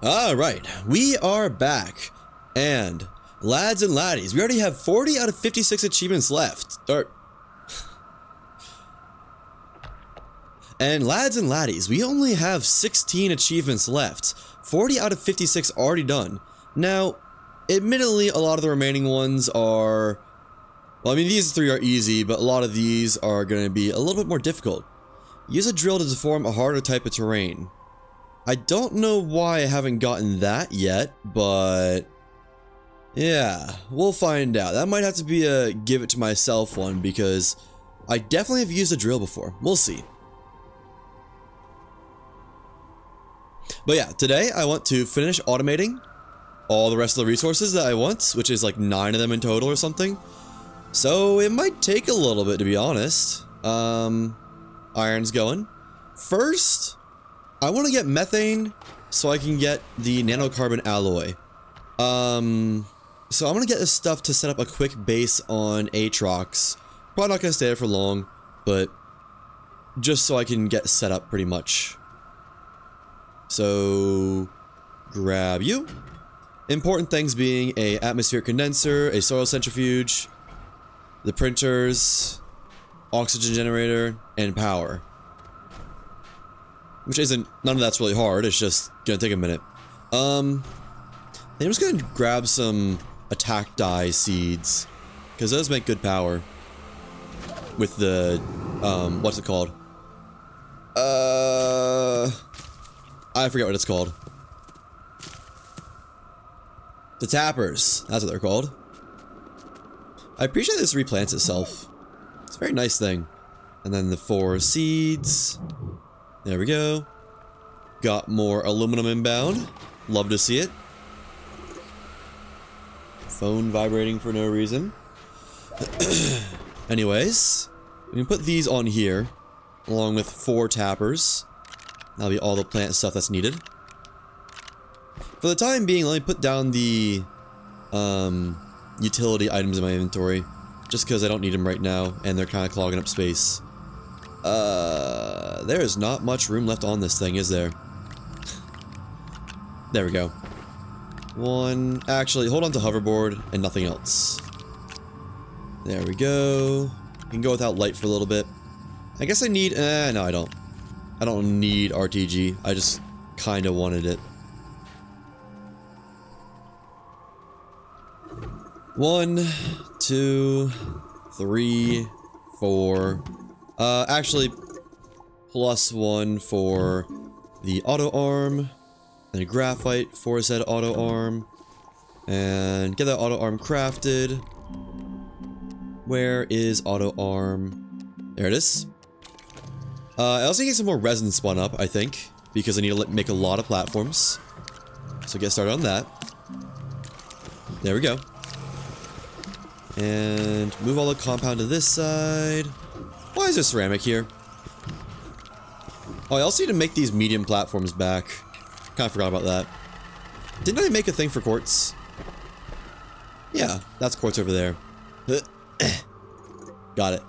Alright, we are back. And, lads and laddies, we already have 40 out of 56 achievements left. And lads and laddies, we only have 16 achievements left. 40 out of 56 already done. Now, admittedly, a lot of the remaining ones are... Well, I mean, these three are easy, but a lot of these are going to be a little bit more difficult. Use a drill to deform a harder type of terrain. I don't know why I haven't gotten that yet, but... yeah, we'll find out. That might have to be a give it to myself one, because I definitely have used a drill before. We'll see. But yeah, today I want to finish automating all the rest of the resources that I want, which is like 9 of them in total or something. So it might take a little bit, to be honest. Iron's going. First, I want to get methane so I can get the nanocarbon alloy. So I'm going to get this stuff to set up a quick base on Atrox. Probably not going to stay there for long, but just so I can get set up pretty much. So, grab you. Important things being a atmospheric condenser, a soil centrifuge, the printers, oxygen generator, and power. Which isn't, none of that's really hard, it's just gonna take a minute. I'm just gonna grab some attack die seeds, because those make good power. With the, what's it called? I forget what it's called. The tappers, that's what they're called. I appreciate this replants itself. It's a very nice thing. And then the 4 seeds. There we go. Got more aluminum inbound. Love to see it. Phone vibrating for no reason. Anyways, we can put these on here, along with 4 tappers. That'll be all the plant stuff that's needed. For the time being, let me put down the utility items in my inventory, just because I don't need them right now, and they're kind of clogging up space. There is not much room left on this thing, is there? There we go. One, actually, hold on to hoverboard and nothing else. There we go. You can go without light for a little bit. I guess I need, no I don't. I don't need RTG, I just kinda wanted it. 1, 2, 3, 4. Actually, +1 for the auto arm, and a graphite for said auto arm, and get that auto arm crafted. Where is auto arm? There it is. I also need some more resin spun up, I think, because I need to make a lot of platforms. So get started on that. There we go. And move all the compound to this side. Why is there ceramic here? Oh, I also need to make these medium platforms back. Kinda forgot about that. Didn't I make a thing for quartz? Yeah, that's quartz over there. Got it.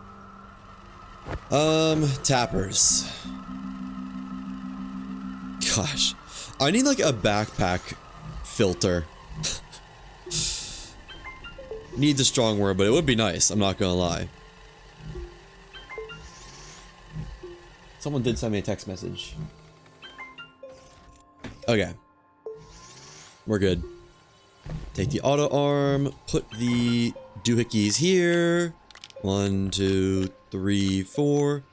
Tappers. Gosh. I need like a backpack filter. Needs a strong word, but it would be nice, I'm not gonna lie. Someone did send me a text message. Okay. We're good. Take the auto arm, put the doohickeys here. 1, 2, 3, 4.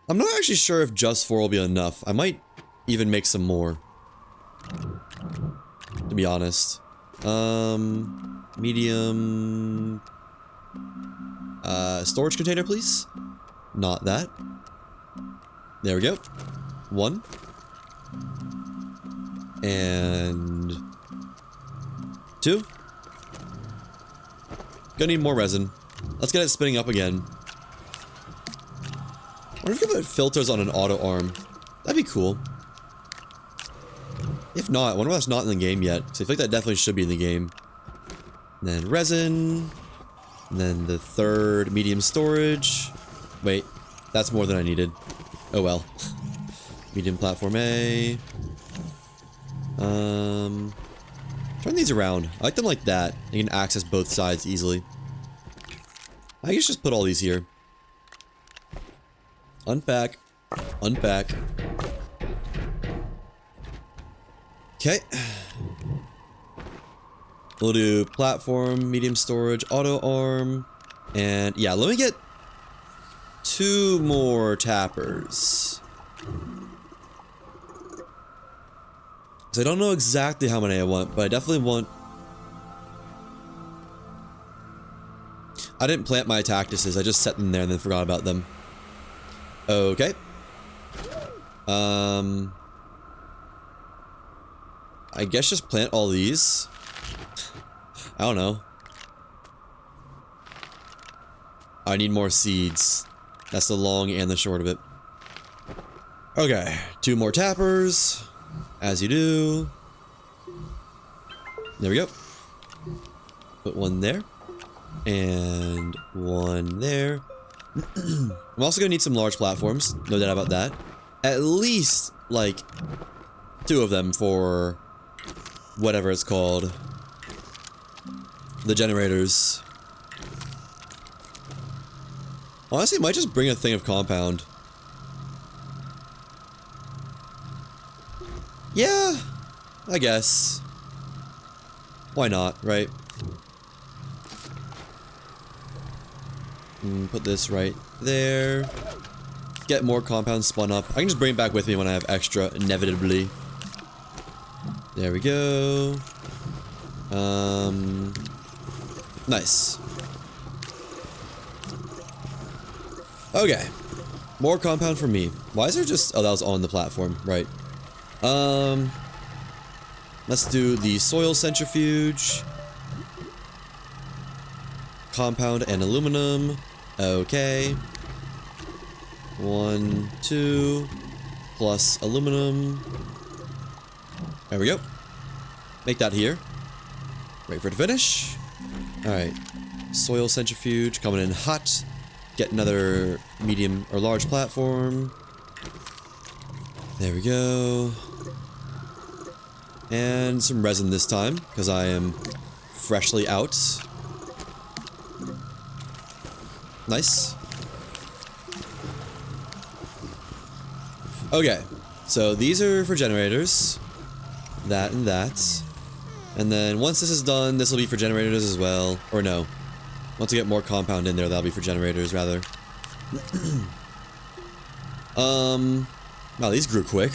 I'm not actually sure if just 4 will be enough. I might even make some more, to be honest. Medium... storage container, please? Not that. There we go. 1. And... 2. Gonna need more resin. Let's get it spinning up again. I wonder if we can put filters on an auto arm. That'd be cool. If not, I wonder why that's not in the game yet. So I feel like that definitely should be in the game. And then resin. And then the 3rd medium storage. Wait, that's more than I needed. Oh well. Medium platform A. Turn these around. I like them like that. You can access both sides easily. I guess just put all these here. Unpack. Unpack. Okay. We'll do platform, medium storage, auto arm, and yeah, let me get 2 more tappers. So I don't know exactly how many I want, but I definitely want... I didn't plant my cactuses, I just set them there and then forgot about them. Okay. I guess just plant all these. I don't know. I need more seeds. That's the long and the short of it. Okay, 2 more tappers. As you do. There we go. Put 1 there. And 1 there. I'm also gonna need some large platforms. No doubt about that. At least, like, 2 of them for whatever it's called. The generators. Honestly, I might just bring a thing of compound. Yeah, I guess. Why not, right? Put this right there. Get more compounds spun up. I can just bring it back with me when I have extra, inevitably. There we go. Nice. Okay. More compound for me. Why is there just... Oh, that was on the platform. Right. Let's do the soil centrifuge. Compound and aluminum. Okay. 1, 2. Plus aluminum. There we go. Make that here. Wait for it to finish. Alright. Soil centrifuge coming in hot. Get another medium or large platform. There we go. And some resin this time, because I am freshly out. Nice. Okay, so these are for generators. That and that. And then once this is done, this will be for generators as well. Or no. Once I get more compound in there, that'll be for generators, rather. Wow, these grew quick.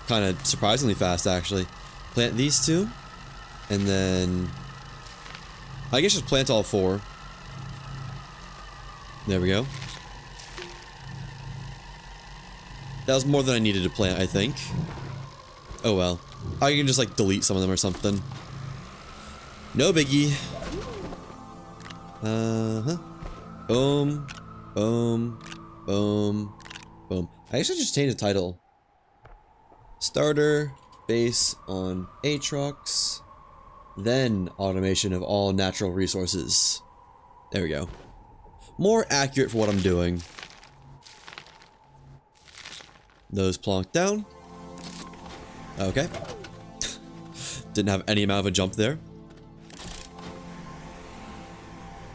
Kind of surprisingly fast, actually. Plant these 2. And then... I guess just plant all 4. There we go. That was more than I needed to plant, I think. Oh well. I can just, like, delete some of them or something. No biggie. Boom. Boom. Boom. Boom. I actually just changed the title. Starter base on Atrox. Then automation of all natural resources. There we go. More accurate for what I'm doing. Those plonked down. Okay. Didn't have any amount of a jump there.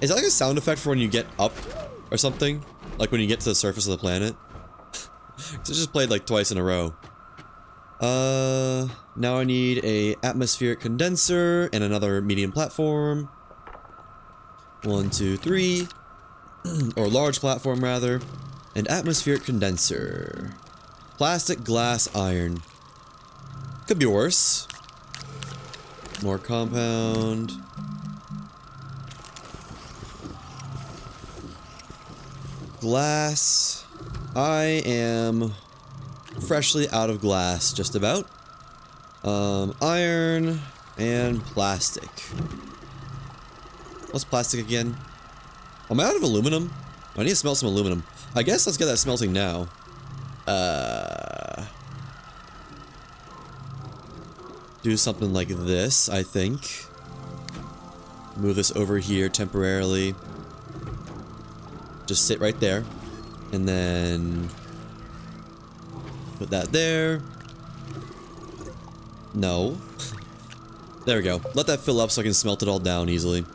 Is that like a sound effect for when you get up or something? Like when you get to the surface of the planet? It just played like twice in a row. Now I need a atmospheric condenser and another medium platform. 1, 2, 3. Or large platform rather. And atmospheric condenser. Plastic, glass, iron. Could be worse. More compound. Glass. I am freshly out of glass, just about. Iron and plastic. What's plastic again? Am I out of aluminum? I need to smelt some aluminum. I guess let's get that smelting now. Do something like this, I think. Move this over here temporarily. Just sit right there. And then put that there. No. There we go. Let that fill up so I can smelt it all down easily.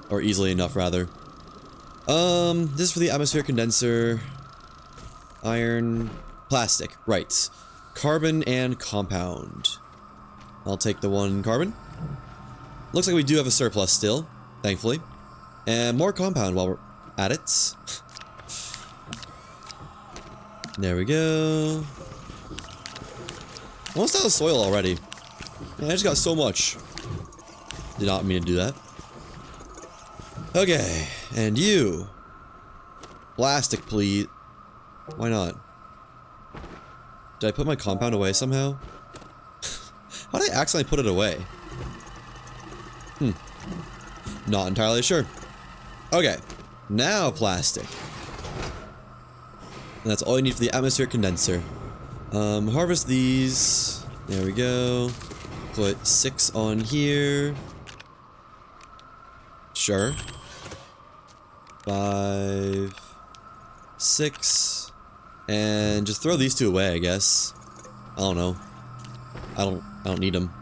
Or easily enough, rather. This is for the atmosphere condenser. Iron. Plastic. Right. Carbon and compound. I'll take the one carbon. Looks like we do have a surplus still, thankfully. And more compound while we're at it. There we go. Almost out of soil already. Man, I just got so much. Did not mean to do that. Okay, and you. Plastic, please. Why not? Did I put my compound away somehow? How did I accidentally put it away? Not entirely sure. Okay, now plastic. And that's all you need for the atmospheric condenser. Harvest these. There we go. Put 6 on here. Sure. 5, 6, and just throw these 2 away, I guess. I don't know. I don't need them.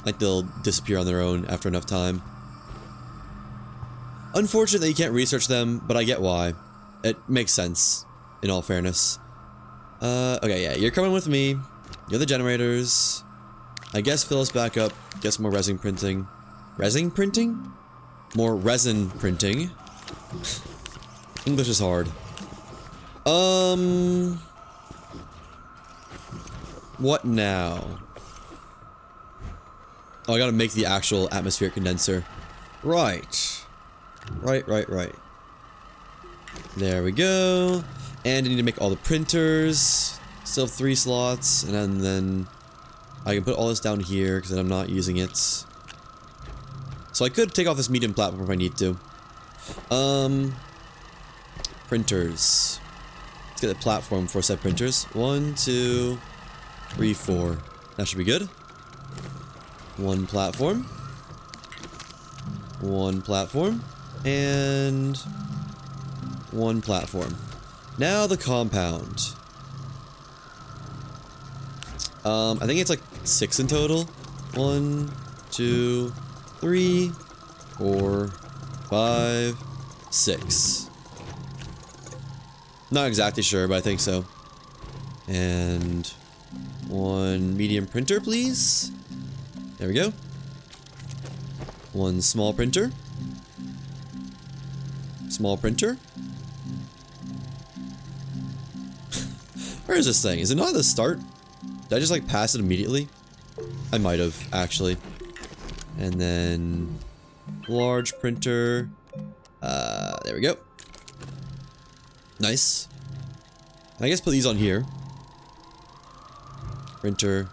Like they'll disappear on their own after enough time. Unfortunate that you can't research them, but I get why. It makes sense, in all fairness. Okay, yeah, you're coming with me. You're the generators. I guess fill us back up. Get some more resin printing. Resin printing? More resin printing. English is hard. What now? Oh, I gotta make the actual atmospheric condenser. Right. Right. There we go. And I need to make all the printers. Still have 3 slots. And then I can put all this down here because I'm not using it. So I could take off this medium platform if I need to. Printers. Let's get the platform for said printers. 1, 2, 3, 4. That should be good. 1 platform. 1 platform. And 1 platform. Now the compound. I think it's like 6 in total. 1, 2, 3, 4, 5, 6. Not exactly sure, but I think so. And 1 medium printer, please. There we go. 1 small printer. Small printer. Where is this thing? Is it not at the start? Did I just like pass it immediately? I might have, actually. And then large printer. There we go. Nice. And I guess put these on here. Printer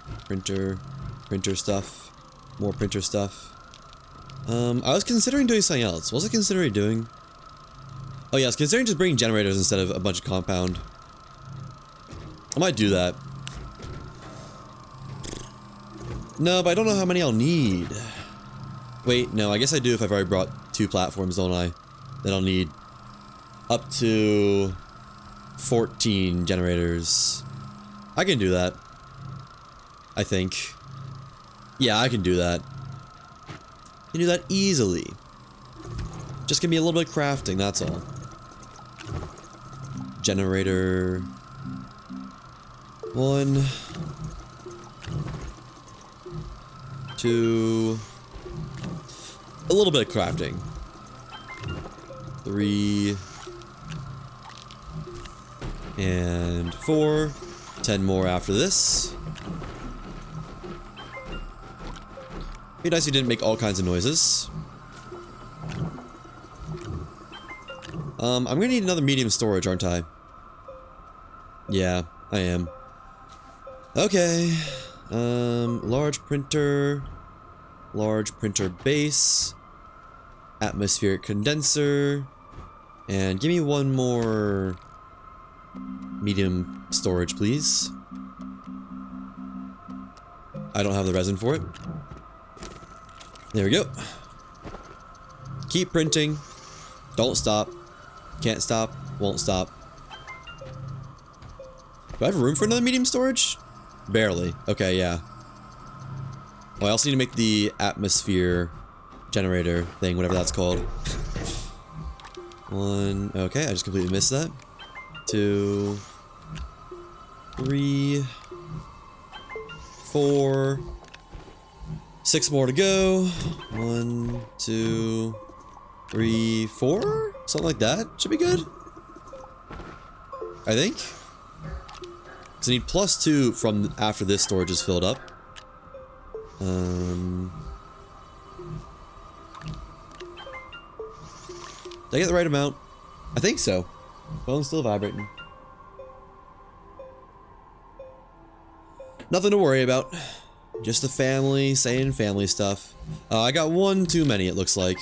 stuff. More printer stuff. I was considering doing something else. What was I considering doing? Oh yeah, I was considering just bringing generators instead of a bunch of compound. I might do that. No, but I don't know how many I'll need. Wait, no, I guess I do if I've already brought 2 platforms, don't I? Then I'll need up to 14 generators. I can do that. I think. Yeah, I can do that. I can do that easily. Just give me a little bit of crafting, that's all. Generator. 1. 2. A little bit of crafting. 3. And 4. 10 more after this. Be nice if you didn't make all kinds of noises. I'm gonna need another medium storage, aren't I? Yeah, I am. Okay. Large printer base, atmospheric condenser, and give me 1 more medium storage, please. I don't have the resin for it. There we go. Keep printing. Don't stop. Can't stop. Won't stop. Do I have room for another medium storage? Barely. Okay, yeah. Well, I also need to make the atmosphere generator thing, whatever that's called. 1. Okay, I just completely missed that. 2, 3, 4, 6 more to go. 1, 2, 3, 4? Something like that. Should be good. I think. Because I need +2 from after this storage is filled up. Did I get the right amount? I think so. Phone's still vibrating. Nothing to worry about. Just the family saying family stuff. I got one too many, it looks like.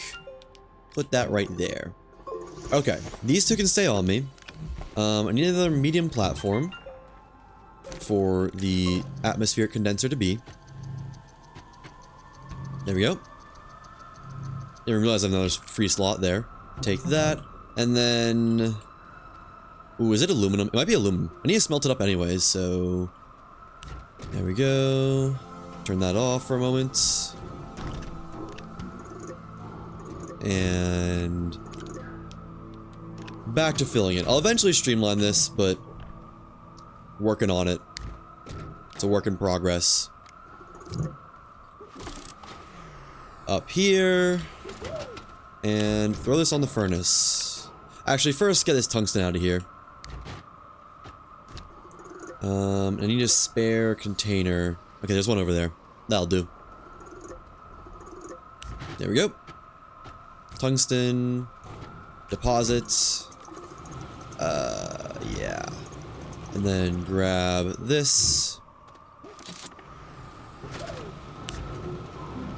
Put that right there. Okay, these two can stay on me. I need another medium platform for the atmospheric condenser to be. There we go. Didn't realize I have another free slot there. Take that, and then... Ooh, is it aluminum? It might be aluminum. I need to smelt it up anyways, so... There we go. Turn that off for a moment. And... back to filling it. I'll eventually streamline this, but... working on it. It's a work in progress. Up here... and throw this on the furnace. Actually, first get this tungsten out of here. I need a spare container. Okay, there's one over there. That'll do. There we go. Tungsten. Deposits. Yeah. And then grab this.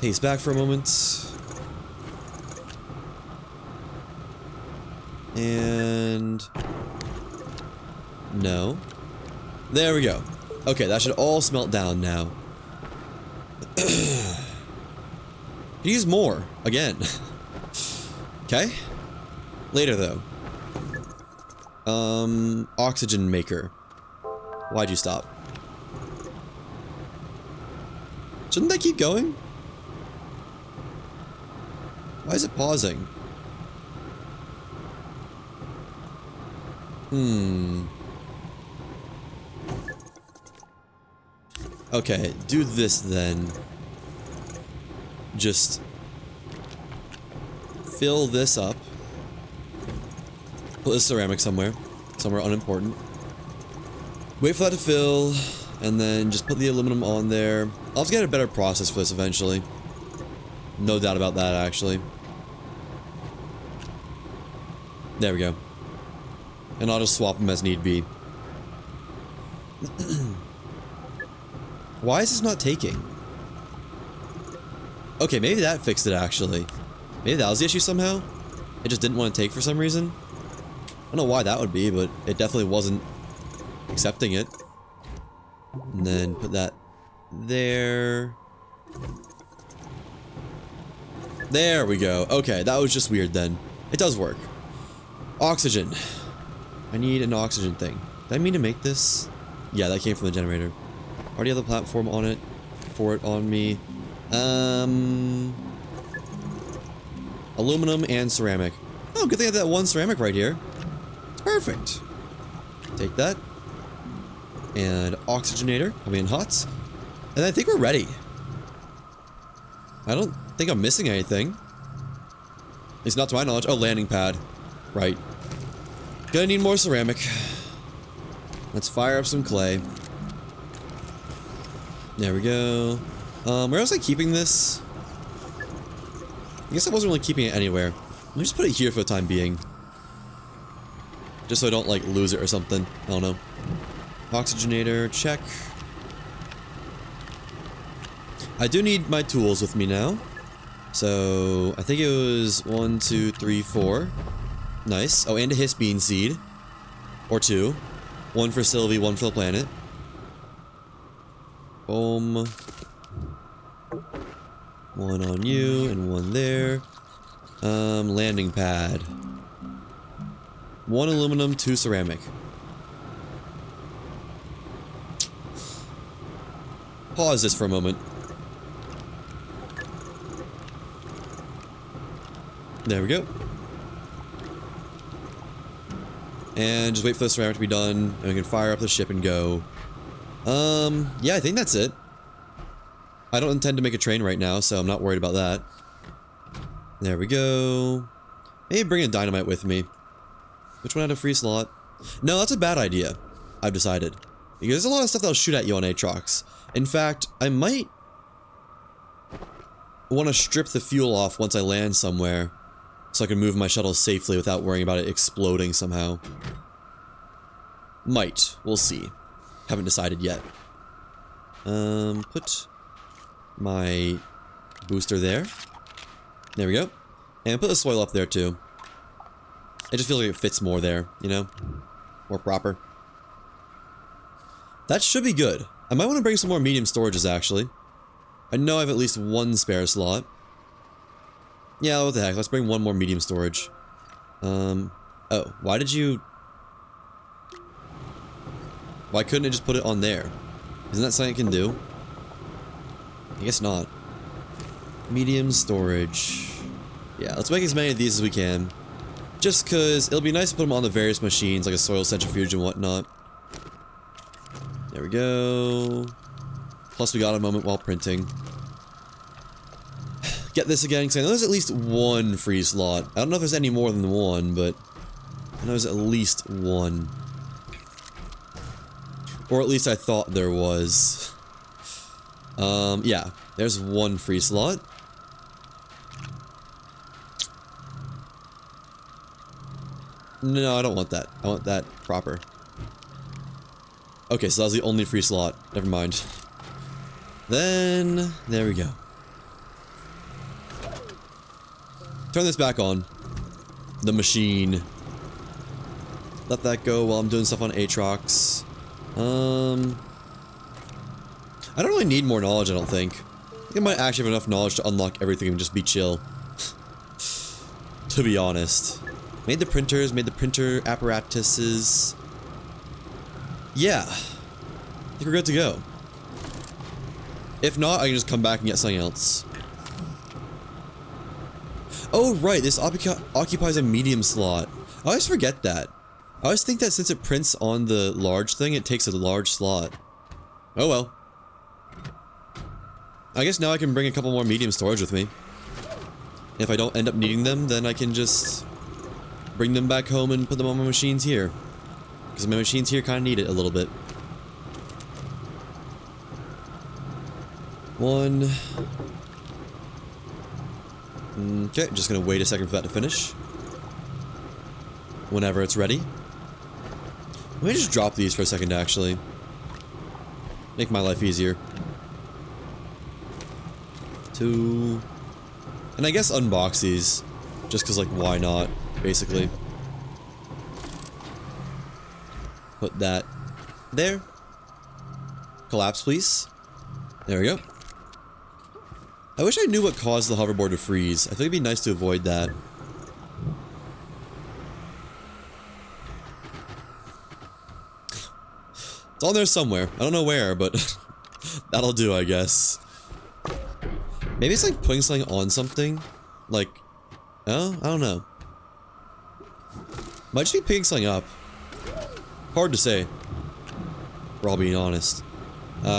Paste back for a moment. And... no. There we go. Okay, that should all smelt down now. Use more. Again. Okay. Later, though. Oxygen maker. Why'd you stop? Shouldn't that keep going? Why is it pausing? Okay, do this then. Just fill this up. Put this ceramic somewhere unimportant. Wait for that to fill, and then just put the aluminum on there. I'll have to get a better process for this eventually. No doubt about that, actually. There we go. And I'll just swap them as need be. Why is this not taking? Okay, maybe that fixed it, actually. Maybe that was the issue somehow? It just didn't want to take for some reason? I don't know why that would be, but it definitely wasn't accepting it. And then put that there. There we go. Okay, that was just weird then. It does work. Oxygen. I need an oxygen thing. Did I mean to make this? Yeah, that came from the generator. Already have the platform on it. For it on me. Aluminum and ceramic. Oh, good thing I have that one ceramic right here. It's perfect. Take that. And oxygenator coming in hot. And I think we're ready. I don't think I'm missing anything. At least not to my knowledge. Oh, landing pad. Right. Gonna need more ceramic. Let's fire up some clay. There we go. Where was I keeping this? I guess I wasn't really keeping it anywhere. Let me just put it here for the time being. Just so I don't, like, lose it or something. I don't know. Oxygenator, check. I do need my tools with me now. So, I think it was 1, 2, 3, 4. Nice. Oh, and a hiss-bean seed. Or 2. 1 for Sylvie, 1 for the planet. Boom. 1 on you, and 1 there. Landing pad. 1 aluminum, 2 ceramic. pause this for a moment. There we go. And just wait for the ceramic to be done, and we can fire up the ship and go. Yeah, I think that's it. I don't intend to make a train right now, so I'm not worried about that. There we go. Maybe bring a dynamite with me. Which one had a free slot? No, that's a bad idea, I've decided. Because there's a lot of stuff that'll shoot at you on Atrox. In fact, I might want to strip the fuel off once I land somewhere, so I can move my shuttle safely without worrying about it exploding somehow. Might. We'll see. Haven't decided yet. Put my booster there. There we go. And put the soil up there too. It just feels like it fits more there, you know? More proper. That should be good. I might want to bring some more medium storages, actually. I know I have at least one spare slot. Yeah, what the heck. Let's bring one more medium storage. Oh, why did you... Why couldn't it just put it on there? Isn't that something it can do? I guess not. Medium storage. Yeah, let's make as many of these as we can. Just because it'll be nice to put them on the various machines, like a soil centrifuge and whatnot. There we go. Plus we got a moment while printing. Get this again, because I know there's at least one free slot. I don't know if there's any more than one, but I know there's at least one. Or at least I thought there was. Yeah, there's one free slot. No, I don't want that. I want that proper. Okay, so that was the only free slot. Never mind. Then, there we go. Turn this back on. The machine. Let that go while I'm doing stuff on Atrox. I don't really need more knowledge, I don't think. I think I might actually have enough knowledge to unlock everything and just be chill. To be honest. Made the printers, made the printer apparatuses. Yeah. I think we're good to go. If not, I can just come back and get something else. Oh, right, this occupies a medium slot. I always forget that. I always think that since it prints on the large thing, it takes a large slot. Oh well. I guess now I can bring a couple more medium storage with me. If I don't end up needing them, then I can just bring them back home and put them on my machines here. Because my machines here kind of need it a little bit. One. Okay, just gonna wait a second for that to finish. Whenever it's ready. Let me just drop these for a second, actually. Make my life easier. 2. And I guess unbox these. Just because, like, why not, basically. Put that there. Collapse, please. There we go. I wish I knew what caused the hoverboard to freeze. I think it'd be nice to avoid that. It's on there somewhere. I don't know where, but that'll do, I guess. Maybe it's like putting something on something. Like, oh, I don't know. Might just be picking something up. Hard to say. For all being honest.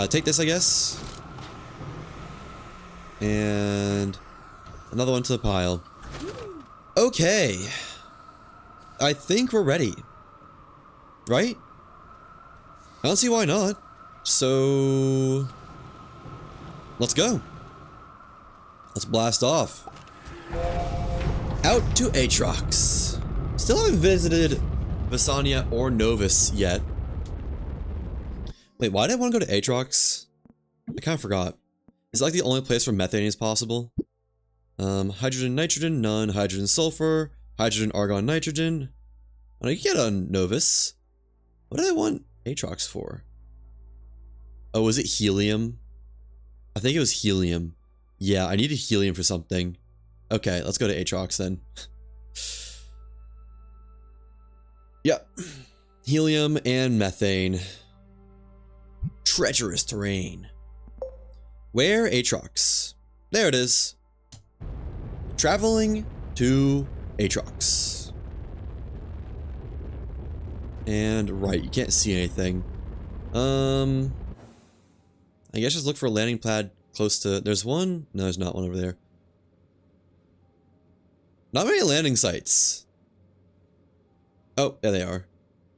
Take this, I guess. And another one to the pile. Okay. I think we're ready. Right? I don't see why not. So let's go. Let's blast off. Out to Atrox. Still haven't visited Visania or Novus yet. Wait, why did I want to go to Atrox? I kind of forgot. Is it like the only place where methane is possible? Hydrogen, nitrogen, none. Hydrogen, sulfur. Hydrogen, argon, nitrogen. Well, you can get on Novus. What did I want Atrox for? Oh, was it helium? I think it was helium. Yeah, I needed helium for something. Okay, let's go to Atrox then. Yep. Helium and methane. Treacherous terrain. Where Atrox? There it is. Traveling to Atrox. And right, you can't see anything. I guess just look for a landing pad close to... There's one? No, there's not one over there. Not many landing sites. Oh, yeah, they are.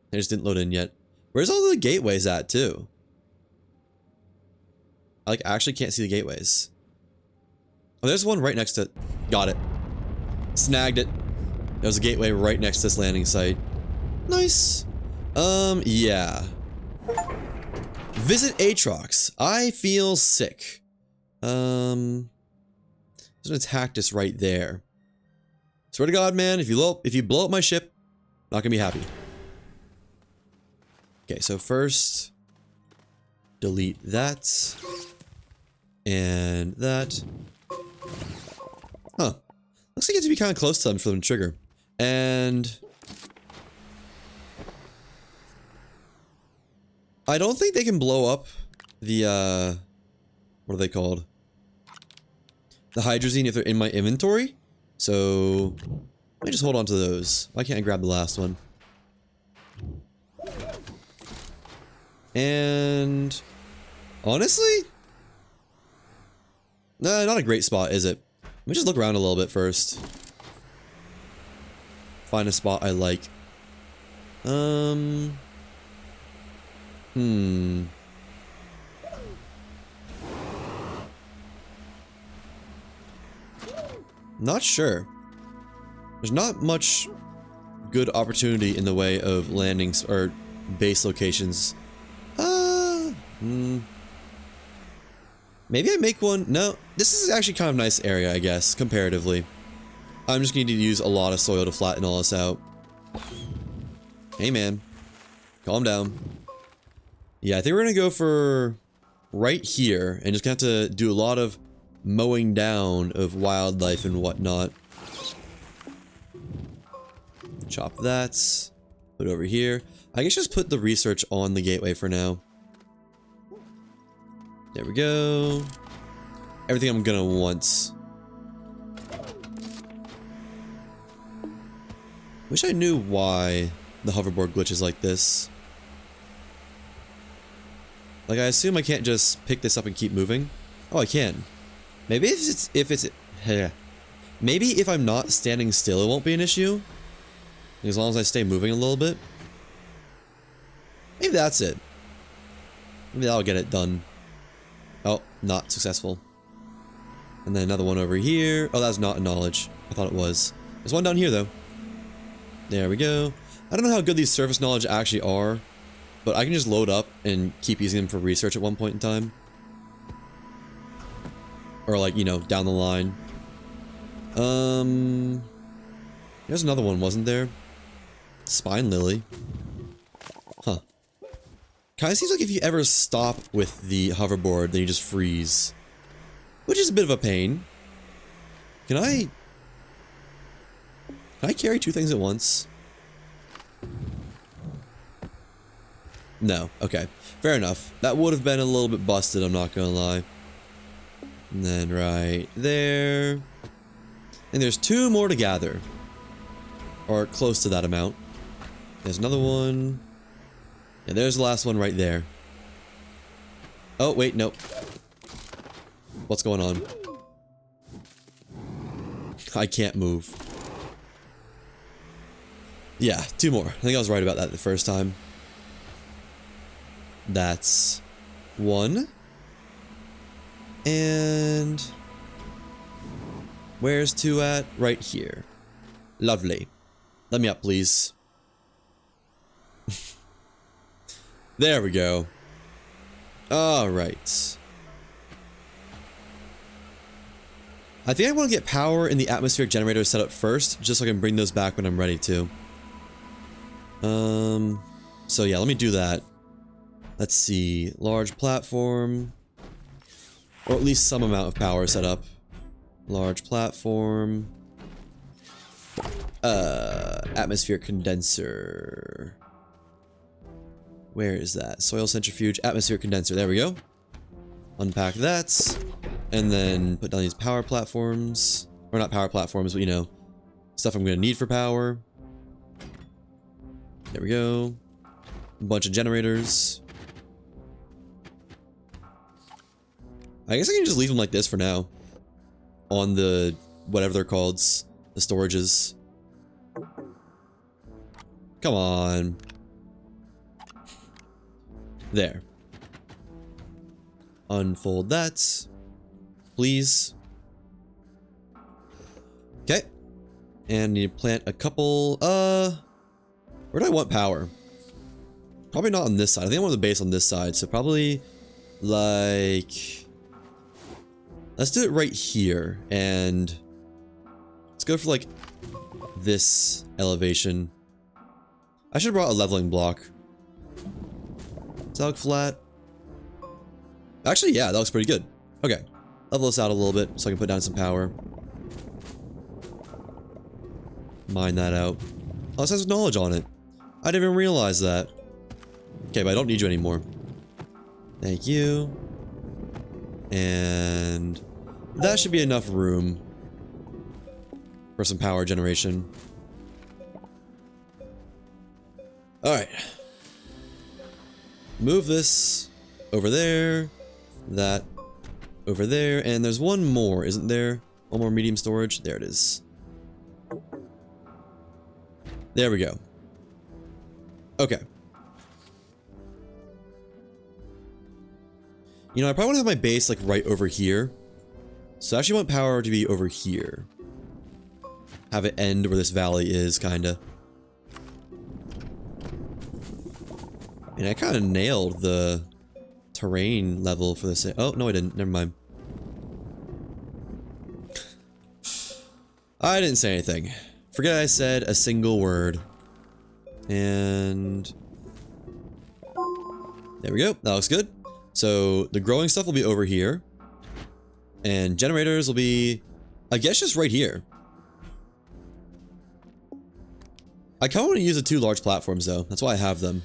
They just didn't load in yet. Where's all the gateways at, too? I actually can't see the gateways. Oh, there's one right next to it. Got it. Snagged it. There's a gateway right next to this landing site. Nice. Yeah. Visit Atrox. I feel sick. There's an Tactus right there. Swear to God, man, if you blow up my ship, not gonna be happy. Okay, so first, delete that. And that. Huh. Looks like you have to be kind of close to them for them to trigger. And I don't think they can blow up the, what are they called? The hydrazine if they're in my inventory. So, let me just hold on to those. Why can't I grab the last one? And honestly, nah, not a great spot, is it? Let me just look around a little bit first. Find a spot I like. Not sure. There's not much good opportunity in the way of landings or base locations. Maybe I make one. No, this is actually kind of a nice area, I guess, comparatively. I'm just going to need to use a lot of soil to flatten all this out. Hey, man. Calm down. Yeah, I think we're going to go for right here and just going to have to do a lot of mowing down of wildlife and whatnot. Chop that. Put it over here. I guess just put the research on the gateway for now. There we go. Everything I'm gonna want. Wish I knew why the hoverboard glitches like this. Like, I assume I can't just pick this up and keep moving. Oh, I can. Maybe maybe if I'm not standing still, it won't be an issue. As long as I stay moving a little bit. Maybe that's it. Maybe that'll get it done. Oh, not successful. And then another one over here. Oh, that's not a knowledge. I thought it was. There's one down here, though. There we go. I don't know how good these surface knowledge actually are, but I can just load up and keep using them for research at one point in time. Or, like, you know, down the line. There's another one, wasn't there? Spine lily. Huh. Kinda seems like if you ever stop with the hoverboard, then you just freeze. Which is a bit of a pain. Can I carry two things at once? No. Okay. Fair enough. That would have been a little bit busted, I'm not gonna lie. And then right there. And there's two more to gather. Or close to that amount. There's another one. And there's the last one right there. Oh, wait, nope. What's going on? I can't move. Yeah, two more. I think I was right about that the first time. That's one. And where's two at? Right here. Lovely. Let me up, please. There we go. Alright. I think I want to get power in the atmospheric generator set up first, just so I can bring those back when I'm ready to. So yeah, let me do that. Let's see. Large platform. Or at least some amount of power set up. Large platform. Atmospheric condenser. Where is that? Soil centrifuge, atmospheric condenser. There we go. unpack that, and then put down these power platforms. Or not power platforms, but you know, stuff I'm gonna need for power. There we go. A bunch of generators. I guess I can just leave them like this for now. On the, whatever they're called, the storages. Come on. There. Unfold that. Please. Okay. And you plant a couple, where do I want power? Probably not on this side. I think I want the base on this side, so probably, like... Let's do it right here, and... Let's go for, like, this elevation. I should have brought a leveling block. Does that look flat? Actually, yeah, that looks pretty good. Okay. Level this out a little bit, so I can put down some power. Mine that out. Oh, this has knowledge on it. I didn't even realize that. Okay, but I don't need you anymore. Thank you. And that should be enough room for some power generation. Alright. Move this over there. That over there. And there's one more, isn't there? One more medium storage. There it is. There we go. Okay. You know, I probably want to have my base like right over here. So I actually want power to be over here. Have it end where this valley is, kinda. And I kind of nailed the terrain level for this. Oh, no I didn't. Never mind. I didn't say anything. Forget I said a single word. And... there we go. That looks good. So the growing stuff will be over here. And generators will be, I guess, just right here. I kind of want to use the two large platforms though. That's why I have them.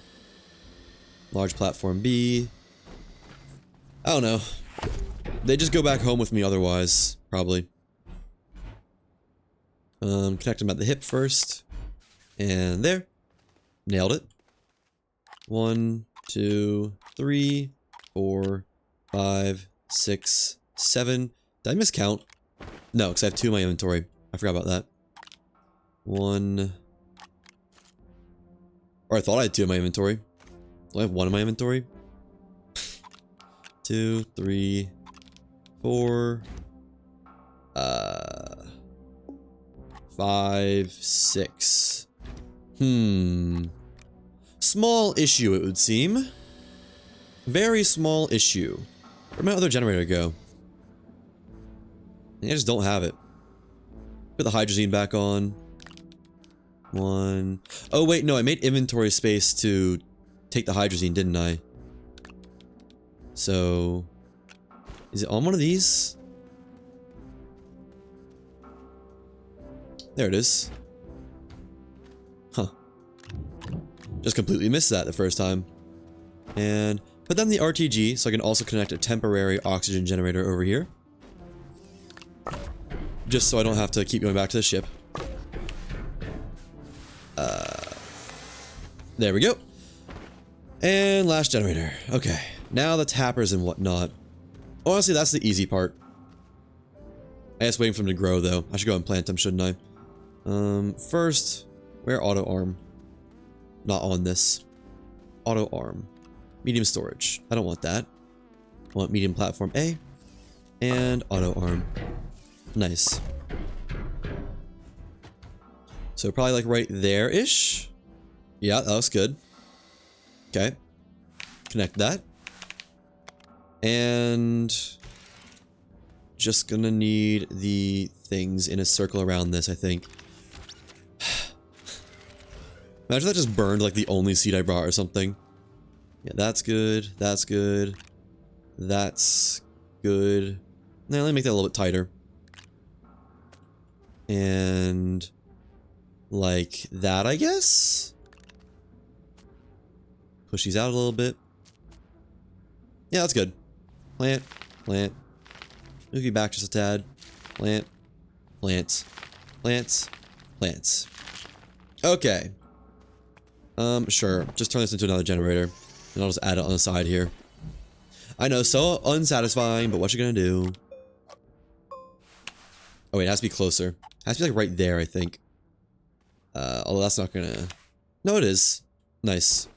Large platform B. I don't know. They just go back home with me otherwise, probably. Connect them at the hip first. And there. Nailed it. 1, 2, 3, 4, 5, 6, 7. Did I miscount? No, because I have 2 in my inventory. I forgot about that. 1. Or I thought I had 2 in my inventory. Do I have 1 in my inventory? 2, 3, 4. 5, 6. Small issue, it would seem. Very small issue. Where'd my other generator go? I just don't have it. Put the hydrazine back on. 1. Oh wait, no, I made inventory space to take the hydrazine, didn't I? So... is it on one of these? There it is. Huh. Just completely missed that the first time. And put down the RTG so I can also connect a temporary oxygen generator over here. Just so I don't have to keep going back to the ship. There we go. And last generator. Okay. Now the tappers and whatnot. Honestly, that's the easy part. I guess waiting for them to grow, though. I should go and plant them, shouldn't I? First, where auto arm? Not on this. Auto arm. Medium storage. I don't want that. I want medium platform A. And auto arm. Nice. So probably like right there-ish. Yeah, that looks good. Okay. Connect that. And just gonna need the things in a circle around this, I think. Imagine that just burned like the only seed I brought or something. Yeah, that's good. That's good. That's good. Now let me make that a little bit tighter. And like that, I guess? Push these out a little bit. Yeah, that's good. Plant, Plant. Move you back just a tad. Plant. Plants. Plants. Plants. Okay. Sure. Just turn this into another generator. And I'll just add it on the side here. I know, so unsatisfying, but what you gonna do? Oh wait, it has to be closer. It has to be like right there, I think. Although that's not gonna... No, it is. Nice.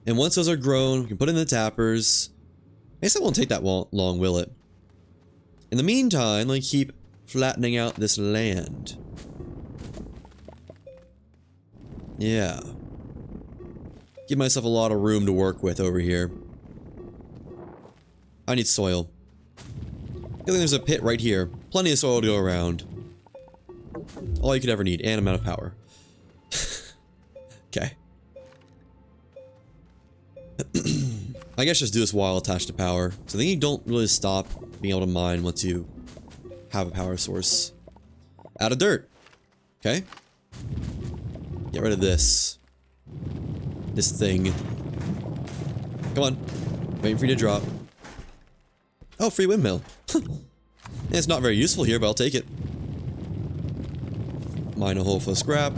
And once those are grown, we can put in the tappers. I guess that won't take that long, will it? In the meantime, let me keep flattening out this land. Yeah. Give myself a lot of room to work with over here. I need soil. I think there's a pit right here. Plenty of soil to go around. All you could ever need, and amount of power. Okay. I guess just do this while attached to power. So I think you don't really stop being able to mine once you have a power source. Out of dirt. Okay. Get rid of this. This thing. Come on. Waiting for you to drop. Oh, free windmill. It's not very useful here, but I'll take it. Mine a hole for scrap.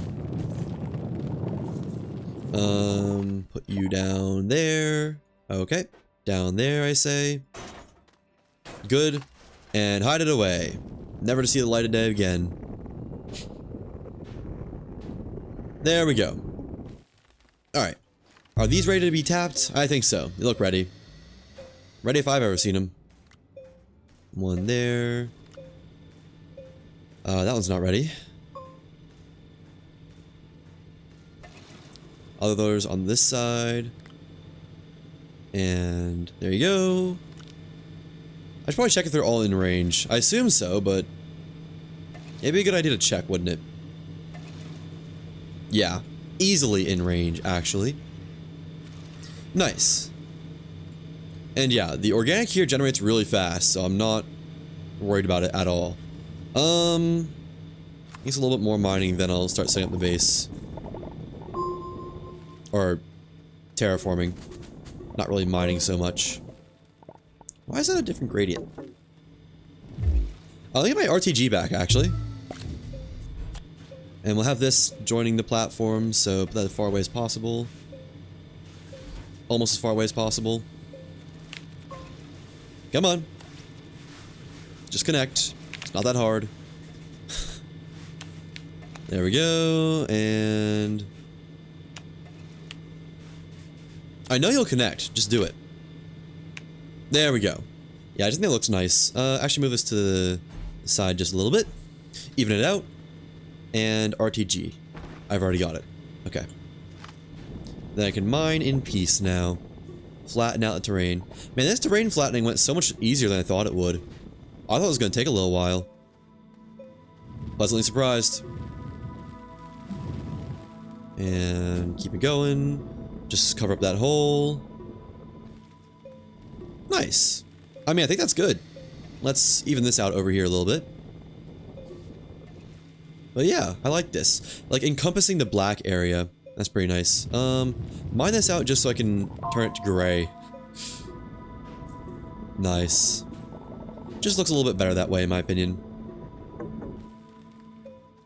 Put you down there. Okay. Down there, I say. Good. And hide it away. Never to see the light of day again. There we go. Alright. Are these ready to be tapped? I think so. They look ready. Ready if I've ever seen them. One there. That one's not ready. Others on this side. And there you go. I should probably check if they're all in range. I assume so, but it'd be a good idea to check, wouldn't it? Yeah. Easily in range, actually. Nice. And yeah, the organic here generates really fast, so I'm not worried about it at all. Needs a little bit more mining, then I'll start setting up the base. Or terraforming. Not really mining so much. Why is that a different gradient? I'll get my RTG back, actually. And we'll have this joining the platform, so put that as far away as possible. Almost as far away as possible. Come on. Just connect. It's not that hard. There we go, and... I know you'll connect, just do it. There we go. Yeah, I just think it looks nice. Actually move this to the side just a little bit. Even it out. And RTG. I've already got it. Okay. Then I can mine in peace now. Flatten out the terrain. Man, this terrain flattening went so much easier than I thought it would. I thought it was going to take a little while. Pleasantly surprised. And keep it going. Just cover up that hole. Nice. I mean, I think that's good. Let's even this out over here a little bit. But yeah, I like this. Like, encompassing the black area. That's pretty nice. Mine this out just so I can turn it to gray. Nice. Just looks a little bit better that way, in my opinion.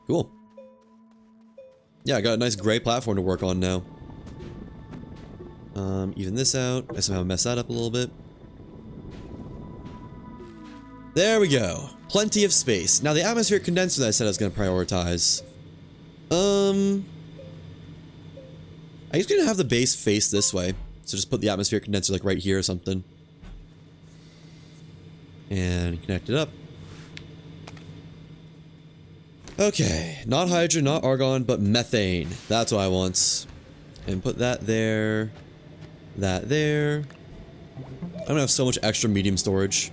Cool. Yeah, I got a nice gray platform to work on now. Even this out. I somehow messed that up a little bit. There we go. Plenty of space. Now the atmospheric condenser that I said I was going to prioritize. I guess we're going to have the base face this way. So just put the atmospheric condenser like right here or something. And connect it up. Okay. Not hydrogen, not argon, but methane. That's what I want. And put that there. That there. I'm gonna have so much extra medium storage.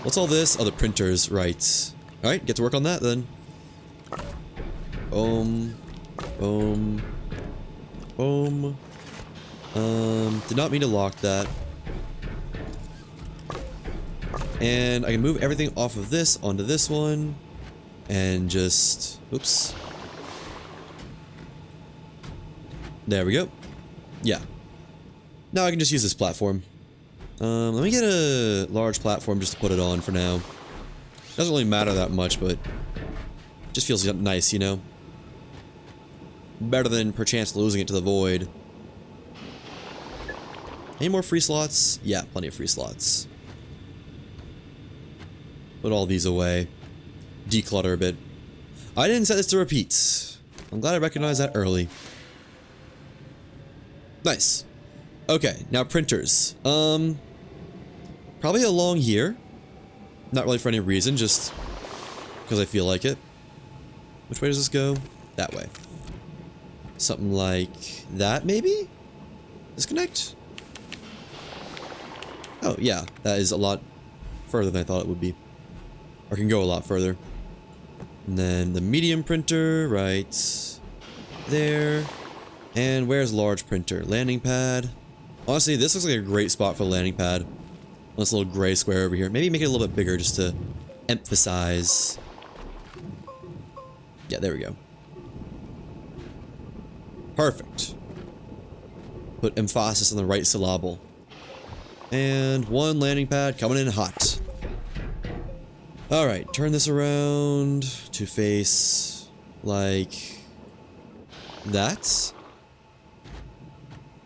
What's all this? Oh, the printers, right. Alright, get to work on that then. Boom. Boom. Boom. Did not mean to lock that. And I can move everything off of this onto this one. And just... oops. There we go. Yeah. Now I can just use this platform. Let me get a large platform just to put it on for now. Doesn't really matter that much, but just feels nice, you know? Better than perchance losing it to the void. Any more free slots? Yeah, plenty of free slots. Put all these away. Declutter a bit. I didn't set this to repeat. I'm glad I recognized that early. Nice. Okay, now printers. Probably along here. Not really for any reason, just because I feel like it. Which way does this go? That way. Something like that, maybe? Disconnect? Oh, yeah. That is a lot further than I thought it would be. Or can go a lot further. And then the medium printer, right there. And where's large printer? Landing pad. Honestly, this looks like a great spot for the landing pad. On this little gray square over here. Maybe make it a little bit bigger just to emphasize. Yeah, there we go. Perfect. Put emphasis on the right syllable. And one landing pad coming in hot. Alright, turn this around to face like that.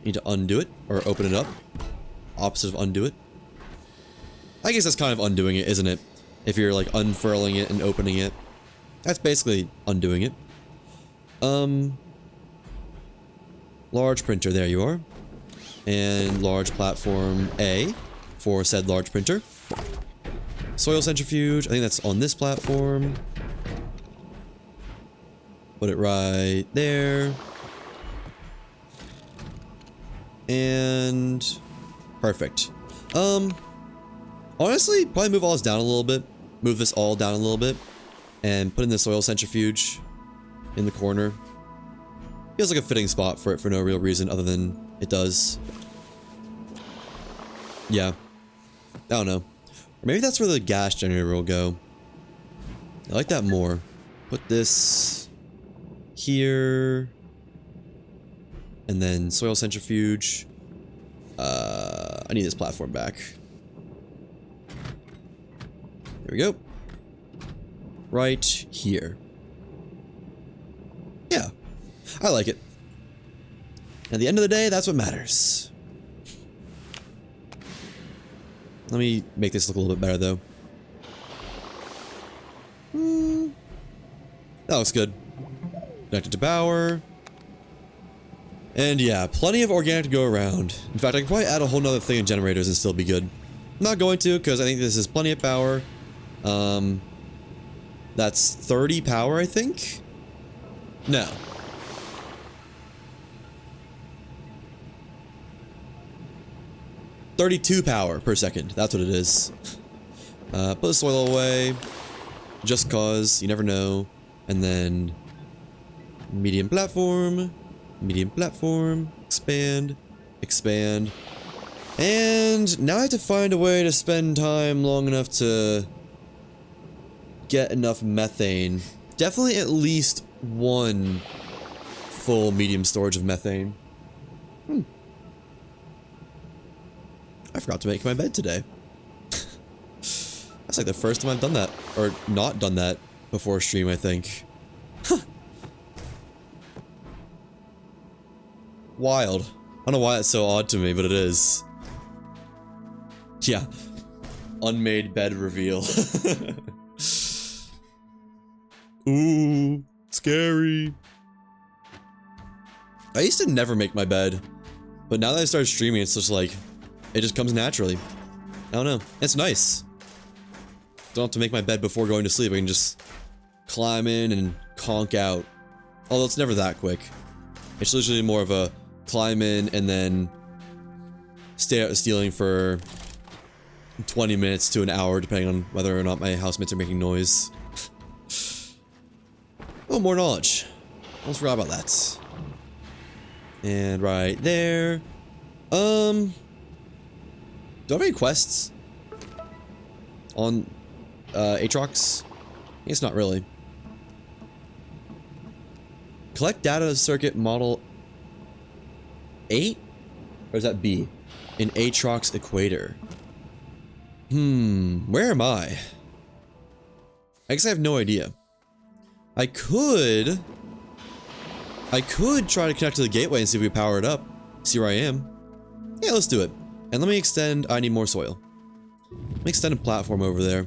Need to undo it, or open it up. Opposite of undo it. I guess that's kind of undoing it, isn't it? If you're like unfurling it and opening it. That's basically undoing it. Large printer, there you are. And large platform A for said large printer. Soil centrifuge, I think that's on this platform. Put it right there. And perfect. Honestly, probably move all this down a little bit. Move this all down a little bit. And put in the soil centrifuge in the corner. Feels like a fitting spot for it for no real reason other than it does. Yeah. I don't know. Or maybe that's where the gas generator will go. I like that more. Put this here. And then soil centrifuge. I need this platform back. There we go. Right here. Yeah. I like it. At the end of the day, that's what matters. Let me make this look a little bit better, though. That looks good. Connected to power. And yeah, plenty of organic to go around. In fact, I could probably add a whole nother thing in generators and still be good. I'm not going to, because I think this is plenty of power. That's 30 power, I think? No. $32 power per second. That's what it is. Put the soil away. Just cause. You never know. And then medium platform. Medium platform. Expand. Expand. And now I have to find a way to spend time long enough to get enough methane. Definitely at least one full medium storage of methane. I forgot to make my bed today. That's like the first time I've done that. Or not done that before stream, I think. Huh. Wild. I don't know why that's so odd to me, but it is. Yeah. Unmade bed reveal. Ooh, scary. I used to never make my bed. But now that I started streaming, it's just like, it just comes naturally. I don't know. It's nice. Don't have to make my bed before going to sleep. I can just climb in and conk out. Although it's never that quick. It's usually more of a climb in and then stay out of stealing for 20 minutes to an hour, depending on whether or not my housemates are making noise. Oh, more knowledge. Almost forgot about that. And right there. Do I have any quests on Atrox? I guess not really. Collect data circuit model 8? Or is that B? an Atrox equator. Where am I? I guess I have no idea. I could try to connect to the gateway and see if we power it up. See where I am. Yeah, let's do it. And let me extend, I need more soil. Let me extend a platform over there.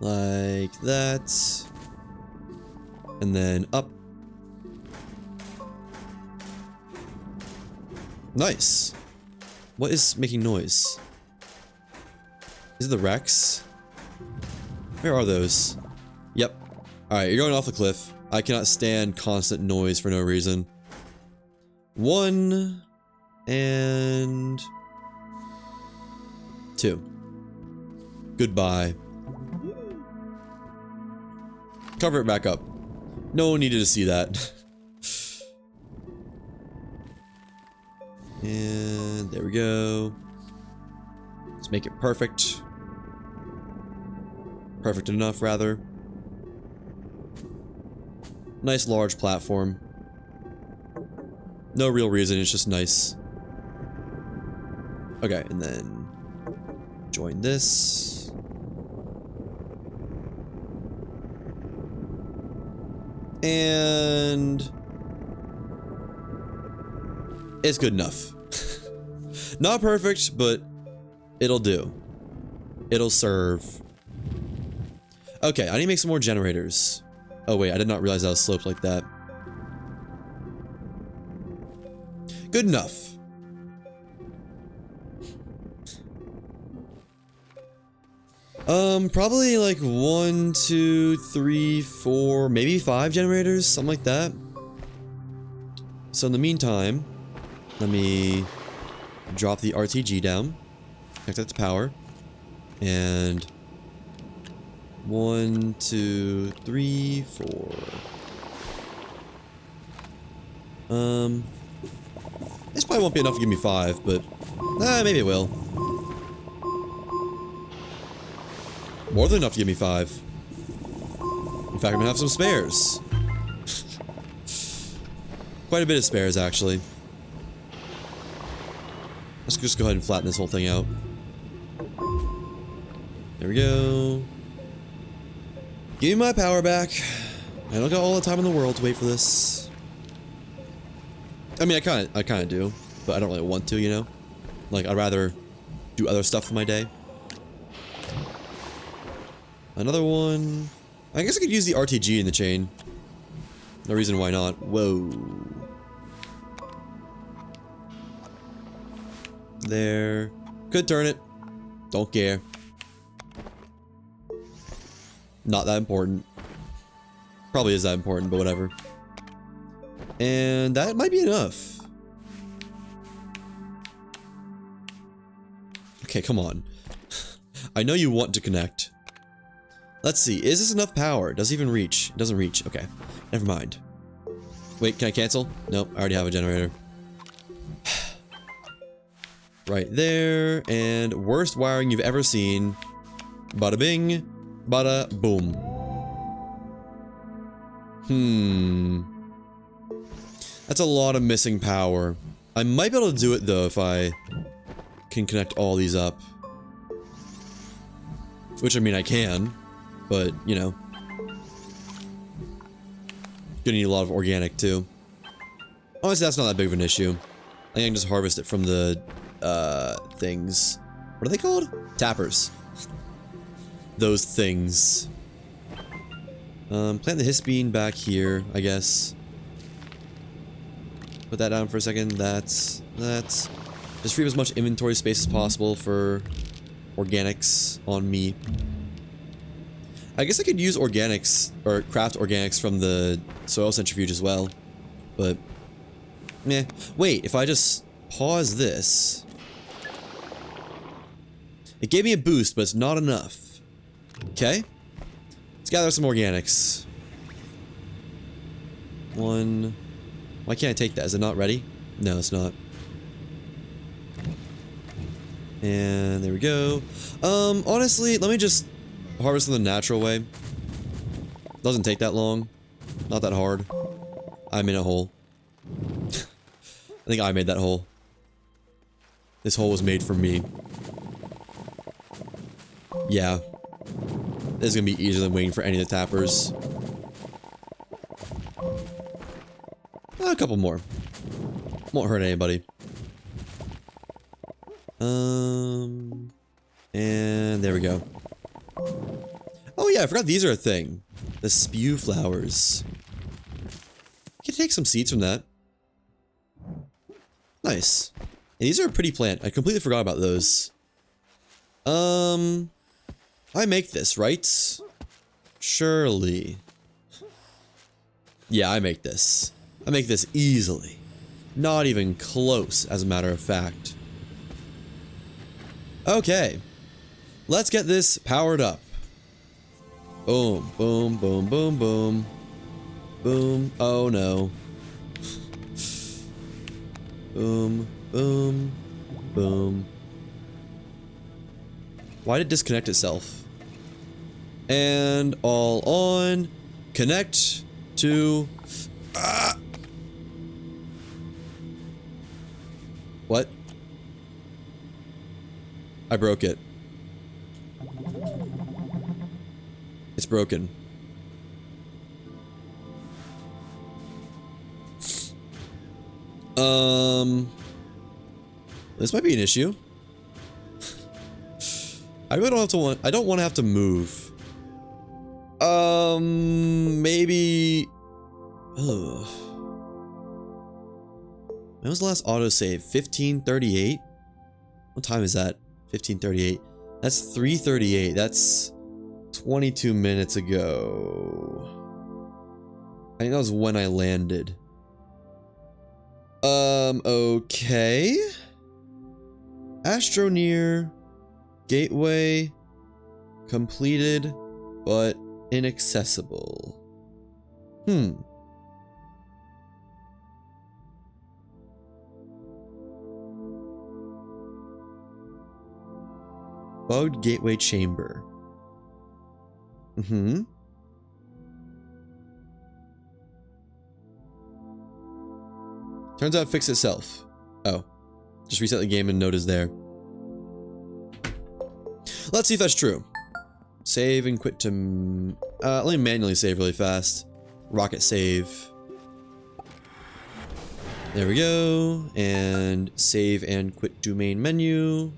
Like that. And then up. Nice. What is making noise? Is it the Rex? Where are those? Yep. Alright, you're going off the cliff. I cannot stand constant noise for no reason. 1 and 2. Goodbye. Cover it back up. No one needed to see that. And there we go. Let's make it perfect. Perfect enough, rather. Nice large platform. No real reason, it's just nice. Okay, and then join this. And it's good enough. Not perfect, but it'll do. It'll serve. Okay, I need to make some more generators. Oh wait, I did not realize I was sloped like that. Good enough. Probably like 1, 2, 3, 4, maybe 5 generators, something like that. So in the meantime, let me drop the RTG down, connect that to power, and 1, 2, 3, 4. This probably won't be enough to give me 5, but maybe it will. More than enough to give me 5. In fact, I'm gonna have some spares. Quite a bit of spares, actually. Let's just go ahead and flatten this whole thing out. There we go. Give me my power back. I don't got all the time in the world to wait for this. I mean, I kind of do, but I don't really want to, you know? Like, I'd rather do other stuff for my day. Another one. I guess I could use the RTG in the chain. No reason why not. Whoa. There. Could turn it. Don't care. Not that important. Probably is that important, but whatever. And that might be enough. Okay, come on. I know you want to connect. Let's see, is this enough power? Does it even reach? It doesn't reach. Okay, never mind. Wait, can I cancel? Nope, I already have a generator. Right there, and worst wiring you've ever seen. Bada bing, bada boom. That's a lot of missing power. I might be able to do it though if I can connect all these up. Which I mean I can. But, you know. Gonna need a lot of organic, too. Honestly, that's not that big of an issue. I think I can just harvest it from the, things. What are they called? Tappers. Those things. Plant the hispine back here, I guess. Put that down for a second. That's... Just free up as much inventory space as possible for organics on me. I guess I could use organics, or craft organics from the soil centrifuge as well, but, meh. Wait, if I just pause this, it gave me a boost, but it's not enough. Okay, let's gather some organics. 1, why can't I take that? Is it not ready? No, it's not. And there we go. Honestly, let me just harvest in the natural way. Doesn't take that long. Not that hard. I'm in a hole. I think I made that hole. This hole was made for me. Yeah. This is gonna be easier than waiting for any of the tappers. A couple more. Won't hurt anybody. And there we go. Oh yeah, I forgot these are a thing. The spew flowers. You can take some seeds from that. Nice. And these are a pretty plant. I completely forgot about those. I make this, right? Surely. Yeah, I make this. I make this easily. Not even close, as a matter of fact. Okay. Let's get this powered up. Boom, boom, boom, boom, boom. Boom. Oh no. Boom, boom, boom. Why did it disconnect itself? And all on. Connect to... What? I broke it. It's broken. This might be an issue. I really don't have to I don't want to have to move. Maybe... Ugh. When was the last autosave? 1538? What time is that? 1538. That's 3:38. That's 22 minutes ago. I think that was when I landed. Okay. Astroneer. Gateway. Completed, but inaccessible. Bugged gateway chamber. Turns out it fixed itself. Oh. Just reset the game and note is there. Let's see if that's true. Save and quit to... let me manually save really fast. Rocket save. There we go. And save and quit to main menu.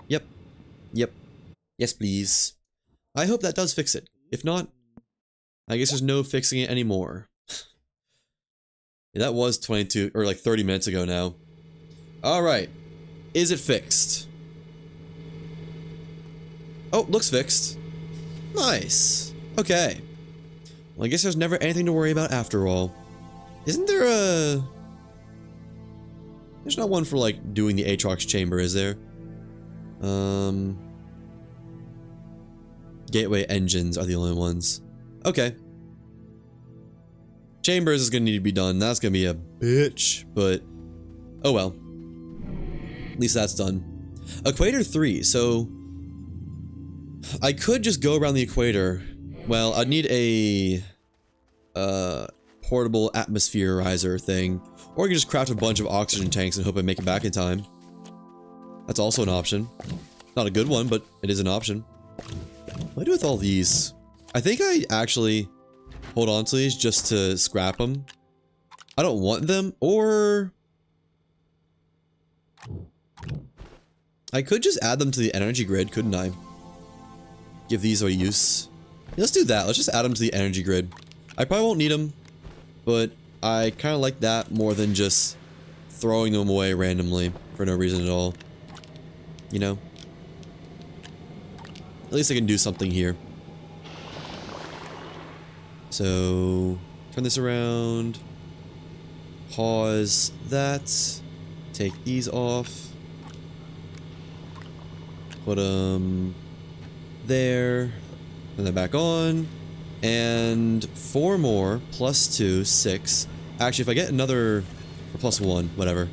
Yep. Yep. Yes, please. I hope that does fix it. If not, I guess there's no fixing it anymore. Yeah, that was 22, or like 30 minutes ago now. Alright. Is it fixed? Oh, looks fixed. Nice. Okay. Well, I guess there's never anything to worry about after all. Isn't there a... There's not one for, like, doing the Atrox chamber, is there? Gateway engines are the only ones. Okay. Chambers is gonna need to be done. That's gonna be a bitch, but... Oh well. At least that's done. Equator 3, so... I could just go around the equator. Well, I'd need a... portable atmospherizer thing. Or you could just craft a bunch of oxygen tanks and hope I make it back in time. That's also an option. Not a good one, but it is an option. What do I do with all these? I think I actually hold on to these just to scrap them. I don't want them, or... I could just add them to the energy grid, couldn't I? Give these a use. Yeah, let's do that. Let's just add them to the energy grid. I probably won't need them, but I kind of like that more than just throwing them away randomly for no reason at all. You know? At least I can do something here. So, turn this around. Pause that. Take these off. Put them there. Turn that back on. And 4 more, plus 2, 6. Actually, if I get another, or plus 1, whatever.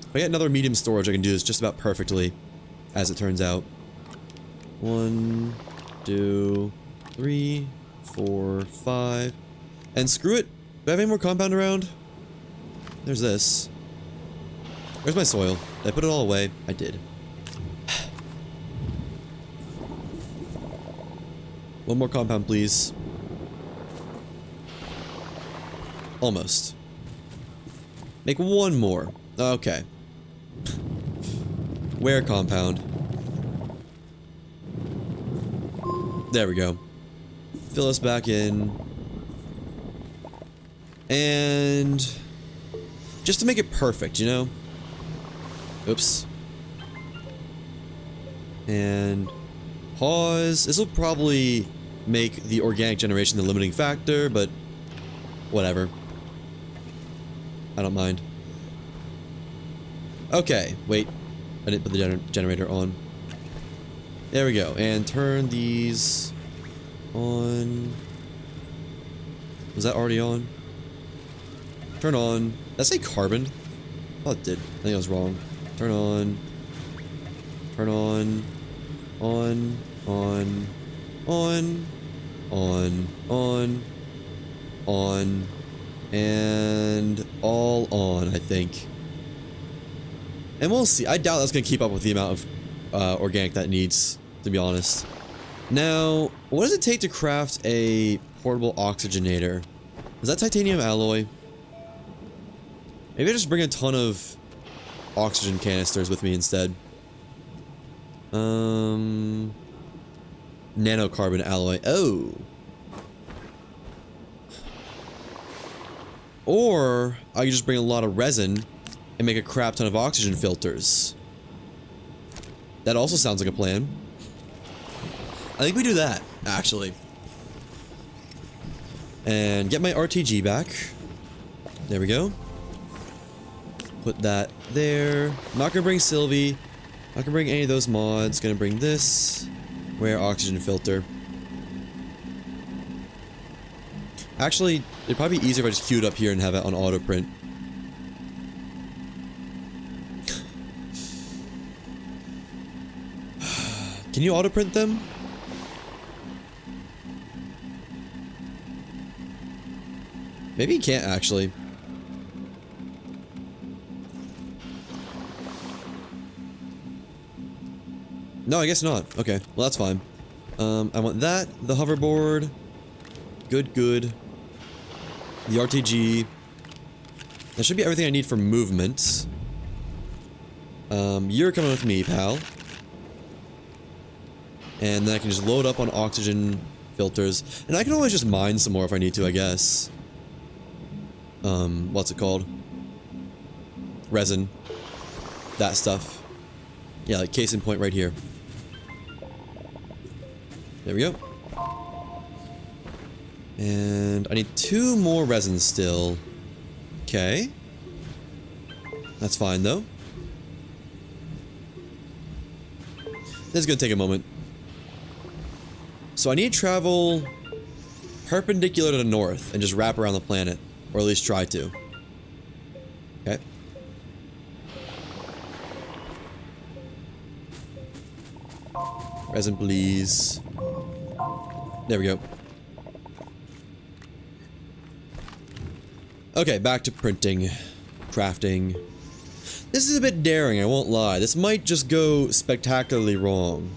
If I get another medium storage, I can do this just about perfectly, as it turns out. 1, 2, 3, 4, 5. And screw it Do I have any more compound around? There's this. Where's my soil? Did I put it all away? I did. One more compound, please. Almost. Make one more. Okay. Where compound? There we go. Fill us back in. And just to make it perfect, you know? Oops. And pause. This will probably make the organic generation the limiting factor, but whatever. I don't mind. Okay, wait. I didn't put the generator on. There we go. And turn these on. Was that already on? Turn on. Did that say carbon? I thought it did. I think I was wrong. Turn on. Turn on. On. On. On. On. On. On. And all on, I think. And we'll see. I doubt that's going to keep up with the amount of organic that it needs, to be honest. Now, what does it take to craft a portable oxygenator? Is that titanium alloy? Maybe I just bring a ton of oxygen canisters with me instead. Nanocarbon alloy. Oh. Or I could just bring a lot of resin and make a crap ton of oxygen filters. That also sounds like a plan. I think we do that, actually. And get my RTG back. There we go. Put that there. I'm not gonna bring Sylvie. Not gonna bring any of those mods. Gonna bring this. Where oxygen filter. Actually, it'd probably be easier if I just queue it up here and have it on auto print. Can you auto print them? Maybe you can't actually. No, I guess not. Okay, well that's fine. I want that, the hoverboard. Good, good. The RTG. That should be everything I need for movement. You're coming with me, pal. And then I can just load up on oxygen filters. And I can always just mine some more if I need to, I guess. What's it called? Resin. That stuff. Yeah, like case in point right here. There we go. And I need 2 more resins still. Okay. That's fine, though. This is gonna take a moment. So I need to travel perpendicular to the north and just wrap around the planet. Or at least try to. Okay. Resin, please. There we go. Okay, back to printing. Crafting. This is a bit daring, I won't lie. This might just go spectacularly wrong.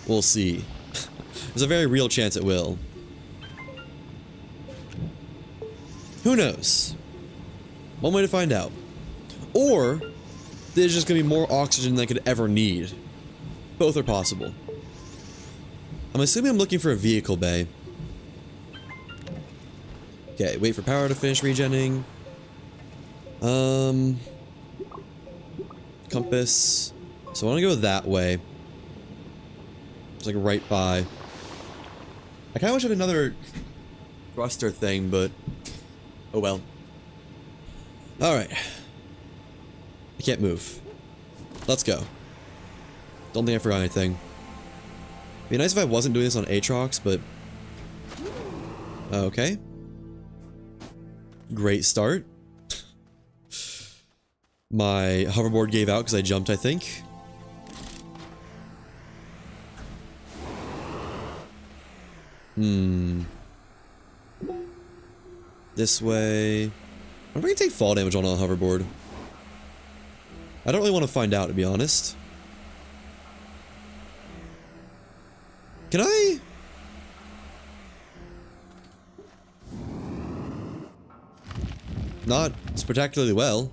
We'll see. There's a very real chance it will. Who knows? One way to find out. Or, there's just gonna be more oxygen than I could ever need. Both are possible. I'm assuming I'm looking for a vehicle bay. Okay, wait for power to finish regenning. Compass. So I want to go that way. It's like right by. I kind of wish I had another thruster thing, but oh well. Alright. I can't move. Let's go. Don't think I forgot anything. It'd be nice if I wasn't doing this on Atrox, but okay. Great start. My hoverboard gave out because I jumped, I think. This way. I wonder if I can take fall damage on a hoverboard. I don't really want to find out, to be honest. Can I? Not spectacularly well.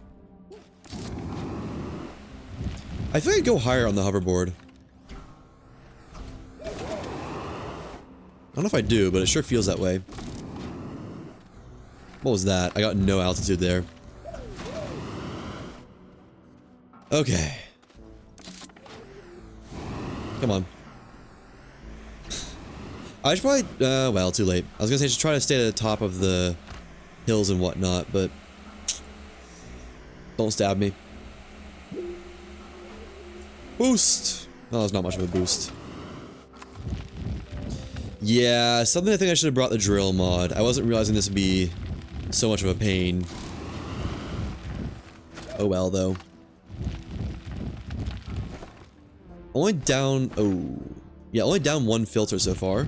I think I'd go higher on the hoverboard. I don't know if I do, but it sure feels that way. What was that? I got no altitude there. Okay. Come on. I should probably, well, too late. I was gonna say I should try to stay at the top of the hills and whatnot, but don't stab me. Boost! Oh, that's not much of a boost. Yeah, something I think I should have brought the drill mod. I wasn't realizing this would be so much of a pain. Oh well, though. Only down... oh. Yeah, only down one filter so far.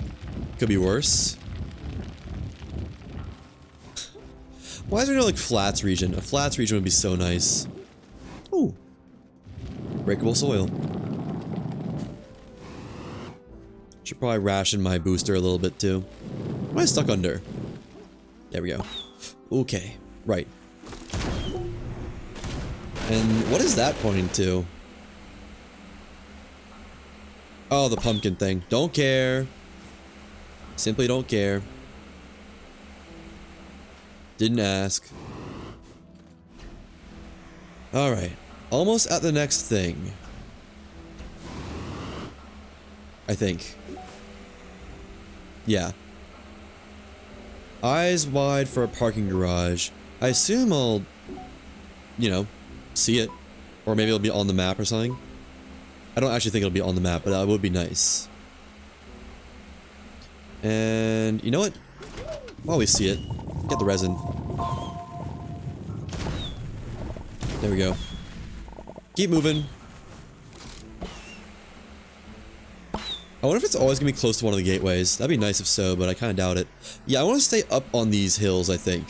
Could be worse. Why is there no, like, flats region? A flats region would be so nice. Ooh. Breakable soil. Should probably ration my booster a little bit, too. Am I stuck under? There we go. Okay. Right. And what is that pointing to? Oh, the pumpkin thing. Don't care. Simply don't care. Didn't ask. Alright. Almost at the next thing. I think. Yeah. Eyes wide for a parking garage. I assume I'll, you know, see it. Or maybe it'll be on the map or something. I don't actually think it'll be on the map, but that would be nice. And you know what? While we see it, get the resin. There we go. Keep moving. I wonder if it's always gonna be close to one of the gateways. That'd be nice if so, but I kind of doubt it. Yeah, I want to stay up on these hills, I think.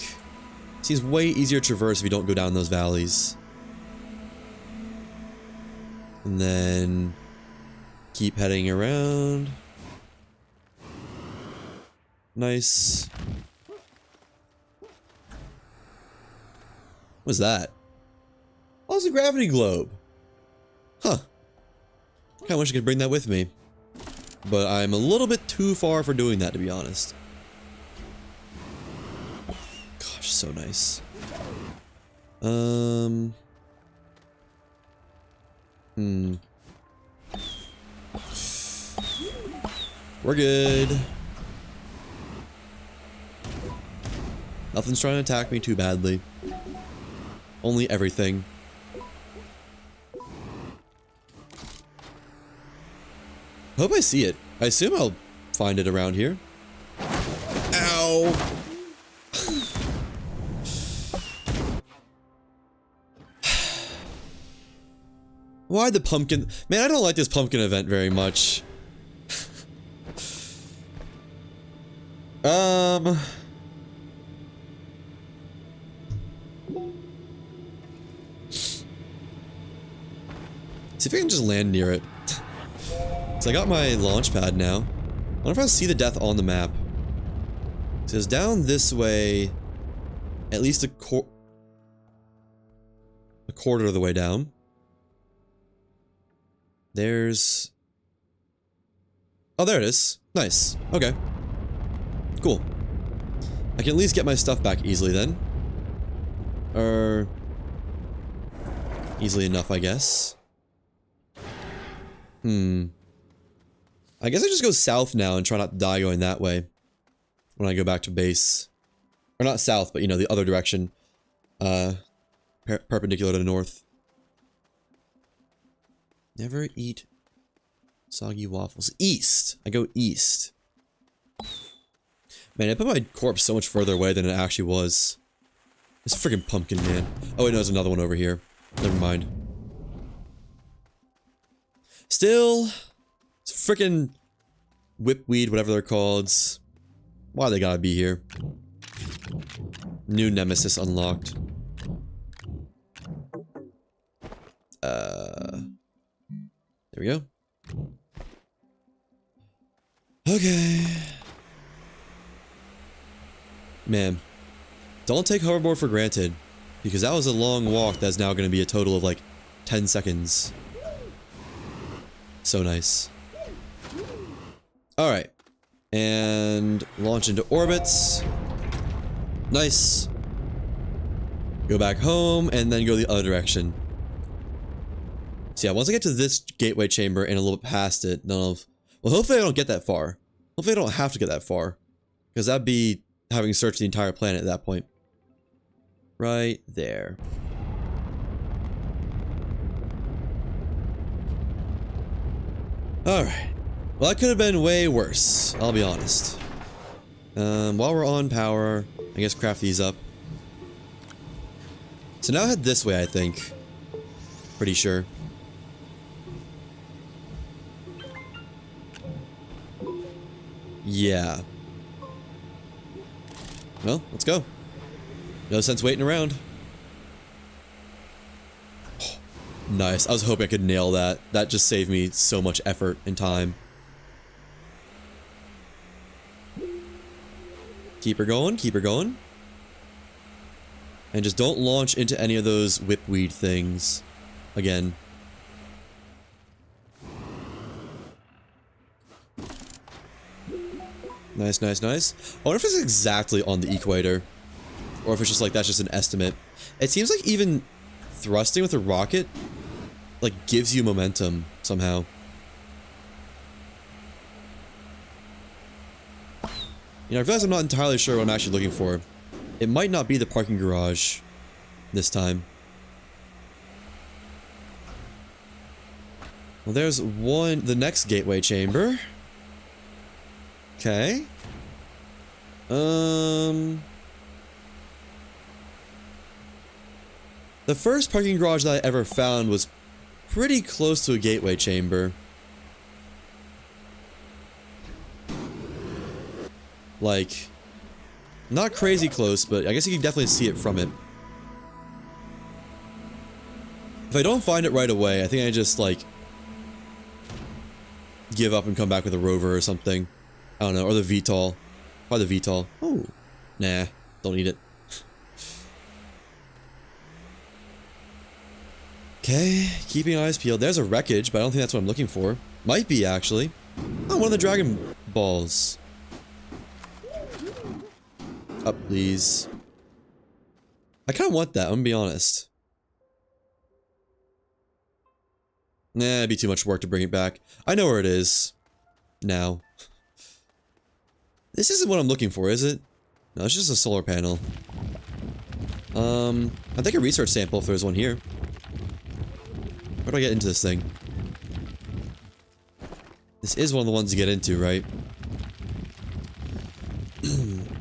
Seems way easier to traverse if you don't go down those valleys. And then keep heading around. Nice. What's that? Oh, it's a gravity globe. Huh. Kinda wish I could bring that with me. But I'm a little bit too far for doing that, to be honest. Gosh, so nice. We're good. Nothing's trying to attack me too badly. Only everything. Hope I see it. I assume I'll find it around here. Ow! Why the pumpkin? Man, I don't like this pumpkin event very much. See if I can just land near it. So I got my launch pad now. I wonder if I'll see the death on the map. It says down this way, at least a quarter of the way down. There's... oh, there it is. Nice. Okay. Cool. I can at least get my stuff back easily then. Or... easily enough, I guess. I guess I just go south now and try not to die going that way. When I go back to base. Or not south, but you know, the other direction. Perpendicular to the north. Never eat soggy waffles. East! I go east. Man, I put my corpse so much further away than it actually was. This freaking pumpkin, man. Oh wait, no, there's another one over here. Never mind. Still, it's freaking whipweed, whatever they're called. Why they gotta be here? New nemesis unlocked. There we go. Okay. Man, don't take hoverboard for granted, because that was a long walk that's now going to be a total of like 10 seconds. So nice. Alright. And launch into orbits. Nice. Go back home, and then go the other direction. So yeah, once I get to this gateway chamber and a little bit past it, well, hopefully I don't get that far. Hopefully I don't have to get that far. Because that'd be having searched the entire planet at that point. Right there. Alright. Well, that could have been way worse, I'll be honest. While we're on power, I guess craft these up. So now head this way, I think. Pretty sure. Yeah. Well, let's go. No sense waiting around. Oh, nice. I was hoping I could nail that. That just saved me so much effort and time. Keep her going, keep her going. And just don't launch into any of those whipweed things again. Nice, nice, nice. I wonder if it's exactly on the equator. Or if it's just like, that's just an estimate. It seems like even thrusting with a rocket, like, gives you momentum somehow. You know, I realize I'm not entirely sure what I'm actually looking for. It might not be the parking garage this time. Well, there's the next gateway chamber. Okay. The first parking garage that I ever found was pretty close to a gateway chamber. Like, not crazy close, but I guess you can definitely see it from it. If I don't find it right away, I think I just, like, give up and come back with a rover or something. I don't know, or the VTOL. Probably the VTOL. Oh, nah, don't need it. Okay, keeping eyes peeled. There's a wreckage, but I don't think that's what I'm looking for. Might be, actually. Oh, one of the Dragon Balls. Up, please. I kind of want that, I'm gonna be honest. Nah, it'd be too much work to bring it back. I know where it is. Now. This isn't what I'm looking for, is it? No, it's just a solar panel. I'll take a research sample if there's one here. Where do I get into this thing? This is one of the ones to get into, right?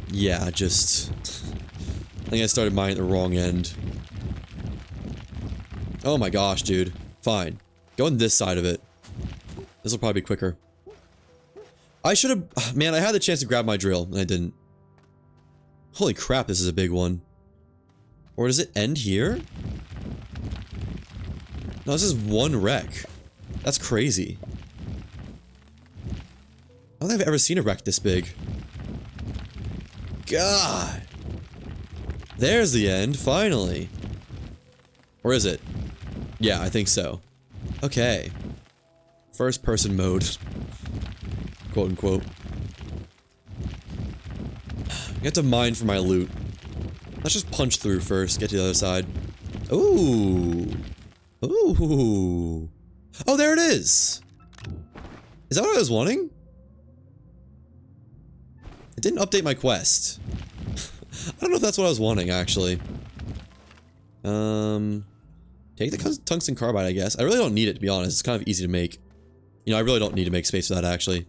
Yeah, just... I think I started mining at the wrong end. Oh my gosh, dude. Fine. Go on this side of it. This will probably be quicker. I should have... Man, I had the chance to grab my drill, and I didn't. Holy crap, this is a big one. Or does it end here? No, this is one wreck. That's crazy. I don't think I've ever seen a wreck this big. God! There's the end, finally. Or is it? Yeah, I think so. Okay. First person mode. Quote unquote. I have to mine for my loot. Let's just punch through first, get to the other side. Ooh. Ooh. Oh, there it is! Is that what I was wanting? It didn't update my quest. I don't know if that's what I was wanting, actually. Take the tungsten carbide, I guess. I really don't need it, to be honest. It's kind of easy to make. You know, I really don't need to make space for that, actually.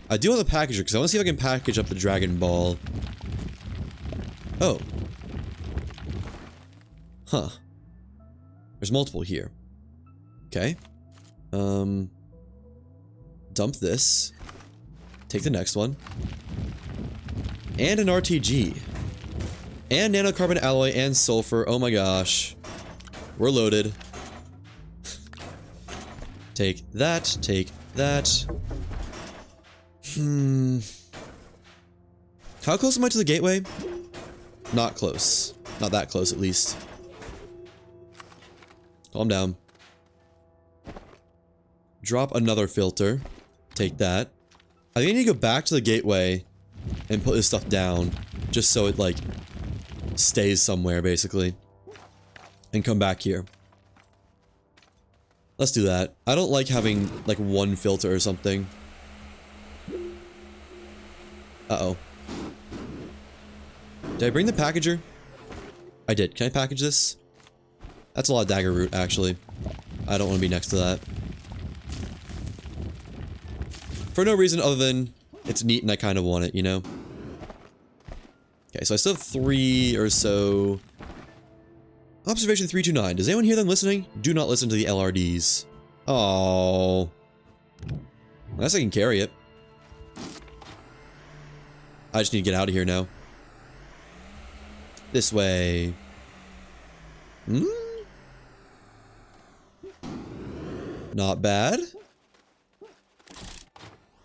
I do want the packager, because I want to see if I can package up the Dragon Ball. Oh. Huh. There's multiple here. Okay. Dump this. Take the next one. And an RTG. And nanocarbon alloy and sulfur. Oh my gosh. We're loaded. Take that. Take that. How close am I to the gateway? Not close. Not that close, at least. Calm down. Drop another filter. Take that. I think I need to go back to the gateway and put this stuff down. Just so it, like, stays somewhere, basically. And come back here. Let's do that. I don't like having, like, one filter or something. Uh-oh. Did I bring the packager? I did. Can I package this? That's a lot of dagger root, actually. I don't want to be next to that. For no reason other than it's neat and I kind of want it, you know? Okay, so I still have 3 or so. Observation 329. Does anyone hear them listening? Do not listen to the LRDs. Oh. I guess I can carry it. I just need to get out of here now. This way. Hmm? Not bad.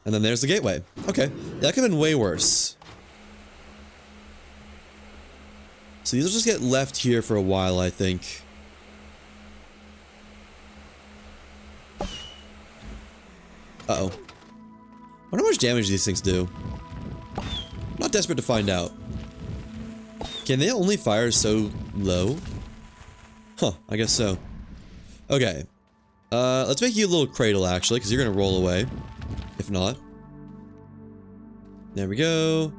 And then there's the gateway. Okay. That could have been way worse. So these will just get left here for a while, I think. Uh-oh. I wonder how much damage these things do. I'm not desperate to find out. Can they only fire so low? Huh, I guess so. Okay. Let's make you a little cradle, actually, because you're gonna roll away. If not. There we go.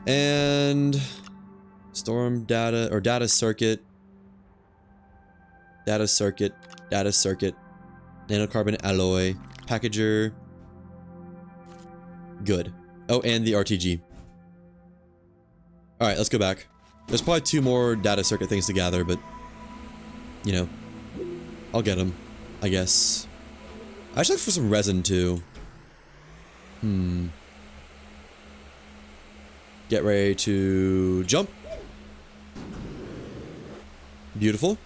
And... storm data, or data circuit. Data circuit. Data circuit. Nanocarbon alloy. Packager. Good. Oh, and the RTG. Alright, let's go back. There's probably 2 more data circuit things to gather, but... you know. I'll get them. I guess. I should look for some resin, too. Get ready to jump. Beautiful.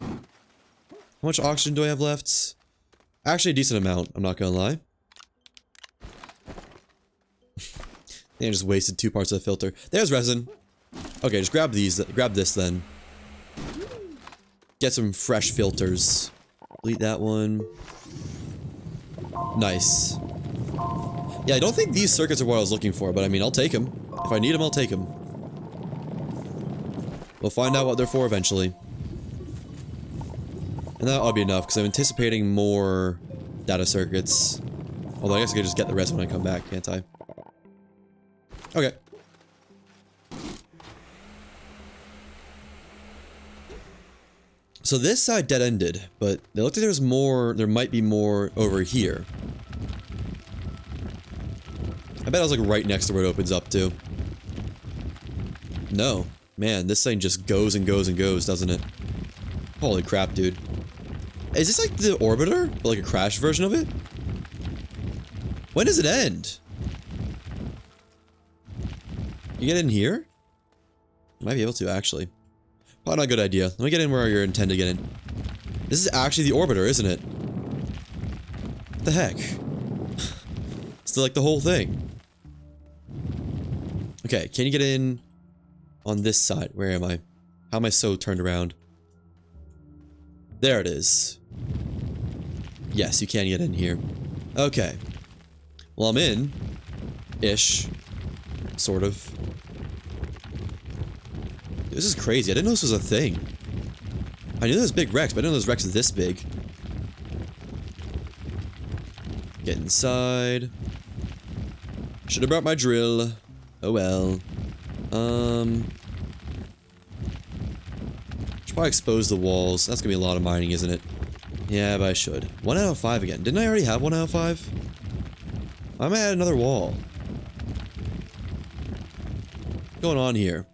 How much oxygen do I have left? Actually, a decent amount, I'm not gonna lie. I just wasted 2 parts of the filter. There's resin. Okay, just grab these. Grab this then. Get some fresh filters. Delete that one. Nice. Yeah, I don't think these circuits are what I was looking for, but I mean, I'll take them. If I need them, I'll take them. We'll find out what they're for eventually. And that ought to be enough, because I'm anticipating more data circuits. Although I guess I could just get the rest when I come back, can't I? Okay. So this side dead-ended, but it looked like there was more, there might be more over here. I bet I was like right next to where it opens up to. No. Man, this thing just goes and goes and goes, doesn't it? Holy crap, dude. Is this like the orbiter? But like a crash version of it? When does it end? You get in here? You might be able to, actually. Probably not a good idea. Let me get in where you're intended to get in. This is actually the orbiter, isn't it? What the heck? It's like the whole thing. Okay, can you get in on this side? Where am I? How am I so turned around? There it is. Yes, you can get in here. Okay. Well, I'm in. Ish. Sort of. This is crazy. I didn't know this was a thing. I knew there was big wrecks, but I didn't know this wrecks is this big. Get inside. Should have brought my drill. Oh well. Should probably expose the walls. That's gonna be a lot of mining, isn't it? Yeah, but I should. 1 out of 5 again. Didn't I already have 1 out of 5? I might add another wall. What's going on here?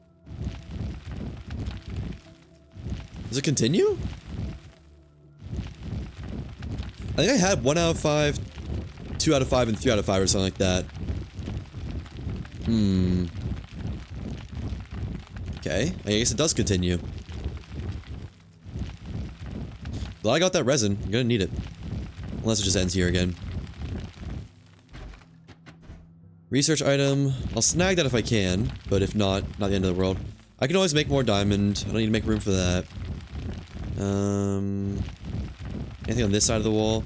Does it continue? I think I had 1 out of 5, 2 out of 5, and 3 out of 5 or something like that. Okay, I guess it does continue. Glad I got that resin. I'm gonna need it. Unless it just ends here again. Research item. I'll snag that if I can, but if not, not the end of the world. I can always make more diamond. I don't need to make room for that. Anything on this side of the wall?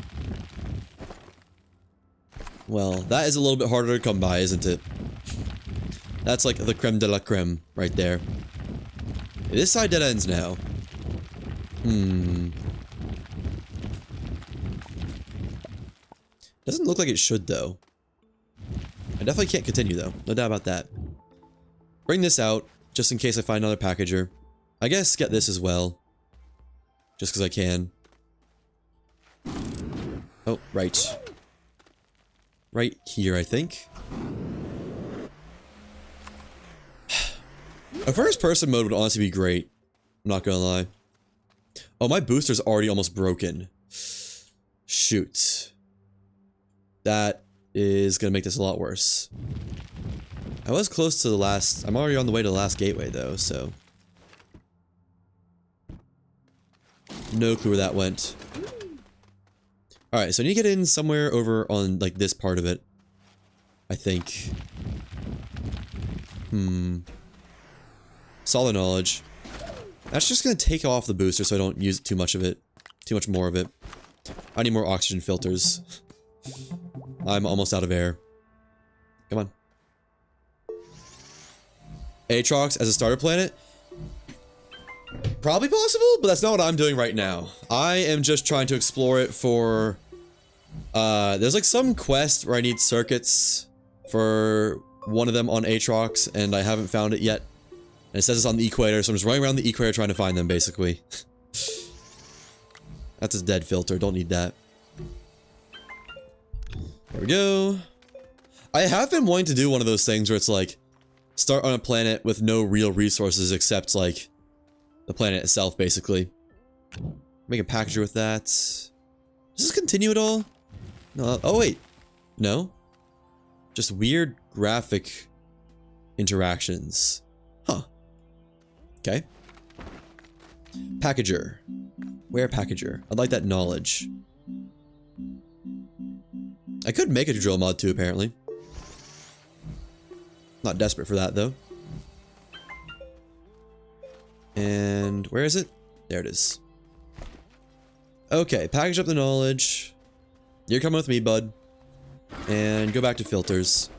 Well, that is a little bit harder to come by, isn't it? That's like the creme de la creme right there. This side dead ends now. Doesn't look like it should, though. I definitely can't continue, though. No doubt about that. Bring this out, just in case I find another packager. I guess get this as well. Just because I can. Oh, right. Right here, I think. A first-person mode would honestly be great. I'm not gonna lie. Oh, my booster's already almost broken. Shoot. That is gonna make this a lot worse. I was close to the last... I'm already on the way to the last gateway, though, so... No clue where that went. Alright, so I need to get in somewhere over on, like, this part of it. I think. Solid knowledge. That's just gonna take off the booster so I don't use too much of it. Too much more of it. I need more oxygen filters. I'm almost out of air. Come on. Atrox as a starter planet? Probably possible, but that's not what I'm doing right now. I am just trying to explore it for... there's like some quest where I need circuits for one of them on Atrox, and I haven't found it yet. And it says it's on the equator, so I'm just running around the equator trying to find them, basically. That's a dead filter, don't need that. There we go. I have been wanting to do one of those things where it's like, start on a planet with no real resources except like, the planet itself, basically. Make a packager with that. Does this continue at all? No. Oh, wait. No? Just weird graphic interactions. Huh. Okay. Packager. Where packager? I'd like that knowledge. I could make a drill mod too, apparently. Not desperate for that, though. And where is it? There it is. Okay, package up the knowledge. You're coming with me, bud. And go back to filters.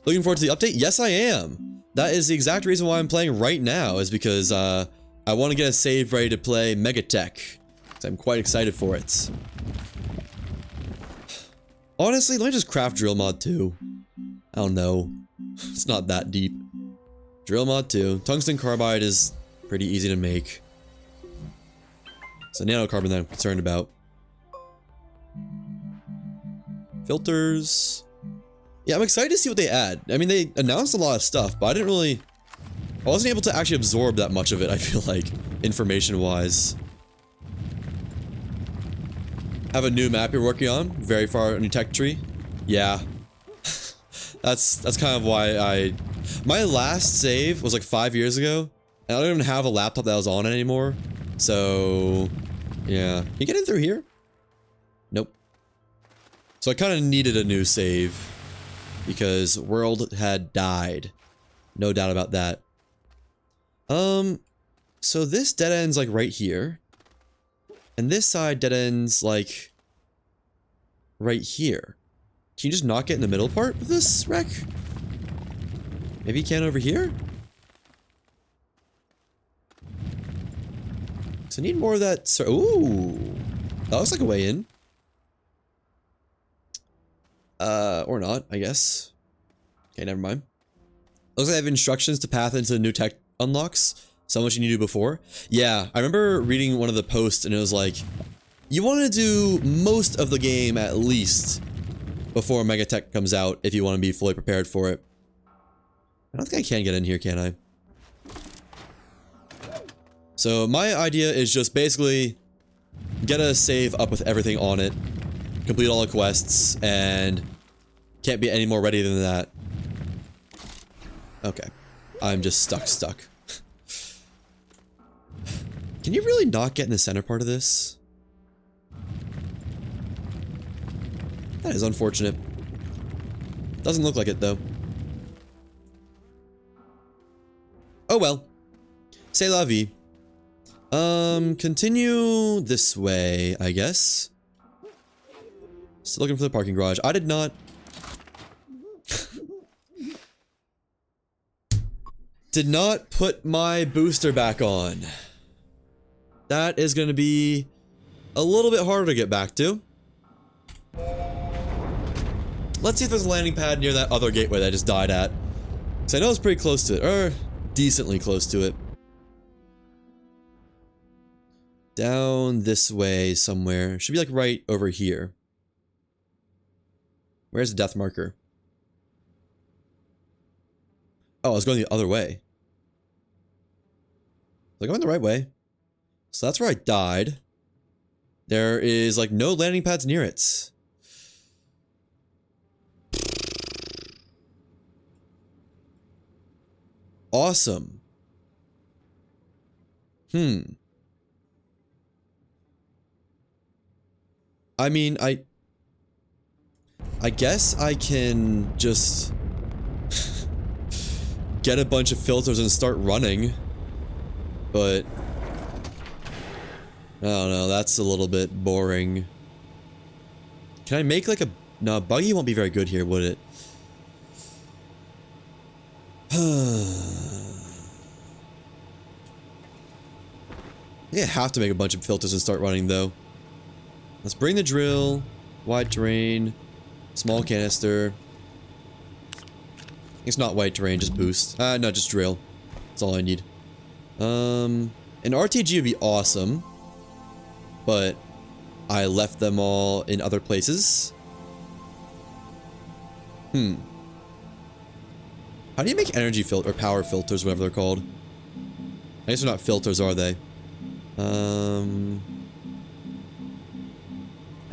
Looking forward to the update? Yes, I am. That is the exact reason why I'm playing right now, is because I want to get a save ready to play Megatech. I'm quite excited for it. Honestly, let me just craft drill mod 2. I don't know. It's not that deep. Drill mod 2. Tungsten carbide is pretty easy to make. It's a nanocarbon that I'm concerned about. Filters. Yeah, I'm excited to see what they add. I mean, they announced a lot of stuff, but I wasn't able to actually absorb that much of it, I feel like, information-wise. Have a new map you're working on? Very far in your tech tree? Yeah. That's kind of why my last save was like 5 years ago. And I don't even have a laptop that was on it anymore. So, yeah. Can you get in through here? Nope. So I kind of needed a new save. Because world had died. No doubt about that. So this dead ends like right here. And this side dead ends like right here. Can you just not get in the middle part of this wreck? Maybe you can over here? So I need more of that. Ooh, that looks like a way in. Or not, I guess. Okay, never mind. Looks like I have instructions to path into new tech unlocks. So much you need to do before. Yeah, I remember reading one of the posts and it was like, you want to do most of the game at least before Megatech comes out if you want to be fully prepared for it. I don't think I can get in here, can I? So my idea is just basically get a save up with everything on it, complete all the quests, and can't be any more ready than that. Okay. I'm just stuck. Can you really not get in the center part of this? That is unfortunate. Doesn't look like it, though. Oh well. C'est la vie. Continue this way, I guess. Still looking for the parking garage. I did not... did not put my booster back on. That is going to be a little bit harder to get back to. Let's see if there's a landing pad near that other gateway that I just died at. Because I know it's pretty close to it, or decently close to it. Down this way somewhere. Should be like right over here. Where's the death marker? Oh, I was going the other way. Was I going the right way? So that's where I died. There is like no landing pads near it. Awesome. I mean, I guess I can just get a bunch of filters and start running. But I don't know, that's a little bit boring. Can I make like a... No, buggy won't be very good here, would it? Yeah, I have to make a bunch of filters and start running though. Let's bring the drill, wide terrain, small canister. It's not wide terrain, just boost. No, just drill. That's all I need. An RTG would be awesome, but I left them all in other places. How do you make energy filter or power filters, whatever they're called? I guess they're not filters, are they? Did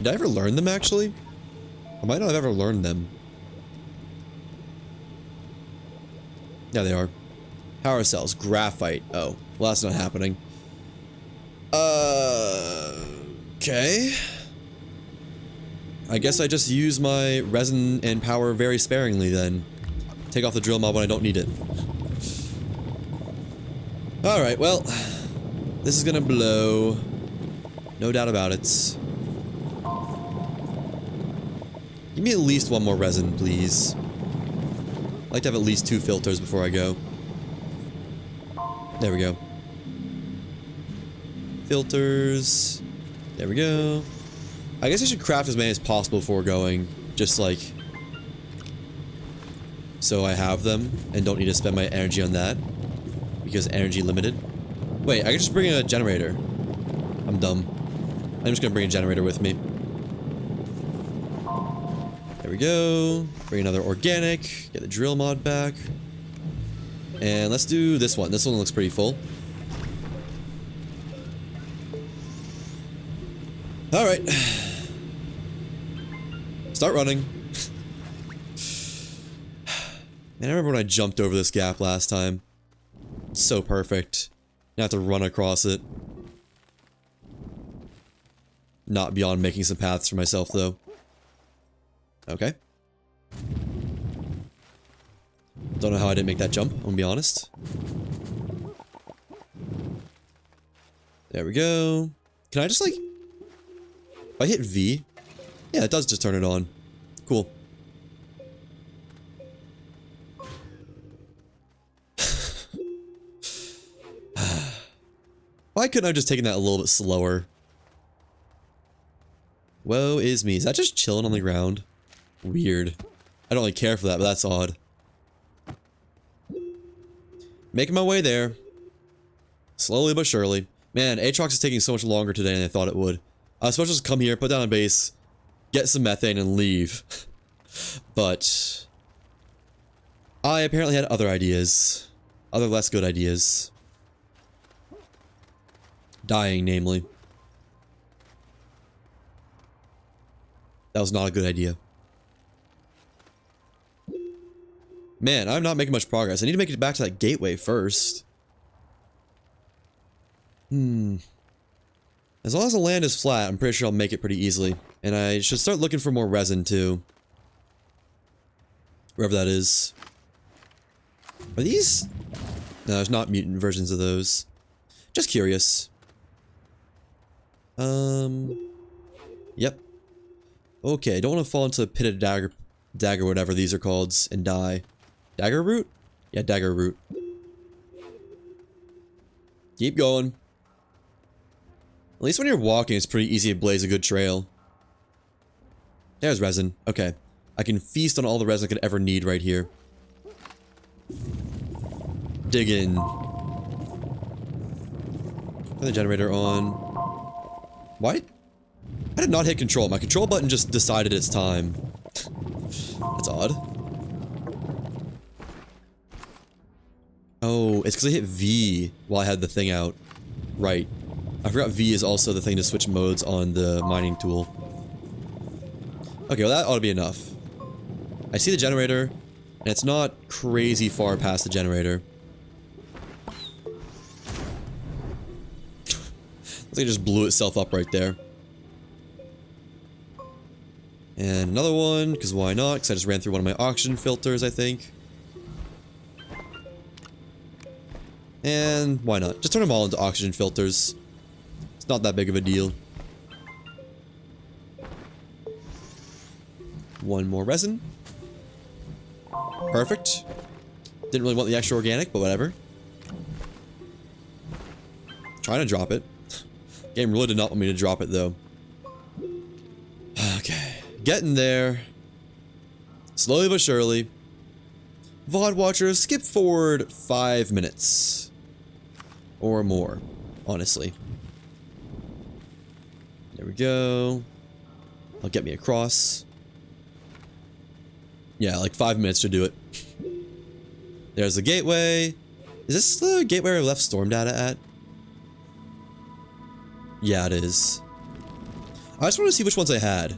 I ever learn them, actually? I might not have ever learned them. Yeah, they are. Power cells, graphite. Oh, well, that's not happening. Okay. I guess I just use my resin and power very sparingly then. Take off the drill mob when I don't need it. Alright, well, this is gonna blow. No doubt about it. Give me at least one more resin, please. I'd like to have at least 2 filters before I go. There we go. Filters. There we go. I guess I should craft as many as possible before going. Just like... so I have them and don't need to spend my energy on that. Because energy limited. Wait, I can just bring a generator. I'm dumb. I'm just gonna bring a generator with me. There we go. Bring another organic. Get the drill mod back. And let's do this one. This one looks pretty full. Alright. Start running. Man, I remember when I jumped over this gap last time. It's so perfect. Now I have to run across it. Not beyond making some paths for myself, though. Okay. Don't know how I didn't make that jump, I'm gonna be honest. There we go. Can I just, like... if I hit V? Yeah, it does just turn it on. Cool. Why couldn't I have just taken that a little bit slower? Woe is me. Is that just chilling on the ground? Weird. I don't really care for that, but that's odd. Making my way there. Slowly but surely. Man, Atrox is taking so much longer today than I thought it would. I was supposed to just come here, put down a base, get some methane, and leave. But... I apparently had other ideas. Other less good ideas. Dying, namely. That was not a good idea. Man, I'm not making much progress. I need to make it back to that gateway first. As long as the land is flat, I'm pretty sure I'll make it pretty easily. And I should start looking for more resin, too. Wherever that is. Are these... No, there's not mutant versions of those. Just curious. Yep. Okay, I don't want to fall into a pit of dagger, whatever these are called, and die. Dagger root? Yeah, dagger root. Keep going. At least when you're walking, it's pretty easy to blaze a good trail. There's resin. Okay. I can feast on all the resin I could ever need right here. Dig in. Turn the generator on. Why? I did not hit control. My control button just decided it's time. That's odd. Oh, it's because I hit V while I had the thing out. Right. I forgot V is also the thing to switch modes on the mining tool. Okay, well that ought to be enough. I see the generator, and it's not crazy far past the generator. Looks like it just blew itself up right there. And another one, because why not? Because I just ran through one of my oxygen filters, I think. And why not? Just turn them all into oxygen filters. It's not that big of a deal. One more resin. Perfect. Didn't really want the extra organic, but whatever. Trying to drop it. Game really did not want me to drop it, though. Okay. Getting there. Slowly but surely. VOD watchers, skip forward 5 minutes. Or more, honestly. There we go. I'll get me across. Yeah, like 5 minutes to do it. There's the gateway. Is this the gateway I left storm data at? Yeah, it is. I just want to see which ones I had.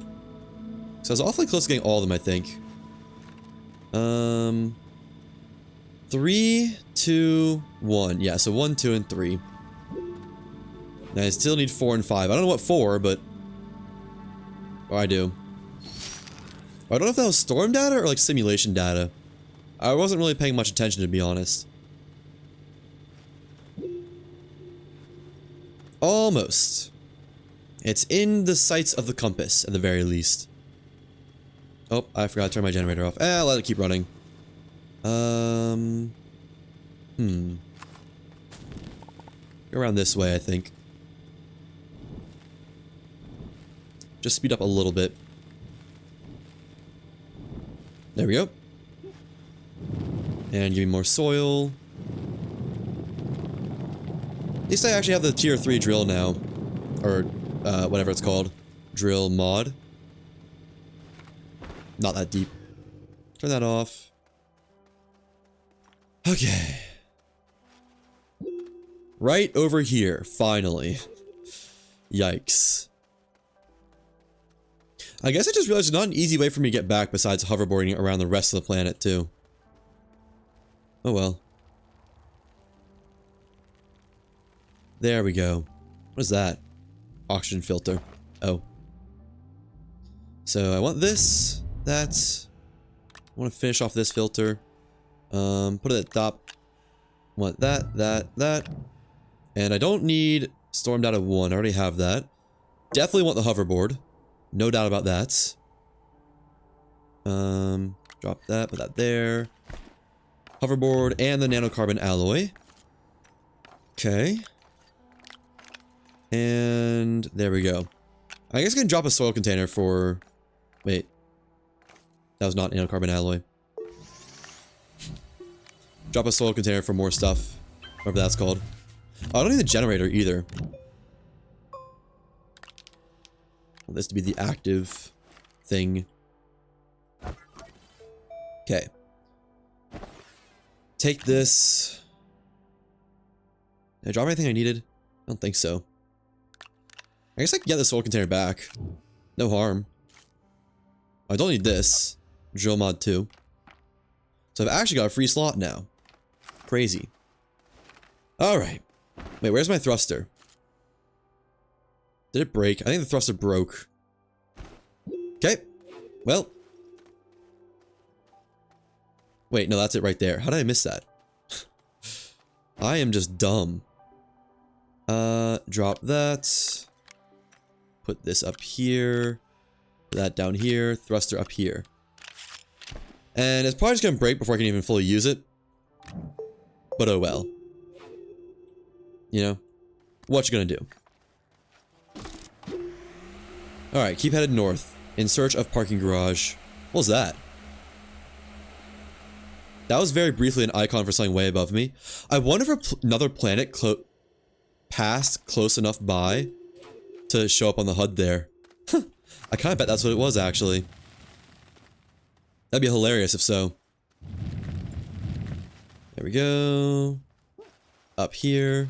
So I was awfully close to getting all of them, I think. 3, 2, 1. Yeah, so 1, 2, and 3. Now I still need 4 and 5. I don't know what 4, but... Oh, I do. I don't know if that was storm data or like simulation data. I wasn't really paying much attention, to be honest. Almost. It's in the sights of the compass, at the very least. Oh, I forgot to turn my generator off. Let it keep running. Go around this way, I think. Just speed up a little bit. There we go. And give me more soil. At least I actually have the tier 3 drill now. Or, whatever it's called. Drill mod. Not that deep. Turn that off. Okay. Right over here, finally. Yikes. I guess I just realized there's not an easy way for me to get back besides hoverboarding around the rest of the planet, too. Oh well. There we go. What is that? Oxygen filter. Oh. So I want this. That. I want to finish off this filter. Put it at the top. Want that, that. And I don't need storm data 1. I already have that. Definitely want the hoverboard. No doubt about that. Drop that, put that there. Hoverboard and the nanocarbon alloy. Okay. And there we go. I guess I can drop a soil container for... Wait. That was not nanocarbon alloy. Drop a soil container for more stuff. Whatever that's called. Oh, I don't need the generator either. I want this to be the active thing. Okay. Take this. Did I drop everything I needed? I don't think so. I guess I can get the soil container back. No harm. I don't need this. Drill mod 2. So I've actually got a free slot now. Crazy. Alright. Wait, where's my thruster? Did it break? I think the thruster broke. Okay. Well. Wait, no, that's it right there. How did I miss that? I am just dumb. Drop that. Put this up here. Put that down here. Thruster up here. And it's probably just gonna break before I can even fully use it. But oh well. You know? What you gonna do? Alright, keep headed north. In search of parking garage. What was that? That was very briefly an icon for something way above me. I wonder if another planet passed close enough by to show up on the HUD there. I kind of bet that's what it was, actually. That'd be hilarious if so. There we go. Up here.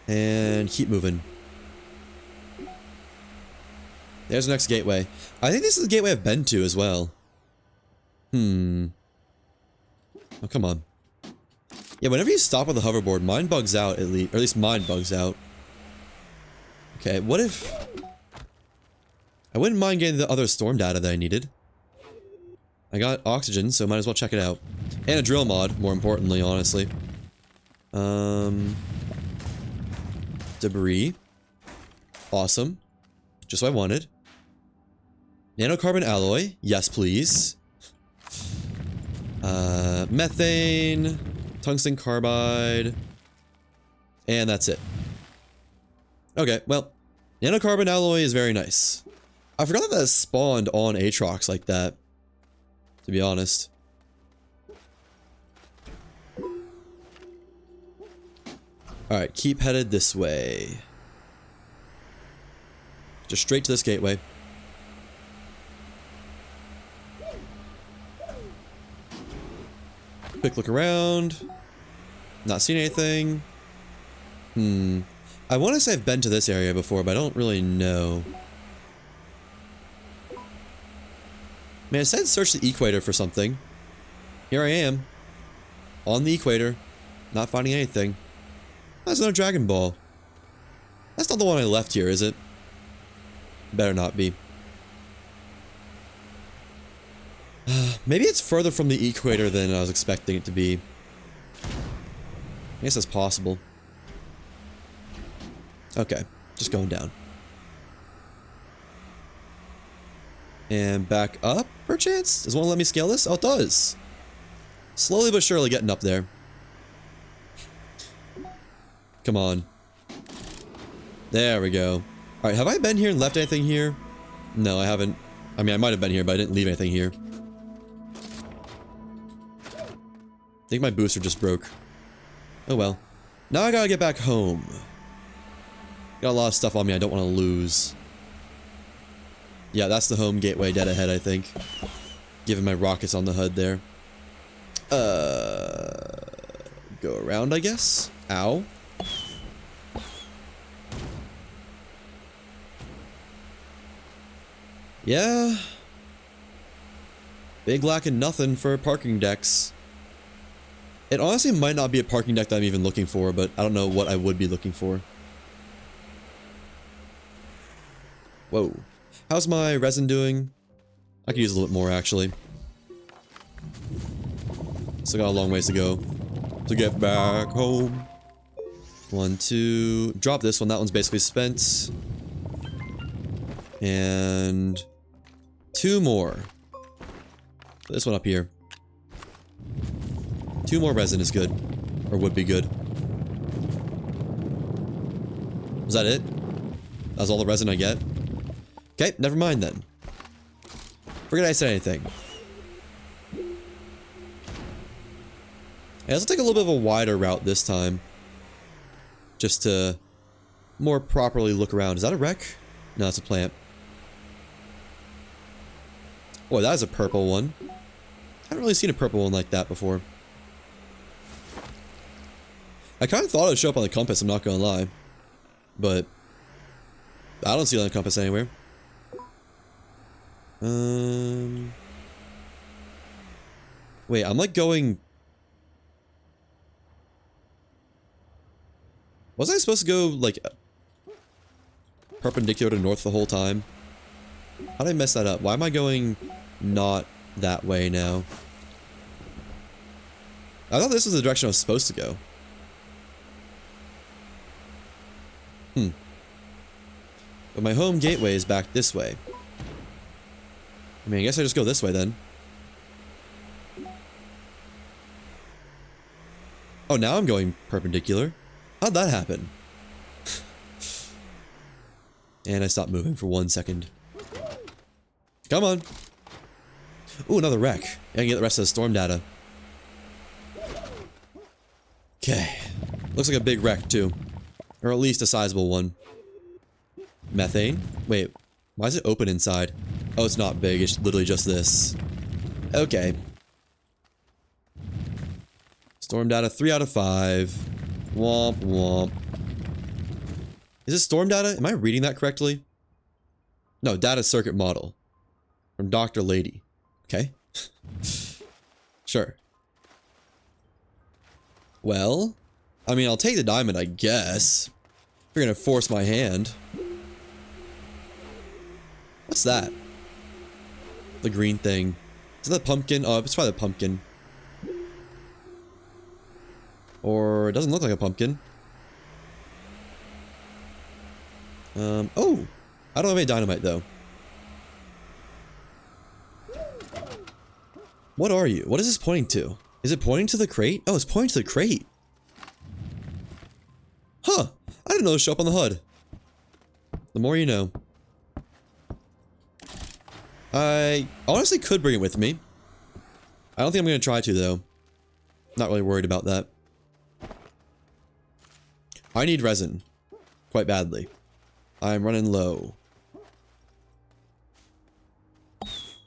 And keep moving. There's the next gateway. I think this is the gateway I've been to as well. Oh, come on. Yeah, whenever you stop on the hoverboard, mine bugs out at least. Or at least mine bugs out. Okay, what if... I wouldn't mind getting the other storm data that I needed. I got oxygen, so might as well check it out. And a drill mod, more importantly, honestly. Debris. Awesome. Just what I wanted. Nanocarbon alloy. Yes, please. Methane. Tungsten carbide. And that's it. Okay, well. Nanocarbon alloy is very nice. I forgot that spawned on Atrox like that. To be honest. Alright, keep headed this way. Just straight to this gateway. Quick look around. Not seeing anything. I want to say I've been to this area before, but I don't really know. Man, I said search the equator for something. Here I am. On the equator. Not finding anything. That's another Dragon Ball. That's not the one I left here, is it? Better not be. Maybe it's further from the equator than I was expecting it to be. I guess that's possible. Okay, just going down. And back up, perchance? Does one let me scale this? Oh, it does. Slowly but surely getting up there. Come on. There we go. Alright, have I been here and left anything here? No, I haven't. I mean, I might have been here, but I didn't leave anything here. I think my booster just broke. Oh well. Now I gotta get back home. Got a lot of stuff on me I don't want to lose. Yeah, that's the home gateway dead ahead, I think. Given my rockets on the HUD there. Go around, I guess? Ow. Yeah. Big lack of nothing for parking decks. It honestly might not be a parking deck that I'm even looking for, but I don't know what I would be looking for. Whoa. How's my resin doing? I could use a little bit more, actually. Still got a long ways to go to get back home. 1, 2. Drop this one. That one's basically spent. And 2 more. Put this one up here. 2 more resin is good. Or would be good. Was that it? That was all the resin I get? Okay, never mind then. Forget I said anything. Yeah, let's take a little bit of a wider route this time. Just to more properly look around. Is that a wreck? No, it's a plant. Boy, that is a purple one. I haven't really seen a purple one like that before. I kind of thought it would show up on the compass, I'm not gonna lie. But I don't see it on the compass anywhere. Wait, I'm like going... Was I supposed to go, like... perpendicular to north the whole time? How did I mess that up? Why am I going not that way now? I thought this was the direction I was supposed to go. But my home gateway is back this way. I mean, I guess I just go this way then. Oh, now I'm going perpendicular. How'd that happen? And I stopped moving for 1 second. Come on. Ooh, another wreck. I can get the rest of the storm data. Okay. Looks like a big wreck, too. Or at least a sizable one. Methane? Wait, why is it open inside? Oh, it's not big, it's literally just this. Okay. Storm data 3 out of 5. Womp womp. Is this storm data? Am I reading that correctly? No, data circuit model. From Dr. Lady. Okay. Sure. Well, I mean, I'll take the diamond, I guess. If you're gonna force my hand. What's that? The green thing. Is that the pumpkin? Oh, it's probably the pumpkin. Or it doesn't look like a pumpkin. Oh! I don't have any dynamite, though. What are you? What is this pointing to? Is it pointing to the crate? Oh, it's pointing to the crate. Huh! I didn't know it would show up on the HUD. The more you know. I honestly could bring it with me. I don't think I'm going to try to, though. Not really worried about that. I need resin. Quite badly. I'm running low.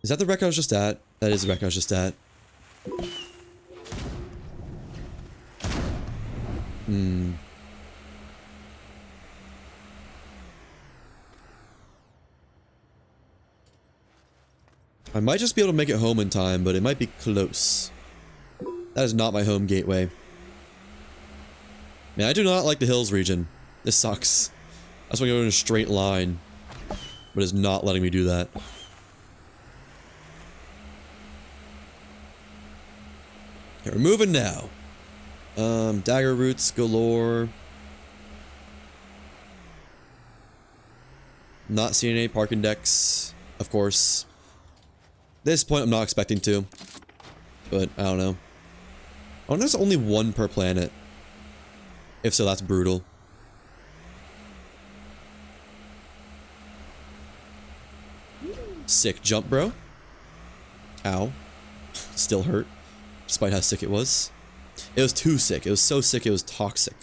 Is that the wreck I was just at? That is the wreck I was just at. I might just be able to make it home in time, but it might be close. That is not my home gateway. Man, I do not like the hills region. This sucks. I just want to go in a straight line, but it's not letting me do that. Okay, we're moving now. Dagger roots galore. Not seeing any parking decks, of course. At this point, I'm not expecting to, but I don't know. Oh, there's only one per planet. If so, that's brutal. Sick jump, bro. Ow. Still hurt, despite how sick it was. It was too sick. It was so sick, it was toxic.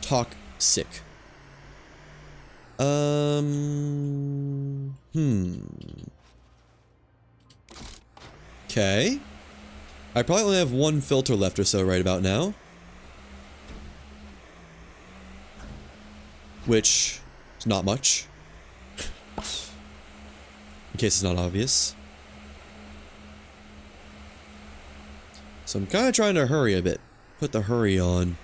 Toxic. Okay. I probably only have one filter left or so right about now. Which is not much. In case it's not obvious. So I'm kind of trying to hurry a bit. Put the hurry on.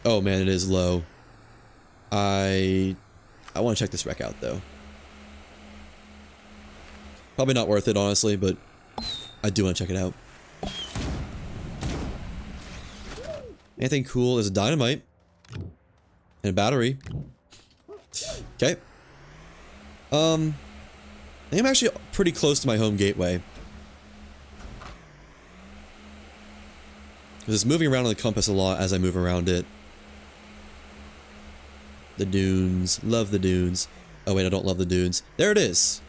Oh man, it is low. I want to check this wreck out, though. Probably not worth it, honestly, but I do want to check it out. Anything cool? There's a dynamite. And a battery. Okay. I think I'm actually pretty close to my home gateway. Because it's moving around on the compass a lot as I move around it. The dunes. Love the dunes. Oh wait, I don't love the dunes. There it is.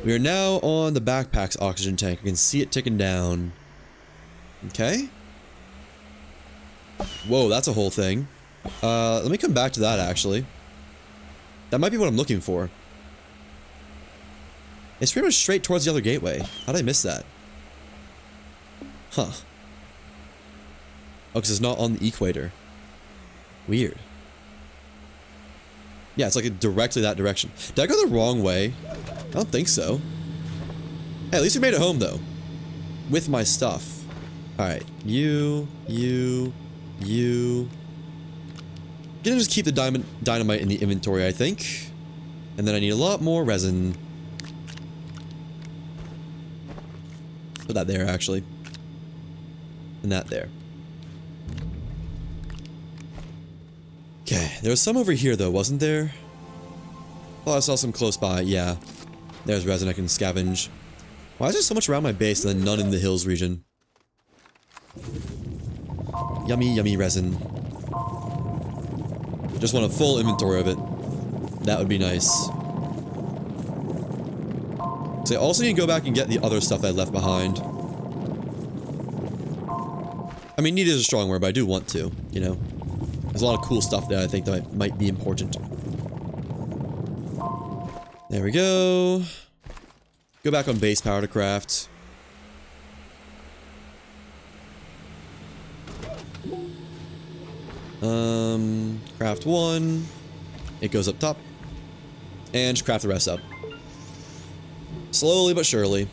We are now on the backpack's oxygen tank. I can see it ticking down. Okay. Whoa, that's a whole thing. Let me come back to that, actually. That might be what I'm looking for. It's pretty much straight towards the other gateway. How did I miss that? Huh. Oh, because it's not on the equator. Weird. Yeah, it's like directly that direction. Did I go the wrong way? I don't think so. Hey, at least we made it home, though. With my stuff. Alright, you. Gonna just keep the dynamite in the inventory, I think. And then I need a lot more resin. Put that there, actually. And that there. Okay, there was some over here, though, wasn't there? Oh, I saw some close by, yeah. There's resin I can scavenge. Why is there so much around my base and then none in the hills region? Yummy, yummy resin. Just want a full inventory of it. That would be nice. So I also need to go back and get the other stuff that I left behind. I mean, need is a strong word, but I do want to, you know. There's a lot of cool stuff there I think that might be important. There we go. Go back on base power to craft. Craft one. It goes up top. And just craft the rest up. Slowly but surely.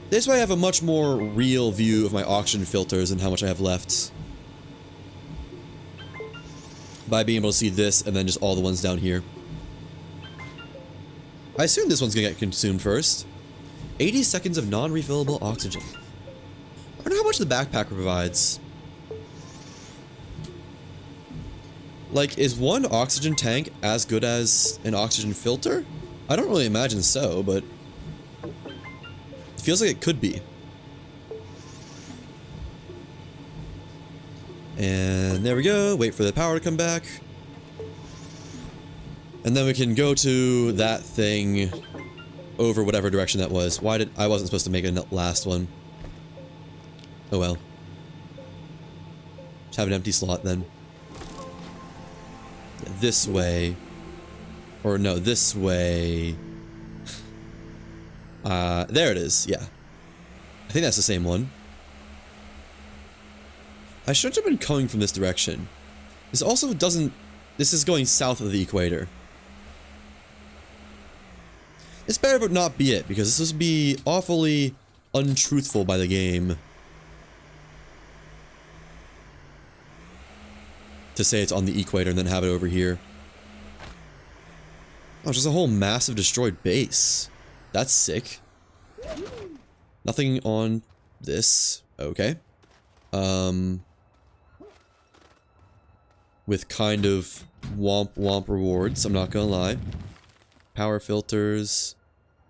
This way I have a much more real view of my oxygen filters and how much I have left. By being able to see this and then just all the ones down here. I assume this one's gonna get consumed first. 80 seconds of non-refillable oxygen. I wonder how much the backpacker provides. Like, is one oxygen tank as good as an oxygen filter? I don't really imagine so, but it feels like it could be. And there we go. Wait for the power to come back. And then we can go to that thing over whatever direction that was. Why did I wasn't supposed to make a last one? Oh well. Just have an empty slot then. This way. Or no, this way. There it is, yeah. I think that's the same one. I shouldn't have been coming from this direction. This also doesn't... This is going south of the equator. This better but not be it, because this would be awfully untruthful by the game. To say it's on the equator and then have it over here. Oh, just a whole massive destroyed base. That's sick. Nothing on this. Okay. With kind of womp womp rewards, I'm not gonna lie. Power filters.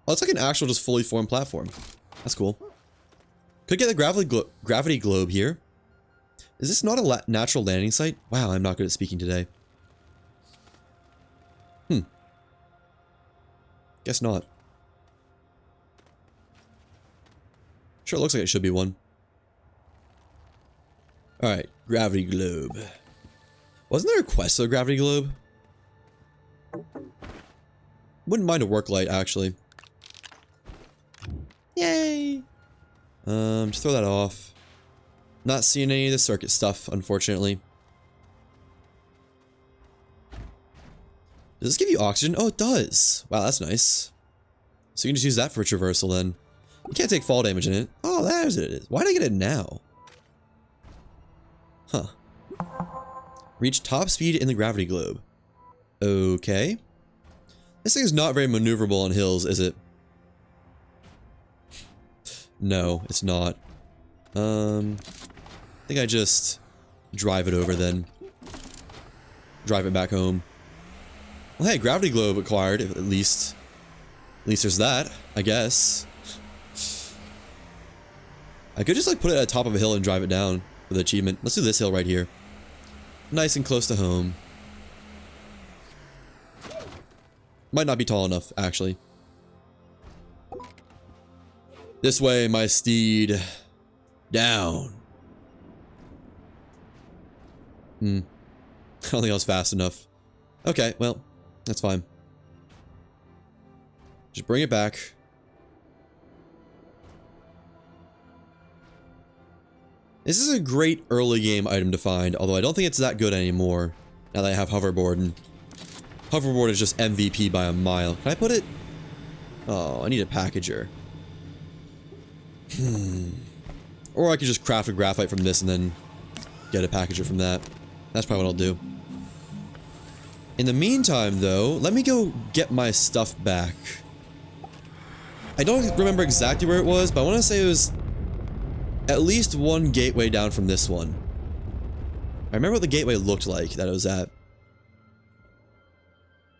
Oh, it's like an actual just fully formed platform. That's cool. Could get the gravity globe here. Is this not a natural landing site? Wow, I'm not good at speaking today. Guess not. Sure, it looks like it should be one. Alright, gravity globe. Wasn't there a quest for the gravity globe? Wouldn't mind a work light, actually. Yay! Just throw that off. Not seeing any of the circuit stuff, unfortunately. Does this give you oxygen? Oh, it does. Wow, that's nice. So you can just use that for traversal then. You can't take fall damage in it. Oh, there's it. Why did I get it now? Huh. Reach top speed in the gravity globe. Okay. This thing is not very maneuverable on hills, is it? No, it's not. I think I just drive it over then. Drive it back home. Well, hey, gravity globe acquired, at least. At least there's that, I guess. I could just like put it at the top of a hill and drive it down for the achievement. Let's do this hill right here. Nice and close to home. Might not be tall enough, actually. This way, my steed. Down. I don't think I was fast enough. Okay, well, that's fine. Just bring it back. This is a great early game item to find, although I don't think it's that good anymore now that I have hoverboard, and hoverboard is just MVP by a mile. Can I put it? Oh, I need a packager. Or I could just craft a graphite from this and then get a packager from that. That's probably what I'll do. In the meantime, though, let me go get my stuff back. I don't remember exactly where it was, but I want to say it was at least one gateway down from this one. I remember what the gateway looked like that it was at.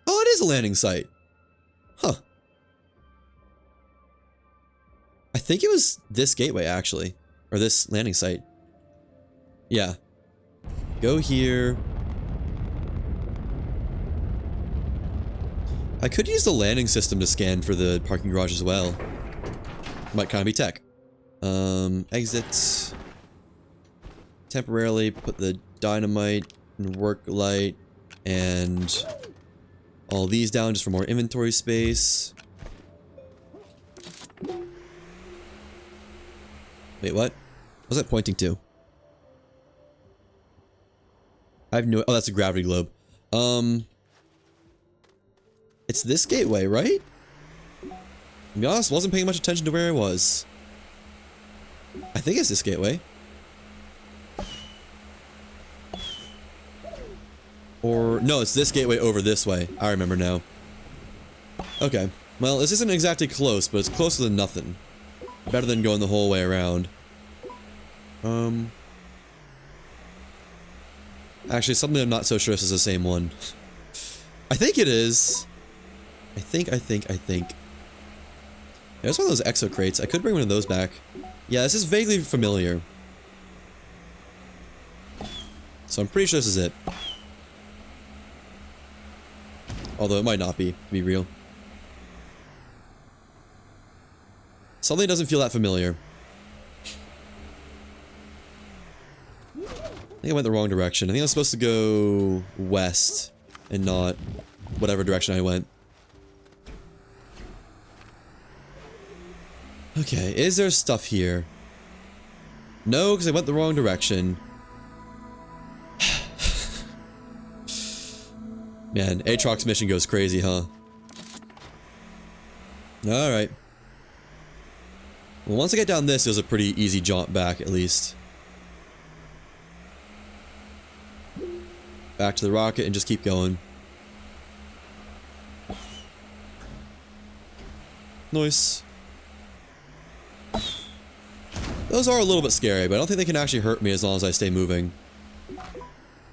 Oh, it is a landing site. Huh. I think it was this gateway, actually. Or this landing site. Yeah. Go here. I could use the landing system to scan for the parking garage as well. Might kind of be tech. Exit. Temporarily put the dynamite and work light and all these down just for more inventory space. Wait, what? What was that pointing to? I have no... Oh, that's a gravity globe. It's this gateway, right? To be honest, wasn't paying much attention to where I was. I think it's this gateway. Or... No, it's this gateway over this way. I remember now. Okay. Well, this isn't exactly close, but it's closer than nothing. Better than going the whole way around. Actually, something I'm not so sure if it's the same one. I think it is. I think. There's one of those exo crates. I could bring one of those back. Yeah, this is vaguely familiar. So I'm pretty sure this is it. Although it might not be, to be real. Something doesn't feel that familiar. I think I went the wrong direction. I think I was supposed to go west and not whatever direction I went. Okay, is there stuff here? No, because I went the wrong direction. Man, Atrox mission goes crazy, huh? Alright. Well, once I get down this, it was a pretty easy jaunt back, at least. Back to the rocket and just keep going. Nice. Those are a little bit scary, but I don't think they can actually hurt me as long as I stay moving.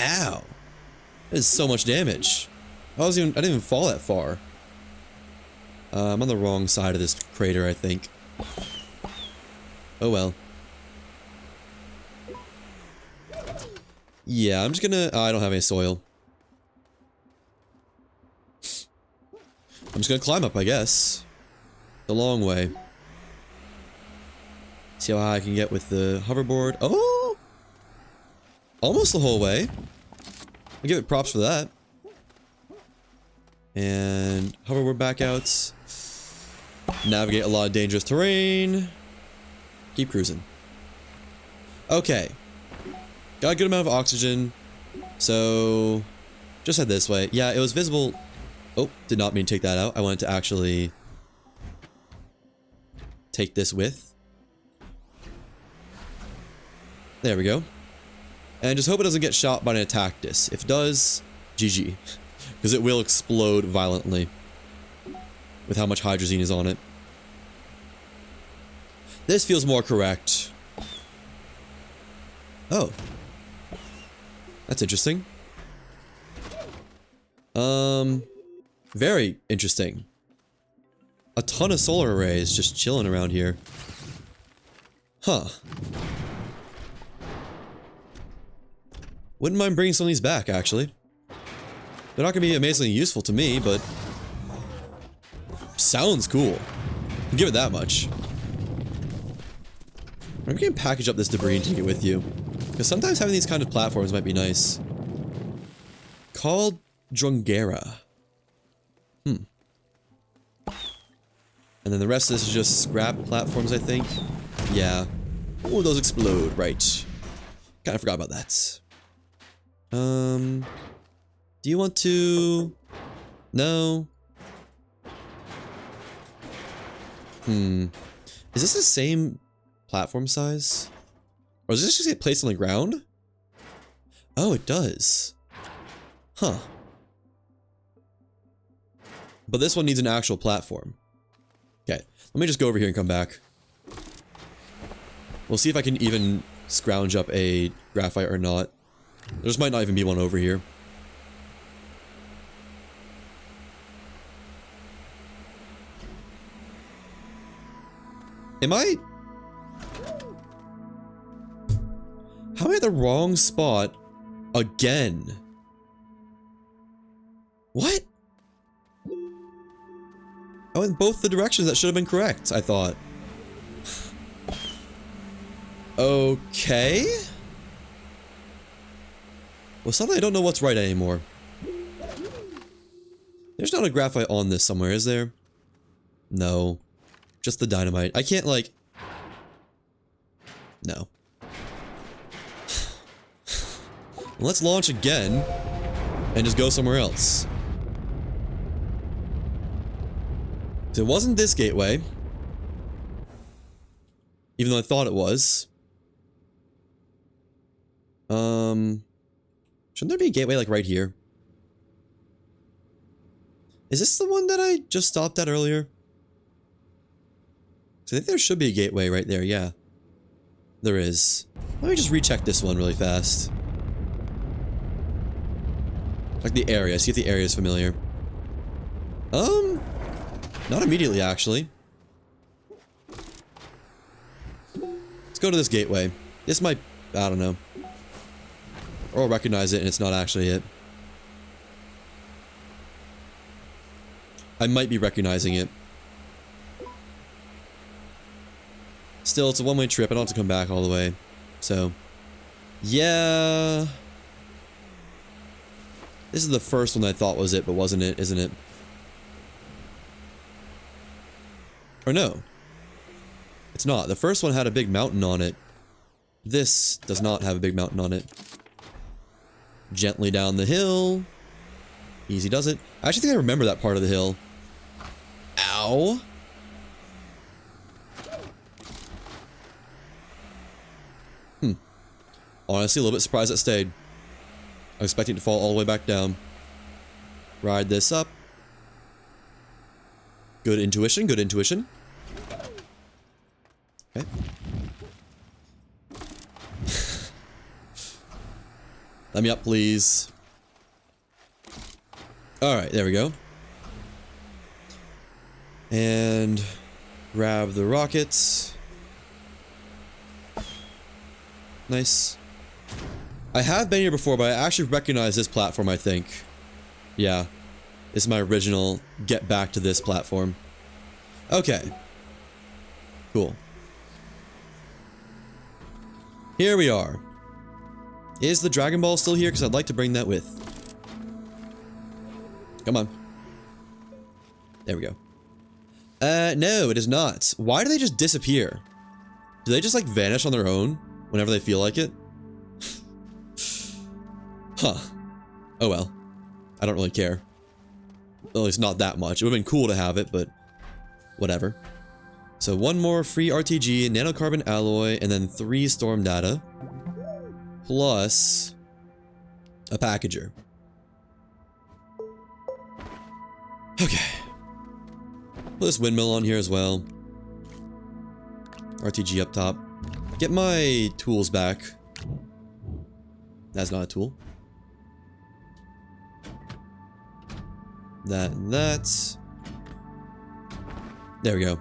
Ow! That is so much damage. I didn't even fall that far. I'm on the wrong side of this crater, I think. Oh well. Yeah, I'm just gonna... I don't have any soil. I'm just gonna climb up, I guess. The long way. See how high I can get with the hoverboard. Oh! Almost the whole way. I'll give it props for that. And hoverboard backouts. Navigate a lot of dangerous terrain. Keep cruising. Okay. Got a good amount of oxygen. So... just head this way. Yeah, it was visible... Oh, did not mean to take that out. I wanted to actually... take this with. There we go. And just hope it doesn't get shot by an Attactus. If it does, GG. Because it will explode violently. With how much hydrazine is on it. This feels more correct. Oh. That's interesting. Very interesting. A ton of solar arrays just chilling around here. Huh. Wouldn't mind bringing some of these back, actually. They're not going to be amazingly useful to me, but... sounds cool. I'll give it that much. Maybe you can package up this debris and take it with you. Because sometimes having these kind of platforms might be nice. Called Drungera. And then the rest of this is just scrap platforms, I think. Yeah. Oh, those explode, right. Kinda forgot about that. Do you want to... No. Is this the same platform size? Or does this just get placed on the ground? Oh, it does. Huh. But this one needs an actual platform. Okay, let me just go over here and come back. We'll see if I can even scrounge up a graphite or not. There just might not even be one over here. Am I... How am I at the wrong spot again? What? Oh, in both the directions that should have been correct, I thought. Okay. Well, suddenly I don't know what's right anymore. There's not a graphite on this somewhere, is there? No. Just the dynamite. I can't, like... No. Let's launch again and just go somewhere else. It wasn't this gateway. Even though I thought it was. Shouldn't there be a gateway like right here? Is this the one that I just stopped at earlier? I think there should be a gateway right there, yeah. There is. Let me just recheck this one really fast. Like the area, see if the area is familiar. Not immediately, actually. Let's go to this gateway. This might... I don't know. Or I'll recognize it and it's not actually it. I might be recognizing it. Still, it's a one-way trip. I don't have to come back all the way. So... yeah... This is the first one I thought was it, but wasn't it, isn't it? Or no. It's not. The first one had a big mountain on it. This does not have a big mountain on it. Gently down the hill. Easy does it. I actually think I remember that part of the hill. Ow. Honestly, a little bit surprised it stayed. I'm expecting it to fall all the way back down. Ride this up. Good intuition, good intuition. Okay. Let me up, please. Alright, there we go. And grab the rockets. Nice. I have been here before, but I actually recognize this platform, I think. Yeah. This is my original get back to this platform. Okay. Cool. Here we are. Is the Dragon Ball still here? Because I'd like to bring that with. Come on. There we go. No, it is not. Why do they just disappear? Do they just, like, vanish on their own whenever they feel like it? Huh. Oh well. I don't really care. At least not that much. It would have been cool to have it, but whatever. So one more free RTG, nanocarbon alloy, and then 3 storm data. Plus a packager. Okay. Put this windmill on here as well. RTG up top. Get my tools back. That's not a tool. That and that. There we go.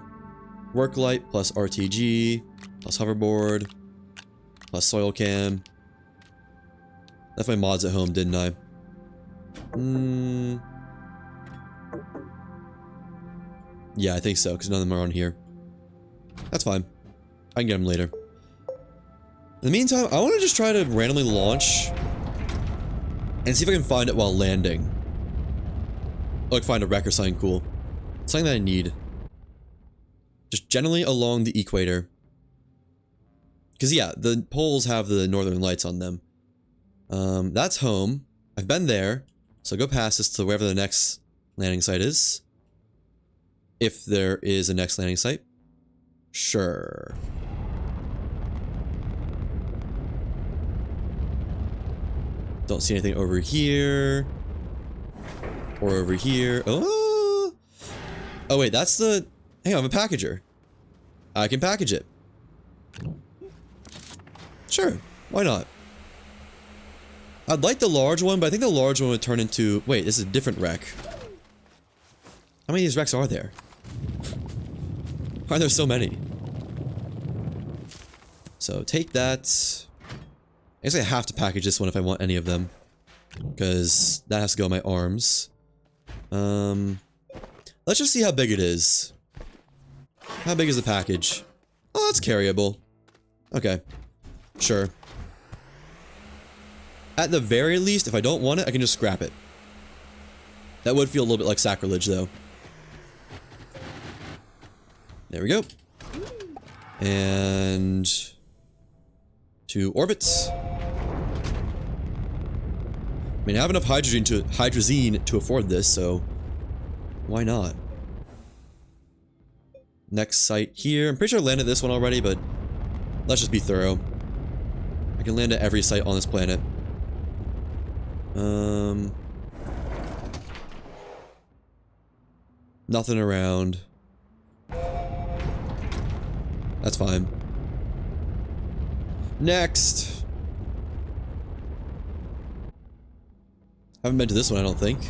Work light plus RTG plus hoverboard plus soil cam. Left my mods at home, didn't I? Yeah, I think so, because none of them are on here. That's fine. I can get them later. In the meantime, I want to just try to randomly launch and see if I can find it while landing. Like find a wreck or something cool. Something that I need. Just generally along the equator. Because yeah, the poles have the northern lights on them. That's home. I've been there. So go past this to wherever the next landing site is. If there is a next landing site. Sure. Don't see anything over here. Or over here. Oh! Oh wait, that's the... Hang on, I'm a packager. I can package it. Sure, why not? I'd like the large one, but I think the large one would turn into... Wait, this is a different wreck. How many of these wrecks are there? Why are there so many? So, take that. I guess I have to package this one if I want any of them. Because that has to go in my arms. Let's just see how big it is. How big is the package? Oh, that's carryable. Okay. Sure. At the very least, if I don't want it, I can just scrap it. That would feel a little bit like sacrilege, though. There we go. And... 2 orbits. I mean, I have enough hydrazine to afford this, so... Why not? Next site here. I'm pretty sure I landed this one already, but... Let's just be thorough. I can land at every site on this planet. Nothing around. That's fine. Next! Haven't been to this one, I don't think.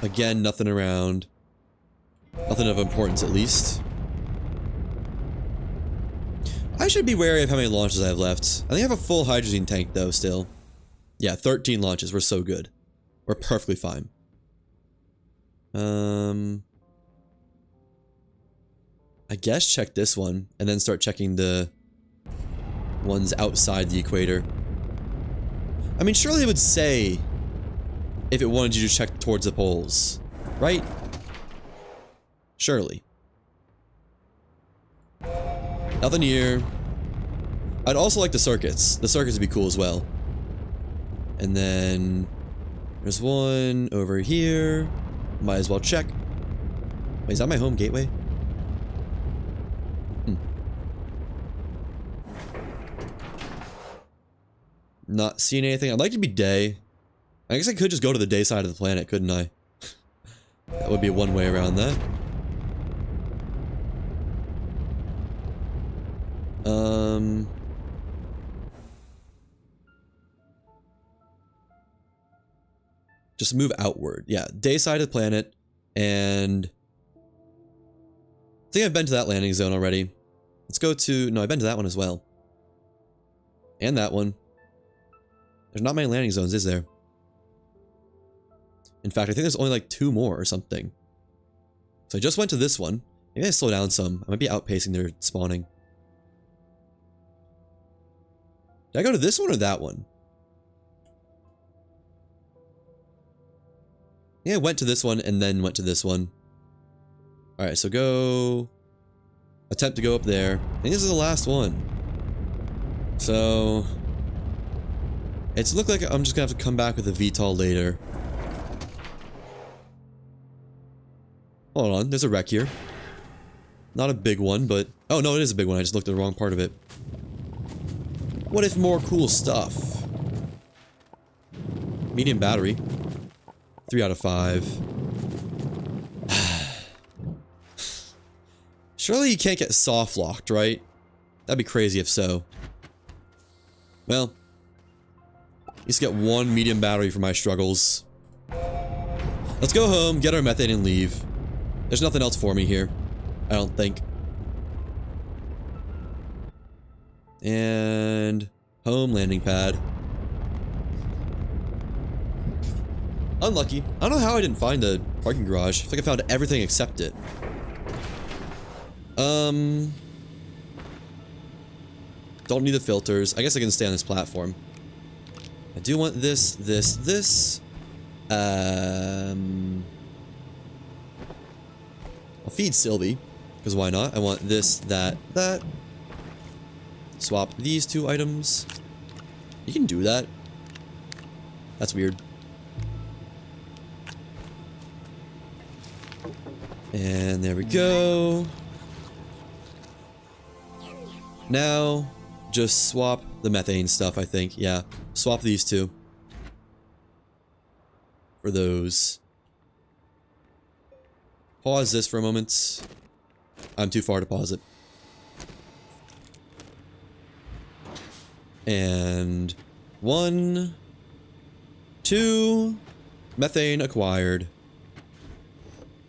Again, nothing around. Nothing of importance, at least. I should be wary of how many launches I have left. I think I have a full hydrazine tank, though, still. Yeah, 13 launches. We're so good. We're perfectly fine. I guess check this one, and then start checking the ones outside the equator. I mean, surely it would say if it wanted you to check towards the poles, right? Surely. Nothing here. I'd also like the circuits. The circuits would be cool as well. And then... There's one over here. Might as well check. Wait, is that my home gateway? Not seeing anything. I'd like to be day. I guess I could just go to the day side of the planet, couldn't I? That would be one way around that. Just move outward. Yeah, day side of the planet, and... I think I've been to that landing zone already. Let's go to... No, I've been to that one as well. And that one. There's not many landing zones, is there? In fact, I think there's only like 2 more or something. So I just went to this one. Maybe I slow down some. I might be outpacing their spawning. Did I go to this one or that one? Yeah, I went to this one and then went to this one. Alright, so go... Attempt to go up there. I think this is the last one. So... It's looked like I'm just gonna have to come back with a VTOL later. Hold on, there's a wreck here. Not a big one, but... Oh, no, it is a big one. I just looked at the wrong part of it. What if more cool stuff? Medium battery. 3 out of 5. Surely you can't get soft locked, right? That'd be crazy if so. Well... At least get 1 medium battery for my struggles. Let's go home, get our methane, and leave. There's nothing else for me here. I don't think. And... home landing pad. Unlucky. I don't know how I didn't find a parking garage. I feel like I found everything except it. Don't need the filters. I guess I can stay on this platform. I do want this, this. I'll feed Sylvie, because why not? I want this, that. Swap these 2 items. You can do that. That's weird. And there we go. Now, just swap the methane stuff, I think. Yeah, swap these two. For those. Pause this for a moment. I'm too far to pause it. And 1, 2, methane acquired.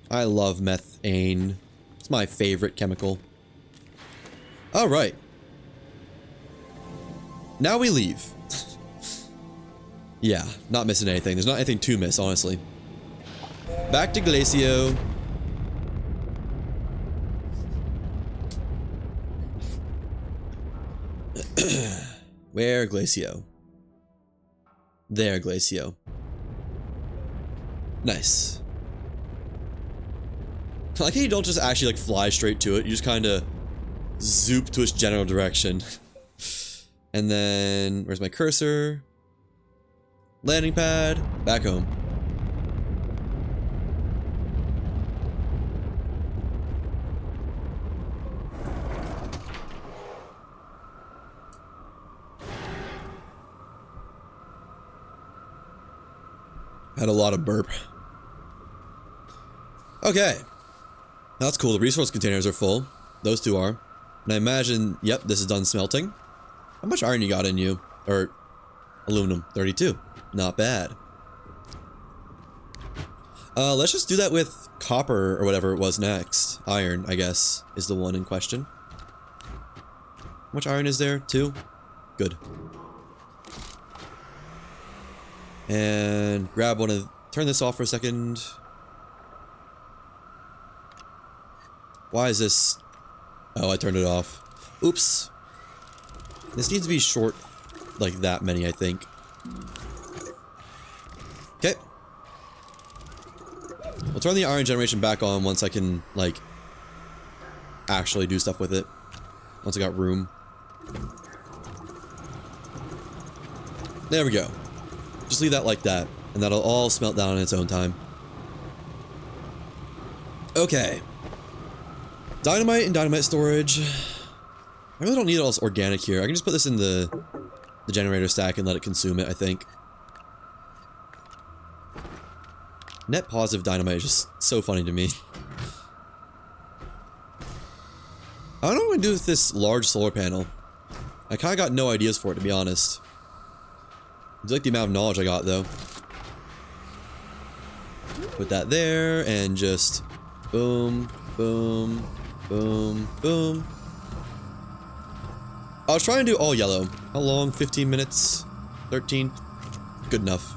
I love methane. It's my favorite chemical. Alright. Now we leave. Yeah, not missing anything. There's not anything to miss, honestly. Back to Glacio. Where, Glacio? There, Glacio. Nice. I like how you don't just actually like fly straight to it, you just kinda zoop to its general direction. And then, where's my cursor? Landing pad, back home. Had a lot of burp. Okay. That's cool. The resource containers are full. Those two are. And I imagine, yep, this is done smelting. How much iron you got in you? Or aluminum? 32. Not bad. Let's just do that with copper or whatever it was next. Iron, I guess, is the one in question. How much iron is there? 2? Good. And grab one of... Turn this off for a second. Why is this... Oh, I turned it off. Oops. This needs to be short, like that many, I think. Okay. We'll turn the iron generation back on once I can, like, actually do stuff with it. Once I got room. There we go. Just leave that like that, and that'll all smelt down in its own time. Okay. Dynamite and dynamite storage. I really don't need all this organic here. I can just put this in the generator stack and let it consume it, I think. Net positive dynamite is just so funny to me. I don't know what I'm gonna do with this large solar panel. I kinda got no ideas for it, to be honest. I like the amount of knowledge I got, though. Put that there, and just... boom, boom, boom, boom. I was trying to do all yellow. How long? 15 minutes? 13? Good enough.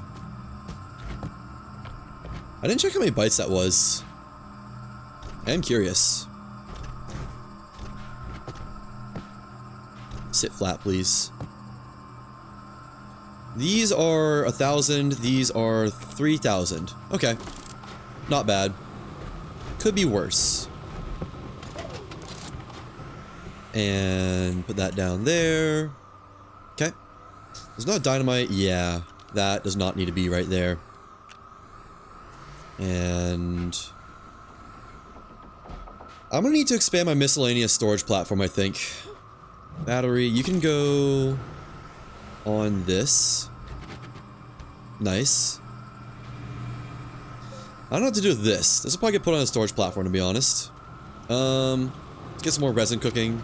I didn't check how many bytes that was. I am curious. Sit flat, please. These are 1,000, these are 3,000. Okay. Not bad. Could be worse. And put that down there. Okay. There's not dynamite. Yeah, that does not need to be right there. And I'm gonna need to expand my miscellaneous storage platform, I think. Battery, you can go on this. Nice. I don't know what to do with this. This will probably get put on a storage platform, to be honest. Let's get some more resin cooking.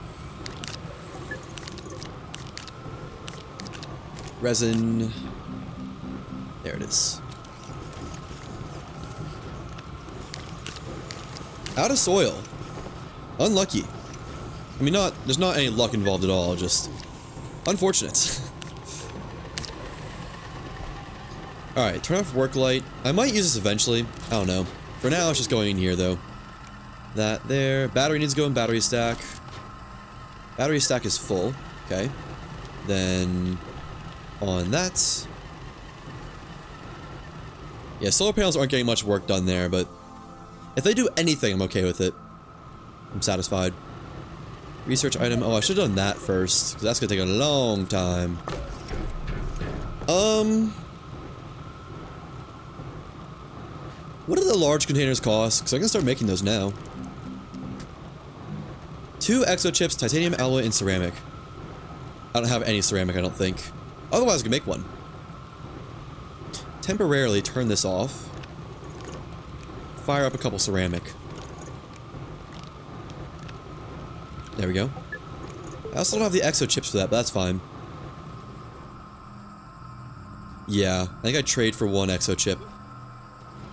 Resin. There it is. Out of soil. Unlucky. I mean, there's not any luck involved at all, just unfortunate. Alright, turn off work light. I might use this eventually. I don't know. For now, it's just going in here, though. That there. Battery needs to go in battery stack. Battery stack is full. Okay. Then on that. Yeah, solar panels aren't getting much work done there, but if they do anything, I'm okay with it. I'm satisfied. Research item. Oh, I should have done that first, because that's going to take a long time. What do the large containers cost? Because I can start making those now. 2 exo chips, titanium alloy, and ceramic. I don't have any ceramic, I don't think. Otherwise, I could make one. Temporarily turn this off. Fire up a couple ceramic. There we go. I also don't have the exo chips for that, but that's fine. Yeah, I think I trade for 1 exo chip.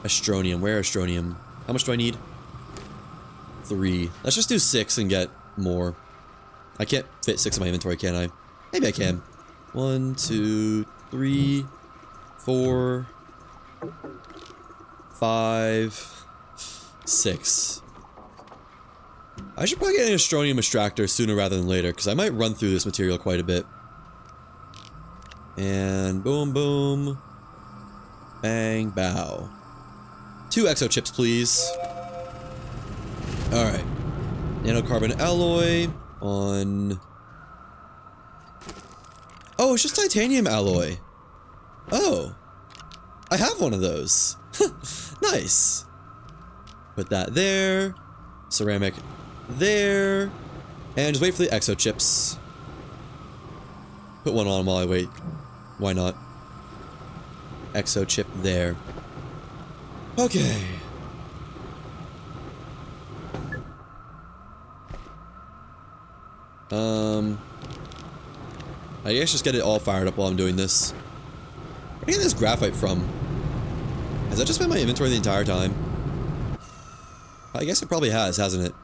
Astronium. Where Astronium? How much do I need? 3. Let's just do 6 and get more. I can't fit 6 in my inventory, can I? Maybe I can. 1, 2, 3, 4, 5, 6. I should probably get an Astronium extractor sooner rather than later, because I might run through this material quite a bit. And boom, boom. Bang, bow. 2 exo chips, please. Alright. Nanocarbon alloy on... Oh, it's just titanium alloy. Oh. I have one of those. Nice. Put that there. Ceramic there. And just wait for the exo chips. Put one on while I wait. Why not? Exo chip there. Okay. I guess just get it all fired up while I'm doing this. Where did I get this graphite from? Has that just been in my inventory the entire time? I guess it probably has, hasn't it?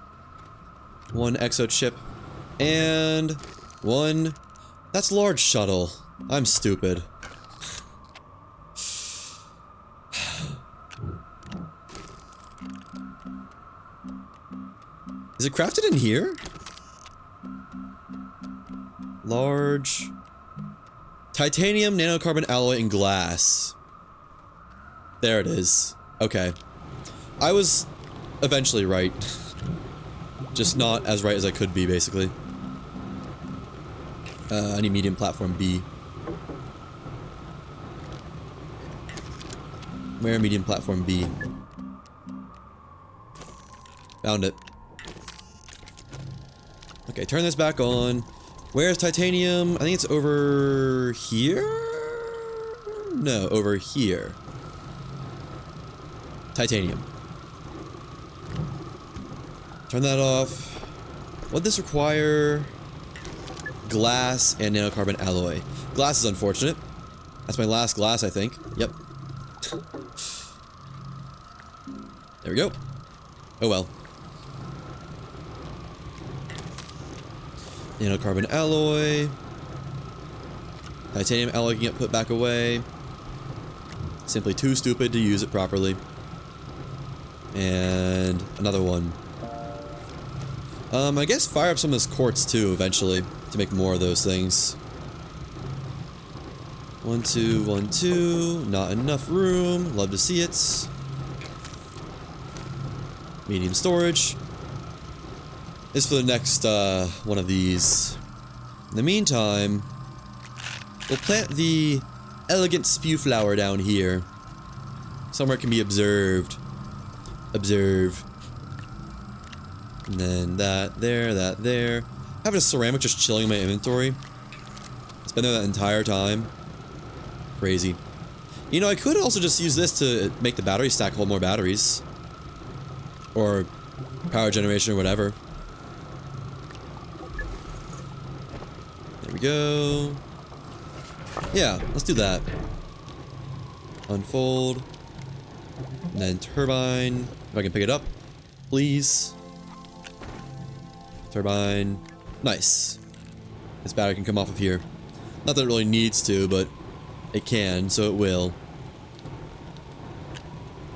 1 exo chip. And 1... That's large shuttle. I'm stupid. Is it crafted in here? Large... Titanium, nanocarbon alloy, and glass. There it is. Okay. I was eventually right. Just not as right as I could be, basically. I need medium platform B. Where medium platform B? Found it. Okay, turn this back on. Where's titanium? I think it's over here? No, over here. Titanium. Turn that off. What'd this require? Glass and nanocarbon alloy. Glass is unfortunate. That's my last glass, I think. Yep. There we go. Oh well. Nanocarbon alloy. Titanium alloy can get put back away. Simply too stupid to use it properly. And another one. I guess fire up some of this quartz too, eventually, to make more of those things. 1, 2, 1, 2. Not enough room. Love to see it. Medium storage. This is for the next, one of these. In the meantime, we'll plant the elegant spew flower down here. Somewhere it can be observed. Observe. And then that there. I have a ceramic just chilling in my inventory. It's been there that entire time. Crazy. You know, I could also just use this to make the battery stack hold more batteries. Or power generation or whatever. There we go. Yeah, let's do that. Unfold. And then turbine. If I can pick it up, please. Turbine. Nice. This battery can come off of here. Not that it really needs to, but it can, so it will.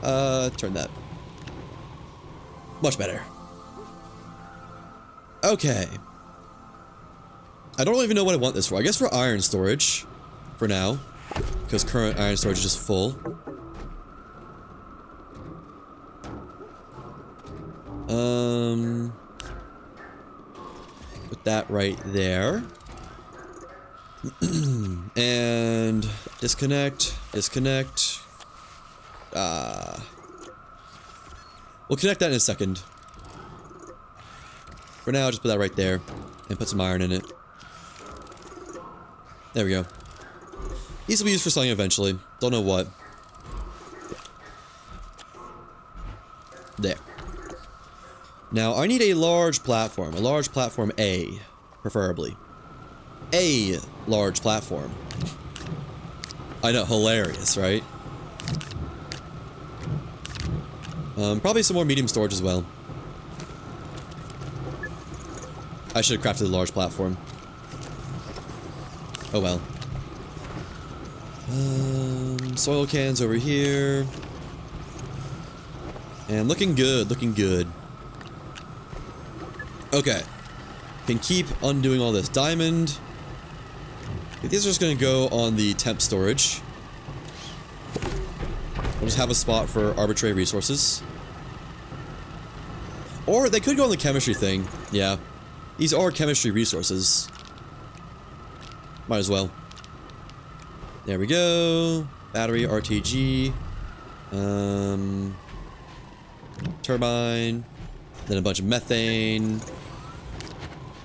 Turn that. Much better. Okay. I don't even know what I want this for. I guess for iron storage. For now. Because current iron storage is just full. Put that right there. And disconnect. Disconnect. We'll connect that in a second. For now, just put that right there. And put some iron in it. There we go. These will be used for something eventually. Don't know what. There. Now, I need a large platform. A large platform A, preferably. A large platform. I know, hilarious, right? Probably some more medium storage as well. I should have crafted a large platform. Oh well. Soil cans over here. And looking good, looking good. Okay. Can keep undoing all this. Diamond. These are just going to go on the temp storage. We'll just have a spot for arbitrary resources. Or they could go on the chemistry thing. Yeah. These are chemistry resources. Might as well. There we go. Battery, RTG. Turbine. Then a bunch of methane.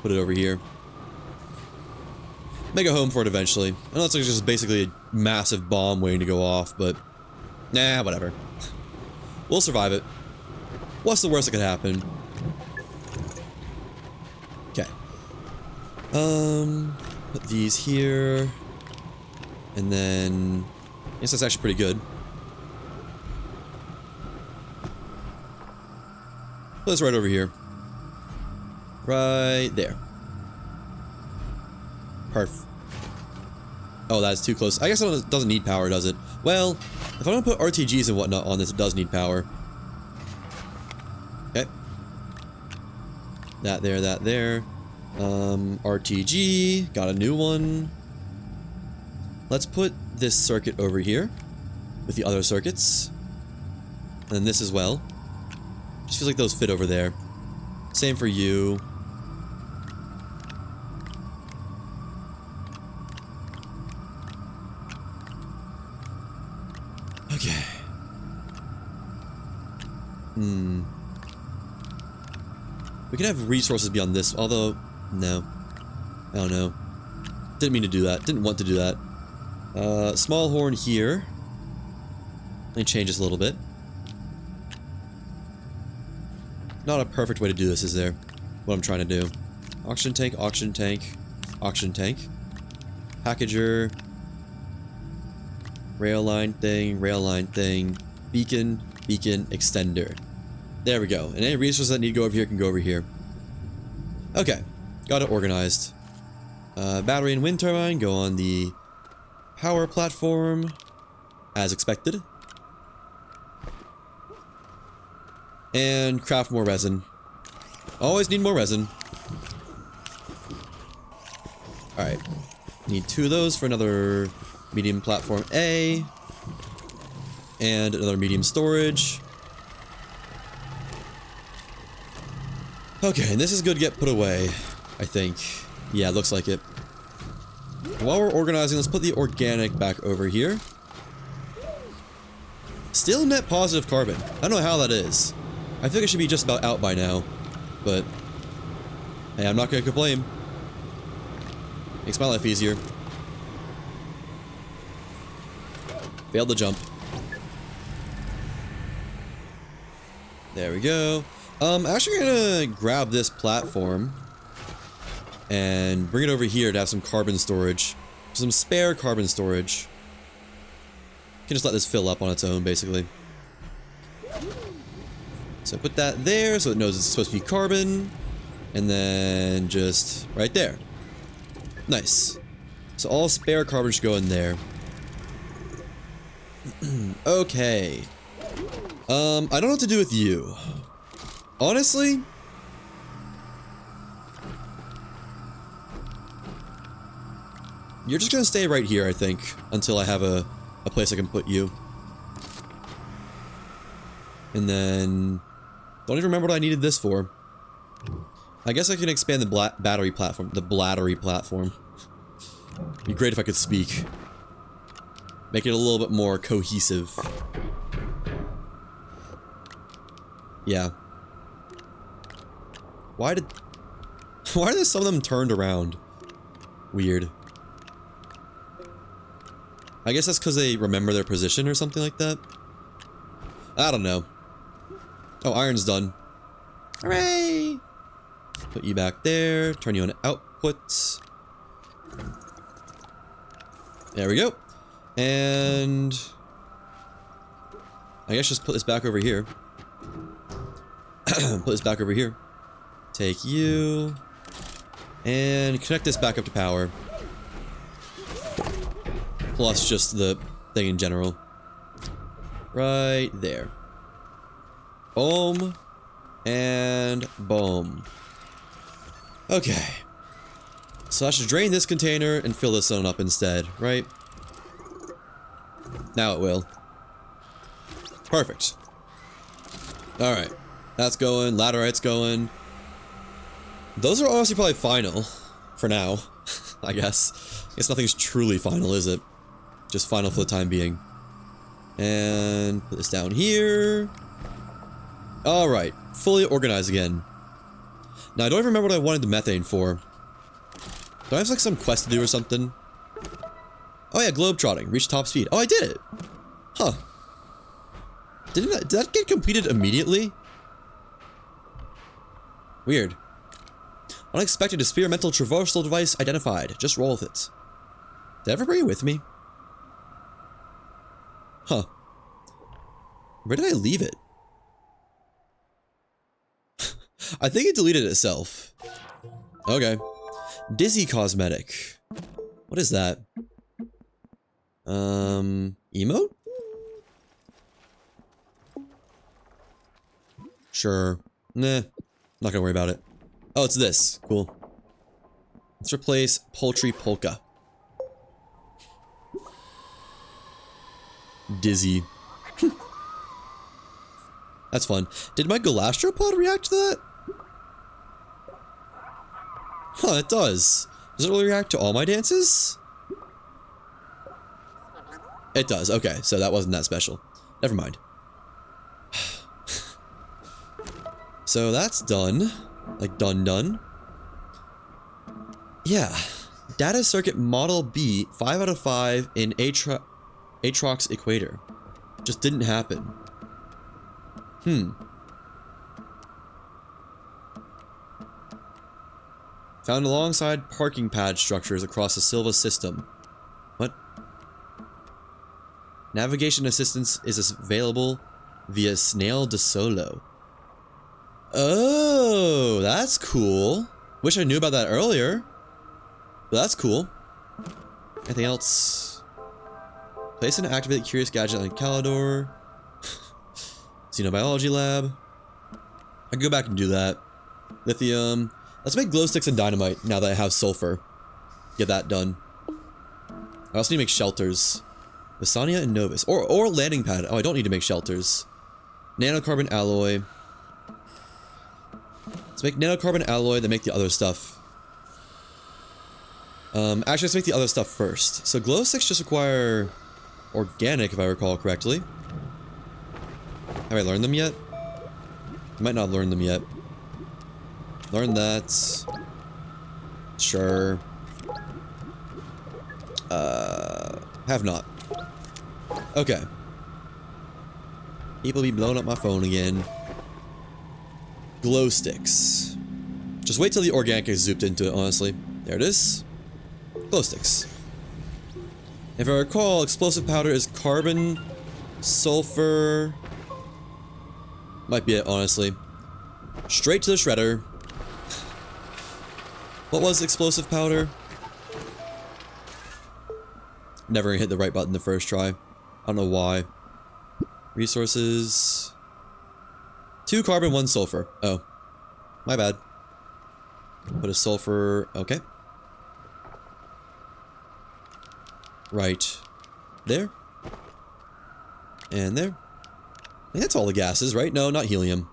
Put it over here. Make a home for it eventually. Unless it's just basically a massive bomb waiting to go off, but... Nah, whatever. We'll survive it. What's the worst that could happen? Okay. Put these here. And then... I guess that's actually pretty good. Put this right over here. Right there. Perf. Oh, that's too close. I guess it doesn't need power, does it? Well, if I don't put RTGs and whatnot on this, it does need power. Okay. That there, that there. RTG. Got a new one. Let's put this circuit over here with the other circuits. And this as well. Just feels like those fit over there. Same for you. Okay. We can have resources beyond this, although, no. I don't know. Didn't mean to do that. Didn't want to do that. Small horn here. Let me change this a little bit. Not a perfect way to do this, is there? What I'm trying to do. Oxygen tank, oxygen tank, oxygen tank. Packager. Rail line thing, beacon, beacon, extender. There we go. And any resources that need to go over here can go over here. Okay. Got it organized. Battery and wind turbine go on the power platform, as expected. And craft more resin. Always need more resin. Alright. Need 2 of those for another medium platform A. And another medium storage. Okay, and this is good to get put away, I think. Yeah, looks like it. While we're organizing, let's put the organic back over here. Still net positive carbon. I don't know how that is. I think it should be just about out by now. But, hey, I'm not gonna complain. Makes my life easier. Failed the jump. There we go. Actually gonna grab this platform and bring it over here to have some carbon storage. Some spare carbon storage. Can just let this fill up on its own, basically. So put that there so it knows it's supposed to be carbon. And then just right there. Nice. So all spare carbon should go in there. Okay. I don't know what to do with you. Honestly, you're just gonna stay right here, I think, until I have a place I can put you. And then, don't even remember what I needed this for. I guess I can expand the battery platform. The blattery platform. It'd be great if I could speak. Make it a little bit more cohesive. Yeah. Why did... Why are there some of them turned around? Weird. I guess that's because they remember their position or something like that. I don't know. Oh, iron's done. Hooray! Put you back there. Turn you on output. There we go. And I guess just put this back over here. Put this back over here. Take you. And connect this back up to power. Plus just the thing in general. Right there. Boom. And boom. Okay. So I should drain this container and fill this one up instead, right? Now it will. Perfect. Alright. That's going. Laterite's going. Those are honestly probably final. For now. I guess. I guess nothing's truly final, is it? Just final for the time being. And put this down here. Alright. Fully organized again. Now, I don't even remember what I wanted the methane for. Do I have like some quest to do or something? Oh yeah, globetrotting. Reach top speed. Oh, I did it! Huh. Did that get completed immediately? Weird. Unexpected experimental traversal device identified. Just roll with it. Did I ever bring it with me? Huh. Where did I leave it? I think it deleted itself. Okay. Dizzy cosmetic. What is that? Emote? Sure. Nah. Not gonna worry about it. Oh, it's this. Cool. Let's replace Poultry Polka. Dizzy. That's fun. Did my Galastropod react to that? Huh, it does. Does it really react to all my dances? It does. Okay, so that wasn't that special. Never mind. So that's done. Like, done. Yeah. Data circuit model B, 5 out of 5 in Atrox equator. Just didn't happen. Found alongside parking pad structures across the Silva system. What? Navigation assistance is available via Snail de Solo. Oh, that's cool. Wish I knew about that earlier. But that's cool. Anything else? Place and activate Curious Gadget on Calidor. Xenobiology lab. I can go back and do that. Lithium. Let's make glow sticks and dynamite now that I have sulfur. Get that done. I also need to make shelters. Visania and Novus. Or landing pad. Oh, I don't need to make shelters. Nanocarbon alloy. Let's make nanocarbon alloy, then make the other stuff. Actually, let's make the other stuff first. So glow sticks just require organic, if I recall correctly. Have I learned them yet? I might not have learned them yet. Learn that. Sure. Have not. Okay. People be blowing up my phone again. Glow sticks. Just wait till the organic is zooped into it, honestly. There it is. Glow sticks. If I recall, explosive powder is carbon, sulfur. Might be it, honestly. Straight to the shredder. What was explosive powder? Never hit the right button the first try. I don't know why. Resources. 2 carbon, 1 sulfur. Oh. My bad. Put a sulfur. Okay. Right. There. And there. I think that's all the gases, right? No, not helium.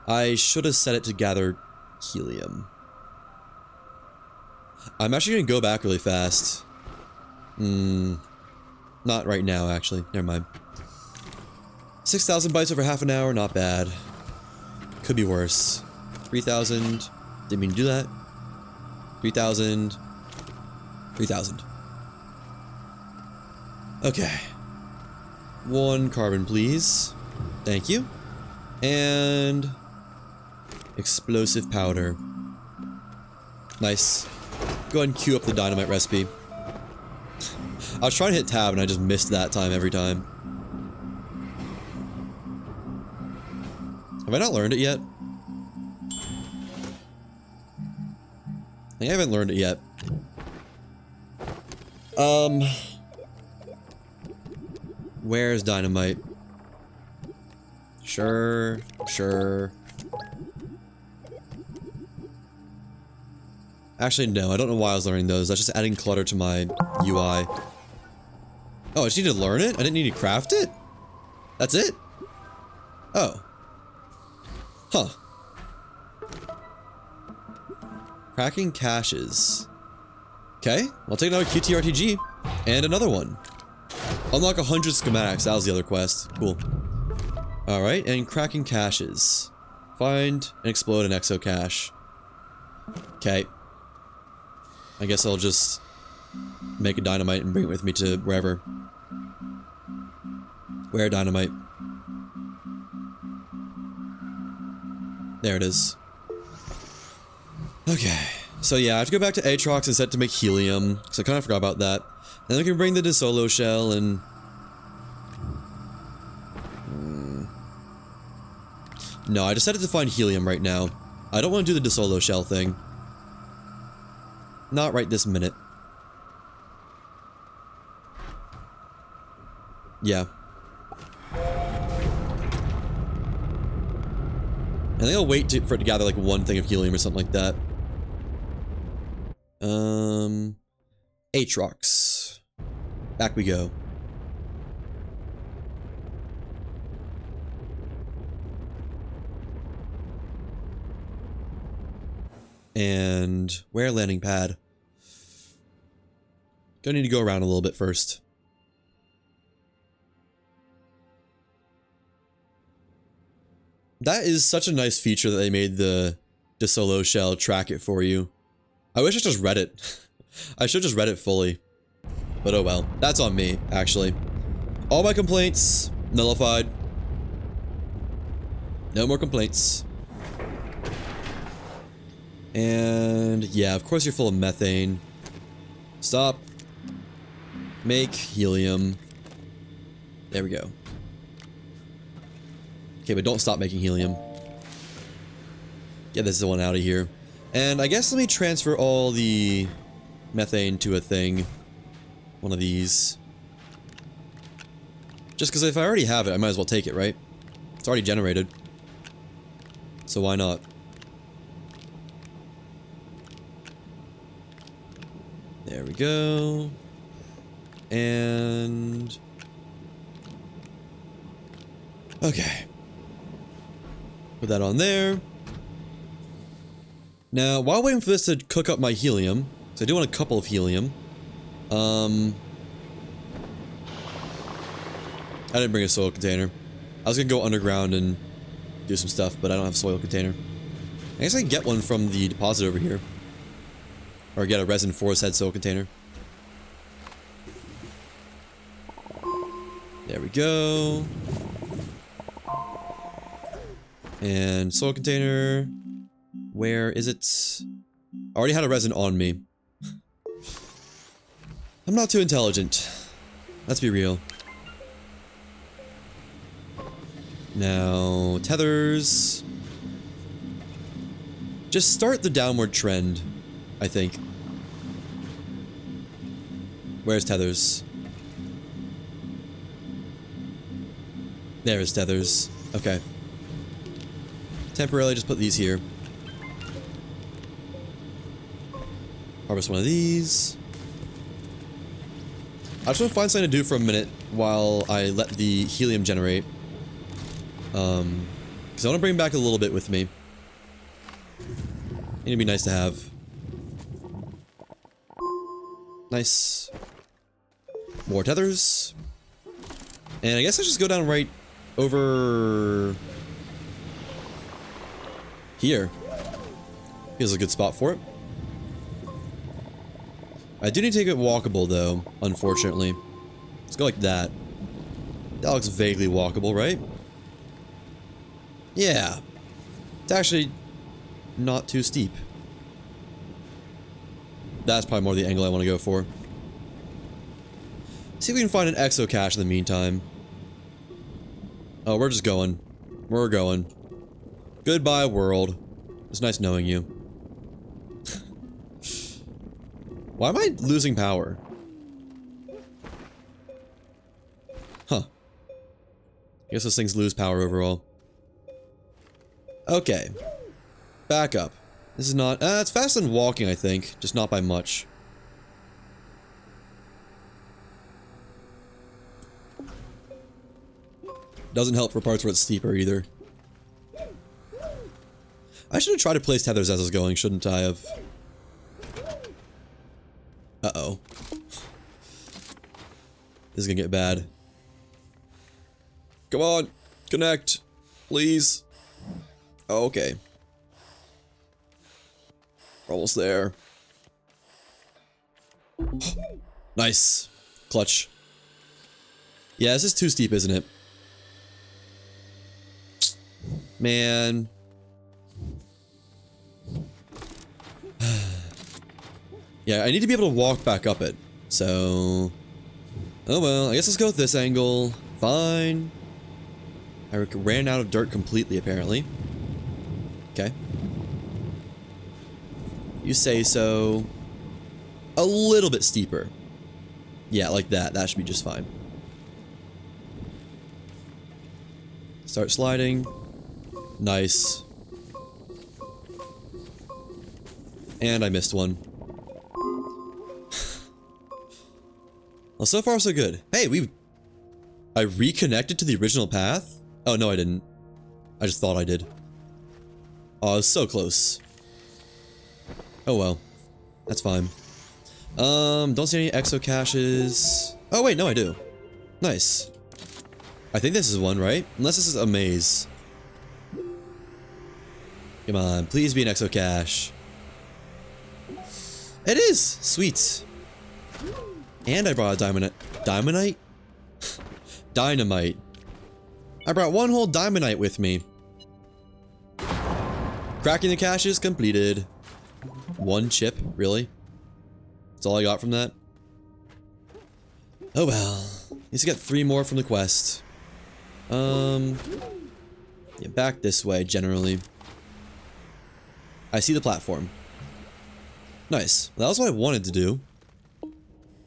I should have set it to gather helium. I'm actually going to go back really fast. Not right now, actually. Never mind. 6,000 bytes over half an hour, not bad. Could be worse. 3,000. Didn't mean to do that. 3,000. 3,000. Okay. 1 carbon, please. Thank you. And explosive powder. Nice. Go ahead and queue up the dynamite recipe. I was trying to hit tab and I just missed that time every time. Have I not learned it yet? I think I haven't learned it yet. Where's dynamite? Sure. Actually, no, I don't know why I was learning those. That's just adding clutter to my UI. Oh, I just need to learn it? I didn't need to craft it? That's it? Oh. Huh. Cracking caches. Okay, I'll take another QTRTG. And another one. Unlock 100 schematics. That was the other quest. Cool. Alright, and cracking caches. Find and explode an exo cache. Okay. I guess I'll just make a dynamite and bring it with me to wherever. Where dynamite? There it is. Okay. So yeah, I have to go back to Atrox and set to make helium, because I kind of forgot about that. Then we can bring the DeSolo shell and... No, I decided to find helium right now. I don't want to do the DeSolo shell thing. Not right this minute. Yeah. I think I'll wait for it to gather like 1 thing of helium or something like that. Atrox. Back we go. And where landing pad? Gonna need to go around a little bit first. That is such a nice feature that they made the DeSolo shell track it for you. I wish I just read it. I should just read it fully. But oh well. That's on me, actually. All my complaints nullified. No more complaints. And yeah, of course you're full of methane. Stop. Make helium. There we go. Okay, but don't stop making helium. Get this one out of here. And I guess let me transfer all the methane to a thing. One of these. Just because if I already have it, I might as well take it, right? It's already generated. So why not? There we go. And... okay. Put that on there. Now, while waiting for this to cook up my helium, because I do want a couple of helium, I didn't bring a soil container. I was gonna go underground and do some stuff, but I don't have a soil container. I guess I can get one from the deposit over here. Or get a resin forest head soil container. There we go. And soil container. Where is it? I already had a resin on me. I'm not too intelligent. Let's be real. Now, tethers. Just start the downward trend, I think. Where's tethers? There is tethers. Okay. Temporarily just put these here. Harvest one of these. I just want to find something to do for a minute while I let the helium generate. Because I want to bring back a little bit with me. It'd be nice to have. Nice. More tethers. And I guess I just go down right over here. Feels a good spot for it. I do need to take it walkable, though, unfortunately. Let's go like that. That looks vaguely walkable, right? Yeah. It's actually not too steep. That's probably more the angle I want to go for. See if we can find an exocache in the meantime. Oh, we're just going. We're going. Goodbye, world. It's nice knowing you. Why am I losing power? Huh. I guess those things lose power overall. Okay. Back up. This is not... it's faster than walking, I think. Just not by much. Doesn't help for parts where it's steeper, either. I should have tried to place tethers as I was going, shouldn't I have? Uh-oh. This is gonna get bad. Come on! Connect! Please! Oh, okay. We're almost there. Nice. Clutch. Yeah, this is too steep, isn't it? Man. Yeah, I need to be able to walk back up it. So... oh well, I guess let's go with this angle. Fine. I ran out of dirt completely, apparently. Okay. You say so. A little bit steeper. Yeah, like that. That should be just fine. Start sliding. Nice. And I missed one. Well, so far so good. Hey, I reconnected to the original path? Oh, no, I didn't. I just thought I did. Oh, I was so close. Oh, well. That's fine. Don't see any exocaches. Oh, wait, no, I do. Nice. I think this is one, right? Unless this is a maze. Come on, please be an exocache. It is! Sweet. And I brought a diamondite? Dynamite. I brought one whole diamondite with me. Cracking the caches completed. One chip, really? That's all I got from that? Oh well. Need to get 3 more from the quest. Yeah, back this way, generally. I see the platform. Nice. Well, that was what I wanted to do.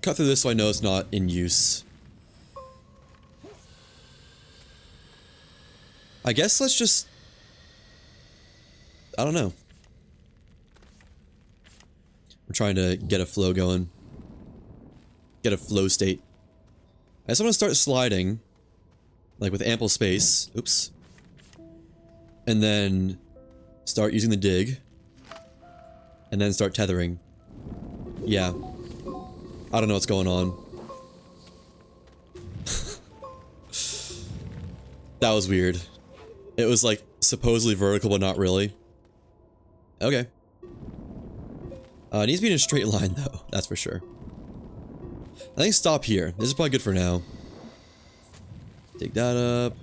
Cut through this so I know it's not in use. I guess let's just... I don't know. I'm trying to get a flow going. Get a flow state. I just want to start sliding. Like with ample space. Oops. And then start using the dig. And then start tethering. Yeah. I don't know what's going on. That was weird. It was like supposedly vertical, but not really. Okay. It needs to be in a straight line though, that's for sure. I think stop here. This is probably good for now. Dig that up.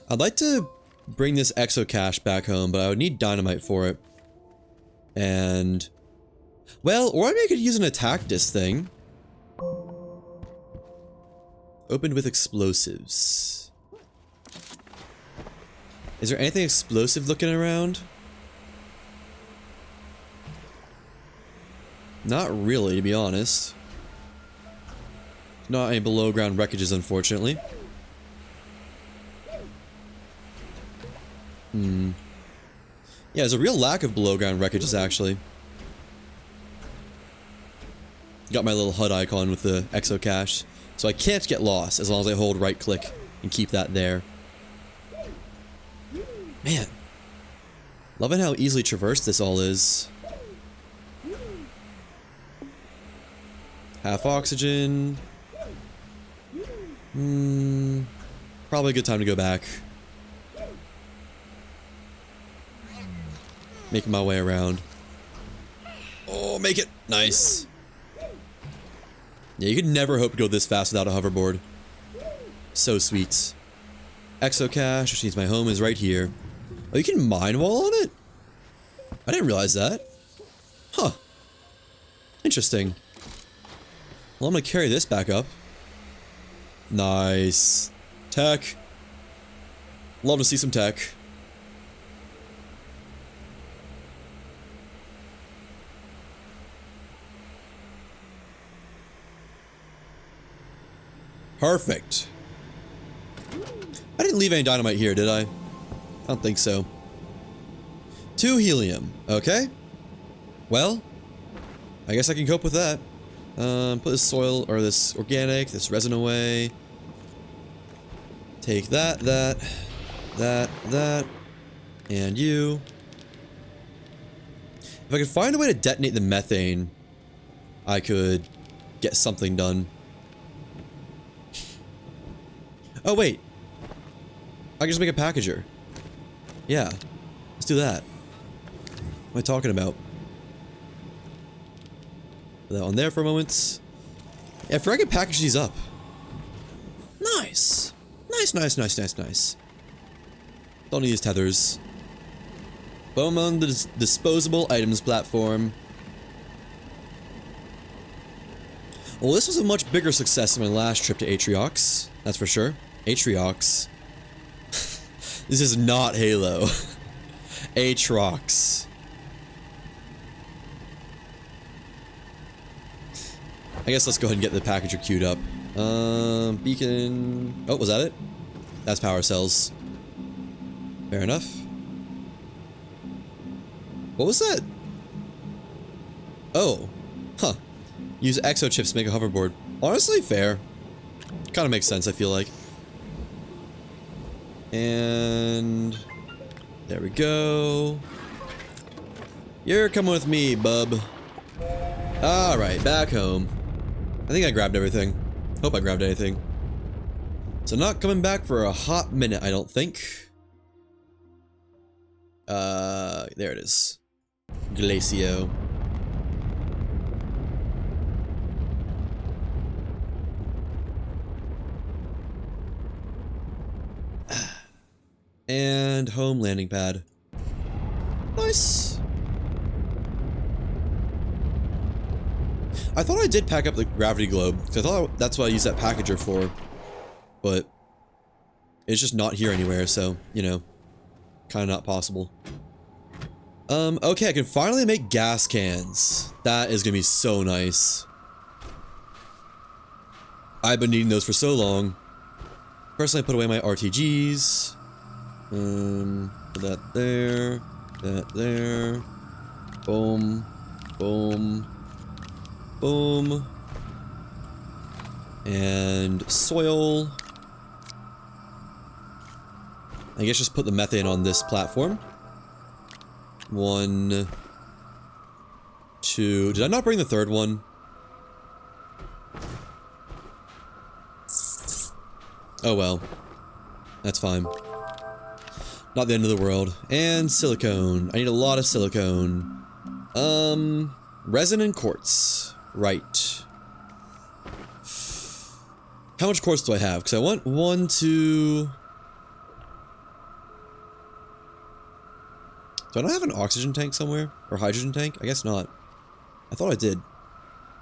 I'd like to bring this exocache back home, but I would need dynamite for it. And... well, or maybe I could use an attack disc thing. Opened with explosives. Is there anything explosive looking around? Not really, to be honest. Not any below ground wreckages, unfortunately. Yeah, there's a real lack of below ground wreckages, actually. Got my little HUD icon with the exocache, so I can't get lost as long as I hold right click and keep that there. Man. Loving how easily traversed this all is. Half oxygen. Probably a good time to go back. Making my way around. Oh, make it. Nice. Yeah, you could never hope to go this fast without a hoverboard. So sweet. Exocache, which means my home is right here. Oh, you can mine while on it? I didn't realize that. Huh. Interesting. Well, I'm gonna carry this back up. Nice. Tech. Love to see some tech. Perfect. I didn't leave any dynamite here, did I? I don't think so. 2 helium. Okay. Well, I guess I can cope with that. Put this soil, or this organic, this resin away. Take that, that, and you. If I could find a way to detonate the methane, I could get something done. Oh, wait. I can just make a packager. Yeah. Let's do that. What am I talking about? Put that on there for a moment. Yeah, I forgot I could package these up. Nice. Nice. Don't need these tethers. Boom on the disposable items platform. Well, this was a much bigger success than my last trip to Atrox. That's for sure. Atrox. This is not Halo. Atrox. I guess let's go ahead and get the packager queued up. Beacon... Oh, was that it? That's power cells. Fair enough. What was that? Oh. Huh. Use exo chips to make a hoverboard. Honestly, fair. Kind of makes sense, I feel like. And... there we go. You're coming with me, bub. Alright, back home. I think I grabbed everything. Hope I grabbed anything. So not coming back for a hot minute, I don't think. There it is. Glacio. And home landing pad. Nice. I thought I did pack up the gravity globe, because I thought that's what I used that packager for. But it's just not here anywhere, so, you know, kind of not possible. Okay, I can finally make gas cans. That is gonna be so nice. I've been needing those for so long. Personally, I put away my RTGs. Put that there. That there. Boom. Boom. Boom. And soil. I guess just put the methane on this platform. 1, 2. Did I not bring the third one? Oh well. That's fine. Not the end of the world. And silicone. I need a lot of silicone. Resin and quartz. Right. How much quartz do I have? Because I want 1, 2... Do I not have an oxygen tank somewhere? Or hydrogen tank? I guess not. I thought I did.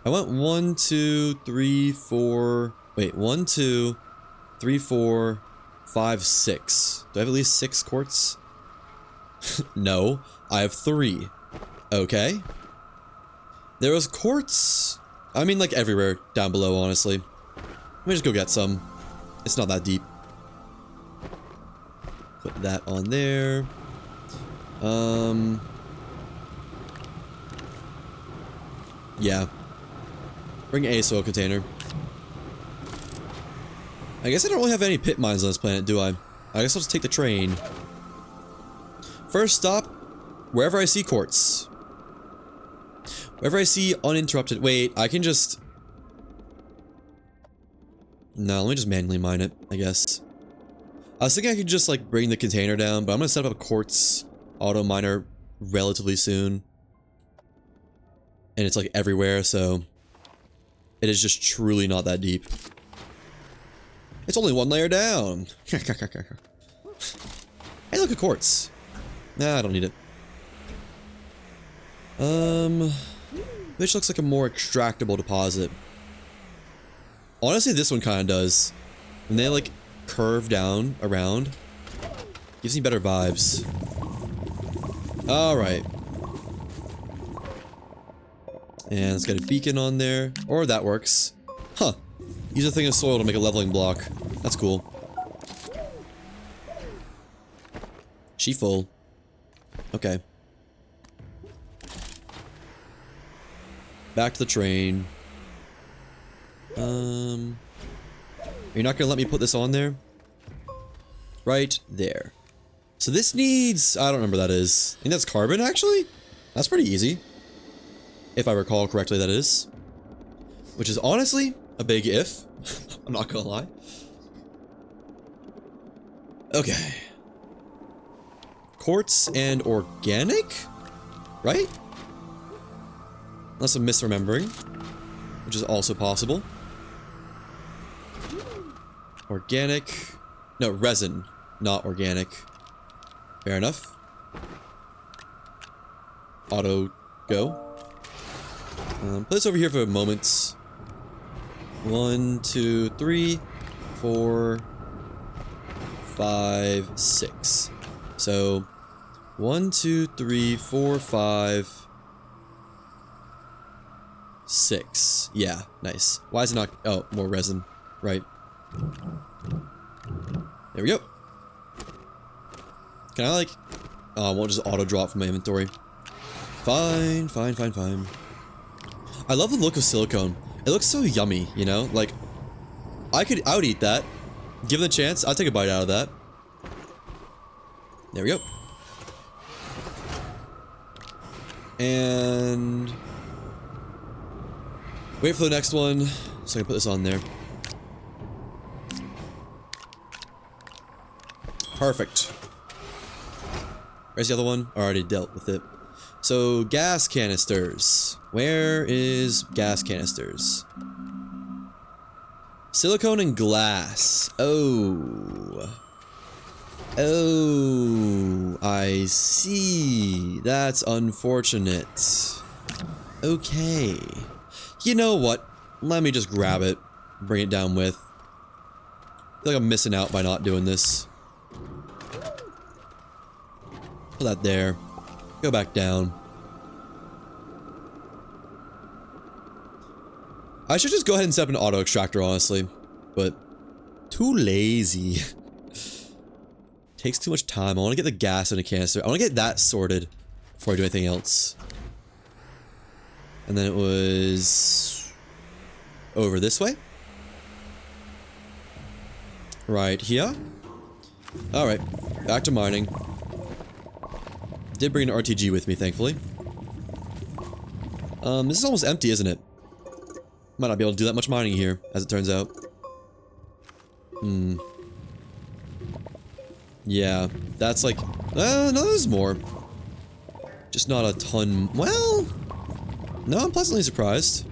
I want 1, 2, 3, 4... Wait, 1, 2, 3, 4, 5, 6. Do I have at least 6 quartz? No. I have 3. Okay. There was quartz... I mean, like, everywhere down below, honestly. Let me just go get some. It's not that deep. Put that on there. Yeah. Bring a soil container. I guess I don't really have any pit mines on this planet, do I? I guess I'll just take the train. First stop, wherever I see quartz. Wherever I see uninterrupted... Wait, I can just... No, let me just manually mine it, I guess. I was thinking I could just, like, bring the container down, but I'm gonna set up a quartz auto miner relatively soon. and it's like everywhere, so it is just truly not that deep. It's only one layer down. Hey, look, a quartz. Nah, I don't need it. Which looks like a more extractable deposit. Honestly, this one kind of does. When they like curve down around, gives me better vibes. Alright. And let's get a beacon on there. Or that works. Huh. Use a thing of soil to make a leveling block. That's cool. She full. Okay. Back to the train. You're not gonna let me put this on there? Right there. So this needs... I don't remember what that is. I think that's carbon, actually? That's pretty easy. If I recall correctly, that is. Which is honestly a big if. I'm not gonna lie. Okay. Quartz and organic? Right? Unless I'm misremembering. Which is also possible. Organic. No, resin. Not organic. Fair enough. Auto go. Put this over here for a moment. 1, 2, 3, 4, 5, 6. So 1, 2, 3, 4, 5, 6. Yeah, nice. Why is it not? Oh, more resin. Right. There we go. Can I like... Oh, I won't just auto drop from my inventory. Fine, fine, fine, fine. I love the look of silicone. It looks so yummy, you know? Like, I would eat that. Given the chance, I'll take a bite out of that. There we go. And... wait for the next one, so I can put this on there. Perfect. Where's the other one? I already dealt with it. So, gas canisters. Where is gas canisters? Silicone and glass. Oh. Oh, I see. That's unfortunate. Okay. You know what? Let me just grab it. Bring it down with. I feel like I'm missing out by not doing this. Put that there. Go back down. I should just go ahead and set up an auto extractor, honestly. But too lazy. Takes too much time. I want to get the gas in a canister. I want to get that sorted before I do anything else. And then it was over this way. Right here. Alright. Back to mining. Did bring an RTG with me, thankfully. This is almost empty, isn't it? Might not be able to do that much mining here, as it turns out. Yeah, that's like... no, there's more. Just not a ton... Well... No, I'm pleasantly surprised.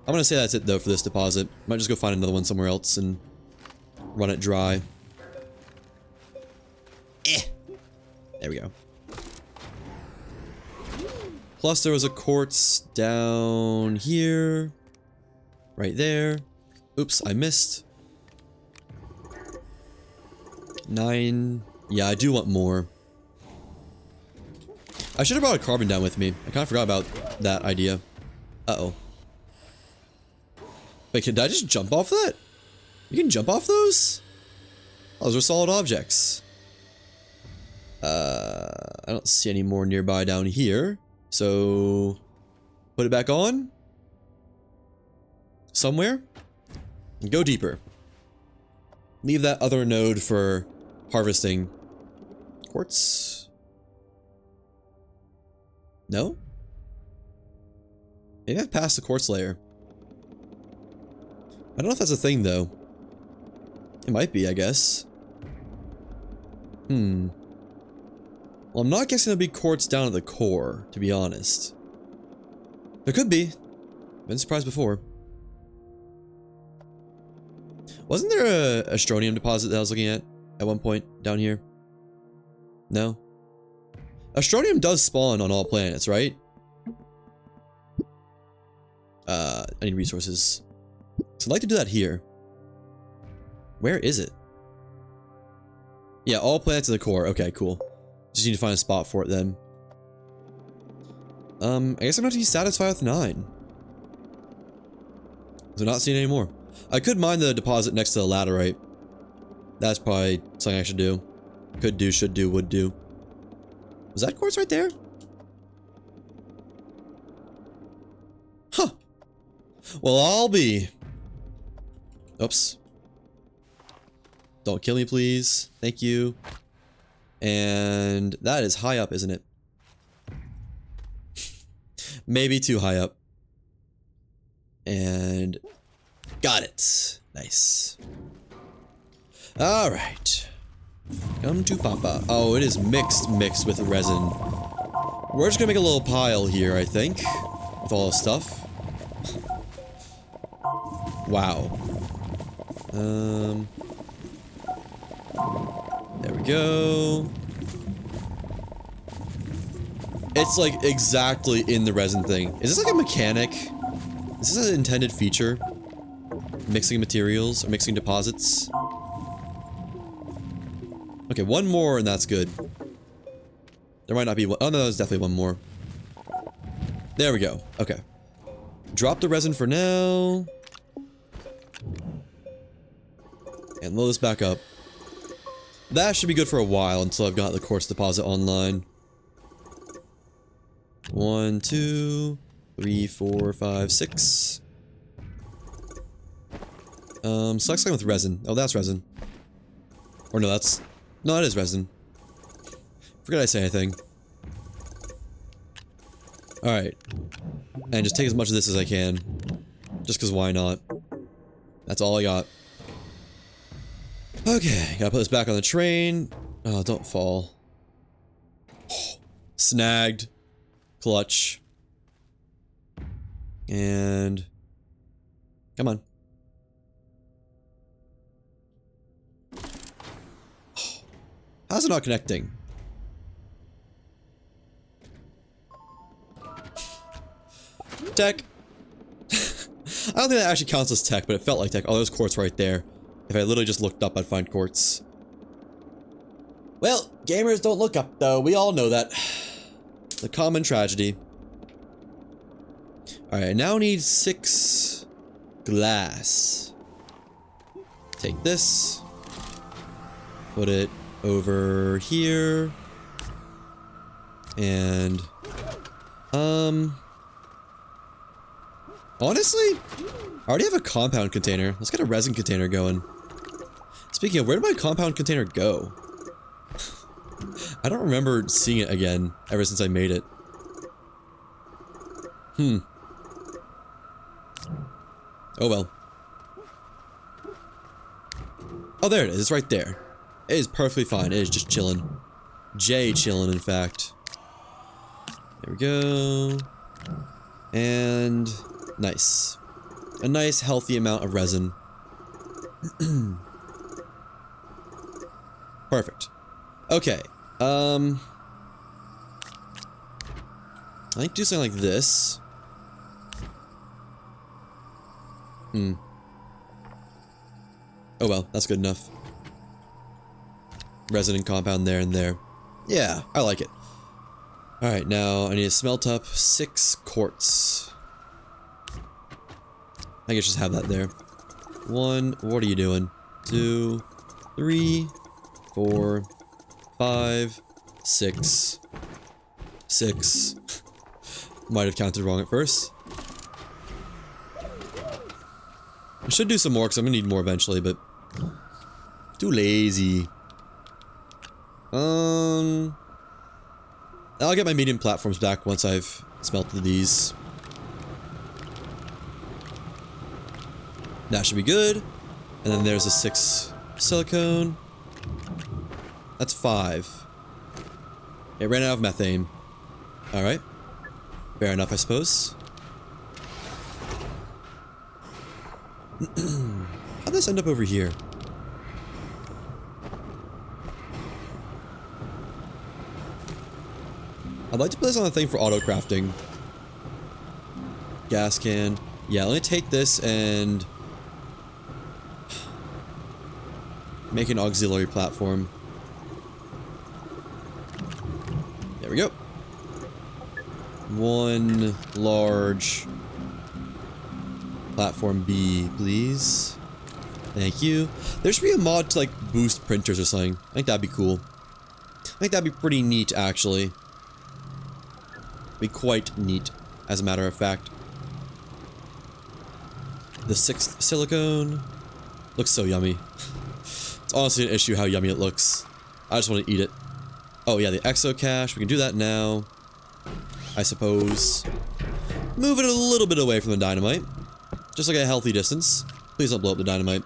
I'm gonna say that's it, though, for this deposit. Might just go find another one somewhere else and... run it dry. There we go. Plus there was a quartz down here. Right there. Oops, I missed. 9. Yeah, I do want more. I should have brought a carbon down with me. I kind of forgot about that idea. Uh-oh. Wait, did I just jump off that? You can jump off those? Oh, those are solid objects. I don't see any more nearby down here. So, put it back on. Somewhere. And go deeper. Leave that other node for harvesting. Quartz? No? Maybe I've passed the quartz layer. I don't know if that's a thing, though. It might be, I guess. Well, I'm not guessing there'll be quartz down at the core, to be honest. There could be. Been surprised before. Wasn't there a Astronium deposit that I was looking at one point down here? No? Astronium does spawn on all planets, right? I need resources. So I'd like to do that here. Where is it? Yeah, all planets in the core. Okay, cool. Just need to find a spot for it then. I guess I'm gonna have to be satisfied with 9. So not seeing any more. I could mine the deposit next to the laterite. That's probably something I should do. Could do, should do, would do. Was that quartz right there? Huh. Well, I'll be. Oops. Don't kill me, please. Thank you. And that is high up, isn't it? Maybe too high up. And got it. Nice. All right. Come to Papa. Oh, it is mixed with resin. We're just gonna make a little pile here, I think, with all the stuff. Wow. There we go. It's like exactly in the resin thing. Is this like a mechanic? Is this an intended feature? Mixing materials or mixing deposits? Okay, one more and that's good. There might not be one. Oh no, there's definitely one more. There we go. Okay. Drop the resin for now. And load this back up. That should be good for a while until I've got the quartz deposit online. 1, 2, 3, 4, 5, 6. Select something with resin. Oh, that's resin. Or no, that's... No, it is resin. Forgot I say anything. Alright. And just take as much of this as I can. Just because why not? That's all I got. Okay, gotta put this back on the train. Oh, don't fall. Snagged. Clutch. And... Come on. How's it not connecting? Tech. I don't think that actually counts as tech, but it felt like tech. Oh, there's quartz right there. If I literally just looked up, I'd find quartz. Well, gamers don't look up, though. We all know that. The common tragedy. Alright, I now need 6 glass. Take this. Put it over here. And... honestly, I already have a compound container. Let's get a resin container going. Speaking of, where did my compound container go? I don't remember seeing it again ever since I made it. Oh well. Oh, there it is. It's right there. It is perfectly fine. It is just chilling. Chilling, in fact. There we go. And... nice. A nice, healthy amount of resin. Perfect. Okay. I think do something like this. Oh well, that's good enough. Resin and compound there and there. Yeah, I like it. Alright, now I need to smelt up 6 quartz. I guess just have that there. 1, what are you doing? 2, 3, 4, 5, 6. 6. Might have counted wrong at first. I should do some more because I'm gonna need more eventually, but too lazy. I'll get my medium platforms back once I've smelted these. That should be good. And then there's a 6 silicone. That's 5. It ran out of methane. Alright. Fair enough, I suppose. How'd this end up over here? I'd like to put this on the thing for auto crafting. Gas can. Yeah, let me take this and make an auxiliary platform. There we go. One large platform B, please. Thank you. There should be a mod to like boost printers or something. I think that'd be cool. I think that'd be pretty neat, actually. Be quite neat, as a matter of fact. The 6th silicone looks so yummy. It's honestly an issue how yummy it looks. I just want to eat it. Oh yeah, the exo cache. We can do that now, I suppose. Move it a little bit away from the dynamite, just like a healthy distance. Please don't blow up the dynamite.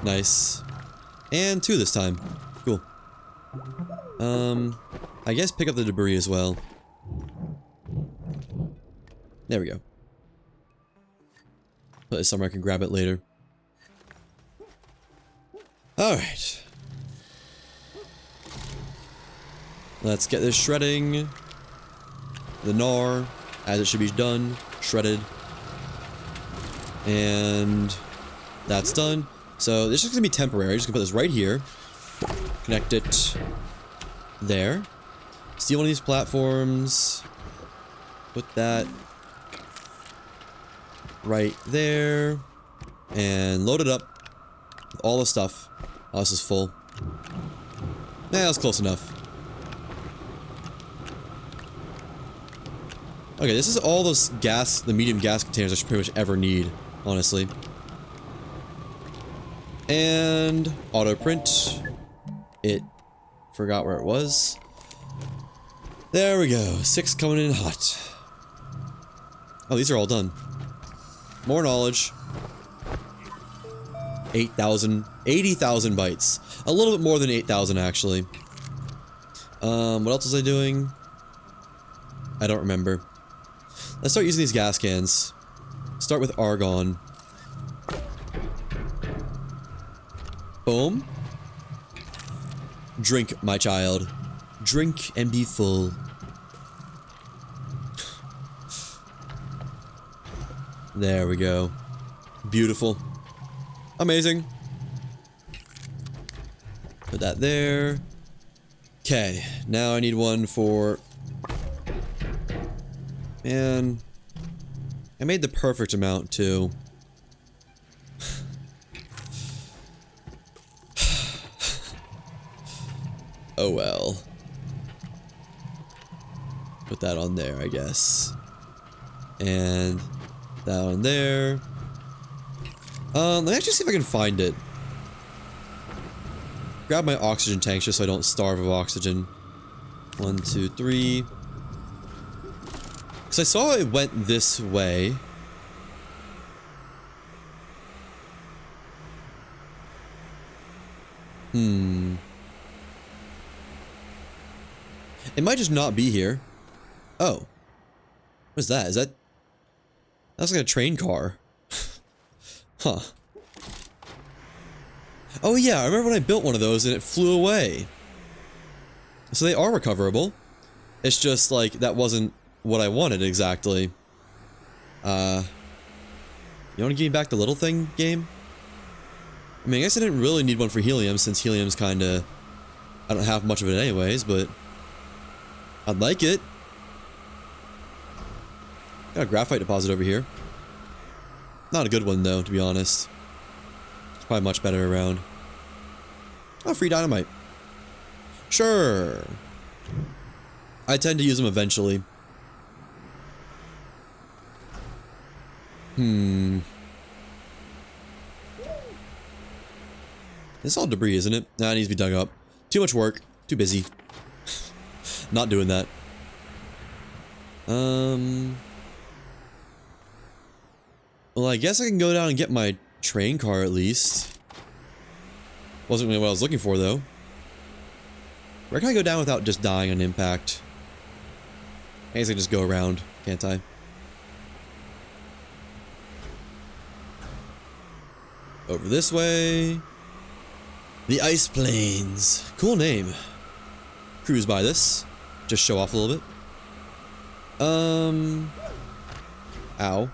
Nice. And 2 this time. Cool. I guess pick up the debris as well. There we go. Put it somewhere I can grab it later. Alright. Let's get this shredding. The gnar, as it should be done. Shredded. And that's done. So this is gonna be temporary. Just gonna put this right here. Connect it there. Steal one of these platforms. Put that right there. And load it up with all the stuff. Oh, this is full. Nah, that's close enough. Okay, this is all those gas, the medium gas containers I should pretty much ever need, honestly. And auto print. It forgot where it was. There we go. 6 coming in hot. Oh, these are all done. More knowledge. 8,000, 80,000 bytes. A little bit more than 8,000 actually. What else was I doing? I don't remember. Let's start using these gas cans. Start with argon. Boom. Drink, my child. Drink and be full. There we go. Beautiful. Amazing. Put that there. Okay, now I need one for... Man, I made the perfect amount too. Oh well. Put that on there, I guess. And that on there. Let me actually see if I can find it. Grab my oxygen tanks just so I don't starve of oxygen. 1, 2, 3. Because I saw it went this way. It might just not be here. Oh. What is that? Is that... That's like a train car. Huh. Oh yeah, I remember when I built one of those and it flew away. So they are recoverable. It's just like, that wasn't what I wanted exactly. You wanna give me back the little thing, game? I mean, I guess I didn't really need one for helium, since helium's kinda... I don't have much of it anyways, but... I'd like it. Got a graphite deposit over here. Not a good one, though, to be honest. It's probably much better around. Oh, free dynamite. Sure. I tend to use them eventually. This is all debris, isn't it? Nah, it needs to be dug up. Too much work. Too busy. Not doing that. Well, I guess I can go down and get my train car at least. Wasn't really what I was looking for, though. Where can I go down without just dying on impact? I guess I can just go around, can't I? Over this way. The Ice Plains. Cool name. Cruise by this. Just show off a little bit. Ow.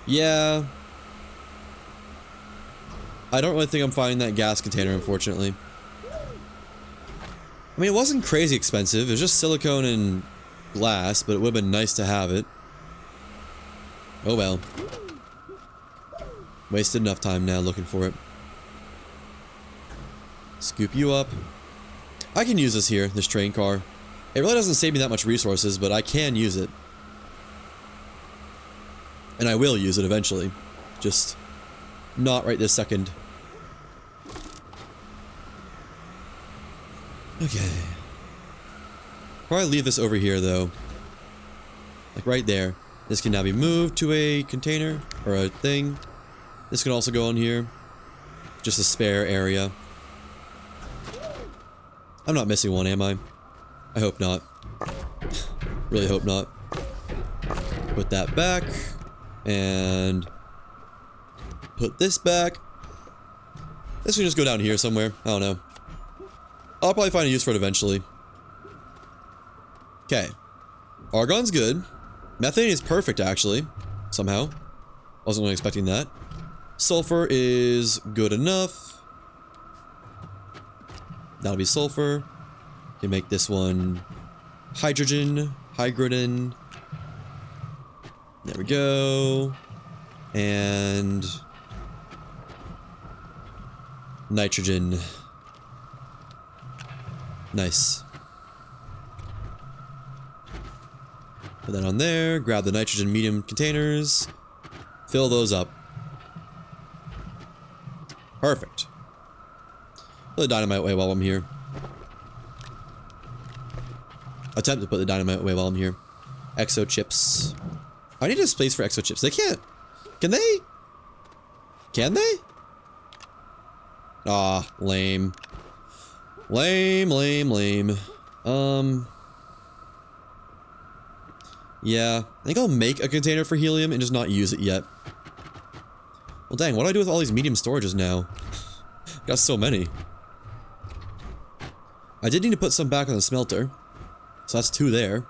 Yeah. I don't really think I'm finding that gas container, unfortunately. I mean, it wasn't crazy expensive. It was just silicone and glass, but it would have been nice to have it. Oh well. Wasted enough time now looking for it. Scoop you up. I can use this here, this train car. It really doesn't save me that much resources, but I can use it. And I will use it eventually. Just not right this second. Okay. Probably leave this over here though. Like right there. This can now be moved to a container or a thing. This can also go on here. Just a spare area. I'm not missing one, am I? I hope not. Really hope not. Put that back. And put this back. This can just go down here somewhere. I don't know. I'll probably find a use for it eventually. Okay. Argon's good. Methane is perfect, actually. Somehow. Wasn't really expecting that. Sulfur is good enough. That'll be sulfur. Can make this one hydrogen. Hydrogen. There we go. And nitrogen. Nice. Put that on there. Grab the nitrogen medium containers. Fill those up. Perfect. Put the dynamite away while I'm here. Attempt to put the dynamite away while I'm here. Exo chips. I need a space for exo chips. They can't. Can they? Can they? Ah, lame. Lame, lame, lame. Yeah. I think I'll make a container for helium and just not use it yet. Well, dang, what do I do with all these medium storages now? Got so many. I did need to put some back on the smelter. So that's 2 there.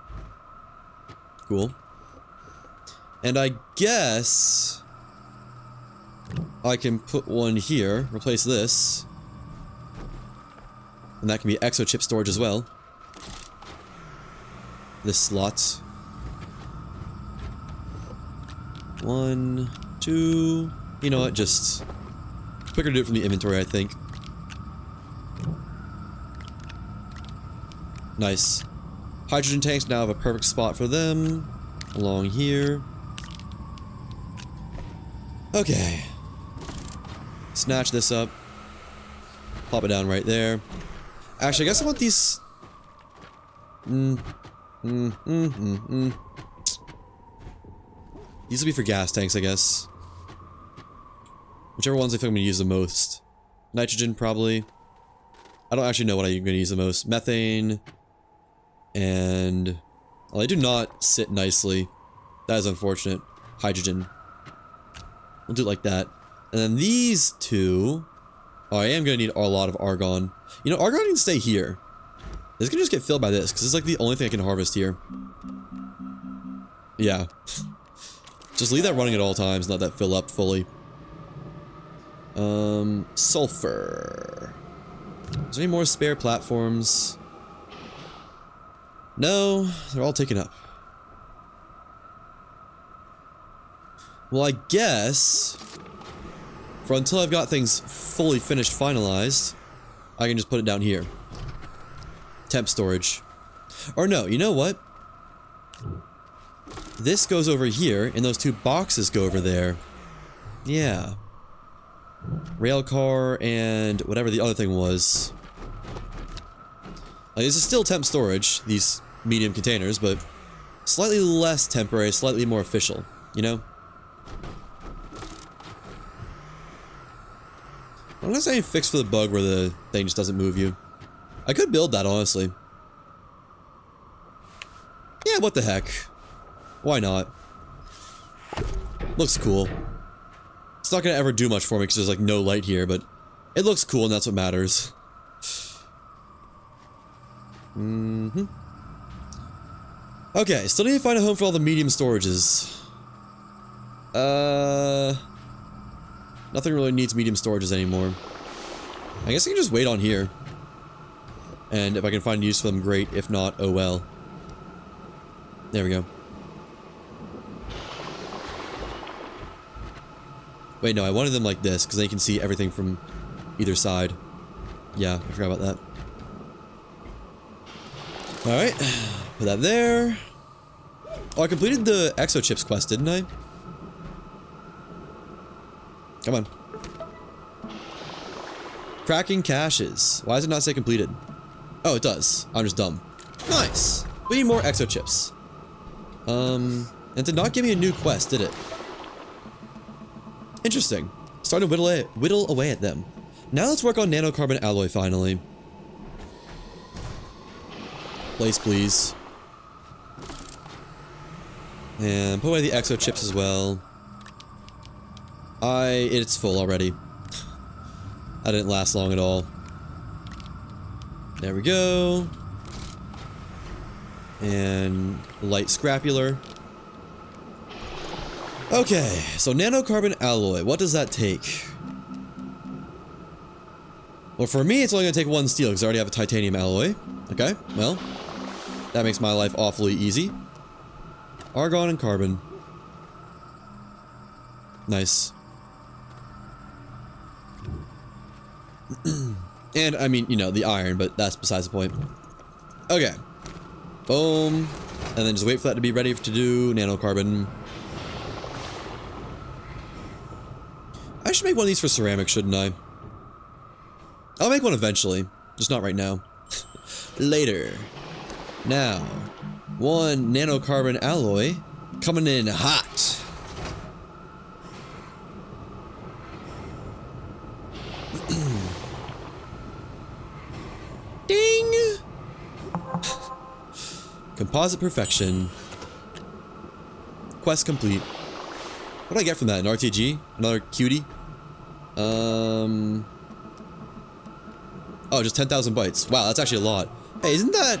Cool. And I guess I can put one here, replace this. And that can be exo chip storage as well. This slot. 1, 2. You know what? Just quicker to do it from the inventory, I think. Nice. Hydrogen tanks now have a perfect spot for them. Along here. Okay. Snatch this up. Pop it down right there. Actually, I guess I want these... These will be for gas tanks, I guess. Whichever ones I think I'm going to use the most. Nitrogen, probably. I don't actually know what I'm going to use the most. Methane. And... well, they do not sit nicely. That is unfortunate. Hydrogen. We'll do it like that. And then these 2... oh, I am going to need a lot of argon. You know, argon can stay here. This can just get filled by this, because it's like the only thing I can harvest here. Yeah. Just leave that running at all times, let that fill up fully. Sulfur. Is there any more spare platforms? No, they're all taken up. Well, I guess... for until I've got things fully finished, finalized, I can just put it down here. Temp storage. Or no, you know what? This goes over here, and those 2 boxes go over there. Yeah. Rail car and whatever the other thing was. This is still temp storage, these medium containers, but slightly less temporary, slightly more official, you know? I don't know if there's any fix for the bug where the thing just doesn't move you. I could build that, honestly. Yeah, what the heck. Why not? Looks cool. It's not gonna ever do much for me because there's like no light here, but it looks cool and that's what matters. Okay, still need to find a home for all the medium storages. Nothing really needs medium storages anymore. I guess I can just wait on here. And if I can find use for them, great. If not, oh well. There we go. Wait, no, I wanted them like this, because then you can see everything from either side. Yeah, I forgot about that. Alright, put that there. Oh, I completed the exochips quest, didn't I? Come on. Cracking caches. Why does it not say completed? Oh, it does. I'm just dumb. Nice! We need more exochips. And it did not give me a new quest, did it? Interesting. Starting to whittle away at them. Now let's work on nanocarbon alloy finally. Place, please. And put away the exo chips as well. It's full already. That didn't last long at all. There we go. And light scrapular. Okay, so nanocarbon alloy, what does that take? Well, for me, it's only gonna take one steel because I already have a titanium alloy. Okay, well, that makes my life awfully easy. Argon and carbon. Nice. And, I mean, you know, the iron, but that's besides the point. Okay. Boom. And then just wait for that to be ready to do nanocarbon. I should make one of these for ceramic, shouldn't I? I'll make one eventually. Just not right now. Later. Now. One nanocarbon alloy. Coming in hot. Ding! Composite perfection. Quest complete. What did I get from that? An RTG? Another cutie? Oh, just 10,000 bytes. Wow, that's actually a lot. Hey, isn't that...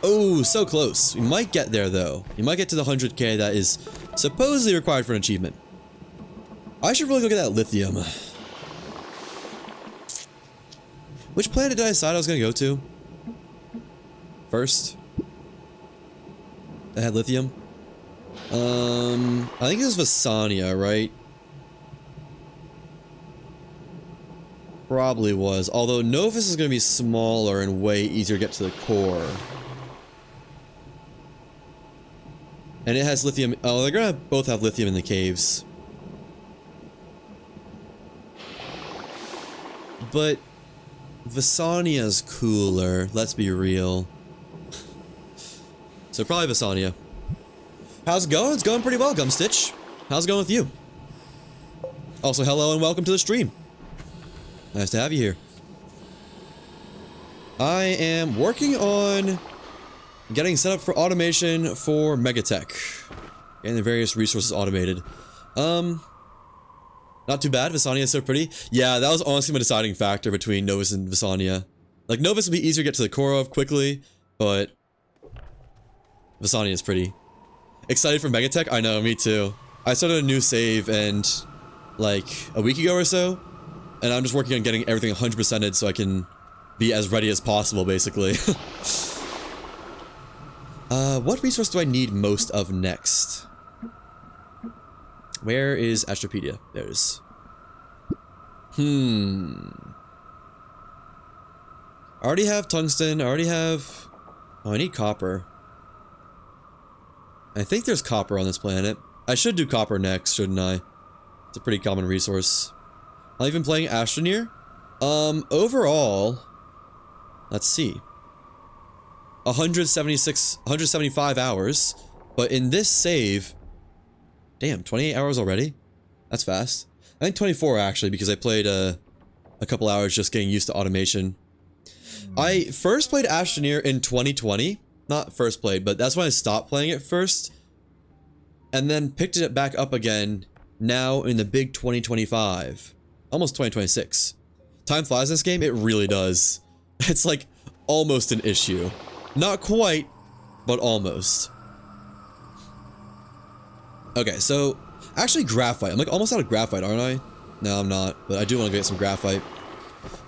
Oh, so close. We might get there, though. You might get to the 100k that is supposedly required for an achievement. I should really go get that lithium. Which planet did I decide I was going to go to? First? That had lithium? I think it was Visania, right? Probably was. Although Novus is going to be smaller and way easier to get to the core. And it has lithium. Oh, they're going to both have lithium in the caves. But Visania's cooler, let's be real. So probably Visania. How's it going? It's going pretty well, Gumstitch. How's it going with you? Also, hello and welcome to the stream. Nice to have you here. I am working on getting set up for automation for Megatech. And the various resources automated. Not too bad. Visania is so pretty. Yeah, that was honestly my deciding factor between Novus and Visania. Like, Novus would be easier to get to the core of quickly, but Visania is pretty. Excited for Megatech? I know, me too. I started a new save and like a week ago or so, and I'm just working on getting everything 100%ed so I can be as ready as possible, basically. What resource do I need most of next? Where is Astropedia? There it is. I already have tungsten, I already have... Oh, I need copper. I think there's copper on this planet. I should do copper next, shouldn't I? It's a pretty common resource. I've been playing Astroneer. Overall... Let's see. 175 hours. But in this save... Damn, 28 hours already? That's fast. I think 24 actually, because I played a couple hours just getting used to automation. I first played Astroneer in 2020. Not first played, but that's when I stopped playing it first. And then picked it back up again now in the big 2025. Almost 2026. Time flies in this game, it really does. It's like almost an issue. Not quite, but almost. Okay, so actually graphite. I'm like almost out of graphite, aren't I? No, I'm not, but I do want to get some graphite.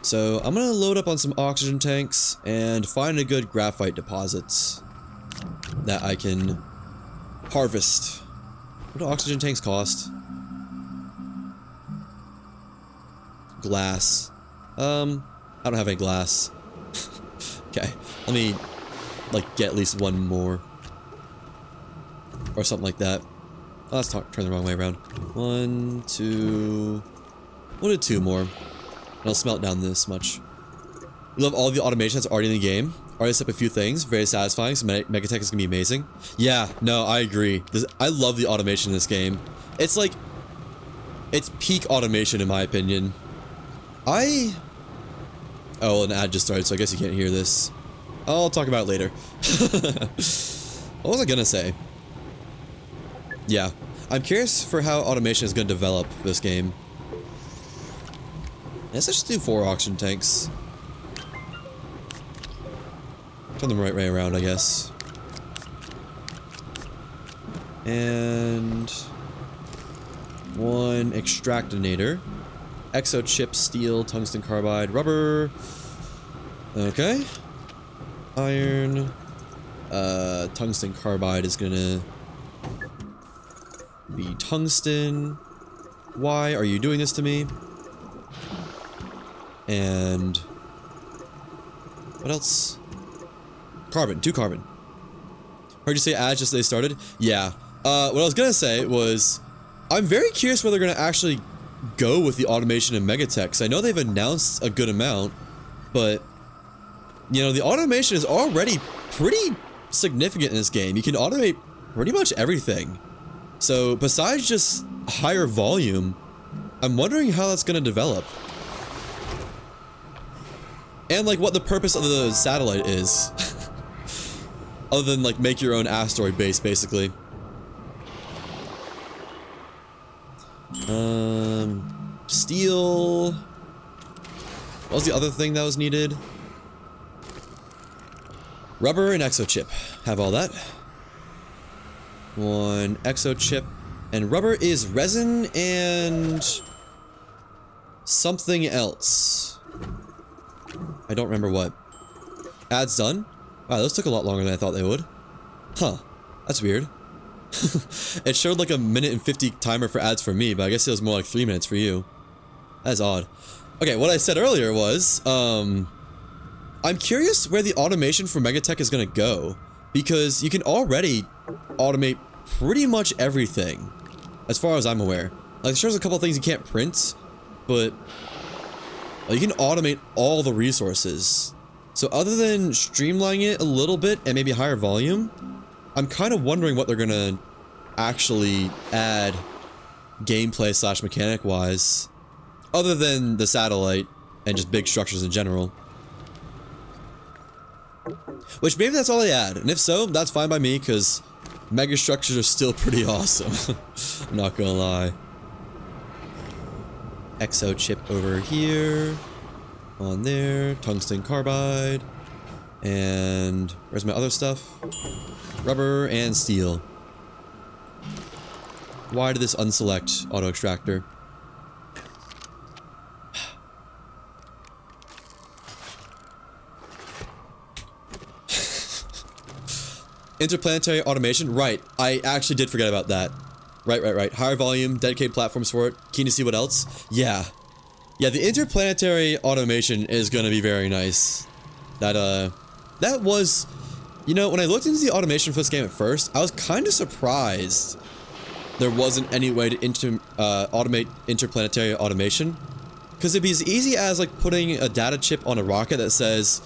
So I'm gonna load up on some oxygen tanks and find a good graphite deposits that I can harvest. What do oxygen tanks cost? Glass. I don't have any glass. Okay, let me like get at least one more or something like that. Oh, let's turn the wrong way around. 1, 2. We'll do 2 more. And I'll smelt down this much. We love all the automation that's already in the game. Already set up a few things. Very satisfying. So Megatech is gonna be amazing. Yeah, no, I agree. I love the automation in this game. It's like, it's peak automation in my opinion. Oh, an ad just started, so I guess you can't hear this. I'll talk about it later. What was I gonna say? Yeah, I'm curious for how automation is gonna develop this game. Let's just do 4 oxygen tanks. Turn them right way around, I guess. And 1 extractinator. Exo chip, steel, tungsten carbide, rubber. Okay. Iron. Tungsten carbide is gonna be tungsten. Why are you doing this to me? And what else? Carbon, 2 carbon. Heard you say ads just as they started? Yeah. What I was gonna say was, I'm very curious whether they're gonna actually go with the automation in Megatech. I know they've announced a good amount, but you know, the automation is already pretty significant in this game. You can automate pretty much everything. So besides just higher volume, I'm wondering how that's gonna develop. And like what the purpose of the satellite is. Other than like make your own asteroid base, basically. Steel. What was the other thing that was needed? Rubber and exo chip. Have all that. 1 exo chip. And rubber is resin and something else. I don't remember what. Ads done? Wow, those took a lot longer than I thought they would. Huh. That's weird. It showed like a 1:50 timer for ads for me, but I guess it was more like 3 minutes for you. That is odd. Okay, what I said earlier was, I'm curious where the automation for Megatech is gonna go. Because you can already automate pretty much everything. As far as I'm aware. Like, there's a couple things you can't print, but you can automate all the resources. So other than streamlining it a little bit and maybe higher volume, I'm kind of wondering what they're gonna actually add gameplay / mechanic wise, other than the satellite and just big structures in general. Which maybe that's all they add, and if so, that's fine by me, because mega structures are still pretty awesome. I'm not gonna lie. Exo chip over here. On there. Tungsten carbide. And where's my other stuff? Rubber and steel. Why did this unselect auto extractor? Interplanetary automation, right. I actually did forget about that. Right. Higher volume, dedicated platforms for it. Keen to see what else? Yeah. Yeah, the interplanetary automation is gonna be very nice. That was... You know, when I looked into the automation for this game at first, I was kind of surprised there wasn't any way to automate interplanetary automation. Because it'd be as easy as, like, putting a data chip on a rocket that says,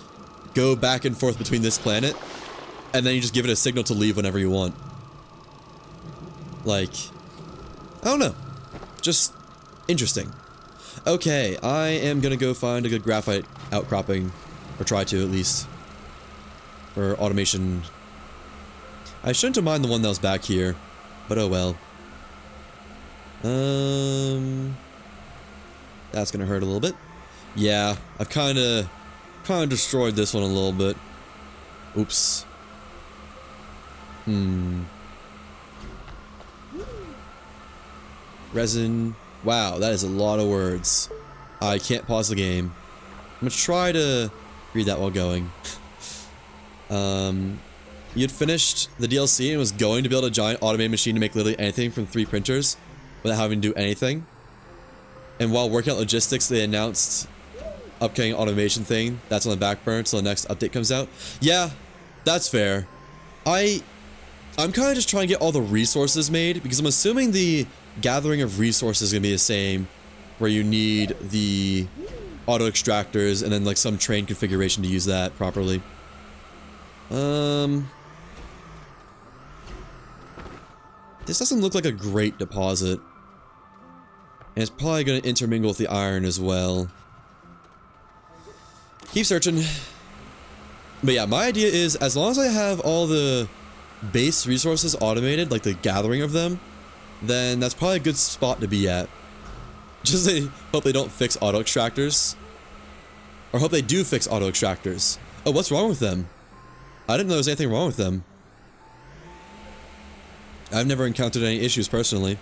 go back and forth between this planet, and then you just give it a signal to leave whenever you want. Like, I don't know. Just interesting. Okay, I am gonna go find a good graphite outcropping, or try to at least, for automation. I shouldn't have minded the one that was back here, but oh well. That's gonna hurt a little bit. Yeah, I've kinda destroyed this one a little bit. Oops. Resin. Wow, that is a lot of words. I can't pause the game. I'm gonna try to read that while going. You'd finished the DLC and was going to build a giant automated machine to make literally anything from 3 printers without having to do anything. And while working out logistics, they announced upcoming automation thing. That's on the back burner until the next update comes out. Yeah, that's fair. I'm kind of just trying to get all the resources made because I'm assuming the gathering of resources is going to be the same, where you need the auto extractors and then like some train configuration to use that properly. This doesn't look like a great deposit. And it's probably going to intermingle with the iron as well. Keep searching. But yeah, my idea is as long as I have all the base resources automated, like the gathering of them, then that's probably a good spot to be at. Just hope they don't fix auto extractors. Or hope they do fix auto extractors. Oh, what's wrong with them? I didn't know there was anything wrong with them. I've never encountered any issues personally.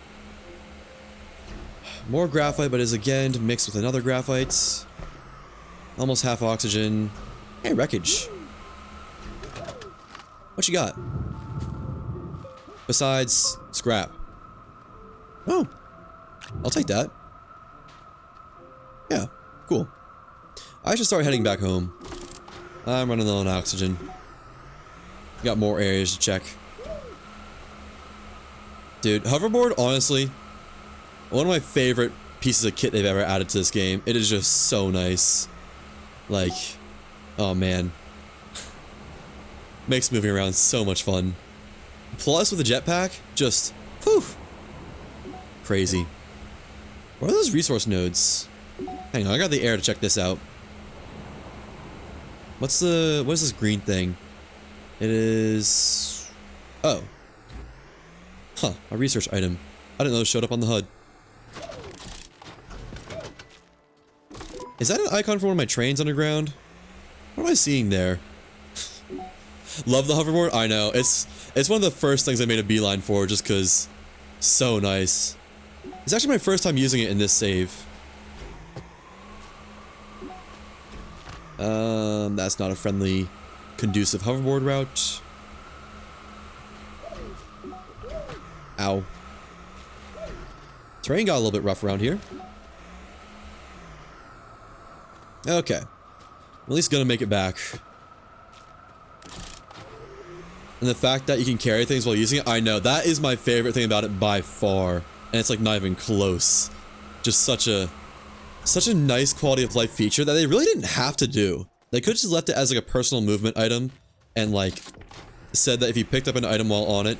More graphite, but is again mixed with another graphite. Almost half oxygen. Hey, wreckage. What you got? Besides scrap. Oh. I'll take that. Yeah, cool. I should start heading back home. I'm running low on oxygen. Got more areas to check. Dude, hoverboard, honestly, one of my favorite pieces of kit they've ever added to this game. It is just so nice. Like, oh man. Makes moving around so much fun. Plus with the jetpack, just, whew. Crazy. What are those resource nodes? Hang on, I got the air to check this out. What is this green thing? It is... Oh. Huh, a research item. I didn't know it showed up on the HUD. Is that an icon for one of my trains underground? What am I seeing there? Love the hoverboard? I know. It's one of the first things I made a beeline for just because so nice. It's actually my first time using it in this save. That's not a friendly, conducive hoverboard route. Ow. Terrain got a little bit rough around here. Okay. I'm at least gonna make it back. And the fact that you can carry things while using it, I know, that is my favorite thing about it by far. And it's like not even close. Just such a nice quality of life feature that they really didn't have to do. They could have just left it as like a personal movement item and like said that if you picked up an item while on it,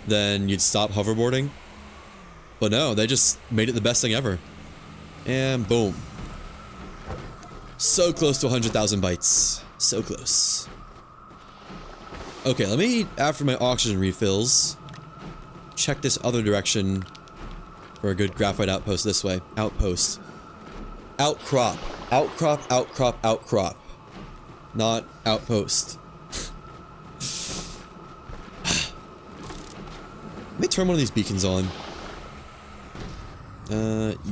then you'd stop hoverboarding. But no, they just made it the best thing ever. And boom. So close to 100,000 bytes. So close. Okay, let me, after my oxygen refills, check this other direction for a good graphite outpost this way. Outpost. Outcrop. Outcrop, outcrop, outcrop. Not outpost. Let me turn one of these beacons on.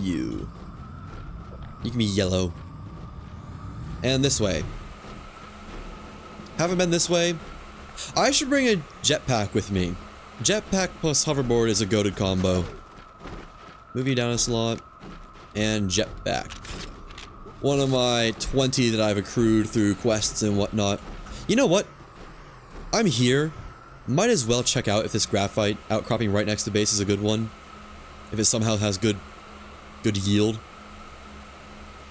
You. You can be yellow. And this way. Haven't been this way. I should bring a jetpack with me. Jetpack plus hoverboard is a goated combo. Move you down a slot. And jetpack. One of my 20 that I've accrued through quests and whatnot. You know what? I'm here. Might as well check out if this graphite outcropping right next to base is a good one. If it somehow has good yield.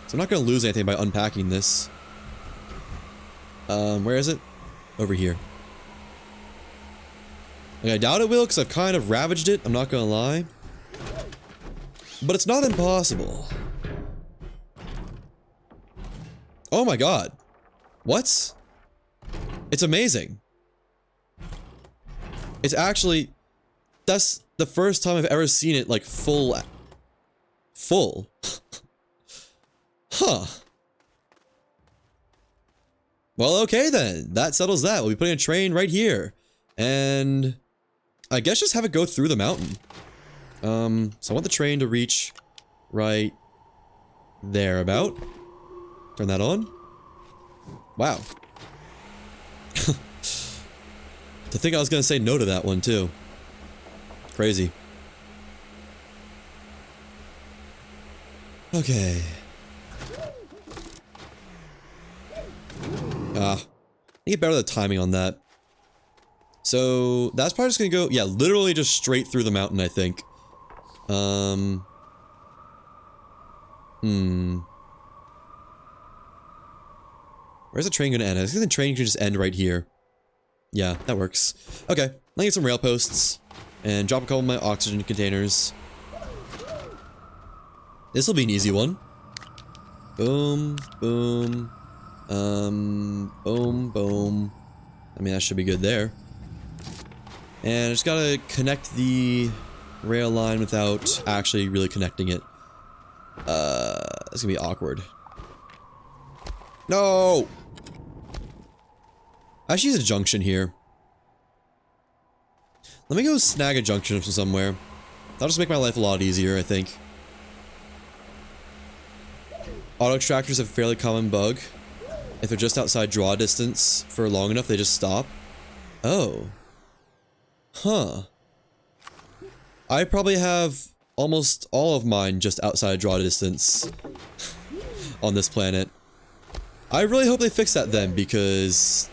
So I'm not going to lose anything by unpacking this. Where is it? Over here. Like, I doubt it will because I've kind of ravaged it, I'm not going to lie. But it's not impossible. Oh my god. What? It's amazing. It's actually... That's the first time I've ever seen it, like, full full. Huh. Well, okay then. That settles that. We'll be putting a train right here. And I guess just have it go through the mountain. So I want the train to reach right there about. Turn that on. Wow. To think I was gonna say no to that one too. Crazy. Okay. I get better at the timing on that. So that's probably just gonna go, yeah, literally just straight through the mountain, I think. Where's the train gonna end? I think the train can just end right here. Yeah, that works. Okay, I get some rail posts and drop a couple of my oxygen containers. This will be an easy one. Boom, boom, boom, boom. I mean, that should be good there. And I just gotta connect the rail line without actually really connecting it. That's gonna be awkward. No! I should use a junction here. Let me go snag a junction from somewhere. That'll just make my life a lot easier, I think. Auto extractors have a fairly common bug. If they're just outside draw distance for long enough, they just stop. Oh. Huh. I probably have almost all of mine just outside draw distance on this planet. I really hope they fix that then, because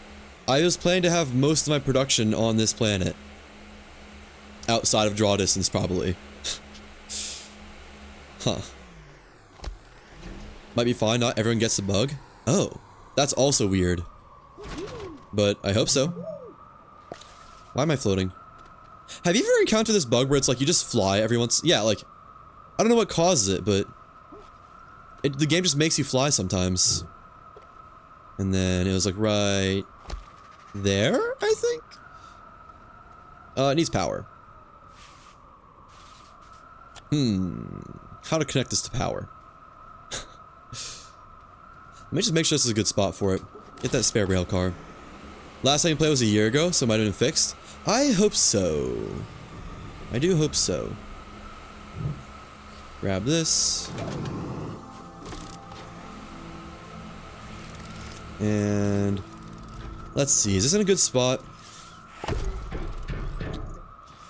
I was planning to have most of my production on this planet. Outside of draw distance, probably. Huh. Might be fine, not everyone gets the bug. Oh, that's also weird. But I hope so. Why am I floating? Have you ever encountered this bug where it's like you just fly every once? Yeah, like, I don't know what causes it, but the game just makes you fly sometimes. And then it was like right there, I think? It needs power. How to connect this to power? Let me just make sure this is a good spot for it. Get that spare rail car. Last time you played was a year ago, so it might have been fixed. I hope so. I do hope so. Grab this. And let's see, is this in a good spot?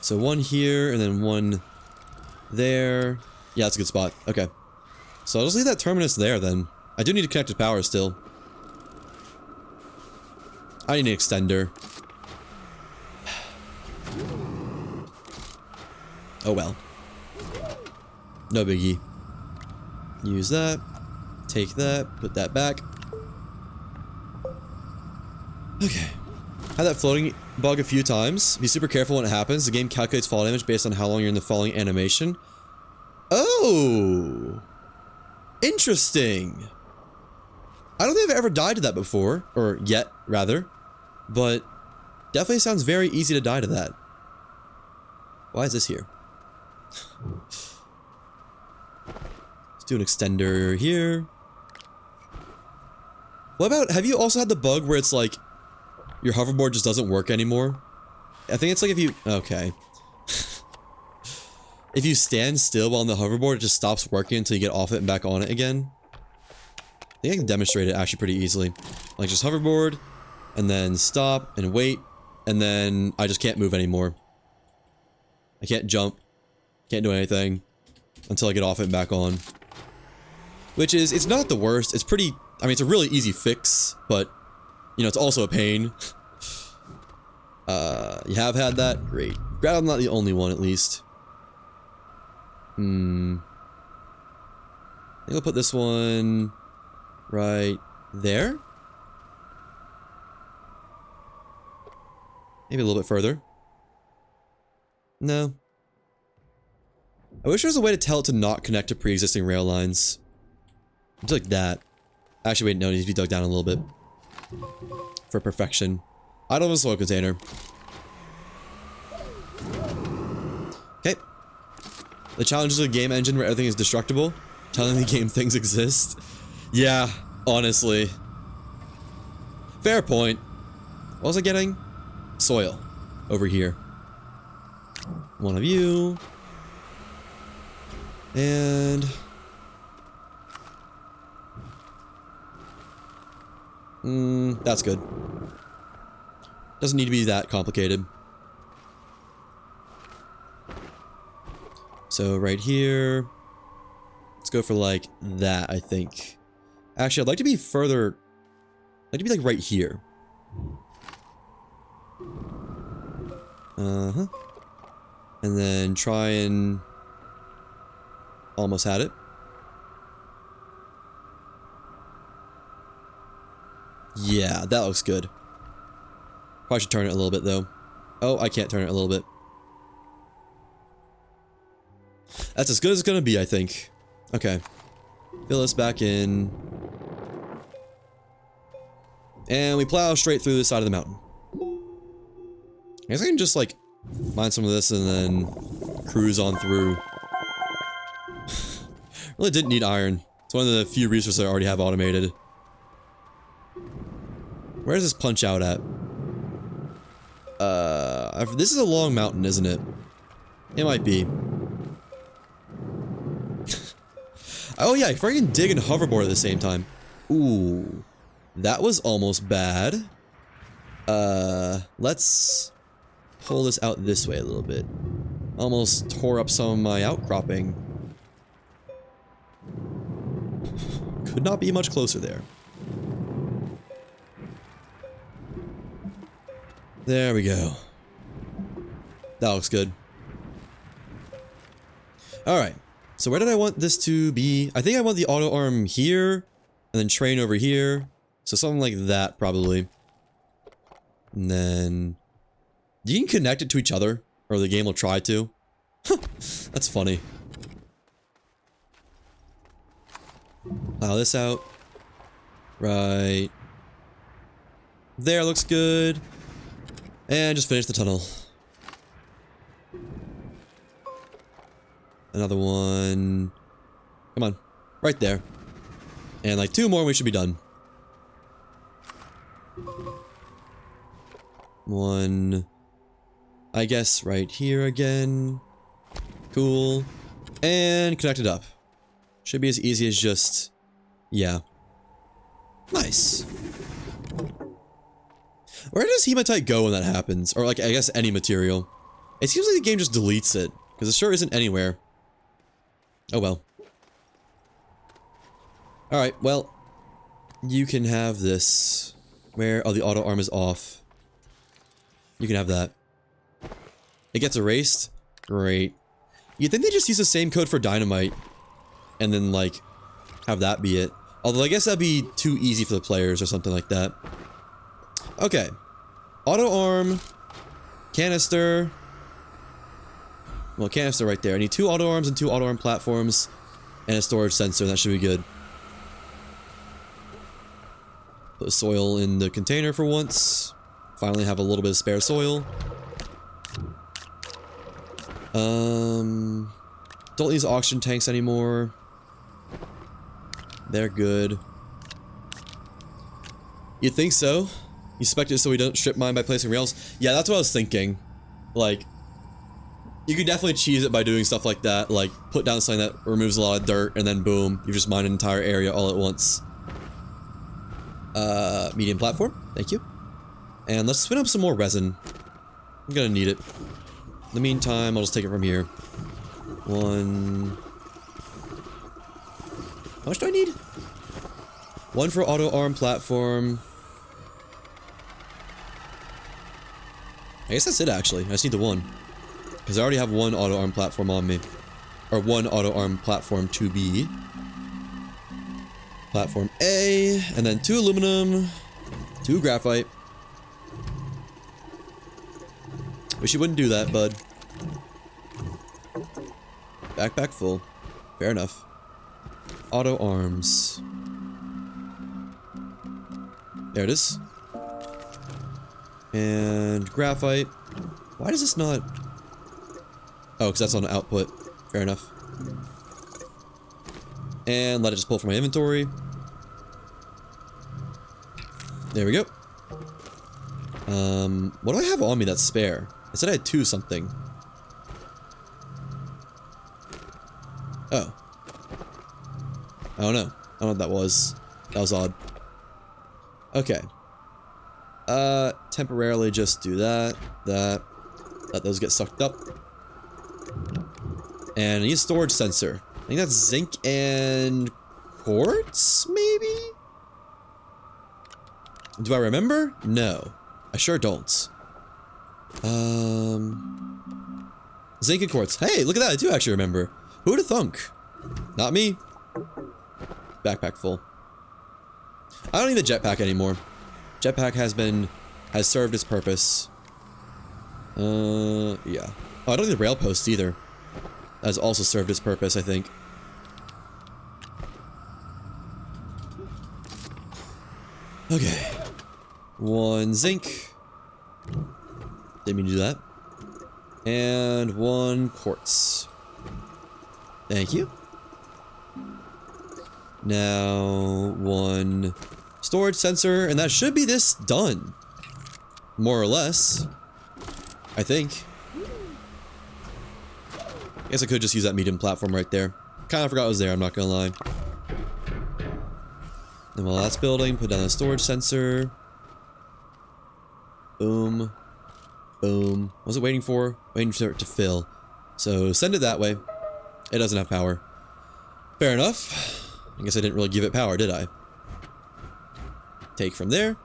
So one here and then one there. Yeah, that's a good spot. Okay. So I'll just leave that terminus there then. I do need to connect to power still. I need an extender. Oh well. No biggie. Use that. Take that. Put that back. Okay. Had that floating bug a few times. Be super careful when it happens. The game calculates fall damage based on how long you're in the falling animation. Oh! Interesting! I don't think I've ever died to that before. Or yet, rather. But definitely sounds very easy to die to that. Why is this here? Let's do an extender here. What about, have you also had the bug where it's like your hoverboard just doesn't work anymore? I think it's like if you, okay. If you stand still while on the hoverboard, it just stops working until you get off it and back on it again. I think I can demonstrate it actually pretty easily. Like just hoverboard, and then stop, and wait, and then I just can't move anymore. I can't jump, can't do anything, until I get off it and back on. Which is, it's not the worst, it's pretty, I mean it's a really easy fix, but, you know, it's also a pain. You have had that? Great. Glad I'm not the only one, at least. I think I'll put this one right there. Maybe a little bit further. No. I wish there was a way to tell it to not connect to pre-existing rail lines. Just like that. Actually, wait, no, it needs to be dug down a little bit. For perfection. I don't have a soil container. Okay. The challenges of the game engine where everything is destructible. Telling the game things exist. Yeah, honestly. Fair point. What was I getting? Soil. Over here. One of you. And... that's good. Doesn't need to be that complicated. So right here, let's go for like that, I think. Actually, I'd like to be further, I'd like to be like right here. Uh-huh. And then try and almost had it. Yeah, that looks good. Probably should turn it a little bit though. Oh, I can't turn it a little bit. That's as good as it's gonna be, I think. Okay. Fill this back in. And we plow straight through the side of the mountain. I guess I can just, like, mine some of this and then cruise on through. Really didn't need iron. It's one of the few resources I already have automated. Where does this punch out at? This is a long mountain, isn't it? It might be. Oh yeah, I can dig and hoverboard at the same time. Ooh. That was almost bad. Let's pull this out this way a little bit. Almost tore up some of my outcropping. Could not be much closer there. There we go. That looks good. Alright. So where did I want this to be? I think I want the auto arm here, and then train over here. So something like that, probably. And then... you can connect it to each other, or the game will try to. That's funny. Plow this out. Right. There, looks good. And just finish the tunnel. Another one. Come on. Right there. And like 2 more and we should be done. One. I guess right here again. Cool. And connect it up. Should be as easy as just... yeah. Nice. Where does hematite go when that happens? Or like, I guess any material. It seems like the game just deletes it. Because it sure isn't anywhere. Oh well. Alright, well. You can have this. Where? Oh, the auto arm is off. You can have that. It gets erased? Great. You'd think they just use the same code for dynamite. And then, like, have that be it. Although I guess that'd be too easy for the players or something like that. Okay. Auto arm. Canister. Well, canister right there. I need 2 auto arms and 2 auto arm platforms. And a storage sensor. That should be good. Put the soil in the container for once. Finally have a little bit of spare soil. Don't use oxygen tanks anymore. They're good. You think so? You expect it so we don't strip mine by placing rails? Yeah, that's what I was thinking. Like, you could definitely cheese it by doing stuff like that. Like, put down something that removes a lot of dirt, and then boom, you just mine an entire area all at once. Medium platform. Thank you. And let's spin up some more resin. I'm gonna need it. In the meantime, I'll just take it from here. 1... how much do I need? 1 for auto arm platform. I guess that's it, actually. I just need the 1. Because I already have 1 auto arm platform on me. Or 1 auto arm platform to be. Platform A. And then 2 aluminum. 2 graphite. Wish you wouldn't do that, bud. Backpack full. Fair enough. Auto arms. There it is. And graphite. Why does this not... oh, because that's on output. Fair enough. And let it just pull from my inventory. There we go. What do I have on me that's spare? I said I had 2 something. Oh. I don't know. I don't know what that was. That was odd. Okay. Temporarily just do that. Let those get sucked up. And I need a storage sensor. I think that's zinc and quartz, maybe? Do I remember? No. I sure don't. Zinc and quartz. Hey, look at that. I do actually remember. Who would have thunk? Not me. Backpack full. I don't need the jetpack anymore. Jetpack has served its purpose. Yeah. Oh, I don't need the rail post either. Has also served its purpose, I think. Okay. 1 zinc. Didn't mean to do that. And 1 quartz. Thank you. Now 1 storage sensor, and that should be this done. More or less. I think. I guess I could just use that medium platform right there. Kinda forgot it was there, I'm not gonna lie. And while that's building, put down a storage sensor. Boom. Boom. What was it waiting for? Waiting for it to fill. So send it that way. It doesn't have power. Fair enough. I guess I didn't really give it power, did I? Take from there.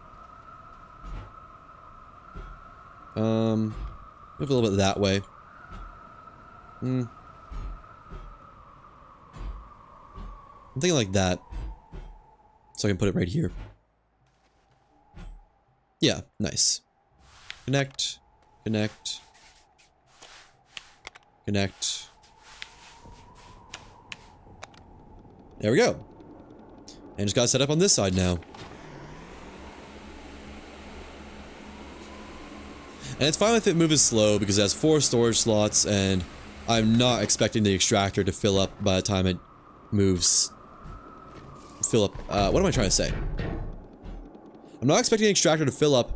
Move a little bit that way. I'm thinking like that. So I can put it right here. Yeah, nice. Connect. Connect. Connect. There we go. And just got set up on this side now. And it's fine if it moves slow because it has 4 storage slots and I'm not expecting the extractor to fill up by the time it moves. Fill up, what am I trying to say? I'm not expecting the extractor to fill up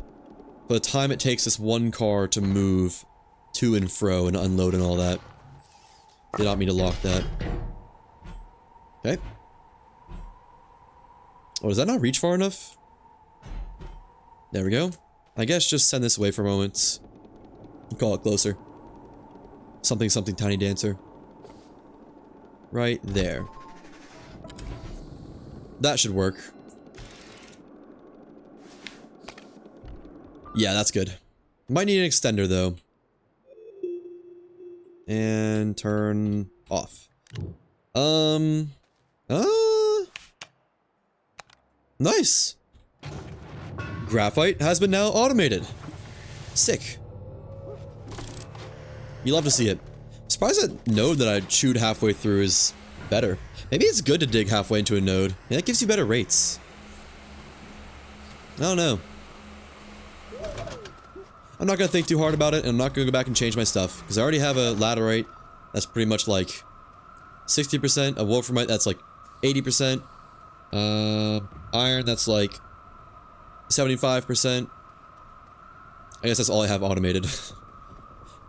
by the time it takes this 1 car to move to and fro and unload and all that. Did not mean to lock that. Okay. Oh, does that not reach far enough? There we go. I guess just send this away for a moment. Call it closer. Something something tiny dancer. Right there. That should work. Yeah, that's good. Might need an extender though. And turn off. Nice. Graphite has been now automated. Sick. You love to see it. I'm surprised that node that I chewed halfway through is better. Maybe it's good to dig halfway into a node. Yeah, it gives you better rates. I don't know. I'm not gonna think too hard about it, and I'm not gonna go back and change my stuff, because I already have a laterite that's pretty much like 60%, a wolframite that's like 80%, iron that's like 75%. I guess that's all I have automated.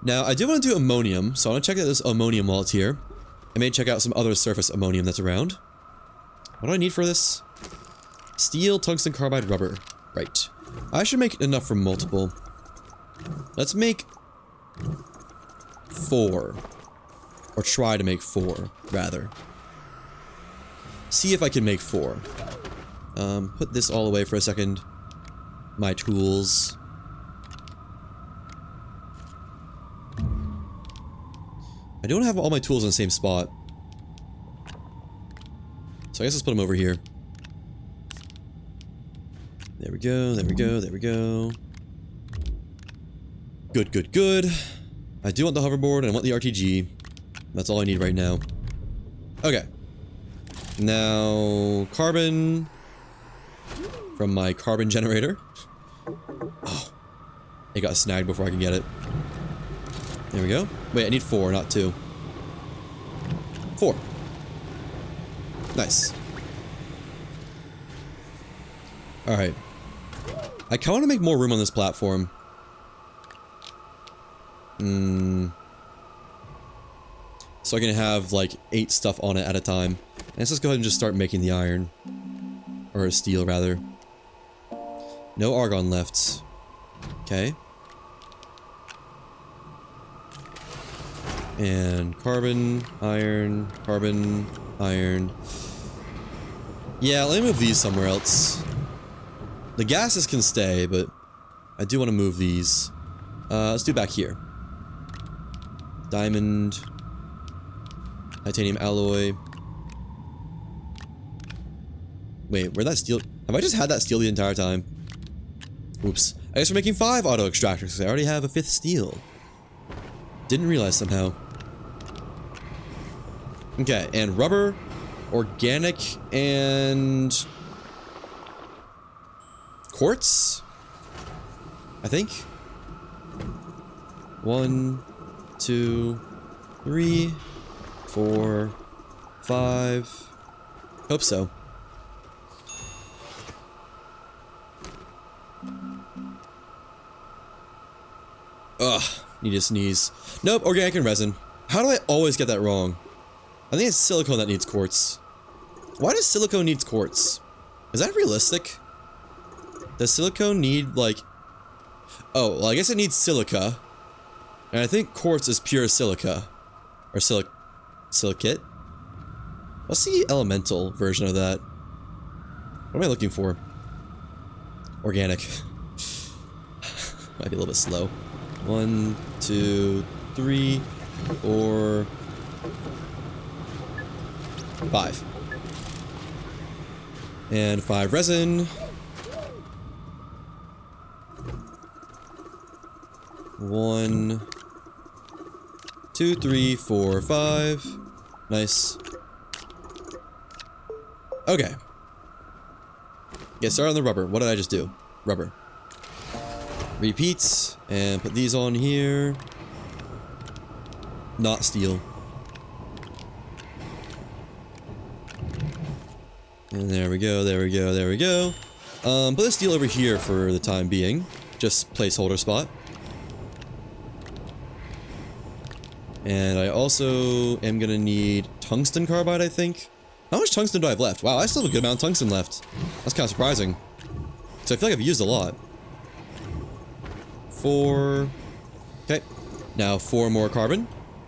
Now, I do want to do ammonium, so I want to check out this ammonium while it's here. I may check out some other surface ammonium that's around. What do I need for this? Steel, tungsten carbide, rubber. Right. I should make enough for multiple. Let's make 4. Or try to make 4, rather. See if I can make 4. Put this all away for a second. My tools. I don't have all my tools in the same spot. So I guess let's put them over here. There we go, there we go, there we go. Good, good, good. I do want the hoverboard and I want the RTG. That's all I need right now. Okay. Now, carbon from my carbon generator. Oh, it got snagged before I can get it. There we go. Wait, I need 4, not 2. 4. Nice. Alright. I kinda wanna make more room on this platform. So I can have, like, 8 stuff on it at a time. And let's just go ahead and just start making the iron. Or steel, rather. No argon left. Okay. And carbon, iron, carbon, iron. Yeah, let me move these somewhere else. The gases can stay, but I do want to move these. Let's do back here. Diamond. Titanium alloy. Wait, where'd that steel... Have I just had that steel the entire time? Oops. I guess we're making 5 auto extractors because I already have a 5th steel. Didn't realize somehow. Okay, and rubber, organic, and... quartz? I think. 1, 2, 3, 4, 5. Hope so. Ugh, need to sneeze. Nope, organic and resin. How do I always get that wrong? I think it's silicone that needs quartz. Why does silicone need quartz? Is that realistic? Does silicone need, like... Oh, well, I guess it needs silica. And I think quartz is pure silica. Or silicate? What's the elemental version of that? What am I looking for? Organic. Might be a little bit slow. 1, 2, 3, 4, 5. And 5 resin. 1, 2, 3, 4, 5. Nice. Okay. Get started on the rubber. What did I just do? Rubber. Repeats, and put these on here. Not steel. And there we go, there we go, there we go. Put the steel over here for the time being. Just placeholder spot. And I also am gonna need tungsten carbide, I think. How much tungsten do I have left? Wow, I still have a good amount of tungsten left. That's kind of surprising. So I feel like I've used a lot. 4. Okay. Now 4 more carbon.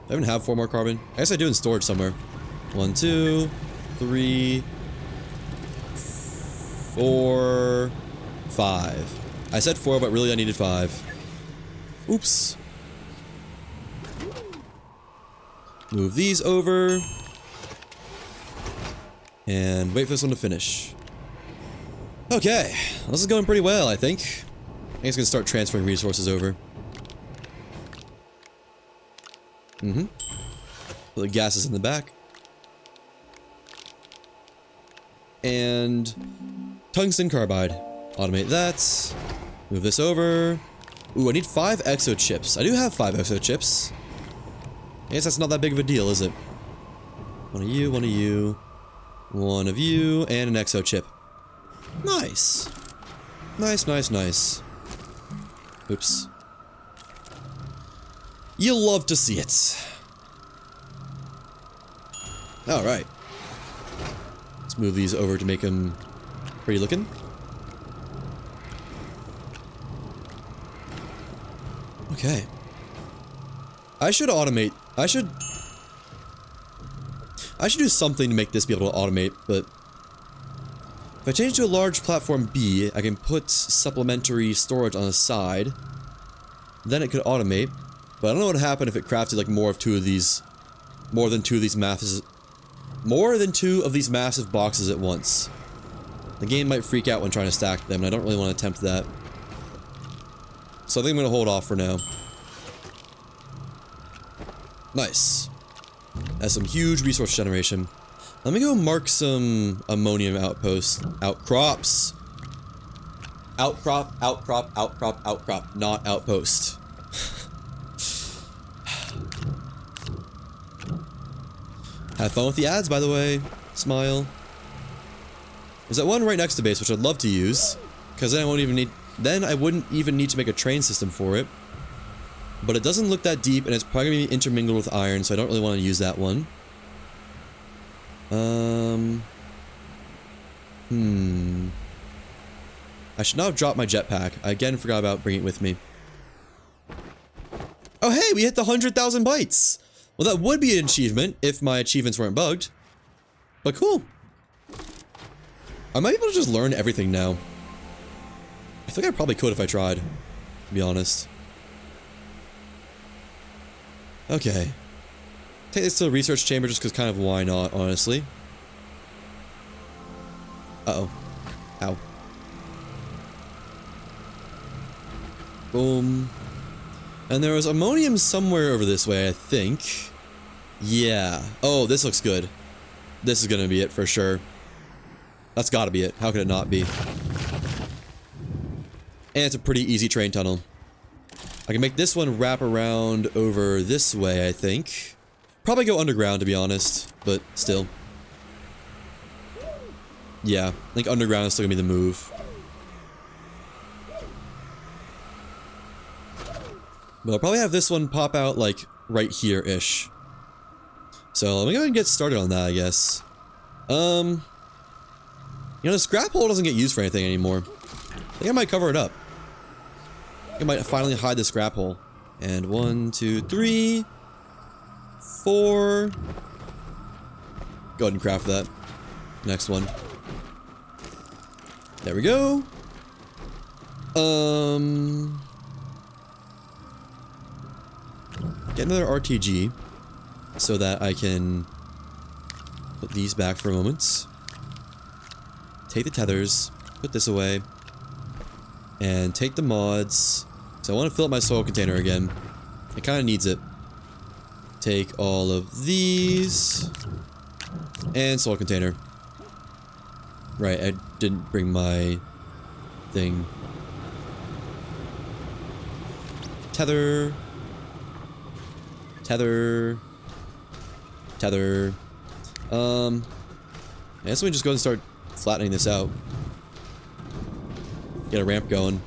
I even have 4 more carbon. I guess I do in storage somewhere. 1, 2, 3, 4, 5. I said 4, but really I needed 5. Oops. Move these over. And wait for this one to finish. Okay. This is going pretty well, I think. I guess I can start transferring resources over. Put the gases in the back. And tungsten carbide. Automate that. Move this over. Ooh, I need 5 exo chips. I do have 5 exo chips. I guess that's not that big of a deal, is it? One of you, one of you, one of you, and an exo chip. Nice. Nice, nice, nice. Oops. You'll love to see it. Alright. Let's move these over to make them pretty looking. Okay. I should automate. I should do something to make this be able to automate, but if I change to a large platform B, I can put supplementary storage on the side. Then it could automate, but I don't know what would happen if it crafted like more than 2 of these massive boxes at once. The game might freak out when trying to stack them, and I don't really want to attempt that. So I think I'm going to hold off for now. Nice. That's some huge resource generation. Let me go mark some ammonium outposts. Outcrops. Outcrop, outcrop, outcrop, outcrop. Not outpost. Have fun with the ads, by the way. Smile. There's that one right next to base, which I'd love to use, because then I wouldn't even need to make a train system for it. But it doesn't look that deep, and it's probably going to be intermingled with iron, so I don't really want to use that one. I should not have dropped my jetpack. I again forgot about bringing it with me. Oh hey, we hit the 100,000 bytes! Well, that would be an achievement if my achievements weren't bugged. But cool. I might be able to just learn everything now. I think I probably could if I tried, to be honest. Okay. Take this to the research chamber just because kind of why not, honestly. Uh-oh. Ow. Boom. And there was ammonium somewhere over this way, I think. Yeah. Oh, this looks good. This is gonna be it for sure. That's gotta be it. How could it not be? And it's a pretty easy train tunnel. I can make this one wrap around over this way, I think. Probably go underground, to be honest, but still. Yeah, I think underground is still gonna be the move. But I'll probably have this one pop out, like, right here-ish. So, let me go ahead and get started on that, I guess. You know, the scrap hole doesn't get used for anything anymore. I think I might cover it up. I think I might finally hide the scrap hole. And 1, 2, 3... 4... Go ahead and craft that. Next one. There we go. Get another RTG so that I can put these back for a moment. Take the tethers, put this away, and take the mods. So I want to fill up my soil container again. It kind of needs it. Take all of these and soil container. Right, I didn't bring my thing. Tether. Tether. Tether. I guess we just go and start flattening this out. Get a ramp going.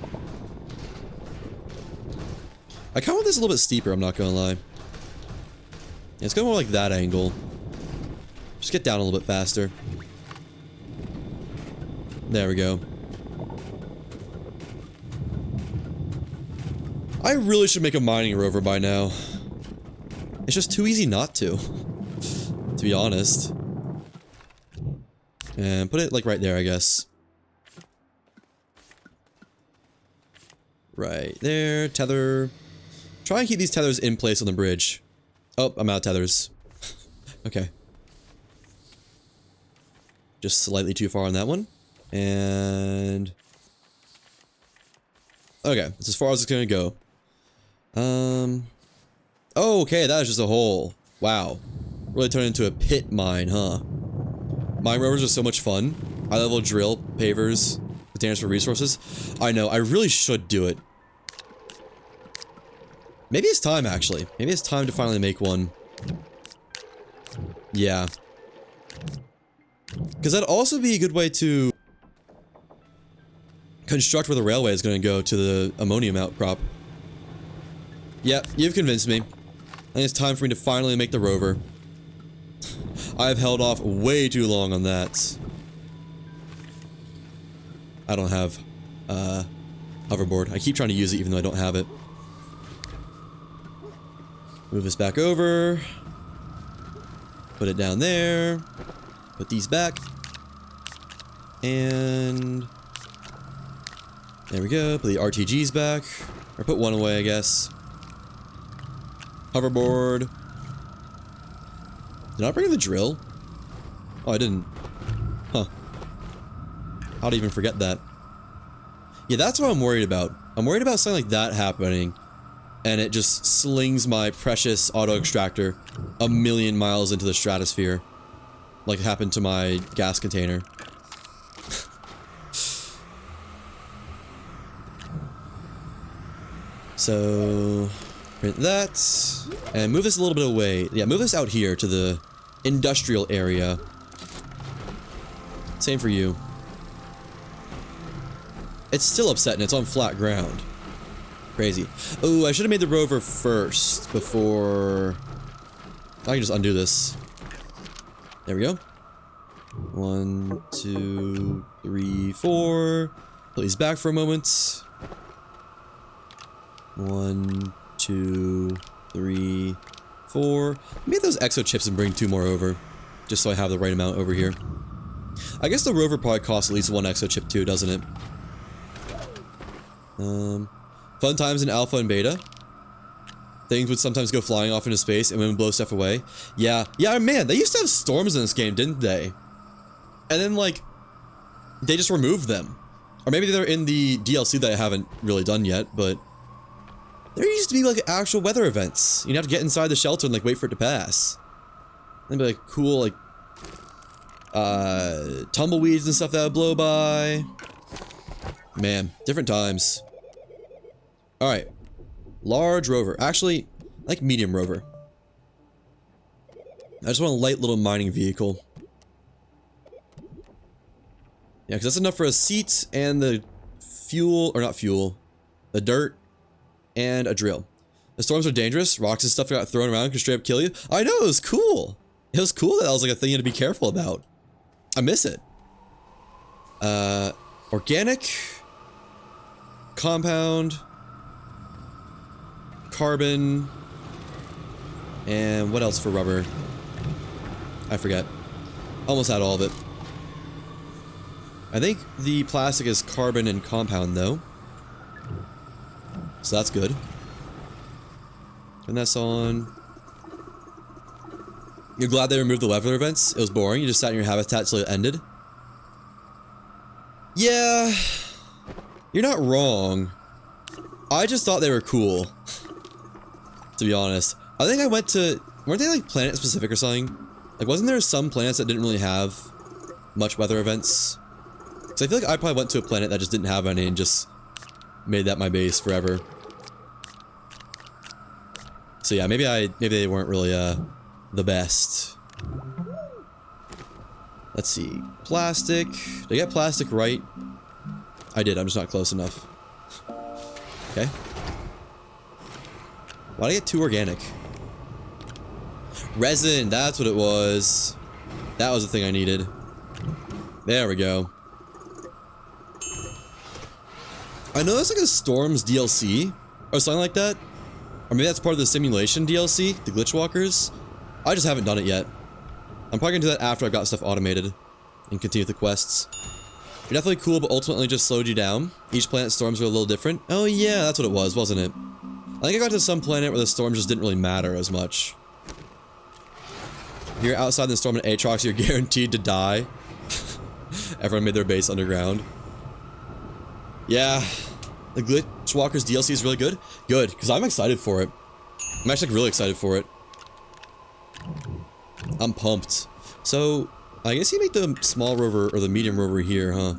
I kind of want this a little bit steeper, I'm not gonna lie. Yeah, let's go more like that angle. Just get down a little bit faster. There we go. I really should make a mining rover by now. It's just too easy not to be honest. And put it, like, right there, I guess. Right there. Tether. Try and keep these tethers in place on the bridge. Oh, I'm out of tethers. Okay. Just slightly too far on that one. And... okay, that's as far as it's gonna go. Oh, okay, that was just a hole. Wow. Really turned into a pit mine, huh? Mine rovers are so much fun. High level drill, pavers, containers for resources. I know, I really should do it. Maybe it's time, actually. Maybe it's time to finally make one. Yeah. Because that'd also be a good way to construct where the railway is going to go to the ammonium outcrop. Yep, you've convinced me. I think it's time for me to finally make the rover. I've held off way too long on that. I don't have hoverboard. I keep trying to use it even though I don't have it. Move this back over. Put it down there. Put these back. And... there we go. Put the RTGs back. Or put one away, I guess. Hoverboard. Did I bring in the drill? Oh, I didn't. Huh. How'd I even forget that? Yeah, that's what I'm worried about. I'm worried about something like that happening. And it just slings my precious auto extractor a million miles into the stratosphere. Like it happened to my gas container. So... print that. And move this a little bit away. Yeah, move this out here to the industrial area. Same for you. It's still upsetting. It's on flat ground. Crazy. Oh, I should have made the rover first before... I can just undo this. There we go. 1, 2, 3, 4. Put these back for a moment. 1, 2, 3, 4. Make those exo chips and bring 2 more over. Just so I have the right amount over here. I guess the rover probably costs at least 1 exo chip too, doesn't it? Fun times in alpha and beta. Things would sometimes go flying off into space and would blow stuff away. Yeah, man, they used to have storms in this game, didn't they? And then, like, they just removed them. Or maybe they're in the DLC that I haven't really done yet, but... There used to be, like, actual weather events. You'd have to get inside the shelter and, like, wait for it to pass. And be, like, cool, like... tumbleweeds and stuff that would blow by. Man, different times. Alright. Large rover. Actually, I like medium rover. I just want a light little mining vehicle. Yeah, because that's enough for a seat and the fuel, or not fuel, the dirt and a drill. The storms are dangerous. Rocks and stuff got thrown around can straight up kill you. I know, it was cool. It was cool that was like a thing you had to be careful about. I miss it. Organic, compound, carbon, and what else for rubber? I forget. Almost had all of it. I think the plastic is carbon and compound though. So that's good. And that's on. You're glad they removed the weather events? It was boring. You just sat in your habitat till it ended. Yeah. You're not wrong. I just thought they were cool. To be honest. I think I went to... Weren't they like planet specific or something? Like wasn't there some planets that didn't really have much weather events? Because I feel like I probably went to a planet that just didn't have any and just made that my base forever. So yeah, maybe they weren't really the best. Let's see. Plastic. Did I get plastic right? I did, I'm just not close enough. Okay. Why'd I get 2 organic? Resin, that's what it was. That was the thing I needed. There we go. I know there's like a Storms DLC or something like that. Or maybe that's part of the simulation DLC, the glitch walkers. I just haven't done it yet. I'm probably gonna do that after I've got stuff automated and continue with the quests. You're definitely cool, but ultimately just slowed you down. Each planet's storms are a little different. Oh yeah, that's what it was, wasn't it? I think I got to some planet where the storms just didn't really matter as much. If you're outside the storm in Atrox, you're guaranteed to die. Everyone made their base underground. Yeah. The Glitch Walkers DLC is really good. Good, because I'm excited for it. I'm actually really excited for it. I'm pumped. So, I guess you make the small rover or the medium rover here, huh?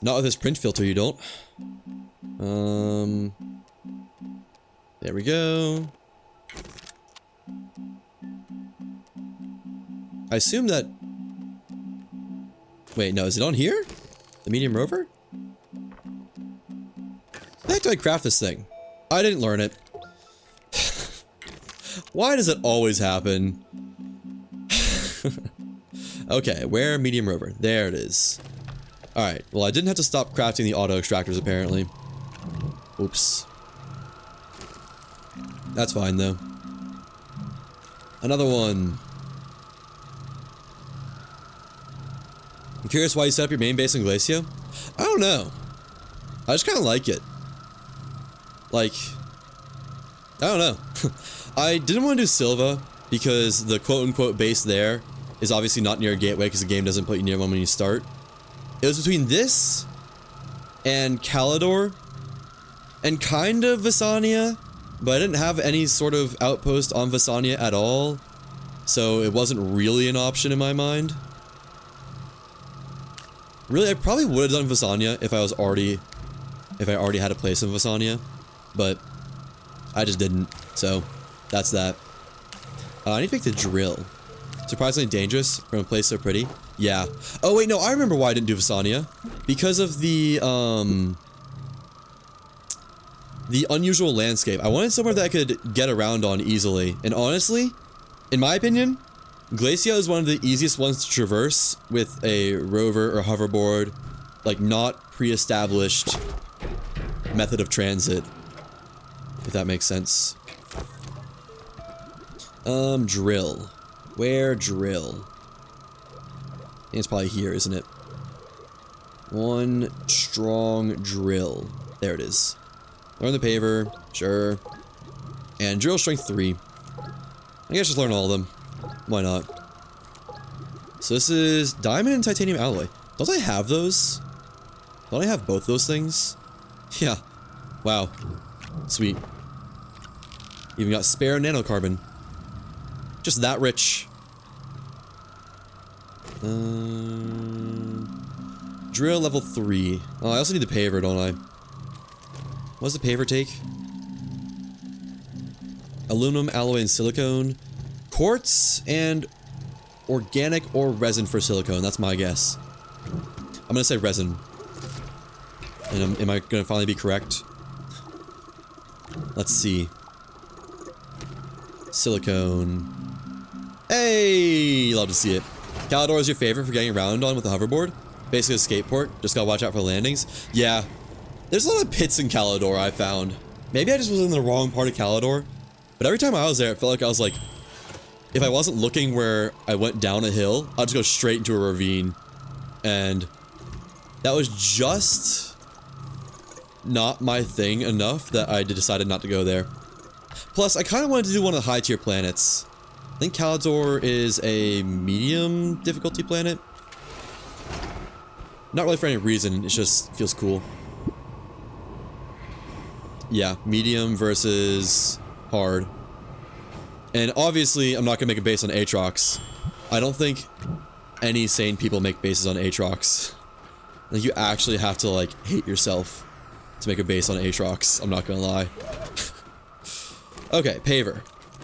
Not with this print filter, you don't. There we go. I assume that... Wait, no, is it on here? The medium rover? How the heck do I craft this thing? I didn't learn it. Why does it always happen? Okay, where medium rover? There it is. Alright, well I didn't have to stop crafting the auto extractors apparently. Oops. That's fine though. Another one. I'm curious why you set up your main base in Glacio? I don't know. I just kind of like it. Like, I don't know. I didn't want to do Silva because the quote-unquote base there is obviously not near a gateway because the game doesn't put you near one when you start. It was between this and Calidor and kind of Visania, but I didn't have any sort of outpost on Visania at all, so it wasn't really an option in my mind. Really, I probably would have done Visania if I already had a place in Visania, but I just didn't, so that's that. I need to make the drill. Surprisingly dangerous from a place so pretty. Yeah. Oh wait, no, I remember why I didn't do Visania. Because of the unusual landscape. I wanted somewhere that I could get around on easily. And honestly, in my opinion, Glacia is one of the easiest ones to traverse with a rover or hoverboard, like not pre-established method of transit, if that makes sense. Drill. Where drill? I think it's probably here, isn't it? One strong drill. There it is. Learn the paver, sure. And drill strength 3. I guess just learn all of them. Why not? So this is diamond and titanium alloy. Don't I have those? Don't I have both those things? Yeah. Wow. Sweet. Even got spare nanocarbon. Just that rich. Drill level 3. Oh, I also need the paver, don't I? What does the paver take? Aluminum, alloy, and silicone. Quartz and organic or resin for silicone. That's my guess. I'm gonna say resin. And am I gonna finally be correct? Let's see. Silicone. Hey! Love to see it. Calidor is your favorite for getting around on with a hoverboard? Basically a skateport. Just gotta watch out for landings. Yeah. There's a lot of pits in Calidor, I found. Maybe I just was in the wrong part of Calidor. But every time I was there, it felt like I was like... If I wasn't looking where I went down a hill, I'd just go straight into a ravine. And... that was just... not my thing enough that I decided not to go there. Plus, I kind of wanted to do one of the high-tier planets. I think Calidor is a medium difficulty planet. Not really for any reason, it just feels cool. Yeah, medium versus hard. And obviously, I'm not gonna make a base on Atrox. I don't think any sane people make bases on Atrox. I think you actually have to, like, hate yourself to make a base on Atrox, I'm not gonna lie. Okay, paver.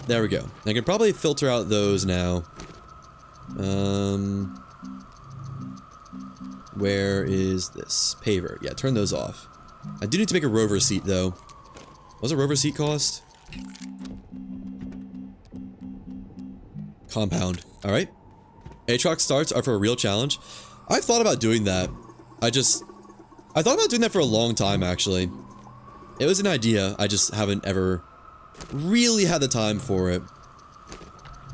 There we go. I can probably filter out those now. Where is this? Paver. Yeah, turn those off. I do need to make a rover seat, though. What does a rover seat cost? Compound. Alright. Atrox starts are for a real challenge. I've thought about doing that. I thought about doing that for a long time, actually. It was an idea, I just haven't ever really had the time for it.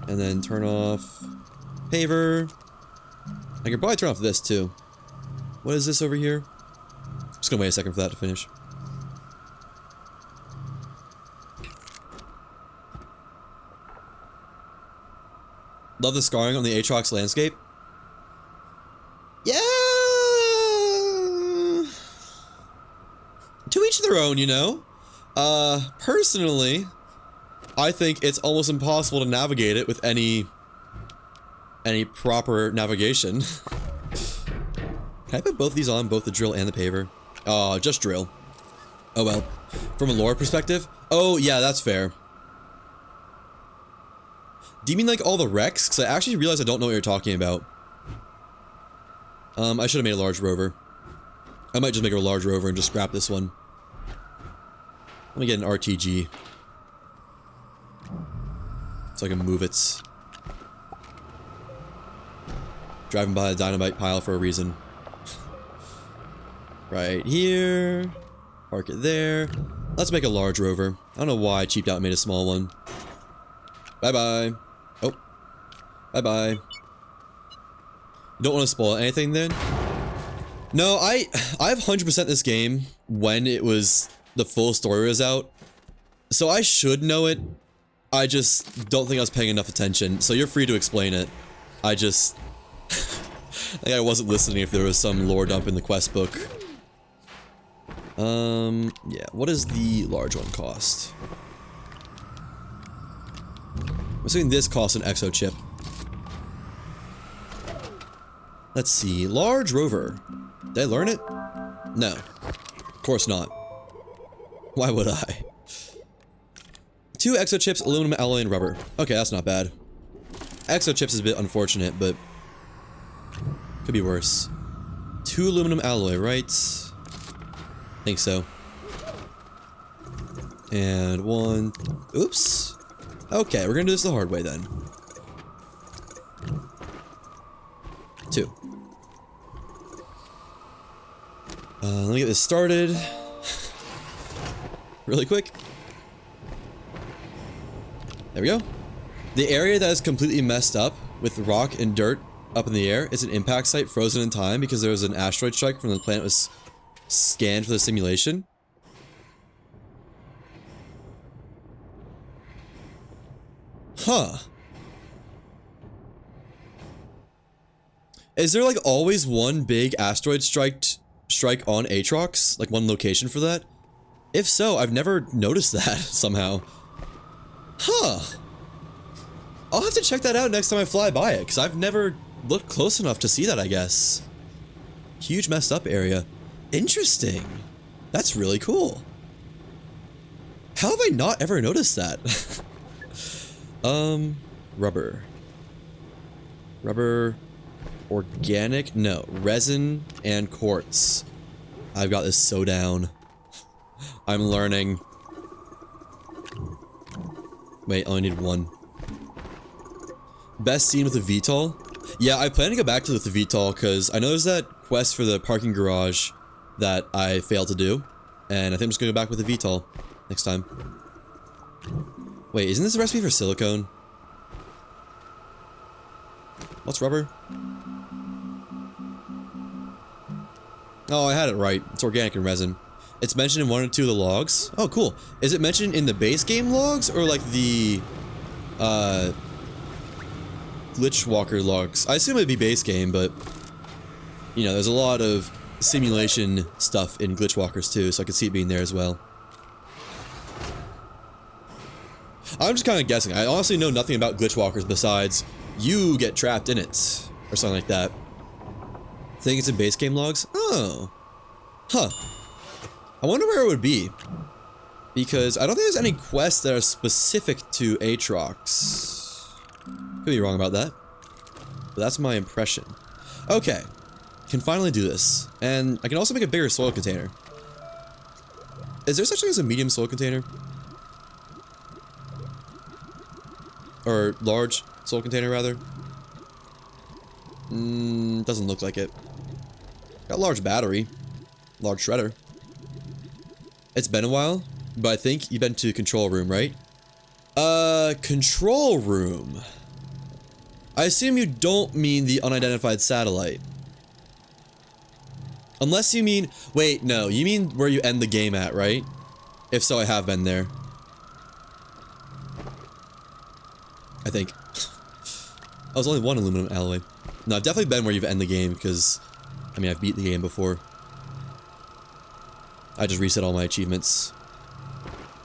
And then turn off paver. I can probably turn off this too. What is this over here? Just gonna wait a second for that to finish. Love the scarring on the Atrox landscape. Yeah. To each their own, you know? Personally, I think it's almost impossible to navigate it with any proper navigation. Can I put both these on, both the drill and the paver? Oh, just drill. Oh well. From a lore perspective? Oh, yeah, that's fair. Do you mean like all the wrecks? Because I actually realized I don't know what you're talking about. I should have made a large rover. I might just make a large rover and just scrap this one. Let me get an RTG. So I can move it. Driving by a dynamite pile for a reason. Right here. Park it there. Let's make a large rover. I don't know why I cheaped out and made a small one. Bye-bye. Oh. Bye-bye. You don't want to spoil anything then? No, I've 100% this game when it was... the full story was out. So I should know it. I just don't think I was paying enough attention. So you're free to explain it. I just... like I wasn't listening if there was some lore dump in the quest book. Yeah, what does the large one cost? I'm assuming this costs an exo chip. Let's see, large rover. Did I learn it? No. Of course not. Why would I? 2 exo chips, aluminum alloy, and rubber. Okay, that's not bad. Exo chips is a bit unfortunate, but could be worse. 2 aluminum alloy, right? Think so. And 1. Oops. Okay, we're gonna do this the hard way then. 2. Let me get this started. Really quick. There we go. The area that is completely messed up with rock and dirt up in the air is an impact site frozen in time because there was an asteroid strike from the planet was scanned for the simulation. Huh. Is there like always one big asteroid strike on Atrox? Like one location for that? If so, I've never noticed that somehow. Huh. I'll have to check that out next time I fly by it, because I've never looked close enough to see that, I guess. Huge messed up area. Interesting. That's really cool. How have I not ever noticed that? Rubber. Rubber. Organic? No. Resin and quartz. I've got this so down. I'm learning. Wait, I only need 1. Best scene with the VTOL? Yeah, I plan to go back to the VTOL because I know there's that quest for the parking garage that I failed to do. And I think I'm just going to go back with the VTOL next time. Wait, isn't this a recipe for silicone? What's rubber? Oh, I had it right. It's organic and resin. It's mentioned in 1 or 2 of the logs. Oh, cool. Is it mentioned in the base game logs or like the Glitchwalker logs? I assume it'd be base game, but you know, there's a lot of simulation stuff in Glitchwalkers too, so I could see it being there as well. I'm just kind of guessing. I honestly know nothing about Glitchwalkers besides you get trapped in it or something like that. Think it's in base game logs? Oh. Huh. I wonder where it would be. Because I don't think there's any quests that are specific to Atrox. Could be wrong about that. But that's my impression. Okay. Can finally do this. And I can also make a bigger soil container. Is there such thing as a medium soil container? Or large soil container, rather? Doesn't look like it. Got a large battery. Large shredder. It's been a while, but I think you've been to control room, right? Control room. I assume you don't mean the unidentified satellite. Unless you mean... Wait, no. You mean where you end the game at, right? If so, I have been there. I think. I was only 1 aluminum alloy. No, I've definitely been where you've end the game, because... I mean, I've beat the game before. I just reset all my achievements.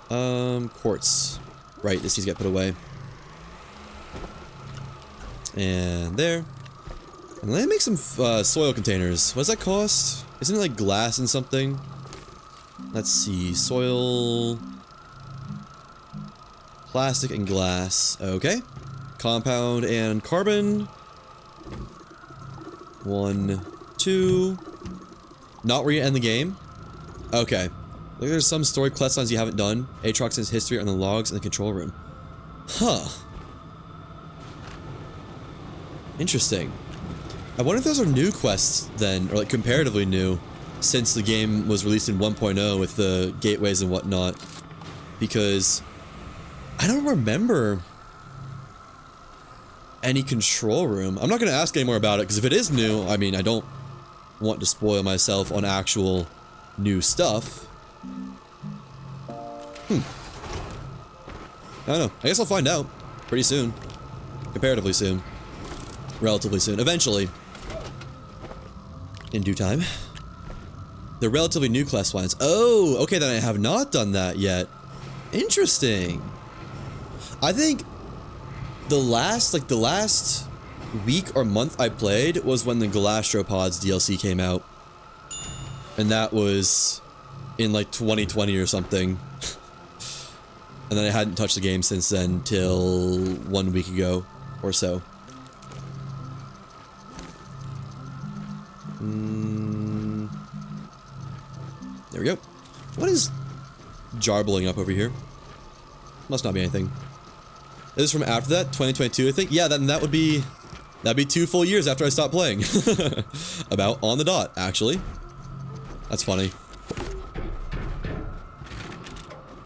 Quartz. Right, this needs to get put away. And there. And let me make some soil containers. What does that cost? Isn't it like glass and something? Let's see. Soil... Plastic and glass. Okay. Compound and carbon. 1, 2. Not where you end the game. Okay. Look, there's some story quest lines you haven't done. Atrox's history on the logs in the control room. Huh. Interesting. I wonder if those are new quests then, or like comparatively new, since the game was released in 1.0 with the gateways and whatnot. Because I don't remember any control room. I'm not going to ask any more about it, because if it is new, I mean, I don't want to spoil myself on actual new stuff. I don't know. I guess I'll find out pretty soon. Comparatively soon. Relatively soon. Eventually. In due time. The relatively new quest lines. Oh, okay, then I have not done that yet. Interesting. I think the last week or month I played was when the Galastropods DLC came out. And that was in like 2020 or something. And then I hadn't touched the game since then till 1 week ago or so. There we go. What is jarbling up over here? Must not be anything. This is from after that, 2022, I think. Yeah, then that'd be 2 full years after I stopped playing. About on the dot, actually. That's funny.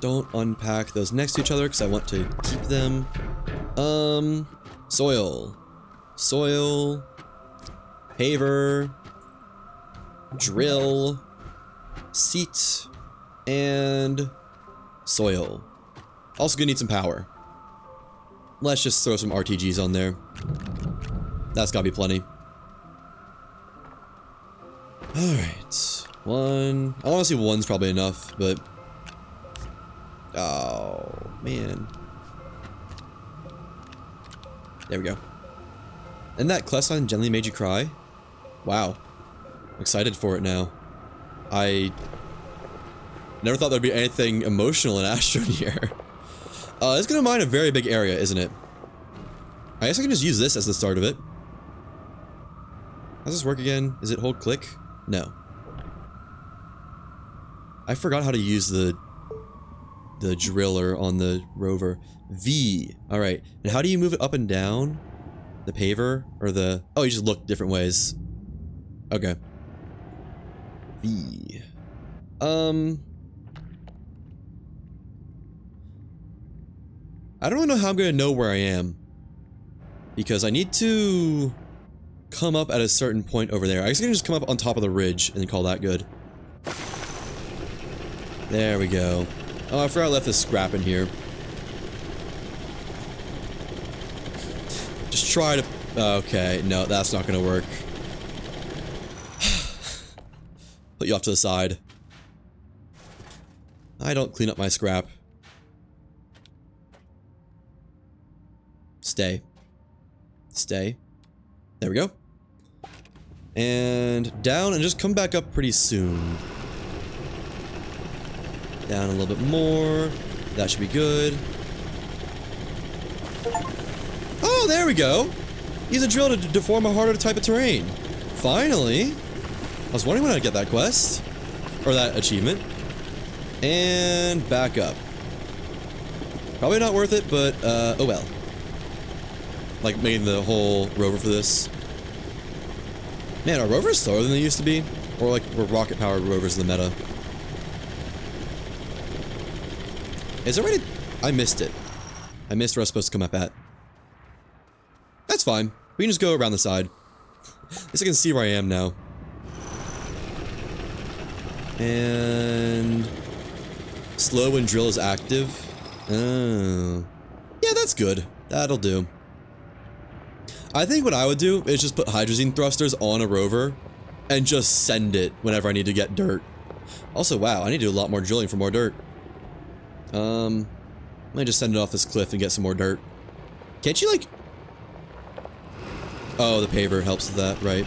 Don't unpack those next to each other because I want to keep them. Soil. Soil. Paver. Drill. Seat. And soil. Also gonna need some power. Let's just throw some RTGs on there. That's gotta be plenty. Alright. One. I want to see one's probably enough, but... Oh, man. There we go. And that quest line gently made you cry? Wow. I'm excited for it now. I never thought there'd be anything emotional in Astroneer. It's gonna mine a very big area, isn't it? I guess I can just use this as the start of it. How does this work again? Is it hold click? No. I forgot how to use the driller on the rover. V. Alright. And how do you move it up and down? The paver? Or the... Oh, you just look different ways. Okay. V. I don't really know how I'm gonna know where I am. Because I need to come up at a certain point over there. I guess I can just come up on top of the ridge and call that good. There we go. Oh, I forgot I left this scrap in here. Just try to... Okay, no, that's not gonna work. Put you off to the side. I don't clean up my scrap. Stay. Stay. There we go. And down and just come back up pretty soon. Down a little bit more. That should be good. Oh, there we go. Use a drill to deform a harder type of terrain. Finally. I was wondering when I'd get that quest. Or that achievement. And back up. Probably not worth it, but, oh well. Like, making the whole rover for this. Man, are rovers slower than they used to be? Or, like, were rocket-powered rovers in the meta? Is there a way to... I missed it. I missed where I was supposed to come up at. That's fine. We can just go around the side. At least I can see where I am now. And... slow when drill is active. Oh. Yeah, that's good. That'll do. I think what I would do is just put hydrazine thrusters on a rover and just send it whenever I need to get dirt. Also, wow, I need to do a lot more drilling for more dirt. I might just send it off this cliff and get some more dirt. Can't you, like... Oh, the paver helps with that, right.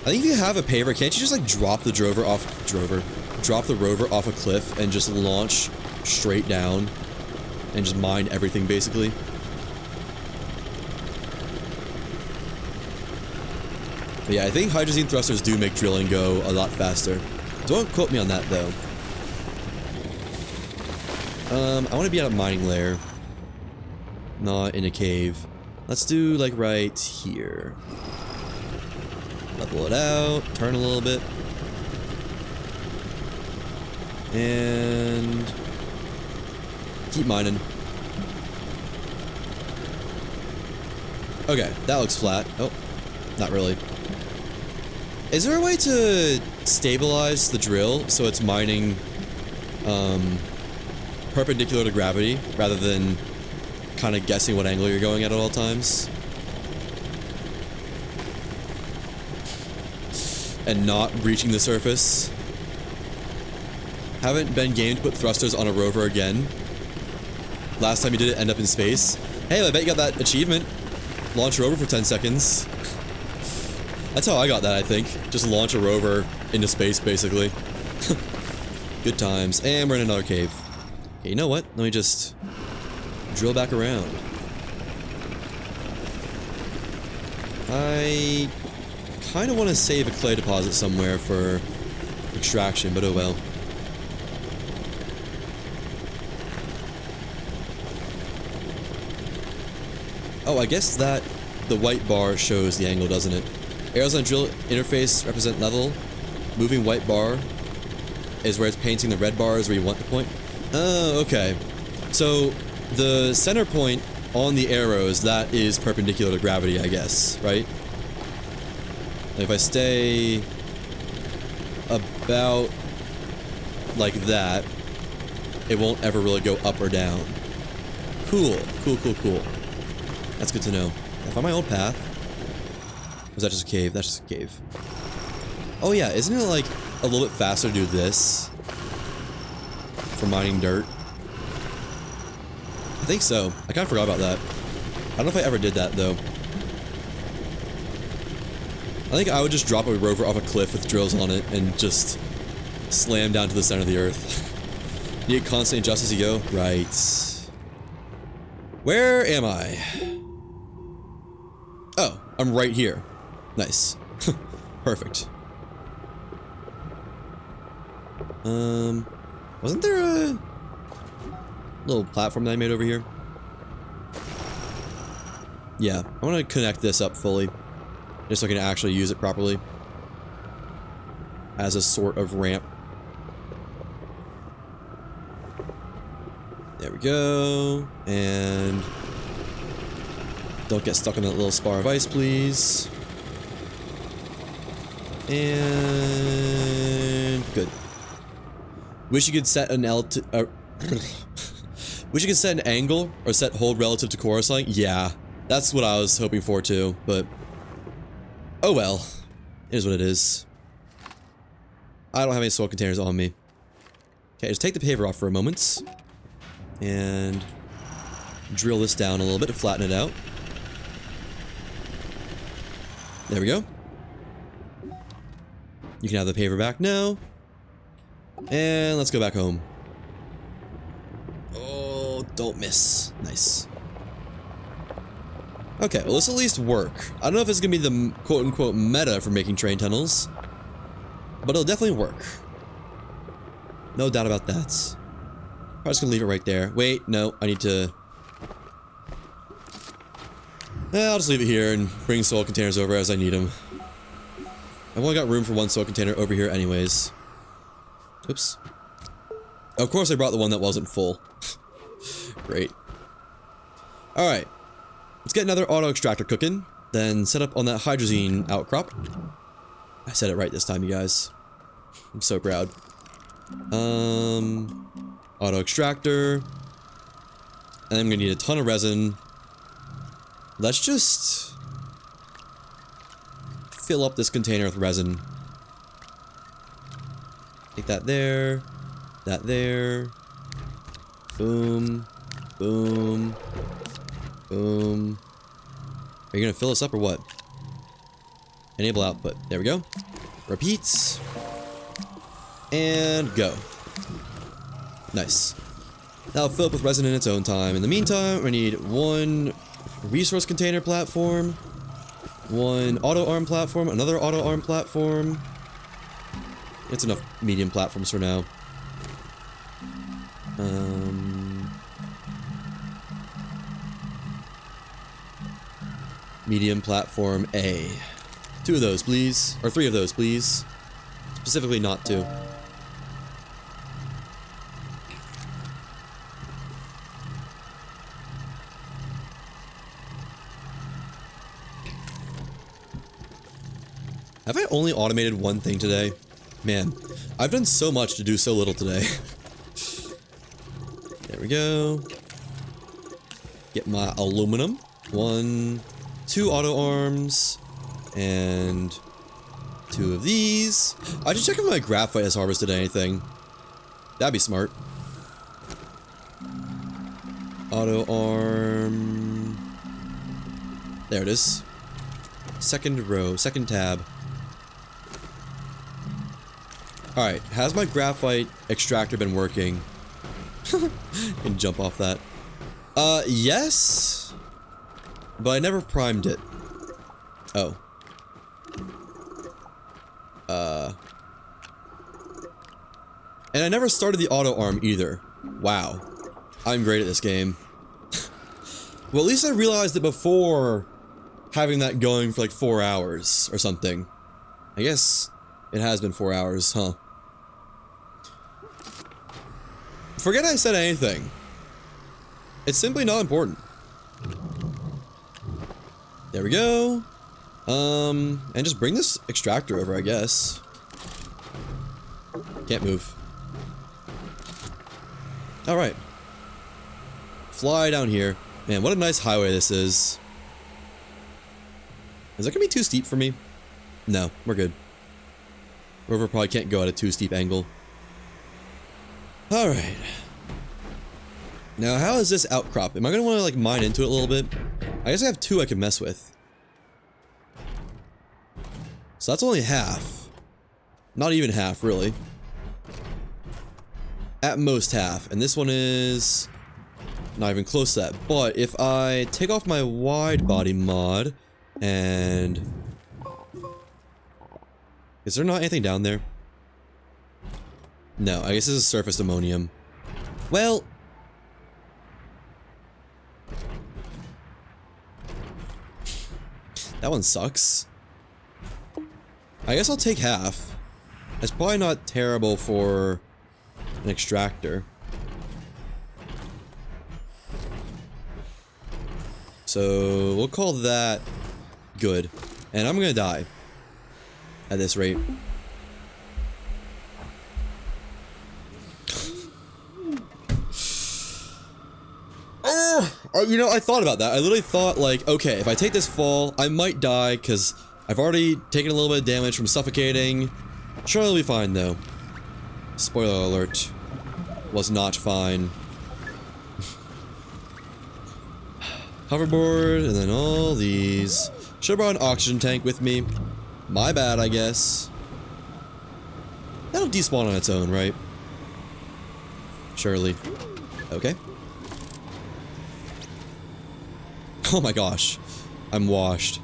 I think if you have a paver, can't you just, like, drop the rover off a cliff and just launch straight down and just mine everything, basically? But yeah, I think hydrazine thrusters do make drilling go a lot faster. Don't quote me on that, though. I want to be at a mining layer. Not in a cave. Let's do, like, right here. Level it out, turn a little bit. And... keep mining. Okay, that looks flat. Oh, not really. Is there a way to stabilize the drill so it's mining perpendicular to gravity rather than kind of guessing what angle you're going at all times? And not reaching the surface? Haven't been game to put thrusters on a rover again. Last time you did it, end up in space. Hey, I bet you got that achievement. Launch a rover for 10 seconds. That's how I got that, I think. Just launch a rover into space, basically. Good times. And we're in another cave. Okay, you know what? Let me just drill back around. I kind of want to save a clay deposit somewhere for extraction, but oh well. Oh, I guess that the white bar shows the angle, doesn't it? Arrows on the drill interface represent level. Moving white bar is where it's painting. The red bar is where you want the point. Oh, okay. So the center point on the arrows, that is perpendicular to gravity, I guess, right? And if I stay about like that, it won't ever really go up or down. Cool, cool, cool, cool. That's good to know. I found my old path. Was that just a cave? That's just a cave. Oh yeah, isn't it like a little bit faster to do this for mining dirt? I think so. I kind of forgot about that. I don't know if I ever did that though. I think I would just drop a rover off a cliff with drills on it and just slam down to the center of the earth. Need constant adjust as you go? Right. Where am I? Oh, I'm right here. Nice. Perfect. Wasn't there a little platform that I made over here? Yeah, I want to connect this up fully, just so I can actually use it properly as a sort of ramp. There we go, and don't get stuck on that little spar of ice, please. And good. Wish you could set an wish you could set an angle or set hold relative to core or something. Yeah, that's what I was hoping for too, but oh well. It is what it is. I don't have any soil containers on me. Okay, just take the paver off for a moment and drill this down a little bit to flatten it out. There we go. You can have the paver back now. And let's go back home. Oh, don't miss. Nice. Okay, well, this will at least work. I don't know if it's gonna be the quote-unquote meta for making train tunnels, but it'll definitely work. No doubt about that. I'm just gonna leave it right there. Wait, no, I need to... I'll just leave it here and bring soil containers over as I need them. I've only got room for one soil container over here anyways. Oops. Of course I brought the one that wasn't full. Great. Alright. Let's get another auto extractor cooking, then set up on that hydrazine outcrop. I said it right this time, you guys. I'm so proud. Auto extractor. And I'm gonna need a ton of resin. Let's just fill up this container with resin. Take that there. That there. Boom. Boom. Boom. Are you gonna fill this up or what? Enable output. There we go. Repeats. And go. Nice. Now fill up with resin in its own time. In the meantime, we need one resource container platform, one auto arm platform, another auto arm platform. It's enough medium platforms for now. Medium platform A. 2 of those, please. Or 3 of those, please. Specifically not 2. Have I only automated one thing today? Man, I've done so much to do so little today. There we go. Get my aluminum. 1, 2 auto arms. And 2 of these. I should check if my graphite has harvested anything. That'd be smart. Auto arm. There it is. Second row, second tab. Alright, has my graphite extractor been working? Can jump off that. Yes. But I never primed it. Oh. And I never started the auto arm either. Wow. I'm great at this game. Well, at least I realized it before having that going for like 4 hours or something. I guess it has been 4 hours, huh? Forget I said anything. It's simply not important. There we go. And just bring this extractor over, I guess. Can't move. Alright. Fly down here. Man, what a nice highway this is. Is that gonna be too steep for me? No, we're good. Rover probably can't go at a too steep angle. Alright. Now, how is this outcrop? Am I gonna wanna, like, mine into it a little bit? I guess I have 2 I can mess with. So that's only half. Not even half, really. At most half. And this one is not even close to that. But if I take off my wide body mod and... Is there not anything down there? No, I guess this is surface ammonium. Well... That one sucks. I guess I'll take half. It's probably not terrible for an extractor. So we'll call that good. And I'm gonna die at this rate. You know, I thought about that. I literally thought, like, okay, if I take this fall, I might die because I've already taken a little bit of damage from suffocating. Sure, I'll be fine, though. Spoiler alert. Was not fine. Hoverboard, and then all these. Should've brought an oxygen tank with me. My bad, I guess. That'll despawn on its own, right? Surely. Okay. Oh my gosh. I'm washed.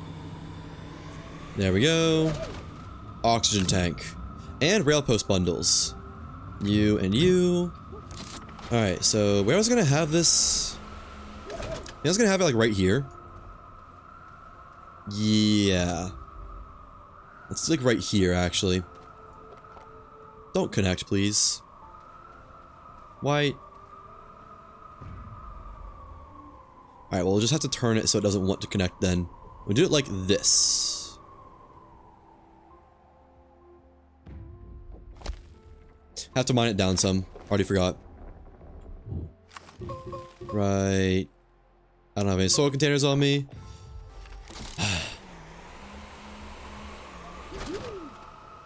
There we go. Oxygen tank. And rail post bundles. You and you. Alright, so where I was gonna have this... I was gonna have it like right here. Yeah. Let's like right here, actually. Don't connect, please. Why? Alright, well, we'll just have to turn it so it doesn't want to connect then. We'll do it like this. Have to mine it down some. Already forgot. Right. I don't have any soil containers on me.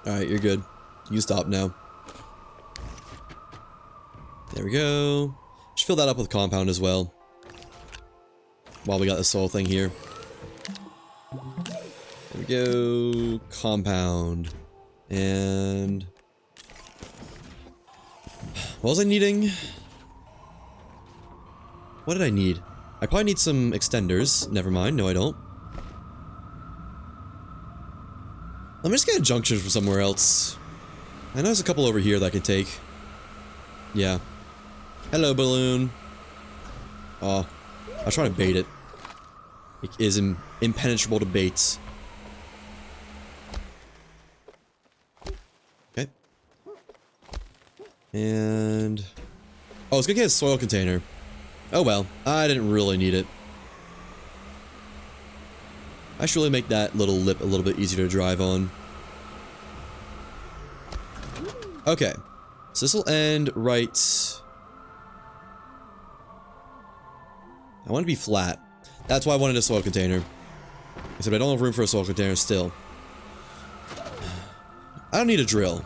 Alright, you're good. You can stop now. There we go. Just fill that up with compound as well. While we got this soil thing here. There we go. Compound. And... what was I needing? What did I need? I probably need some extenders. Never mind. No, I don't. Let me just get a junction from somewhere else. I know there's a couple over here that I can take. Yeah. Hello, balloon. Oh. I was trying to bait it. It is impenetrable to baits. Okay. And... oh, I was gonna get a soil container. Oh well, I didn't really need it. I should really make that little lip a little bit easier to drive on. Okay. So this will end right... I want it to be flat. That's why I wanted a soil container. Except I don't have room for a soil container still. I don't need a drill.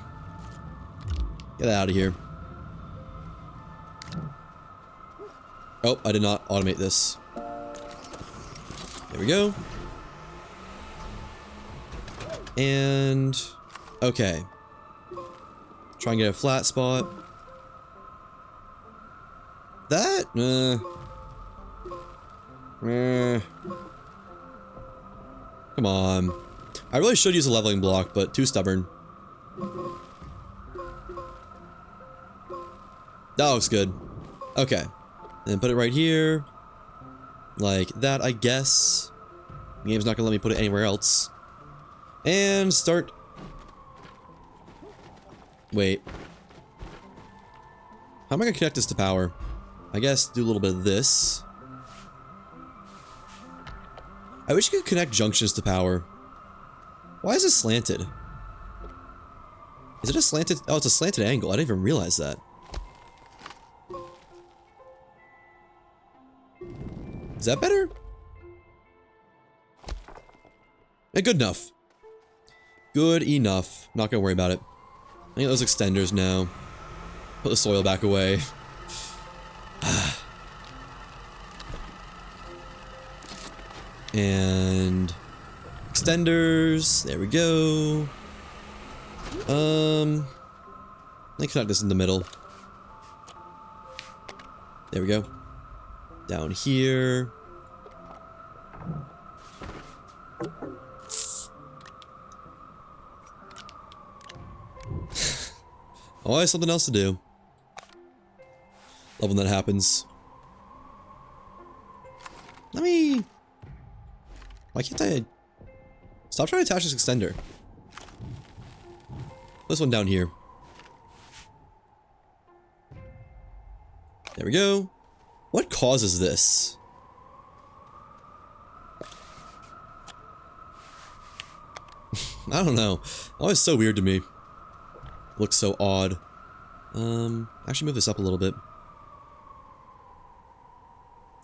Get out of here. Oh, I did not automate this. There we go. And... okay. Try and get a flat spot. That? Come on. I really should use a leveling block, but too stubborn. That looks good. Okay. And put it right here. Like that, I guess. The game's not gonna let me put it anywhere else. And start. Wait. How am I gonna connect this to power? I guess do a little bit of this. I wish you could connect junctions to power. Why is it slanted? Is it a slanted? Oh, it's a slanted angle. I didn't even realize that. Is that better? Yeah, good enough. Good enough. Not gonna worry about it. I need those extenders now. Put the soil back away. And extenders. There we go. Let me connect this in the middle. There we go. Down here. Always something else to do. Love when that happens. Let me... Why can't I... Stop trying to attach this extender. This one down here. There we go. What causes this? I don't know. Always so weird to me. Looks so odd. Actually move this up a little bit.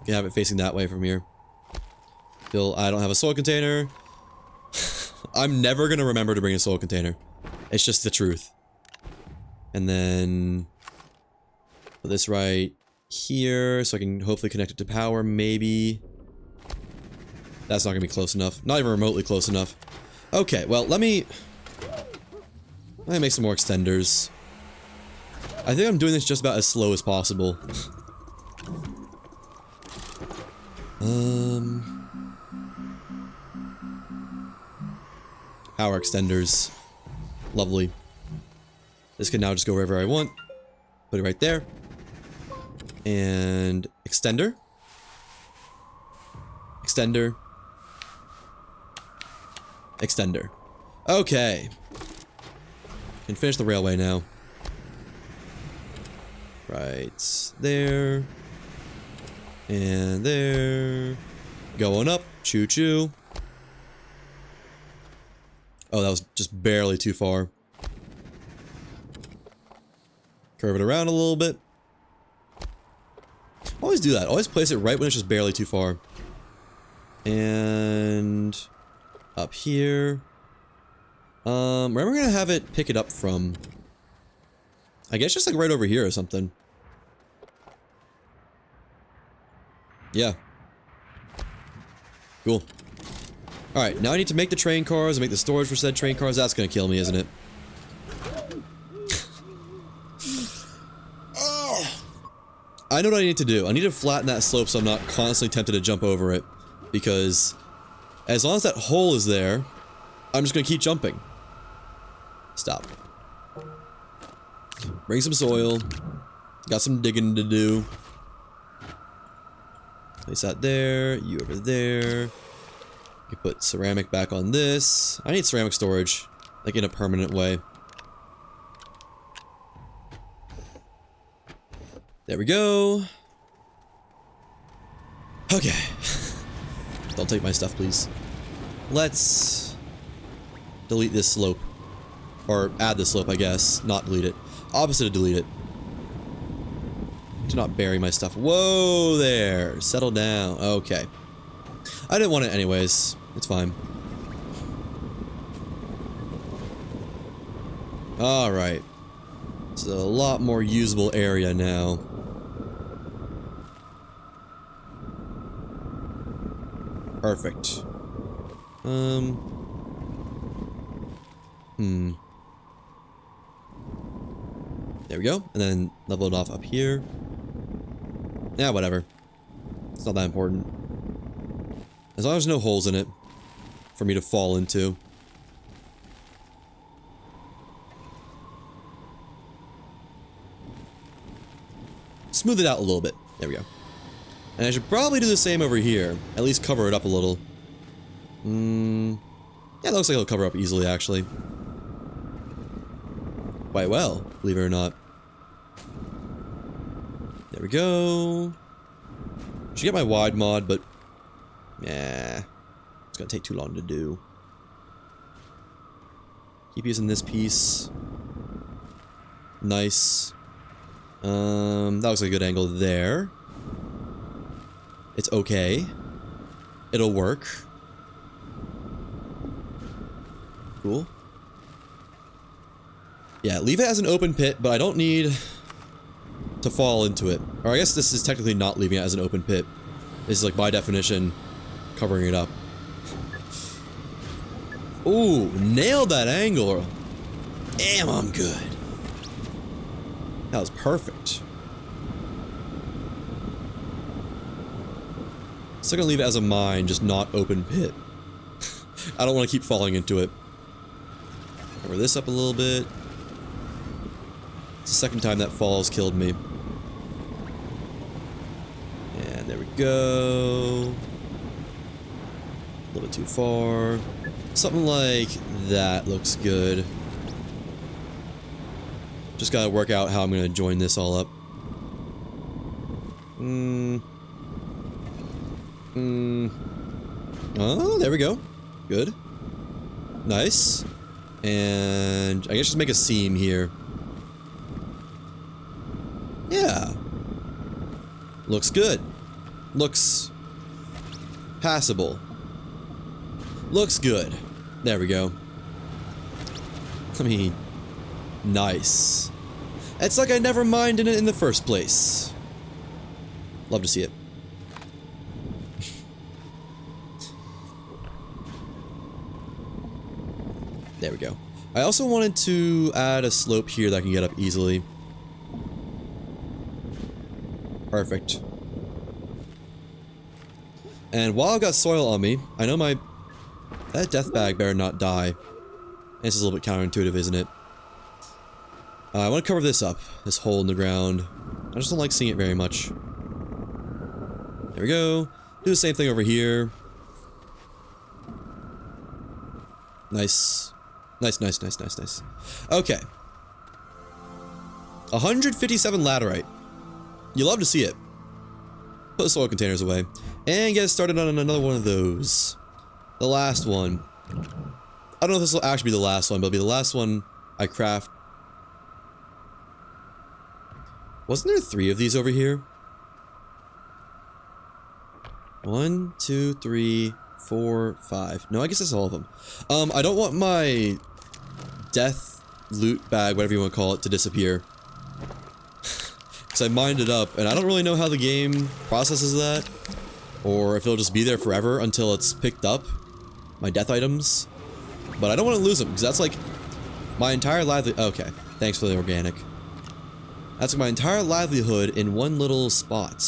You can have it facing that way from here. Still, I don't have a soil container. I'm never gonna remember to bring a soil container. It's just the truth. And then... put this right here, so I can hopefully connect it to power, maybe. That's not gonna be close enough. Not even remotely close enough. Okay, well, let me make some more extenders. I think I'm doing this just about as slow as possible. Power extenders. Lovely. This can now just go wherever I want. Put it right there. And extender. Extender. Extender. Okay. Can finish the railway now. Right there. And there. Going up. Choo choo. Oh, that was just barely too far. Curve it around a little bit. Always do that. Always place it right when it's just barely too far. And up here. Where am I gonna have it pick it up from? I guess just like right over here or something. Yeah. Cool. Alright, now I need to make the train cars and make the storage for said train cars. That's gonna kill me, isn't it? I know what I need to do. I need to flatten that slope so I'm not constantly tempted to jump over it. Because as long as that hole is there, I'm just gonna keep jumping. Stop. Bring some soil. Got some digging to do. Place that there. You over there. You can put ceramic back on this. I need ceramic storage. Like in a permanent way. There we go. Okay. Don't take my stuff, please. Let's delete this slope. Or add this slope, I guess. Not delete it. Opposite of delete it. To not bury my stuff. Whoa there. Settle down. Okay. I didn't want it anyways. It's fine. Alright. It's a lot more usable area now. Perfect. There we go. And then level it off up here. Yeah, whatever. It's not that important. As long as there's no holes in it for me to fall into. Smooth it out a little bit. There we go. And I should probably do the same over here. At least cover it up a little. Yeah, it looks like it'll cover up easily, actually. Quite well, believe it or not. There we go. Should get my wide mod, but... yeah, it's gonna take too long to do. Keep using this piece. Nice. That looks like a good angle there. It's okay. It'll work. Cool. Yeah, leave it as an open pit, but I don't need to fall into it. Or I guess this is technically not leaving it as an open pit. This is like, by definition, covering it up. Ooh, nailed that angle. Damn, I'm good. That was perfect. Still gonna leave it as a mine, just not open pit. I don't want to keep falling into it. Cover this up a little bit. It's the second time that fall's killed me. And there we go. A little bit too far. Something like that looks good. Just gotta work out how I'm gonna join this all up. Oh, there we go. Good. Nice. And I guess just make a seam here. Yeah. Looks good. Looks passable. Looks good. There we go. I mean, nice. It's like I never minded it in the first place. Love to see it. There we go. I also wanted to add a slope here that I can get up easily. Perfect. And while I've got soil on me, I know that death bag better not die. This is a little bit counterintuitive, isn't it? I want to cover this up, this hole in the ground. I just don't like seeing it very much. There we go. Do the same thing over here. Nice. Nice, nice, nice, nice, nice. Okay. 157 laterite. You love to see it. Put the soil containers away. And get started on another one of those. The last one. I don't know if this will actually be the last one, but it'll be the last one I craft. Wasn't there 3 of these over here? 1, 2, 3, 4, 5. No, I guess that's all of them. I don't want my death loot bag, whatever you want to call it, to disappear. Because I mined it up, and I don't really know how the game processes that. Or if it'll just be there forever until it's picked up. My death items. But I don't want to lose them, because that's like my entire livelihood. Okay, thanks for the organic. That's like my entire livelihood in one little spot.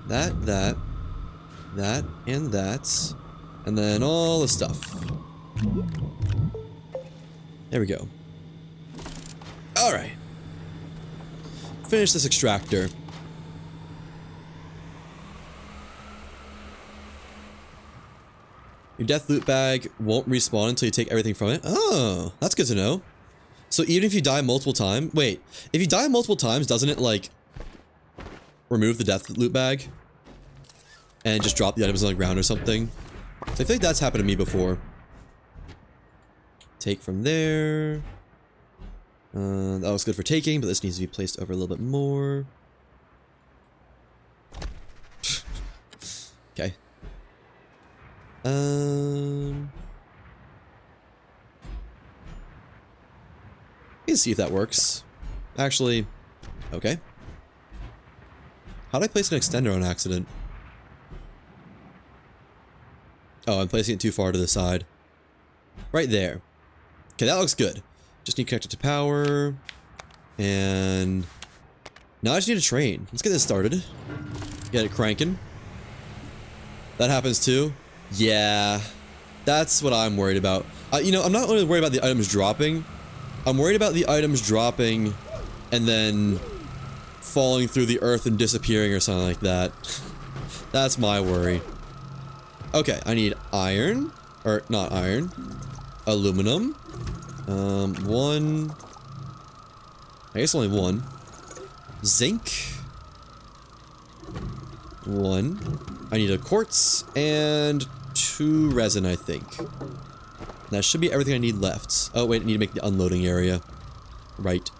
That, and that. And then all the stuff. There we go. Alright. Finish this extractor. Your death loot bag won't respawn until you take everything from it. Oh, that's good to know. So even if you die multiple times... Wait, if you die multiple times, doesn't it, like, remove the death loot bag? And just drop the items on the ground or something? So I feel like that's happened to me before. Take from there. That was good for taking, but this needs to be placed over a little bit more. Okay. Let's see if that works. Actually, okay. How did I place an extender on accident? Oh, I'm placing it too far to the side. Right there. Okay, that looks good. Just need to connect it to power. And Now I just need a train. Let's get this started. Get it cranking. That happens too. Yeah. That's what I'm worried about. You know, I'm not really worried about the items dropping. I'm worried about the items dropping and then falling through the earth and disappearing or something like that. That's my worry. Okay, I need iron. Or, not iron. Aluminum. One. I guess only one. Zinc. One. I need a quartz and 2 resin, I think. That should be everything I need left. Oh, wait, I need to make the unloading area. Right.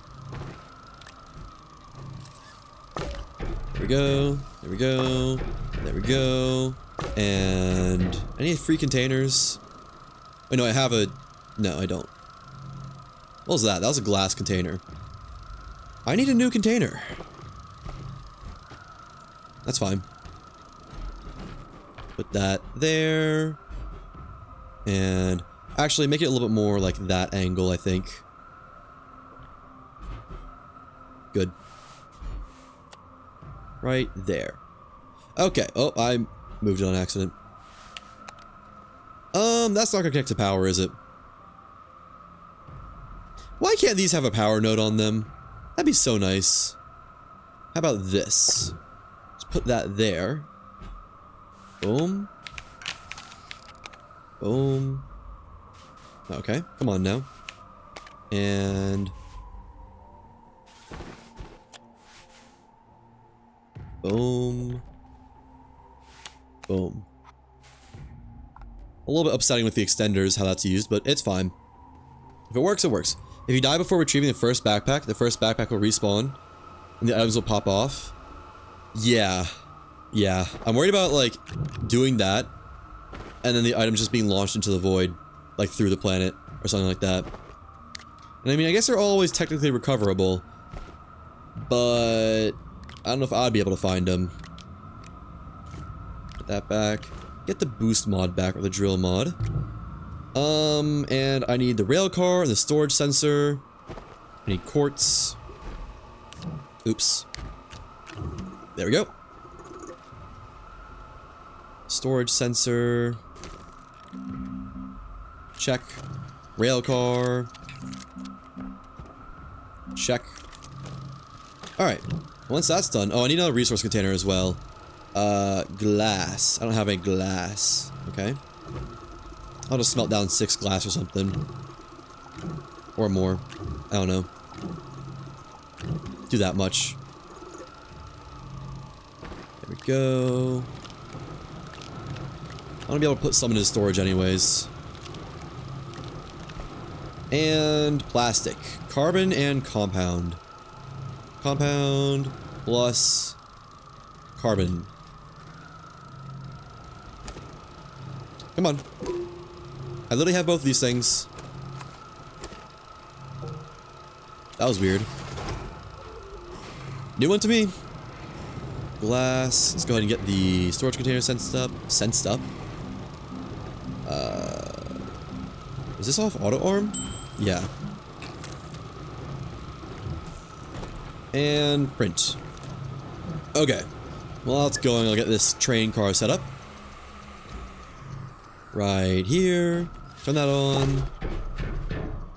There we go. There we go. There we go. And I need 3 containers. Oh, no, I have a... No, I don't. What was that? That was a glass container. I need a new container. That's fine. Put that there. And actually make it a little bit more like that angle, I think. Good. Right there. Okay. Oh, I moved it on accident. That's not gonna connect to power, is it? Why can't these have a power node on them? That'd be so nice. How about this? Let's put that there. Boom. Boom. Okay, come on now. And... boom. Boom. A little bit upsetting with the extenders, how that's used, but it's fine. If it works, it works. If you die before retrieving the first backpack will respawn, and the items will pop off. Yeah. Yeah. I'm worried about, like, doing that, and then the items just being launched into the void, like, through the planet, or something like that. And I mean, I guess they're always technically recoverable, but I don't know if I'd be able to find them. Put that back. Get the boost mod back, or the drill mod. And I need the rail car, and the storage sensor. I need quartz. Oops. There we go. Storage sensor. Check. Rail car. Check. Alright. Once that's done... Oh, I need another resource container as well. Glass. I don't have any glass. Okay. I'll just smelt down 6 glass or something. Or more. I don't know. Do that much. There we go. I want to be able to put some into storage anyways. And plastic. Carbon and compound. Compound plus carbon. Come on. I literally have both of these things. That was weird. New one to me. Glass. Let's go ahead and get the storage container sensed up. Is this off auto arm? Yeah. And print. Okay. While that's going, I'll get this train car set up. Right here. Turn that on.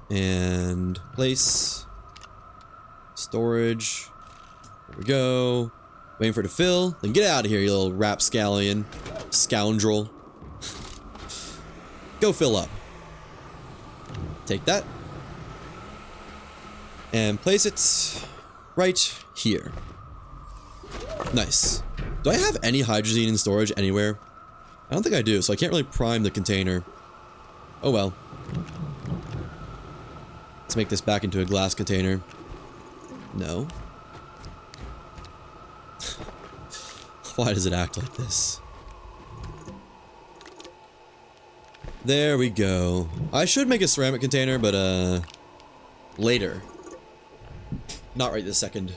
And place. Storage. There we go. Waiting for it to fill. Then get out of here, you little rapscallion. Scoundrel. Go fill up. Take that. And place it right here. Nice. Do I have any hydrazine in storage anywhere? I don't think I do, so I can't really prime the container. Oh well. Let's make this back into a glass container. No. Why does it act like this? There we go. I should make a ceramic container, but later. Not right this second.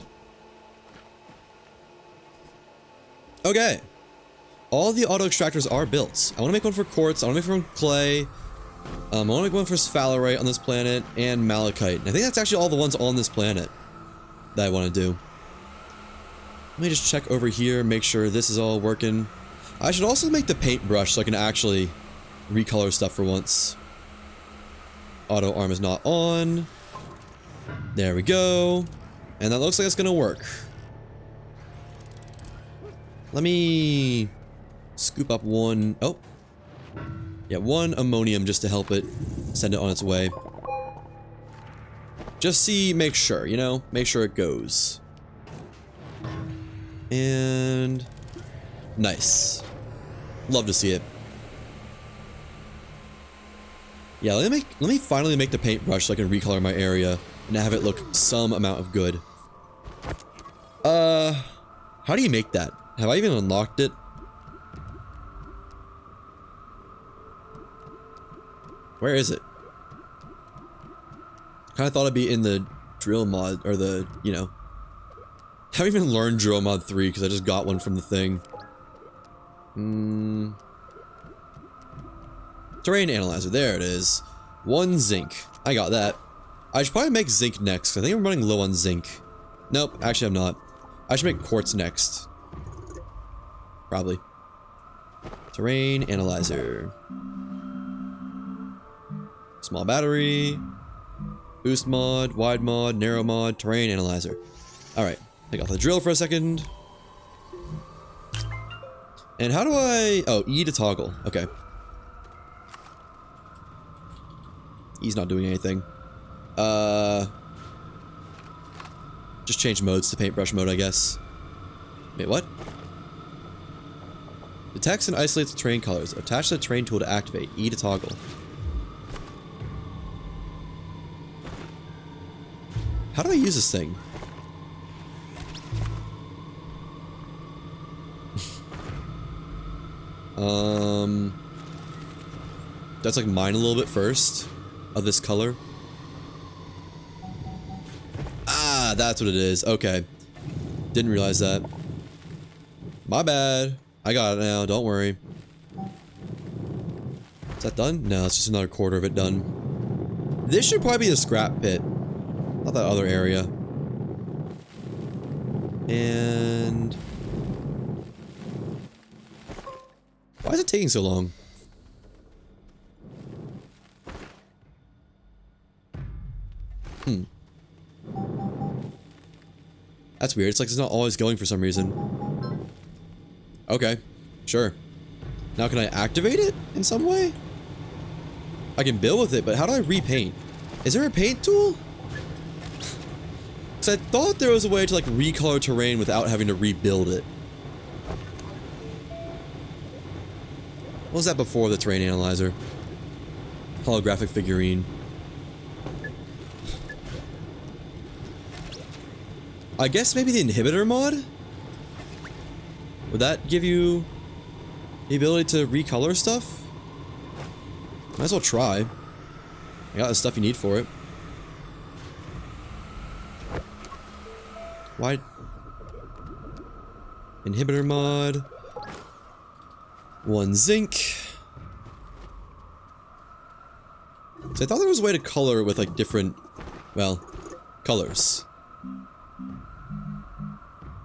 Okay. All the auto extractors are built. I want to make one for quartz. I want to make one for clay. I want to make one for sphalerite on this planet and malachite. And I think that's actually all the ones on this planet that I want to do. Let me just check over here, make sure this is all working. I should also make the paintbrush so I can actually recolor stuff for once. Auto arm is not on. There we go. And that looks like it's gonna work. Let me scoop up one. Oh. Yeah, one ammonium just to help it send it on its way. Just make sure, you know? Make sure it goes. And nice. Love to see it. Yeah, let me finally make the paintbrush so I can recolor my area and have it look some amount of good. How do you make that? Have I even unlocked it? Where is it? Kinda thought it'd be in the drill mod, or the, you know. I haven't even learned drill mod 3 because I just got one from the thing. Terrain analyzer, there it is. 1 zinc. I got that. I should probably make zinc next, 'cause I think I'm running low on zinc. Nope, actually I'm not. I should make quartz next. Probably. Terrain analyzer. Small battery. Boost mod, wide mod, narrow mod, terrain analyzer. Alright, take off the drill for a second. And how do I... Oh, E to toggle. Okay. E's not doing anything. Just change modes to paintbrush mode, I guess. Wait, what? Detects and isolates the terrain colors. Attach the terrain tool to activate. E to toggle. How do I use this thing? That's like mine a little bit first of this color. Ah, that's what it is. Okay. Didn't realize that. My bad. I got it now, don't worry. Is that done? No, it's just another quarter of it done. This should probably be the scrap pit. Not that other area. And... why is it taking so long? That's weird. It's like it's not always going for some reason. Okay. Sure. Now can I activate it in some way? I can build with it, but how do I repaint? Is there a paint tool? Because I thought there was a way to like recolor terrain without having to rebuild it. What was that before the terrain analyzer? Holographic figurine. I guess maybe the inhibitor mod? Would that give you the ability to recolor stuff? Might as well try. I got the stuff you need for it. Why? Inhibitor mod. 1 zinc. So I thought there was a way to color with like different, well, colors.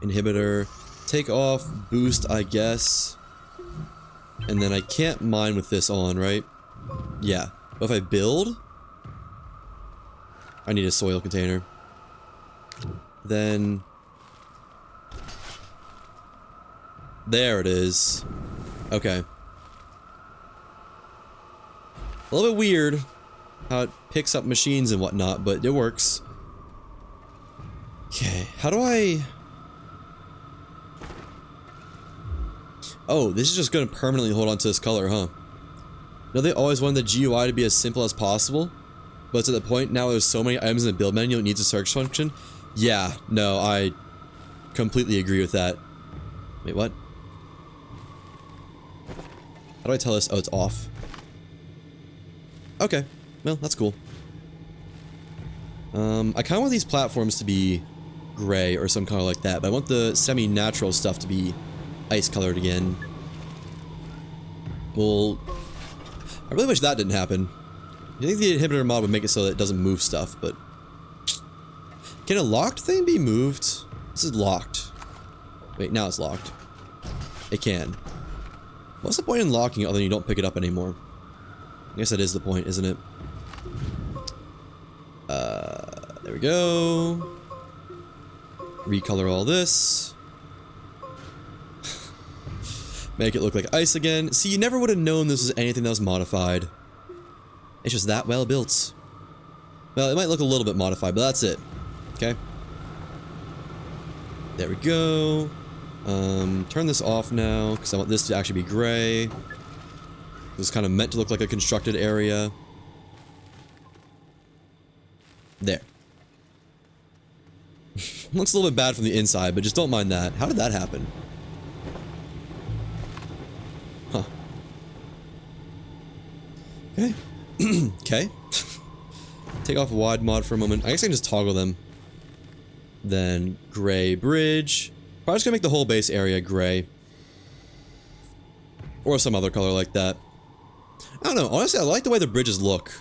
Inhibitor. Take off, boost, I guess. And then I can't mine with this on, right? Yeah. But if I build, I need a soil container. Then... there it is. Okay. A little bit weird how it picks up machines and whatnot, but it works. Okay, how do I... oh, this is just gonna permanently hold on to this color, huh? No, they always wanted the GUI to be as simple as possible, but it's at the point now there's so many items in the build menu it needs a search function. Yeah, no, I completely agree with that. Wait, what? How do I tell this? Oh, it's off. Okay, well, that's cool. I kinda want these platforms to be gray or some color like that, but I want the semi-natural stuff to be ice colored again. Well, I really wish that didn't happen. I think the inhibitor mod would make it so that it doesn't move stuff, but... can a locked thing be moved? This is locked. Wait, now it's locked. It can. What's the point in locking it other than you don't pick it up anymore? I guess that is the point, isn't it? There we go. Recolor all this. Make it look like ice again. See, you never would have known this was anything that was modified. It's just that well built. Well, it might look a little bit modified, but that's it. Okay. There we go. Turn this off now, because I want this to actually be gray. This is kind of meant to look like a constructed area. There. Looks a little bit bad from the inside, but just don't mind that. How did that happen? Huh. Okay. Okay. Take off wide mod for a moment. I guess I can just toggle them. Then gray bridge. Probably just gonna make the whole base area gray. Or some other color like that. I don't know. Honestly, I like the way the bridges look.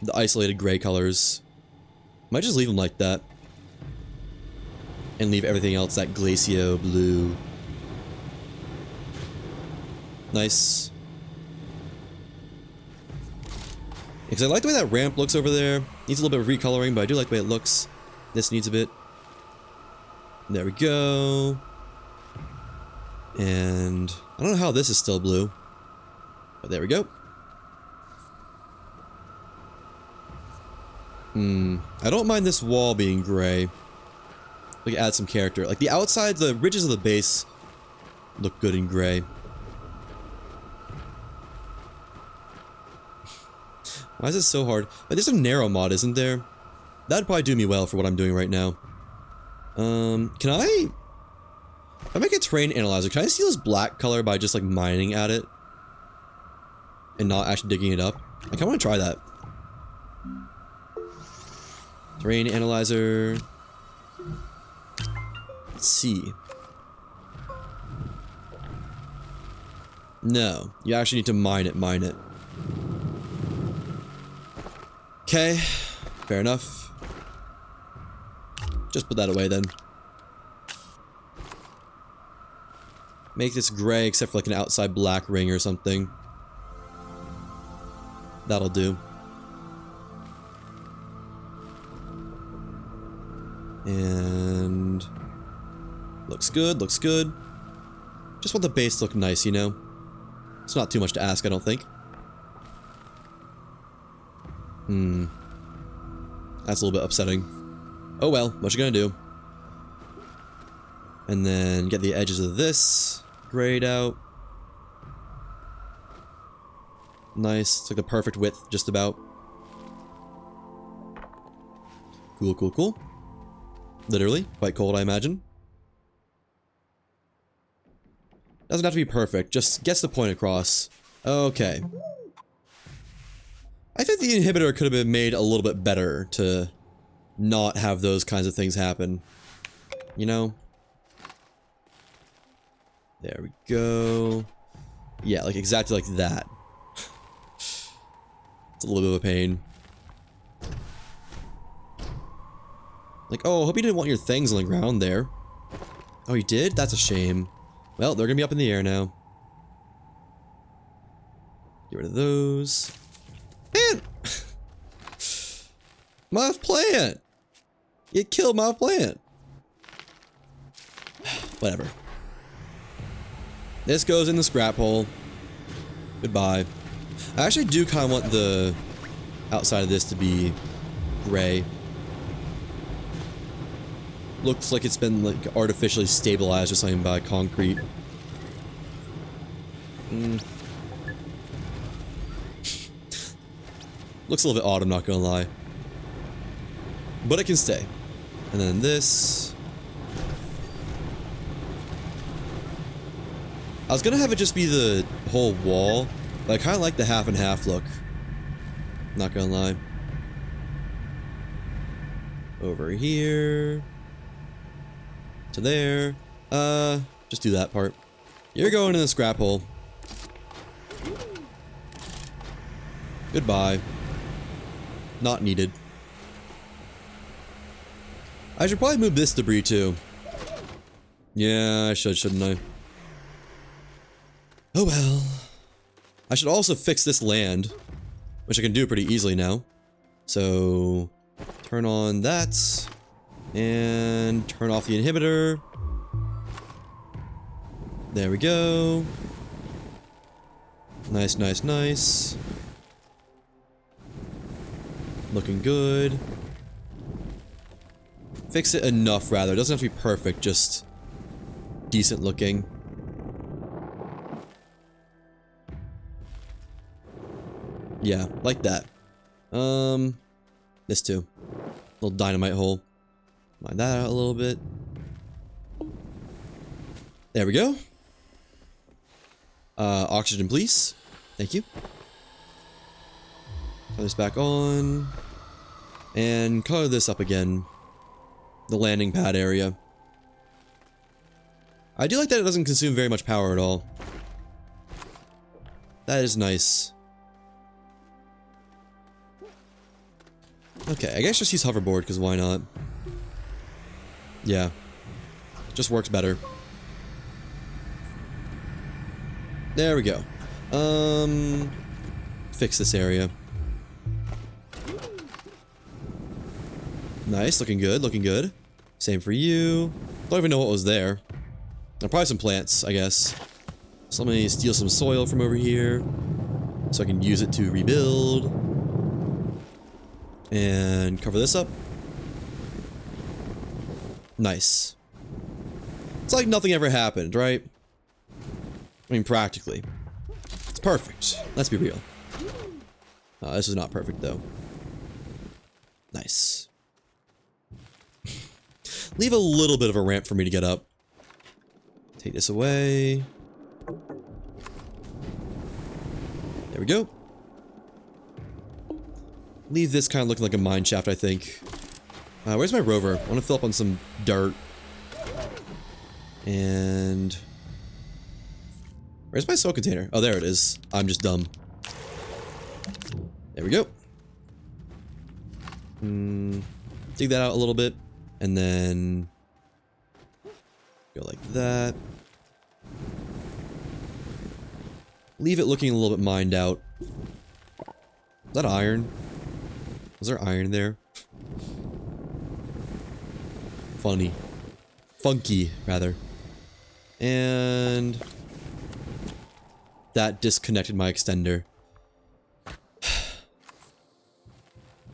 The isolated gray colors. Might just leave them like that. And leave everything else that glacio blue. Nice. Because I like the way that ramp looks over there. Needs a little bit of recoloring, but I do like the way it looks. This needs a bit. There we go. And I don't know how this is still blue. But there we go. I don't mind this wall being gray. We can add some character. Like the outside, the ridges of the base look good in gray. Why is this so hard? Like, there's a narrow mod, isn't there? That'd probably do me well for what I'm doing right now. Can I... If I make a terrain analyzer, can I steal this black color by just like mining at it? And not actually digging it up? I kinda wanna try that. Terrain analyzer. Let's see. No, you actually need to mine it. Okay, fair enough. Just put that away then. Make this gray except for like an outside black ring or something. That'll do. And looks good, looks good. Just want the base to look nice, you know? It's not too much to ask, I don't think. That's a little bit upsetting. Oh well, what you gonna do? And then get the edges of this grayed out. Nice, it's like the perfect width, just about. Cool, cool, cool. Literally, quite cold, I imagine. Doesn't have to be perfect, just gets the point across. Okay. I think the inhibitor could have been made a little bit better to not have those kinds of things happen. You know? There we go. Yeah, like exactly like that. It's a little bit of a pain. Like, oh, I hope you didn't want your things on the ground there. Oh, you did? That's a shame. Well, they're gonna be up in the air now. Get rid of those. Man! My plant! You killed my plant! Whatever. This goes in the scrap hole. Goodbye. I actually do kind of want the outside of this to be gray. Looks like it's been like artificially stabilized or something by concrete. Looks a little bit odd, I'm not gonna lie. But it can stay. And then this. I was gonna have it just be the whole wall, but I kinda like the half and half look. Not gonna lie. Over here. To there. Just do that part. You're going in the scrap hole. Goodbye. Not needed. I should probably move this debris too. Yeah, I should, shouldn't I? Oh well. I should also fix this land, which I can do pretty easily now. So, turn on that, and turn off the inhibitor. There we go. Nice, nice, nice. Looking good. Fix it enough, rather. It doesn't have to be perfect, just decent looking. Yeah, like that. This too. Little dynamite hole. Mine that out a little bit. There we go. Oxygen, please. Thank you. Turn this back on. And color this up again. The landing pad area. I do like that it doesn't consume very much power at all. That is nice. Okay, I guess just use hoverboard, because why not? Yeah. Just works better. There we go. Fix this area. Nice, looking good, looking good. Same for you. Don't even know what was there. Probably some plants, I guess. So let me steal some soil from over here, so I can use it to rebuild. And cover this up. Nice. It's like nothing ever happened, right? I mean, practically. It's perfect. Let's be real. This is not perfect, though. Nice. Leave a little bit of a ramp for me to get up. Take this away. There we go. Leave this kind of looking like a mine shaft, I think. Where's my rover? I want to fill up on some dirt. And... where's my soil container? Oh, there it is. I'm just dumb. There we go. Dig that out a little bit. And then... go like that. Leave it looking a little bit mined out. Is that iron? Was there iron there? Funny. Funky, rather. And... that disconnected my extender.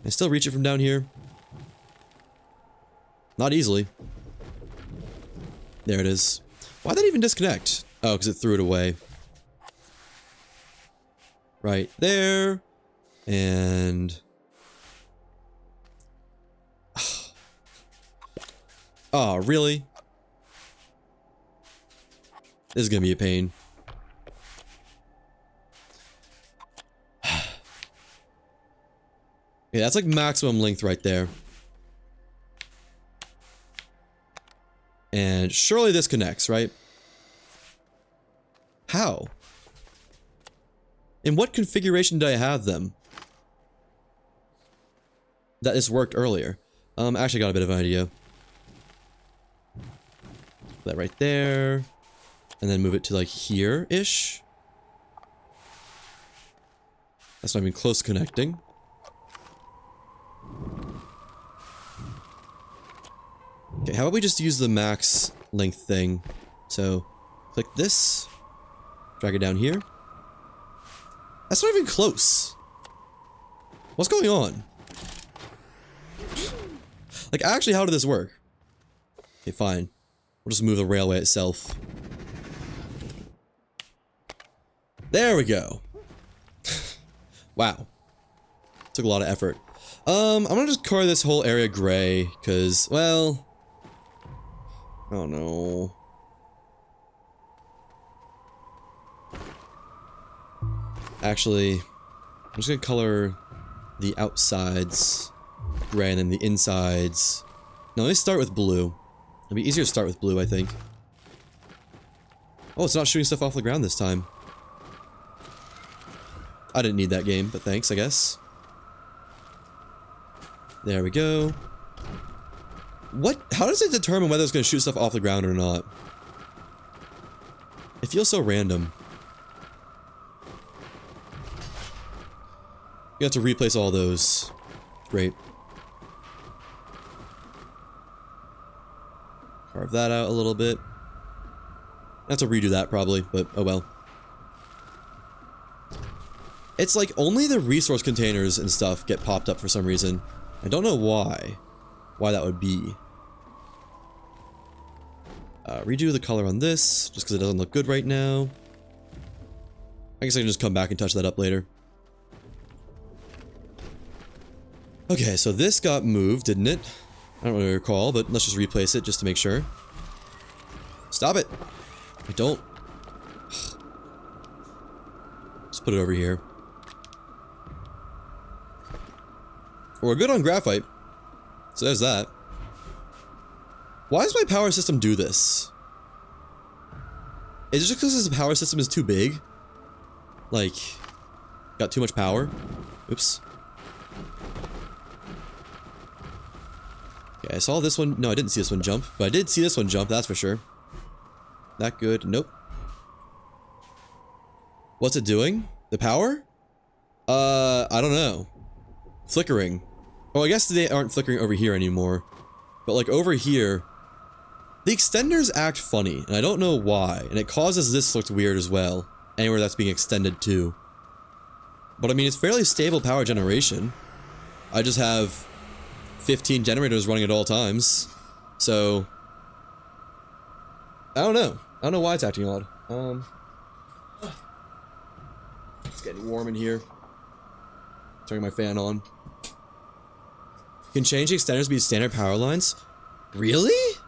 I still reach it from down here? Not easily. There it is. Why'd that even disconnect? Oh, because it threw it away. Right there. And... oh, really? This is gonna be a pain. Okay, that's like maximum length right there. And surely this connects, right? How? In what configuration do I have them? That this worked earlier. Actually got a bit of an idea. Put that right there. And then move it to like here-ish. That's not even close to connecting. Okay, how about we just use the max length thing? So, click this. Drag it down here. That's not even close. What's going on? Like, actually, how did this work? Okay, fine. We'll just move the railway itself. There we go. Wow. Took a lot of effort. I'm gonna just color this whole area gray, because, well... I don't know. Actually, I'm just gonna color the outsides gray and then the insides. No, let me start with blue. It'll be easier to start with blue, I think. Oh, it's not shooting stuff off the ground this time. I didn't need that game, but thanks, I guess. There we go. What? How does it determine whether it's going to shoot stuff off the ground or not? It feels so random. You have to replace all those. Great. Carve that out a little bit. I have to redo that probably, but oh well. It's like only the resource containers and stuff get popped up for some reason. I don't know why. Why that would be. Redo the color on this, just because it doesn't look good right now. I guess I can just come back and touch that up later. Okay, so this got moved, didn't it? I don't really recall, but let's just replace it just to make sure. Stop it! I don't... Just put it over here. We're good on graphite. So there's that. Why does my power system do this? Is it just because this power system is too big? Like, got too much power? Oops. Okay, I saw this one. No, I didn't see this one jump, but I did see this one jump, that's for sure. That good? Nope. What's it doing? The power? I don't know. Flickering. Oh, I guess they aren't flickering over here anymore. But like over here, the extenders act funny, and I don't know why, and it causes this to look weird as well, anywhere that's being extended to. But I mean, it's fairly stable power generation. I just have 15 generators running at all times, so I don't know. I don't know why it's acting odd. It's getting warm in here. Turning my fan on. Can change the extenders to be standard power lines? Really?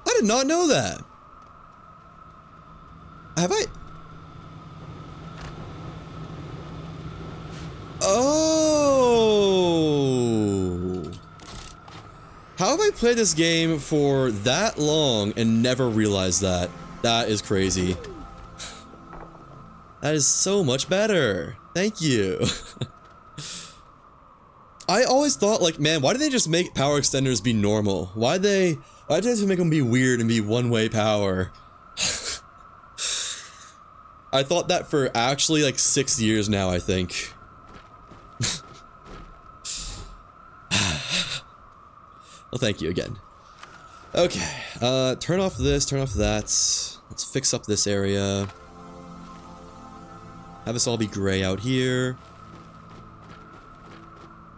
I did not know that. Have I? Oh. How have I played this game for that long and never realized that? That is crazy. That is so much better. Thank you. I always thought, like, man, why did they just make power extenders be normal? Why did they just make them be weird and be one-way power? I thought that for actually like 6 years now, I think. Well, thank you again. Okay, turn off this, turn off that. Let's fix up this area. Have this all be gray out here.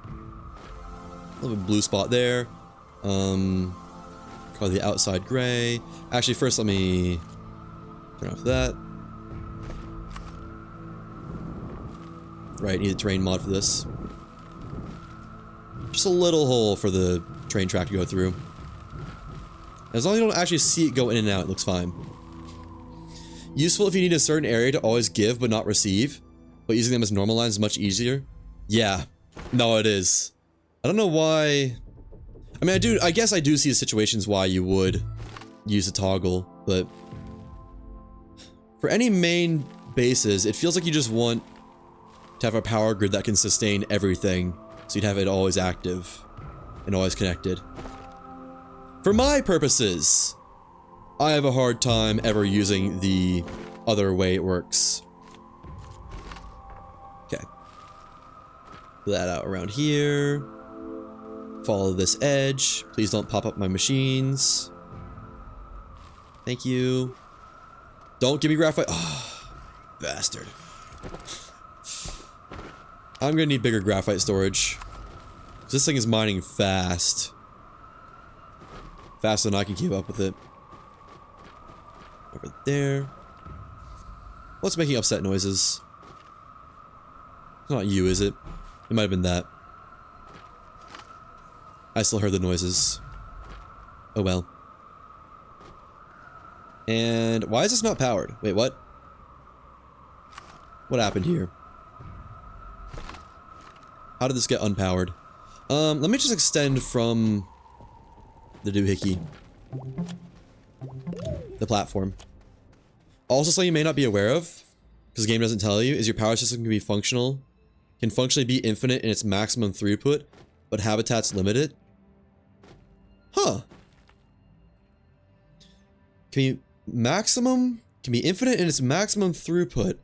A little bit of blue spot there. Call the outside gray. Actually, first let me turn off that. Right, need a terrain mod for this. Just a little hole for the train track to go through. As long as you don't actually see it go in and out, it looks fine. Useful if you need a certain area to always give but not receive, but using them as normal lines is much easier. Yeah, no, it is. I don't know why. I mean, I guess I do see situations why you would use a toggle, but for any main bases, it feels like you just want to have a power grid that can sustain everything, so you'd have it always active and always connected. For my purposes, I have a hard time ever using the other way it works. Okay. Put that out around here. Follow this edge. Please don't pop up my machines. Thank you. Don't give me graphite. Oh, bastard. I'm gonna need bigger graphite storage. This thing is mining fast. Faster than I can keep up with it. Over there. What's making upset noises? It's not you, is it? It might have been that. I still heard the noises. Oh well. And why is this not powered? Wait, what? What happened here? How did this get unpowered? Let me just extend from the doohickey. The platform. Also, something you may not be aware of, because the game doesn't tell you, is your power system can functionally be infinite in its maximum throughput, but habitat's limited. Huh. Can you maximum can be infinite in its maximum throughput,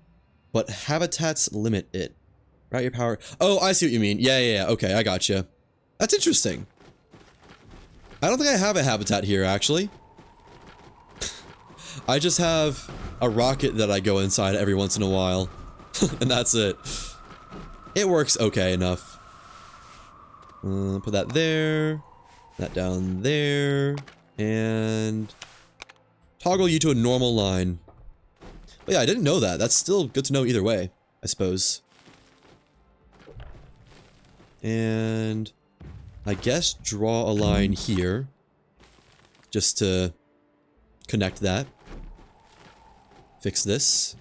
but habitats limit it. Route your power. Oh, I see what you mean. Yeah. Okay, I gotcha. That's interesting. I don't think I have a habitat here, actually. I just have a rocket that I go inside every once in a while. And that's it. It works okay enough. Put that there. That down there. And toggle you to a normal line. But yeah, I didn't know that. That's still good to know either way, I suppose. And I guess draw a line here. Just to connect that. Fix this.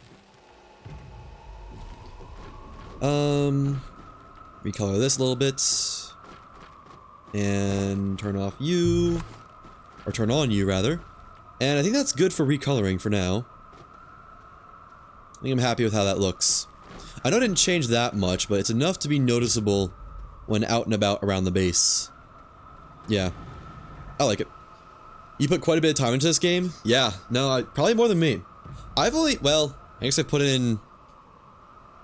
Recolor this a little bit. And turn off you. Or turn on you, rather. And I think that's good for recoloring for now. I think I'm happy with how that looks. I know it didn't change that much, but it's enough to be noticeable when out and about around the base. Yeah. I like it. You put quite a bit of time into this game? Yeah. No, probably more than me. I've only, well, I guess I put in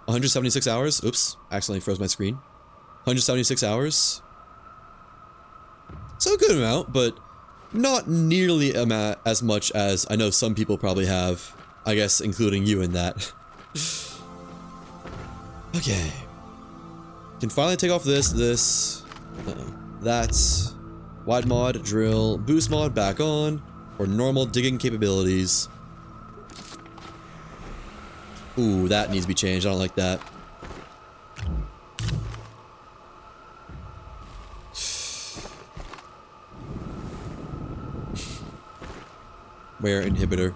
176 hours. Oops, accidentally froze my screen. 176 hours. So a good amount, but not nearly as much as I know some people probably have. I guess including you in that. Okay. Can finally take off this. That's wide mod, drill, boost mod back on, or normal digging capabilities. Ooh, that needs to be changed. I don't like that. Wear inhibitor.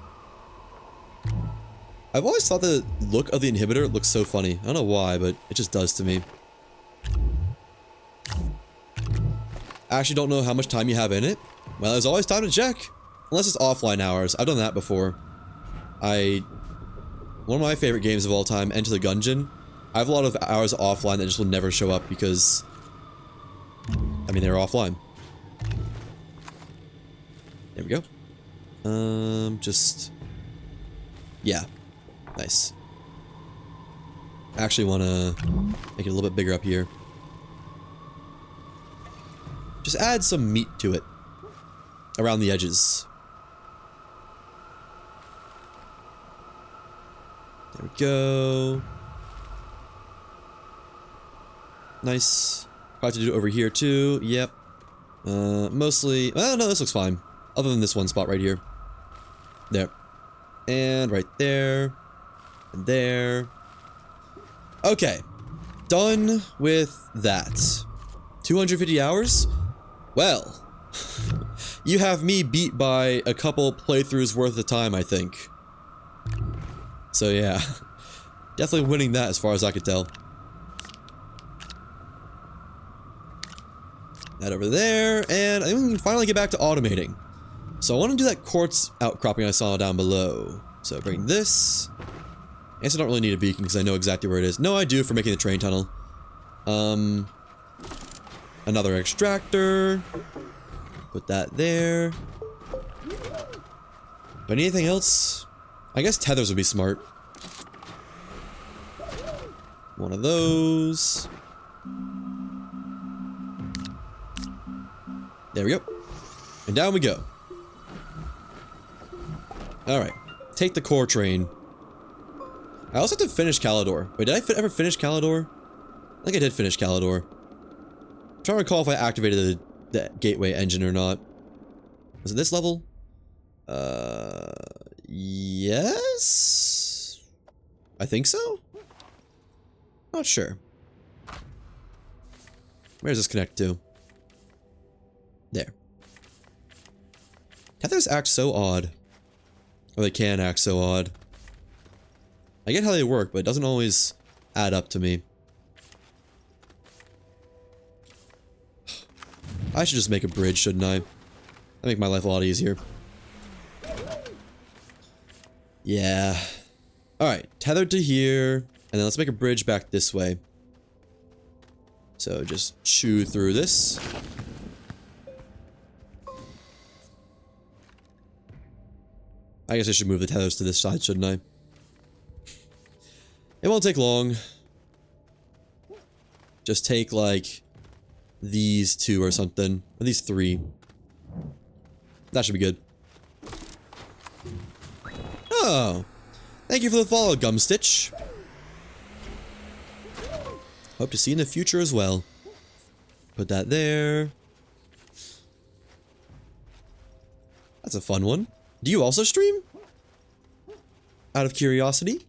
I've always thought the look of the inhibitor looks so funny. I don't know why, but it just does to me. I actually don't know how much time you have in it. Well, there's always time to check. Unless it's offline hours. I've done that before. One of my favorite games of all time, Enter the Gungeon. I have a lot of hours offline that just will never show up because... I mean, they're offline. There we go. Just... Yeah. Nice. I actually want to make it a little bit bigger up here. Just add some meat to it. Around the edges. There we go. Nice. Probably have to do it over here too. Yep. Mostly... Well, no, this looks fine. Other than this one spot right here. There. And right there. And there. Okay. Done with that. 250 hours? Well. You have me beat by a couple playthroughs worth of time, I think. So yeah. Definitely winning that as far as I could tell. That over there. And I think we can finally get back to automating. So I want to do that quartz outcropping I saw down below. So bring this. I guess I don't really need a beacon because I know exactly where it is. No, I do for making the train tunnel. Another extractor. Put that there. But anything else? I guess tethers would be smart. One of those. There we go. And down we go. Alright. Take the core train. I also have to finish Calidor. Wait, did I ever finish Calidor? I think I did finish Calidor. I'm trying to recall if I activated the gateway engine or not. Was it this level? Yes? I think so? Not sure. Where does this connect to? There. Tethers act so odd. Or they can act so odd. I get how they work, but it doesn't always add up to me. I should just make a bridge, shouldn't I? That'd make my life a lot easier. Yeah. Alright, tethered to here. And then let's make a bridge back this way. So just chew through this. I guess I should move the tethers to this side, shouldn't I? It won't take long. Just take, like, these 2 or something. Or these 3. That should be good. Oh. Thank you for the follow, Gumstitch. Hope to see you in the future as well. Put that there. That's a fun one. Do you also stream? Out of curiosity?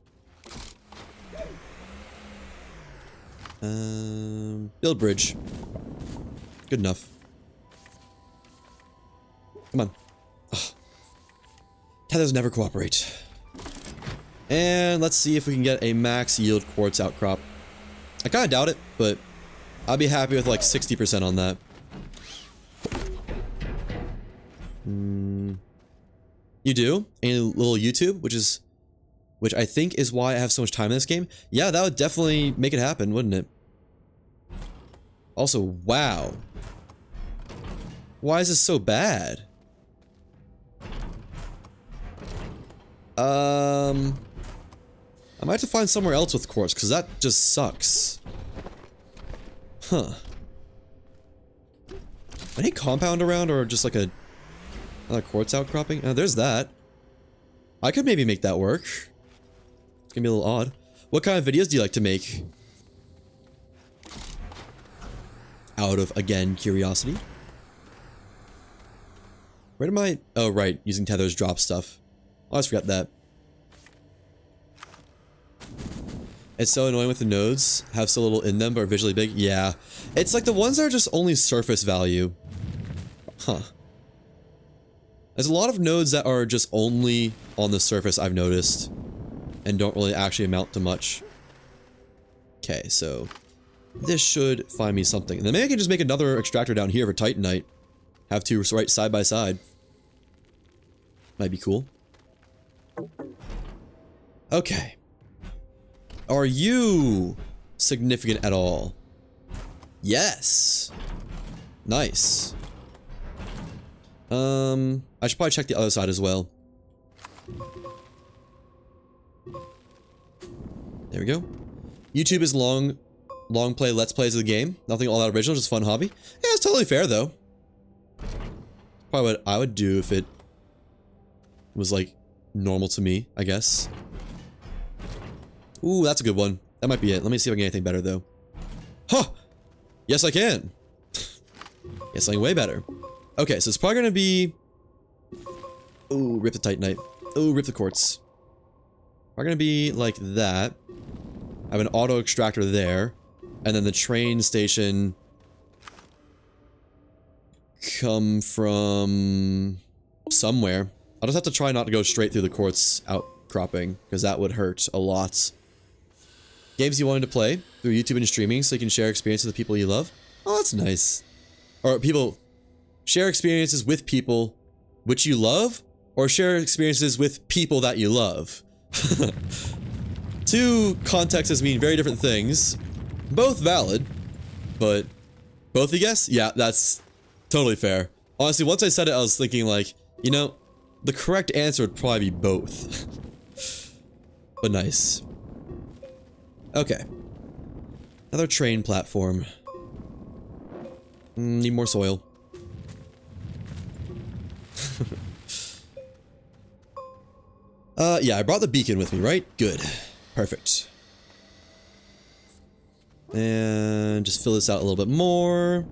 Build bridge. Good enough. Come on. Ugh. Tethers never cooperate. And let's see if we can get a max yield quartz outcrop. I kind of doubt it, but I'd be happy with like 60% on that. You do? A little YouTube, which I think is why I have so much time in this game. Yeah, that would definitely make it happen, wouldn't it? Also, wow. Why is this so bad? I might have to find somewhere else with quartz, because that just sucks. Huh. Any compound around, or just like another quartz outcropping? There's that. I could maybe make that work. It's gonna be a little odd. What kind of videos do you like to make? Out of, again, curiosity. Where am I? Oh, right. Using tethers drop stuff. I always forgot that. It's so annoying with the nodes. Have so little in them, but are visually big. Yeah. It's like the ones that are just only surface value. Huh. There's a lot of nodes that are just only on the surface, I've noticed. And don't really actually amount to much. Okay, so this should find me something. And then maybe I can just make another extractor down here for Titanite. Have 2 right side by side. Might be cool. Okay. Are you significant at all? Yes. Nice. I should probably check the other side as well. There we go. YouTube is long play let's plays of the game. Nothing all that original, just fun hobby. Yeah, it's totally fair though. Probably what I would do if it was like normal to me, I guess. Ooh, that's a good one. That might be it. Let me see if I can get anything better though. Huh! Yes, I can. Get something way better. Okay, so it's probably gonna be. Ooh, rip the Titanite. Ooh, rip the quartz. Probably gonna be like that. I have an auto extractor there, and then the train station come from somewhere. I'll just have to try not to go straight through the quartz outcropping, because that would hurt a lot. Games you wanted to play through YouTube and streaming so you can share experiences with people you love. Oh, that's nice. Or people share experiences with people which you love, or share experiences with people that you love. Two contexts mean very different things. Both valid, but both, you guess? Yeah, that's totally fair. Honestly, once I said it, I was thinking like, you know, the correct answer would probably be both. But nice. Okay. Another train platform. Need more soil. Yeah, I brought the beacon with me, right? Good. Perfect. And just fill this out a little bit more.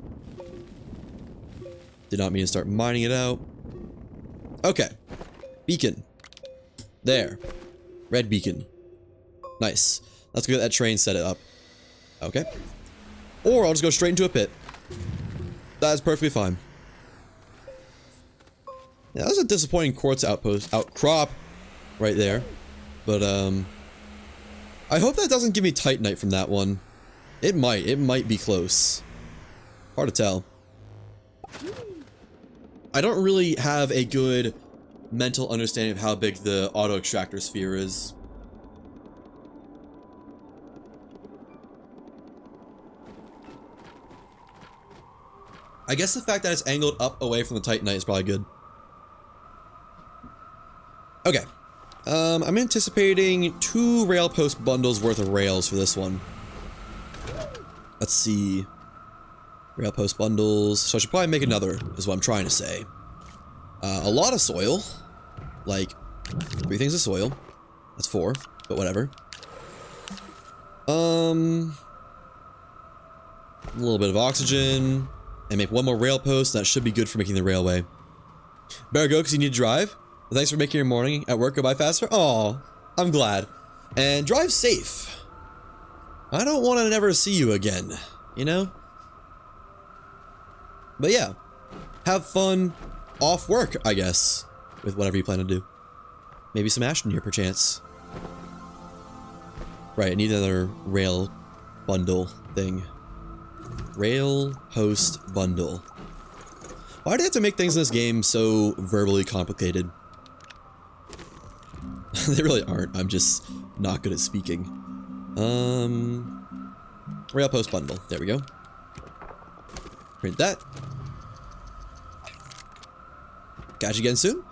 Did not mean to start mining it out. Okay. Beacon. There. Red beacon. Nice. Let's go get that train set it up. Okay. Or I'll just go straight into a pit. That is perfectly fine. Yeah, that was a disappointing quartz outcrop right there. But, I hope that doesn't give me Titanite from that one. It might be close. Hard to tell. I don't really have a good mental understanding of how big the auto extractor sphere is. I guess the fact that it's angled up away from the Titanite is probably good. Okay. I'm anticipating 2 rail post bundles worth of rails for this one. Let's see. Rail post bundles. So I should probably make another, is what I'm trying to say. A lot of soil. Like, 3 things of soil. That's 4, but whatever. A little bit of oxygen. And make 1 more rail post. That should be good for making the railway. Better go because you need to drive. Well, thanks for making your morning at work go by faster. Aw, I'm glad. And drive safe. I don't want to never see you again, you know? But yeah, have fun off work, I guess, with whatever you plan to do. Maybe some Astroneer, perchance. Right, I need another rail bundle thing. Rail host bundle. Why do they have to make things in this game so verbally complicated? They really aren't. I'm just not good at speaking. Rail post bundle. There we go. Print that. Catch you again soon.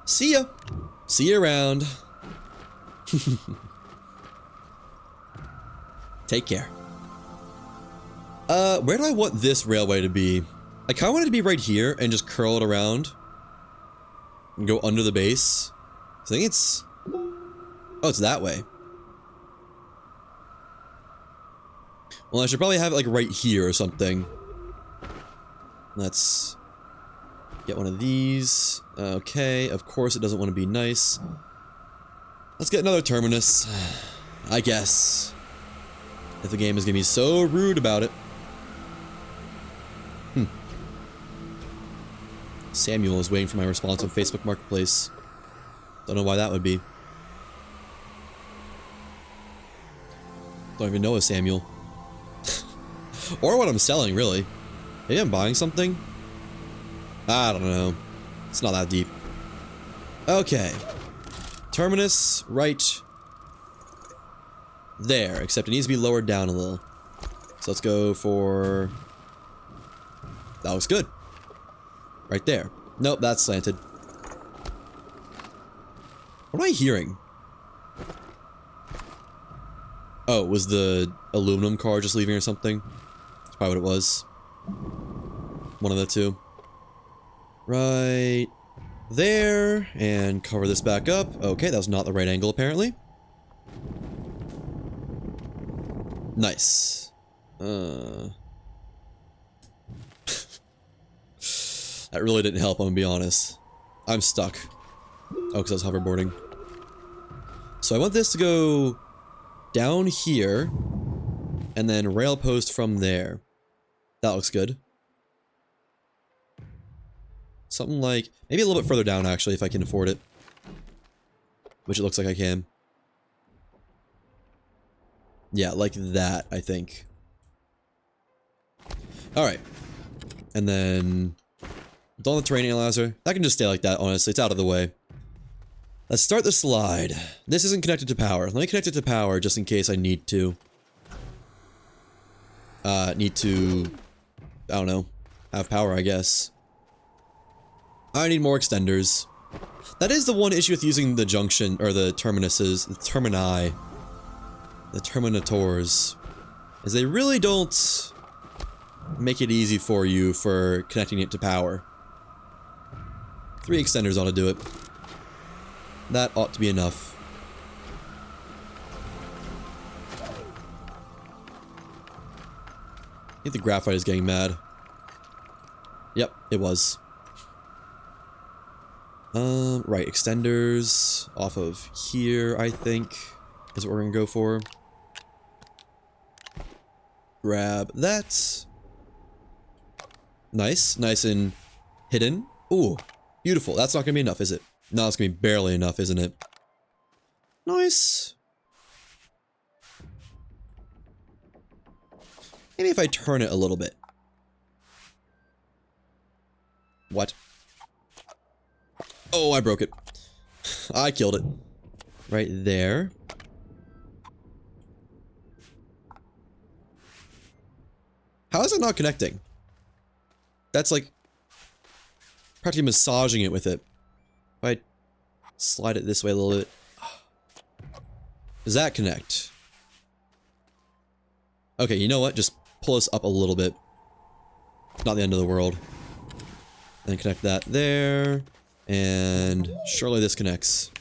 See ya. See you around. Take care. Where do I want this railway to be? I kind of want it to be right here and just curl it around. And go under the base. I think it's... Oh, it's that way. Well, I should probably have it like right here or something. Let's get one of these. Okay, of course it doesn't want to be nice. Let's get another terminus. I guess. If the game is going to be so rude about it. Samuel is waiting for my response on Facebook Marketplace. Don't know why that would be. Don't even know a Samuel. Or what I'm selling, really. Maybe I'm buying something? I don't know. It's not that deep. Okay. Terminus, right there. Except it needs to be lowered down a little. So let's go for... That looks good. Right there. Nope, that's slanted. What am I hearing? Oh, was the aluminum car just leaving or something? That's probably what it was. One of the two. Right there. And cover this back up. Okay, that was not the right angle, apparently. Nice. That really didn't help, I'm gonna be honest. I'm stuck. Oh, because I was hoverboarding. So I want this to go down here, and then rail post from there. That looks good. Something like, maybe a little bit further down actually, if I can afford it. Which it looks like I can. Yeah, like that, I think. Alright. And then... Don't the terrain analyzer. That can just stay like that, honestly. It's out of the way. Let's start the slide. This isn't connected to power. Let me connect it to power just in case I need to. I don't know. Have power, I guess. I need more extenders. That is the one issue with using the junction, or the terminuses, the termini. The terminators. Is they really don't make it easy for you for connecting it to power. 3 extenders ought to do it. That ought to be enough. I think the graphite is getting mad. Yep, it was. Right, extenders off of here, I think, is what we're gonna go for. Grab that. Nice, nice and hidden. Ooh, beautiful. That's not gonna be enough, is it? No, it's gonna be barely enough, isn't it? Nice. Maybe if I turn it a little bit. What? Oh, I broke it. I killed it. Right there. How is it not connecting? That's like practically massaging it with it. If I slide it this way a little bit. Does that connect? Okay, you know what? Just pull us up a little bit. Not the end of the world. Then connect that there. And surely this connects.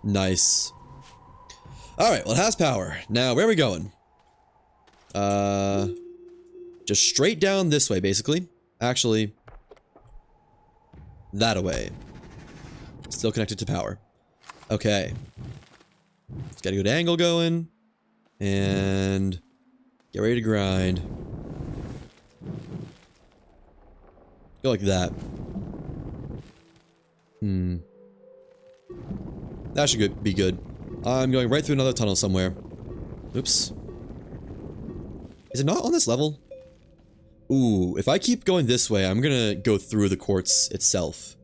Nice. Alright, well it has power. Now, where are we going? Just straight down this way, basically. Actually, that away. Still connected to power. Okay. Let's get a good angle going. And get ready to grind. Go like that. That should be good. I'm going right through another tunnel somewhere. Oops. Is it not on this level? Ooh, if I keep going this way, I'm gonna go through the quartz itself.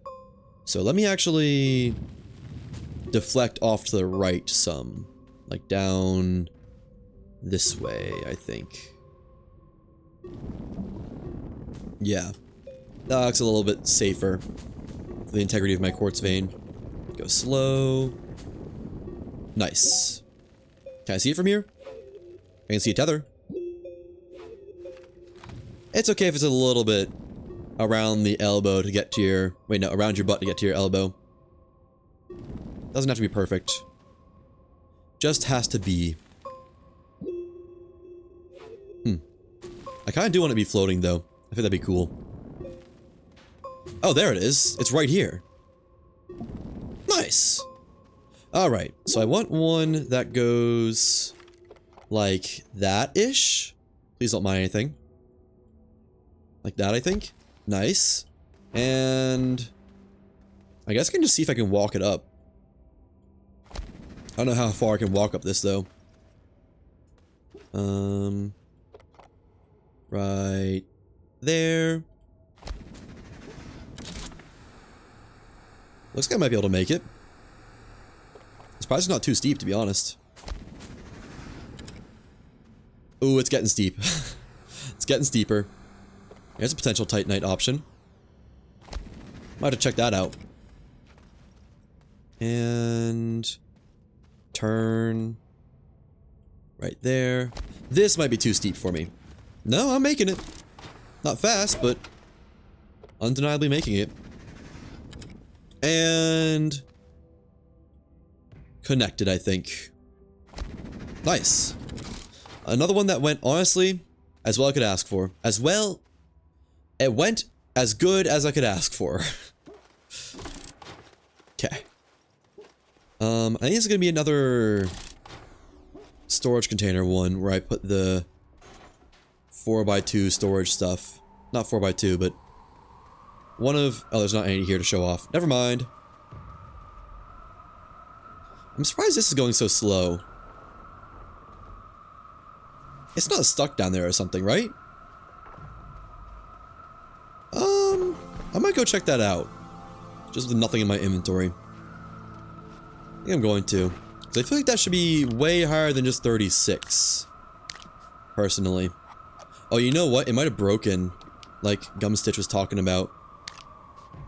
So let me actually deflect off to the right some. Like down this way, I think. Yeah. That looks a little bit safer for the integrity of my quartz vein. Go slow. Nice. Can I see it from here? I can see a tether. It's okay if it's a little bit around the elbow to get to your... Wait, no, around your butt to get to your elbow. Doesn't have to be perfect. Just has to be. I kind of do want to be floating, though. I think that'd be cool. Oh, there it is. It's right here. Nice. Alright, so I want one that goes like that-ish. Please don't mind anything. Like that, I think. Nice. And I guess I can just see if I can walk it up. I don't know how far I can walk up this, though. Right there. Looks like I might be able to make it. It's probably just not too steep, to be honest. Ooh, it's getting steep. It's getting steeper. There's a potential Titanite option. Might have to check that out. And turn right there. This might be too steep for me. No, I'm making it. Not fast, but undeniably making it. And connected, I think. Nice. Another one that went, honestly, as well I could ask for. As well, it went as good as I could ask for. Okay. I think it's gonna be another storage container one where I put the 4x2 storage stuff. Not 4x2, but one of... Oh, there's not any here to show off. Never mind. I'm surprised this is going so slow. It's not stuck down there or something, right? I might go check that out. Just with nothing in my inventory. I think I'm going to. Because I feel like that should be way higher than just 36. Personally. Oh, you know what? It might have broken. Like Gumstitch was talking about.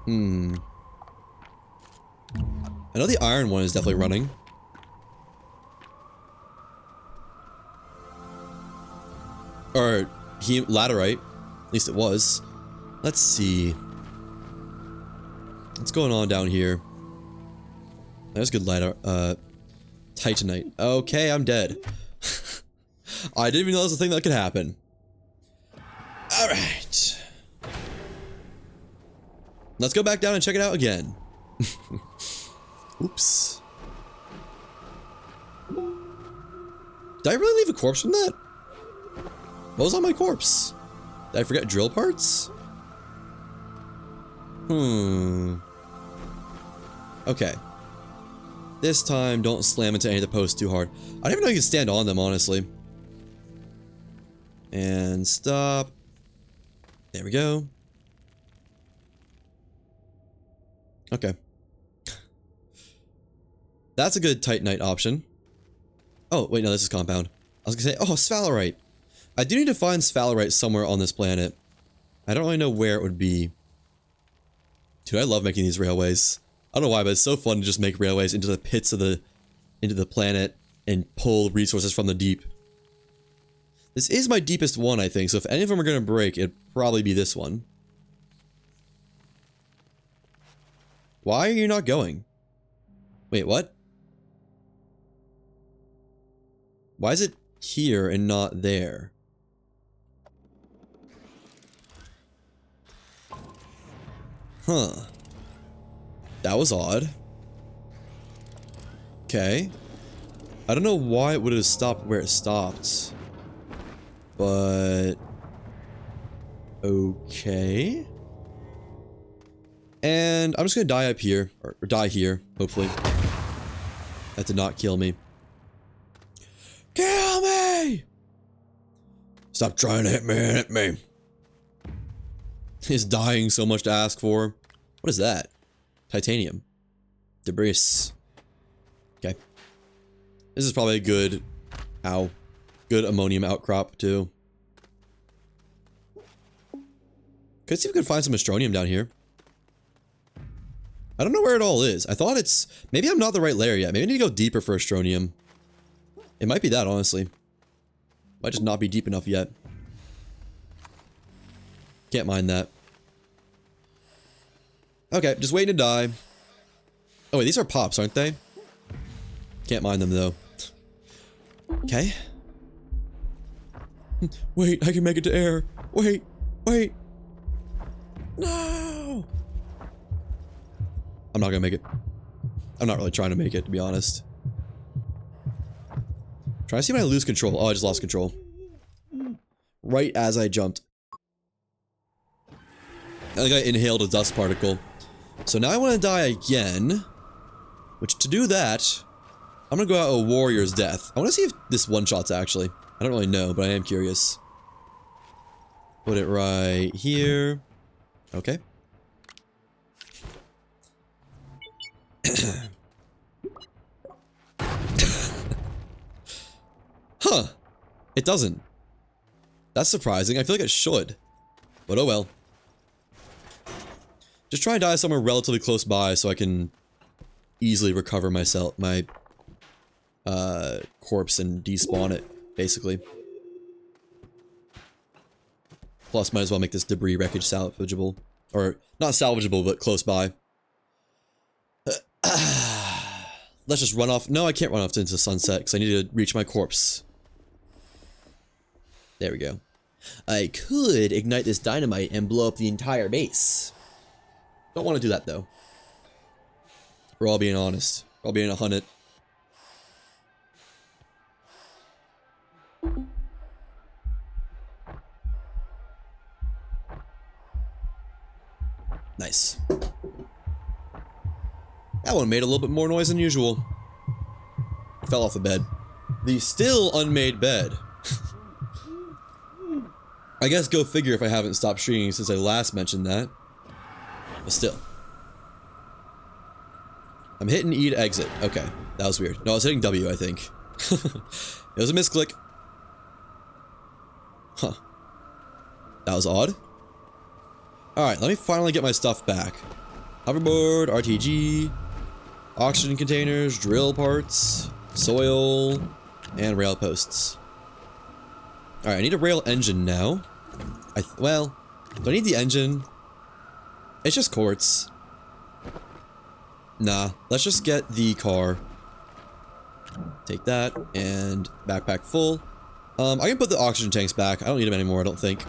I know the iron one is definitely running. Or laterite. At least it was. Let's see. What's going on down here? There's good titanite. Okay, I'm dead. I didn't even know that was a thing that could happen. Alright. Let's go back down and check it out again. Oops. Did I really leave a corpse from that? What was on my corpse? Did I forget drill parts? Okay. This time, don't slam into any of the posts too hard. I don't even know you can stand on them, honestly. And stop. There we go. Okay. That's a good Titanite option. Oh, wait, no, this is compound. I was gonna say, oh, sphalerite. I do need to find sphalerite somewhere on this planet. I don't really know where it would be. Dude, I love making these railways. I don't know why, but it's so fun to just make railways into the pits of into the planet and pull resources from the deep. This is my deepest one, I think, so if any of them are gonna break, it'd probably be this one. Why are you not going? Wait, what? Why is it here and not there? Huh. That was odd. Okay. I don't know why it would have stopped where it stopped. But... okay. And I'm just gonna die up here. Or die here, hopefully. That did not kill me. Kill me! Stop trying to hit me, hit me. He's dying so much to ask for. What is that? Titanium. Debris. Okay. This is probably a good... ow. Good ammonium outcrop, too. Could see if we could find some astronium down here. I don't know where it all is. I thought it's... maybe I'm not the right layer yet. Maybe I need to go deeper for astronium. It might be that, honestly. Might just not be deep enough yet. Can't mind that. Okay, just waiting to die. Oh wait, these are pops, aren't they? Can't mind them, though. Okay. Wait, I can make it to air. Wait, wait. No! I'm not gonna make it. I'm not really trying to make it, to be honest. Trying to see when I lose control. Oh, I just lost control. Right as I jumped. I think I inhaled a dust particle. So now I want to die again. Which, to do that, I'm gonna go out a warrior's death. I want to see if this one-shots actually. I don't really know, but I am curious. Put it right here. Okay. Huh. It doesn't. That's surprising. I feel like it should. But oh well. Just try and die somewhere relatively close by so I can easily recover my corpse and despawn it, basically. Plus, might as well make this debris wreckage salvageable. Or, not salvageable, but close by. Let's just run off. No, I can't run off into the sunset because I need to reach my corpse. There we go. I could ignite this dynamite and blow up the entire base. Don't want to do that, though. We're all being honest. We're all being 100. Nice. That one made a little bit more noise than usual. Fell off the bed. The still unmade bed. I guess go figure if I haven't stopped streaming since I last mentioned that. But still. I'm hitting E to exit. Okay, that was weird. No, I was hitting W, I think. It was a misclick. Huh. That was odd. Alright, let me finally get my stuff back. Hoverboard, RTG, oxygen containers, drill parts, soil, and rail posts. Alright, I need a rail engine now. Well, do I need the engine? It's just quartz. Nah, let's just get the car. Take that, and backpack full. I can put the oxygen tanks back. I don't need them anymore, I don't think.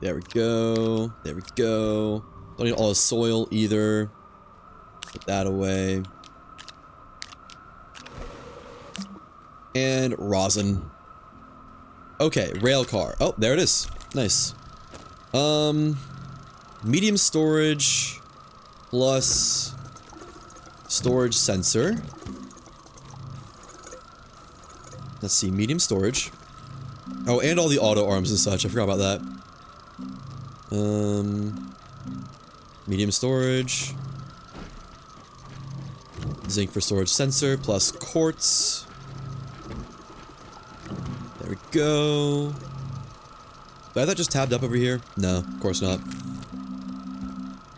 There we go. There we go. Don't need all the soil either. Put that away. And rosin. Okay, rail car. Oh, there it is. Nice. Medium storage plus storage sensor. Let's see, medium storage. Oh, and all the auto arms and such. I forgot about that. Medium storage. Zinc for storage sensor plus quartz. There we go. Do I have that just tabbed up over here? No, of course not.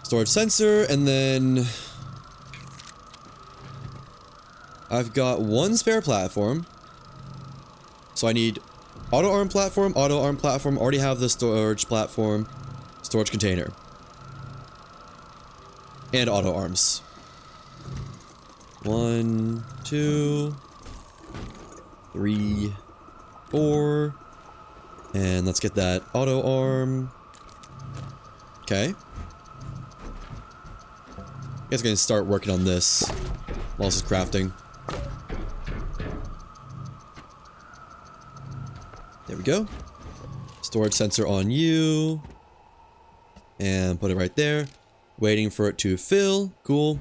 Storage sensor, and then I've got one spare platform. So I need auto arm platform, already have the storage platform, storage container. And auto arms. 1, 2, 3, 4. And let's get that auto arm. Okay. I guess I'm gonna start working on this while this is crafting. There we go. Storage sensor on you. And put it right there. Waiting for it to fill. Cool.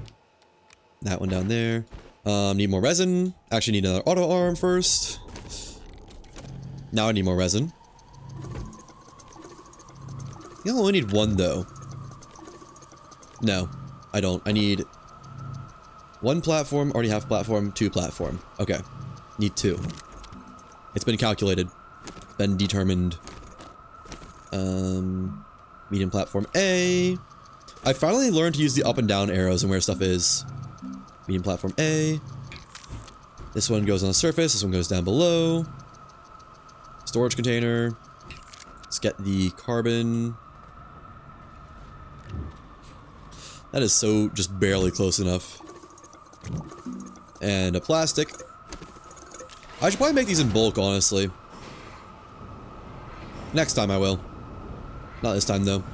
That one down there. Need more resin. Actually need another auto arm first. Now I need more resin. I only need one though. No, I don't. I need one platform, already have platform, 2 platform. Okay. Need 2. It's been calculated. Been determined. Medium platform A. I finally learned to use the up and down arrows and where stuff is. Medium platform A. This one goes on the surface, this one goes down below. Storage container. Let's get the carbon. That is so just barely close enough. And a plastic. I should probably make these in bulk, honestly. Next time I will. Not this time, though.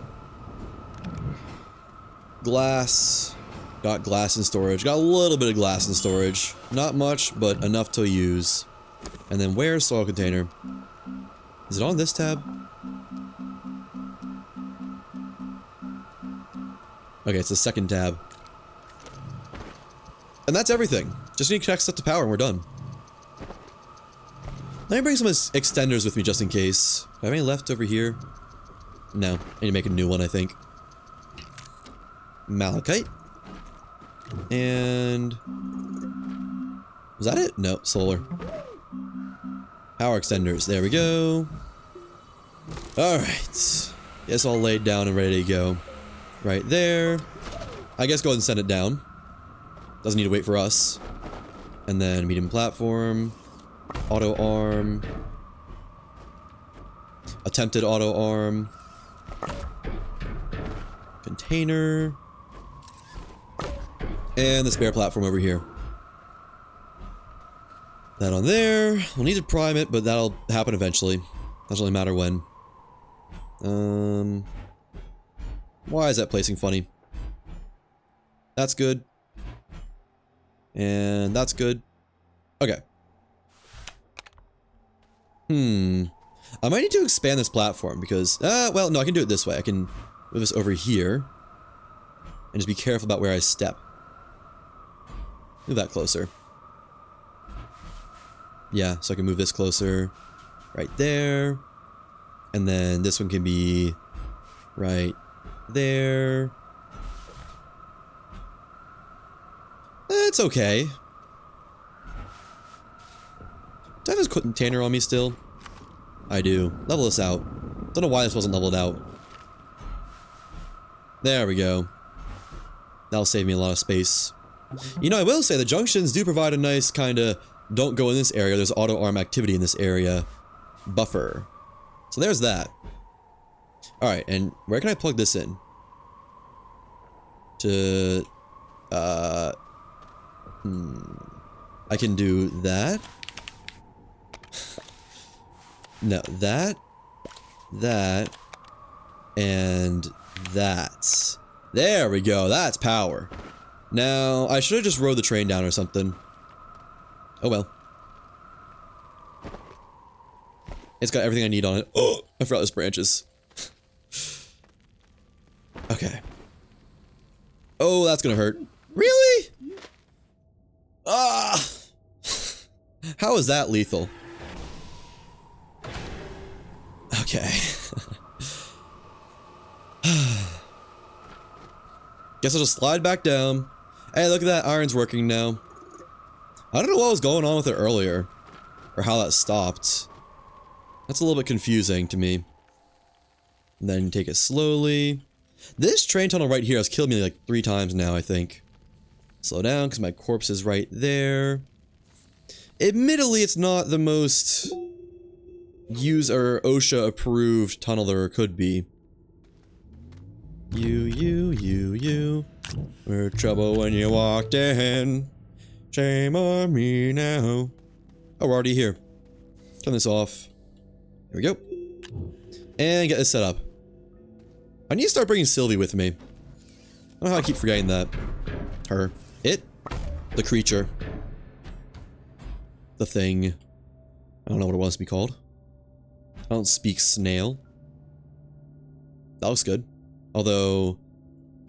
Glass. Got glass in storage. Got a little bit of glass in storage. Not much, but enough to use. And then where's soil container? Is it on this tab? Okay, it's the second tab. And that's everything. Just need to connect stuff to power and we're done. Let me bring some extenders with me just in case. Do I have any left over here? No. I need to make a new one, I think. Malachite. And... was that it? No, solar. Power extenders. There we go. Alright. It's all laid down and ready to go. Right there. I guess go ahead and send it down. Doesn't need to wait for us. And then medium platform. Auto arm. Attempted auto arm. Container. And the spare platform over here. That on there. We'll need to prime it, but that'll happen eventually. Doesn't really matter when. Why is that placing funny? That's good. And that's good. Okay. I might need to expand this platform because, well, no, I can do it this way. I can move this over here. And just be careful about where I step. Move that closer. Yeah, so I can move this closer. Right there. And then this one can be right there. It's okay. Do I have this container on me still? I do. Level this out. Don't know why this wasn't leveled out. There we go. That'll save me a lot of space. You know, I will say the junctions do provide a nice kind of don't go in this area, there's auto arm activity in this area buffer. So there's that. Alright, and where can I plug this in? To... I can do that. No, that, and that. There we go, that's power. Now, I should have just rode the train down or something. Oh well. It's got everything I need on it. Oh, I forgot those branches. Okay. Oh, that's gonna hurt. Really? Ah! How is that lethal? Okay. Guess I'll just slide back down. Hey, look at that, iron's working now. I don't know what was going on with it earlier. Or how that stopped. That's a little bit confusing to me. And then take it slowly. This train tunnel right here has killed me like 3 times now, I think. Slow down, because my corpse is right there. Admittedly, it's not the most user OSHA approved tunnel there could be. You. We're trouble when you walked in. Shame on me now. Oh, we're already here. Turn this off. Here we go. And get this set up. I need to start bringing Sylvie with me. I don't know how I keep forgetting that. Her. It. The creature. The thing. I don't know what it wants to be called. I don't speak snail. That looks good. Although,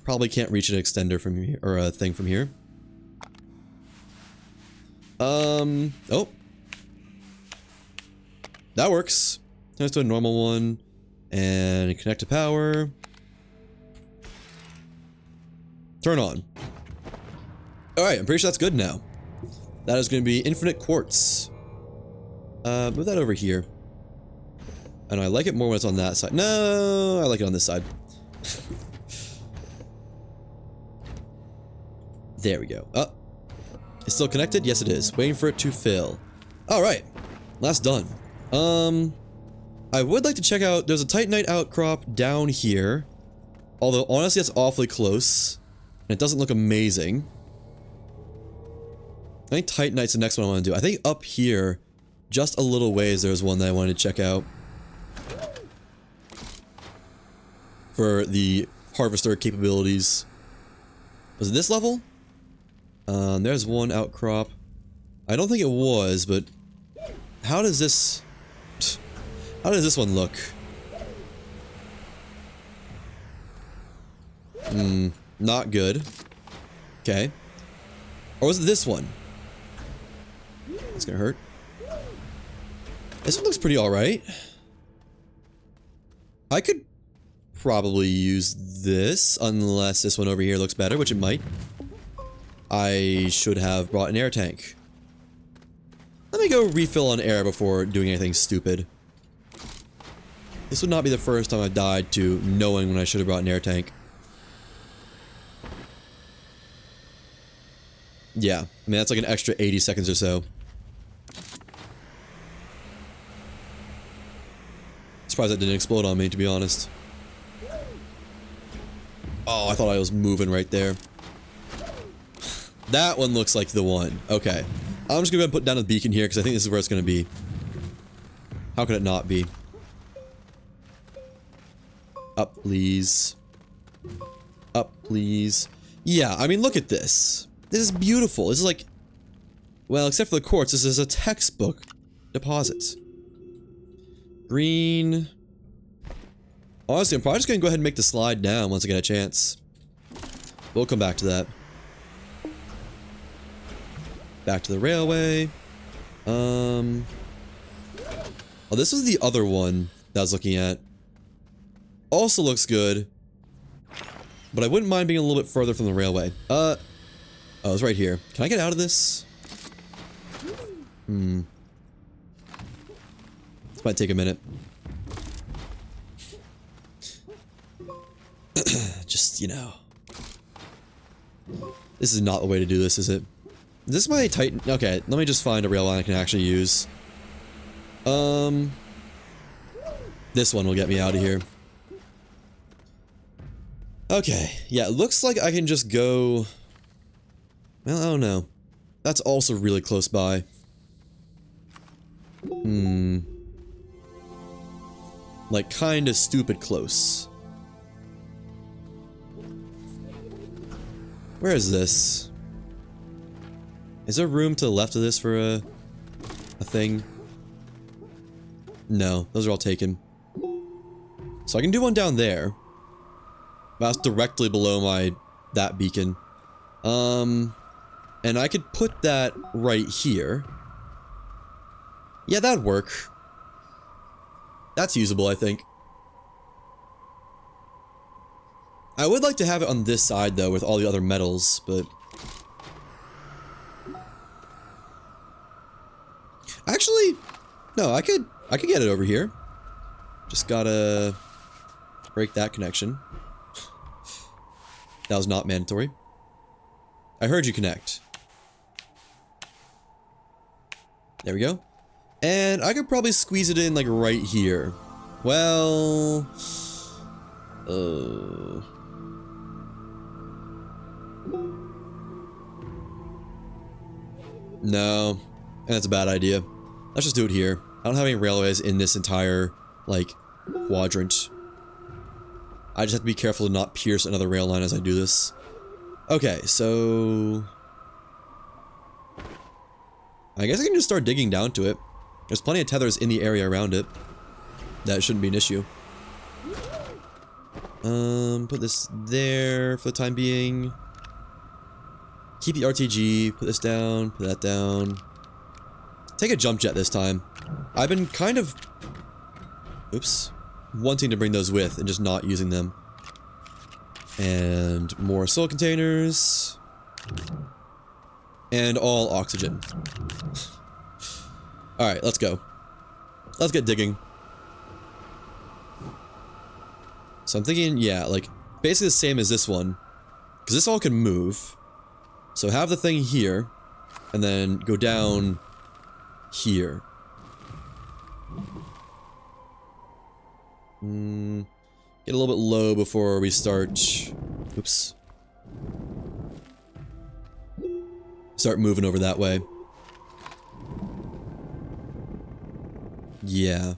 probably can't reach an extender from here, or a thing from here. Oh. That works. Let's do a normal one. And connect to power. Turn on. Alright, I'm pretty sure that's good now. That is going to be infinite quartz. Move that over here. And I like it more when it's on that side. No, I like it on this side. There we go. Oh. It's still connected? Yes, it is. Waiting for it to fill. Alright. That's done. I would like to check out... There's a Titanite outcrop down here. Although, honestly, that's awfully close. And it doesn't look amazing. I think Titanite's the next one I want to do. I think up here, just a little ways, there's one that I wanted to check out. For the harvester capabilities. Was it this level? There's one outcrop. I don't think it was, but... How does this... How does this one look? Not good. Okay. Or was it this one? It's gonna hurt. This one looks pretty alright. I could probably use this, unless this one over here looks better, which it might. I should have brought an air tank. Let me go refill on air before doing anything stupid. This would not be the first time I've died to knowing when I should have brought an air tank. Yeah, I mean that's like an extra 80 seconds or so. Surprised that didn't explode on me, to be honest. Oh, I thought I was moving right there. That one looks like the one. Okay. I'm just gonna put down a beacon here because I think this is where it's gonna be. How could it not be? Up, please. Up, please. Yeah, I mean, look at this. This is beautiful. This is like... Well, except for the quartz, this is a textbook deposit. Green. Honestly, I'm probably just gonna go ahead and make the slide down once I get a chance. We'll come back to that. Back to the railway. Oh, this was the other one that I was looking at. Also looks good. But I wouldn't mind being a little bit further from the railway. Oh, it's right here. Can I get out of this? This might take a minute. Just, you know. This is not the way to do this, is it? Is this my Titan? Okay, let me just find a rail line I can actually use. This one will get me out of here. Okay, yeah, it looks like I can just go... Well, I don't know. That's also really close by. Like, kinda stupid close. Where is this? Is there room to the left of this for a thing? No, those are all taken. So I can do one down there. That's directly below that beacon. And I could put that right here. Yeah, that'd work. That's usable, I think. I would like to have it on this side, though, with all the other metals, but... Actually, no, I could get it over here. Just gotta break that connection. That was not mandatory. I heard you connect. There we go. And I could probably squeeze it in like right here. Well... No. That's a bad idea. Let's just do it here. I don't have any railways in this entire, like, quadrant. I just have to be careful to not pierce another rail line as I do this. Okay, so... I guess I can just start digging down to it. There's plenty of tethers in the area around it. That shouldn't be an issue. Put this there for the time being. Keep the RTG, put this down, put that down. Take a jump jet this time. I've been kind of... Oops. Wanting to bring those with and just not using them. And more soil containers. And all oxygen. Alright, let's go. Let's get digging. So I'm thinking, yeah, like, basically the same as this one. Because this all can move. So have the thing here. And then go down here. Get a little bit low before we start... Oops. Start moving over that way. Yeah.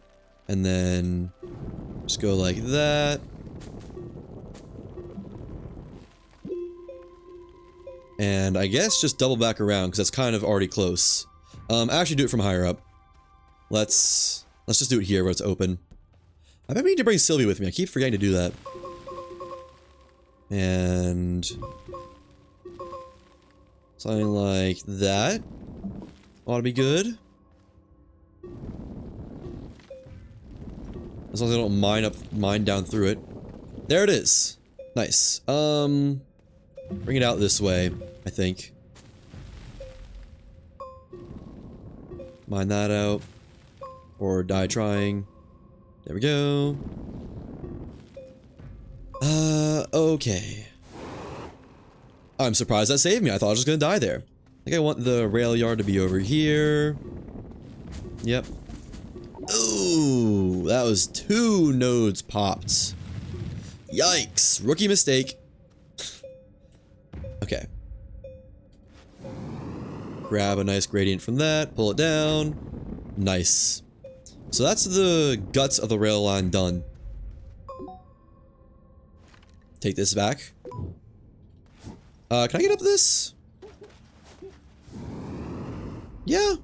And then... Just go like that. And I guess just double back around, because that's kind of already close. Actually do it from higher up. Let's just do it here where it's open. I bet I need to bring Sylvie with me. I keep forgetting to do that. And... something like that. Ought to be good. As long as I don't mine down through it. There it is. Nice. Bring it out this way, I think. Mine that out. Or die trying. There we go. Okay. I'm surprised that saved me. I thought I was just gonna die there. I think I want the rail yard to be over here. Yep. Ooh, that was 2 nodes popped. Yikes. Rookie mistake. Okay. Grab a nice gradient from that, pull it down. Nice. So that's the guts of the rail line done. Take this back. Can I get up this? Yeah.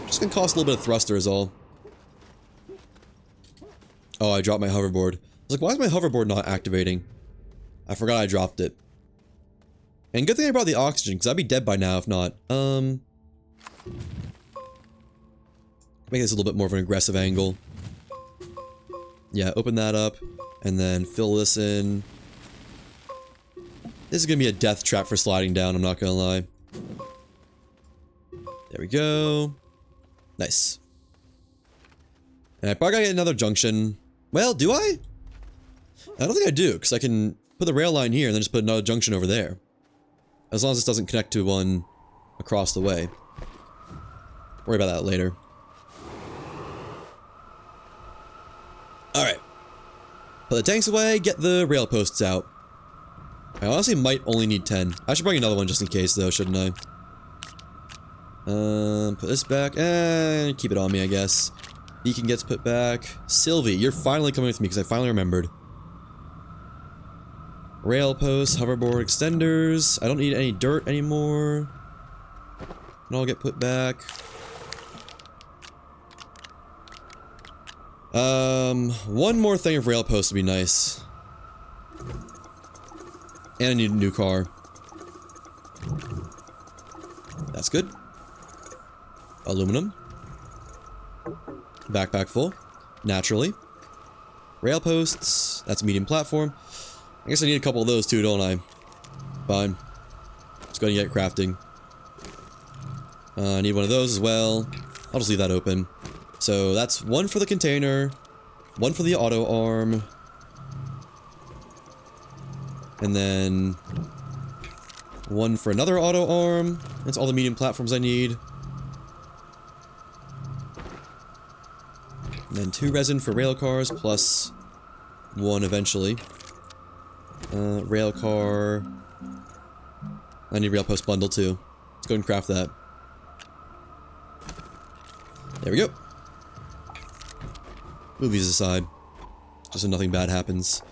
Just gonna cost a little bit of thruster is all. Oh, I dropped my hoverboard. I was like, why is my hoverboard not activating? I forgot I dropped it. And good thing I brought the oxygen, because I'd be dead by now if not. Make this a little bit more of an aggressive angle. Yeah, open that up, and then fill this in. This is gonna be a death trap for sliding down, I'm not gonna lie. There we go. Nice. And I probably gotta get another junction. Well, do I? I don't think I do, because I can put the rail line here and then just put another junction over there. As long as this doesn't connect to one across the way. Worry about that later. Alright. Put the tanks away, get the rail posts out. I honestly might only need 10. I should bring another one just in case though, shouldn't I? Put this back, and keep it on me, I guess. Beacon gets put back. Sylvie, you're finally coming with me because I finally remembered. Rail posts, hoverboard extenders. I don't need any dirt anymore. Can all get put back. One more thing of rail posts would be nice. And I need a new car. That's good. Aluminum. Backpack full. Naturally. Rail posts. That's a medium platform. I guess I need a couple of those too, don't I? Fine. Let's go ahead and get crafting. I need one of those as well. I'll just leave that open. So that's one for the container. One for the auto arm. And then 1 for another auto arm. That's all the medium platforms I need. And then 2 resin for rail cars, plus 1 eventually. Rail car. I need rail post bundle too. Let's go and craft that. There we go. Move these aside, just so nothing bad happens.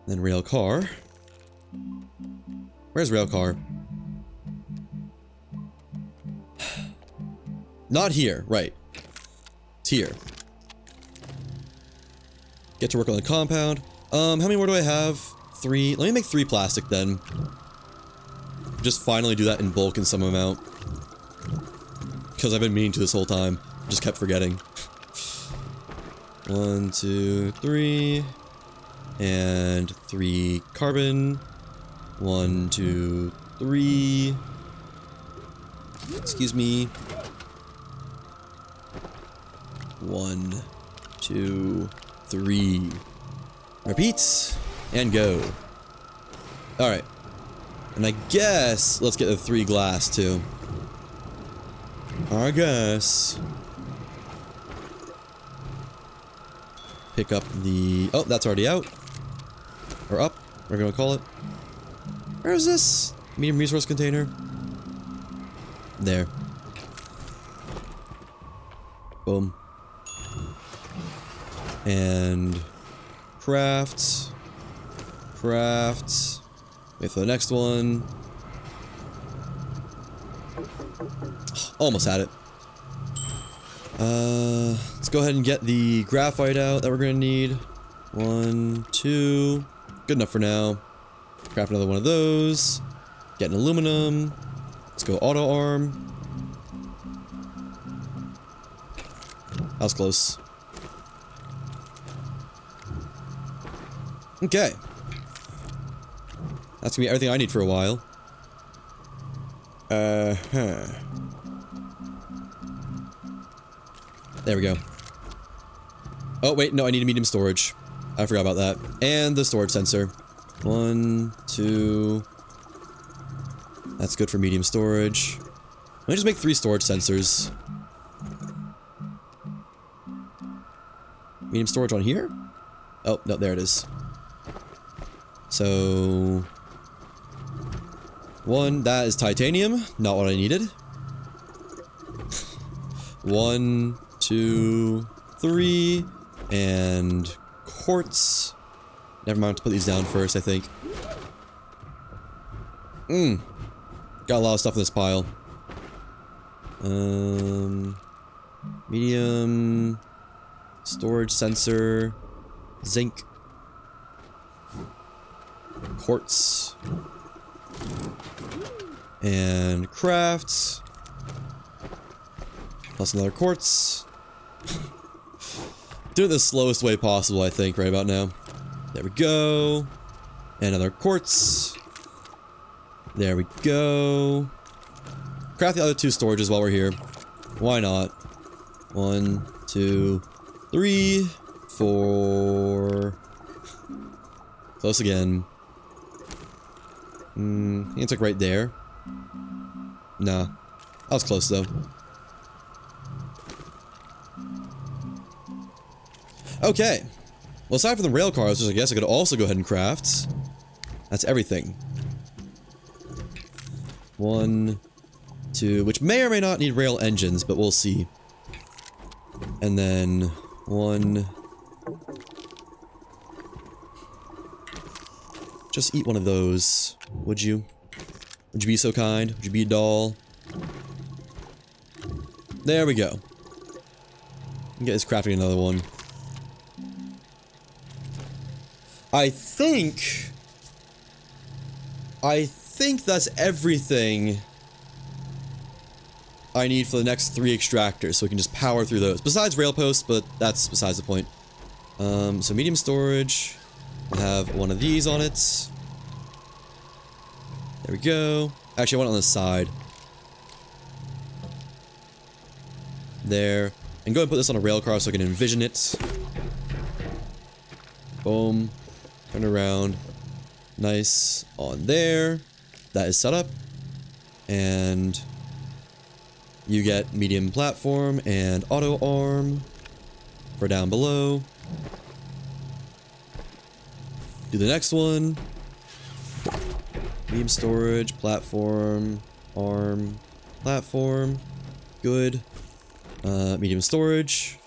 Then rail car. Where's rail car? Not here, right. It's here. Get to work on the compound. How many more do I have? 3. Let me make 3 plastic then. Just finally do that in bulk in some amount. Because I've been meaning to this whole time. Just kept forgetting. 1, 2, 3. And 3 carbon. 1, 2, 3. Excuse me. 1, 2, 3. Repeat. And go. Alright. And I guess let's get the 3 glass too. I guess. Pick up the... Oh, that's already out. Or up, we're gonna call it. Where is this? Medium resource container. There. Boom. And... Craft. Craft. Wait for the next one. Almost had it. Let's go ahead and get the graphite out that we're gonna need. 1, 2. Good enough for now. Craft another one of those. Get an aluminum. Let's go auto arm. That was close. Okay. That's gonna be everything I need for a while. There we go. Oh, wait, no, I need a medium storage. I forgot about that. And the storage sensor. 1, 2. That's good for medium storage. Let me just make 3 storage sensors. Medium storage on here? Oh, no, there it is. So... 1, that is titanium. Not what I needed. 1, 2, 3, and quartz. Never mind, to put these down first, I think. Got a lot of stuff in this pile. Medium storage sensor, zinc, quartz, and crafts. Plus another quartz. Do it the slowest way possible, I think, right about now. There we go. And another quartz. There we go. Craft the other 2 storages while we're here. Why not? 1, 2, 3, 4. Close again. I think it's like right there. Nah. That was close though. Okay. Well, aside from the rail cars, which I guess I could also go ahead and craft. That's everything. 1, 2, which may or may not need rail engines, but we'll see. And then 1. Just eat one of those, would you? Would you be so kind? Would you be a doll? There we go. Get this crafting another one. I think that's everything I need for the next 3 extractors, so we can just power through those. Besides rail posts, but that's besides the point. So medium storage. I have one of these on it. There we go. Actually, I want it on the side. There. And go ahead and put this on a rail car so I can envision it. Boom. Turn around. Nice. On there. That is set up. And you get medium platform and auto arm for down below. Do the next one. Medium storage, platform, arm, platform. Good. Medium storage.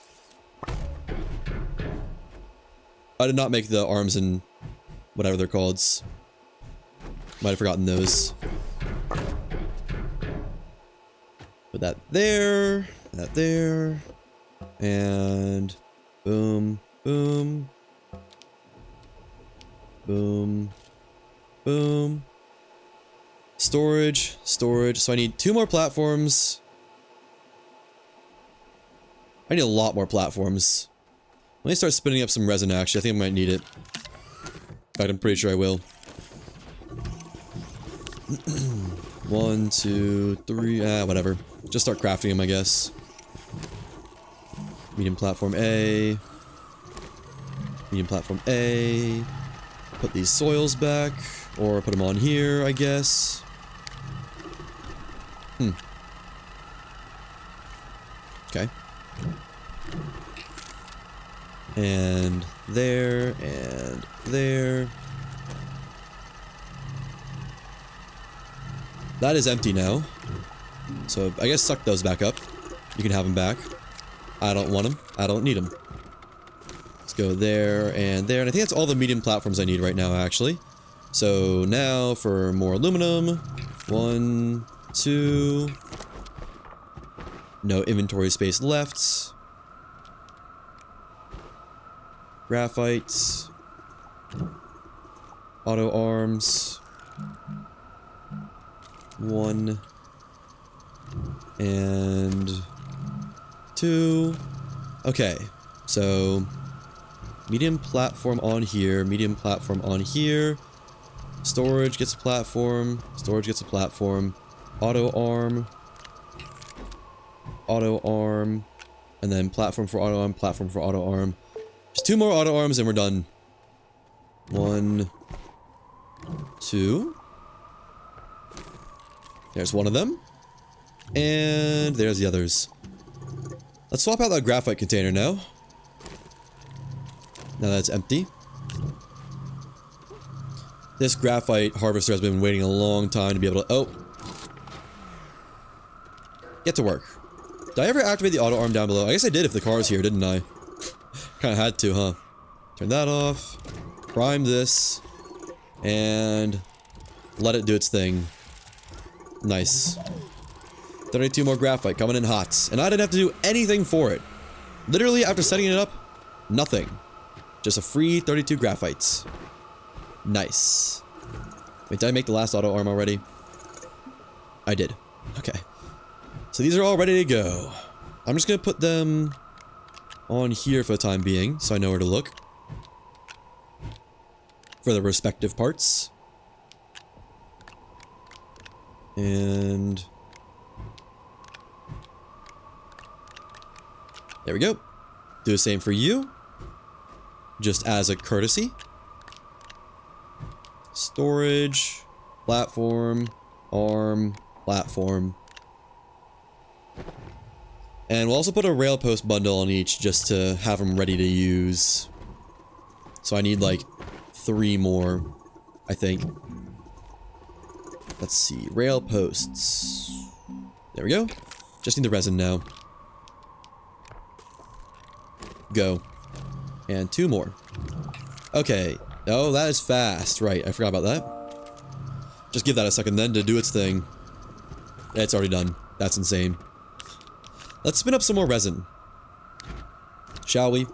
I did not make the arms and whatever they're called. Might have forgotten those. Put that there, and boom, boom, boom, boom. Storage, storage. So I need 2 more platforms. I need a lot more platforms. Let me start spinning up some resin, actually. I think I might need it. In fact, I'm pretty sure I will. 1, 2, 3, whatever. Just start crafting them, I guess. Medium platform A. Medium platform A. Put these soils back. Or put them on here, I guess. Okay. And there, and there. That is empty now. So I guess suck those back up. You can have them back. I don't want them. I don't need them. Let's go there and there. And I think that's all the medium platforms I need right now, actually. So now for more aluminum. 1, 2. No inventory space left. Graphite. Auto arms. 1 and 2. Okay, so medium platform on here, medium platform on here. Storage gets a platform, storage gets a platform. Auto arm, and then platform for auto arm, platform for auto arm. Just 2 more auto arms and we're done. 1, 2. There's one of them. And there's the others. Let's swap out that graphite container now. Now that's empty. This graphite harvester has been waiting a long time to be able to... Oh. Get to work. Did I ever activate the auto arm down below? I guess I did if the car's here, didn't I? Kinda had to, huh? Turn that off. Prime this. And... let it do its thing. Nice. 32 more graphite coming in hot. And I didn't have to do anything for it. Literally, after setting it up, nothing. Just a free 32 graphites. Nice. Wait, did I make the last auto arm already? I did. Okay. So these are all ready to go. I'm just gonna put them on here for the time being, so I know where to look. For the respective parts. And... there we go. Do the same for you. Just as a courtesy. Storage. Platform. Arm. Platform. And we'll also put a rail post bundle on each just to have them ready to use. So I need like 3 more, I think. Let's see. Rail posts. There we go. Just need the resin now. Go. And 2 more. Okay. Oh, that is fast. Right, I forgot about that. Just give that a second then to do its thing. It's already done. That's insane. Let's spin up some more resin. Shall we?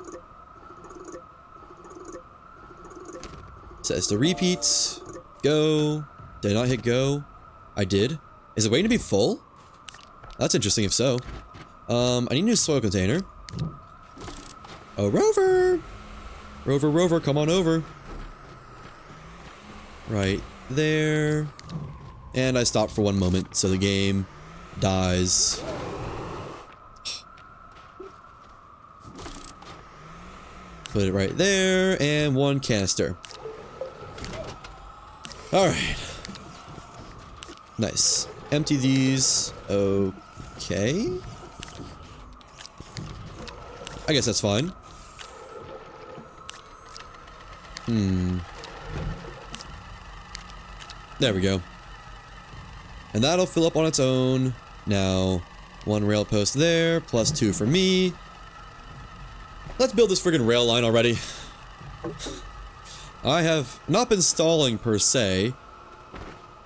Says to repeat. Go. Did I not hit go? I did. Is it waiting to be full? That's interesting if so. I need a new soil container. Oh, Rover! Rover, Rover, come on over. Right there. And I stopped for 1 moment, so the game dies. Put it right there, and 1 canister. Alright. Nice. Empty these. Okay. I guess that's fine. There we go. And that'll fill up on its own. Now, 1 rail post there, plus 2 for me. Let's build this friggin' rail line already. I have not been stalling per se,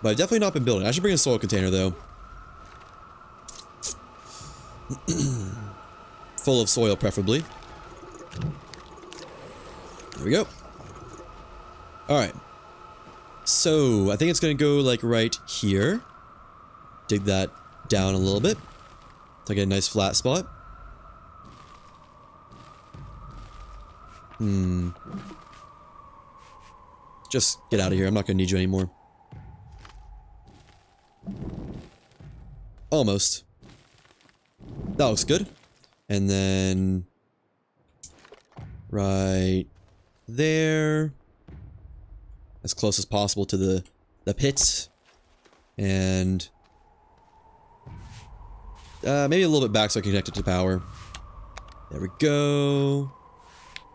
but I've definitely not been building. I should bring a soil container though. Full of soil, preferably. There we go. Alright. So, I think it's gonna go like right here. Dig that down a little bit to get a nice flat spot. Just get out of here. I'm not gonna need you anymore. Almost. That looks good. And then right there, as close as possible to the pit, and maybe a little bit back so I can connect it to power. There we go.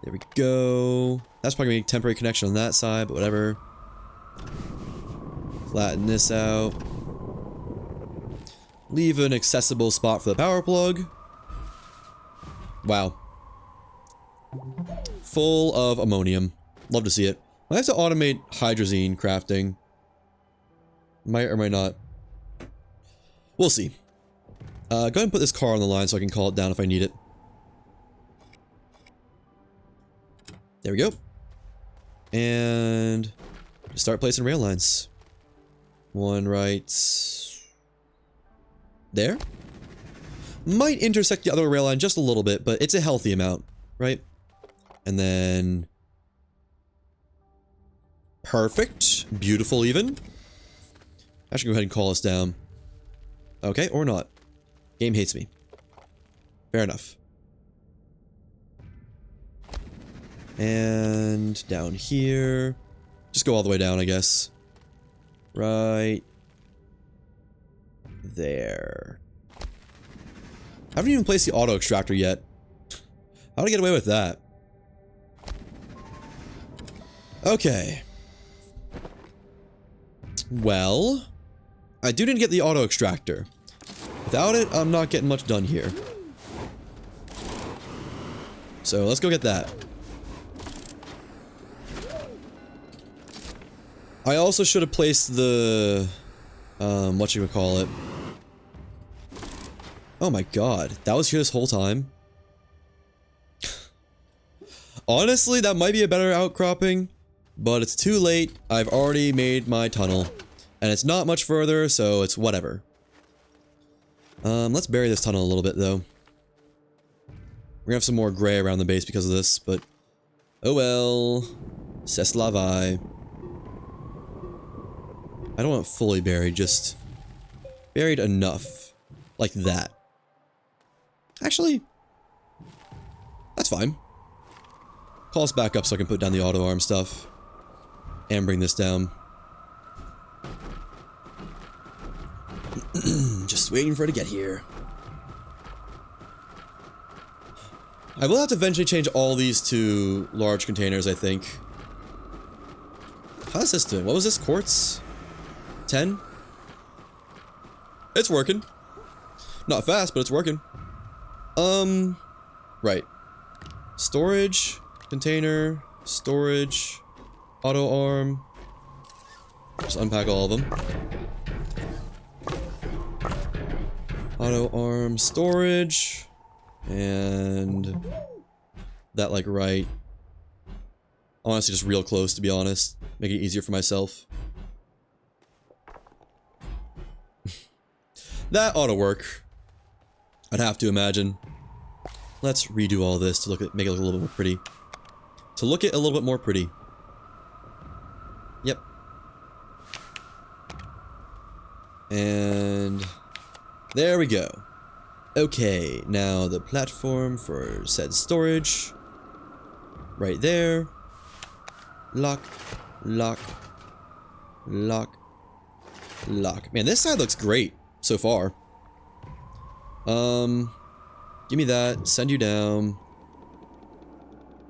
There we go. That's probably gonna be a temporary connection on that side, but whatever. Flatten this out. Leave an accessible spot for the power plug. Wow. Full of ammonium. Love to see it. I have to automate hydrazine crafting. Might or might not. We'll see. Go ahead and put this car on the line so I can call it down if I need it. There we go. And just start placing rail lines. 1 right there. Might intersect the other rail line just a little bit, but it's a healthy amount, right? And then perfect. Beautiful even. I should go ahead and call us down. Okay, or not. Game hates me. Fair enough. And down here. Just go all the way down, I guess. Right there. I haven't even placed the auto extractor yet. How did I get away with that? Okay. Well, I do need to get the auto extractor. Without it, I'm not getting much done here. So let's go get that. I also should have placed the, whatchamacallit. Oh my god, that was here this whole time? Honestly, that might be a better outcropping, but it's too late. I've already made my tunnel, and it's not much further, so it's whatever. Let's bury this tunnel a little bit, though. We're gonna have some more gray around the base because of this, but oh well. C'est la vie. I don't want it fully buried, just buried enough. Like that. Actually, that's fine. Call us back up so I can put down the auto arm stuff. And bring this down. Just waiting for it to get here. I will have to eventually change all these to large containers, I think. How's this doing? What was this? Quartz? 10? It's working. Not fast, but it's working. Right. Storage, container, storage, auto arm. Just unpack all of them. Auto arm, storage, and that like right. Honestly, just real close to be honest. Make it easier for myself. That ought to work. I'd have to imagine. Let's redo all this to make it look a little bit more pretty. To look it a little bit more pretty. Yep. And there we go. Okay, now the platform for said storage. Right there. Lock, lock, Lock. Lock. Man, this side looks great so far. Give me that. Send you down.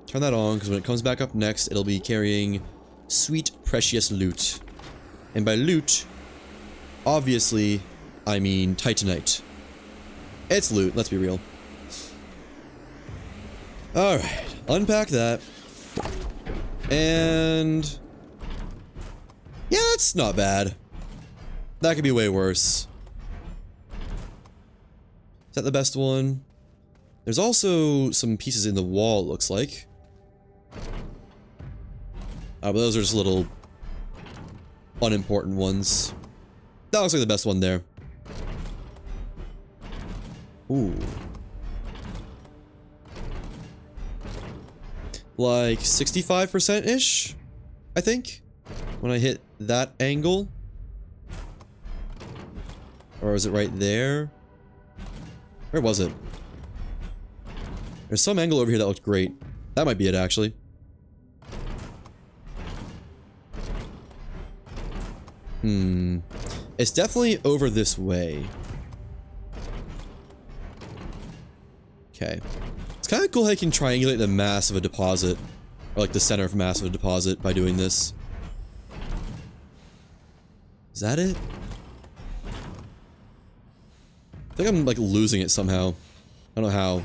Turn that on, because when it comes back up next, it'll be carrying sweet, precious loot. And by loot, obviously, I mean Titanite. It's loot, let's be real. Alright, unpack that. And... yeah, that's not bad. That could be way worse. Is that the best one? There's also some pieces in the wall, it looks like. But those are just little unimportant ones. That looks like the best one there. Ooh. Like 65%-ish, I think, when I hit that angle. Or is it right there? Where was it? There's some angle over here that looked great. That might be it, actually. It's definitely over this way. Okay. It's kind of cool how you can triangulate the mass of a deposit. Or like the center of mass of a deposit by doing this. Is that it? I think I'm like losing it somehow. I don't know how.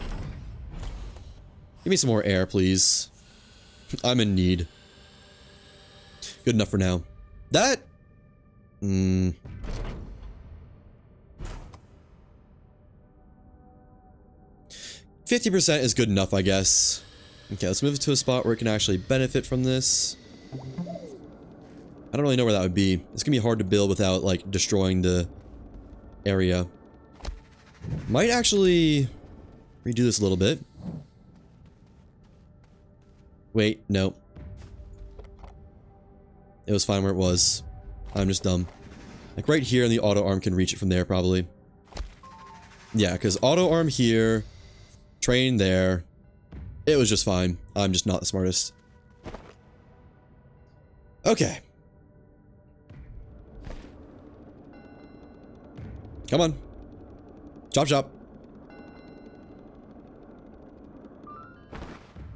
Give me some more air, please. I'm in need. Good enough for now. That... 50% is good enough, I guess. Okay, let's move to a spot where it can actually benefit from this. I don't really know where that would be. It's gonna be hard to build without, like, destroying the area. Might actually redo this a little bit. Wait, no. It was fine where it was. I'm just dumb. Like right here, and the auto arm can reach it from there, probably. Yeah, because auto arm here, train there. It was just fine. I'm just not the smartest. Okay. Come on. Chop chop.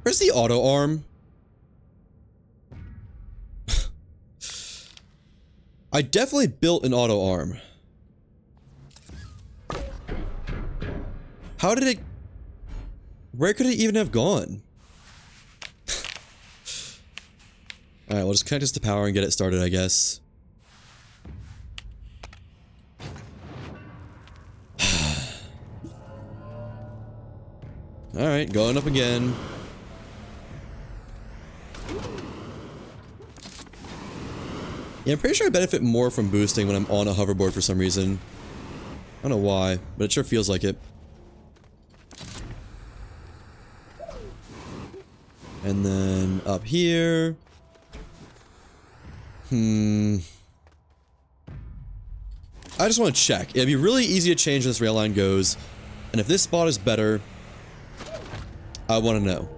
Where's the auto arm? I definitely built an auto arm. How did it... where could it even have gone? Alright, we'll just connect this to power and get it started, I guess. Alright, going up again. Yeah, I'm pretty sure I benefit more from boosting when I'm on a hoverboard for some reason. I don't know why, but it sure feels like it. And then up here. I just want to check. It'd be really easy to change when this rail line goes. And if this spot is better, I want to know.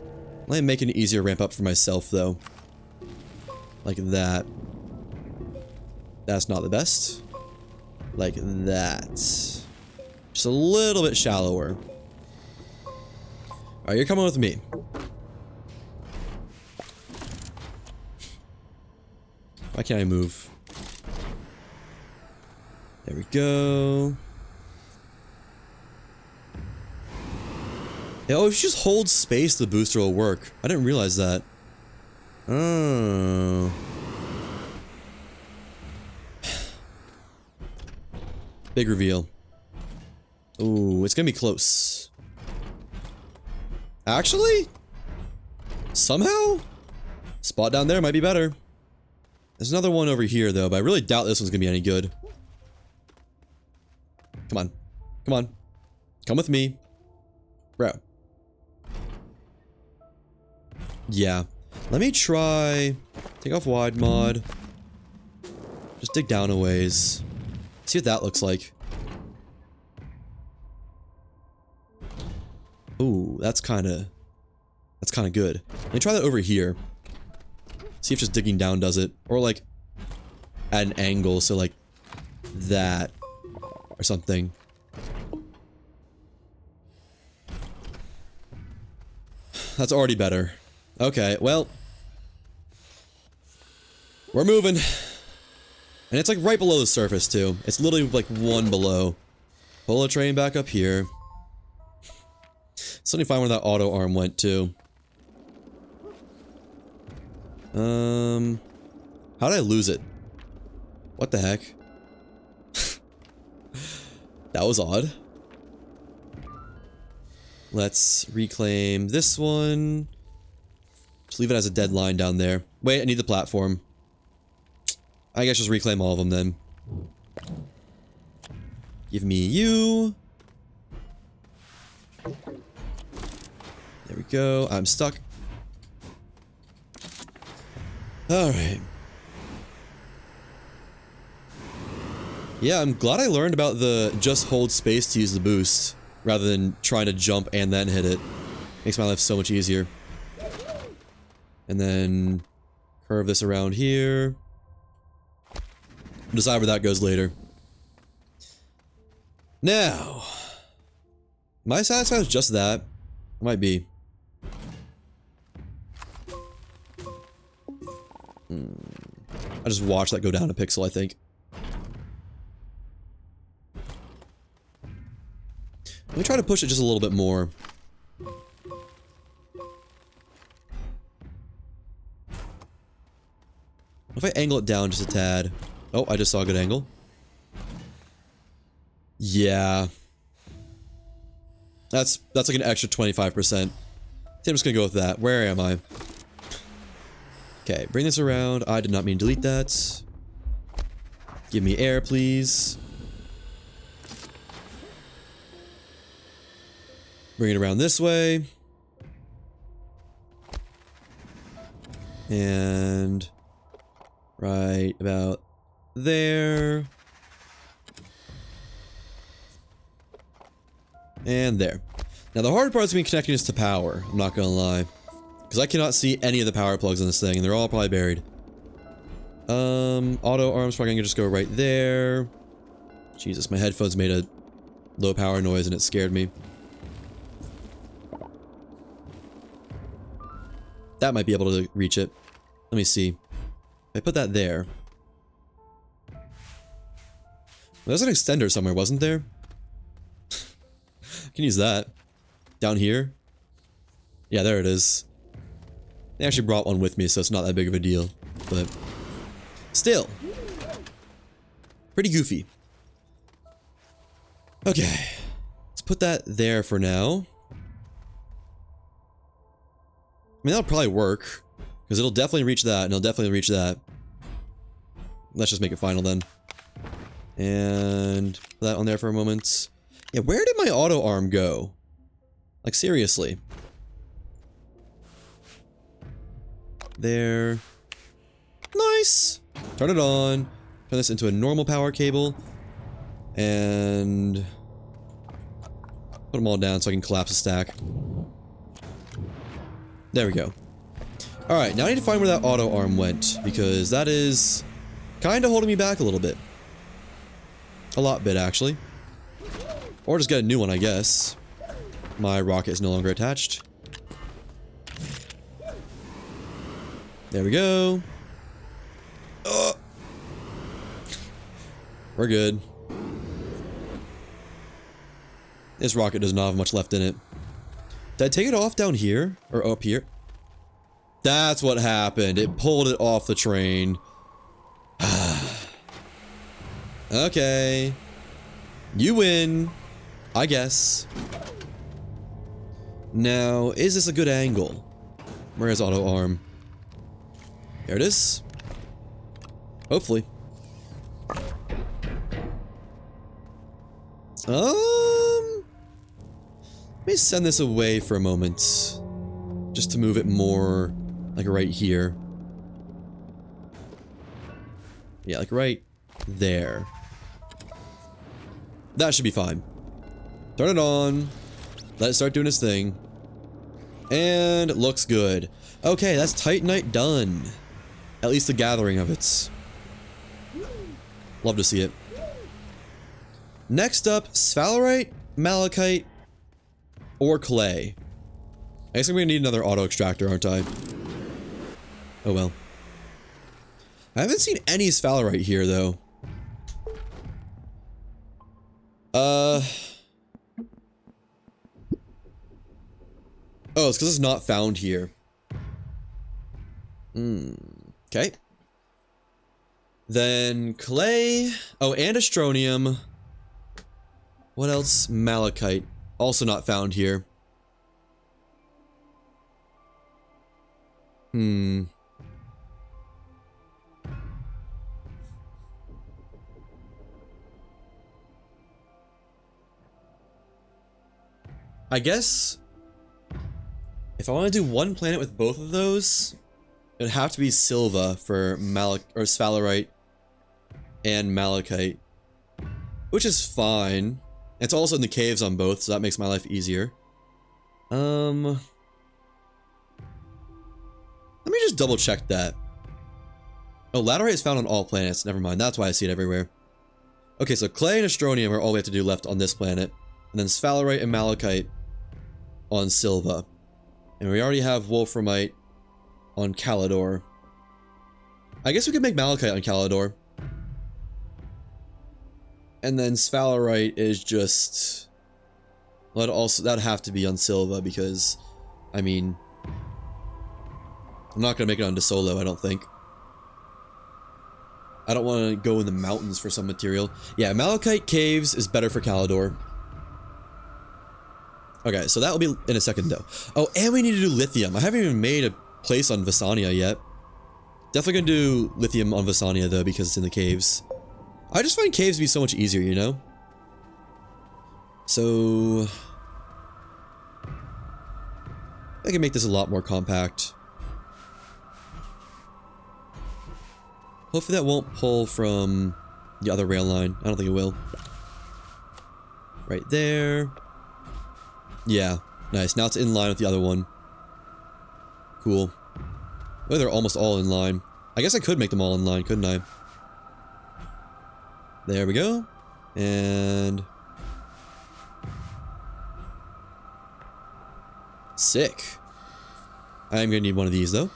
Let me make an easier ramp up for myself, though. Like that. That's not the best. Like that. Just a little bit shallower. Alright, you're coming with me. Why can't I move? There we go. Yeah, oh, if you just hold space, the booster will work. I didn't realize that. Oh. Big reveal. Ooh, it's gonna be close. Actually? Somehow? Spot down there might be better. There's another one over here, though, but I really doubt this one's gonna be any good. Come on. Come on. Come with me. Bro. Yeah. Let me try... take off wide mod. Just dig down a ways. See what that looks like. Ooh, that's kind of good. Let me try that over here. See if just digging down does it. Or like... at an angle, so like that or something. That's already better. Okay, well, we're moving. And it's like right below the surface too. It's literally like one below. Pull a train back up here. Let me find where that auto arm went to. How did I lose it? What the heck? That was odd. Let's reclaim this one. Just leave it as a dead line down there. Wait, I need the platform. I guess just reclaim all of them then. Give me you. There we go. I'm stuck. Alright. Yeah, I'm glad I learned about the just hold space to use the boost, rather than trying to jump and then hit it. Makes my life so much easier. And then curve this around here. Decide where that goes later. Now, am I satisfied with just that? I might be. I just watched that go down a pixel, I think. Let me try to push it just a little bit more. If I angle it down just a tad. Oh, I just saw a good angle. Yeah. That's like an extra 25%. I think I'm just gonna go with that. Where am I? Okay, bring this around. I did not mean to delete that. Give me air, please. Bring it around this way. And right about there. And there. Now the hard part is going to be connecting this to power, I'm not gonna lie. Because I cannot see any of the power plugs on this thing, and they're all probably buried. Auto arms probably gonna just go right there. Jesus, my headphones made a low power noise and it scared me. That might be able to reach it. Let me see. I put that there. There's an extender somewhere, wasn't there? I can use that. Down here? Yeah, there it is. They actually brought one with me, so it's not that big of a deal. But still. Pretty goofy. Okay. Let's put that there for now. I mean, that'll probably work. Because it'll definitely reach that, and it'll definitely reach that. Let's just make it final then. And put that on there for a moment. Yeah, where did my auto arm go? Like, seriously. There. Nice! Turn it on. Turn this into a normal power cable. And put them all down so I can collapse the stack. There we go. Alright, now I need to find where that auto arm went, because that is kind of holding me back a little bit. A lot bit, actually. Or just get a new one, I guess. My rocket is no longer attached. There we go. We're good. This rocket does not have much left in it. Did I take it off down here? Or up here? That's what happened. It pulled it off the train. Okay. You win. I guess. Now, is this a good angle? Where's auto arm? There it is. Hopefully. Let me send this away for a moment. Just to move it more, like right here. Yeah, like right there. That should be fine. Turn it on. Let it start doing its thing. And it looks good. Okay, that's Titanite done. At least the gathering of it. Love to see it. Next up, sphalerite, malachite, or clay. I guess I'm gonna need another auto extractor, aren't I? Oh well. I haven't seen any sphalerite here, though. Oh, it's because it's not found here. Okay. Then clay. Oh, and astronium. What else? Malachite. Also not found here. I guess if I want to do one planet with both of those, it'd have to be Silva for sphalerite and malachite, which is fine. It's also in the caves on both, so that makes my life easier. Let me just double check that. Oh, laterite is found on all planets. Never mind, that's why I see it everywhere. Okay, so clay and astronium are all we have to do left on this planet, and then sphalerite and malachite on Silva. And we already have wolframite on Calidor. I guess we could make malachite on Calidor. And then sphalerite is just... well, that'd have to be on Silva because, I mean... I'm not gonna make it onto Solo, I don't think. I don't want to go in the mountains for some material. Yeah, malachite caves is better for Calidor. Okay, so that will be in a second though. Oh, and we need to do lithium. I haven't even made a place on Visania yet. Definitely gonna do lithium on Visania though because it's in the caves. I just find caves to be so much easier, you know? So... I can make this a lot more compact. Hopefully that won't pull from the other rail line. I don't think it will. Right there. Yeah, nice. Now it's in line with the other one. Cool. Well, they're almost all in line. I guess I could make them all in line, couldn't I? There we go. And... sick. I am gonna need one of these, though.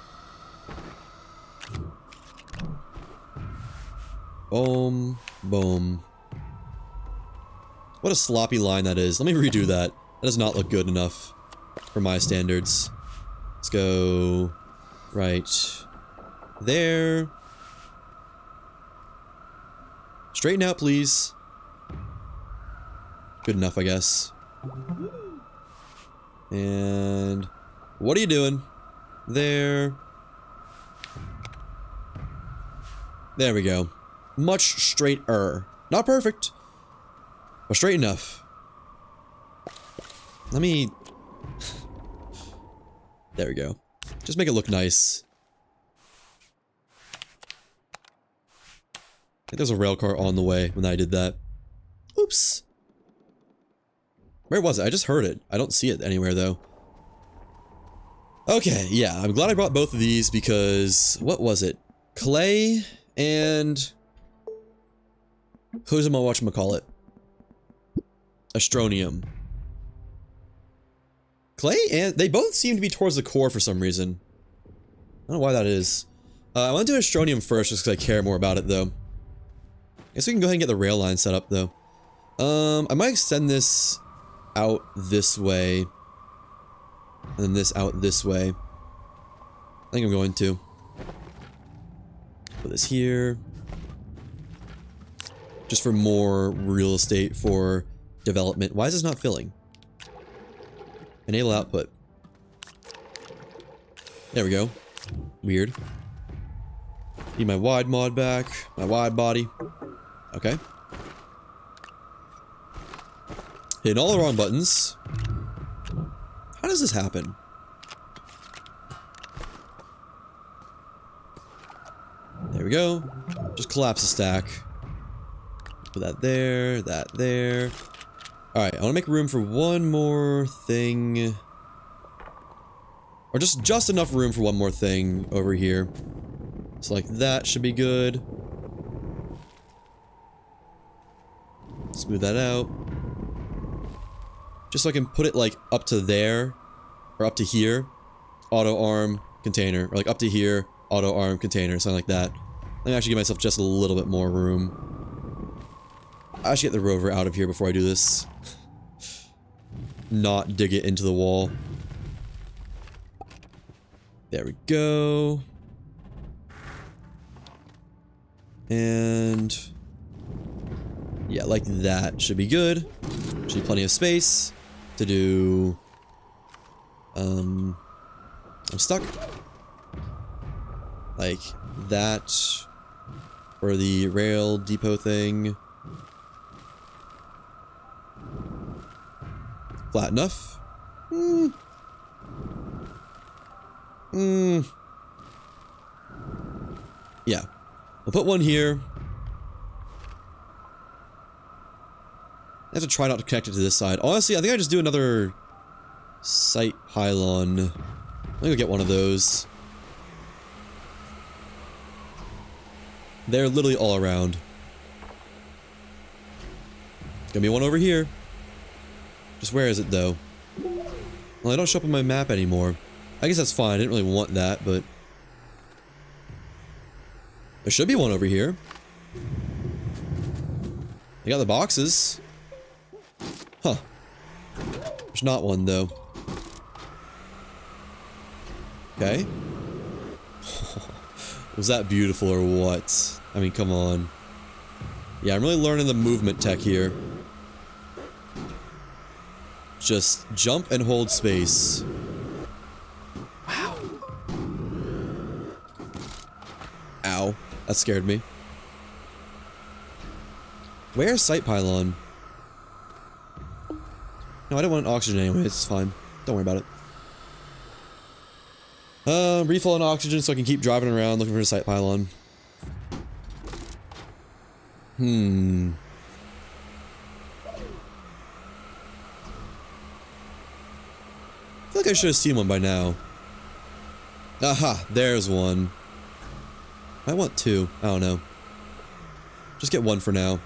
Boom. Boom. What a sloppy line that is. Let me redo that. That does not look good enough for my standards. Let's go right there. Straighten out, please. Good enough, I guess. And what are you doing? There. There we go. Much straighter. Not perfect, but straight enough. Let me... there we go. Just make it look nice. I think there's a rail car on the way when I did that. Oops. Where was it? I just heard it. I don't see it anywhere, though. Okay, yeah. I'm glad I brought both of these because... what was it? Clay and... who's my whatchamacallit? Astronium. Clay and... they both seem to be towards the core for some reason. I don't know why that is. I want to do Astronium first just because I care more about it, though. I guess we can go ahead and get the rail line set up, though. I might extend this out this way. And then this out this way. I think I'm going to. Put this here. Just for more real estate for development. Why is this not filling? Enable output. There we go. Weird. Need my wide mod back. My wide body. Okay. Hitting all the wrong buttons. How does this happen? There we go. Just collapse the stack. Put that there, that there. Alright, I want to make room for one more thing. Or just enough room for one more thing over here. So like that should be good. Smooth that out. Just so I can put it like up to there, or up to here, auto arm, container, or like up to here, auto arm, container, something like that. Let me actually give myself just a little bit more room. I should get the rover out of here before I do this. Not dig it into the wall. There we go. And yeah, like that should be good. Should be plenty of space to do. I'm stuck. Like that for the rail depot thing. Flat enough. Yeah. I'll put one here. I have to try not to connect it to this side. Honestly, I think I just do another sight pylon. I'm gonna get one of those. They're literally all around. Gonna be one over here. Just where is it though? Well, I don't show up on my map anymore. I guess that's fine. I didn't really want that, but there should be one over here. I got the boxes. Huh. There's not one though. Okay. Was that beautiful or what? I mean, come on. Yeah, I'm really learning the movement tech here. Just jump and hold space. Wow. Ow. That scared me. Where's sight pylon? No, I don't want oxygen anyway. It's fine. Don't worry about it. Refill on oxygen so I can keep driving around looking for a sight pylon. I feel like I should have seen one by now. Aha, there's one. I want two. I don't know. Just get one for now.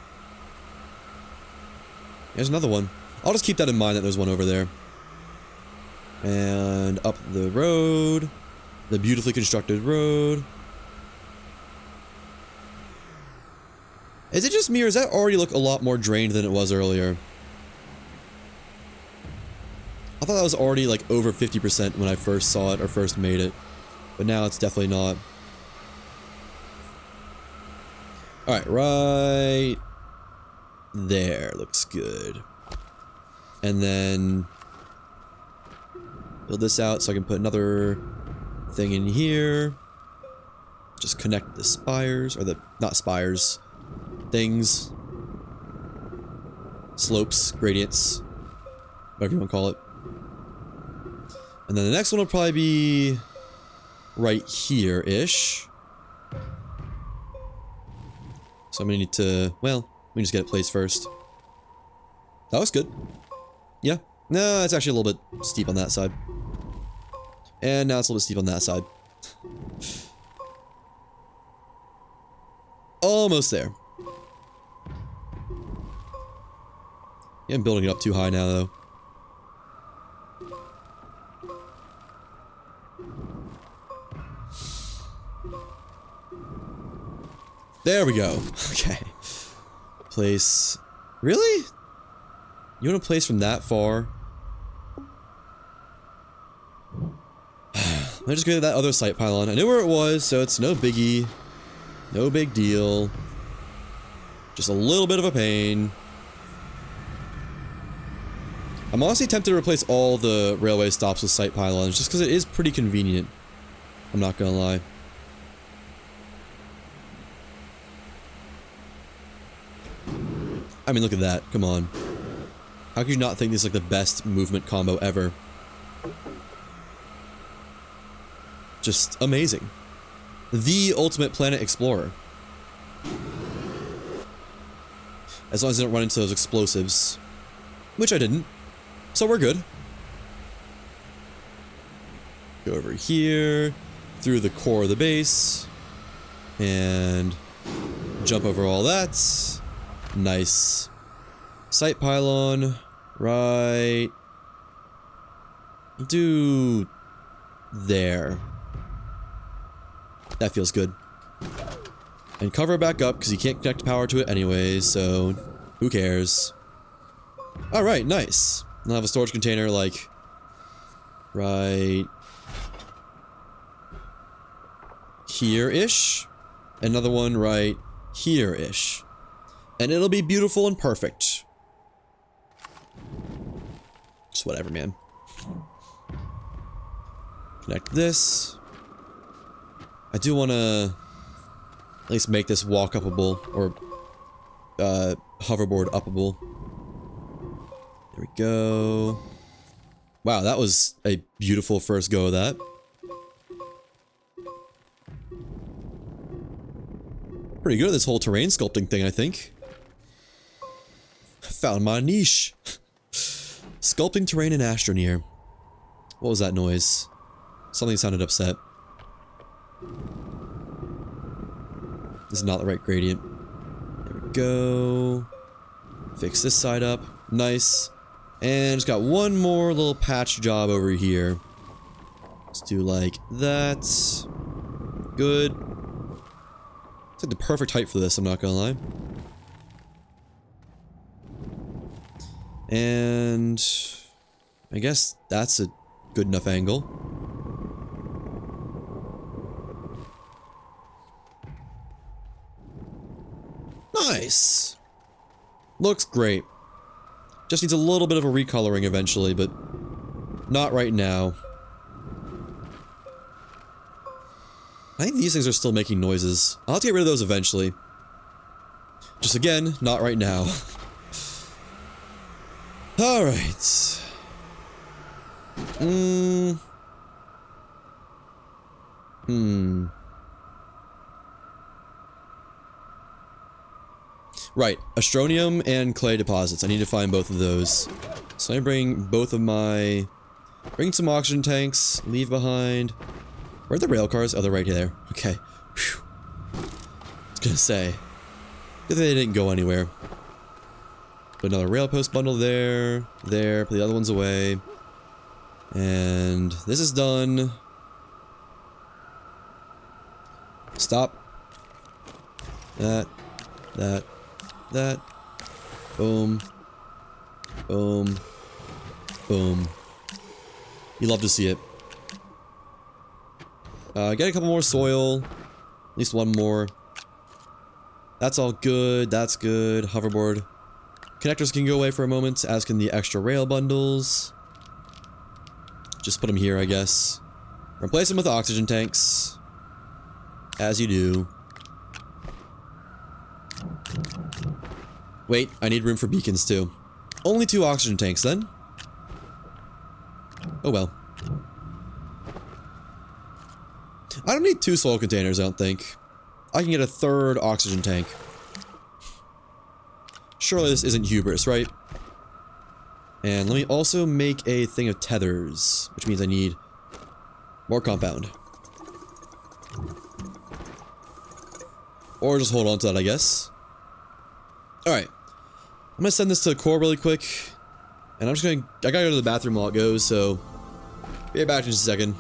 There's another one. I'll just keep that in mind that there's one over there. And up the road. The beautifully constructed road. Is it just me or does that already look a lot more drained than it was earlier? I thought that was already like over 50% when I first saw it or first made it. But now it's definitely not. Alright, right there. Looks good. And then build this out so I can put another thing in here. Just connect the spires, or the, not spires, things. Slopes, gradients, whatever you want to call it. And then the next one will probably be right here-ish. So I'm gonna need to, well, let me just get it placed first. That looks good. Yeah. No, it's actually a little bit steep on that side. And now it's a little bit steep on that side. Almost there. Yeah, I'm building it up too high now, though. There we go. Okay. Place. Really? You want to place from that far? Let me just go to that other sight pylon. I knew where it was, so it's no biggie. No big deal. Just a little bit of a pain. I'm honestly tempted to replace all the railway stops with sight pylons, just because it is pretty convenient. I'm not gonna lie. I mean, look at that. Come on. How could you not think this is like the best movement combo ever? Just amazing. The ultimate planet explorer. As long as I don't run into those explosives. Which I didn't. So we're good. Go over here. Through the core of the base. And jump over all that. Nice. Sight pylon, right... do... there. That feels good. And cover it back up, because you can't connect power to it anyway, so... who cares? Alright, nice. I'll have a storage container, like... right... here-ish. Another one right here-ish. And it'll be beautiful and perfect. Just whatever, man. Connect this. I do want to at least make this walk-upable, or hoverboard upable. There we go. Wow, that was a beautiful first go of that. Pretty good at this whole terrain sculpting thing, I think. Found my niche. Sculpting terrain in Astroneer. What was that noise? Something sounded upset. This is not the right gradient. There we go. Fix this side up. Nice. And just got one more little patch job over here. Let's do like that. Good. It's like the perfect height for this, I'm not gonna lie. And I guess that's a good enough angle. Nice! Looks great. Just needs a little bit of a recoloring eventually, but not right now. I think these things are still making noises. I'll have to get rid of those eventually. Just again, not right now. Alright. Right, astronium and clay deposits. I need to find both of those. So I bring both of my... bring some oxygen tanks, leave behind... where are the rail cars? Oh, they're right there. Okay. Whew. I was gonna say. Good thing they didn't go anywhere. Put another rail post bundle there. There. Put the other ones away. And this is done. Stop. That. Boom. Boom. Boom. You love to see it. Get a couple more soil. At least one more. That's all good. That's good. Hoverboard. Connectors can go away for a moment, as can the extra rail bundles. Just put them here, I guess. Replace them with oxygen tanks. As you do. Wait, I need room for beacons too. Only 2 oxygen tanks then. Oh well. I don't need 2 soil containers, I don't think. I can get a 3rd oxygen tank. Surely this isn't hubris, right? And let me also make a thing of tethers, which means I need more compound. Or just hold on to that, I guess. Alright. I'm gonna send this to the core really quick. And I'm just gonna... I gotta go to the bathroom while it goes, so... be right back in just a second.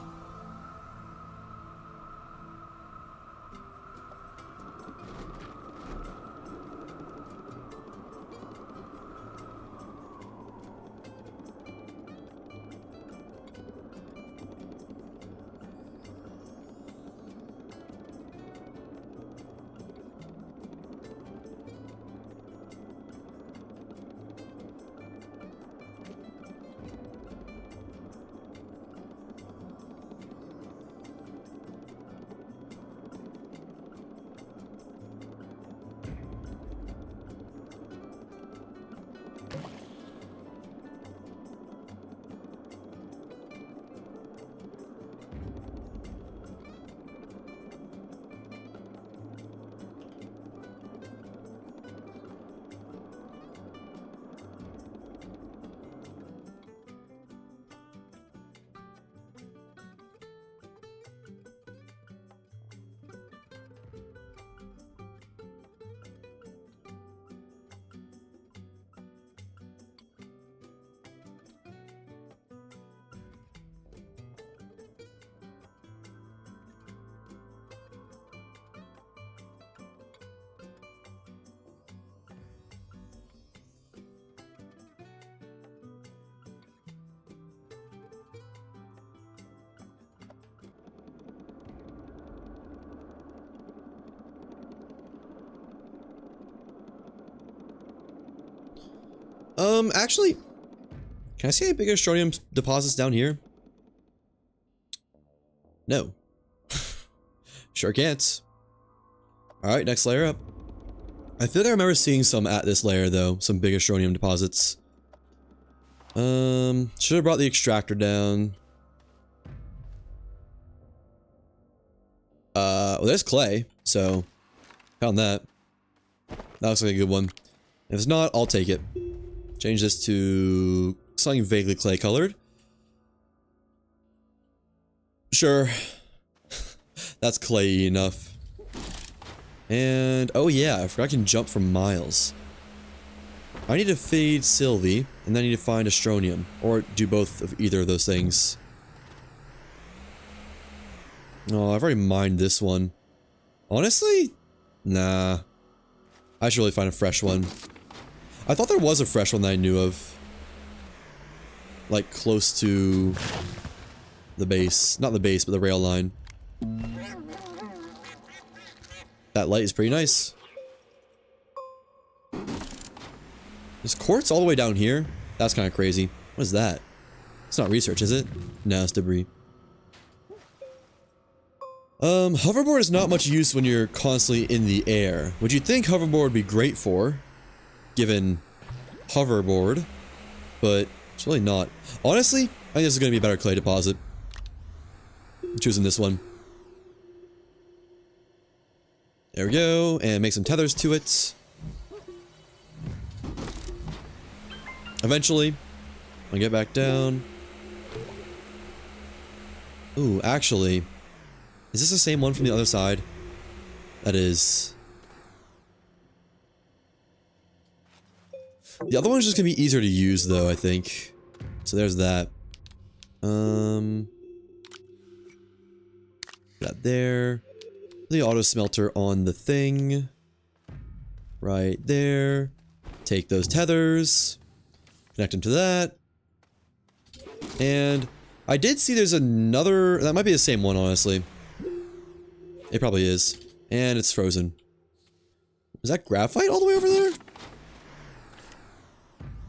Actually, can I see any bigger astronium deposits down here? No. Sure can't. Alright, next layer up. I feel like I remember seeing some at this layer, though. Some big astronium deposits. Should have brought the extractor down. Well, there's clay, so found that. That looks like a good one. If it's not, I'll take it. Change this to something vaguely clay colored. Sure. That's clay enough. And, oh yeah, I forgot I can jump for miles. I need to feed Sylvie, and then I need to find astronium. Or do both of either of those things. Oh, I've already mined this one. Honestly? Nah. I should really find a fresh one. I thought there was a fresh one that I knew of. Like, close to the base. Not the base, but the rail line. That light is pretty nice. There's quartz all the way down here? That's kind of crazy. What is that? It's not research, is it? No, it's debris. Hoverboard is not much use when you're constantly in the air. Would you think hoverboard would be great for, given hoverboard, but it's really not. Honestly, I think this is going to be a better clay deposit. I'm choosing this one. There we go, and make some tethers to it. Eventually, I'll get back down. Ooh, actually, is this the same one from the other side? That is. The other one's just gonna be easier to use, though, I think. So there's that. That there. The auto smelter on the thing. Right there. Take those tethers. Connect them to that. And I did see there's another. That might be the same one, honestly. It probably is. And it's frozen. Is that graphite all the way over there?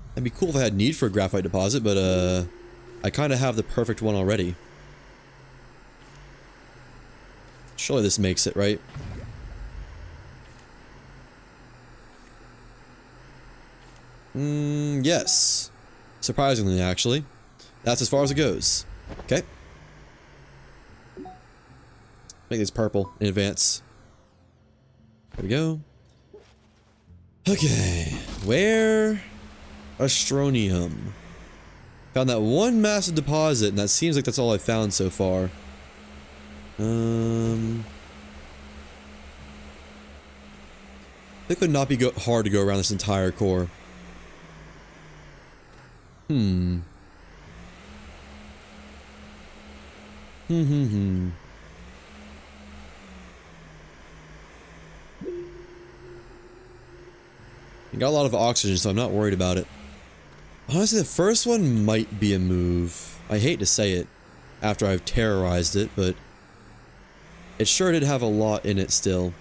That'd be cool if I had need for a graphite deposit, but I kind of have the perfect one already. Surely this makes it, right? Yes. Surprisingly, actually. That's as far as it goes. Okay. Make this purple in advance. There we go. Okay. Where? Astronium. Found that one massive deposit, and that seems like that's all I found so far. I think it would not be hard to go around this entire core. You got a lot of oxygen, so I'm not worried about it. Honestly, the first one might be a move. I hate to say it after I've terrorized it, but it sure did have a lot in it still.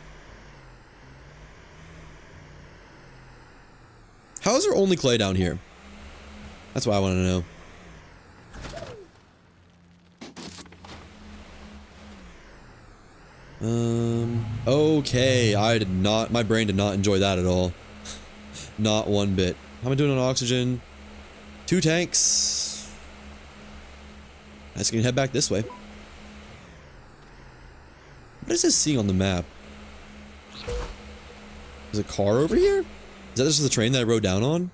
How is there only clay down here? That's what I want to know. Okay, my brain did not enjoy that at all. Not one bit. How am I doing on oxygen? 2 tanks. I guess we can head back this way. What is this seeing on the map? There's a car over here? Is that just the train that I rode down on?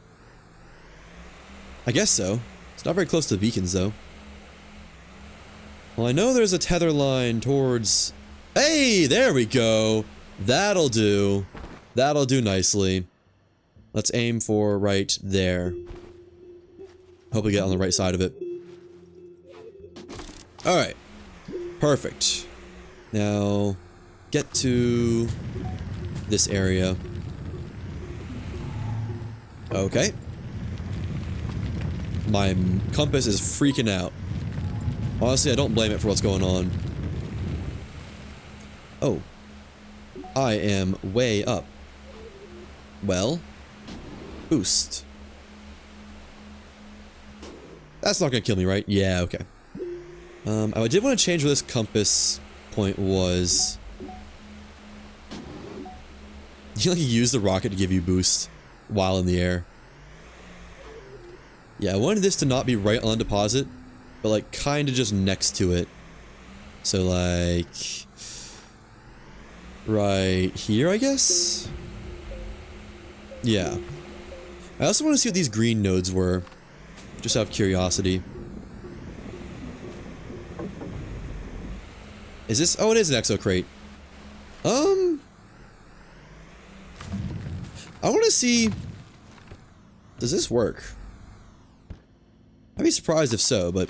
I guess so. It's not very close to the beacons, though. Well, I know there's a tether line towards... Hey, there we go. That'll do. That'll do nicely. Let's aim for right there. Hope we get on the right side of it. Alright. Perfect. Now, get to this area. Okay. My compass is freaking out. Honestly, I don't blame it for what's going on. Oh. I am way up. Well. Boost. That's not gonna kill me, right? Yeah, okay. I did want to change where this compass point was. You like use the rocket to give you boost while in the air. Yeah, I wanted this to not be right on deposit, but like kind of just next to it. So like right here, I guess? Yeah. I also want to see what these green nodes were, just out of curiosity. Is this? Oh, it is an exo crate. I want to see. Does this work? I'd be surprised if so, but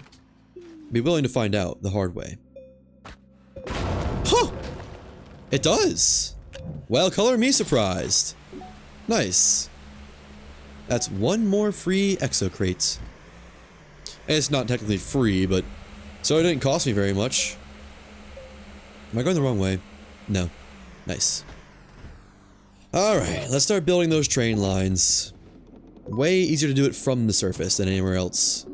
be willing to find out the hard way. Huh! It does! Well, color me surprised. Nice. That's one more free exo crate. And it's not technically free, but so it didn't cost me very much. Am I going the wrong way? No. Nice. Alright, let's start building those train lines. Way easier to do it from the surface than anywhere else.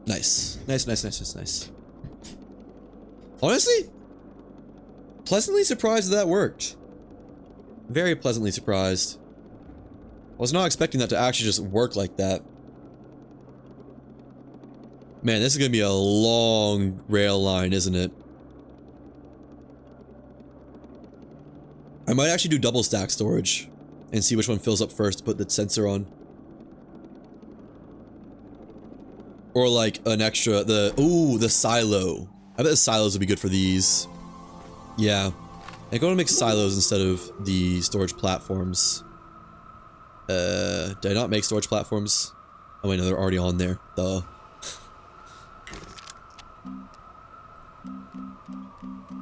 Nice. Nice. Honestly, pleasantly surprised that worked. Very pleasantly surprised. I was not expecting that to actually just work like that. Man, this is gonna be a long rail line, isn't it? I might actually do double stack storage and see which one fills up first to put the sensor on. Or like an extra, the silo. I bet the silos would be good for these. Yeah. I go to make silos instead of the storage platforms. Did I not make storage platforms? Oh wait, no, they're already on there. Duh.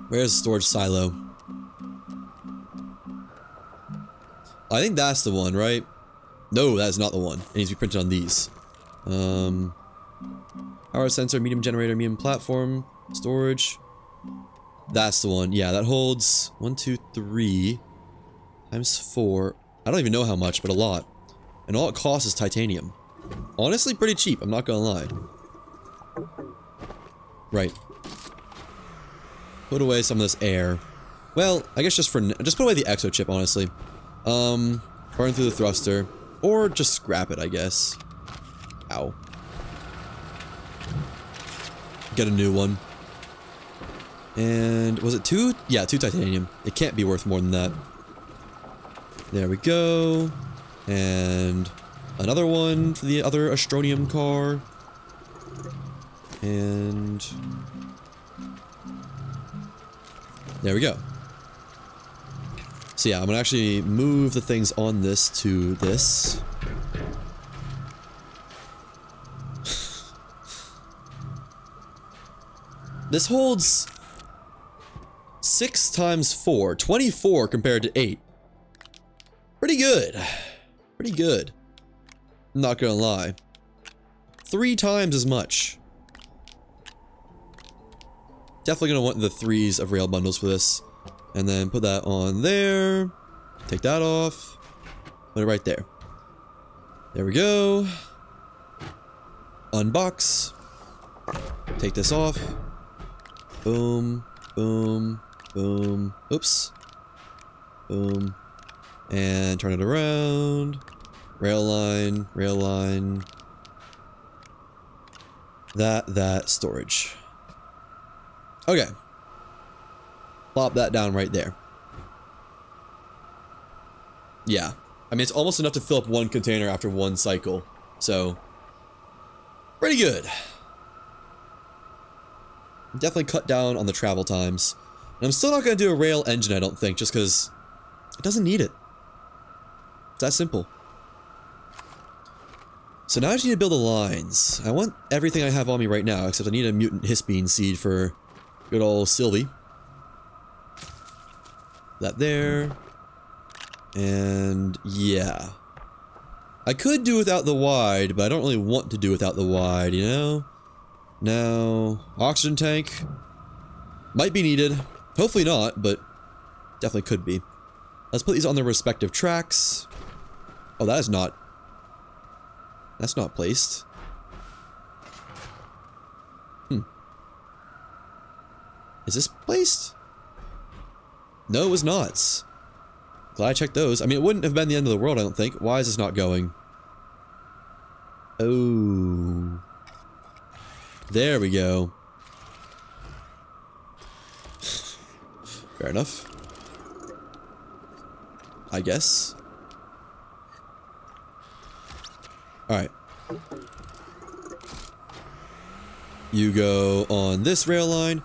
Where's the storage silo? I think that's the one, right? No, that is not the one. It needs to be printed on these. Power sensor, medium generator, medium platform, storage. That's the one. Yeah, that holds 1, 2, 3 times 4. I don't even know how much, but a lot. And all it costs is titanium. Honestly, pretty cheap, I'm not gonna lie. Right. Put away some of this air. Well, I guess just put away the exo chip, honestly. Burn through the thruster. Or just scrap it, I guess. Ow. Get a new one. And was it 2? Yeah, 2 titanium. It can't be worth more than that. There we go. And another one for the other Astronium car. And there we go. So yeah, I'm gonna actually move the things on this to this. This holds 6 times 4, 24 compared to 8. Pretty good. Pretty good. I'm not gonna lie. 3 times as much. Definitely gonna want the 3s of rail bundles for this. And then put that on there. Take that off. Put it right there. There we go. Unbox. Take this off. Boom. Boom. Boom. Oops. Boom. And turn it around. Rail line. Rail line. That. Storage. Okay. Plop that down right there. Yeah. I mean, it's almost enough to fill up 1 container after 1 cycle. So, pretty good. Definitely cut down on the travel times. And I'm still not going to do a rail engine, I don't think, just because it doesn't need it. It's that simple. So now I just need to build the lines. I want everything I have on me right now, except I need a mutant hispine seed for good old Sylvie. That there. And yeah. I could do without the wide, but I don't really want to do without the wide, you know? Now, oxygen tank might be needed. Hopefully not, but definitely could be. Let's put these on their respective tracks. Oh, that is not That's not placed. Is this placed? No, it was not. Glad I checked those. I mean, it wouldn't have been the end of the world, I don't think. Why is this not going? Oh. There we go. Fair enough. I guess. Alright. You go on this rail line.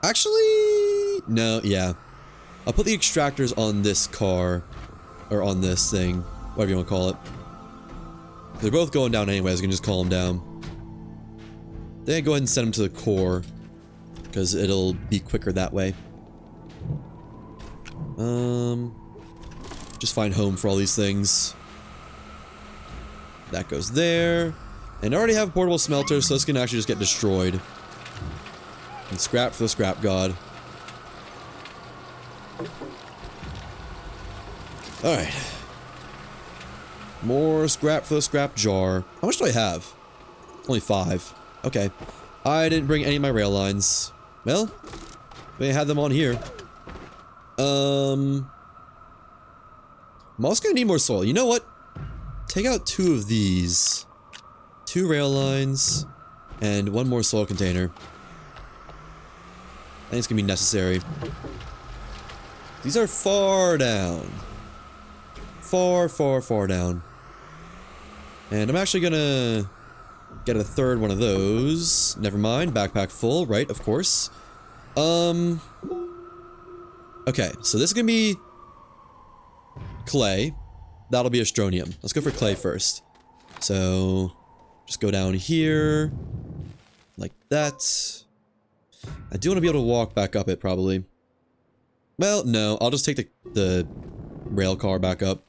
Actually, no, yeah. I'll put the extractors on this car. Or on this thing. Whatever you want to call it. They're both going down anyways, I can just call them down. Then go ahead and send them to the core. Because it'll be quicker that way. Just find home for all these things. That goes there. And I already have a portable smelter, so this can actually just get destroyed. And scrap for the scrap god. Alright. More scrap for the scrap jar. How much do I have? Only 5. Okay. I didn't bring any of my rail lines. Well, we had them on here. I'm also gonna need more soil. You know what? Take out 2 of these. 2 rail lines. And 1 more soil container. I think it's gonna be necessary. These are far down. Far, far, far down. And I'm actually gonna get a 3rd one of those. Never mind, backpack full, right, of course. Okay, so this is gonna be clay. That'll be Astronium. Let's go for clay first. So, just go down here. Like that. I do want to be able to walk back up it, probably. Well, no, I'll just take the rail car back up.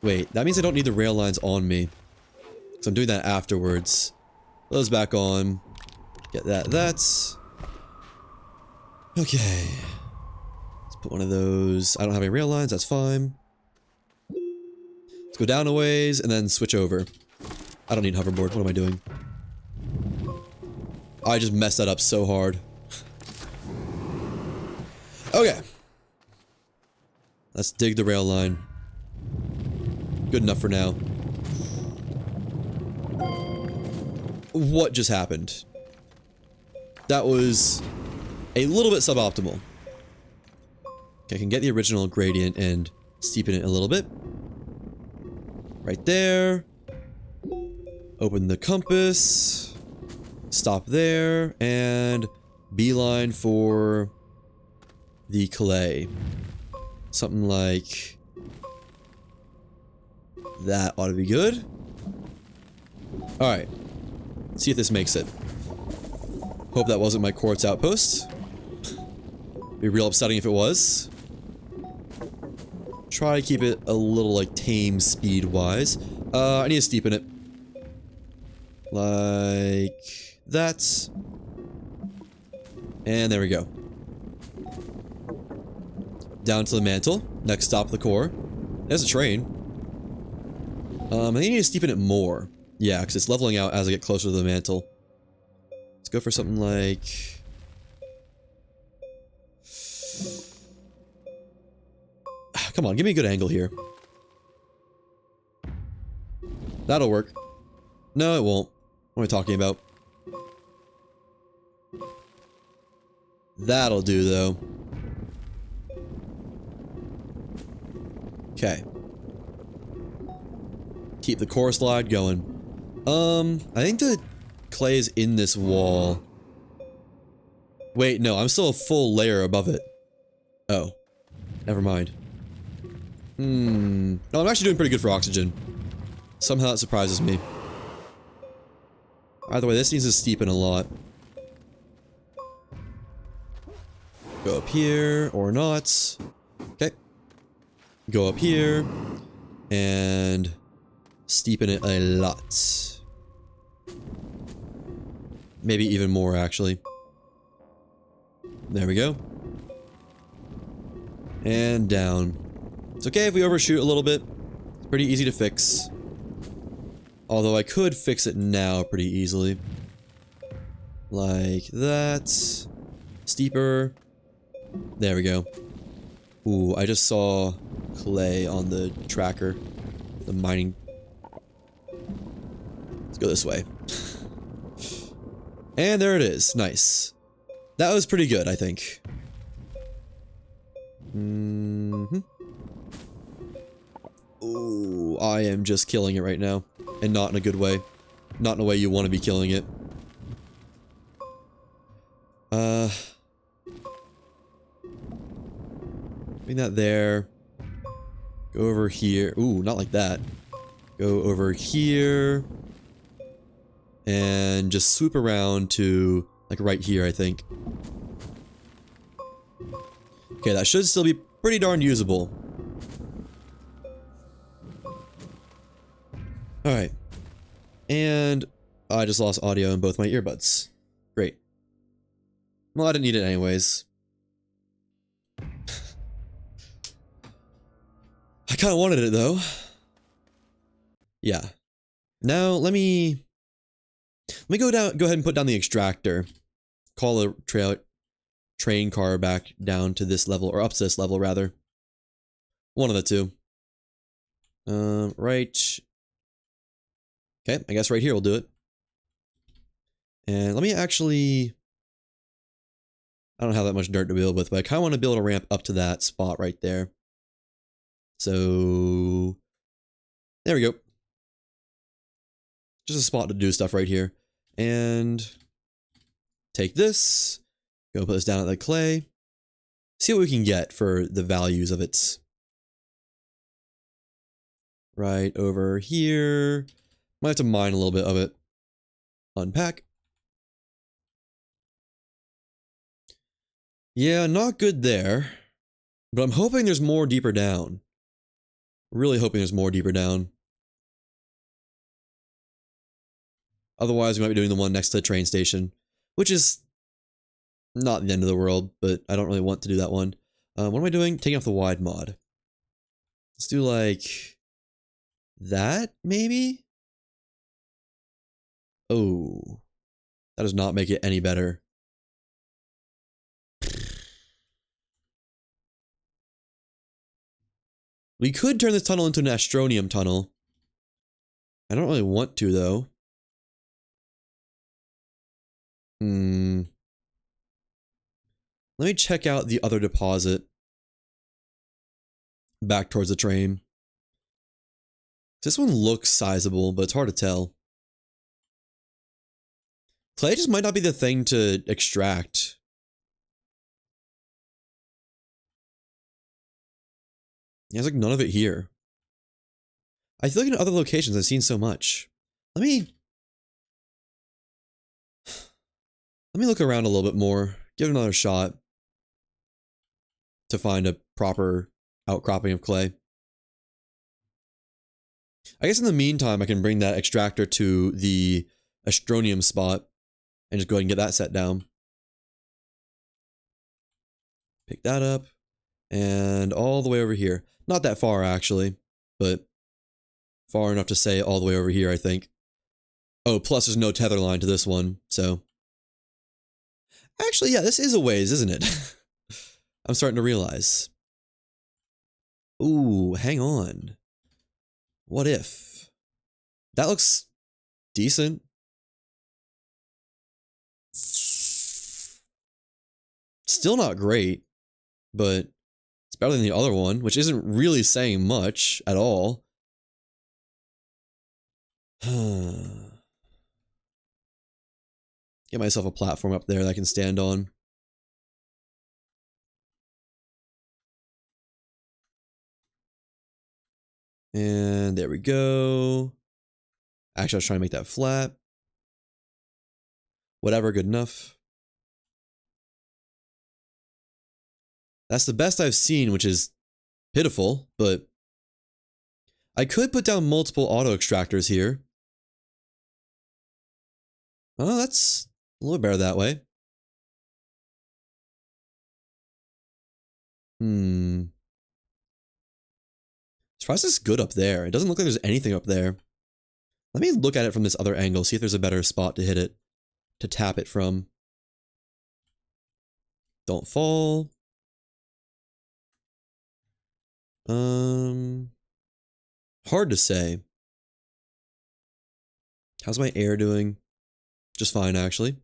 Wait, that means I don't need the rail lines on me. So I'm doing that afterwards. Those back on. Get that. Okay. Let's put one of those. I don't have any rail lines, that's fine. Let's go down a ways and then switch over. I don't need hoverboard, what am I doing? I just messed that up so hard. Okay. Let's dig the rail line. Good enough for now. What just happened? That was a little bit suboptimal. Okay, I can get the original gradient and steepen it a little bit. Right there. Open the compass. Stop there. And beeline for the clay. Something like that ought to be good. Alright. See if this makes it. Hope that wasn't my quartz outpost. Be real upsetting if it was. Try to keep it a little, like, tame speed-wise. I need to steepen it. Like that. And there we go. Down to the mantle. Next stop, the core. There's a train. I think I need to steepen it more. Yeah, because it's leveling out as I get closer to the mantle. Let's go for something like... Come on, give me a good angle here. That'll work. No, it won't. What am I talking about? That'll do, though. Okay. Keep the core slide going. I think the clay is in this wall. Wait, no, I'm still a full layer above it. Oh. Never mind. No, I'm actually doing pretty good for oxygen. Somehow it surprises me. Either way, this needs to steepen a lot. Go up here, or not. Okay. Go up here. And steepen it a lot. Maybe even more, actually. There we go. And down. It's okay if we overshoot a little bit. It's pretty easy to fix. Although I could fix it now pretty easily. Like that. Steeper. There we go. Ooh, I just saw clay on the tracker. The mining. Let's go this way. And there it is. Nice. That was pretty good, I think. Ooh, I am just killing it right now. And not in a good way. Not in a way you want to be killing it. Bring that there. Go over here. Ooh, not like that. Go over here. And just swoop around to, like, right here, I think. Okay, that should still be pretty darn usable. Alright. And I just lost audio in both my earbuds. Great. Well, I didn't need it anyways. I kind of wanted it, though. Yeah. Now, let me go ahead and put down the extractor. Call a train car back down to this level, or up to this level, rather. One of the two. Right. Okay, I guess right here will do it. And let me actually... I don't have that much dirt to build with, but I kind of want to build a ramp up to that spot right there. So... there we go. Just a spot to do stuff right here. And... take this. Go put this down at the clay. See what we can get for the values of it. Right over here. Might have to mine a little bit of it. Unpack. Yeah, not good there. But I'm hoping there's more deeper down. Really hoping there's more deeper down. Otherwise, we might be doing the one next to the train station. Which is not the end of the world, but I don't really want to do that one. What am I doing? Taking off the wide mod. Let's do like... that, maybe? Oh. That does not make it any better. We could turn this tunnel into an Astronium tunnel. I don't really want to, though. Let me check out the other deposit. Back towards the train. This one looks sizable, but it's hard to tell. Clay just might not be the thing to extract. There's like none of it here. I feel like in other locations I've seen so much. Let me look around a little bit more. Give it another shot. To find a proper outcropping of clay. I guess in the meantime I can bring that extractor to the Astronium spot. And just go ahead and get that set down. Pick that up. And all the way over here. Not that far, actually. But far enough to say all the way over here, I think. Oh, plus there's no tether line to this one, so... actually, yeah, this is a ways, isn't it? I'm starting to realize. Ooh, hang on. What if? That looks... decent. Still not great, but it's better than the other one, which isn't really saying much at all. Get myself a platform up there that I can stand on. And there we go. Actually, I was trying to make that flat. Whatever, good enough. That's the best I've seen, which is pitiful, but I could put down multiple auto extractors here. Oh, that's a little better that way. surprised it's good up there. It doesn't look like there's anything up there. Let me look at it from this other angle, see if there's a better spot to hit it, to tap it from. Don't fall. Hard to say. How's my air doing? Just fine, actually.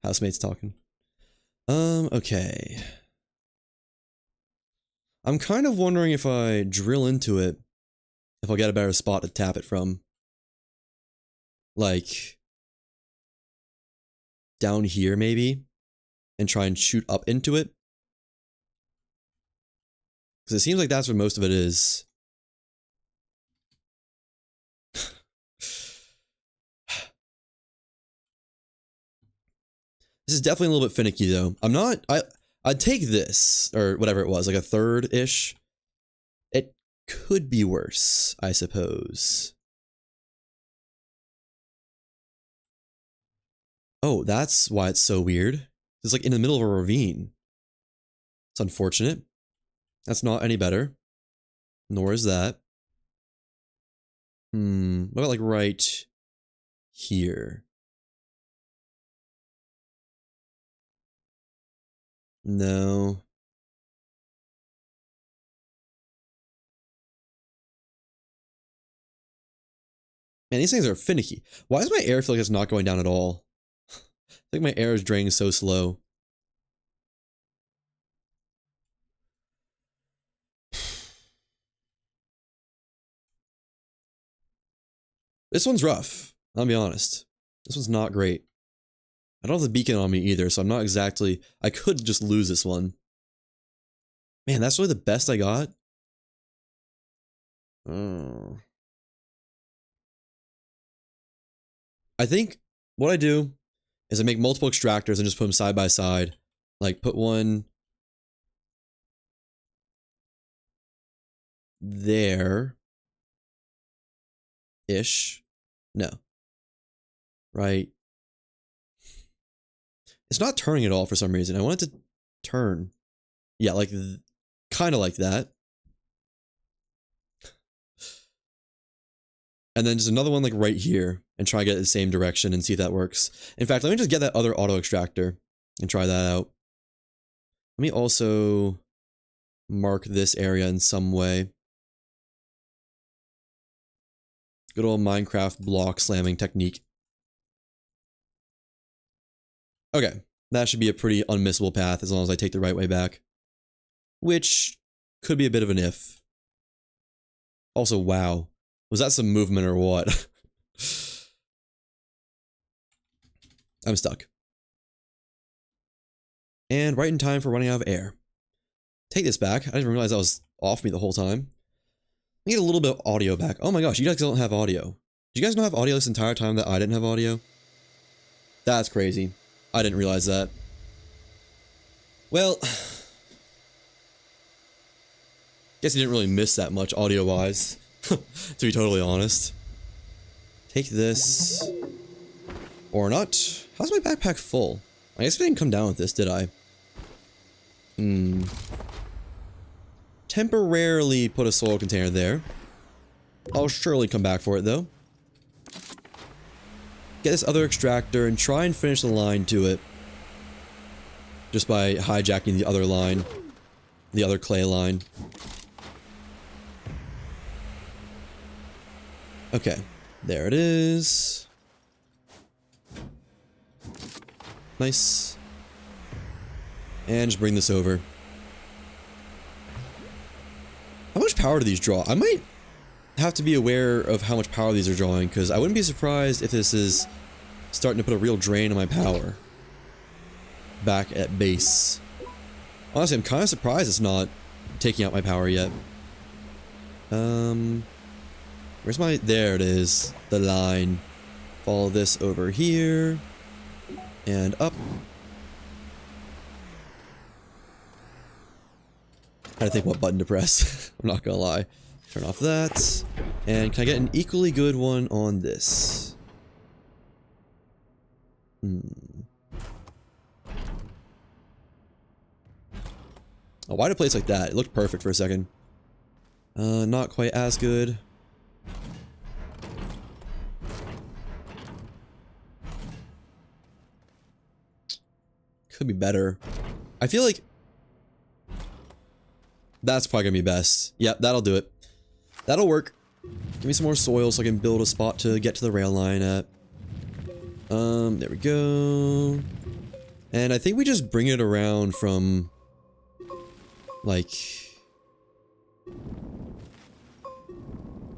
Housemate's talking. Okay. I'm kind of wondering if I drill into it, if I'll get a better spot to tap it from. Like, down here maybe, and try and shoot up into it. Because it seems like that's where most of it is. This is definitely a little bit finicky though. I'd take this, or whatever it was, like a third-ish. It could be worse, I suppose. Oh, that's why it's so weird. It's like in the middle of a ravine. It's unfortunate. That's not any better. Nor is that. What about like right here? No. Man, these things are finicky. Why does my air feel like it's not going down at all? I think my air is draining so slow. This one's rough, I'll be honest. This one's not great. I don't have the beacon on me either, so I'm not exactly... I could just lose this one. Man, that's really the best I got? Oh. I think what I do is I make multiple extractors and just put them side by side. Like, put one... there. Ish. No. Right. It's not turning at all for some reason. I want it to turn. Yeah, like, kind of like that. And then just another one like right here and try to get it the same direction and see if that works. In fact, let me just get that other auto extractor and try that out. Let me also mark this area in some way. Good old Minecraft block slamming technique. Okay, that should be a pretty unmissable path as long as I take the right way back. Which could be a bit of an if. Also, wow. Was that some movement or what? I'm stuck. And right in time for running out of air. Take this back. I didn't realize that was off me the whole time. I get a little bit of audio back. Oh my gosh, you guys don't have audio. Did you guys not have audio this entire time that I didn't have audio? That's crazy. I didn't realize that. Well, guess you didn't really miss that much audio-wise, to be totally honest. Take this. Or not. How's my backpack full? I guess I didn't come down with this, did I? Temporarily put a soil container there. I'll surely come back for it, though. Get this other extractor and try and finish the line to it. Just by hijacking the other line. The other clay line. Okay. There it is. Nice. And just bring this over. How much power do these draw? I might have to be aware of how much power these are drawing, because I wouldn't be surprised if this is starting to put a real drain on my power. Back at base. Honestly, I'm kind of surprised it's not taking out my power yet. Where's my... There it is. The line. Follow this over here. And up. I had to think what button to press. I'm not gonna lie. Turn off that. And can I get an equally good one on this? Oh, why did I place like that? It looked perfect for a second. Not quite as good. Could be better. I feel like that's probably gonna be best. Yep, that'll do it. That'll work. Give me some more soil so I can build a spot to get to the rail line at. There we go. And I think we just bring it around from, like,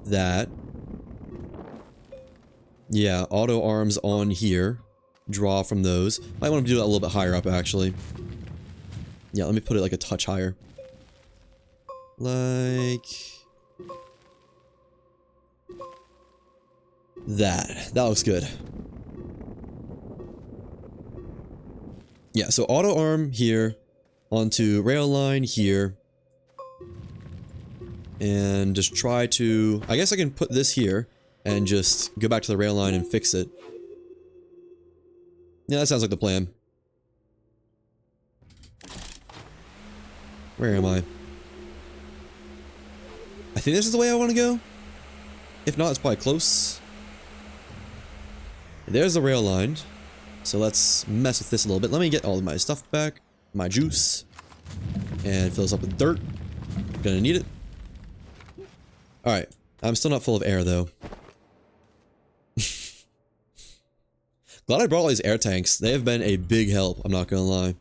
that. Yeah, auto arms on here. Draw from those. I want to do that a little bit higher up, actually. Yeah, let me put it like a touch higher. Like that. That looks good. Yeah, so auto arm here, onto rail line here, and just try to, I guess I can put this here, and just go back to the rail line and fix it. Yeah, that sounds like the plan. Where am I? I think this is the way I want to go. If not, it's probably close. There's the rail line. So let's mess with this a little bit. Let me get all of my stuff back. My juice. And fill this up with dirt. Gonna need it. Alright. I'm still not full of air, though. Glad I brought all these air tanks. They have been a big help, I'm not gonna lie.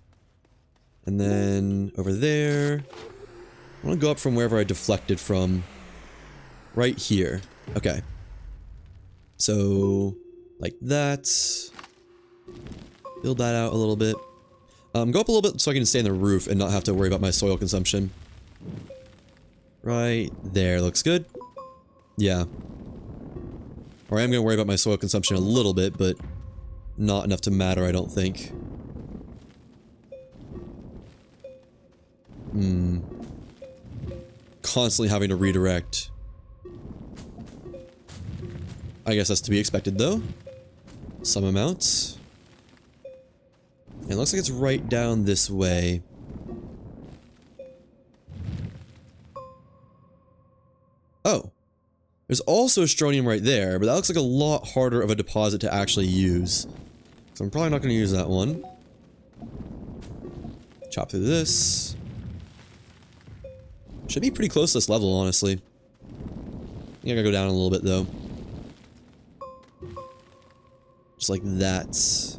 And then over there. I want to go up from wherever I deflected from. Right here. Okay. So, like that. Build that out a little bit. Go up a little bit so I can stay in the roof and not have to worry about my soil consumption. Right there, looks good. Yeah. Or I am going to worry about my soil consumption a little bit, but not enough to matter, I don't think. Constantly having to redirect. I guess that's to be expected, though. Some amounts. It looks like it's right down this way. Oh. There's also strontium right there, but that looks like a lot harder of a deposit to actually use. So I'm probably not going to use that one. Chop through this. Should be pretty close to this level, honestly. I think I gotta go down a little bit, though. Just like that.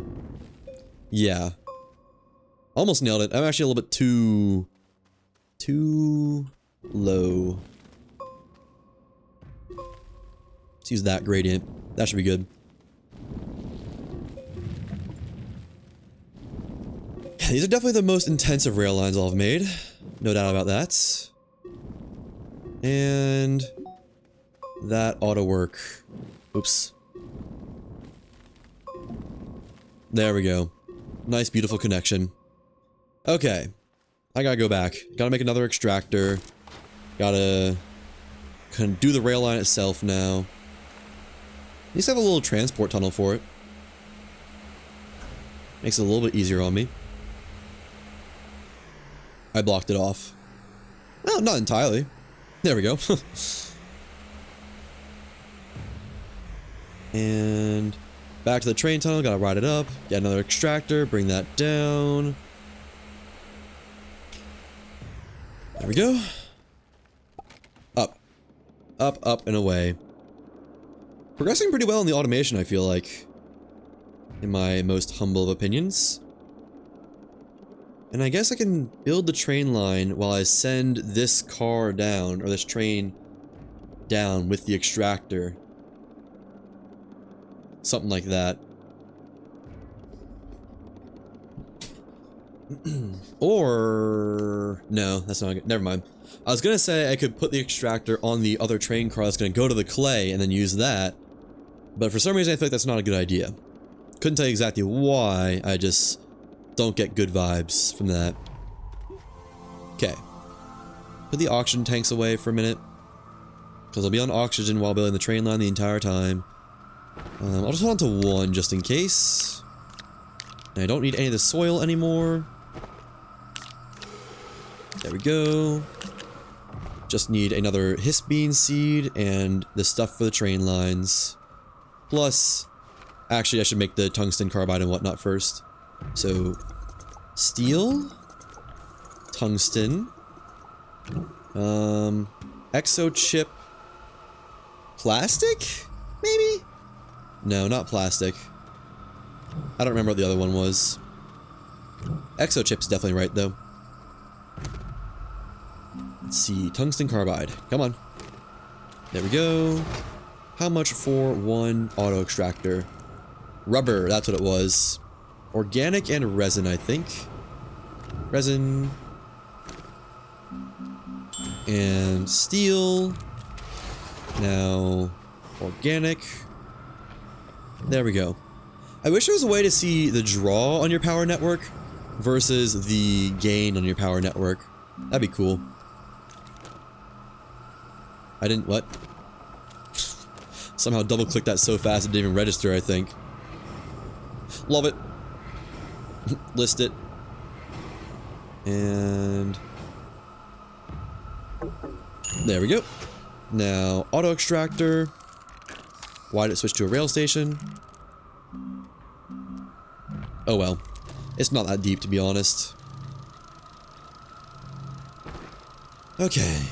Yeah. Almost nailed it. I'm actually a little bit too low. Let's use that gradient. That should be good. These are definitely the most intensive rail lines I've made. No doubt about that. And that ought to work. Oops. There we go. Nice, beautiful connection. Okay. I gotta go back. Gotta make another extractor. Gotta kind of do the rail line itself now. At least have a little transport tunnel for it. Makes it a little bit easier on me. I blocked it off. Well, not entirely. There we go. And back to the train tunnel. Gotta ride it up. Get another extractor. Bring that down. There we go. Up. Up, up, and away. Progressing pretty well in the automation, I feel like. In my most humble of opinions. And I guess I can build the train line while I send this car down, or this train down with the extractor. Something like that. Or... no, that's not good. Never mind. I was gonna say I could put the extractor on the other train car that's gonna go to the clay and then use that. But for some reason I think that's not a good idea. Couldn't tell you exactly why, I just don't get good vibes from that. Okay. Put the oxygen tanks away for a minute. Because I'll be on oxygen while building the train line the entire time. I'll just hold on to one just in case. And I don't need any of the soil anymore. There we go. Just need another hispine seed and the stuff for the train lines. Plus, actually I should make the tungsten carbide and whatnot first. So, steel, tungsten, exo chip, plastic, maybe? No, not plastic. I don't remember what the other one was. Exo chip's definitely right though. Let's see, tungsten carbide. Come on. There we go. How much for one auto extractor? Rubber, that's what it was. Organic and resin, I think. Resin. And steel. Now, organic. There we go. I wish there was a way to see the draw on your power network versus the gain on your power network. That'd be cool. I didn't, what? Somehow double clicked that so fast it didn't even register, I think. Love it. List it. And there we go. Now, auto extractor. Why did it switch to a rail station? Oh well. It's not that deep, to be honest. Okay.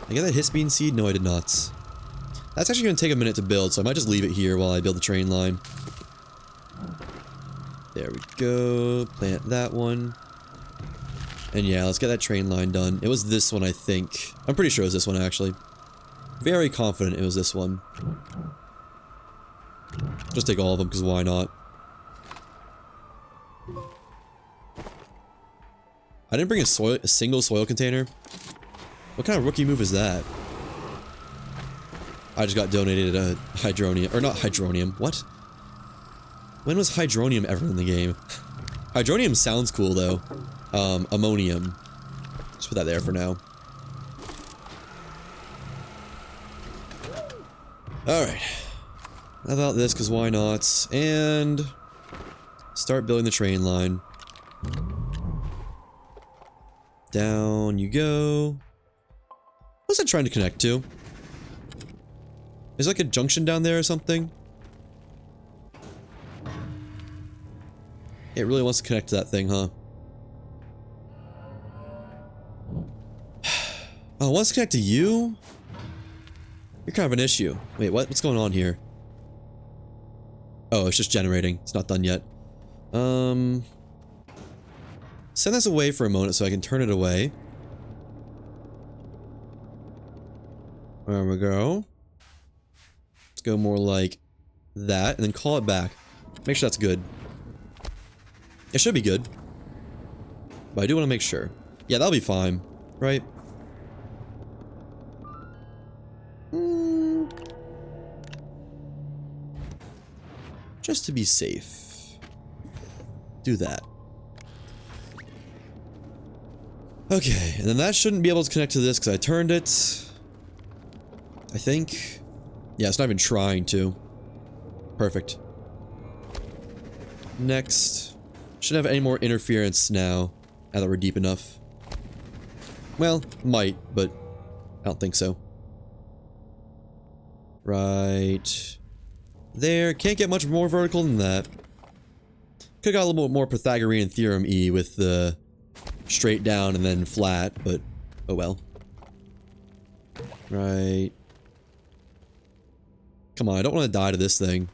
I get that hispine seed? No, I did not. That's actually going to take a minute to build, so I might just leave it here while I build the train line. There we go. Plant that one. And yeah, let's get that train line done. It was this one, I think. I'm pretty sure it was this one, actually. Very confident it was this one. Just take all of them, because why not? I didn't bring a single soil container. What kind of rookie move is that? I just got donated a hydronium, or not hydronium, what? When was hydronium ever in the game? Hydronium sounds cool though. Ammonium. Just put that there for now. Alright. How about this, because why not? And start building the train line. Down you go. What's that trying to connect to? Is there like a junction down there or something? It really wants to connect to that thing, huh? Oh, it wants to connect to you? You're kind of an issue. Wait, what? What's going on here? Oh, it's just generating. It's not done yet. Send this away for a moment so I can turn it away. There we go. Let's go more like that, and then call it back. Make sure that's good. It should be good. But I do want to make sure. Yeah, that'll be fine, right? Just to be safe. Do that. Okay, and then that shouldn't be able to connect to this because I turned it. I think. Yeah, it's not even trying to. Perfect. Next. Shouldn't have any more interference now that we're deep enough. Well, might, but I don't think so. Right there. Can't get much more vertical than that. Could've got a little bit more Pythagorean theorem-y with the straight down and then flat, but oh well. Right. Come on, I don't want to die to this thing.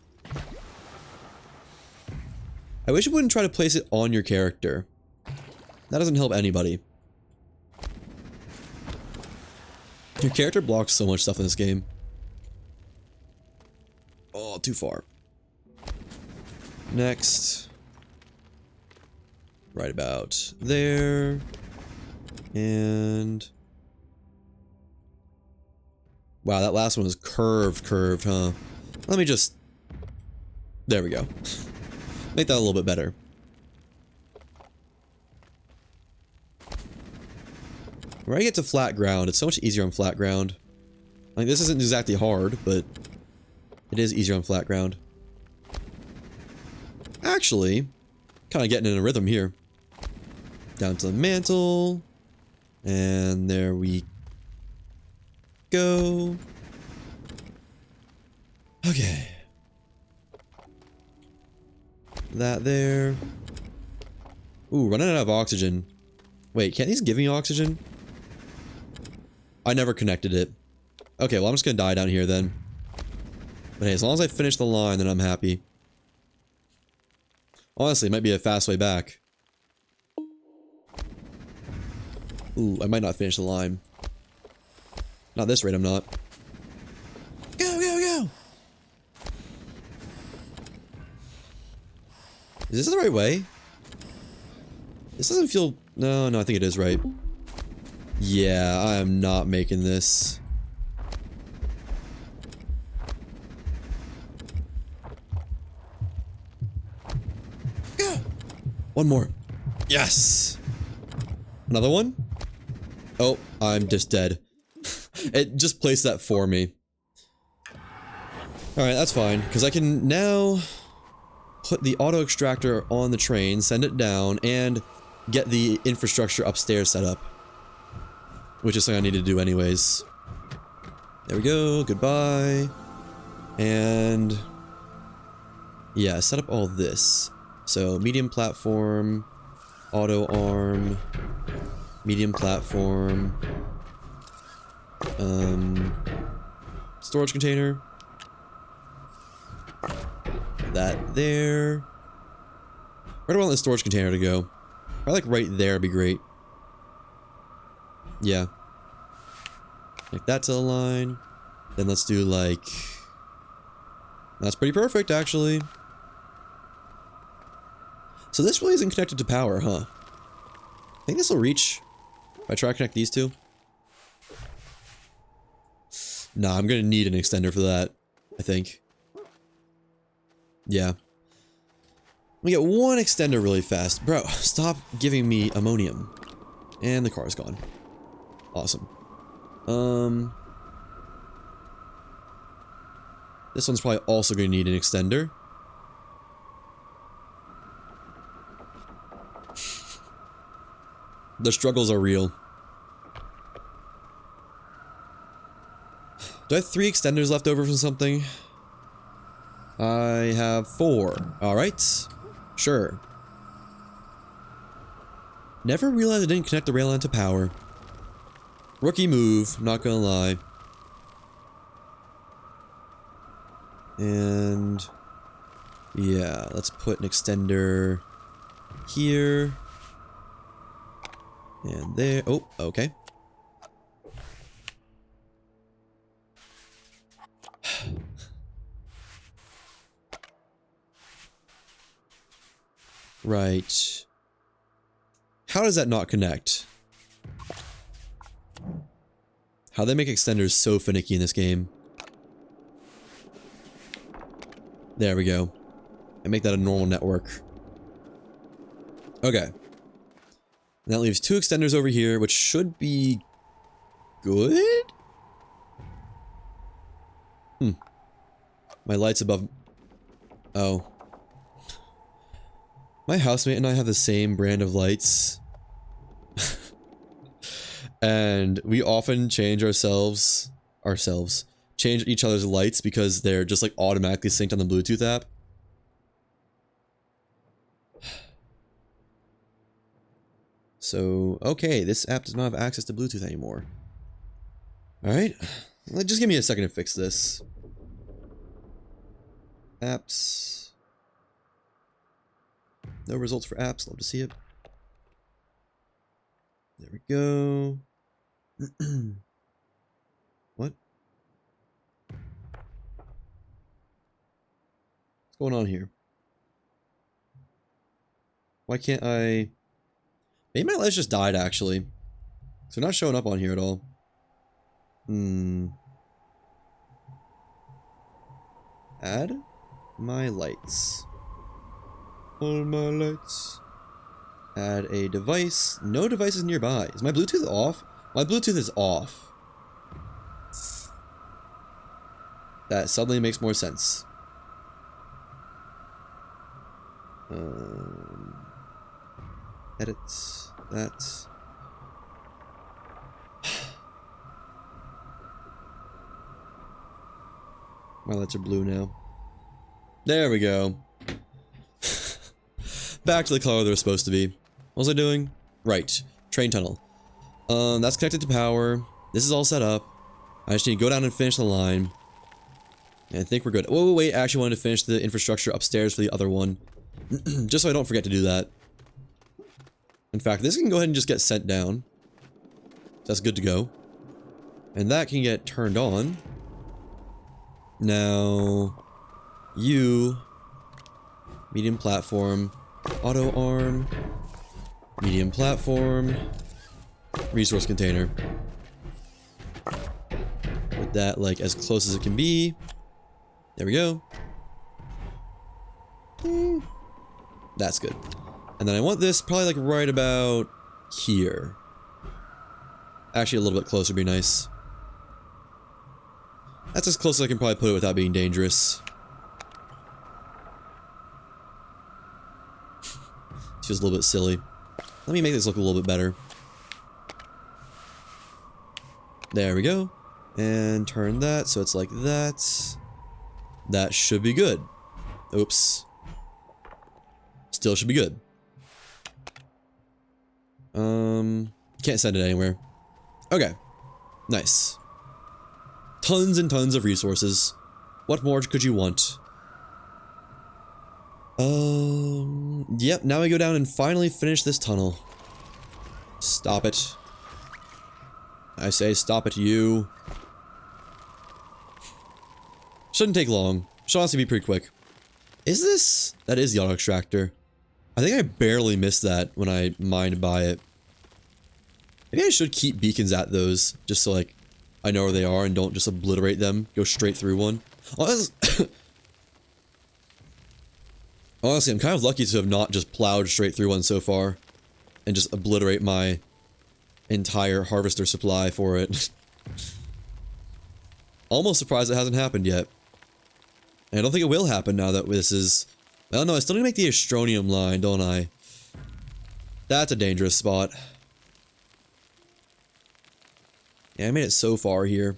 I wish it wouldn't try to place it on your character. That doesn't help anybody. Your character blocks so much stuff in this game. Oh, too far. Next. Right about there. And... wow, that last one was curved, huh? Let me just There we go. Make that a little bit better. When I get to flat ground, it's so much easier on flat ground. Like, this isn't exactly hard, but it is easier on flat ground. Actually, kind of getting in a rhythm here. Down to the mantle. And there we go. Okay. That there. Ooh, running out of oxygen. Wait, can't these give me oxygen? I never connected it. Okay, well, I'm just gonna die down here then. But hey, as long as I finish the line, then I'm happy. Honestly, it might be a fast way back. Ooh, I might not finish the line. Not this rate, I'm not. Go, go, go! Is this the right way? This doesn't feel... No, I think it is right. Yeah, I am not making this. Go! One more. Yes! Another one? Oh, I'm just dead. It just placed that for me. Alright, that's fine, because I can now put the auto extractor on the train, send it down, and get the infrastructure upstairs set up. Which is something I need to do anyways. There we go, goodbye. And... yeah, set up all this. So, medium platform, auto arm, medium platform, storage container. That there. Where do I want the storage container to go? Probably like right there would be great. Yeah. Like that to the line. Then let's do like... That's pretty perfect, actually. So this really isn't connected to power, huh? I think this will reach. If I try to connect these two. Nah, I'm gonna need an extender for that, I think. Yeah. Let me get one extender really fast. Bro, stop giving me ammonium. And the car's gone. Awesome. This one's probably also going to need an extender. The struggles are real. Do I have 3 extenders left over from something? I have 4. Alright. Sure. Never realized I didn't connect the rail line to power. Rookie move, not gonna lie. And... yeah, let's put an extender here. And there. Oh, okay. Right. How does that not connect? How they make extenders so finicky in this game. There we go. And make that a normal network. Okay. And that leaves 2 extenders over here, which should be good? My light's above... oh. My housemate and I have the same brand of lights. And we often change change each other's lights because they're just like automatically synced on the Bluetooth app. So, okay, this app does not have access to Bluetooth anymore. Alright, just give me a second to fix this. Apps. No results for apps, love to see it. There we go. What? What's going on here? Why can't I... maybe my lights just died, actually. So they're not showing up on here at all. Add? my lights. All my lights. Add a device. No devices nearby. Is my Bluetooth off? My Bluetooth is off. That suddenly makes more sense. Edit that. My lights are blue now. There we go. Back to the color they're supposed to be. What was I doing? Right. Train tunnel. That's connected to power. This is all set up. I just need to go down and finish the line. And I think we're good. Whoa, wait, I actually wanted to finish the infrastructure upstairs for the other one. Just so I don't forget to do that. In fact, this can go ahead and just get sent down. That's good to go. And that can get turned on. Now, you, medium platform, auto arm, medium platform, resource container. Put that like as close as it can be. There we go. That's good. And then I want this probably like right about here. Actually, a little bit closer would be nice. That's as close as I can probably put it without being dangerous. Feels a little bit silly. Let me make this look a little bit better. There we go. And turn that so it's like that. That should be good. Oops. Still should be good. Can't send it anywhere. Okay. Nice. Tons and tons of resources. What more could you want? Yep, now we go down and finally finish this tunnel. Stop it. I say stop it, you. Shouldn't take long. Should honestly be pretty quick. Is this? That is the auto extractor. I think I barely missed that when I mined by it. Maybe I should keep beacons at those, just so like, I know where they are and don't just obliterate them. Go straight through one. Honestly, I'm kind of lucky to have not just plowed straight through one so far. And just obliterate my entire harvester supply for it. Almost surprised it hasn't happened yet. And I don't think it will happen now that this is... Well, no, I still need to make the Astronium line, don't I? That's a dangerous spot. Yeah, I made it so far here.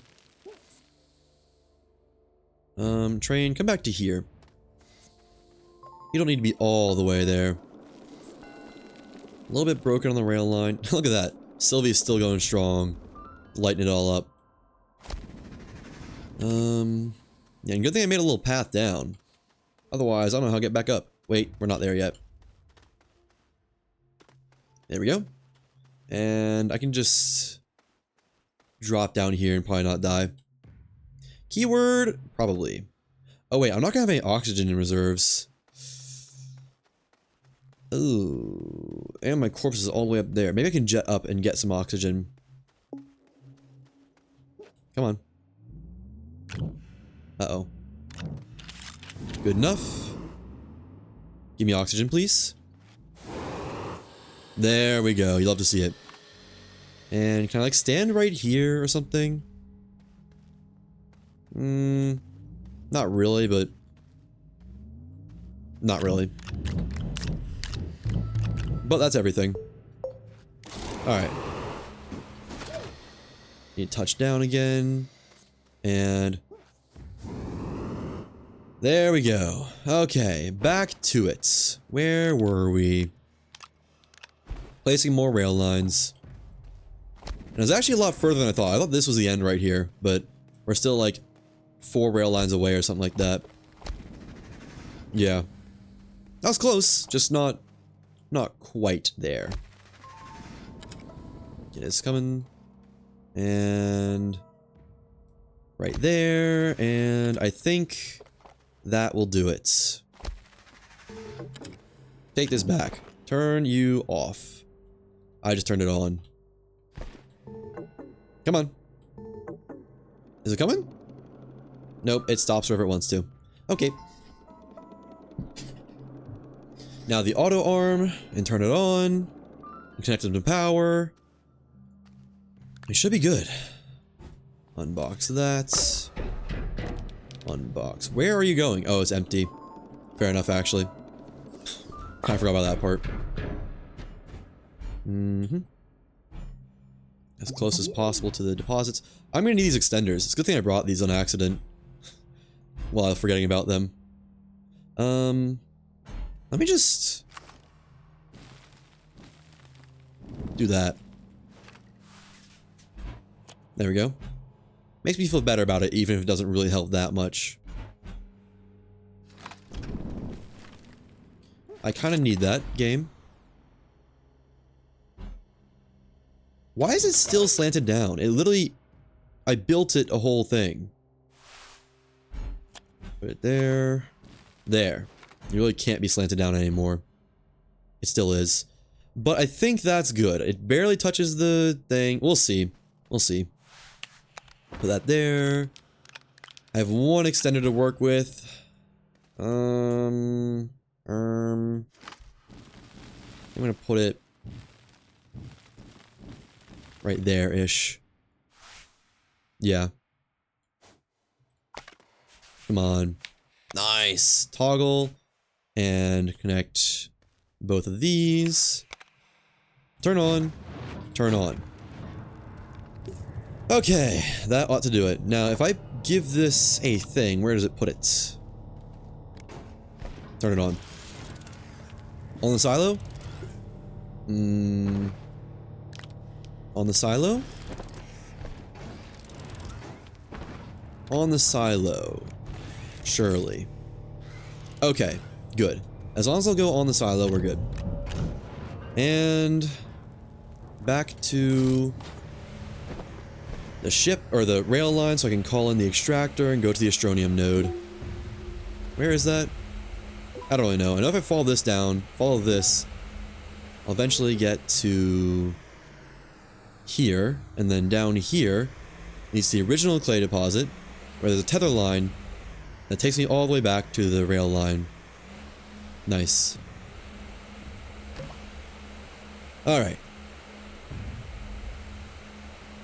Train, come back to here. You don't need to be all the way there. A little bit broken on the rail line. Look at that. Sylvie's still going strong. Lighten it all up. Yeah, and good thing I made a little path down. Otherwise, I don't know how to get back up. Wait, we're not there yet. There we go. And I can just drop down here and probably not die. Keyword? Probably. Oh wait, I'm not gonna have any oxygen in reserves. Ooh, and my corpse is all the way up there. Maybe I can jet up and get some oxygen. Come on. Uh-oh. Good enough. Give me oxygen, please. There we go. You love to see it. And can I like stand right here or something? Not really, but... Not really. But that's everything. Alright. Need to touch down again. And... There we go. Okay, back to it. Where were we? Placing more rail lines. And it was actually a lot further than I thought. I thought this was the end right here, but we're still like 4 rail lines away or something like that. Yeah. That was close, just not quite there. Okay, it's coming. And right there, and I think that will do it. Take this back. Turn you off. I just turned it on. Come on. Is it coming? Nope, it stops wherever it wants to. Okay. Now the auto arm, and turn it on. Connect them to power. It should be good. Unbox that. Unbox. Where are you going? Oh, it's empty. Fair enough, actually. I forgot about that part. As close as possible to the deposits. I'm gonna need these extenders. It's a good thing I brought these on accident. While forgetting about them. Let me just do that. There we go. Makes me feel better about it, even if it doesn't really help that much. I kind of need that game. Why is it still slanted down? It literally... I built it a whole thing. Put it there. There. You really can't be slanted down anymore. It still is. But I think that's good. It barely touches the thing. We'll see. We'll see. Put that there. I have one extender to work with. I'm gonna put it right there-ish. Yeah. Come on. Nice. Toggle and connect both of these. Turn on. Turn on. Okay, that ought to do it. Now, if I give this a thing, where does it put it? Turn it on. On the silo? On the silo? On the silo. Surely. Okay, good. As long as I'll go on the silo, we're good. And... back to... the ship, or the rail line, so I can call in the extractor and go to the Astronium node. Where is that? I don't really know. I know if I follow this down, follow this, I'll eventually get to... here, and then down here needs the original clay deposit, where there's a tether line that takes me all the way back to the rail line. Nice. Alright.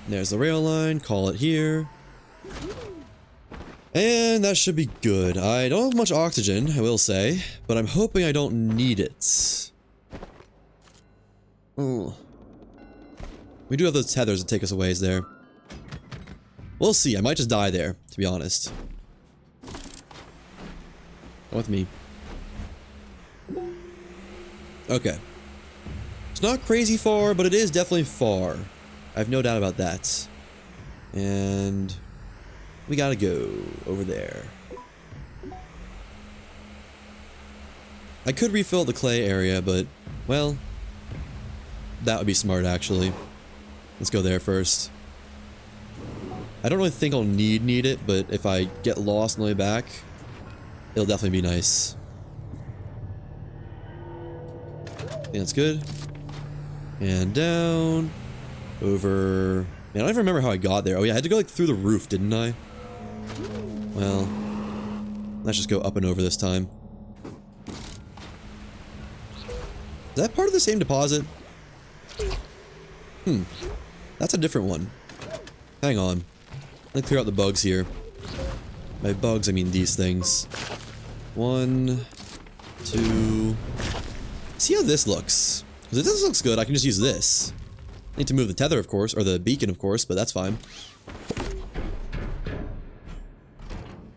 There's the rail line, call it here. And that should be good. I don't have much oxygen, I will say, but I'm hoping I don't need it. Oh. We do have those tethers that take us a ways there. We'll see, I might just die there, to be honest. Come with me. Okay. It's not crazy far, but it is definitely far. I have no doubt about that. And... we gotta go over there. I could refill the clay area, but, well... that would be smart, actually. Let's go there first. I don't really think I'll need it, but if I get lost on the way back, it'll definitely be nice. I think that's good. And down. Over... man, I don't even remember how I got there. Oh yeah, I had to go like through the roof, didn't I? Well, let's just go up and over this time. Is that part of the same deposit? That's a different one. Hang on. Let me clear out the bugs here. By bugs, I mean these things. 1, 2... see how this looks. Because if this looks good, I can just use this. I need to move the tether, of course, or the beacon, of course, but that's fine.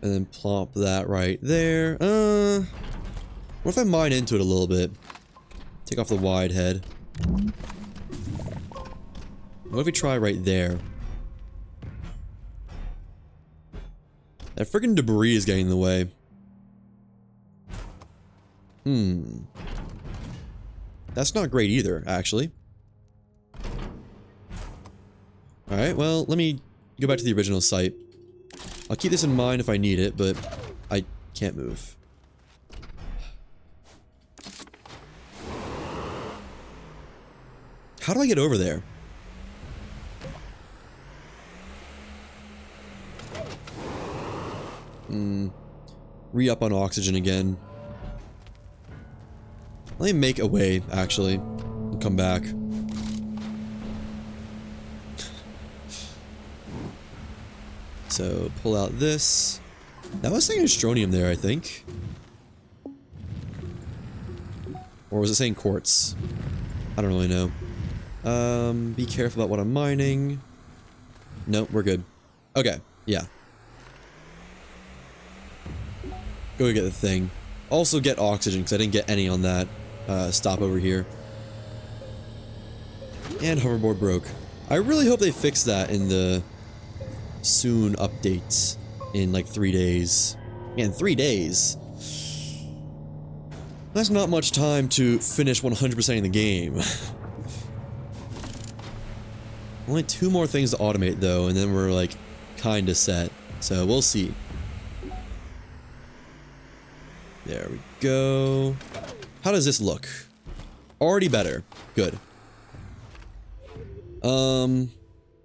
And then plop that right there. What if I mine into it a little bit? Take off the wide head. What if we try right there? That freaking debris is getting in the way. That's not great either, actually. Alright, well, let me go back to the original site. I'll keep this in mind if I need it, but I can't move. How do I get over there? Re-up on oxygen again. Let me make a way, actually, and come back. So, pull out this. That was saying Astronium there, I think. Or was it saying quartz? I don't really know. Be careful about what I'm mining. Nope, we're good. Okay, yeah. Go get the thing. Also get oxygen, because I didn't get any on that stop over here. And hoverboard broke. I really hope they fix that in the soon updates in like 3 days. Man, 3 days? That's not much time to finish 100%ing the game. Only 2 more things to automate though, and then we're like kinda set. So we'll see. There we go. How does this look? Already better. Good.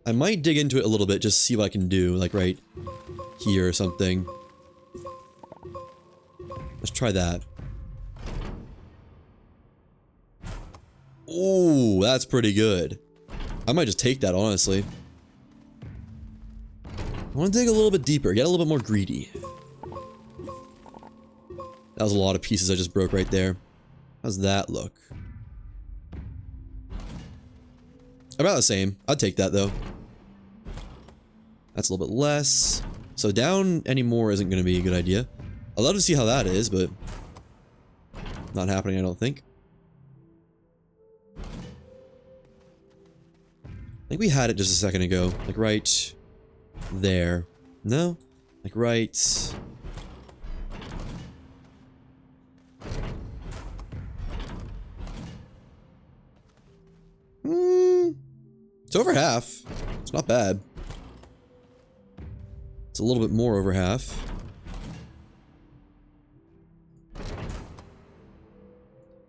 I might dig into it a little bit, just see what I can do, like right here or something. Let's try that. Ooh, that's pretty good. I might just take that, honestly. I want to dig a little bit deeper, get a little bit more greedy. That was a lot of pieces I just broke right there. How's that look? About the same. I'd take that, though. That's a little bit less. So down anymore isn't going to be a good idea. I'd love to see how that is, but not happening, I don't think. I think we had it just a second ago. Like right there. No? Like right... It's over half. It's not bad. It's a little bit more over half.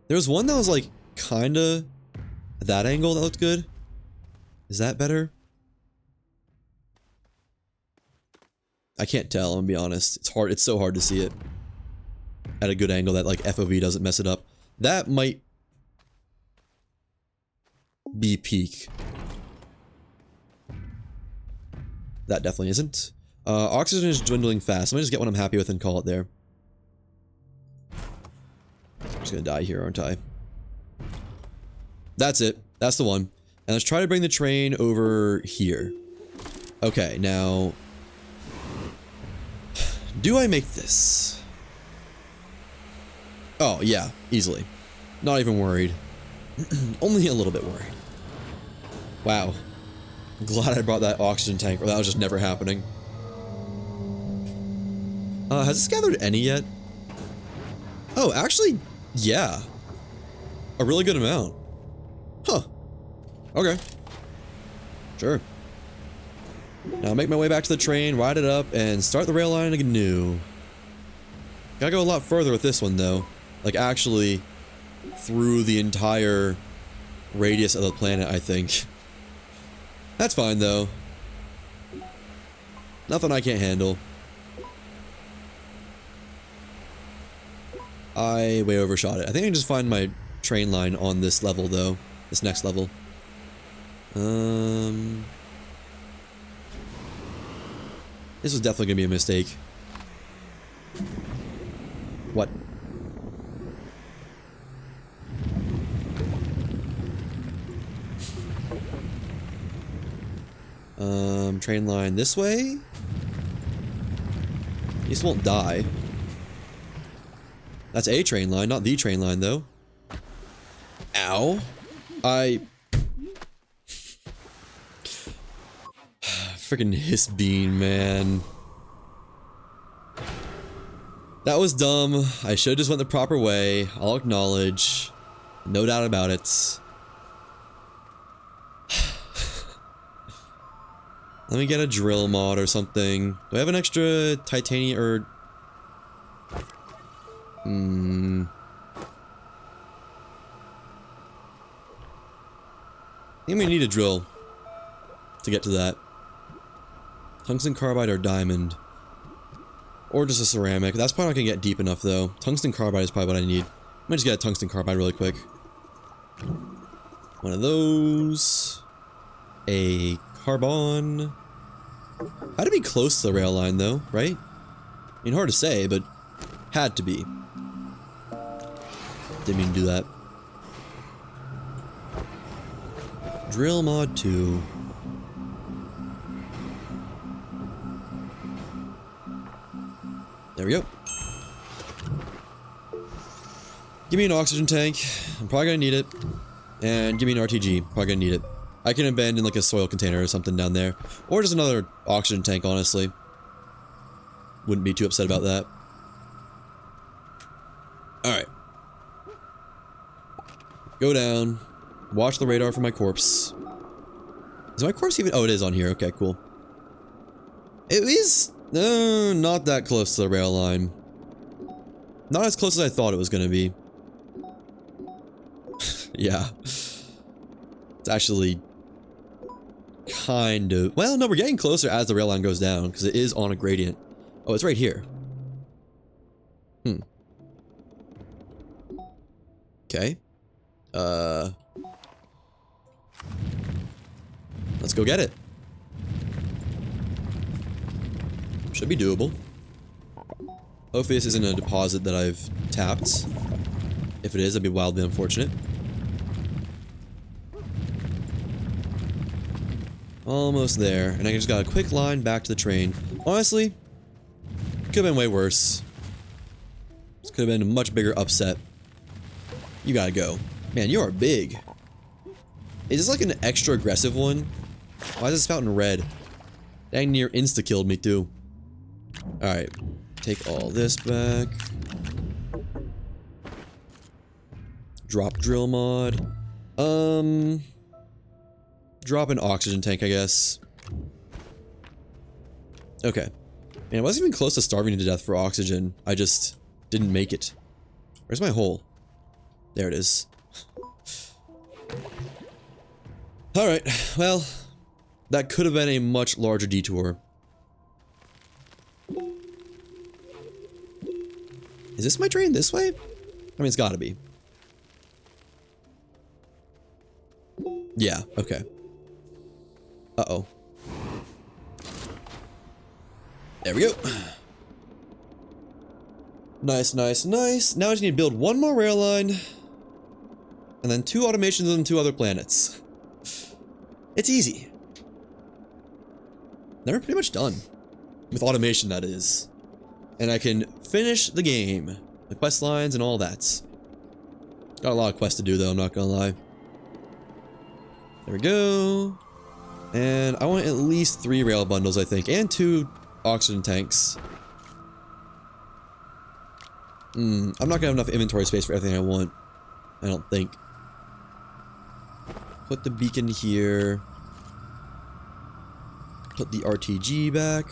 There was one that was like kinda at that angle that looked good. Is that better? I can't tell, I'm gonna be honest. It's hard, it's so hard to see it at a good angle that like FOV doesn't mess it up. That might be peak. That definitely isn't. Oxygen is dwindling fast. Let me just get what I'm happy with and call it there. I'm just gonna die here, aren't I? That's it. That's the one. And let's try to bring the train over here. Okay, now... do I make this? Oh, yeah. Easily. Not even worried. Only a little bit worried. Wow. I'm glad I brought that oxygen tank, or that was just never happening. Has this gathered any yet? Oh, actually, yeah. A really good amount. Huh. Okay. Sure. Now make my way back to the train, ride it up, and start the rail line anew. Gotta go a lot further with this one, though. Like, actually, through the entire radius of the planet, I think. That's fine, though. Nothing I can't handle. I way overshot it. I think I can just find my train line on this level, though. This next level. This was definitely gonna be a mistake. What? Train line this way? These won't die. That's a train line, not the train line, though. Ow. Freaking hiss bean, man. That was dumb. I should've just went the proper way. I'll acknowledge. No doubt about it. Let me get a drill mod or something. Do I have an extra titanium or... I think we need a drill to get to that. Tungsten carbide or diamond. Or just a ceramic. That's probably not gonna get deep enough, though. Tungsten carbide is probably what I need. might just get a tungsten carbide really quick. One of those. A carbon. Had to be close to the rail line though, right? I mean, hard to say, but had to be. Didn't mean to do that. Drill mod 2. There we go. Give me an oxygen tank. I'm probably gonna need it. And give me an RTG. Probably gonna need it. I can abandon like a soil container or something down there. Or just another oxygen tank, honestly. Wouldn't be too upset about that. Alright. Go down. Watch the radar for my corpse. Is my corpse even? Oh, it is on here. Okay, cool. It is not that close to the rail line. Not as close as I thought it was gonna be. Yeah. It's actually kind of... Well, no, we're getting closer as the rail line goes down, because it is on a gradient. Oh, it's right here. Okay. Let's go get it. Should be doable. Hopefully this isn't a deposit that I've tapped. If it is, that'd be wildly unfortunate. Almost there, and I just got a quick line back to the train. Honestly, could have been way worse. This could have been a much bigger upset. You gotta go. Man, you are big. Is this like an extra aggressive one? Why is it spouting red? Dang near insta-killed me too. Alright. Take all this back. Drop drill mod. Drop an oxygen tank, I guess. Okay. Man, I wasn't even close to starving to death for oxygen. I just didn't make it. Where's my hole? There it is. Alright, well, that could have been a much larger detour. Is this my train this way? I mean, it's gotta be. Yeah, okay. Uh-oh. There we go. Nice, nice, nice. Now I just need to build one more rail line. And then 2 automations on 2 other planets. It's easy. They're pretty much done. With automation, that is. And I can finish the game. The quest lines and all that. Got a lot of quests to do though, I'm not gonna lie. There we go. And I want at least 3 rail bundles, I think. And 2 oxygen tanks. I'm not gonna have enough inventory space for everything I want. I don't think. Put the beacon here. Put the RTG back.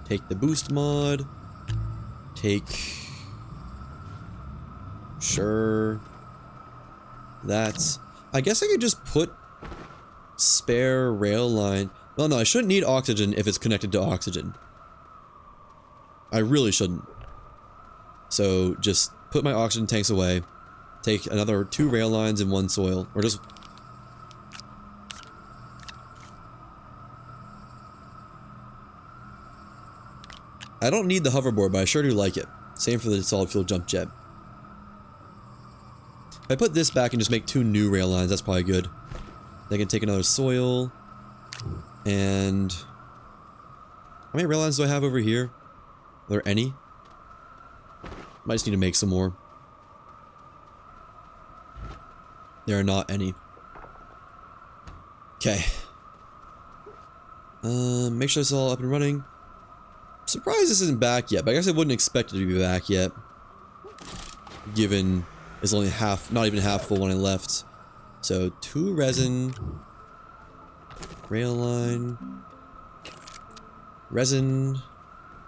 Take the boost mod. Take... Sure. That. I guess I could just put spare rail line. Well, no, I shouldn't need oxygen if it's connected to oxygen. I really shouldn't. So just put my oxygen tanks away. Take another 2 rail lines and 1 soil. Or just... I don't need the hoverboard, but I sure do like it. Same for the solid fuel jump jet. If I put this back and just make 2 new rail lines, that's probably good. They can take another soil. And... how many rail lines do I have over here? Are there any? Might just need to make some more. There are not any. Okay. Make sure it's all up and running. Surprised this isn't back yet, but I guess I wouldn't expect it to be back yet. Given it's only half, not even half full when I left. So 2 resin, rail line, resin,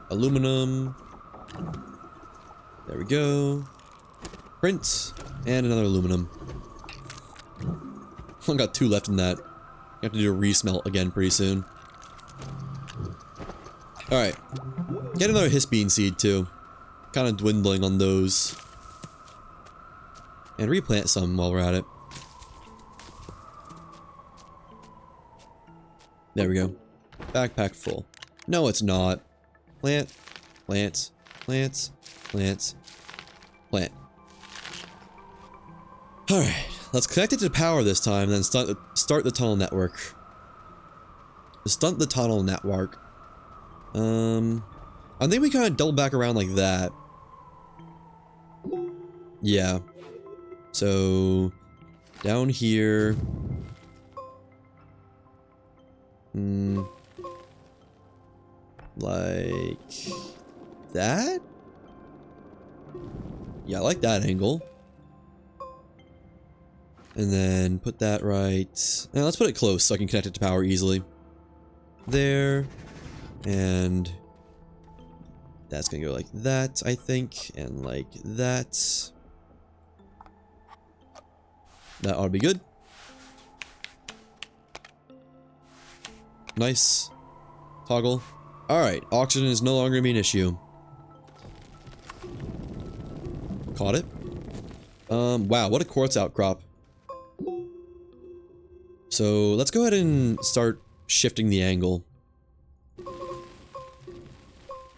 aluminum. There we go. Print and another aluminum. Only got 2 left in that. I have to do a resmelt again pretty soon. Alright. Get another hiss bean seed too. Kind of dwindling on those. And replant some while we're at it. There we go. Backpack full. No, it's not. Plant, plant, plant, plant, plant. Alright, let's connect it to power this time, then start the tunnel network. Stunt the tunnel network. I think we kind of double back around like that. Yeah. So, down here. Like that? Yeah, I like that angle. And then put that right. Now let's put it close so I can connect it to power easily. There. And that's gonna go like that, I think. And like that. That ought to be good. Nice. Toggle. Alright, oxygen is no longer gonna be an issue. Caught it. Wow, what a quartz outcrop. So, let's go ahead and start shifting the angle.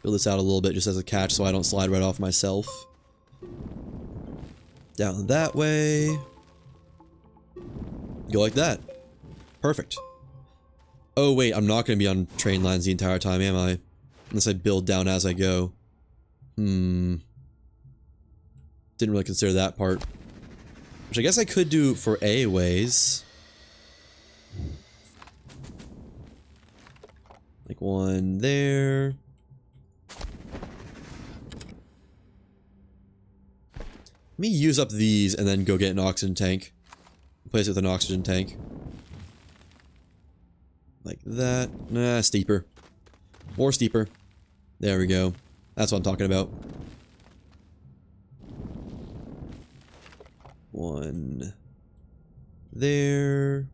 Build this out a little bit just as a catch so I don't slide right off myself. Down that way. Go like that. Perfect. Oh wait, I'm not going to be on train lines the entire time, am I? Unless I build down as I go. Didn't really consider that part. Which I guess I could do for A ways. Like one there. Let me use up these and then go get an oxygen tank. Replace it with an oxygen tank. Like that. Nah, steeper. More steeper. There we go. That's what I'm talking about. One there.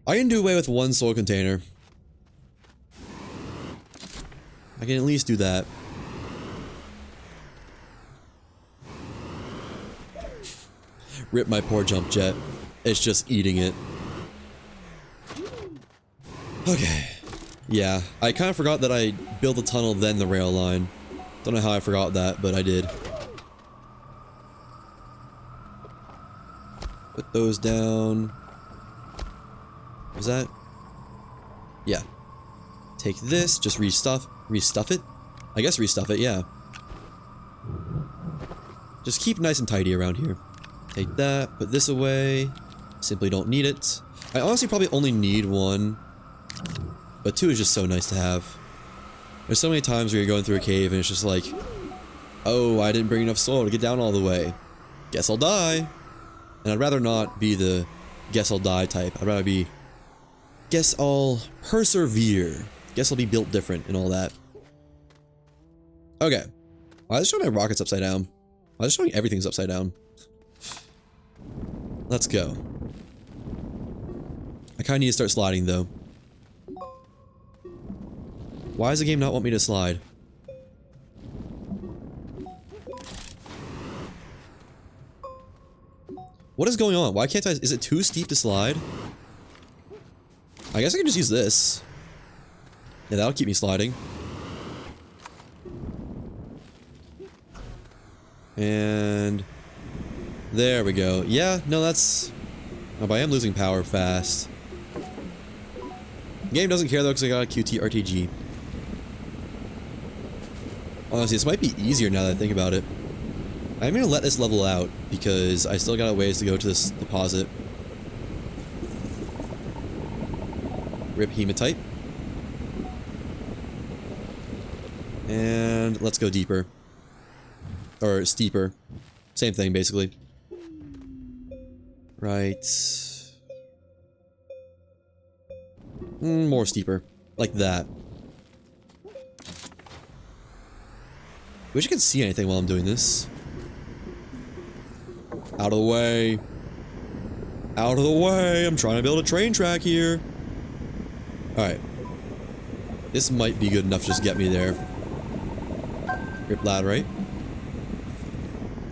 I can do away with one soil container. I can at least do that. Rip my poor jump jet. It's just eating it. Okay. Yeah, I kind of forgot that I built the tunnel then the rail line. Don't know how I forgot that, but I did. Put those down. Was that? Yeah. Take this, just restuff it? I guess restuff it, yeah. Just keep nice and tidy around here. Take that, put this away. Simply don't need it. I honestly probably only need one. But two is just so nice to have. There's so many times where you're going through a cave and it's just like, oh, I didn't bring enough soil to get down all the way. Guess I'll die. And I'd rather not be the guess I'll die type. I'd rather be guess I'll persevere. Guess I'll be built different and all that. Okay. Why is it showing my rockets upside down? Why is it showing everything's upside down? Let's go. I kinda need to start sliding though. Why does the game not want me to slide? What is going on? Why can't I? Is it too steep to slide? I guess I can just use this. Yeah, that'll keep me sliding. And there we go. Yeah, no, that's... Oh, but I am losing power fast. The game doesn't care though because I got a QT RTG. Honestly, this might be easier now that I think about it. I'm gonna let this level out because I still got a ways to go to this deposit. Rip hematite. And let's go deeper. Or steeper. Same thing, basically. Right. More steeper. Like that. Wish I could see anything while I'm doing this. Out of the way. Out of the way. I'm trying to build a train track here. Alright. This might be good enough to just get me there. Grip laterite.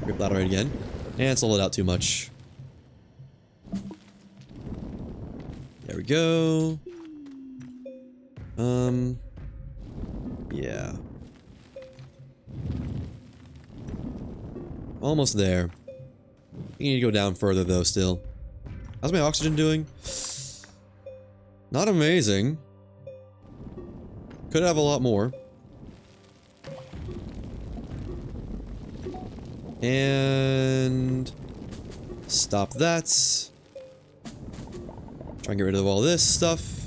Grip laterite again. And slow it out too much. There we go. Yeah. Almost there. You need to go down further though still. How's my oxygen doing? Not amazing. Could have a lot more. And stop that. Try and get rid of all this stuff.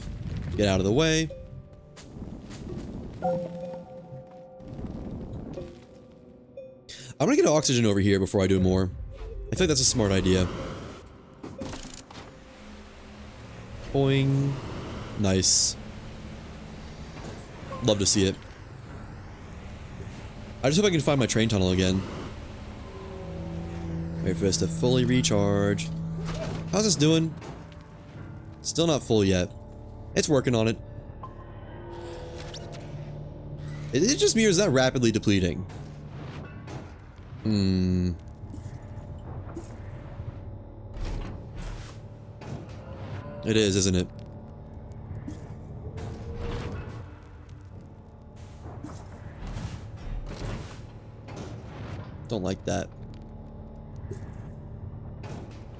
Get out of the way. I'm gonna get oxygen over here before I do more. I think that's a smart idea. Boing. Nice. Love to see it. I just hope I can find my train tunnel again. Wait for this to fully recharge. How's this doing? Still not full yet. It's working on it. Is it just me or is that rapidly depleting? It is, isn't it? Don't like that.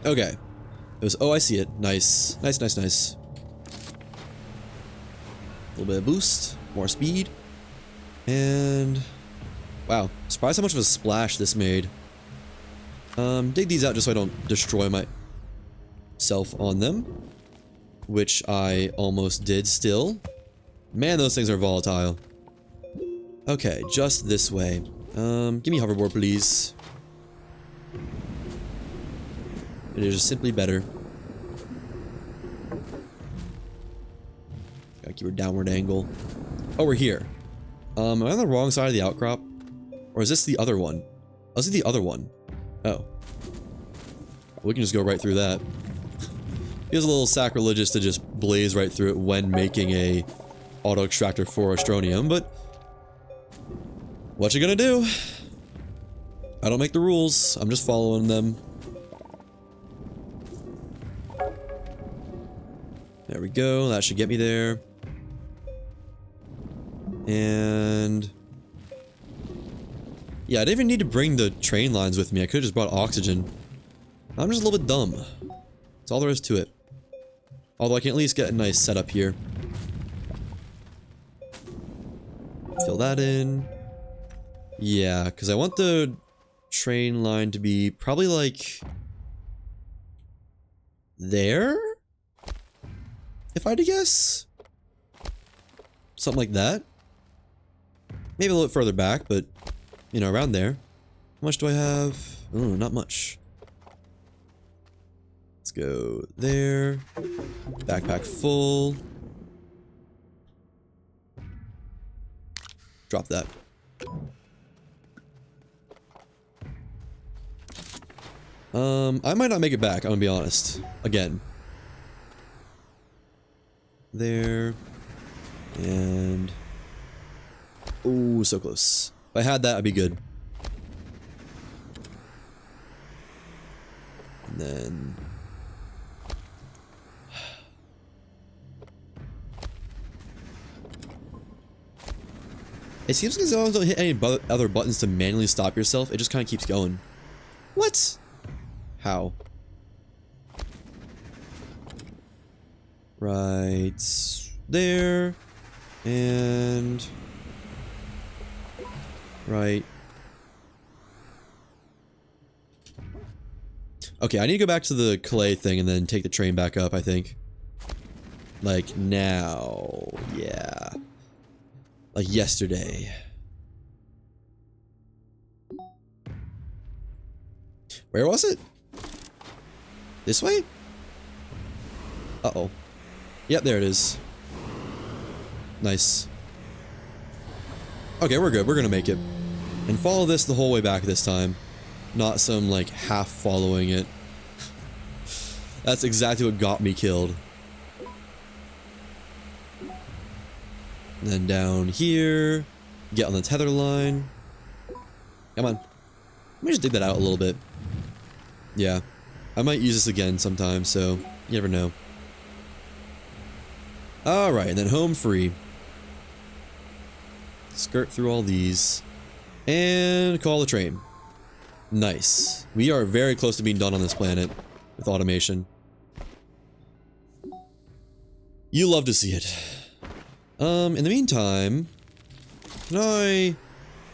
Okay. It was, oh, I see it. Nice. Nice, nice, nice. A little bit of boost. More speed. And... wow. Surprised how much of a splash this made. Dig these out just so I don't destroy myself on them. Which I almost did still. Man, those things are volatile. Okay, just this way. Give me hoverboard, please. It is just simply better. Gotta keep a downward angle. Oh, we're here. Am I on the wrong side of the outcrop? Or is this the other one? Oh, this is the other one. Oh. We can just go right through that. Feels a little sacrilegious to just blaze right through it when making a auto extractor for Astronium, but what you gonna do? I don't make the rules. I'm just following them. There we go. That should get me there. And yeah, I didn't even need to bring the train lines with me. I could have just brought oxygen. I'm just a little bit dumb. That's all there is to it. Although I can at least get a nice setup here. Fill that in. Yeah, because I want the train line to be probably like there? If I had to guess? Something like that. Maybe a little bit further back, but you know, around there. How much do I have? Oh, not much. Let's go there. Backpack full. Drop that. I might not make it back, I'm gonna be honest. Again. There. And... ooh, so close. If I had that, I'd be good. And then... it seems as though you don't hit any other buttons to manually stop yourself. It just kind of keeps going. What? How? Right there. And... right. Okay, I need to go back to the clay thing and then take the train back up, I think. Like, now. Yeah. Like yesterday. Where was it? This way? Uh-oh. Yep, there it is. Nice. Okay, we're good. We're gonna make it. And follow this the whole way back this time. Not some, like, half following it. That's exactly what got me killed. And then down here. Get on the tether line. Come on. Let me just dig that out a little bit. Yeah. I might use this again sometime, so you never know. Alright, and then home free. Skirt through all these. And call the train. Nice. We are very close to being done on this planet with automation. You love to see it. In the meantime, can I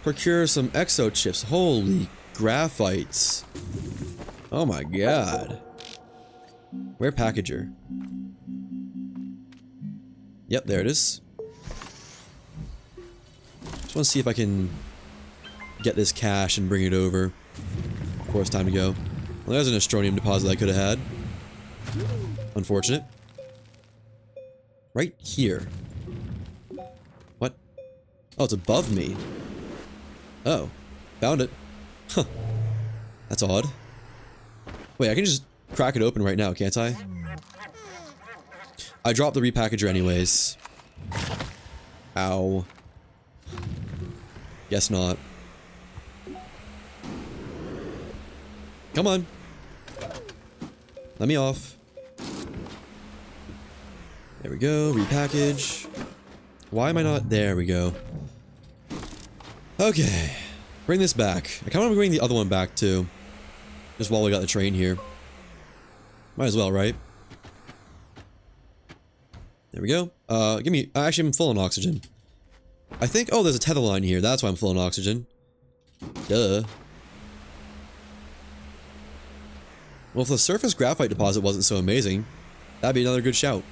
procure some exo chips? Holy graphites. Oh my god. Where packager? Yep, there it is. Just want to see if I can get this cash and bring it over. Of course, time to go. Well, there's an Astronium deposit I could have had. Unfortunate. Right here. What? Oh, it's above me. Oh. Found it. Huh. That's odd. Wait, I can just crack it open right now, can't I? I dropped the repackager anyways. Ow. Guess not. Come on. Let me off. There we go, repackage. Why am I not? There we go. Okay. Bring this back. I kind of want to bring the other one back too. Just while we got the train here. Might as well, right? There we go. Give me... Actually, I'm full on oxygen. I think... Oh, there's a tether line here. That's why I'm full on oxygen. Duh. Well, if the surface graphite deposit wasn't so amazing, that'd be another good shout.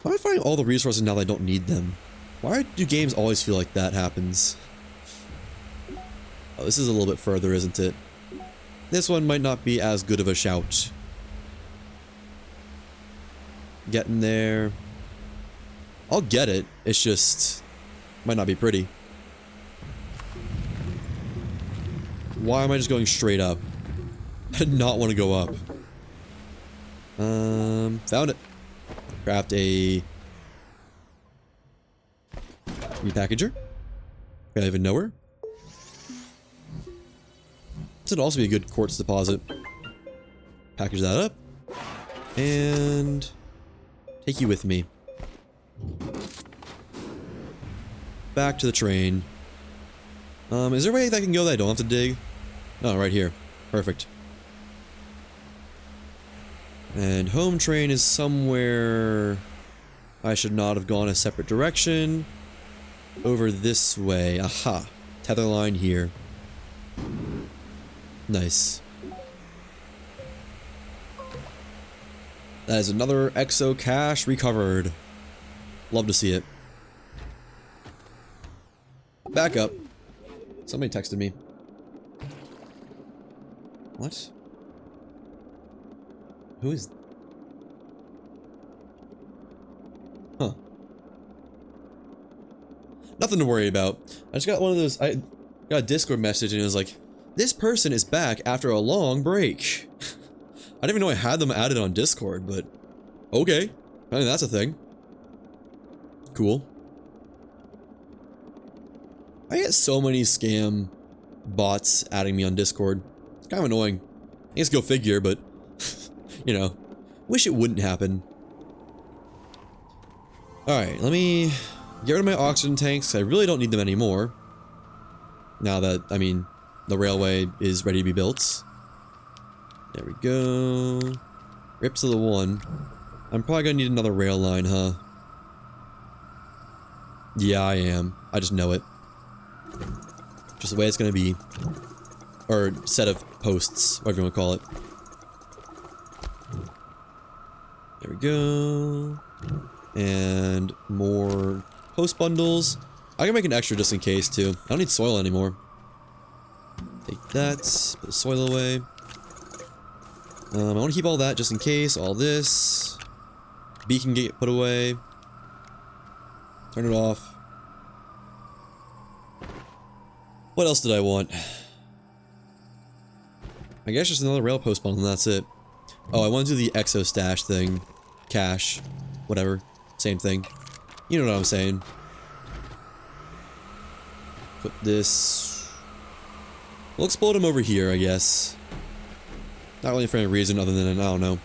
Why am I finding all the resources now that I don't need them? Why do games always feel like that happens? Oh, this is a little bit further, isn't it? This one might not be as good of a shout. Getting there. I'll get it. It's just... might not be pretty. Why am I just going straight up? I did not want to go up. Found it. Craft a... repackager. I don't even know her. This would also be a good quartz deposit. Package that up. And... take you with me. Back to the train. Is there a way that I can go that I don't have to dig? Oh, right here. Perfect. And home train is somewhere... I should not have gone a separate direction. Over this way. Aha. Tether line here. Nice. That is another exo cache recovered. Love to see it. Back up. Somebody texted me. What? Who is... Huh. Nothing to worry about. I just got one of those... I got a Discord message and it was like, this person is back after a long break. I didn't even know I had them added on Discord, but... okay. I mean, that's a thing. Cool. I get so many scam bots adding me on Discord. It's kind of annoying. I guess go figure, but... you know. Wish it wouldn't happen. Alright, let me get rid of my oxygen tanks. I really don't need them anymore. Now that, I mean, the railway is ready to be built. There we go. Rip to the one. I'm probably gonna need another rail line, huh? Yeah, I am. I just know it. Just the way it's gonna be. Or set of posts, whatever you want to call it. There we go. And more post bundles. I can make an extra just in case too. I don't need soil anymore. Take that. Put the soil away. I want to keep all that just in case. All this. Beacon get put away. Turn it off. What else did I want? I guess just another rail post bundle and that's it. Oh, I want to do the exo stash thing. Cache. Whatever. Same thing. You know what I'm saying. Put this We'll explode him over here, I guess. Not really for any reason other than, I don't know.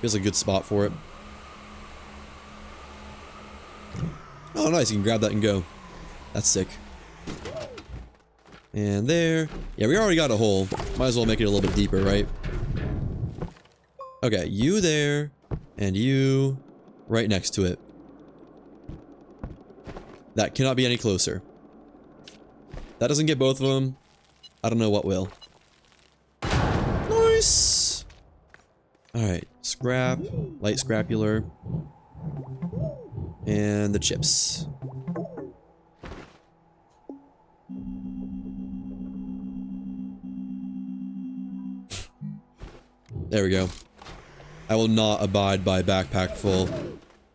Feels like a good spot for it. Oh, nice. You can grab that and go. That's sick. And there. Yeah, we already got a hole. Might as well make it a little bit deeper, right? Okay, you there. And you right next to it. That cannot be any closer. That doesn't get both of them. I don't know what will. Nice! Alright, scrap, light scrapular. And the chips. There we go. I will not abide by backpack full.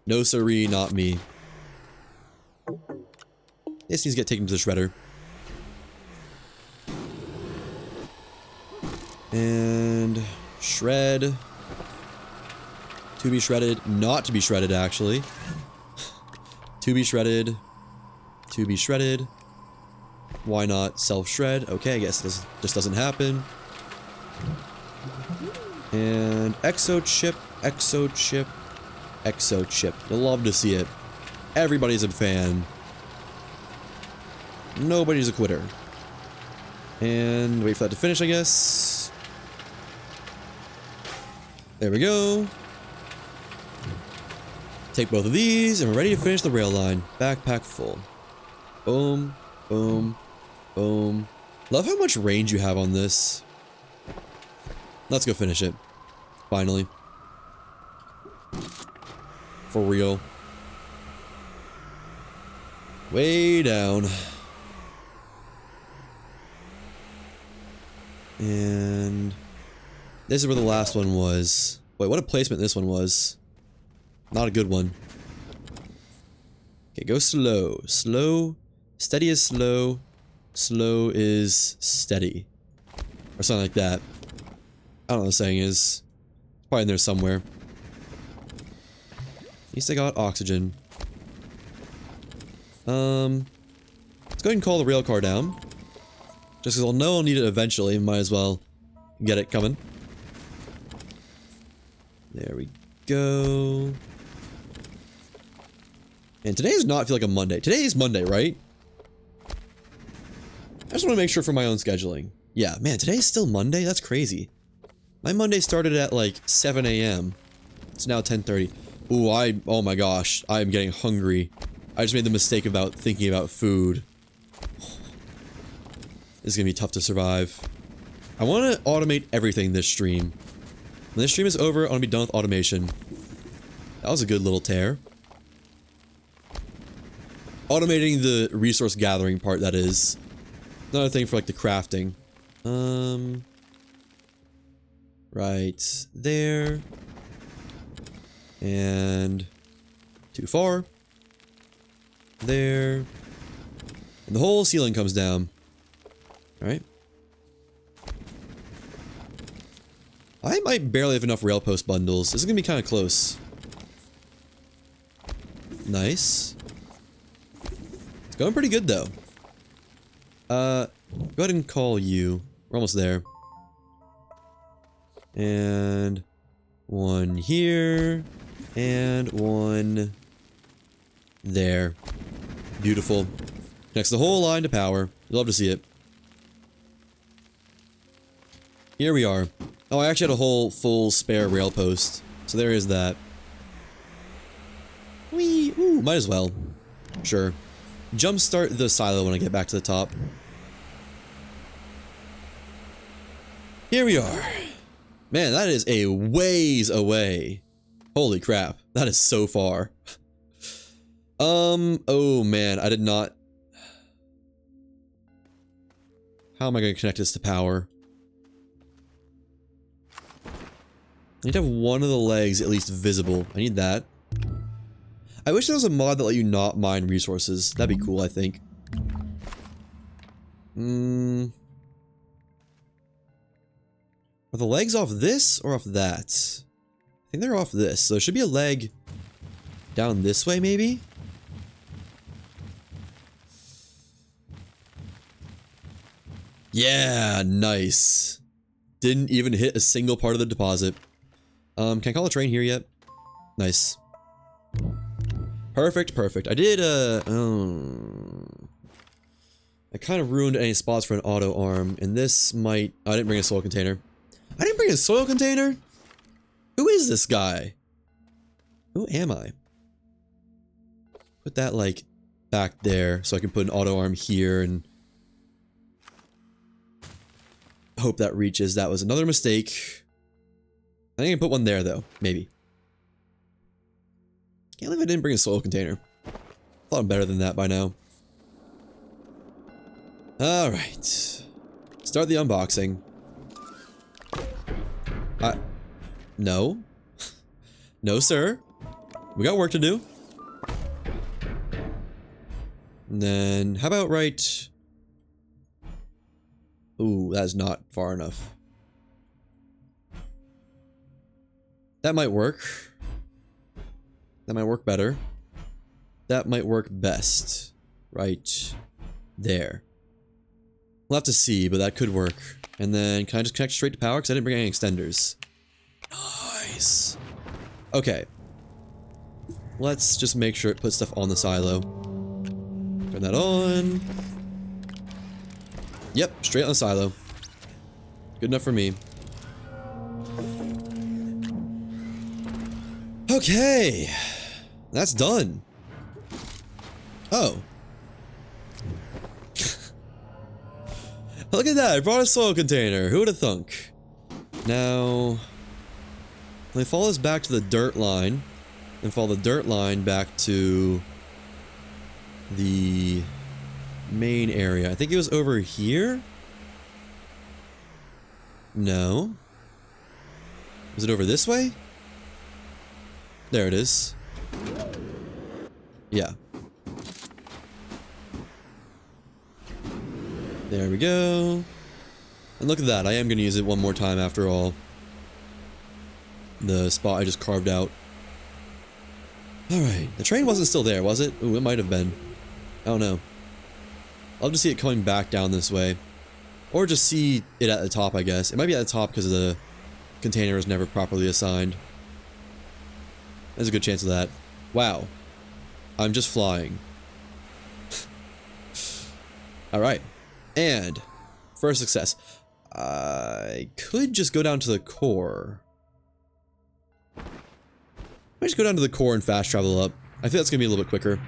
No siree, not me. This needs to get taken to the shredder. And shred. To be shredded. Not to be shredded, actually. To be shredded. To be shredded. Why not self-shred? Okay, I guess this just doesn't happen. And exo chip, exo chip, exo chip. You'll love to see it. Everybody's a fan. Nobody's a quitter. And wait for that to finish, I guess. There we go. Take both of these, and we're ready to finish the rail line. Backpack full. Boom, boom, boom. Love how much range you have on this. Let's go finish it. Finally. For real. Way down. And this is where the last one was. Wait, what a placement this one was. Not a good one. Okay, go slow. Slow. Steady is slow. Slow is steady. Or something like that. I don't know what the saying is. It's probably in there somewhere. At least I got oxygen. Let's go ahead and call the rail car down. Just because I'll know I'll need it eventually. Might as well get it coming. There we go. And today does not feel like a Monday. Today is Monday, right? I just want to make sure for my own scheduling. Yeah, man, today is still Monday? That's crazy. My Monday started at like 7 a.m. It's now 10:30. Ooh, oh my gosh, I am getting hungry. I just made the mistake about thinking about food. This is gonna be tough to survive. I want to automate everything this stream. When this stream is over, I want to be done with automation. That was a good little tear. Automating the resource gathering part, that is. Another thing for like the crafting. Right there. And too far. There. And the whole ceiling comes down. Alright. I might barely have enough rail post bundles. This is gonna be kind of close. Nice. It's going pretty good though. Go ahead and call you. We're almost there. And one here. And one there. Beautiful. Connects the whole line to power. You'll love to see it. Here we are. Oh, I actually had a whole full spare rail post. So there is that. Whee! Ooh, might as well. Sure. Jumpstart the silo when I get back to the top. Here we are. Man, that is a ways away. Holy crap. That is so far. Oh man, I did not... How am I going to connect this to power? I need to have one of the legs at least visible. I need that. I wish there was a mod that let you not mine resources. That'd be cool, I think. Are the legs off this or off that? I think they're off this. So there should be a leg down this way, maybe? Yeah, nice. Didn't even hit a single part of the deposit. Can I call a train here yet? Nice. Perfect, perfect. I did, I kind of ruined any spots for an auto arm, and this might... I didn't bring a soil container. I didn't bring a soil container? Who is this guy? Who am I? Put that, like, back there, so I can put an auto arm here, and... hope that reaches. That was another mistake. I think I can put one there, though. Maybe. Can't believe I didn't bring a soil container. Thought I'm better than that by now. Alright. Start the unboxing. No. No, sir. We got work to do. And then, how about right... Ooh, that's not far enough. That might work. That might work better. That might work best. Right there. We'll have to see, but that could work. And then, can I just connect straight to power? Because I didn't bring any extenders. Nice. Okay. Let's just make sure it puts stuff on the silo. Turn that on. Yep, straight on the silo. Good enough for me. Okay. That's done. Oh. Look at that, I brought a soil container. Who would have thunk? Now, let me follow this back to the dirt line, and follow the dirt line back to the main area. I think it was over here? No. Was it over this way? There it is. Yeah. There we go. And look at that, I am going to use it one more time after all. The spot I just carved out. Alright, the train wasn't still there, was it? Ooh, it might have been. I don't know. I'll just see it coming back down this way. Or just see it at the top, I guess. It might be at the top because the container was never properly assigned. There's a good chance of that. Wow. I'm just flying. Alright. And, first success. I could just go down to the core. I might just go down to the core and fast travel up. I think that's gonna be a little bit quicker.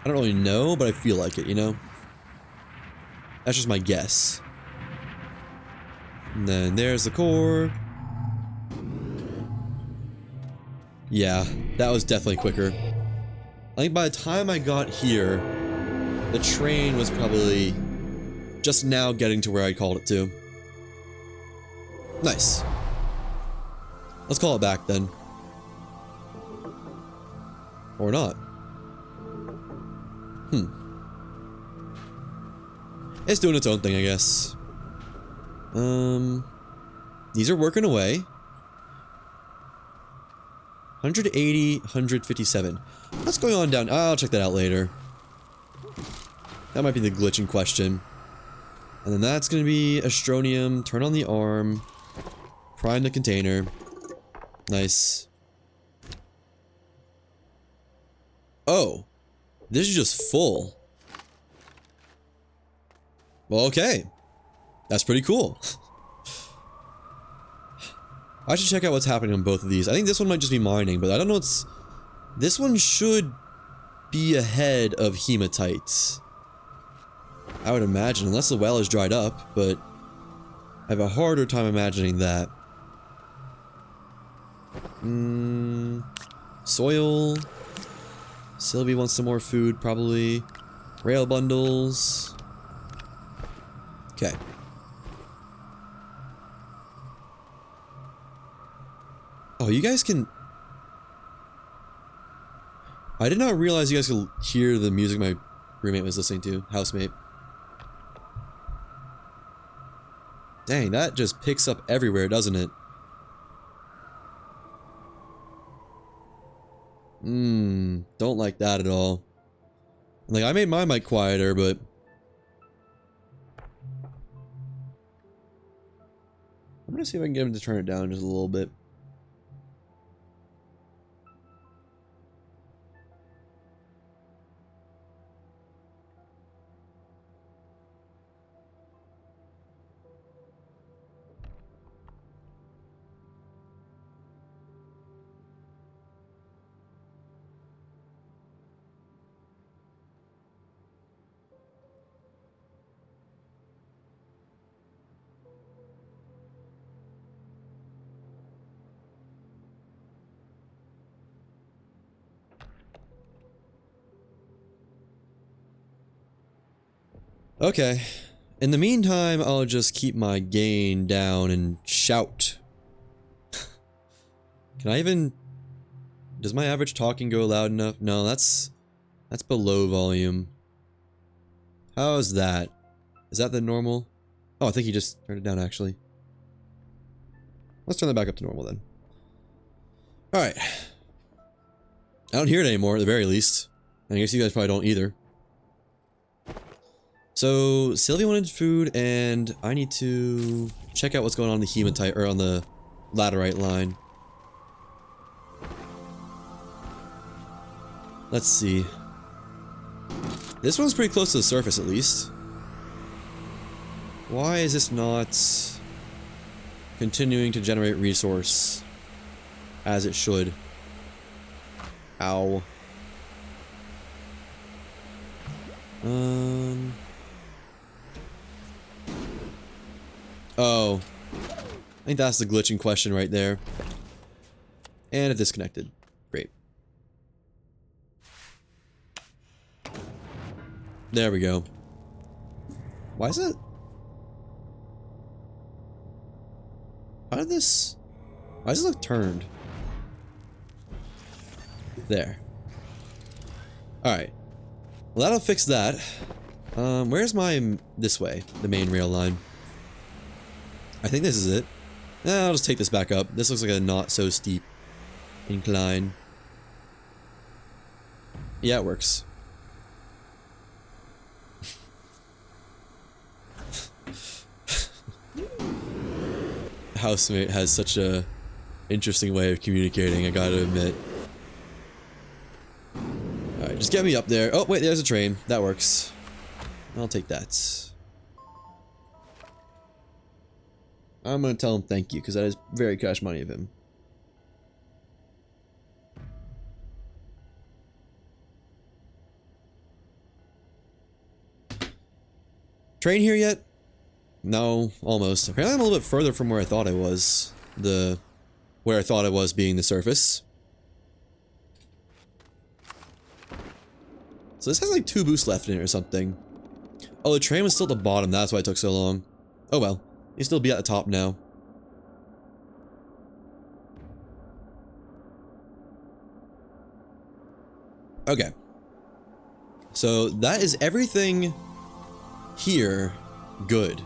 I don't really know, but I feel like it, you know? That's just my guess. And then there's the core. Yeah, that was definitely quicker. I think by the time I got here, the train was probably just now getting to where I called it to. Nice. Let's call it back then. Or not. It's doing its own thing, I guess. These are working away. 180, 157. What's going on down? I'll check that out later. That might be the glitch in question. And then that's going to be Astronium. Turn on the arm. Prime the container. Nice. Oh. This is just full. Well, okay. That's pretty cool. I should check out what's happening on both of these. I think this one might just be mining, but I don't know what's... This one should be ahead of hematites. I would imagine, unless the well is dried up, but I have a harder time imagining that. Soil. Sylvie wants some more food, probably. Rail bundles. Okay. Oh, you guys can... I did not realize you guys could hear the music my roommate was listening to. Housemate. Dang, that just picks up everywhere, doesn't it? Don't like that at all. Like, I made my mic quieter, but... gonna see if I can get him to turn it down just a little bit. Okay. In the meantime, I'll just keep my gain down and shout. Can I even... Does my average talking go loud enough? No, that's below volume. How is that? Is that the normal? Oh, I think he just turned it down, actually. Let's turn that back up to normal, then. Alright. I don't hear it anymore, at the very least. I guess you guys probably don't either. So, Sylvia wanted food, and I need to check out what's going on in the hematite, or on the laterite line. Let's see. This one's pretty close to the surface, at least. Why is this not continuing to generate resource as it should? Ow. Oh. I think that's the glitching question right there. And it disconnected. Great. There we go. Why is it? How did this... Why does it look turned? There. Alright. Well, that'll fix that. Where's my... This way. The main rail line. I think this is it. I'll just take this back up. This looks like a not so steep incline. Yeah, it works. Housemate has such a interesting way of communicating, I gotta admit. Alright, just get me up there. Oh, wait, there's a train. That works. I'll take that. I'm gonna tell him thank you, because that is very cash money of him. Train here yet? No, almost. Apparently I'm a little bit further from where I thought I was. Where I thought I was being the surface. So this has like 2 boosts left in it or something. Oh, the train was still at the bottom, that's why it took so long. Oh well. You still be at the top now. Okay. So that is everything here good.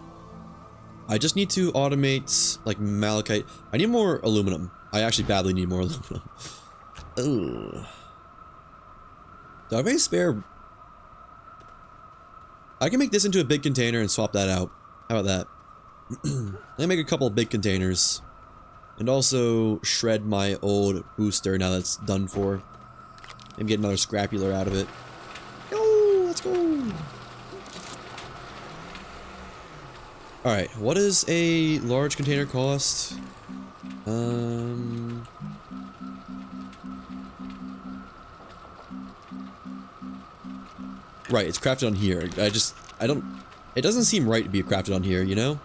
I just need to automate like malachite. I need more aluminum. I actually badly need more aluminum. Ugh. Do I have any spare? I can make this into a big container and swap that out. How about that? Let me make a couple of big containers. And also shred my old booster now that's done for. Maybe get another scrapular out of it. Go! Let's go! Alright, what does a large container cost? Right, it's crafted on here. I don't... It doesn't seem right to be crafted on here, you know?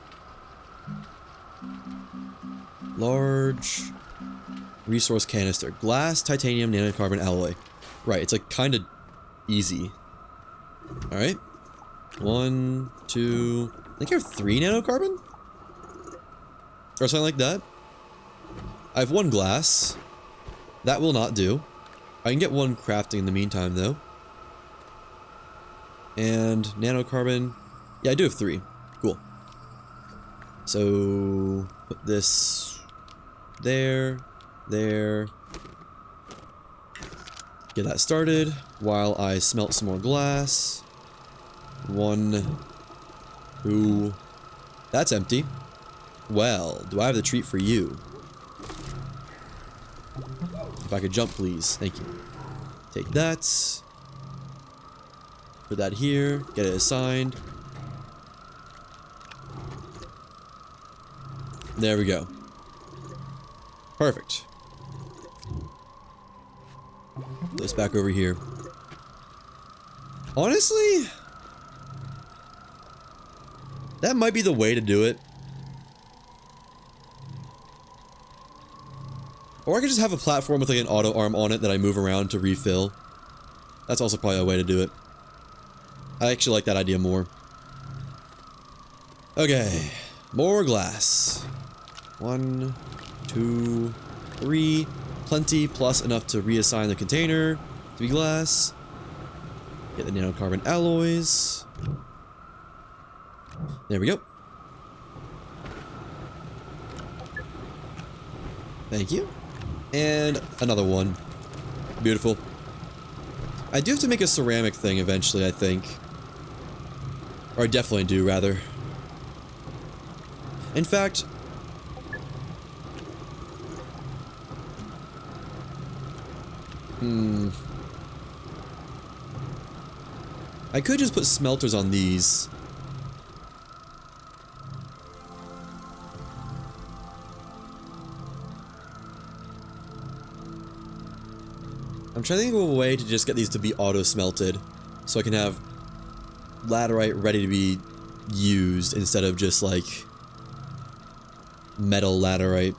Large... Resource canister. Glass, titanium, nanocarbon, alloy. Right, it's like kinda easy. Alright. 1, 2... I think I have 3 nanocarbon? Or something like that. I have 1 glass. That will not do. I can get 1 crafting in the meantime, though. And nanocarbon. Yeah, I do have 3. Cool. So put this there, there. Get that started while I smelt some more glass. 1, 2. That's empty. Well, do I have the treat for you? If I could jump, please. Thank you. Take that. Put that here. Get it assigned. There we go. Perfect. Put this back over here. Honestly, that might be the way to do it. Or I could just have a platform with like an auto arm on it that I move around to refill. That's also probably a way to do it. I actually like that idea more. Okay, more glass. 1, 2, 3. Plenty, plus enough to reassign the container to be glass. Get the nanocarbon alloys. There we go. Thank you. And another one. Beautiful. I do have to make a ceramic thing eventually, I think. Or I definitely do, rather. In fact... I could just put smelters on these. I'm trying to think of a way to just get these to be auto-smelted, so I can have laterite ready to be used instead of just like metal laterite.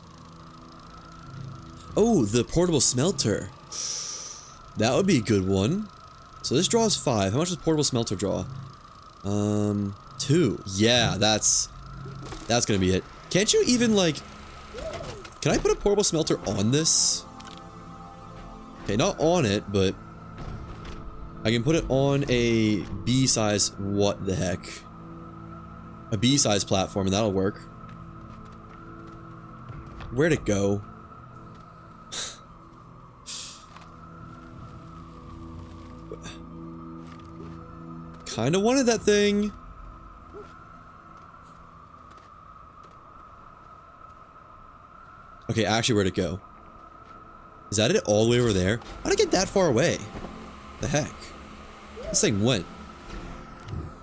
Oh, the portable smelter. That would be a good one. So this draws 5. How much does portable smelter draw? 2. Yeah, that's gonna be it. Can't you even like... Can I put a portable smelter on this? Okay, not on it, but... I can put it on a B-size... What the heck? A B-size platform, and that'll work. Where'd it go? Kinda wanted that thing. Okay, actually, where'd it go? Is that it all the way over there? How'd I get that far away? The heck? This thing went.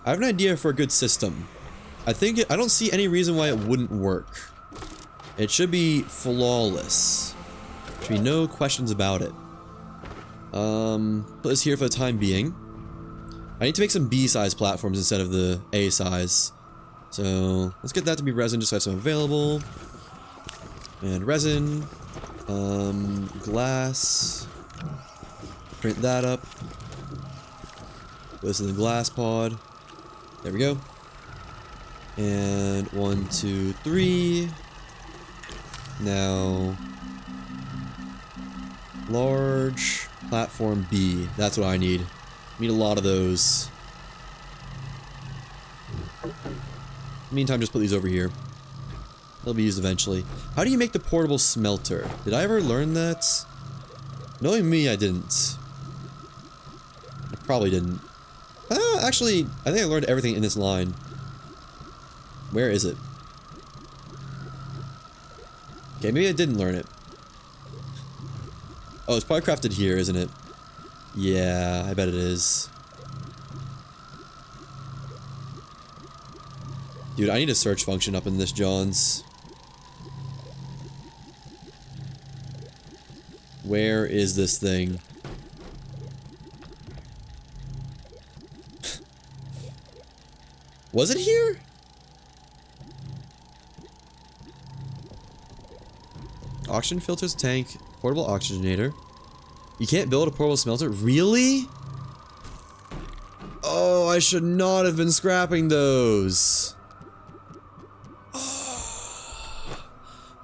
I have an idea for a good system. I don't see any reason why it wouldn't work. It should be flawless. Should be no questions about it. Put this here for the time being. I need to make some B-size platforms instead of the A-size. So, let's get that to be resin just so I have some available. And resin. Glass. Print that up. Put this in the glass pod. There we go. And 1, 2, 3. Now... large platform B. That's what I need. Need a lot of those. Meantime, just put these over here. They'll be used eventually. How do you make the portable smelter? Did I ever learn that? Knowing me, I didn't. I probably didn't. Actually, I think I learned everything in this line. Where is it? Okay, maybe I didn't learn it. Oh, it's probably crafted here, isn't it? Yeah, I bet it is. Dude, I need a search function up in this John's. Where is this thing? Was it here? Oxygen filters, tank, portable oxygenator. You can't build a portable smelter? Really? Oh, I should not have been scrapping those.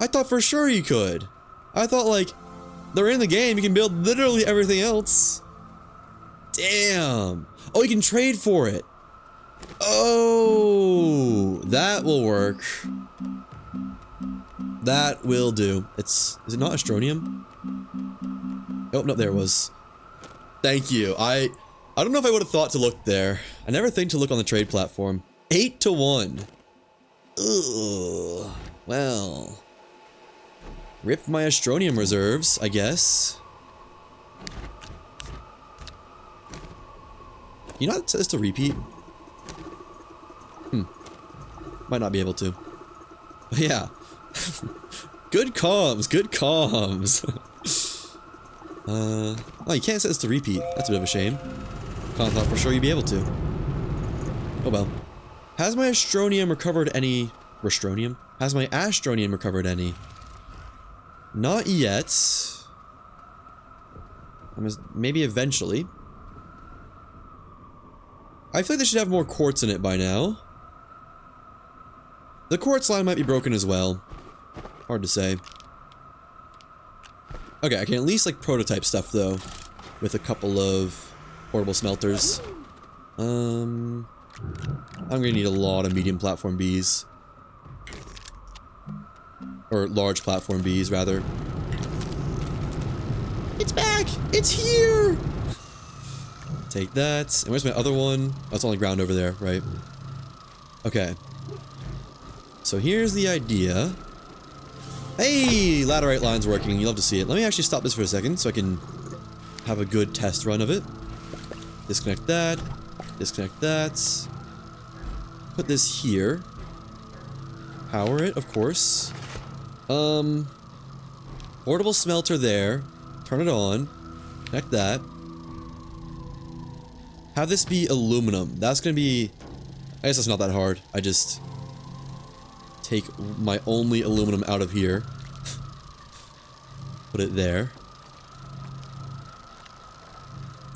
I thought for sure you could. I thought like, they're in the game, you can build literally everything else. Damn. Oh, you can trade for it. Oh, that will work. That will do. Is it not Astronium? Oh, no, there it was. Thank you. I don't know if I would have thought to look there. I never think to look on the trade platform. 8 to 1. Ugh. Well. Rip my Astronium reserves, I guess. You not set this to repeat? Might not be able to. But yeah. Good comms, good comms. Oh, you can't set this to repeat. That's a bit of a shame. Kinda thought for sure you'd be able to. Oh well. Has my Astronium recovered any... Restronium? Has my Astronium recovered any? Not yet. Maybe eventually. I feel like they should have more quartz in it by now. The quartz line might be broken as well. Hard to say. Okay, I can at least like prototype stuff though. With a couple of portable smelters. I'm gonna need a lot of medium platform bees. Or large platform bees, rather. It's back! It's here! Take that. And where's my other one? Oh, it's on the ground over there, right? Okay. So here's the idea. Hey! Laterite line's working. You love to see it. Let me actually stop this for a second so I can have a good test run of it. Disconnect that. Disconnect that. Put this here. Power it, of course. Portable smelter there. Turn it on. Connect that. Have this be aluminum. That's gonna be... I guess that's not that hard. I just... take my only aluminum out of here. Put it there.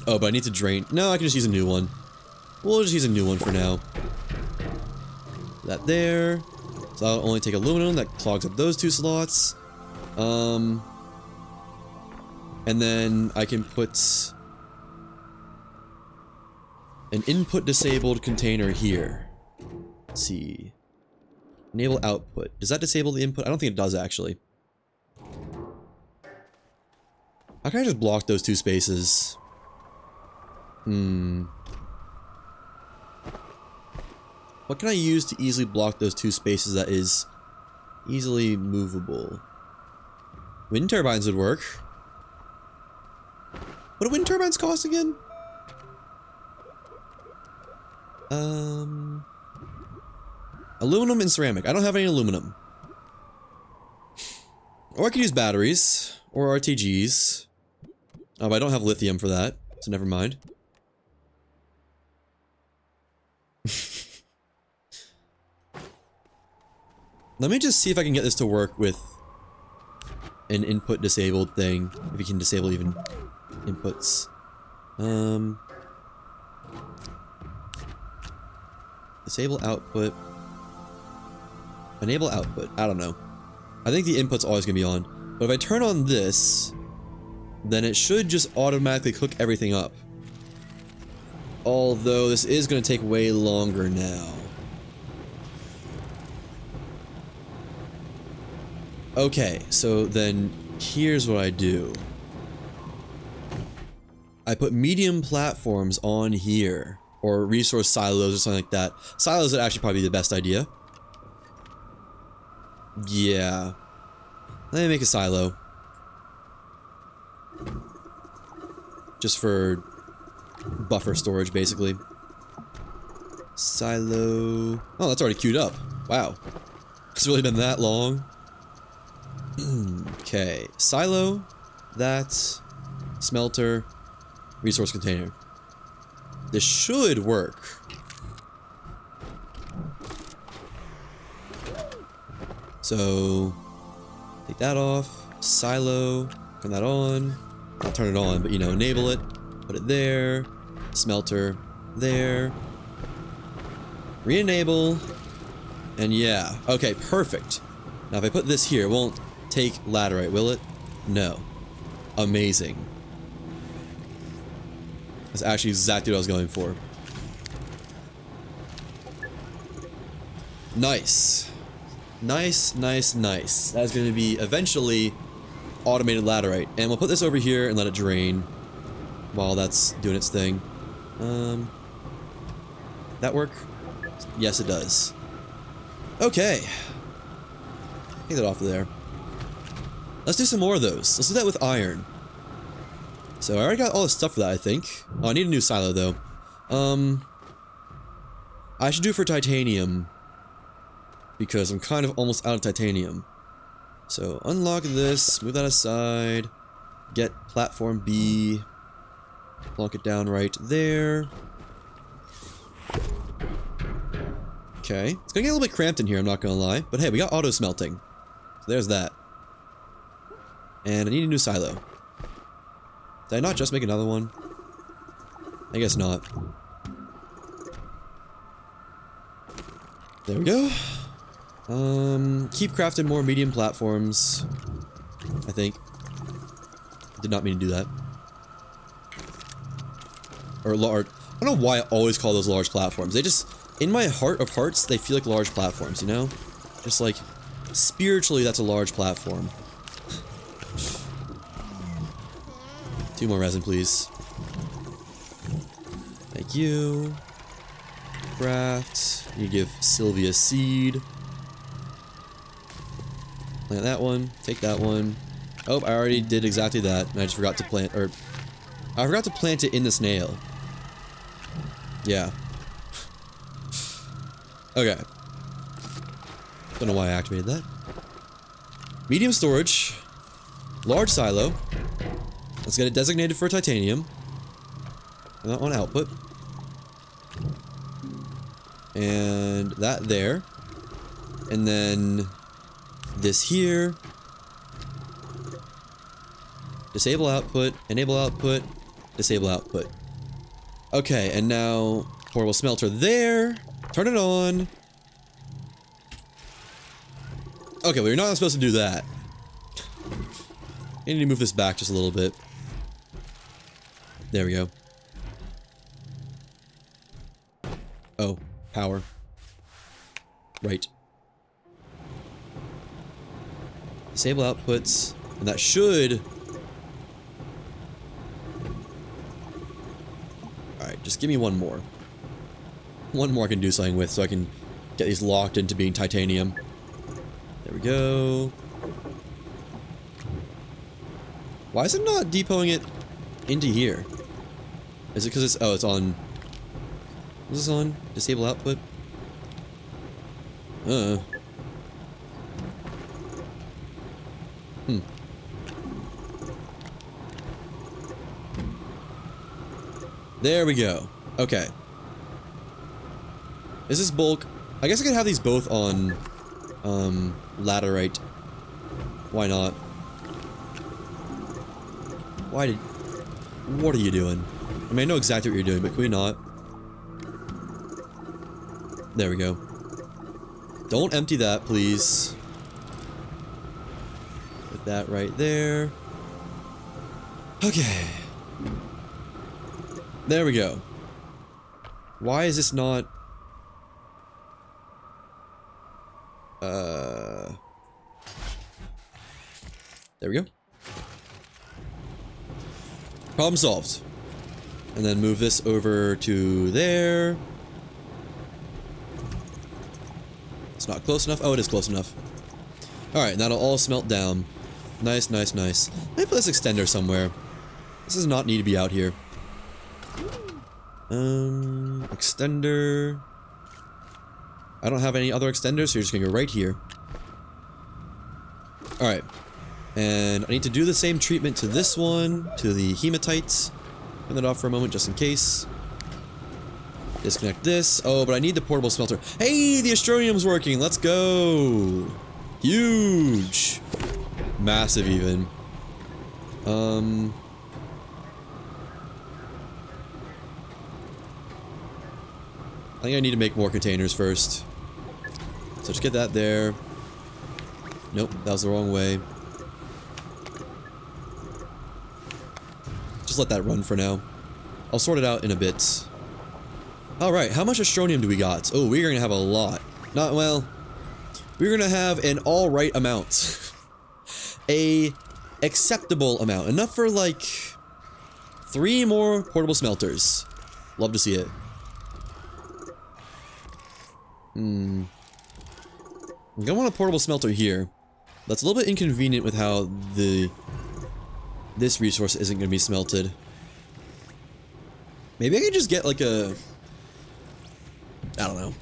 Oh, but I need to drain... No, I can just use a new one. We'll just use a new one for now. That there. So I'll only take aluminum. That clogs up those two slots. And then I can put an input disabled container here. Let's see. Enable output. Does that disable the input? I don't think it does actually. How can I just block those two spaces? What can I use to easily block those two spaces that is easily movable? Wind turbines would work. What do wind turbines cost again? Aluminum and ceramic. I don't have any aluminum. Or I could use batteries. Or RTGs. Oh, but I don't have lithium for that. So never mind. Let me just see if I can get this to work with an input disabled thing. If you can disable even inputs. Disable output. Enable output. I don't know. I think the input's always gonna be on. But if I turn on this, then it should just automatically cook everything up. Although this is gonna take way longer now. Okay, so then here's what I do. I put medium platforms on here, or resource silos or something like that. Silos would actually probably be the best idea. Yeah. Let me make a silo. Just for buffer storage, basically. Silo. Oh, that's already queued up. Wow. It's really been that long. Okay, silo, that, smelter, resource container. This should work. So, take that off, silo, turn that on, not turn it on, but you know, enable it, put it there, smelter, there, re-enable, and yeah, okay, perfect. Now if I put this here, it won't take laterite, will it? No. Amazing. That's actually exactly what I was going for. Nice. Nice, nice, nice. That's going to be eventually automated laterite. And we'll put this over here and let it drain while that's doing its thing. That work? Yes, it does. Okay. Take that off of there. Let's do some more of those. Let's do that with iron. So I already got all the stuff for that, I think. Oh, I need a new silo, though. I should do it for titanium. Because I'm kind of almost out of titanium. So, unlock this, move that aside. Get platform B. Lock it down right there. Okay. It's gonna get a little bit cramped in here, I'm not gonna lie. But hey, we got auto smelting. So there's that. And I need a new silo. Did I not just make another one? I guess not. There we go. Keep crafting more medium platforms. I think. Did not mean to do that. Or large. I don't know why I always call those large platforms. They just, in my heart of hearts, they feel like large platforms, you know? Just like, spiritually, that's a large platform. 2 more resin, please. Thank you. Craft. You give Sylvia seed. Plant that one. Take that one. Oh, I already did exactly that, and I just forgot to plant, or I forgot to plant it in the snail. Yeah. Okay. Don't know why I activated that. Medium storage. Large silo. Let's get it designated for titanium. And that one output. And that there. And then this here. Disable output, enable output, disable output. Okay, and now portable smelter there. Turn it on. Okay, well, you're not supposed to do that. I need to move this back just a little bit. There we go. Oh, power. Right. Disable outputs, and that should... Alright, just give me one more. One more I can do something with so I can get these locked into being titanium. There we go. Why is it not depoting it into here? Is it because it's... Oh, it's on... Is this on? Disable output? There we go. Okay. Is this bulk? I guess I could have these both on, laterite. Why not? Why did... What are you doing? I mean, I know exactly what you're doing, but can we not? There we go. Don't empty that, please. Put that right there. Okay. There we go. Why is this not... There we go. Problem solved. And then move this over to there. It's not close enough. Oh, it is close enough. Alright, that'll all smelt down. Nice, nice, nice. Let me put this extender somewhere. This does not need to be out here. Extender. I don't have any other extenders, so you're just gonna go right here. Alright. And I need to do the same treatment to this one, to the hematites. Turn that off for a moment just in case. Disconnect this. Oh, but I need the portable smelter. Hey, the Astronium's working. Let's go. Huge. Massive even. I think I need to make more containers first. So just get that there. Nope, that was the wrong way. Just let that run for now. I'll sort it out in a bit. Alright, how much Astronium do we got? Oh, we're gonna have a lot. Not, well... We're gonna have an alright amount. A acceptable amount. Enough for, like... 3 more portable smelters. Love to see it. I'm gonna want a portable smelter here. That's a little bit inconvenient with how this resource isn't going to be smelted. Maybe I could just get like a... I don't know.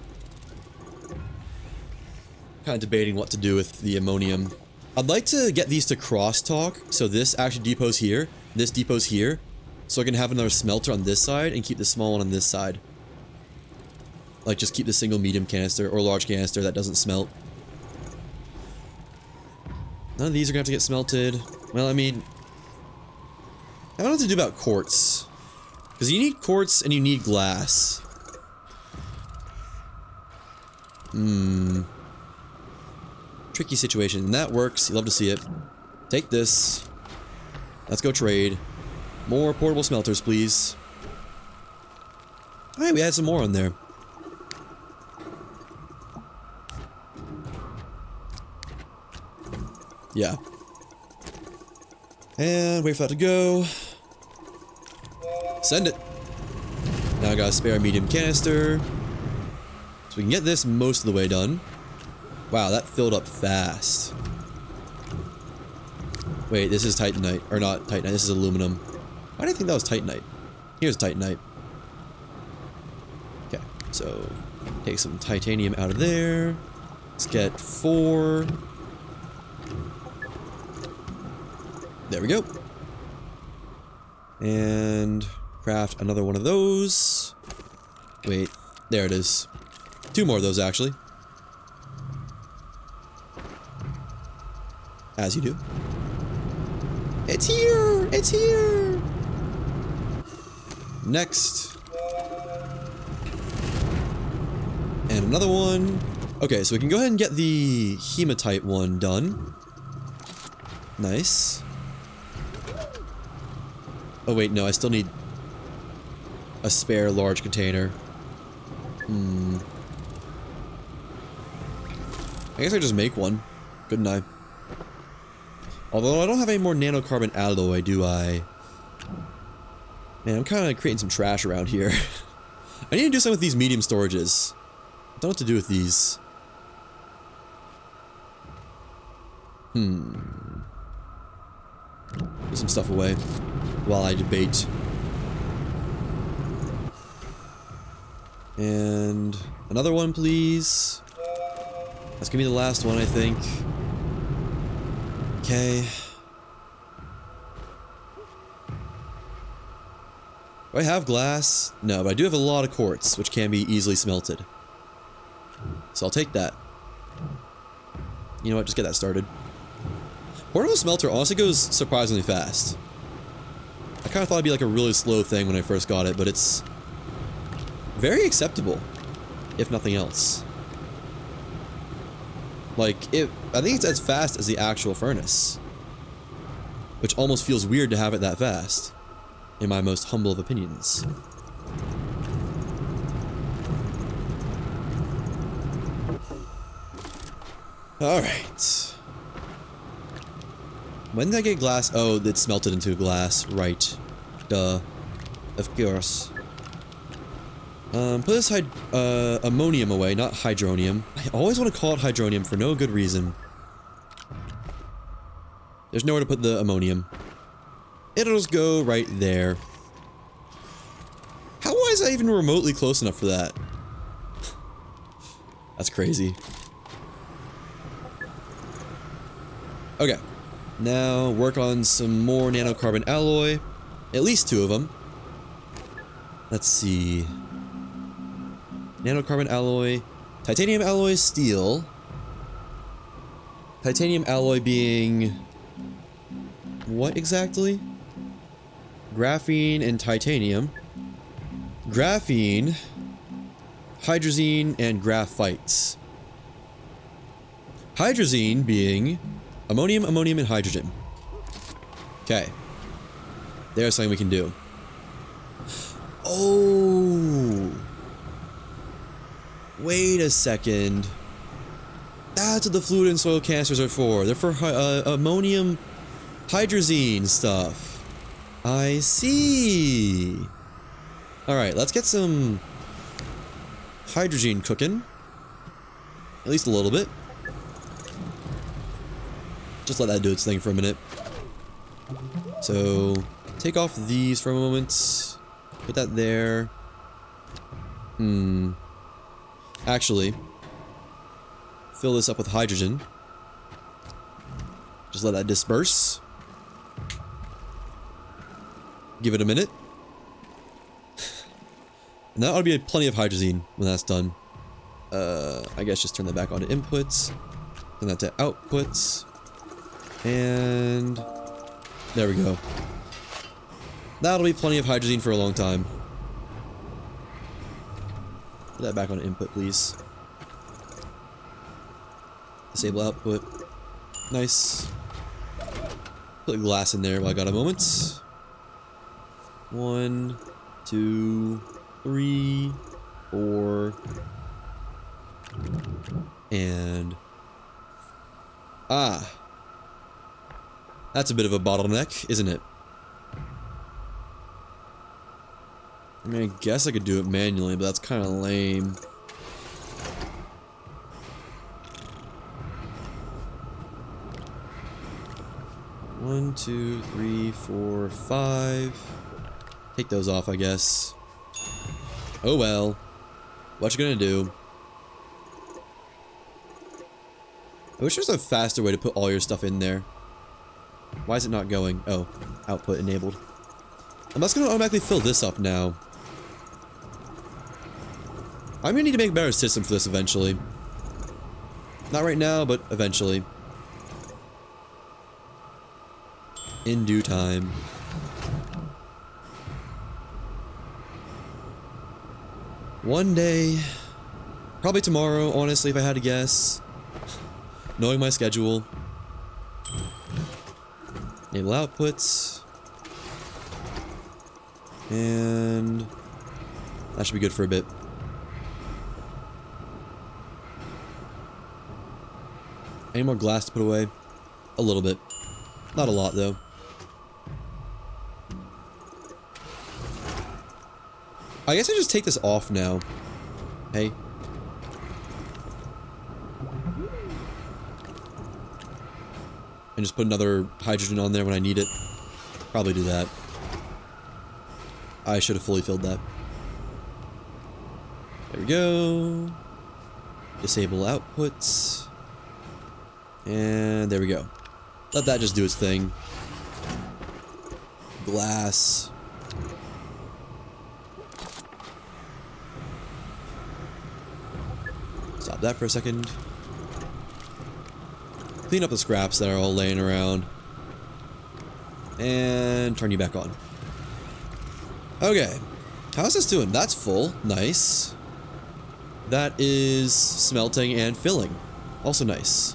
Kind of debating what to do with the ammonium. I'd like to get these to crosstalk, so this actually depots here, this depots here, so I can have another smelter on this side and keep the small one on this side. Like, just keep the single medium canister or large canister that doesn't smelt. None of these are gonna have to get smelted. Well, I mean, I don't know what to do about quartz. Because you need quartz and you need glass. Tricky situation. And that works. You love to see it. Take this. Let's go trade. More portable smelters, please. Alright, we had some more on there. Yeah. And wait for that to go. Send it. Now I got a spare medium canister. So we can get this most of the way done. Wow, that filled up fast. Wait, this is Titanite. Or not Titanite, this is aluminum. Why did I think that was Titanite? Here's Titanite. Okay, so take some titanium out of there. Let's get 4. There we go. And craft another one of those. Wait, there it is. 2 more of those, actually. As you do. It's here! It's here! Next. And another one. Okay, so we can go ahead and get the hematite one done. Nice. Oh wait, no, I still need a spare large container. I guess I just make one, couldn't I? Although I don't have any more nanocarbon alloy, do I? Man, I'm kind of creating some trash around here. I need to do something with these medium storages. I don't know what to do with these. Put some stuff away while I debate. And another one, please. That's gonna be the last one, I think. Okay. Do I have glass? No, but I do have a lot of quartz, which can be easily smelted. So I'll take that. You know what, just get that started. Portable smelter honestly goes surprisingly fast. I kind of thought it'd be like a really slow thing when I first got it, but it's very acceptable, if nothing else. Like, I think it's as fast as the actual furnace. Which almost feels weird to have it that fast, in my most humble of opinions. Alright. When did I get glass? Oh, it's smelted into glass. Right. Duh. Of course. Put this ammonium away, not hydronium. I always want to call it hydronium for no good reason. There's nowhere to put the ammonium. It'll just go right there. How was I even remotely close enough for that? That's crazy. Okay. Now, work on some more nanocarbon alloy. At least 2 of them. Let's see. Nanocarbon alloy. Titanium alloy, steel. Titanium alloy being... what exactly? Graphene and titanium. Graphene, hydrazine, and graphites. Hydrazine being ammonium, ammonium, and hydrogen. Okay. There's something we can do. Oh! Wait a second. That's what the fluid and soil canisters are for. They're for ammonium, hydrazine stuff. I see. Alright, let's get some hydrogen cooking. At least a little bit. Just let that do its thing for a minute. So, take off these for a moment. Put that there. Actually, fill this up with hydrogen. Just let that disperse. Give it a minute. And that ought to be plenty of hydrazine when that's done. I guess just turn that back on to inputs. Turn that to outputs. And there we go. That'll be plenty of hydrazine for a long time. Put that back on input, please. Disable output. Nice. Put glass in there while I got a moment. 1, 2, 3, 4, and that's a bit of a bottleneck, isn't it? I mean, I guess I could do it manually, but that's kind of lame. One, 2, 3, 4, 5. Take those off, I guess. Oh well. What you gonna do? I wish there was a faster way to put all your stuff in there. Why is it not going? Oh, output enabled. I'm just gonna automatically fill this up now. I'm gonna need to make a better system for this eventually. Not right now, but eventually. In due time. One day, probably tomorrow, honestly, if I had to guess. Knowing my schedule. Enable outputs. And that should be good for a bit. Any more glass to put away? A little bit. Not a lot, though. I guess I just take this off now. Hey. And just put another hydrogen on there when I need it. Probably do that. I should have fully filled that. There we go. Disable outputs. And there we go. Let that just do its thing. Glass. Stop that for a second. Clean up the scraps that are all laying around. And turn you back on. Okay. How's this doing? That's full. Nice. That is smelting and filling. Also nice.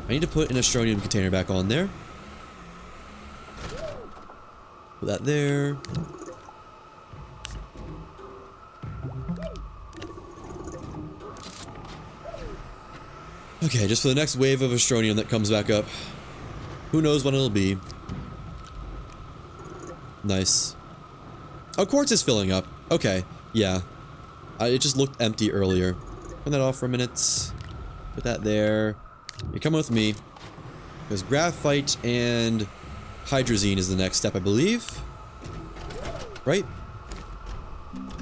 I need to put an Astroneer container back on there. Put that there. Okay, just for the next wave of Astroneer that comes back up. Who knows when it'll be. Nice. Oh, quartz is filling up. Okay, yeah. It just looked empty earlier. Turn that off for a minute. Put that there. You're coming with me. Because graphite and hydrazine is the next step, I believe. Right?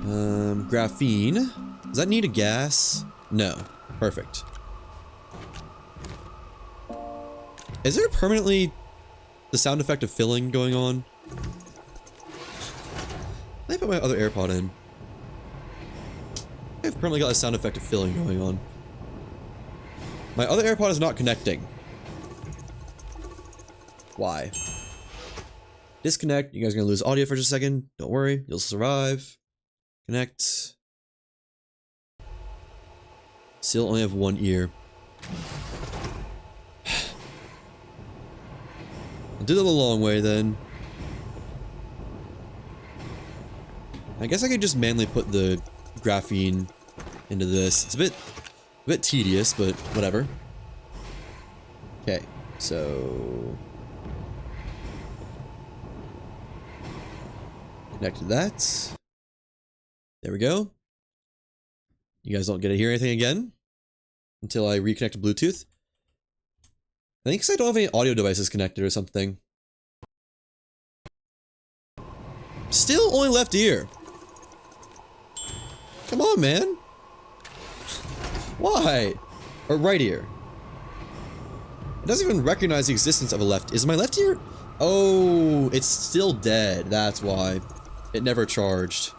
Graphene. Does that need a gas? No. Perfect. Is there permanently the sound effect of filling going on? Let me put my other AirPod in. I've permanently got a sound effect of filling going on. My other AirPod is not connecting. Why? Disconnect. You guys are gonna lose audio for just a second. Don't worry, you'll survive. Connect. Still only have one ear. I'll do that the long way then. I guess I could just manually put the graphene into this. It's a bit tedious, but whatever. Okay, so connect to that. There we go. You guys don't get to hear anything again until I reconnect to Bluetooth. I think 'cause I don't have any audio devices connected or something. Still only left ear. Come on, man. Why? Or right ear. It doesn't even recognize the existence of a left. Is my left ear? Oh, it's still dead. That's why. It never charged.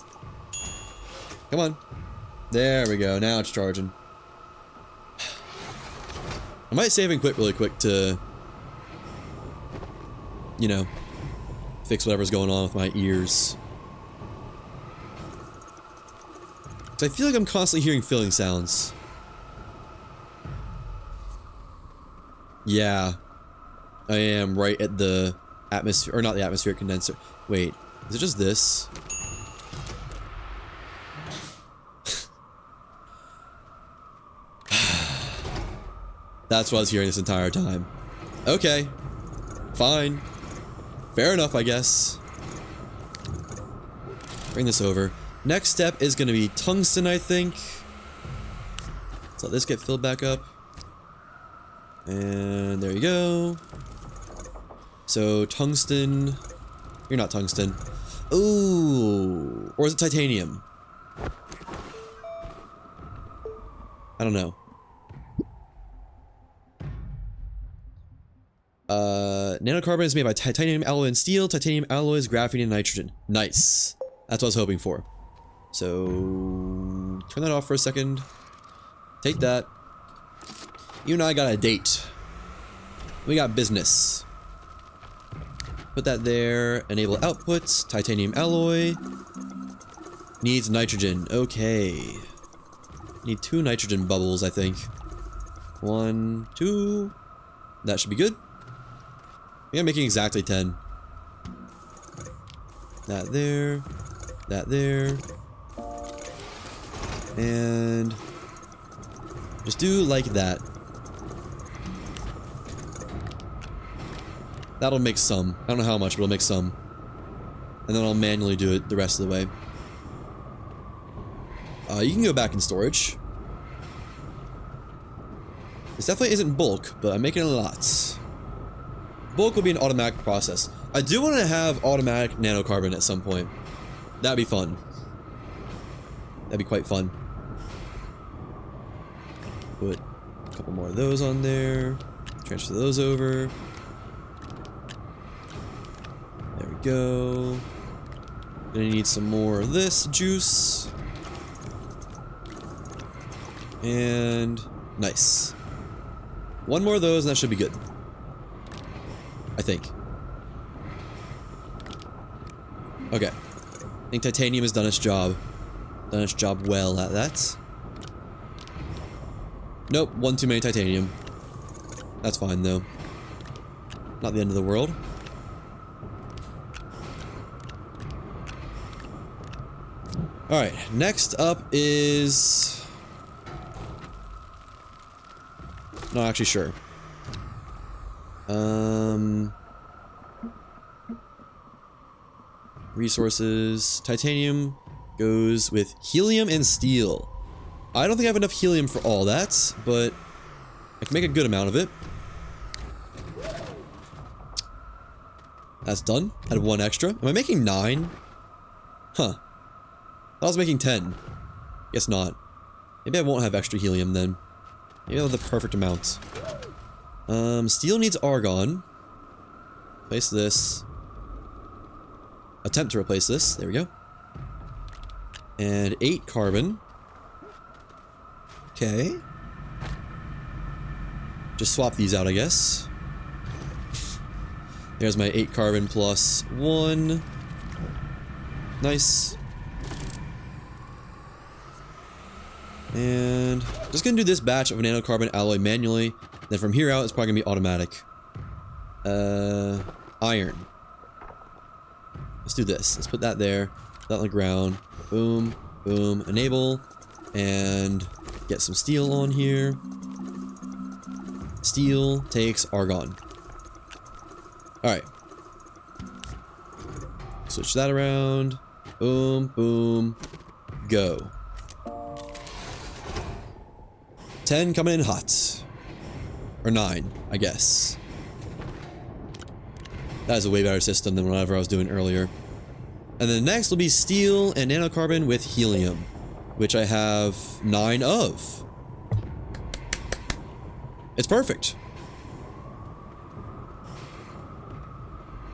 Come on. There we go. Now it's charging. I might save and quit really quick to, you know, fix whatever's going on with my ears. Because I feel like I'm constantly hearing filling sounds. Yeah. I am right at the atmosphere, or not the atmospheric condenser. Wait, is it just this? That's what I was hearing this entire time. Okay. Fine. Fair enough, I guess. Bring this over. Next step is going to be tungsten, I think. Let's let this get filled back up. And there you go. So, tungsten. You're not tungsten. Ooh. Or is it titanium? I don't know. Nanocarbon is made by titanium alloy and steel. Titanium alloys, graphene, and nitrogen. Nice. That's what I was hoping for. So, turn that off for a second. Take that. You and I got a date. We got business. Put that there. Enable outputs. Titanium alloy. Needs nitrogen. Okay. Need 2 nitrogen bubbles, I think. 1, 2. That should be good. I think I'm making exactly 10. That there. That there. And just do like that. That'll make some. I don't know how much, but it'll make some. And then I'll manually do it the rest of the way. You can go back in storage. This definitely isn't bulk, but I'm making a lot. Bulk will be an automatic process. I do want to have automatic nanocarbon at some point. That'd be fun. That'd be quite fun. Put a couple more of those on there. Transfer those over. There we go. Gonna need some more of this juice. And nice. One more of those and that should be good. I think. Okay. I think titanium has done its job. Done its job well at that. Nope, one too many titanium. That's fine though. Not the end of the world. Alright, next up is... Not actually sure. Resources. Titanium goes with helium and steel. I don't think I have enough helium for all that, but I can make a good amount of it. That's done. Had 1 extra. Am I making 9? Huh. I was making 10. Guess not. Maybe I won't have extra helium then. Maybe I'll have the perfect amount. Steel needs argon. Replace this. Attempt to replace this. There we go. And 8 carbon. Okay. Just swap these out, I guess. There's my 8 carbon plus 1. Nice. And just gonna do this batch of nanocarbon alloy manually. Then from here out, it's probably gonna be automatic. Iron. Let's do this. Let's put that there. Put that on the ground. Boom. Boom. Enable. And get some steel on here. Steel takes argon. Alright. Switch that around. Boom. Boom. Go. 10 coming in hot. Or 9, I guess. That is a way better system than whatever I was doing earlier. And then next will be steel and nanocarbon with helium, which I have 9 of. It's perfect.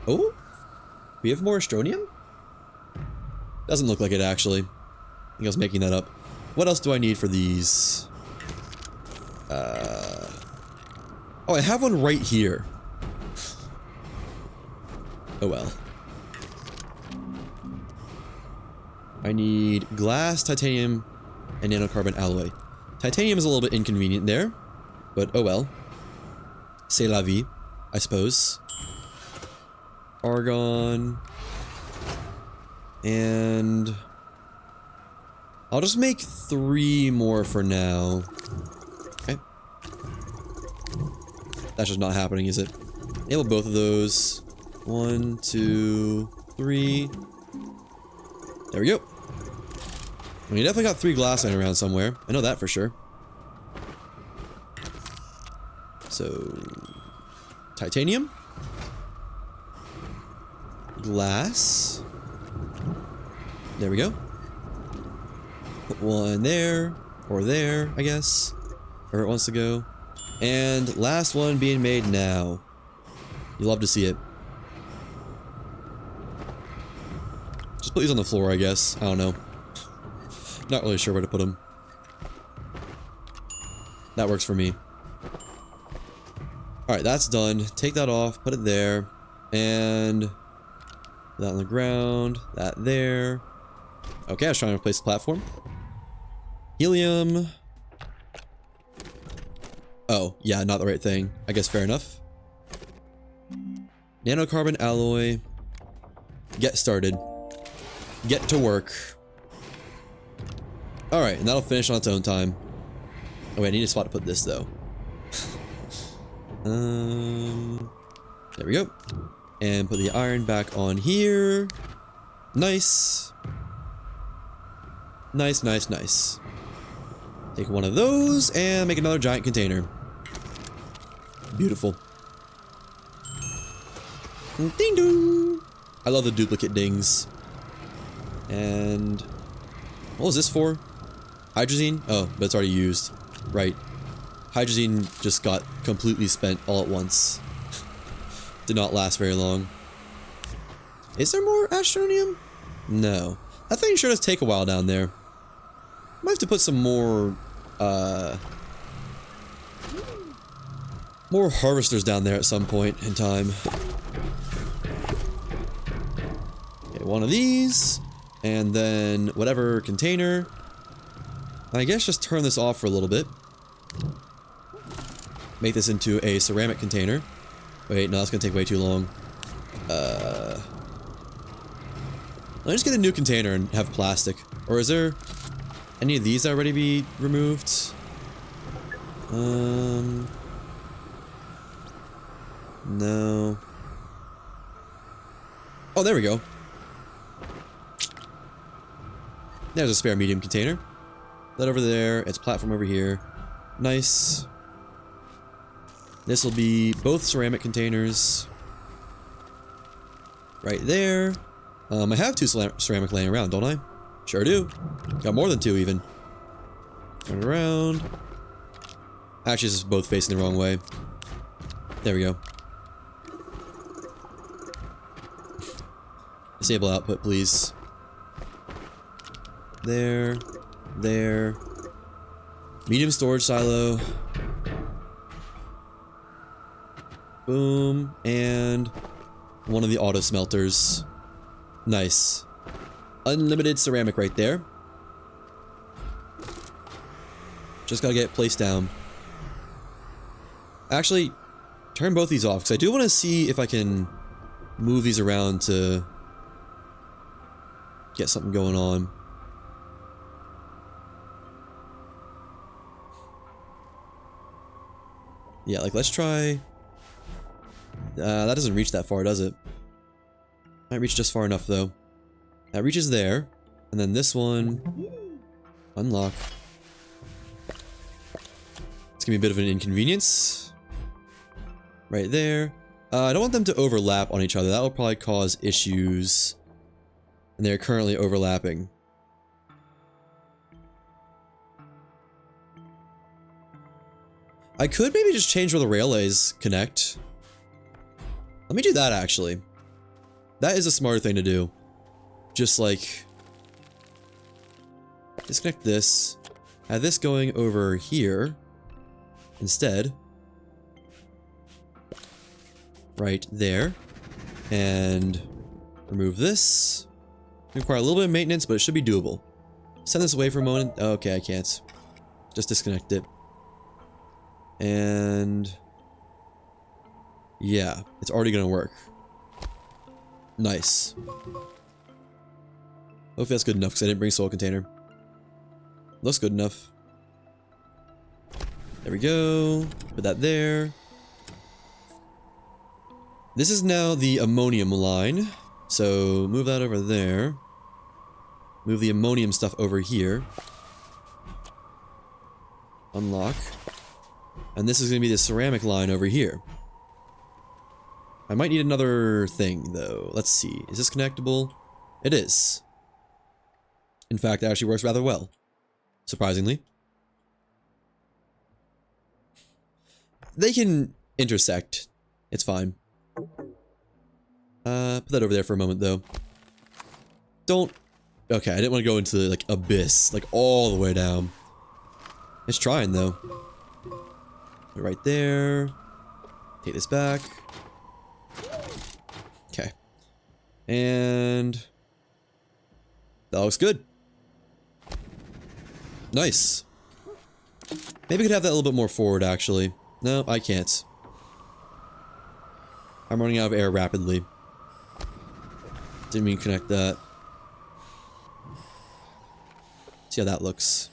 Oh? We have more Astronium? Doesn't look like it, actually. I think I was making that up. What else do I need for these? Oh, I have one right here. Oh well. I need glass, titanium, and nanocarbon alloy. Titanium is a little bit inconvenient there, but oh well. C'est la vie, I suppose. Argon. And I'll just make 3 more for now. Okay. That's just not happening, is it? Enable both of those. 1, 2, 3. There we go. I mean, you definitely got 3 glass laying around somewhere. I know that for sure. So, titanium. Glass. There we go. Put one there, or there, I guess. Where it wants to go. And last one being made now. You love to see it. Just put these on the floor, I guess. I don't know. Not really sure where to put them. That works for me. Alright, that's done. Take that off, put it there. And that on the ground. That there. Okay, I was trying to replace the platform. Helium. Oh, yeah, not the right thing. I guess fair enough. Nanocarbon alloy. Get started. Get to work. Alright, and that'll finish on its own time. Oh wait, I need a spot to put this though. There we go. And put the iron back on here. Nice. Nice, nice, nice. Take one of those and make another giant container. Beautiful. Ding dong! I love the duplicate dings. And what was this for? Hydrazine? Oh, but it's already used. Right. Hydrazine just got completely spent all at once. Did not last very long. Is there more Astronium? No. That thing sure does take a while down there. Might have to put some more harvesters down there at some point in time. Okay, one of these. And then whatever container. I guess just turn this off for a little bit. Make this into a ceramic container. Wait, no, that's gonna take way too long. Let me just get a new container and have plastic. Or is there any of these already be removed? No. Oh, there we go. There's a spare medium container. That over there. It's platform over here. Nice. This will be both ceramic containers. Right there. I have 2 ceramic laying around, don't I? Sure do. Got more than 2 even. Turn it around. Actually, this is both facing the wrong way. There we go. Disable output, please. There. There. Medium storage silo. Boom. And one of the auto smelters. Nice. Unlimited ceramic right there. Just gotta get it placed down. Actually, turn both these off, because I do want to see if I can move these around to get something going on. Yeah, like, let's try... that doesn't reach that far, does it? Might reach just far enough, though. That reaches there. And then this one... Unlock. It's gonna be a bit of an inconvenience. Right there. I don't want them to overlap on each other. That will probably cause issues. And they're currently overlapping. I could maybe just change where the relays connect. Let me do that, actually. That is a smarter thing to do. Just like... disconnect this. Have this going over here. Instead. Right there. And remove this. Require a little bit of maintenance, but it should be doable. Send this away for a moment. Okay, I can't. Just disconnect it. And... yeah, it's already gonna work. Nice. Hopefully that's good enough, because I didn't bring soil container. Looks good enough. There we go. Put that there. This is now the ammonium line. So move that over there. Move the ammonium stuff over here. Unlock. And this is going to be the ceramic line over here. I might need another thing, though. Let's see. Is this connectable? It is. In fact, it actually works rather well. Surprisingly. They can intersect. It's fine. Put that over there for a moment, though. Don't... okay, I didn't want to go into, like, abyss. Like, all the way down. It's trying, though. Put it right there. Take this back. Okay. And... that looks good. Nice. Maybe we could have that a little bit more forward, actually. No, I can't. I'm running out of air rapidly. Didn't mean to connect that. See how that looks.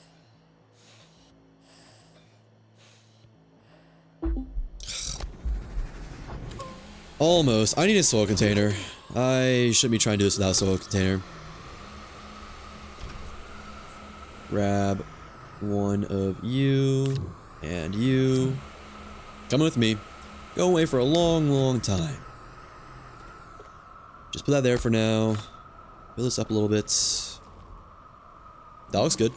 Almost. I need a soil container. I shouldn't be trying to do this without a soil container. Grab one of you and you. Coming with me. Going away for a long, long time. Just put that there for now. Fill this up a little bit. That looks good.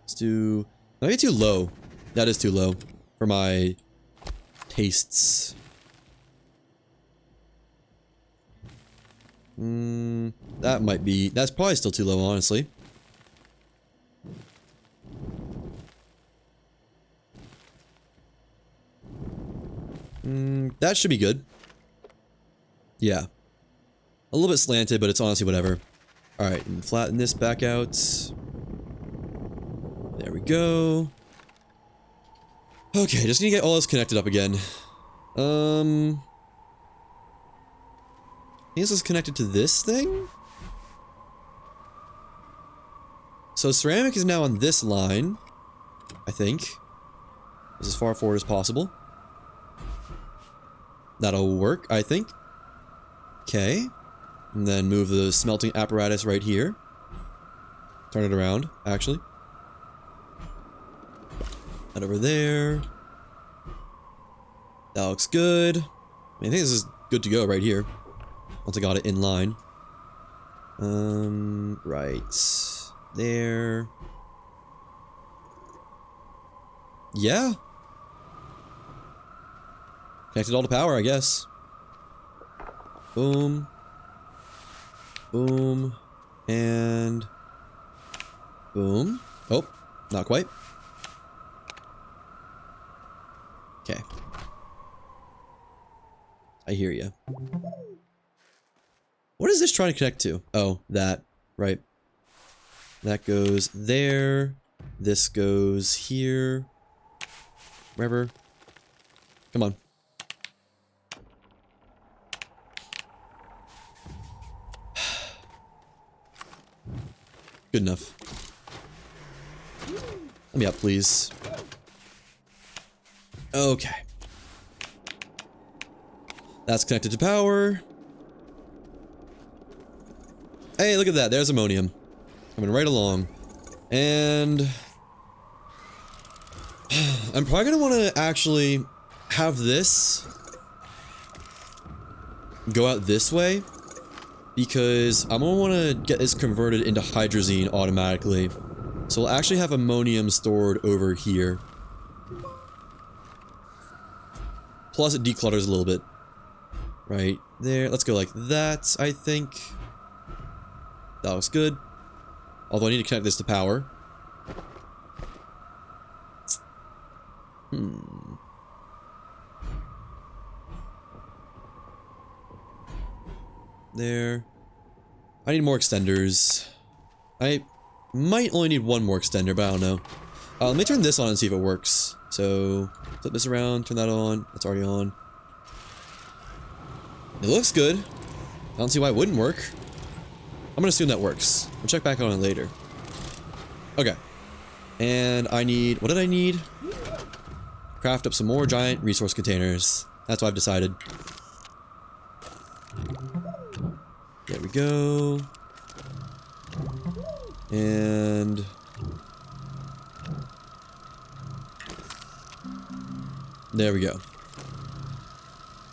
Let's do... maybe too low. That is too low for my tastes. That might be... that's probably still too low, honestly. That should be good. Yeah. A little bit slanted, but it's honestly whatever. Alright, and flatten this back out. There we go. Okay, just need to get all this connected up again. I think this is connected to this thing? So ceramic is now on this line, I think. This is as far forward as possible. That'll work, I think. Okay. And then move the smelting apparatus right here. Turn it around, actually. That over there. That looks good. I think this is good to go right here. Once I got it in line. Right there. Yeah. Connected all to power, I guess. Boom. Boom. And... boom. Oh, not quite. Okay. I hear you. What is this trying to connect to? Oh, that. Right. That goes there. This goes here. Wherever. Come on. Good enough. Let me up, please. Okay. That's connected to power. Hey, look at that. There's ammonium. Coming right along. And... I'm probably going to want to actually have this go out this way, because I'm gonna want to get this converted into hydrazine automatically. So we'll actually have ammonium stored over here. Plus it declutters a little bit. Right there. Let's go like that, I think. That looks good. Although I need to connect this to power. There. I need more extenders. I might only need one more extender, but I don't know. Let me turn this on and see if it works. So, flip this around, turn that on. That's already on. It looks good. I don't see why it wouldn't work. I'm gonna assume that works. We'll check back on it later. Okay. And I need... what did I need? Craft up some more giant resource containers. That's what I've decided. There we go. And... there we go.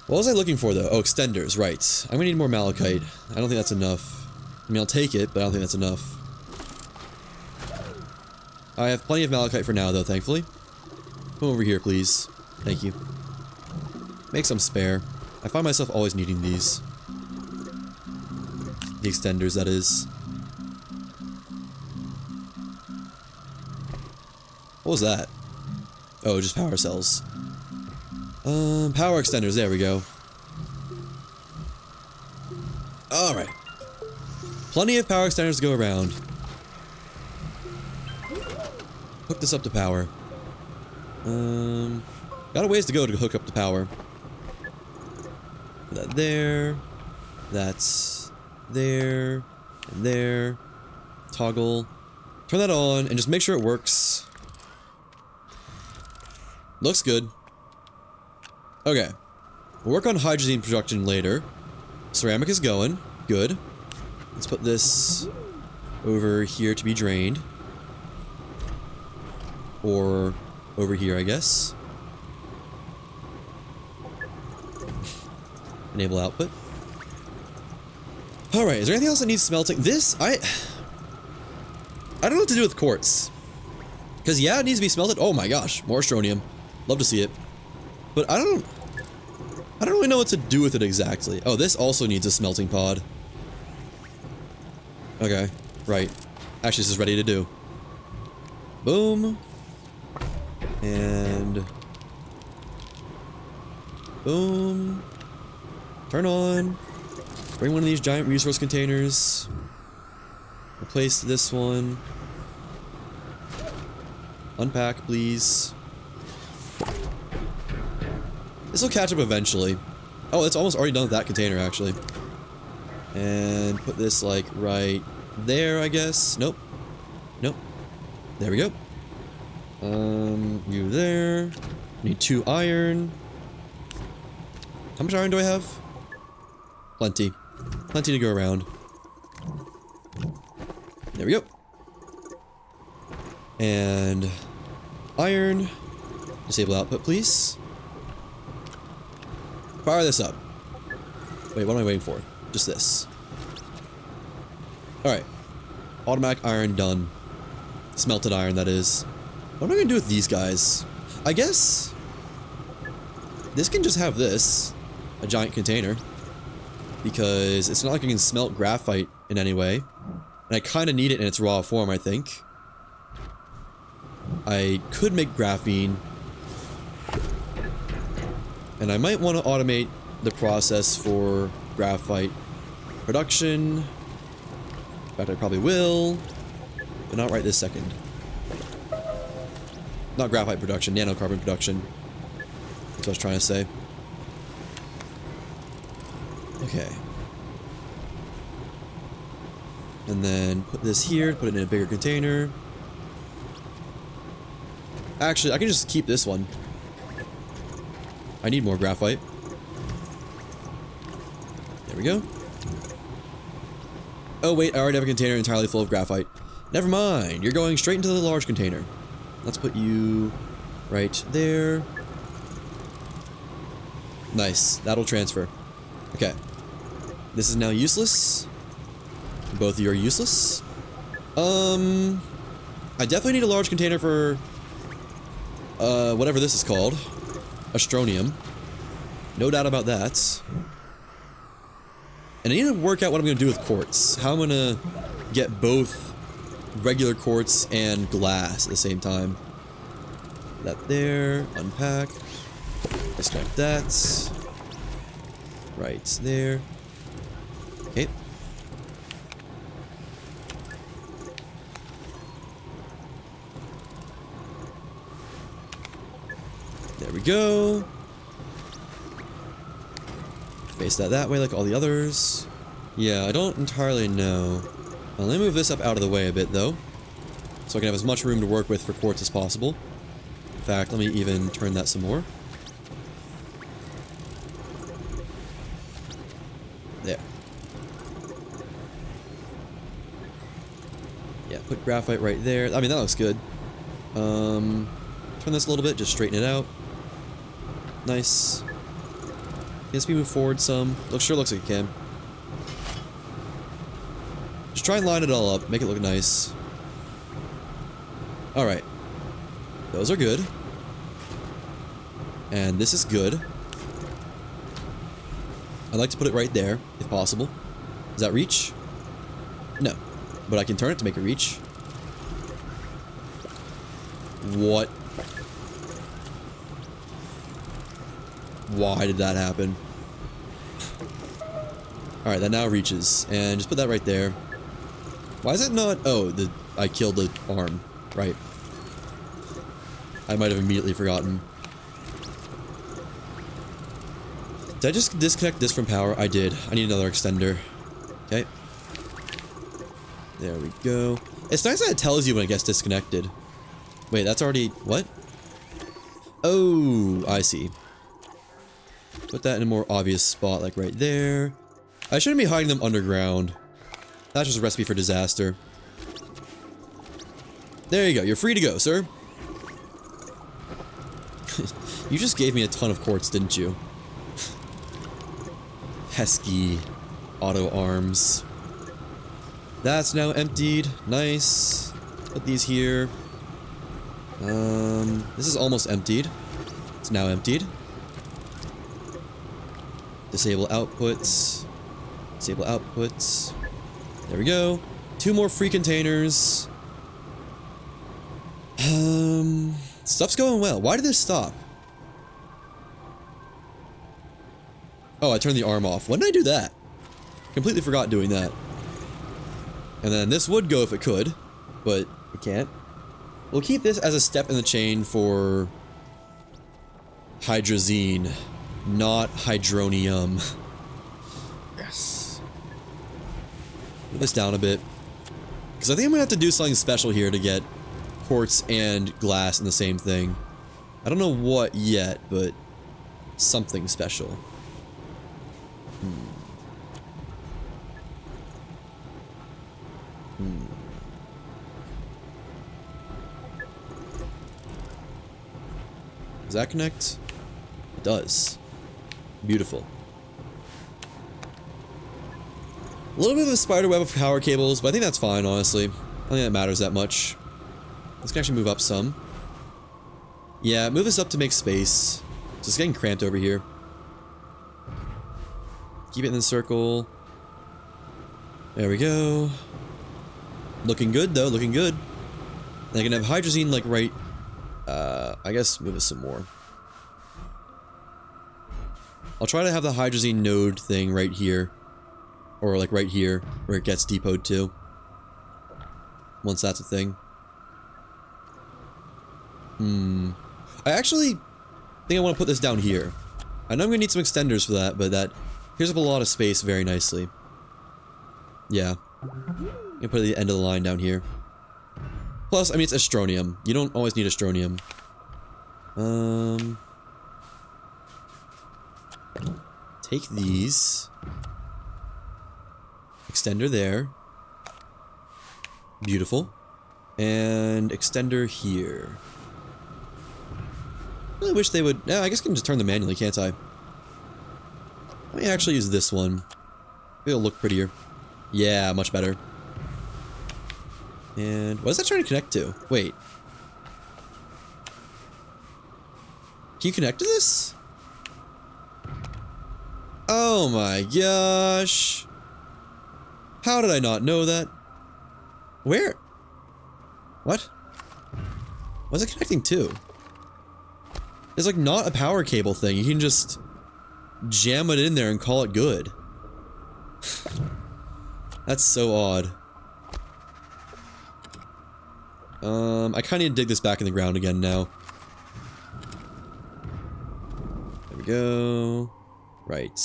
What was I looking for, though? Oh, extenders, right. I'm gonna need more malachite. I don't think that's enough. I mean, I'll take it, but I don't think that's enough. I have plenty of malachite for now, though, thankfully. Come over here, please. Thank you. Make some spare. I find myself always needing these. The extenders, that is. What was that? Oh, just power cells. Power extenders, there we go. Alright. Plenty of power extenders to go around. Hook this up to power. Got a ways to go to hook up to power. Put that there. That's there. And there. Toggle. Turn that on and just make sure it works. Looks good. Okay. We'll work on hydrazine production later. Ceramic is going. Good. Let's put this over here to be drained. Or over here, I guess. Enable output. Alright, is there anything else that needs smelting? This, I don't know what to do with quartz. Because, yeah, it needs to be smelted. Oh my gosh, more astronium. Love to see it. But I don't really know what to do with it exactly. Oh, this also needs a smelting pod. Okay, right. Actually, this is ready to do. Boom. And... boom. Turn on. Bring one of these giant resource containers. Replace this one. Unpack, please. This will catch up eventually. Oh, it's almost already done with that container, actually. And put this, like, right there, I guess. Nope. Nope. There we go. You there. Need 2 iron. How much iron do I have? Plenty. Plenty to go around. There we go. And... iron. Disable output, please. Fire this up. Wait, what am I waiting for? Just this. Alright. Automatic iron done. Smelted iron, that is. What am I gonna do with these guys? I guess... this can just have this. A giant container. Because it's not like I can smelt graphite in any way. And I kinda need it in its raw form, I think. I could make graphene. And I might want to automate the process for graphite production. In fact, I probably will. But not right this second. Not graphite production, nanocarbon production. That's what I was trying to say. Okay. And then put this here, put it in a bigger container. Actually, I can just keep this one. I need more graphite. There we go. Oh wait, I already have a container entirely full of graphite. Never mind, you're going straight into the large container. Let's put you right there. Nice. That'll transfer. Okay. This is now useless. Both of you are useless. I definitely need a large container for whatever this is called. Astronium. No doubt about that. And I need to work out what I'm going to do with quartz. How I'm going to get both regular quartz and glass at the same time. That there. Unpack. Disconnect that. Right there. Okay. There we go. Face that way like all the others. Yeah, I don't entirely know. Well, let me move this up out of the way a bit though, so I can have as much room to work with for quartz as possible. In fact, let me even turn that some more. There. Yeah, put graphite right there. I mean, that looks good. Turn this a little bit, just straighten it out. Nice. Yes, we move forward some. Sure looks like it can. Just try and line it all up, make it look nice. Alright. Those are good. And this is good. I'd like to put it right there, if possible. Does that reach? No. But I can turn it to make it reach. What? Why did that happen? Alright, that now reaches. And just put that right there. Why is it not... Oh, I killed the arm. Right. I might have immediately forgotten. Did I just disconnect this from power? I did. I need another extender. Okay. There we go. It's nice that it tells you when it gets disconnected. Wait, that's already... What? Oh, I see. Put that in a more obvious spot, like right there. I shouldn't be hiding them underground. That's just a recipe for disaster. There you go. You're free to go, sir. You just gave me a ton of quartz, didn't you? Pesky auto arms. That's now emptied. Nice. Put these here. This is almost emptied. It's now emptied. Disable outputs. Disable outputs. There we go. 2 more free containers. Stuff's going well. Why did this stop? Oh, I turned the arm off. When did I do that? Completely forgot doing that. And then this would go if it could, but it can't. We'll keep this as a step in the chain for hydrazine, not hydronium. Yes. Move this down a bit. Because I think I'm going to have to do something special here to get quartz and glass in the same thing. I don't know what yet, but something special. Does that connect? It does. Beautiful. A little bit of a spider web of power cables, but I think that's fine, honestly. I don't think that matters that much. Let's actually move up some. Yeah, move this up to make space. It's just getting cramped over here. Keep it in the circle. There we go. Looking good, though. Looking good. And I can have hydrazine, like, right... I guess move it some more. I'll try to have the hydrazine node thing right here. Or, like, right here, where it gets depoted to. Once that's a thing. I actually think I want to put this down here. I know I'm going to need some extenders for that, but that clears up a lot of space very nicely. Yeah. I'm going to put it at the end of the line down here. Plus, I mean, it's astronium. You don't always need astronium. Take these. Extender there. Beautiful. And extender here. I really wish they would... Yeah, I guess I can just turn them manually, can't I? Let me actually use this one. It'll look prettier. Yeah, much better. And what is that trying to connect to? Wait. Can you connect to this? Oh my gosh. How did I not know that? Where? What? What's it connecting to? It's like not a power cable thing. You can just jam it in there and call it good. That's so odd. I kind of need to dig this back in the ground again now. There we go. Right.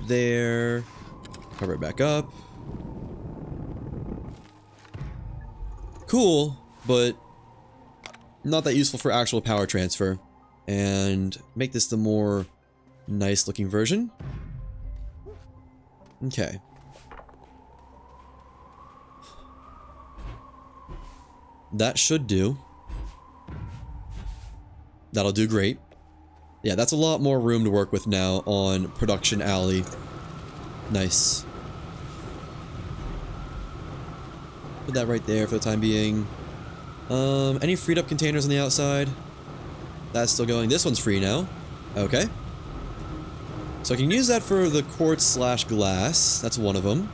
There. Cover it back up. Cool, but not that useful for actual power transfer. And make this the more nice looking version. Okay. That should do. That'll do great. Yeah, that's a lot more room to work with now on Production Alley. Nice. Put that right there for the time being. Any freed up containers on the outside? That's still going. This one's free now. Okay. So I can use that for the quartz slash glass. That's one of them.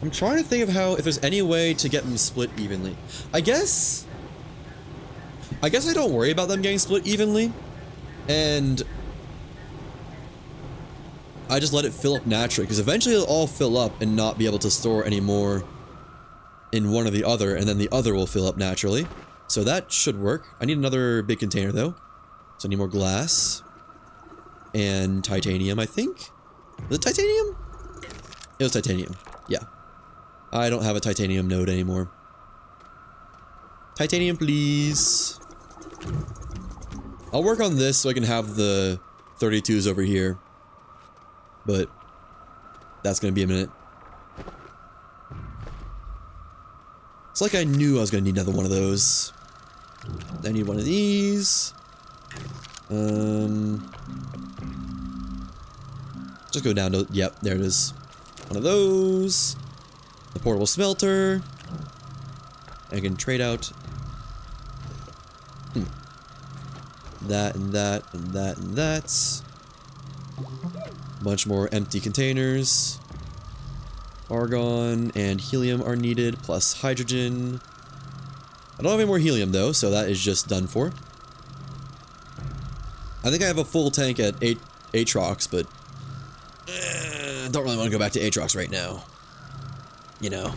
I'm trying to think of how, if there's any way to get them split evenly. I guess I don't worry about them getting split evenly, and I just let it fill up naturally, because eventually it'll all fill up and not be able to store any more in one or the other, and then the other will fill up naturally. So that should work. I need another big container though, so I need more glass and titanium, I think. Was it titanium? It was titanium. Yeah. I don't have a titanium node anymore. Titanium, please. I'll work on this so I can have the 32s over here. But that's gonna be a minute. It's like I knew I was gonna need another one of those. I need one of these. Just go down to, yep, there it is. One of those. The portable smelter. I can trade out that and that and that and that. Bunch more empty containers. Argon and helium are needed, plus hydrogen. I don't have any more helium though, so that is just done for. I think I have a full tank at Atrox, but don't really want to go back to Atrox right now. You know.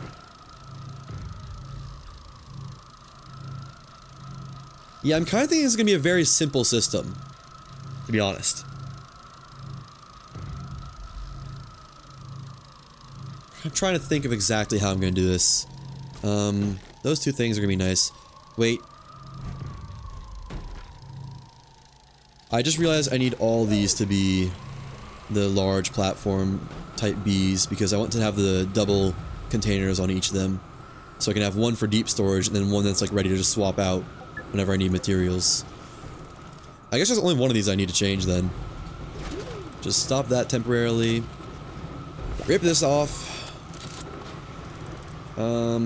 Yeah, I'm kind of thinking it's going to be a very simple system, to be honest. I'm trying to think of exactly how I'm going to do this. Those two things are going to be nice. Wait. I just realized I need all these to be the large platform type Bs, because I want to have the double containers on each of them. So I can have one for deep storage and then one that's like ready to just swap out whenever I need materials. I guess there's only one of these I need to change then. Just stop that temporarily. Rip this off.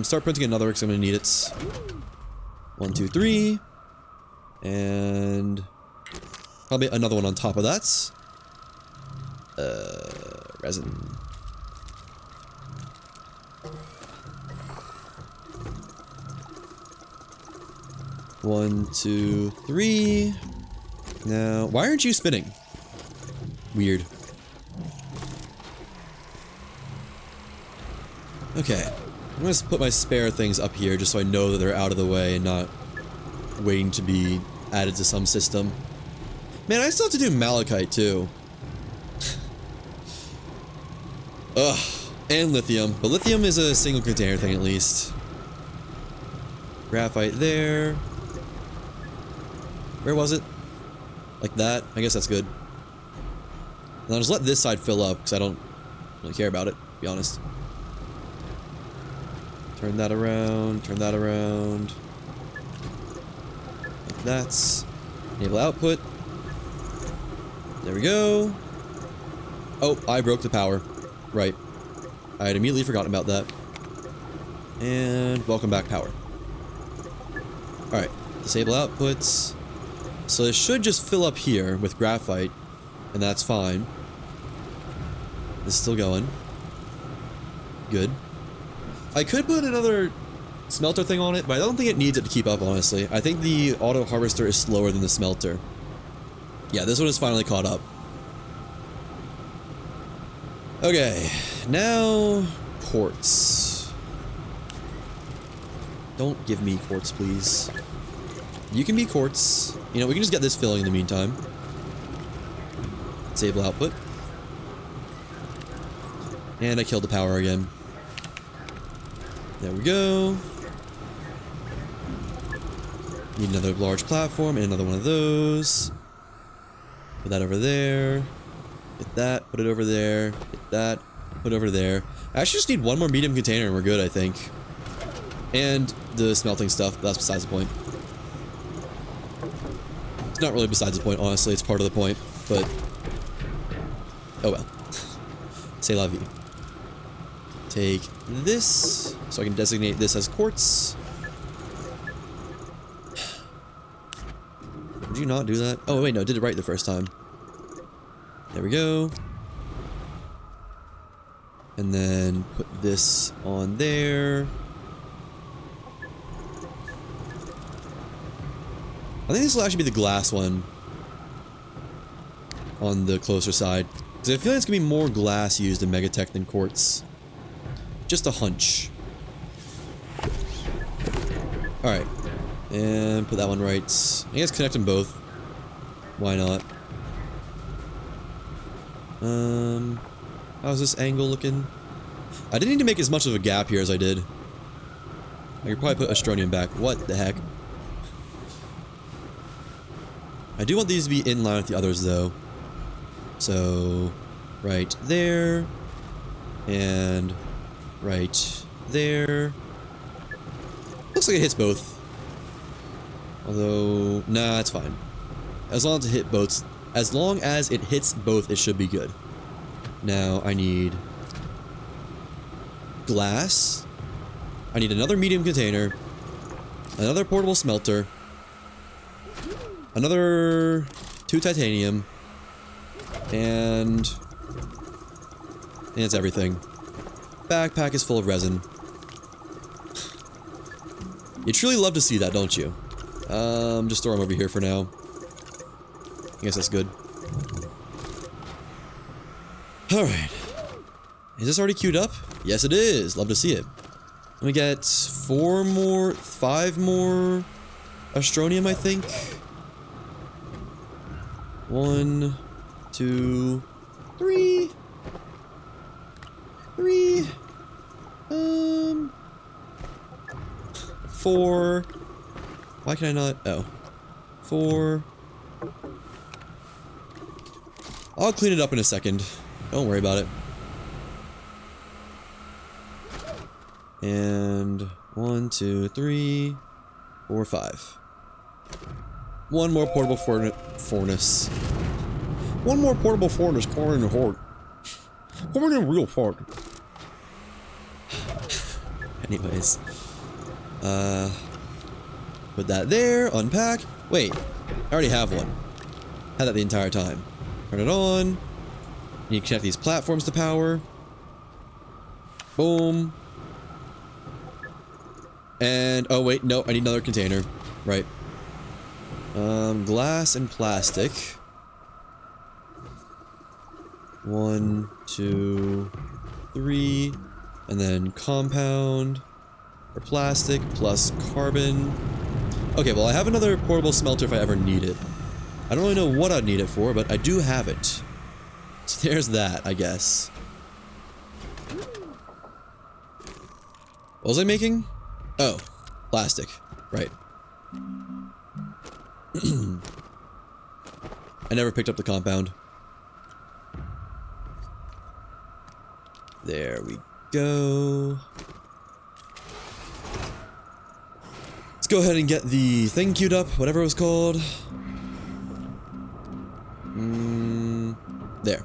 Start printing another because I'm gonna need it. 1, 2, 3. And probably another one on top of that. Resin. One, 2, 3. Now, why aren't you spinning? Weird. Okay. I'm gonna put my spare things up here just so I know that they're out of the way and not waiting to be added to some system. Man, I still have to do malachite too. Ugh. And lithium. But lithium is a single container thing at least. Graphite there. Where was it? Like that? I guess that's good. And I'll just let this side fill up, because I don't really care about it, to be honest. Turn that around, turn that around. Like that's... Enable output. There we go. Oh, I broke the power. Right. I had immediately forgotten about that. And welcome back, power. Alright, disable outputs. So it should just fill up here with graphite, and that's fine. It's still going. Good. I could put another smelter thing on it, but I don't think it needs it to keep up, honestly. I think the auto harvester is slower than the smelter. Yeah, this one is finally caught up. Okay, now quartz. Don't give me quartz, please. You can be quartz. You know, we can just get this filling in the meantime. Disable output. And I killed the power again. There we go. Need another large platform and another one of those. Put that over there. Get that, put it over there. Get that, put it over there. I actually just need one more medium container and we're good, I think. And the smelting stuff, but that's besides the point. It's not really besides the point, honestly. It's part of the point, but... oh well. C'est la vie. Take this, so I can designate this as quartz. Would you not do that? Oh wait, no, I did it right the first time. There we go. And then put this on there. I think this will actually be the glass one on the closer side. Because I feel like it's going to be more glass used in Megatech than quartz. Just a hunch. Alright. And put that one right. I guess connect them both. Why not? How's this angle looking? I didn't need to make as much of a gap here as I did. I could probably put Astroneer back. What the heck? I do want these to be in line with the others though. So, right there. And right there. Looks like it hits both. Although, nah, it's fine. As long as it hits both, it should be good. Now I need glass. I need another medium container. Another portable smelter. Another 2 titanium. And it's everything. Backpack is full of resin. You truly love to see that, don't you? Just throw them over here for now. I guess that's good. Alright. Is this already queued up? Yes, it is. Love to see it. Let me get 5 more Astronium, I think. 1, 2, 3. 4. Why can I not? Oh. 4. I'll clean it up in a second. Don't worry about it. And 1, 2, 3, 4, 5. One more portable furnace. One more portable furnace, corn in the heart. Corn in real heart. Anyways. Put that there, unpack. Wait, I already have one. Had that the entire time. Turn it on. You connect these platforms to power. Boom. And, oh wait, no, I need another container. Right. Glass and plastic. 1, 2, 3. And then compound. Or plastic plus carbon. Okay, well I have another portable smelter if I ever need it. I don't really know what I'd need it for, but I do have it. So there's that, I guess. What was I making? Oh, plastic. Right. I never picked up the compound. There we go. Let's go ahead and get the thing queued up, whatever it was called. There.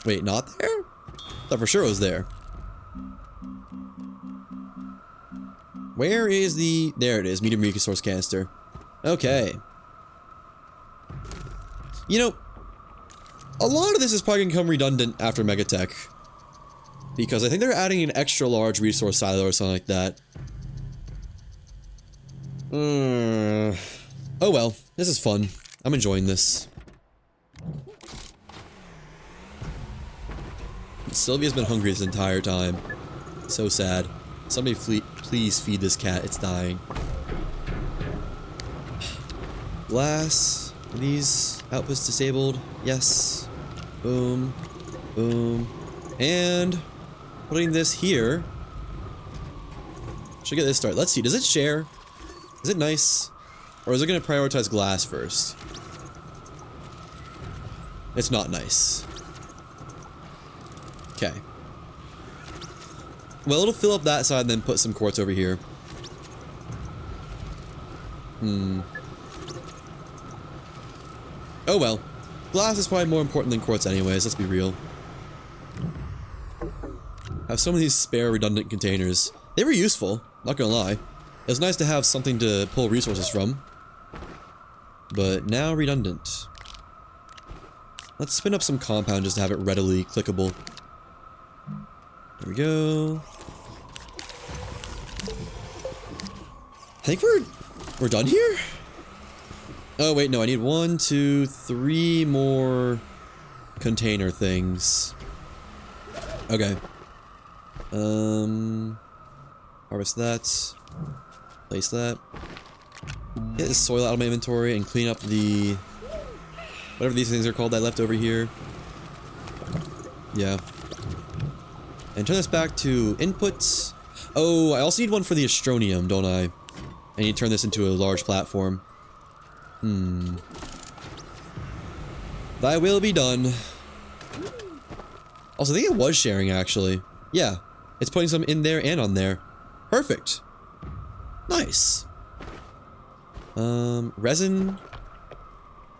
Wait, not there? I thought for sure it was there. Where is the... There it is, medium resource canister. Okay. You know, a lot of this is probably going to become redundant after Megatech. Because I think they're adding an extra large resource silo or something like that. Oh well, this is fun. I'm enjoying this. Sylvia's been hungry this entire time. So sad. Somebody please feed this cat, it's dying. Glass. Are these outputs disabled? Yes. Boom. Boom. And putting this here. Should get this started. Let's see, does it share? Is it nice? Or is it going to prioritize glass first? It's not nice. Okay. Well, it'll fill up that side and then put some quartz over here. Oh well. Glass is probably more important than quartz anyways, let's be real. I have some of these spare redundant containers. They were useful, not gonna lie. It was nice to have something to pull resources from. But now redundant. Let's spin up some compound just to have it readily clickable. There we go. I think we're done here? Oh wait, no, I need 1, 2, 3 more container things. Okay. Harvest that. Place that. Get the soil out of my inventory and clean up the... whatever these things are called that I left over here. Yeah. And turn this back to inputs. Oh, I also need one for the Astronium, don't I? I need to turn this into a large platform. Thy will be done. Also, I think it was sharing, actually. Yeah. It's putting some in there and on there. Perfect. Nice. Resin.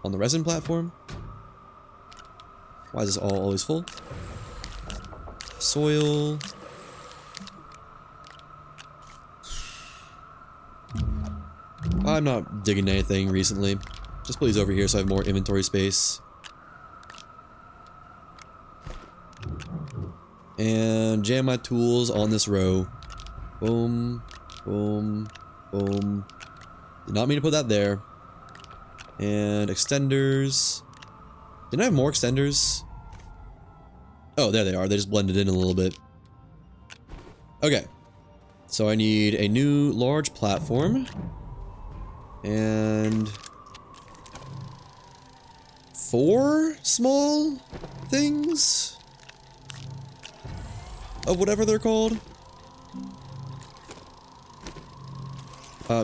On the resin platform. Why is this all always full? Soil. I'm not digging anything recently. Just put these over here so I have more inventory space. And jam my tools on this row. Boom, boom, boom. Did not mean to put that there. And extenders. Didn't I have more extenders? Oh, there they are. They just blended in a little bit. Okay. So I need a new large platform. And 4 small things of whatever they're called.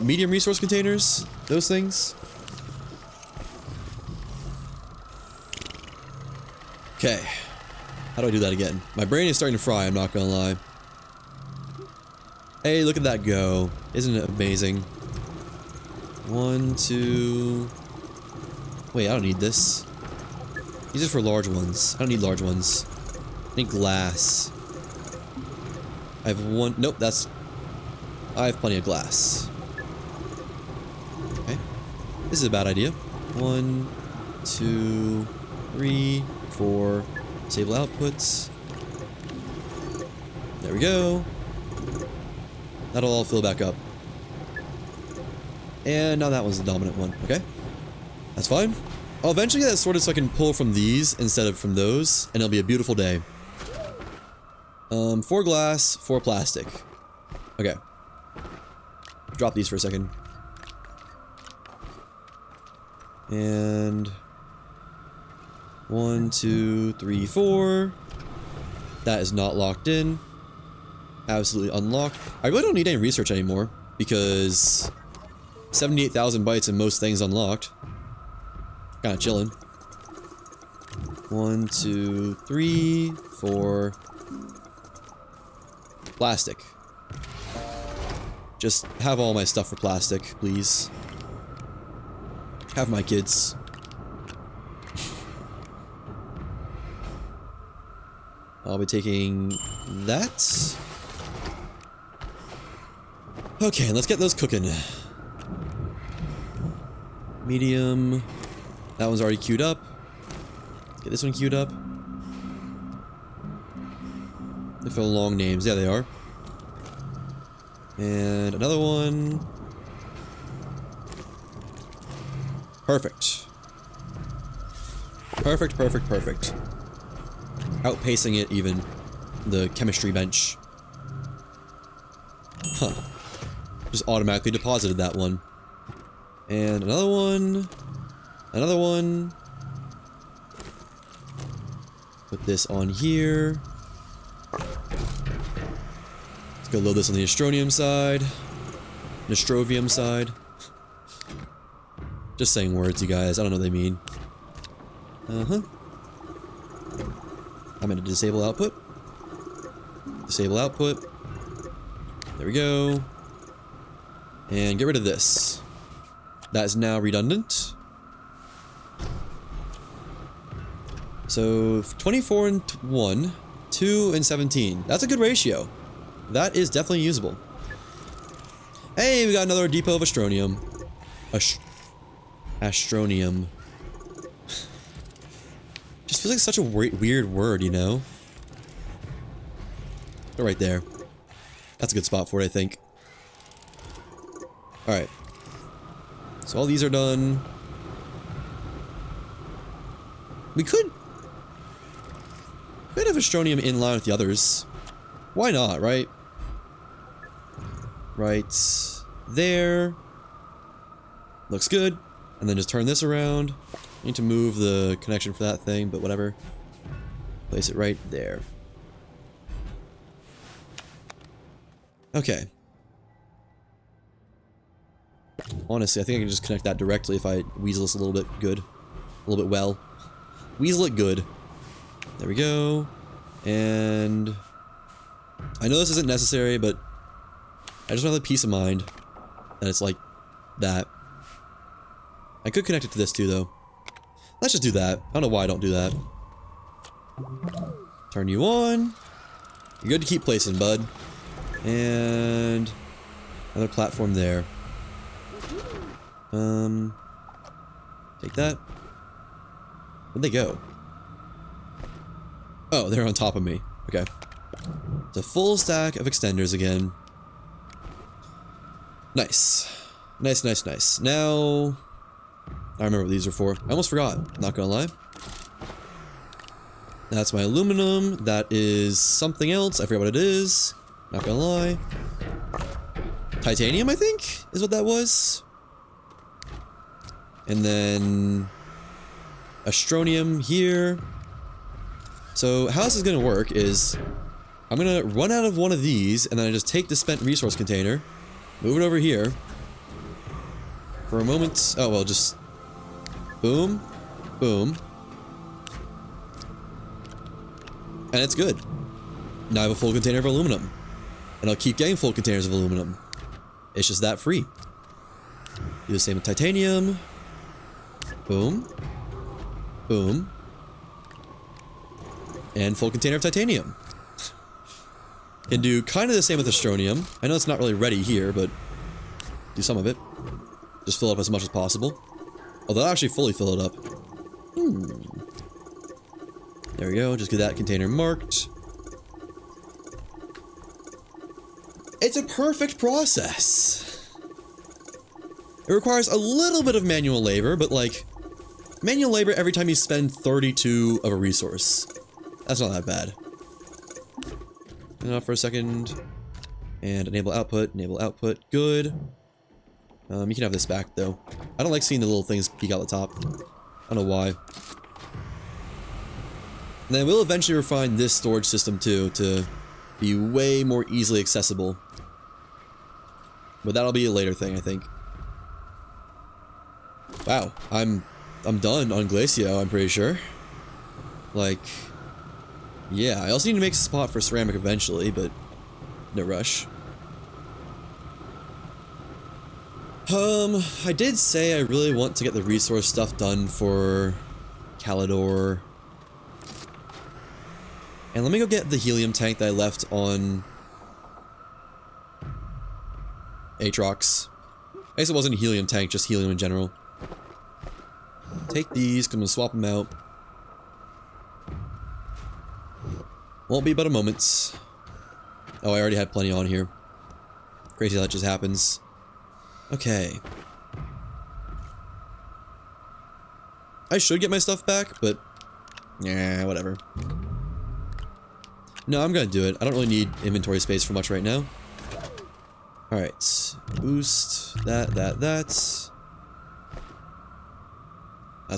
Medium resource containers, those things. Okay. How do I do that again? My brain is starting to fry, I'm not gonna lie. Hey, look at that go. Isn't it amazing? 1, 2... Wait, I don't need this. These are for large ones. I don't need large ones. I need glass. I have 1... Nope, that's... I have plenty of glass. Okay. This is a bad idea. 1, 2, 3, 4... Disable outputs. There we go. That'll all fill back up. And now that one's the dominant one. Okay. That's fine. I'll eventually get that sorted so I can pull from these instead of from those, and it'll be a beautiful day. 4 glass, 4 plastic. Okay. Drop these for a second. And... 1, 2, 3, 4. That is not locked in. Absolutely unlocked. I really don't need any research anymore because 78,000 bytes and most things unlocked. Kinda chilling. 1, 2, 3, 4. Plastic. Just have all my stuff for plastic, please. Have my kids. I'll be taking that. Okay, let's get those cooking. Medium. That one's already queued up. Let's get this one queued up. Look for the long names. Yeah, they are. And another one. Perfect. Perfect, perfect, perfect. Outpacing it even. The chemistry bench. Huh. Just automatically deposited that one. And another one. Another one. Put this on here. Let's go load this on the Astronium side. Nostrovium side. Just saying words, you guys. I don't know what they mean. Uh-huh. I'm gonna disable output. Disable output. There we go. And get rid of this. That is now redundant. So 24 and 1, 2 and 17. That's a good ratio. That is definitely usable. Hey, we got another depot of Astronium. Astronium. Just feels like such a weird word, you know? Go right there. That's a good spot for it, I think. Alright. So all these are done. We could have Astronium in line with the others. Why not, right? Right there. Looks good. And then just turn this around. Need to move the connection for that thing, but whatever. Place it right there. Okay. Honestly, I think I can just connect that directly if I weasel this a little bit good. A little bit well. Weasel it good. There we go. And I know this isn't necessary, but I just want the peace of mind that it's like that. I could connect it to this too, though. Let's just do that. I don't know why I don't do that. Turn you on. You're good to keep placing, bud. And another platform there. Take that. Where'd they go? Oh, they're on top of me. Okay. It's a full stack of extenders again. Nice. Nice, nice, nice. Now, I remember what these are for. I almost forgot, not gonna lie. That's my aluminum. That is something else. I forget what it is. Not gonna lie. Titanium, I think, is what that was. And then Astronium here. So how this is gonna work is I'm gonna run out of one of these, and then I just take the spent resource container, move it over here. For a moment, oh well, just boom, boom. And it's good. Now I have a full container of aluminum. And I'll keep getting full containers of aluminum. It's just that free. Do the same with titanium. Boom. Boom. And full container of titanium. Can do kind of the same with astronium. I know it's not really ready here, but do some of it. Just fill it up as much as possible. Although I'll actually fully fill it up. There we go, just get that container marked. It's a perfect process. It requires a little bit of manual labor, but like, manual labor every time you spend 32 of a resource. That's not that bad. Hang on for a second. And enable output, good. You can have this back though. I don't like seeing the little things peek out the top. I don't know why. And then we'll eventually refine this storage system too to be way more easily accessible. But that'll be a later thing, I think. Wow, I'm done on Glacio, I'm pretty sure. Like, yeah, I also need to make a spot for ceramic eventually, but no rush. I did say I really want to get the resource stuff done for Calidor. And let me go get the helium tank that I left on Atrox. I guess it wasn't a helium tank, just helium in general. Take these, I'm gonna swap them out. Won't be but a moment. Oh, I already had plenty on here. Crazy how that just happens. Okay. I should get my stuff back, but yeah, whatever. No, I'm gonna do it. I don't really need inventory space for much right now. Alright. Boost. That. That's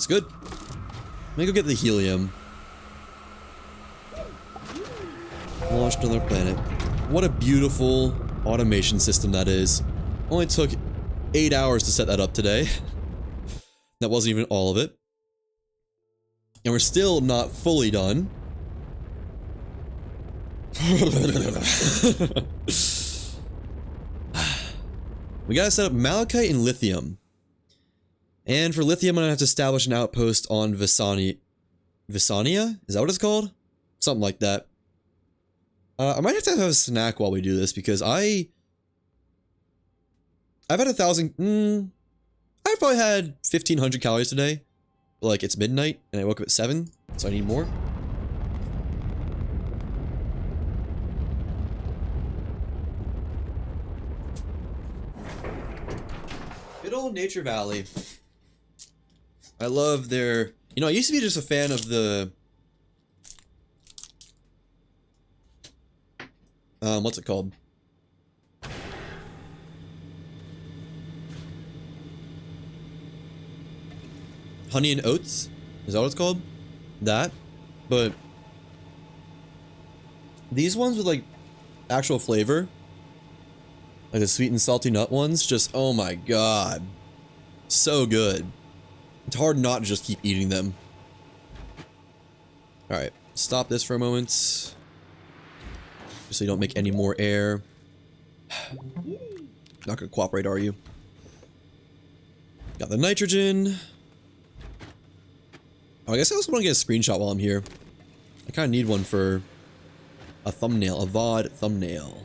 good. Let me go get the helium. Launch another planet. What a beautiful automation system that is. Only took 8 hours to set that up today. That wasn't even all of it. And we're still not fully done. We gotta set up malachite and lithium. And for lithium, I'm gonna have to establish an outpost on Visania? Is that what it's called? Something like that. I might have to have a snack while we do this because I've had 1,000. I've probably had 1,500 calories today. Like, it's midnight and I woke up at 7, so I need more. Good old Nature Valley. I love their... You know, I used to be just a fan of the... what's it called? Honey and Oats? Is that what it's called? That? But... these ones with, like, actual flavor... like the sweet and salty nut ones, just, oh my god. So good. It's hard not to just keep eating them. Alright, stop this for a moment. Just so you don't make any more air. Not gonna cooperate, are you? Got the nitrogen. Oh, I guess I also want to get a screenshot while I'm here. I kind of need one for a thumbnail, a VOD thumbnail.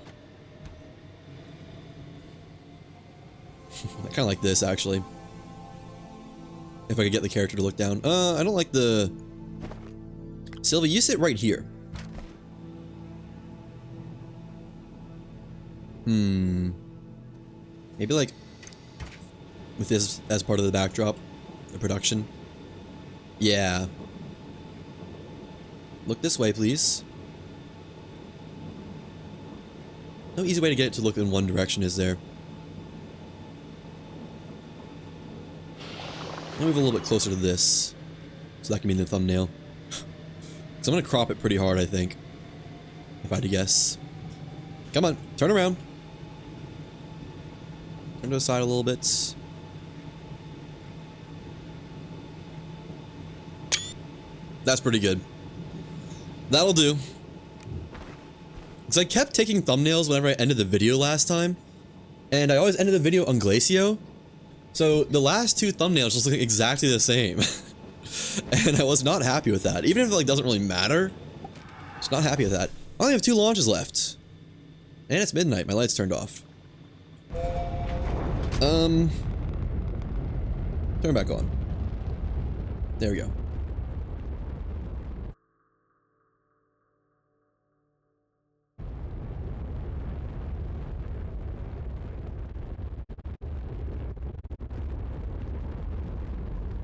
I kind of like this, actually. If I could get the character to look down. I don't like the... Sylvie, you sit right here. Maybe, like, with this as part of the backdrop, the production. Yeah. Look this way, please. No easy way to get it to look in one direction, is there? Move a little bit closer to this, so that can be in the thumbnail. So I'm gonna crop it pretty hard, I think, if I had to guess. Come on, turn around. Turn to the side a little bit. That's pretty good. That'll do. So I kept taking thumbnails whenever I ended the video last time, and I always ended the video on Glacio. So the last two thumbnails just look exactly the same. And I was not happy with that. Even if it like doesn't really matter, just not happy with that. I only have 2 launches left. And it's midnight, my lights turned off. Turn back on. There we go.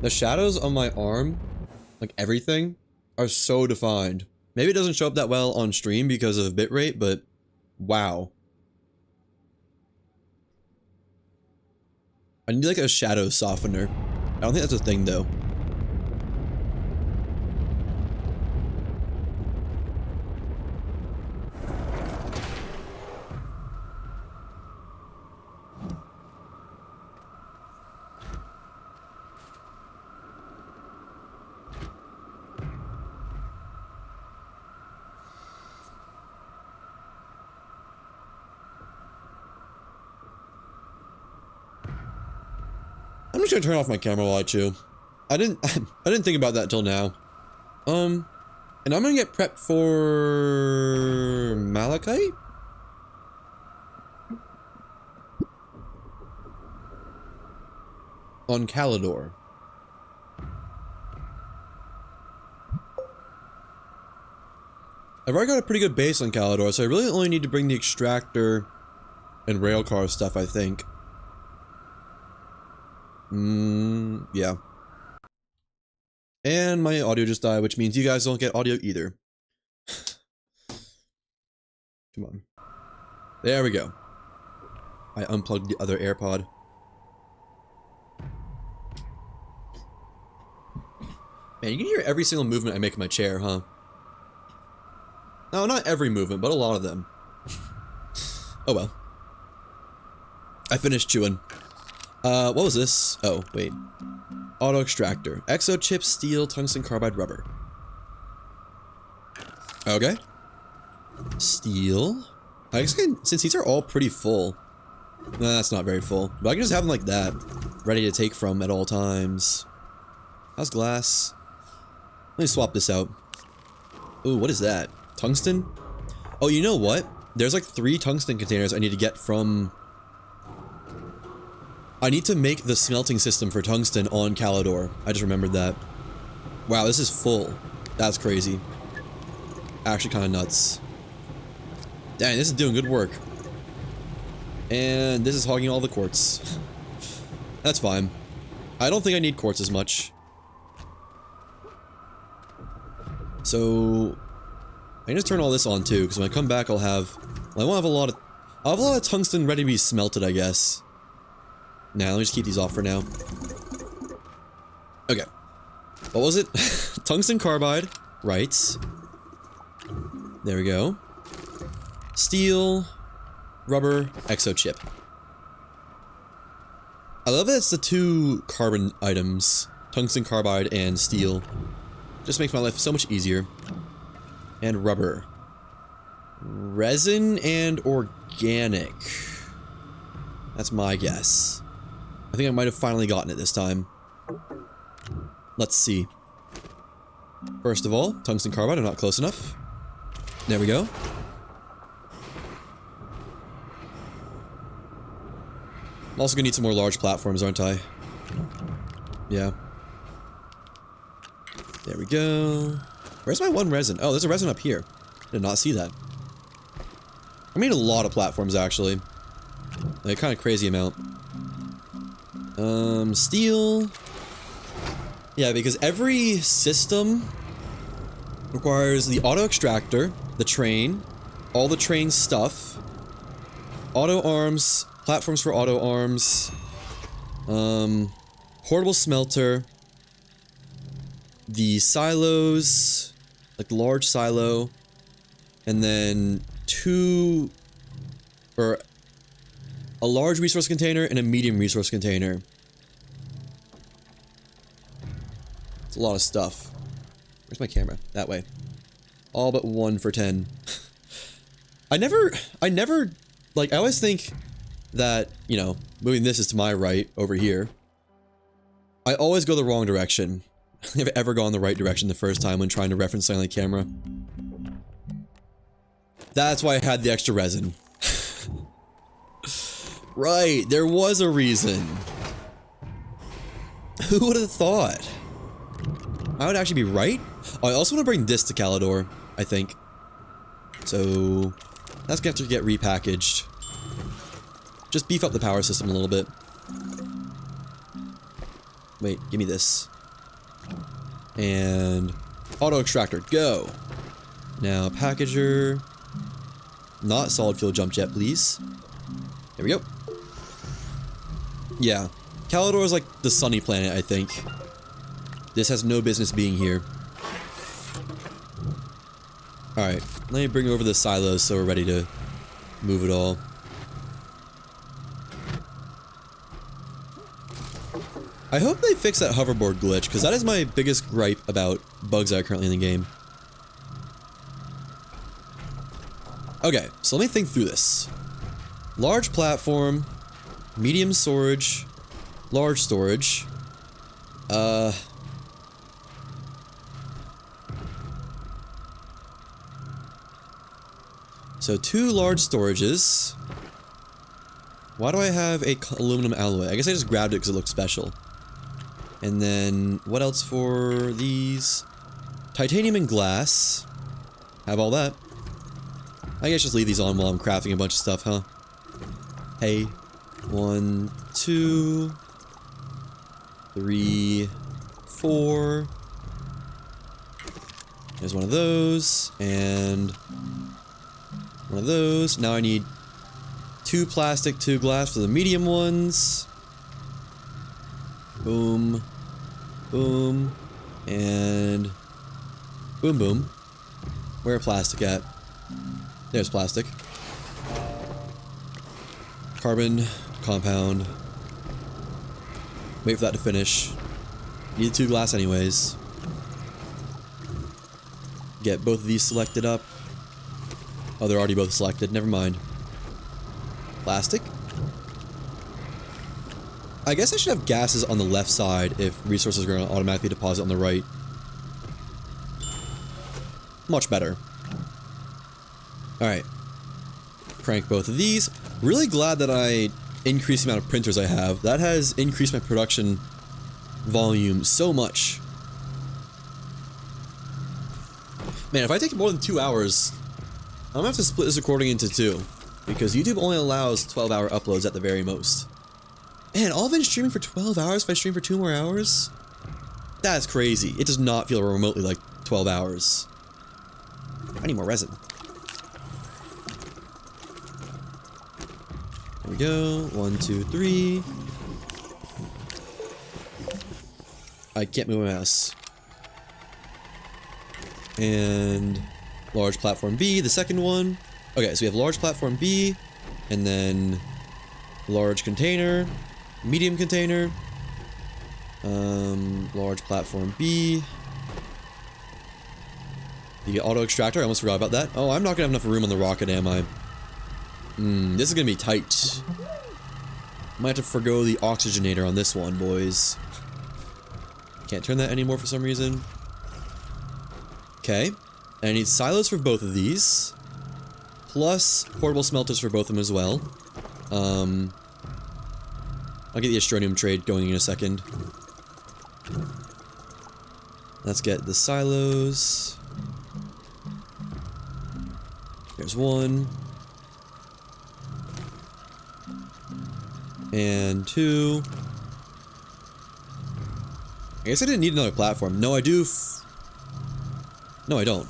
The shadows on my arm, like everything, are so defined. Maybe it doesn't show up that well on stream because of bitrate, but wow. I need like a shadow softener. I don't think that's a thing though. I'm just gonna turn off my camera while I chew. I didn't think about that till now. And I'm gonna get prepped for Malachite? On Calidor. I've already got a pretty good base on Calidor, so I really only need to bring the extractor and railcar stuff, I think. Yeah. And my audio just died, which means you guys don't get audio either. Come on. There we go. I unplugged the other AirPod. Man, you can hear every single movement I make in my chair, huh? No, not every movement, but a lot of them. Oh well. I finished chewing. What was this? Oh, wait. Auto extractor. Exo chip, steel, tungsten carbide, rubber. Okay. Steel. I guess since these are all pretty full. No, that's not very full. But I can just have them like that. Ready to take from at all times. How's glass? Let me swap this out. Ooh, what is that? Tungsten? Oh, you know what? There's like 3 tungsten containers I need to get from... I need to make the smelting system for tungsten on Calidor. I just remembered that. Wow, this is full. That's crazy. Actually kind of nuts. Dang, this is doing good work. And this is hogging all the quartz. That's fine. I don't think I need quartz as much. So... I can just turn all this on too, because when I come back I'll have... Well, I won't have a lot of... I'll have a lot of tungsten ready to be smelted, I guess. Nah, let me just keep these off for now. Okay. What was it? Tungsten carbide. Right. There we go. Steel. Rubber. Exo chip. I love that it's the 2 carbon items. Tungsten carbide and steel. Just makes my life so much easier. And rubber. Resin and organic. That's my guess. I think I might have finally gotten it this time. Let's see. First of all, tungsten carbide, I'm not close enough. There we go. I'm also gonna need some more large platforms, aren't I? Yeah. There we go. Where's my 1 resin? Oh, there's a resin up here. Did not see that. I made a lot of platforms, actually. Like, a kind of crazy amount. Steel. Yeah, because every system requires the auto extractor, the train, all the train stuff, auto arms, platforms for auto arms, portable smelter, the silos, like the large silo, and then a large resource container and a medium resource container. It's a lot of stuff. Where's my camera? That way. All but 1 for 10. I never, like, I always think that, you know, moving this is to my right over here. I always go the wrong direction. I've ever gone the right direction the first time when trying to reference something like camera. That's why I had the extra resin. Right, there was a reason. Who would have thought? I would actually be right. Oh, I also want to bring this to Calidor, I think. So, that's gonna have to get repackaged. Just beef up the power system a little bit. Wait, give me this. And auto extractor, go. Now packager. Not solid fuel jump jet, please. There we go. Yeah. Calidor is like the sunny planet, I think. This has no business being here. Alright, let me bring over the silos so we're ready to move it all. I hope they fix that hoverboard glitch, because that is my biggest gripe about bugs that are currently in the game. Okay, so let me think through this. Large platform, medium storage, large storage. So 2 large storages. Why do I have a aluminum alloy? I guess I just grabbed it because it looked special. And then, what else for these? Titanium and glass. Have all that. I guess just leave these on while I'm crafting a bunch of stuff, huh? Hey. 1, 2, 3, 4. There's one of those, and one of those. Now I need 2 plastic, 2 glass for the medium ones. Boom. Boom. And boom, boom. Where plastic at? There's plastic. Carbon, compound. Wait for that to finish. Need 2 glass anyways. Get both of these selected up. Oh, they're already both selected. Never mind. Plastic. I guess I should have gases on the left side if resources are going to automatically deposit on the right. Much better. Alright. Crank both of these. Really glad that I increased the amount of printers I have. That has increased my production volume so much. Man, if I take more than 2 hours, I'm gonna have to split this recording into 2. Because YouTube only allows 12-hour uploads at the very most. Man, all I've been streaming for 12 hours if I stream for 2 more hours? That's crazy. It does not feel remotely like 12 hours. I need more resin. There we go. 1, 2, 3. I can't move my mouse. And large platform B, the second one. Okay, so we have large platform B, and then large container, medium container, large platform B. The auto extractor, I almost forgot about that. Oh, I'm not gonna have enough room on the rocket, am I? This is gonna be tight. Might have to forgo the oxygenator on this one, boys. Can't turn that anymore for some reason. Okay. And I need silos for both of these. Plus portable smelters for both of them as well. I'll get the Astroneer trade going in a second. Let's get the silos. There's one. And 2. I guess I didn't need another platform. No, I do. No, I don't.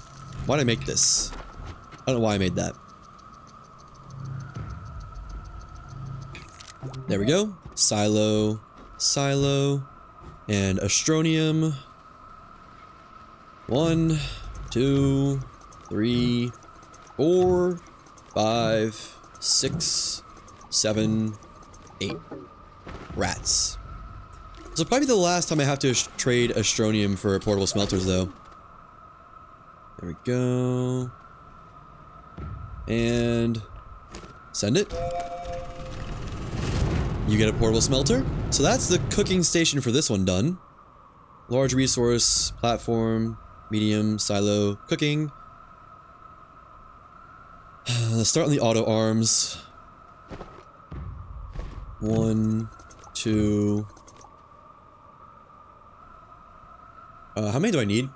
Why did I make this? I don't know why I made that. There we go. Silo, silo, and astronium. 1, 2, 3, 4, 5, 6, 7, 8. Rats. This will probably be the last time I have to trade astronium for portable smelters, though. There we go. And send it. You get a portable smelter. So that's the cooking station for this one done. Large resource, platform, medium, silo, cooking. Let's start on the auto arms. 1, 2. How many do I need?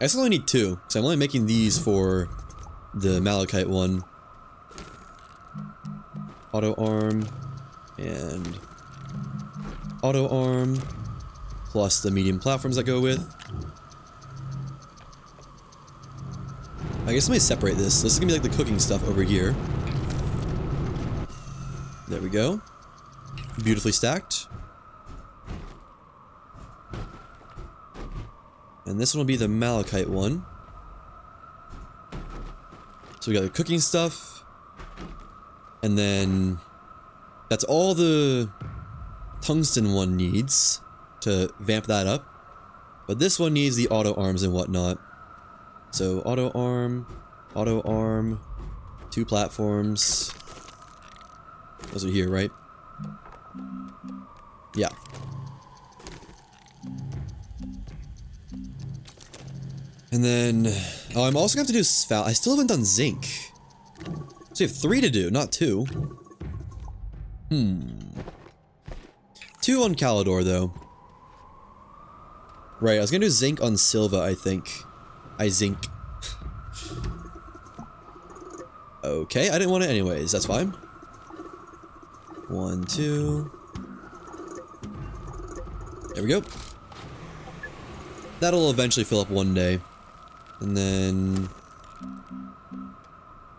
I still only need 2, because I'm only making these for the malachite one. Auto arm and auto arm, plus the medium platforms that go with. I guess let me separate this. This is gonna be like the cooking stuff over here. There we go. Beautifully stacked. And this one will be the malachite one. So we got the cooking stuff. And then that's all the tungsten one needs to vamp that up. But this one needs the auto arms and whatnot. So auto arm, 2 platforms. Those are here, right? Yeah. And then, oh, I'm also gonna have to do I still haven't done zinc. So we have 3 to do, not 2. 2 on Calidor, though. Right, I was gonna do zinc on Silva, I think. Zinc. Okay, I didn't want it anyways, that's fine. 1, 2. There we go. That'll eventually fill up one day. And then...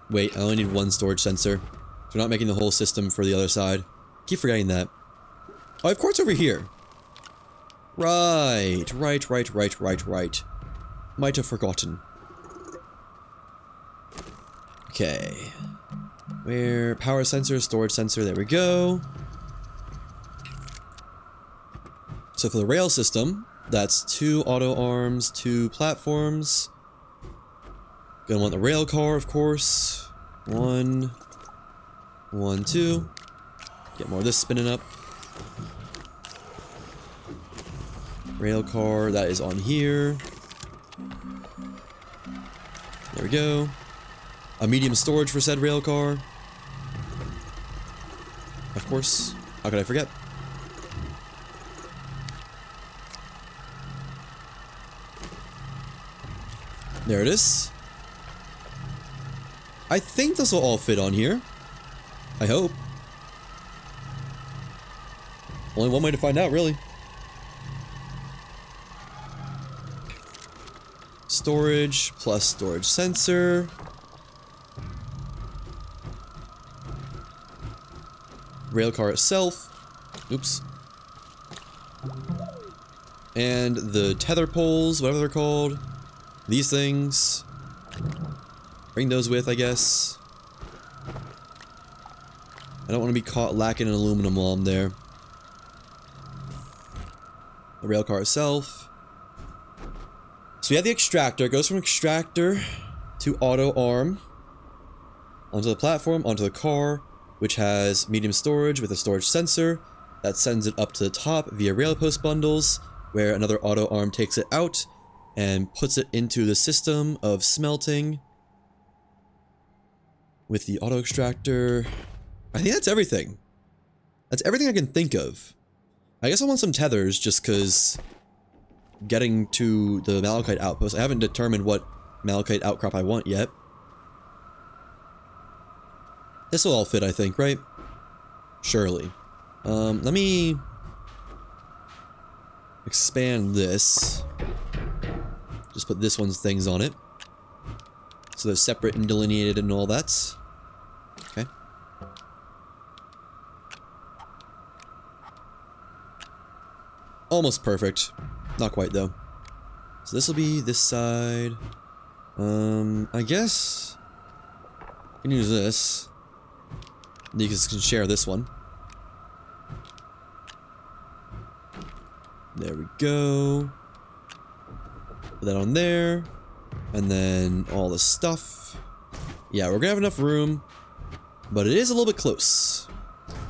Wait, I only need 1 storage sensor. So we're not making the whole system for the other side. Keep forgetting that. Oh, I have quartz over here. Right. Might have forgotten. Okay. Where? Power sensor, storage sensor, there we go. So for the rail system, that's 2 auto arms, 2 platforms. Gonna want the rail car, of course. 1, 1, 2. Get more of this spinning up. Rail car, that is on here. There we go. A medium storage for said rail car. Of course. How could I forget? There it is. I think this will all fit on here. I hope. Only one way to find out, really. Storage plus storage sensor. Railcar itself. Oops. And the tether poles, whatever they're called. These things. Bring those with, I guess. I don't want to be caught lacking in aluminum while I'm there. The railcar itself. So we have the extractor. It goes from extractor to auto arm. Onto the platform, onto the car, which has medium storage with a storage sensor. That sends it up to the top via rail post bundles, where another auto arm takes it out and puts it into the system of smelting. With the auto extractor. I think that's everything. That's everything I can think of. I guess I want some tethers just because getting to the malachite outpost. I haven't determined what malachite outcrop I want yet. This will all fit, I think, right? Surely. Let me expand this. Just put this one's things on it. So they're separate and delineated and all that. Okay. Almost perfect. Not quite, though. So this will be this side. I guess I can use this. You guys can share this one. There we go. Put that on there. And then all the stuff. Yeah, we're gonna have enough room. But it is a little bit close.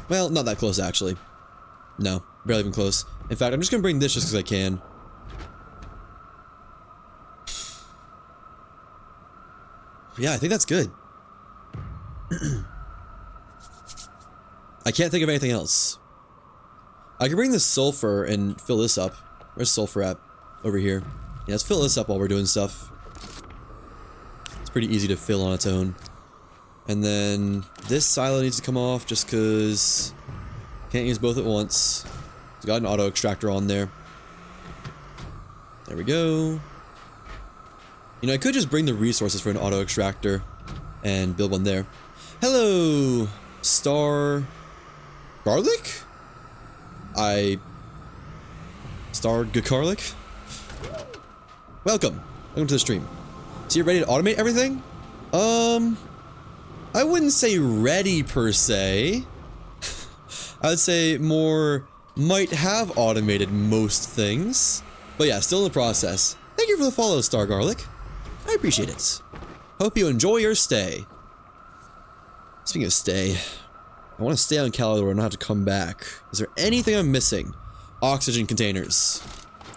Well, not that close, actually. No, barely even close. In fact, I'm just gonna bring this just because I can. Yeah, I think that's good. I can't think of anything else. I can bring the sulfur and fill this up. Where's sulfur at? Over here. Yeah, let's fill this up while we're doing stuff. It's pretty easy to fill on its own. And then this silo needs to come off just because can't use both at once. It's got an auto extractor on there. There we go. You know, I could just bring the resources for an auto extractor and build one there. Hello, Star Garlic? Star Garlic? Welcome. Welcome to the stream. So you're ready to automate everything? I wouldn't say ready per se. I would say more might have automated most things. But yeah, still in the process. Thank you for the follow, Star Garlic. I appreciate it. Hope you enjoy your stay. Speaking of stay, I want to stay on Calidor and not have to come back. Is there anything I'm missing? Oxygen containers.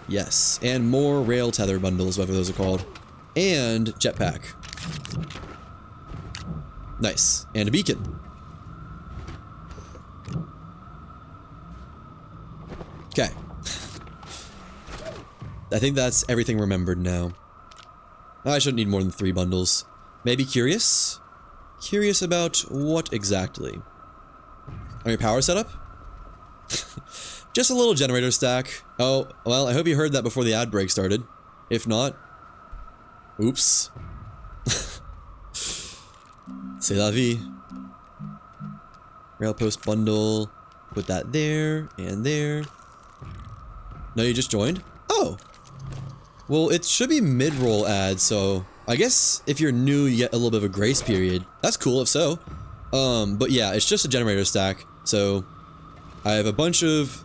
Yes, and more rail tether bundles, whatever those are called. And jetpack. Nice. And a beacon. Okay. I think that's everything remembered now. I shouldn't need more than 3 bundles. Maybe curious? Curious about what exactly? Are your power setup? Just a little generator stack. Oh, well, I hope you heard that before the ad break started. If not, oops. C'est la vie. Rail post bundle. Put that there and there. No, you just joined? Oh. Well, it should be mid-roll ad, so I guess if you're new, you get a little bit of a grace period. That's cool if so. But yeah, it's just a generator stack. So I have a bunch of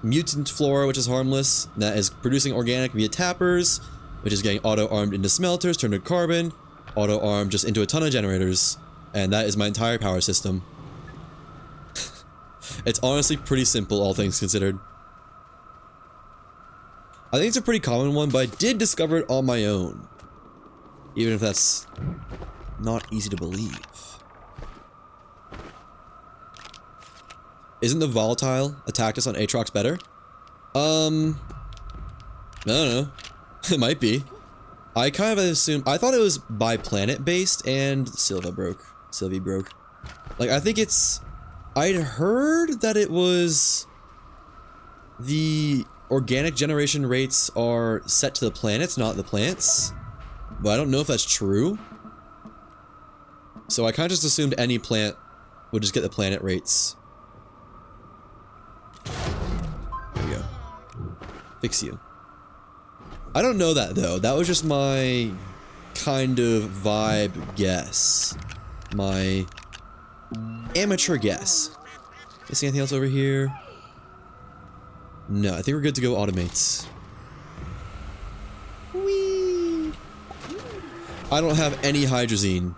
mutant flora, which is harmless, that is producing organic via tappers, which is getting auto-armed into smelters, turned to carbon, auto-armed just into a ton of generators, and that is my entire power system. It's honestly pretty simple, all things considered. I think it's a pretty common one, but I did discover it on my own. Even if that's not easy to believe. Isn't the volatile attack us on Atrox better? I don't know. It might be. I kind of assumed, I thought it was by planet based, and Sylvie broke. Like, I think it's, I'd heard that it was the organic generation rates are set to the planets, not the plants. But I don't know if that's true. So I kind of just assumed any plant would just get the planet rates. There we go. Fix you. I don't know that though. That was just my kind of vibe guess. My amateur guess. Is there anything else over here? No, I think we're good to go automate. Whee! I don't have any hydrazine.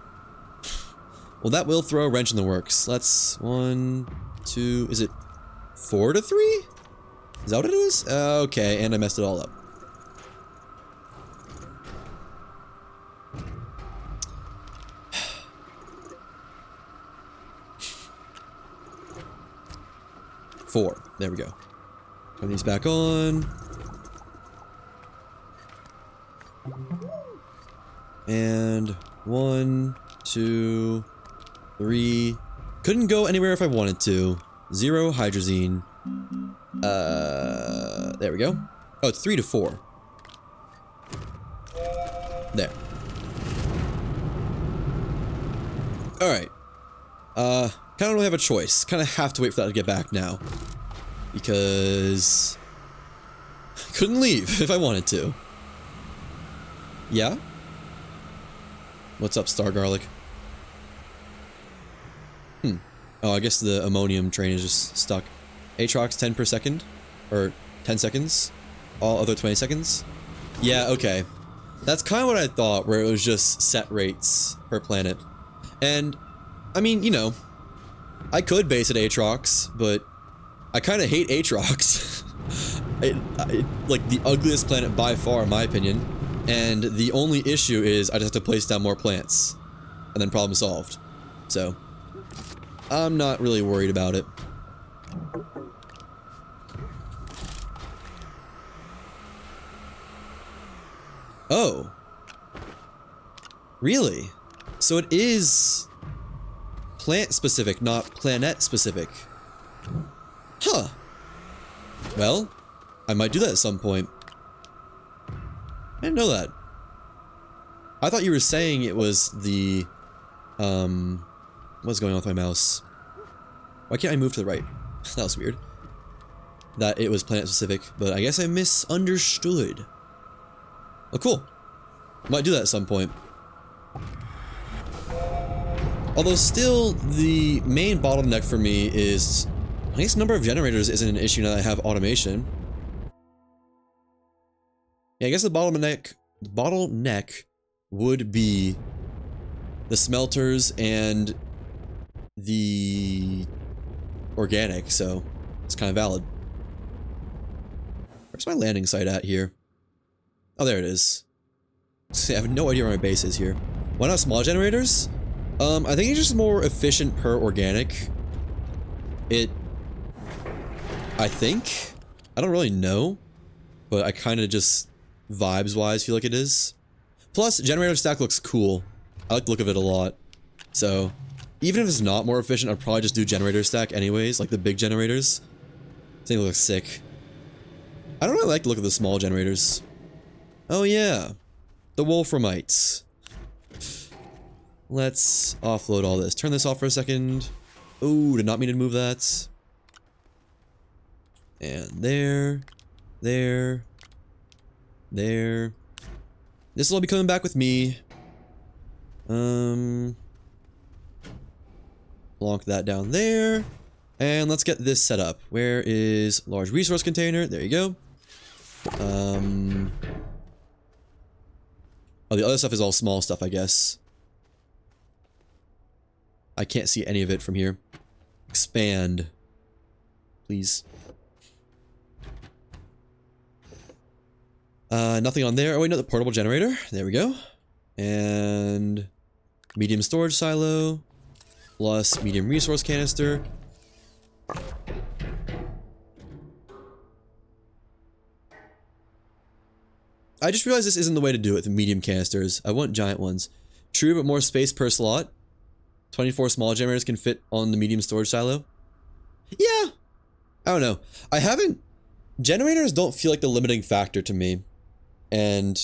Well, that will throw a wrench in the works. Let's 1, 2, is it 4 to 3? Is that what it is? Okay, and I messed it all up. Four. There we go. Turn these back on. And 1, 2, 3. Couldn't go anywhere if I wanted to. 0 hydrazine. There we go. Oh, it's 3 to 4. There. Alright. Kinda don't have a choice. Kinda have to wait for that to get back now. Because I couldn't leave if I wanted to. Yeah? What's up, Star Garlic? Oh, I guess the ammonium train is just stuck. Atrox 10 per second? Or 10 seconds? All other 20 seconds? Yeah, okay. That's kind of what I thought, where it was just set rates per planet. And, I mean, you know, I could base it Atrox, but I kind of hate Atrox. Like, the ugliest planet by far, in my opinion. And the only issue is I just have to place down more plants. And then problem solved. So, I'm not really worried about it. Oh. Really? So it is plant specific, not planet specific. Huh. Well, I might do that at some point. I didn't know that. I thought you were saying it was the, what's going on with my mouse? Why can't I move to the right? That was weird. That it was planet specific, but I guess I misunderstood. Oh, cool. Might do that at some point. Although still, the main bottleneck for me is, I guess number of generators isn't an issue now that I have automation. Yeah, I guess the bottleneck would be the smelters and the organic, so it's kind of valid. Where's my landing site at here? Oh, there it is. I have no idea where my base is here. Why not small generators? I think it's just more efficient per organic. I think. I don't really know, but I kind of just vibes-wise feel like it is. Plus, generator stack looks cool. I like the look of it a lot. So, even if it's not more efficient, I'd probably just do generator stack anyways, like the big generators. I think it looks sick. I don't really like the look of the small generators. Oh yeah, the Wolframites. Let's offload all this. Turn this off for a second. Ooh, did not mean to move that. And there. There. This will all be coming back with me. Plonk that down there. And let's get this set up. Where is large resource container? There you go. Oh, the other stuff is all small stuff, I guess. I can't see any of it from here. Expand. Please. Nothing on there. Oh wait, no, the portable generator. There we go. And medium storage silo. Plus medium resource canister. I just realized this isn't the way to do it, the medium canisters. I want giant ones. True, but more space per slot. 24 small generators can fit on the medium storage silo. Yeah. I don't know. Generators don't feel like the limiting factor to me. And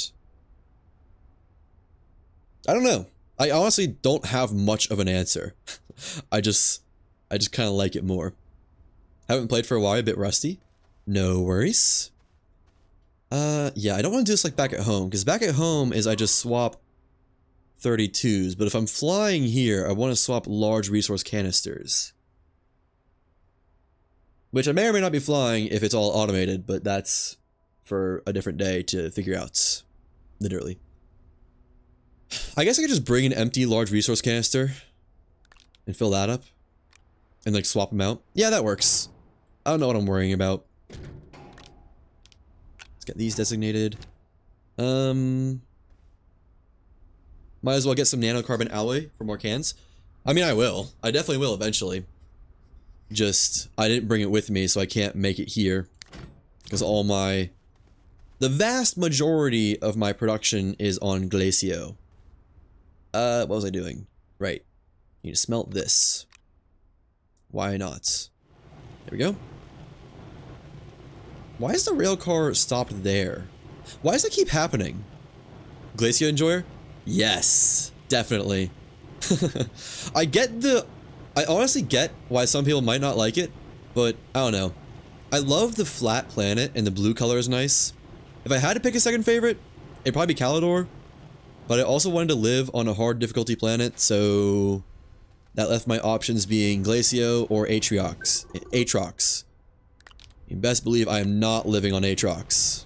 I don't know. I honestly don't have much of an answer. I just kind of like it more. Haven't played for a while, a bit rusty. No worries. Yeah, I don't want to do this like back at home, because back at home is I just swap 32s, but if I'm flying here, I want to swap large resource canisters. Which I may or may not be flying if it's all automated, but that's for a different day to figure out. Literally. I guess I could just bring an empty large resource canister and fill that up. And like swap them out. Yeah, that works. I don't know what I'm worrying about. Let's get these designated. Might as well get some nanocarbon alloy for more cans. I mean, I will. I definitely will eventually. Just, I didn't bring it with me, so I can't make it here. Because the vast majority of my production is on Glacio. What was I doing? Right. Need to smelt this. Why not? There we go. Why is the rail car stopped there? Why does that keep happening? Glacio enjoyer? Yes, definitely. I honestly get why some people might not like it, but I don't know. I love the flat planet and the blue color is nice. If I had to pick a second favorite, it'd probably be Calidor, but I also wanted to live on a hard difficulty planet, so that left my options being Glacio or Atrox. Atrox. You best believe I am not living on Atrox.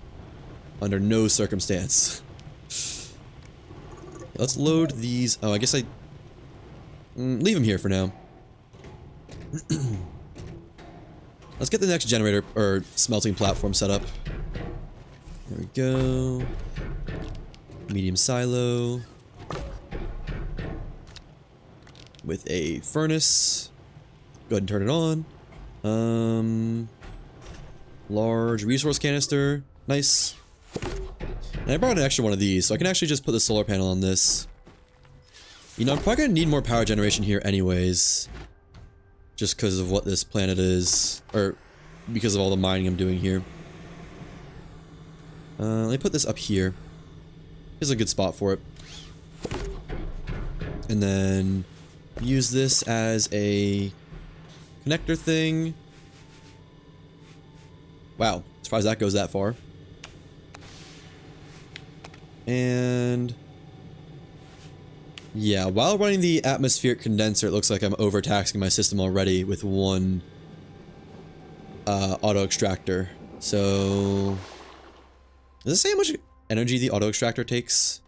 Under no circumstance. Let's load these. Oh, I guess leave them here for now. Let's get the next generator or smelting platform set up. There we go. Medium silo. With a furnace. Go ahead and turn it on. Large resource canister. Nice. And I brought an extra one of these, so I can actually just put the solar panel on this. You know, I'm probably gonna need more power generation here anyways. Just because of what this planet is. Or because of all the mining I'm doing here. Let me put this up here. Here's a good spot for it. And then use this as a connector thing. Wow, surprised that goes that far. And yeah, while running the atmospheric condenser, it looks like I'm overtaxing my system already with one auto extractor. So does it say how much energy the auto extractor takes?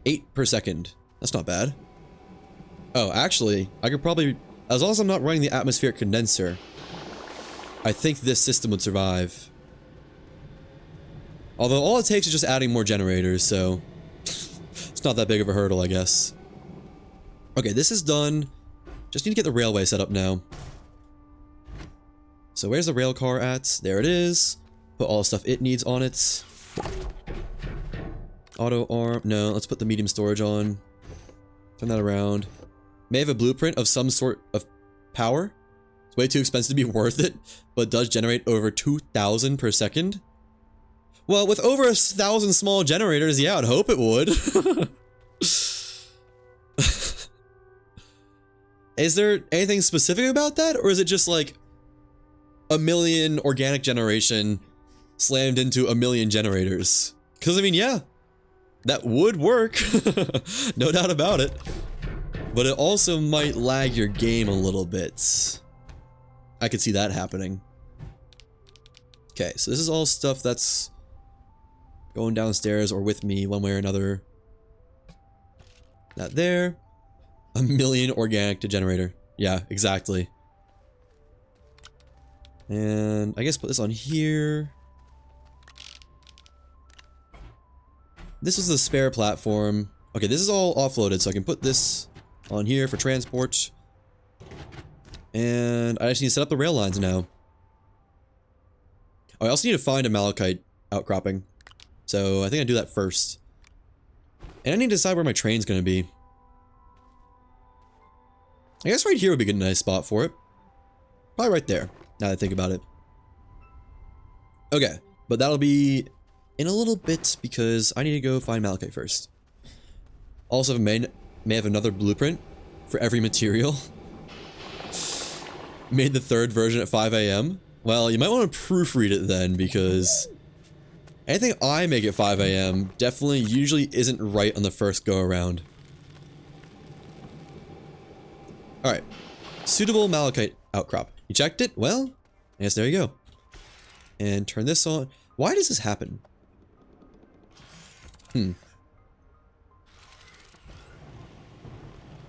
8 per second. That's not bad. Oh, actually, I could probably, as long as I'm not running the atmospheric condenser, I think this system would survive. Although all it takes is just adding more generators, so It's not that big of a hurdle, I guess. Okay, this is done. Just need to get the railway set up now. So where's the rail car at? There it is. Put all the stuff it needs on it. Auto arm. No, let's put the medium storage on. Turn that around. May have a blueprint of some sort of power. It's way too expensive to be worth it, but does generate over 2,000 per second. Well, with over 1,000 small generators, yeah, I'd hope it would. Is there anything specific about that, or is it just like a million organic generation slammed into a million generators? Because, I mean, yeah, that would work. No doubt about it. But it also might lag your game a little bit. I could see that happening. Okay, so this is all stuff that's going downstairs or with me one way or another. That there. A million organic to generator. Yeah, exactly. And I guess put this on here. This was the spare platform. Okay, this is all offloaded, so I can put this on here for transport. And I just need to set up the rail lines now. Oh, I also need to find a malachite outcropping. So I think I do that first. And I need to decide where my train's going to be. I guess right here would be a nice spot for it. Probably right there, now that I think about it. Okay, but that'll be in a little bit because I need to go find malachite first. Also, may have another blueprint for every material. Made the third version at 5 AM. Well, you might want to proofread it then, because anything I make at 5 AM definitely usually isn't right on the first go around. Alright. Suitable malachite outcrop. You checked it? Well, yes, there you go. And turn this on. Why does this happen?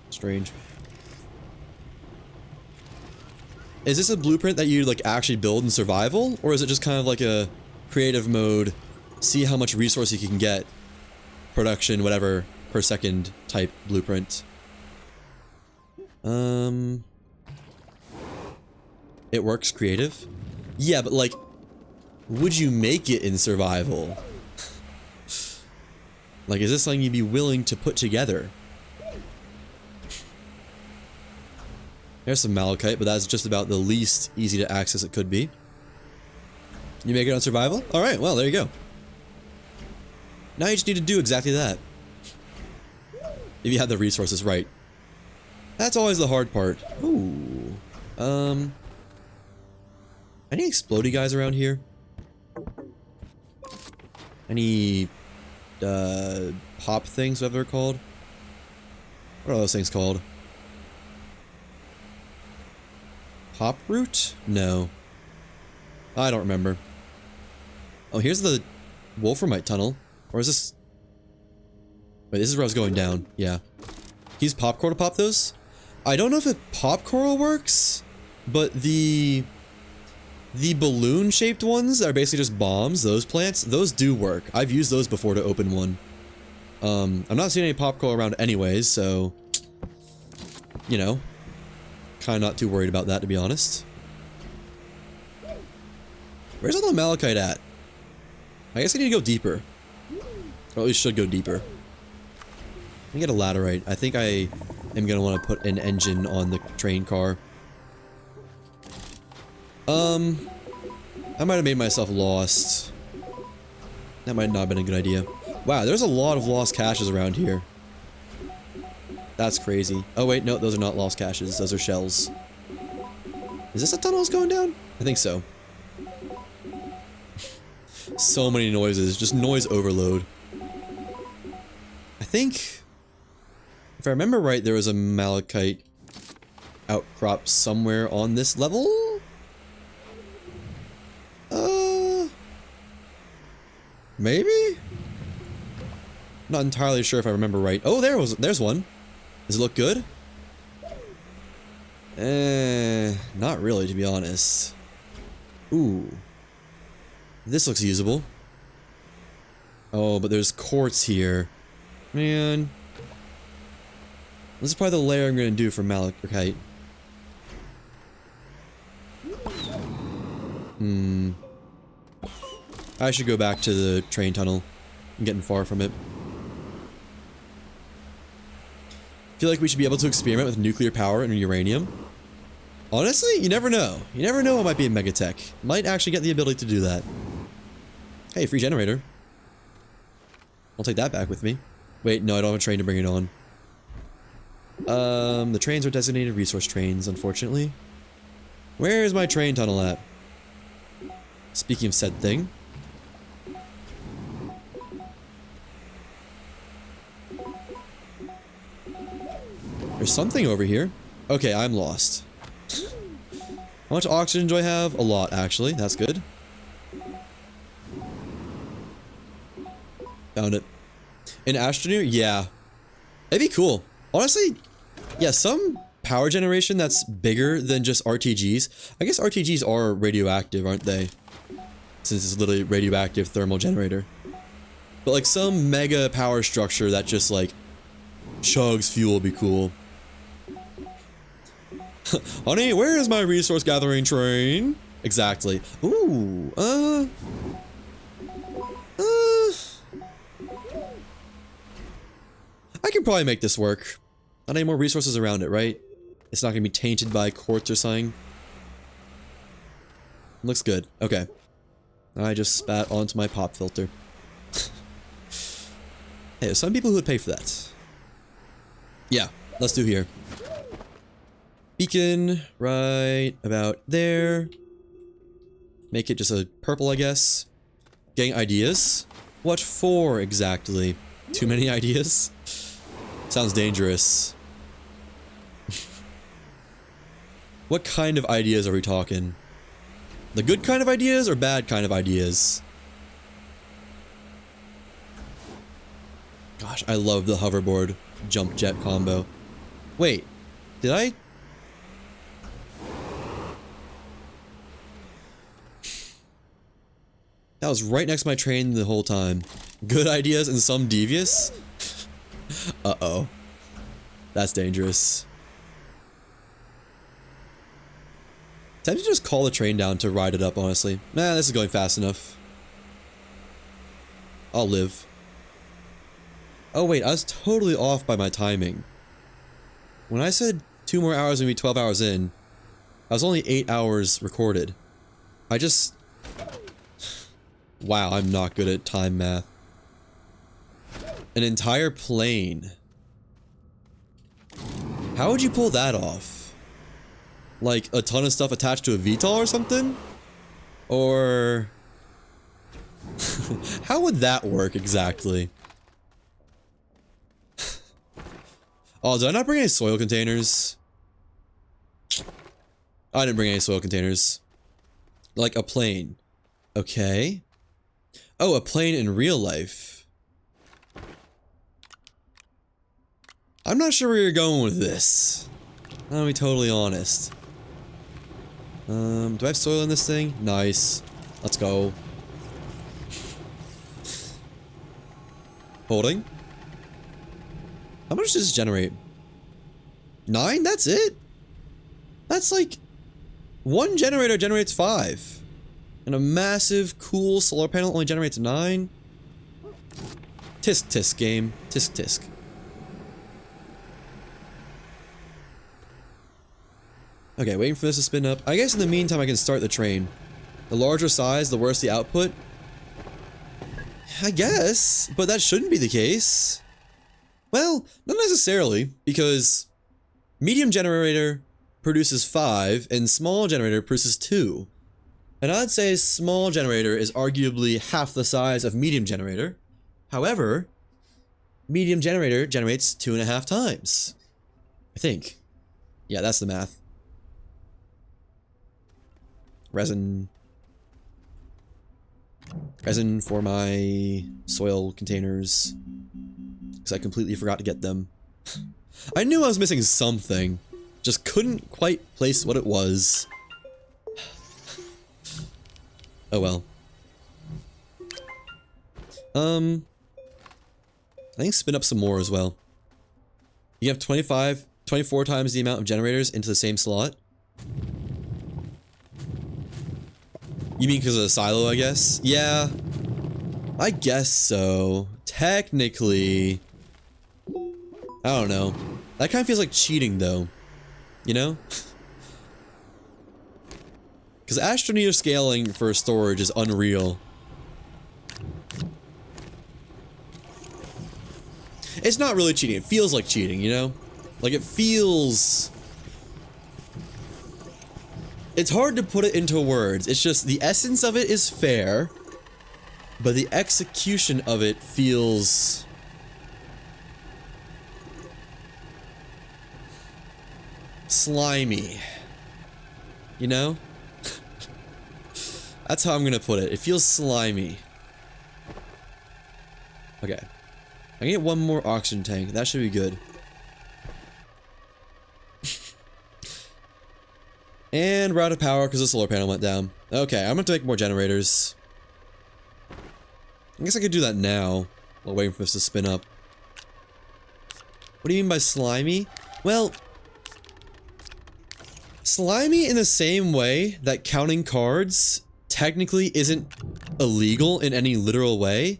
Strange. Is this a blueprint that you like actually build in survival? Or is it just kind of like a creative mode, see how much resource you can get, production, whatever, per second type blueprint? It works creative? Yeah, but like, would you make it in survival? Like, is this something you'd be willing to put together? There's some malachite, but that's just about the least easy to access it could be. You make it on survival? Alright, well, there you go. Now you just need to do exactly that. If you have the resources right. That's always the hard part. Ooh. Any explodey guys around here? Any, pop things, whatever they're called? What are those things called? Pop root? No. I don't remember. Oh, here's the wolframite tunnel. Or is this... Wait, this is where I was going down. Yeah. Use pop coral to pop those? I don't know if pop coral works, but the balloon-shaped ones that are basically just bombs, those plants, those do work. I've used those before to open one. I'm not seeing any pop coral around anyways, so... You know. Kinda not too worried about that, to be honest. Where's all the malachite at? I guess I need to go deeper. Or at least should go deeper. Let me get a laterite. I think I am gonna want to put an engine on the train car. I might have made myself lost. That might not have been a good idea. Wow, there's a lot of lost caches around here. That's crazy. Oh wait, no, those are not lost caches. Those are shells. Is this a tunnel that's going down? I think so. So many noises. Just noise overload. I think... If I remember right, there was a malachite outcrop somewhere on this level? Maybe? Not entirely sure if I remember right. Oh, there's one. Does it look good? Not really, to be honest. Ooh. This looks usable. Oh, but there's quartz here. Man. This is probably the layer I'm gonna do for Malachite. I should go back to the train tunnel. I'm getting far from it. I feel like we should be able to experiment with nuclear power and uranium. Honestly, you never know. You never know what might be in Megatech. Might actually get the ability to do that. Hey, free generator. I'll take that back with me. Wait, no, I don't have a train to bring it on. The trains are designated resource trains, unfortunately. Where is my train tunnel at? Speaking of said thing. There's something over here. Okay, I'm lost. How much oxygen do I have? A lot, actually. That's good. Found it. An Astroneer? Yeah. It'd be cool. Honestly, yeah, some power generation that's bigger than just RTGs. I guess RTGs are radioactive, aren't they? Since it's literally radioactive thermal generator. But like some mega power structure that just like chugs fuel would be cool. Honey, where is my resource gathering train? Exactly. Ooh, I can probably make this work. Not any more resources around it, right? It's not gonna be tainted by quartz or something. Looks good. Okay. I just spat onto my pop filter. Hey, there's some people who would pay for that. Yeah, let's do here. Beacon, right about there. Make it just a purple, I guess. Getting ideas? What for, exactly? Too many ideas? Sounds dangerous. What kind of ideas are we talking? The good kind of ideas or bad kind of ideas? Gosh, I love the hoverboard jump jet combo. Wait, did I? That was right next to my train the whole time. Good ideas and some devious? Uh-oh. That's dangerous. Time to just call the train down to ride it up, honestly. Nah, this is going fast enough. I'll live. Oh wait, I was totally off by my timing. When I said 2 more hours and be 12 hours in, I was only 8 hours recorded. I just... Wow, I'm not good at time math. An entire plane. How would you pull that off? Like a ton of stuff attached to a VTOL or something? Or... How would that work exactly? Oh, did I not bring any soil containers? I didn't bring any soil containers. Like a plane. Okay. Oh, a plane in real life. I'm not sure where you're going with this. I'll be totally honest. Do I have soil in this thing? Nice. Let's go. Holding. How much does this generate? 9? That's it? That's like... 1 generator generates 5. And a massive, cool solar panel only generates 9? Tisk tisk game. Tisk tisk. Okay, waiting for this to spin up. I guess in the meantime I can start the train. The larger size, the worse the output. I guess, but that shouldn't be the case. Well, not necessarily, because medium generator produces 5 and small generator produces 2. And I'd say small generator is arguably half the size of medium generator. However, medium generator generates 2.5 times. I think. Yeah, that's the math. Resin. Resin for my soil containers. Because I completely forgot to get them. I knew I was missing something. Just couldn't quite place what it was. Oh well. I think spin up some more as well. You have 24 times the amount of generators into the same slot. You mean because of the silo, I guess? Yeah. I guess so. Technically. I don't know. That kind of feels like cheating, though. You know? Because Astroneer scaling for storage is unreal. It's not really cheating. It feels like cheating, you know? Like, it feels... It's hard to put it into words. It's just the essence of it is fair, but the execution of it feels... slimy. You know? That's how I'm gonna put it. It feels slimy. Okay. I can get one more oxygen tank. That should be good. And we're out of power because the solar panel went down. Okay, I'm gonna have to make more generators. I guess I could do that now while waiting for this to spin up. What do you mean by slimy? Well, slimy in the same way that counting cards technically isn't illegal in any literal way,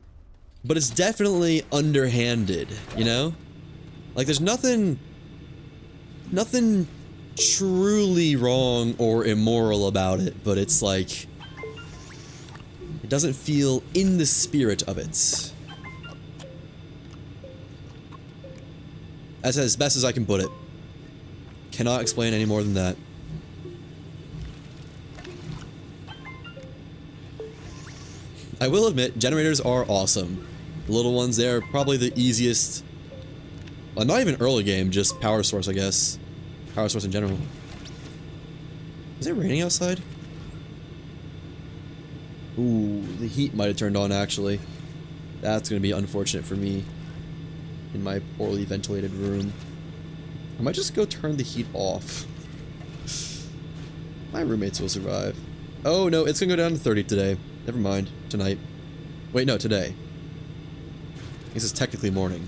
but it's definitely underhanded, you know? Like, there's nothing truly wrong or immoral about it, but it's like, it doesn't feel in the spirit of it. That's as best as I can put it. Cannot explain any more than that. I will admit, generators are awesome. The little ones, they're probably the easiest. Well, not even early game, just power source, I guess. Power source in general. Is it raining outside? Ooh, the heat might have turned on, actually. That's gonna be unfortunate for me in my poorly ventilated room. I might just go turn the heat off. My roommates will survive. Oh no, it's gonna go down to 30 today. Never mind. Tonight. Wait, no, today. This is technically morning.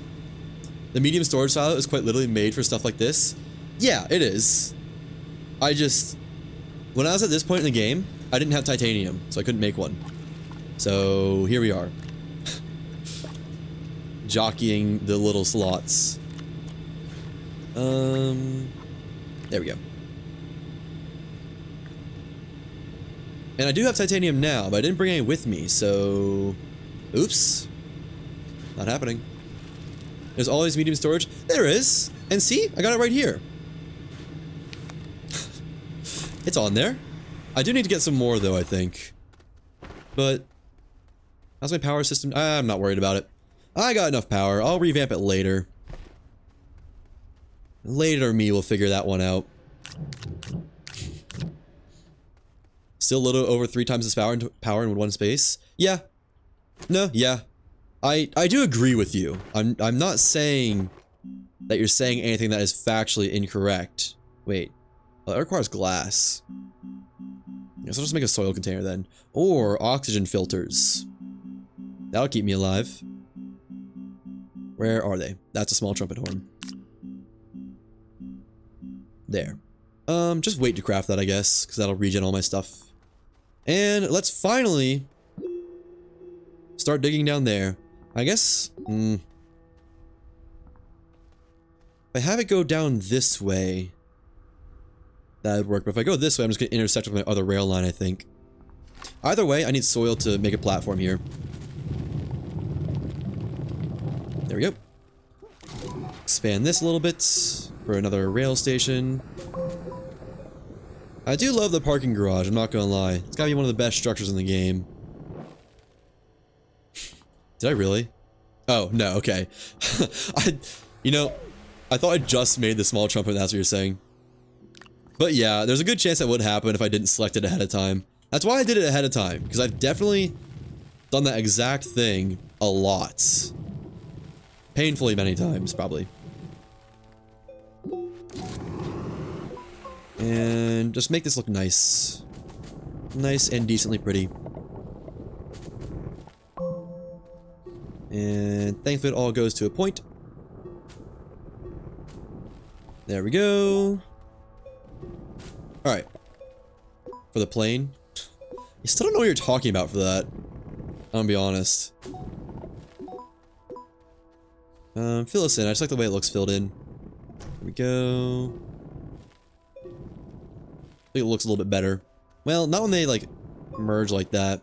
The medium storage silo is quite literally made for stuff like this. Yeah, it is. I just... When I was at this point in the game, I didn't have titanium, so I couldn't make one. So, here we are. Jockeying the little slots. There we go. And I do have titanium now, but I didn't bring any with me, so... Oops. Not happening. There's always medium storage. There is! And see? I got it right here. It's on there. I do need to get some more, though, I think. But... how's my power system? I'm not worried about it. I got enough power. I'll revamp it later. Later me will figure that one out. Still a little over 3 times this power in one space. Yeah. No, yeah. I do agree with you. I'm not saying that you're saying anything that is factually incorrect. Wait. Well, it requires glass. Guess I'll just make a soil container then. Or oxygen filters. That'll keep me alive. Where are they? That's a small trumpet horn. There. Just wait to craft that, I guess, because that'll regen all my stuff. And let's finally start digging down there. I guess, if I have it go down this way, that would work. But if I go this way, I'm just going to intersect with my other rail line, I think. Either way, I need soil to make a platform here. There we go. Expand this a little bit for another rail station. I do love the parking garage, I'm not gonna lie. It's gotta be one of the best structures in the game. Did I really? Oh, no, okay. You know, I thought I just made the small trumpet, that's what you're saying. But yeah, there's a good chance that would happen if I didn't select it ahead of time. That's why I did it ahead of time, because I've definitely done that exact thing a lot. Painfully many times, probably. And just make this look nice. Nice and decently pretty. And thankfully it all goes to a point. There we go. Alright. For the plane. You still don't know what you're talking about for that. I'm gonna be honest. Fill this in. I just like the way it looks filled in. There we go. I think it looks a little bit better. Well, not when they, like, merge like that.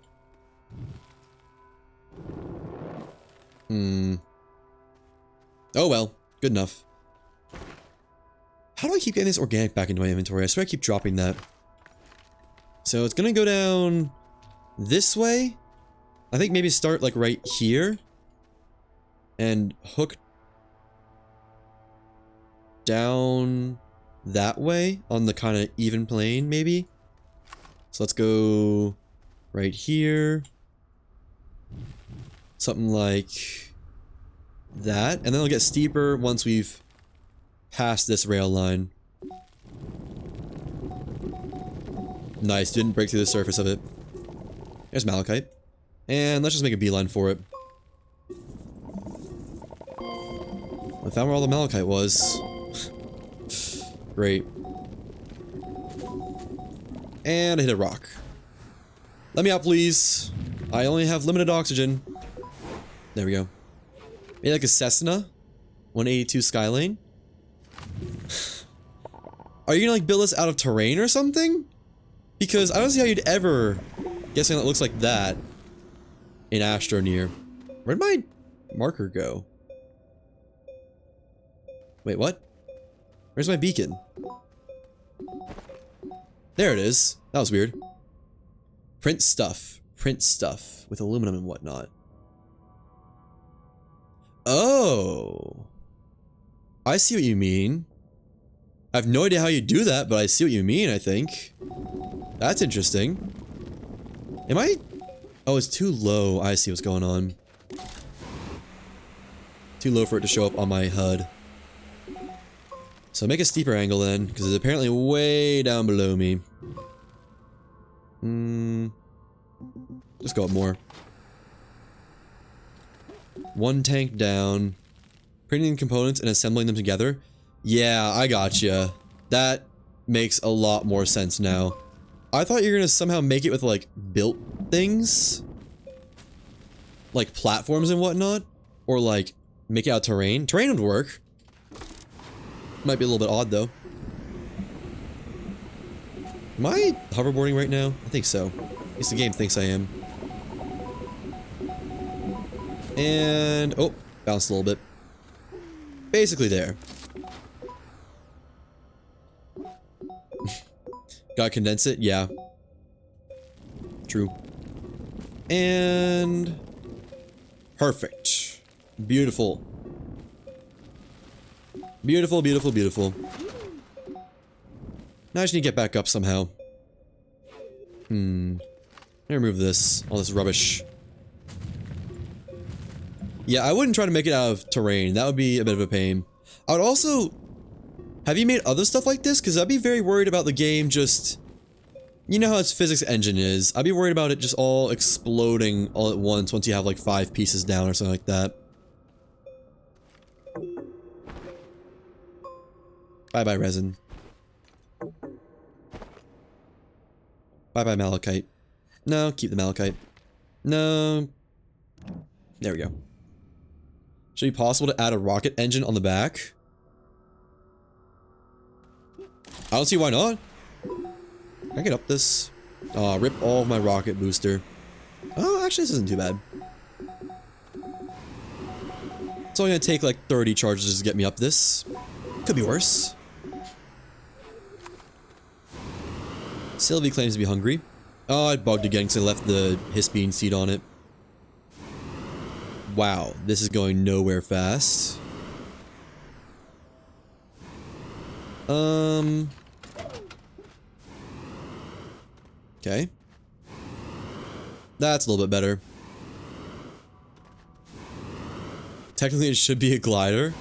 Oh well. Good enough. How do I keep getting this organic back into my inventory? I swear I keep dropping that. So it's gonna go down this way. I think maybe start, like, right here. And hook down that way on the kind of even plane, maybe. So let's go right here. Something like that. And then it'll get steeper once we've passed this rail line. Nice, didn't break through the surface of it. There's malachite. And let's just make a beeline for it. I found where all the malachite was. Great. And I hit a rock. Let me out, please. I only have limited oxygen. There we go. Maybe like a Cessna 182 Skylane. Are you gonna like build this out of terrain or something? Because I don't see how you'd ever get something that looks like that in Astroneer. Where'd my marker go? Wait, what? Where's my beacon? There it is. That was weird. Print stuff. Print stuff with aluminum and whatnot. Oh. I see what you mean. I have no idea how you do that, but I see what you mean, I think. That's interesting. Am I... Oh, it's too low. I see what's going on. Too low for it to show up on my HUD. So make a steeper angle then, because it's apparently way down below me. Just go up more. One tank down. Printing components and assembling them together. Yeah, I gotcha. That makes a lot more sense now. I thought you were gonna somehow make it with, like, built things. Like platforms and whatnot. Or, like, make it out of terrain. Terrain would work. Might be a little bit odd, though. Am I hoverboarding right now? I think so. At least the game thinks I am. And... oh, bounced a little bit. Basically there. Gotta condense it? Yeah. True. And... perfect. Beautiful. Beautiful, beautiful, beautiful. Now I just need to get back up somehow. Let me remove this. All this rubbish. Yeah, I wouldn't try to make it out of terrain. That would be a bit of a pain. I would also... have you made other stuff like this? Because I'd be very worried about the game just... you know how its physics engine is. I'd be worried about it just all exploding all at once you have like 5 pieces down or something like that. Bye-bye resin. Bye-bye malachite. No, keep the malachite. No. There we go. Should it be possible to add a rocket engine on the back? I don't see why not. Can I get up this? Oh, rip all of my rocket booster. Oh, actually this isn't too bad. It's only gonna take like 30 charges to get me up this. Could be worse. Sylvie claims to be hungry. Oh, I bugged again because I left the Hispine seed on it. Wow, this is going nowhere fast. Okay. That's a little bit better. Technically it should be a glider.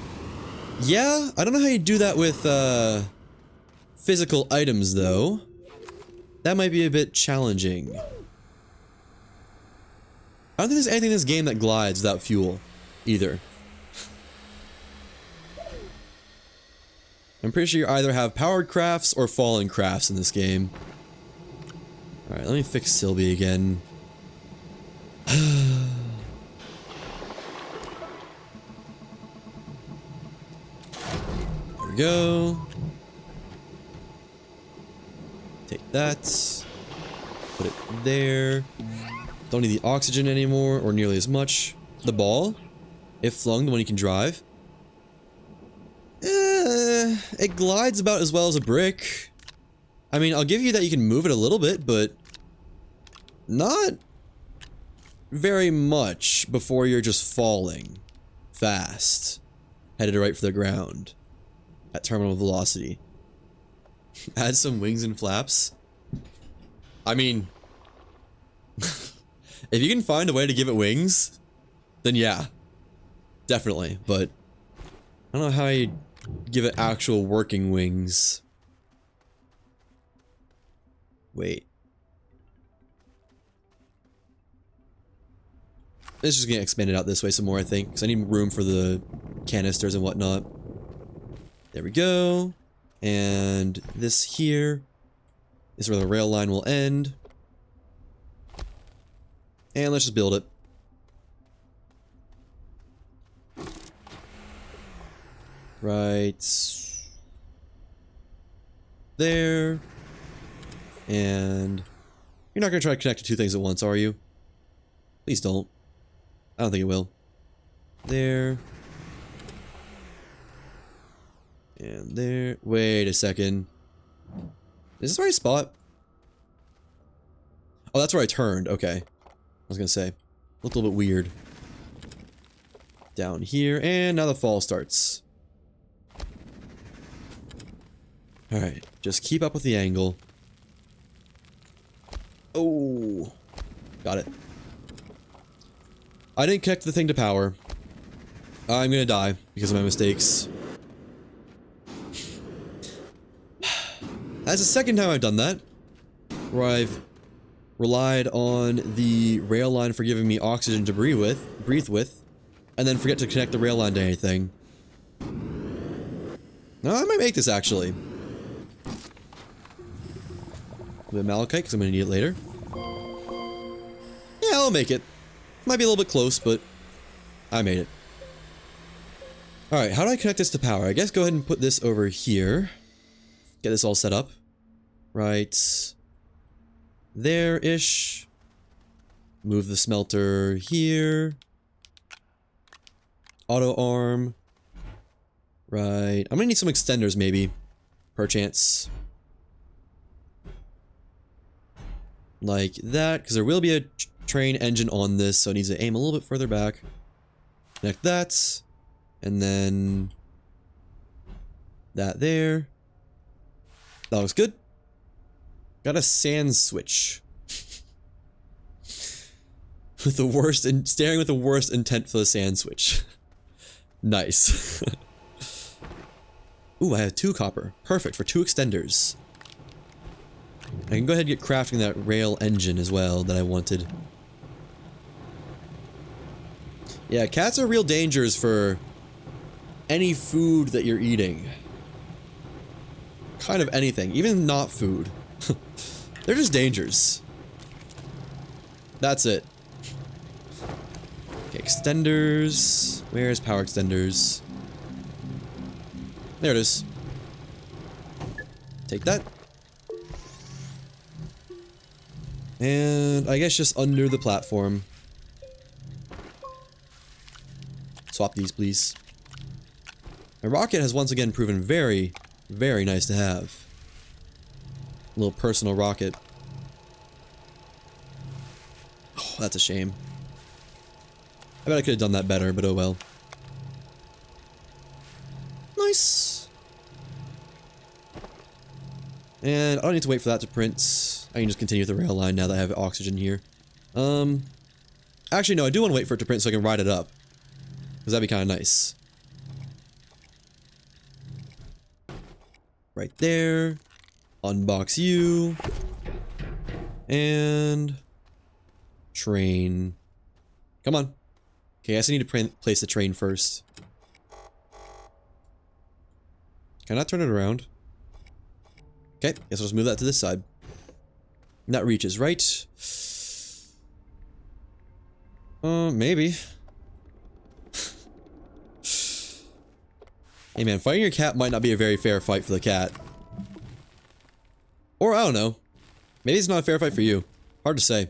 Yeah, I don't know how you do that with, physical items, though. That might be a bit challenging. I don't think there's anything in this game that glides without fuel. either. I'm pretty sure you either have powered crafts or fallen crafts in this game. Alright, let me fix Sylvie again. There we go. Take that. Put it there. Don't need the oxygen anymore, or nearly as much. The ball, if flung, the one you can drive. It glides about as well as a brick. I mean, I'll give you that you can move it a little bit, but not very much before you're just falling fast, headed right for the ground at terminal velocity. Add some wings and flaps. I mean, if you can find a way to give it wings, then yeah, definitely, but I don't know how you give it actual working wings. Wait. It's just gonna expand it out this way some more, I think, because I need room for the canisters and whatnot. There we go. And this here is where the rail line will end. And let's just build it. Right there. And you're not going to try to connect the two things at once, are you? Please don't. I don't think it will. There. And there. Wait a second. Is this the right spot? Oh, that's where I turned. Okay. I was going to say. Looked a little bit weird. Down here. And now the fall starts. Alright. Just keep up with the angle. Oh. Got it. I didn't connect the thing to power. I'm gonna die because of my mistakes. That's the second time I've done that. Where I've relied on the rail line for giving me oxygen to breathe with, and then forget to connect the rail line to anything. No, I might make this actually. A bit of malachite, because I'm going to need it later. Yeah, I'll make it. Might be a little bit close, but I made it. Alright, how do I connect this to power? I guess go ahead and put this over here. Get this all set up. Right there-ish. Move the smelter here. Auto arm. Right. I'm going to need some extenders, maybe. Perchance. Like that, because there will be a train engine on this, so it needs to aim a little bit further back. Connect that. And then that there. That looks good. Got a sand switch. With the worst, staring with the worst intent for the sand switch. Nice. Ooh, I have 2 copper. Perfect for 2 extenders. I can go ahead and get crafting that rail engine as well that I wanted. Yeah, cats are real dangers for any food that you're eating. Kind of anything, even not food. They're just dangers. That's it. Okay, extenders. Where's power extenders? There it is. Take that. And I guess just under the platform. Swap these, please. My rocket has once again proven very, very nice to have. A little personal rocket. Oh, that's a shame. I bet I could have done that better, but oh well. Nice. And I don't need to wait for that to print. I can just continue with the rail line now that I have oxygen here. Actually, no, I do want to wait for it to print so I can ride it up. Because that'd be kind of nice. Right there. Unbox you. And... train. Come on. Okay, I guess I need to place the train first. Can I not turn it around? Okay, guess I'll just move that to this side. And that reaches, right? Maybe. Hey man, fighting your cat might not be a very fair fight for the cat. Or, I don't know. Maybe it's not a fair fight for you. Hard to say.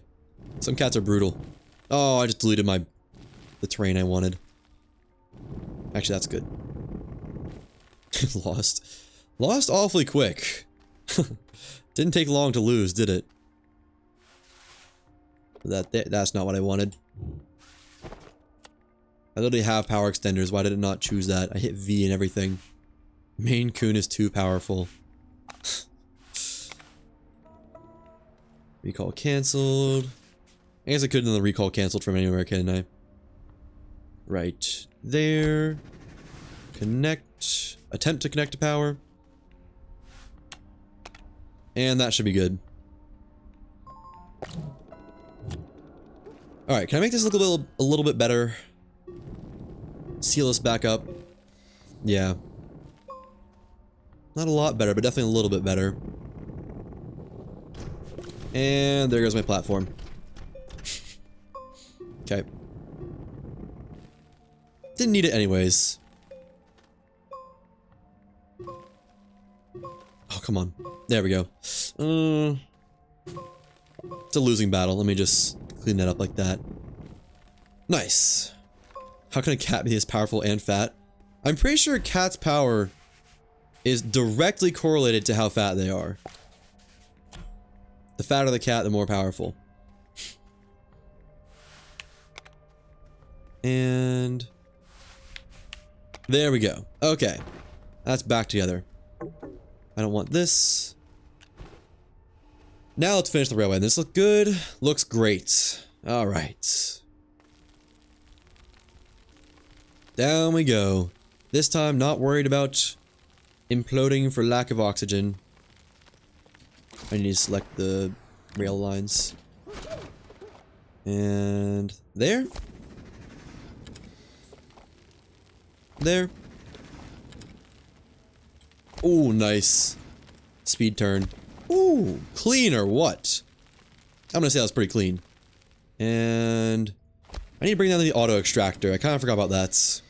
Some cats are brutal. Oh, I just deleted the train I wanted. Actually, that's good. Lost. Lost awfully quick. Didn't take long to lose, did it? That's not what I wanted. I literally have power extenders. Why did it not choose that? I hit V and everything. Maine Coon is too powerful. Recall cancelled. I guess I couldn't have the recall cancelled from anywhere, couldn't I? Right there. Connect. Attempt to connect to power. And that should be good. Alright, can I make this look a little bit better? Seal this back up. Yeah. Not a lot better, but definitely a little bit better. And there goes my platform. Okay. Didn't need it anyways. Oh, come on. There we go. It's a losing battle. Let me just clean that up like that. Nice. How can a cat be as powerful and fat? I'm pretty sure a cat's power is directly correlated to how fat they are. The fatter the cat, the more powerful. And there we go. Okay. That's back together. I don't want this. Now let's finish the railway. This looks good. Looks great. Alright. Down we go. This time not worried about imploding for lack of oxygen. I need to select the rail lines. And there. There. Ooh, nice. Speed turn. Ooh, clean or what? I'm gonna say that was pretty clean. And I need to bring down the auto extractor. I kind of forgot about that.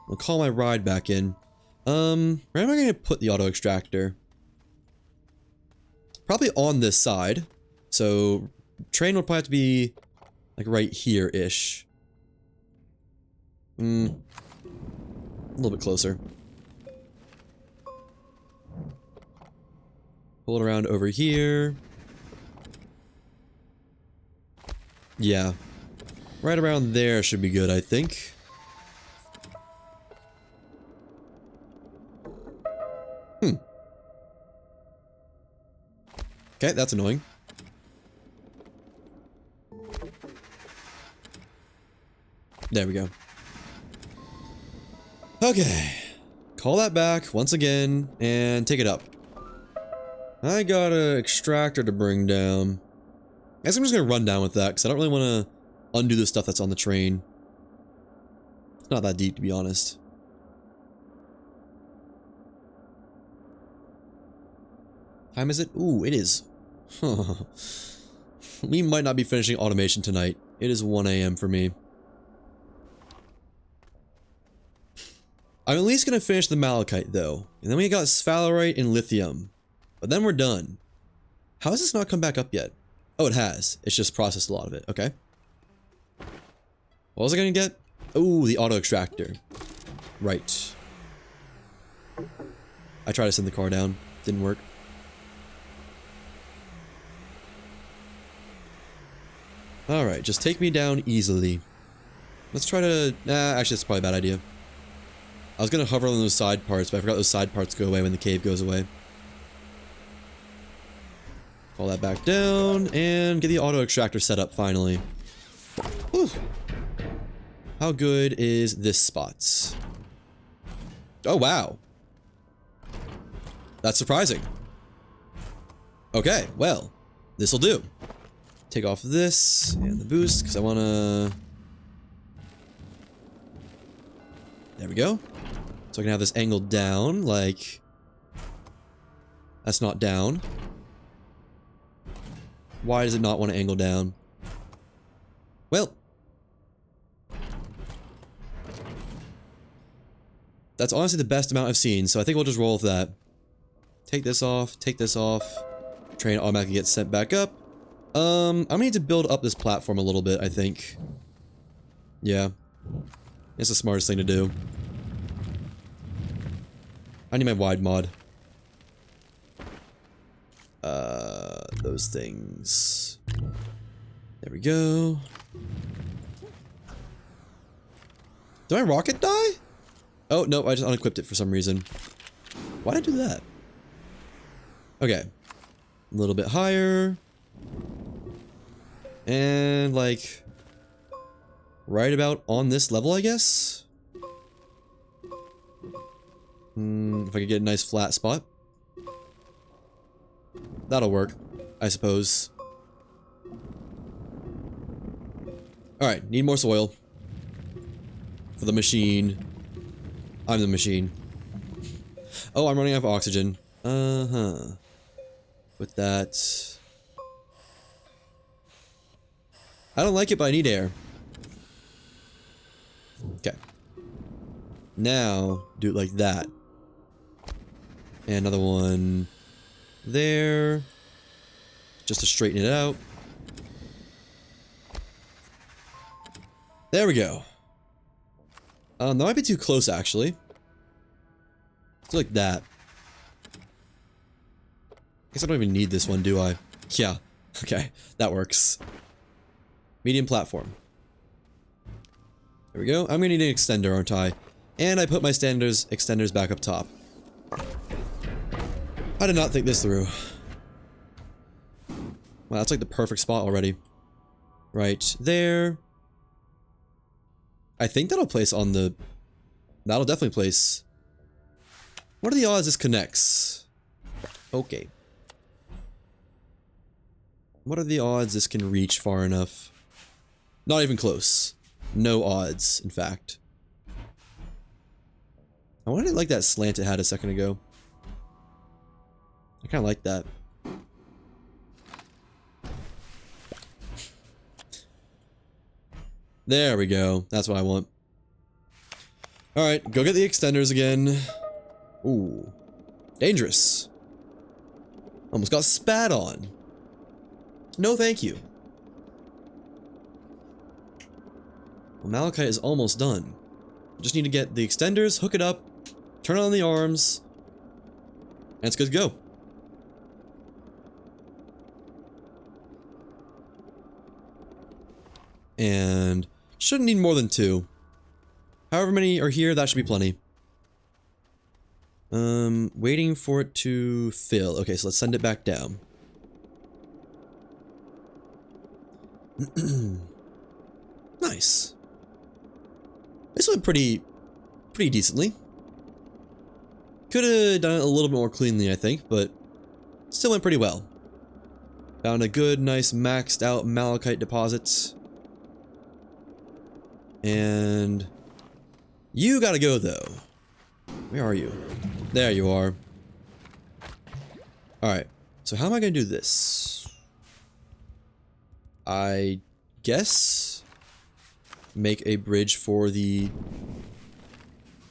I'll call my ride back in. Where am I gonna put the auto extractor? Probably on this side. So train will probably have to be like right here-ish. A little bit closer. Pull it around over here. Yeah. Right around there should be good, I think. Okay, that's annoying. There we go. Okay. Call that back once again and take it up. I got an extractor to bring down. I guess I'm just gonna run down with that because I don't really want to undo the stuff that's on the train. It's not that deep, to be honest. Time is it? Ooh, it is. We might not be finishing automation tonight. It is 1 AM for me. I'm at least gonna finish the malachite though. And then we got sphalerite and lithium. But then we're done. How has this not come back up yet? Oh, it has. It's just processed a lot of it. Okay. What was I gonna get? Oh, the auto extractor. Right. I tried to send the car down. Didn't work. Alright, just take me down easily. Let's try to... Nah, actually that's probably a bad idea. I was gonna hover on those side parts, but I forgot those side parts go away when the cave goes away. Pull that back down, and get the auto extractor set up finally. Whew. How good is this spot? Oh, wow. That's surprising. Okay, well, this'll do. Take off this and the boost, because I want to There we go. So I can have this angled down, like... That's not down. Why does it not want to angle down? Well... That's honestly the best amount I've seen, so I think we'll just roll with that. Take this off, take this off. Train automatically gets sent back up. I'm gonna need to build up this platform a little bit, I think. Yeah. It's the smartest thing to do. I need my wide mod. Those things. There we go. Did my rocket die? Oh, no, I just unequipped it for some reason. Why did I do that? Okay. A little bit higher. And, like... right about on this level, I guess? If I could get a nice flat spot. That'll work, I suppose. Alright, need more soil. For the machine. I'm the machine. Oh, I'm running out of oxygen. Uh-huh. With that... I don't like it, but I need air. Okay. Now, do it like that. And another one... there. Just to straighten it out. There we go. That might be too close, actually. Let's do like that. Guess I don't even need this one, do I? Yeah. Okay, that works. Medium platform. There we go. I'm gonna need an extender, aren't I? And I put my extenders back up top. I did not think this through. Wow, that's like the perfect spot already. Right there. I think that'll place on the... That'll definitely place... What are the odds this connects? Okay. What are the odds this can reach far enough? Not even close. No odds, in fact. I wanted it like that slant it had a second ago. I kind of like that. There we go. That's what I want. Alright, go get the extenders again. Ooh. Dangerous. Almost got spat on. No thank you. Well, Malachite is almost done. Just need to get the extenders, hook it up, turn on the arms, and it's good to go. And shouldn't need more than 2. However many are here, that should be plenty. Waiting for it to fill. Okay, so let's send it back down. Nice. This went pretty decently. Could have done it a little bit more cleanly, I think, but still went pretty well. Found a good, nice, maxed out malachite deposit. And you gotta go, though. Where are you? There you are. Alright, so how am I gonna do this? I guess make a bridge for the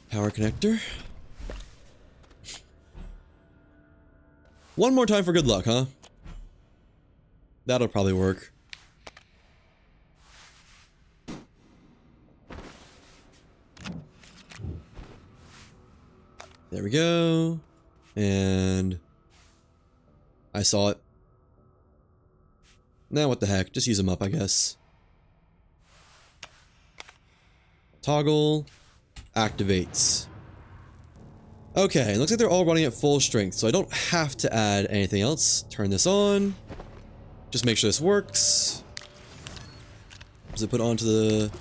power connector. One more time for good luck, huh? That'll probably work. There we go. And I saw it. Now what the heck? Just use them up, I guess. Toggle. Activates. Okay, it looks like they're all running at full strength, so I don't have to add anything else. Turn this on. Just make sure this works. Does it put onto the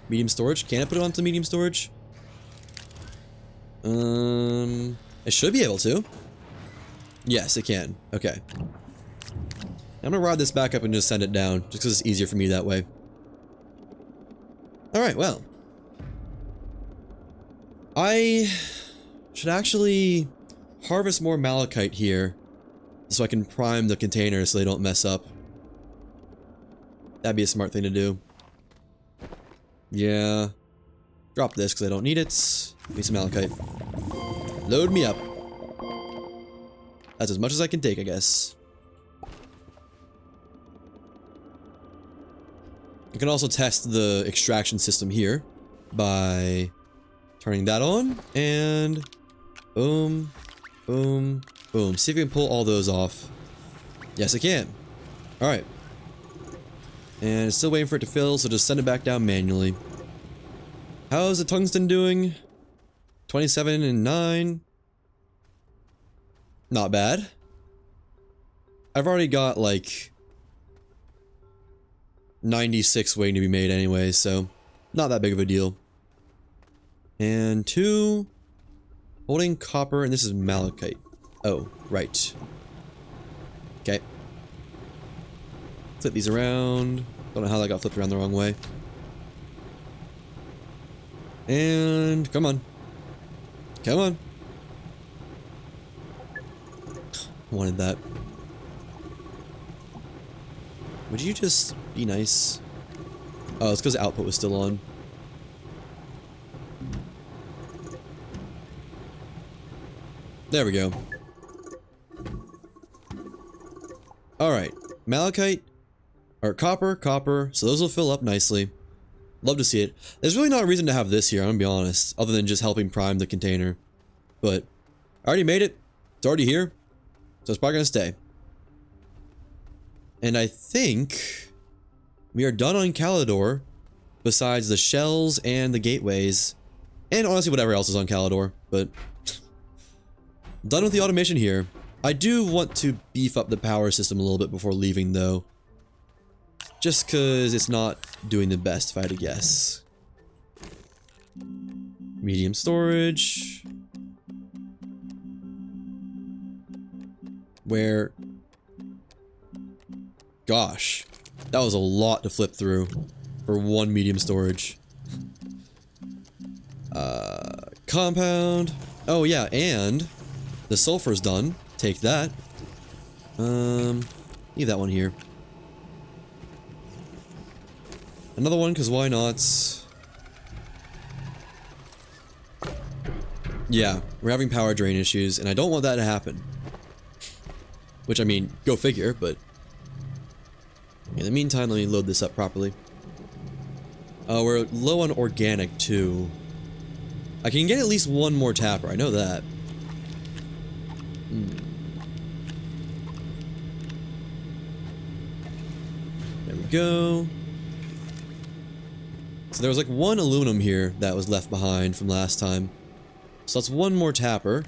medium storage? Can it put it onto medium storage? It should be able to. Yes, it can. Okay. I'm gonna ride this back up and just send it down, just because it's easier for me that way. Alright, well. I should actually harvest more malachite here so I can prime the containers so they don't mess up. That'd be a smart thing to do. Yeah. Drop this because I don't need it. Need some malachite. Load me up. That's as much as I can take, I guess. You can also test the extraction system here by turning that on and boom, boom, boom. See if we can pull all those off. Yes, I can. All right. And it's still waiting for it to fill, so just send it back down manually. How's the tungsten doing? 27 and 9. Not bad. I've already got like 96 waiting to be made anyway, so not that big of a deal. And 2 holding copper, and this is malachite. Oh, right. Okay. Flip these around. Don't know how that got flipped around the wrong way. And come on. Come on. Wanted that. Would you just be nice? Oh, it's because the output was still on. There we go. Alright. Malachite. Or copper. So those will fill up nicely. Love to see it. There's really not a reason to have this here, I'm gonna be honest. Other than just helping prime the container. But I already made it. It's already here. So it's probably gonna stay. And I think we are done on Calidor. Besides the shells and the gateways. And honestly whatever else is on Calidor. But done with the automation here. I do want to beef up the power system a little bit before leaving though. Just cause it's not doing the best if I had to guess. Medium storage. Where... Gosh. That was a lot to flip through for one medium storage. Compound. Oh yeah, and the sulfur's done. Take that. Leave that one here. Another one, because why not? Yeah, we're having power drain issues, and I don't want that to happen. Which, I mean, go figure, but... in the meantime, let me load this up properly. We're low on organic, too. I can get at least one more tapper, I know that. There we go. So there was like one aluminum here that was left behind from last time. So that's one more tapper.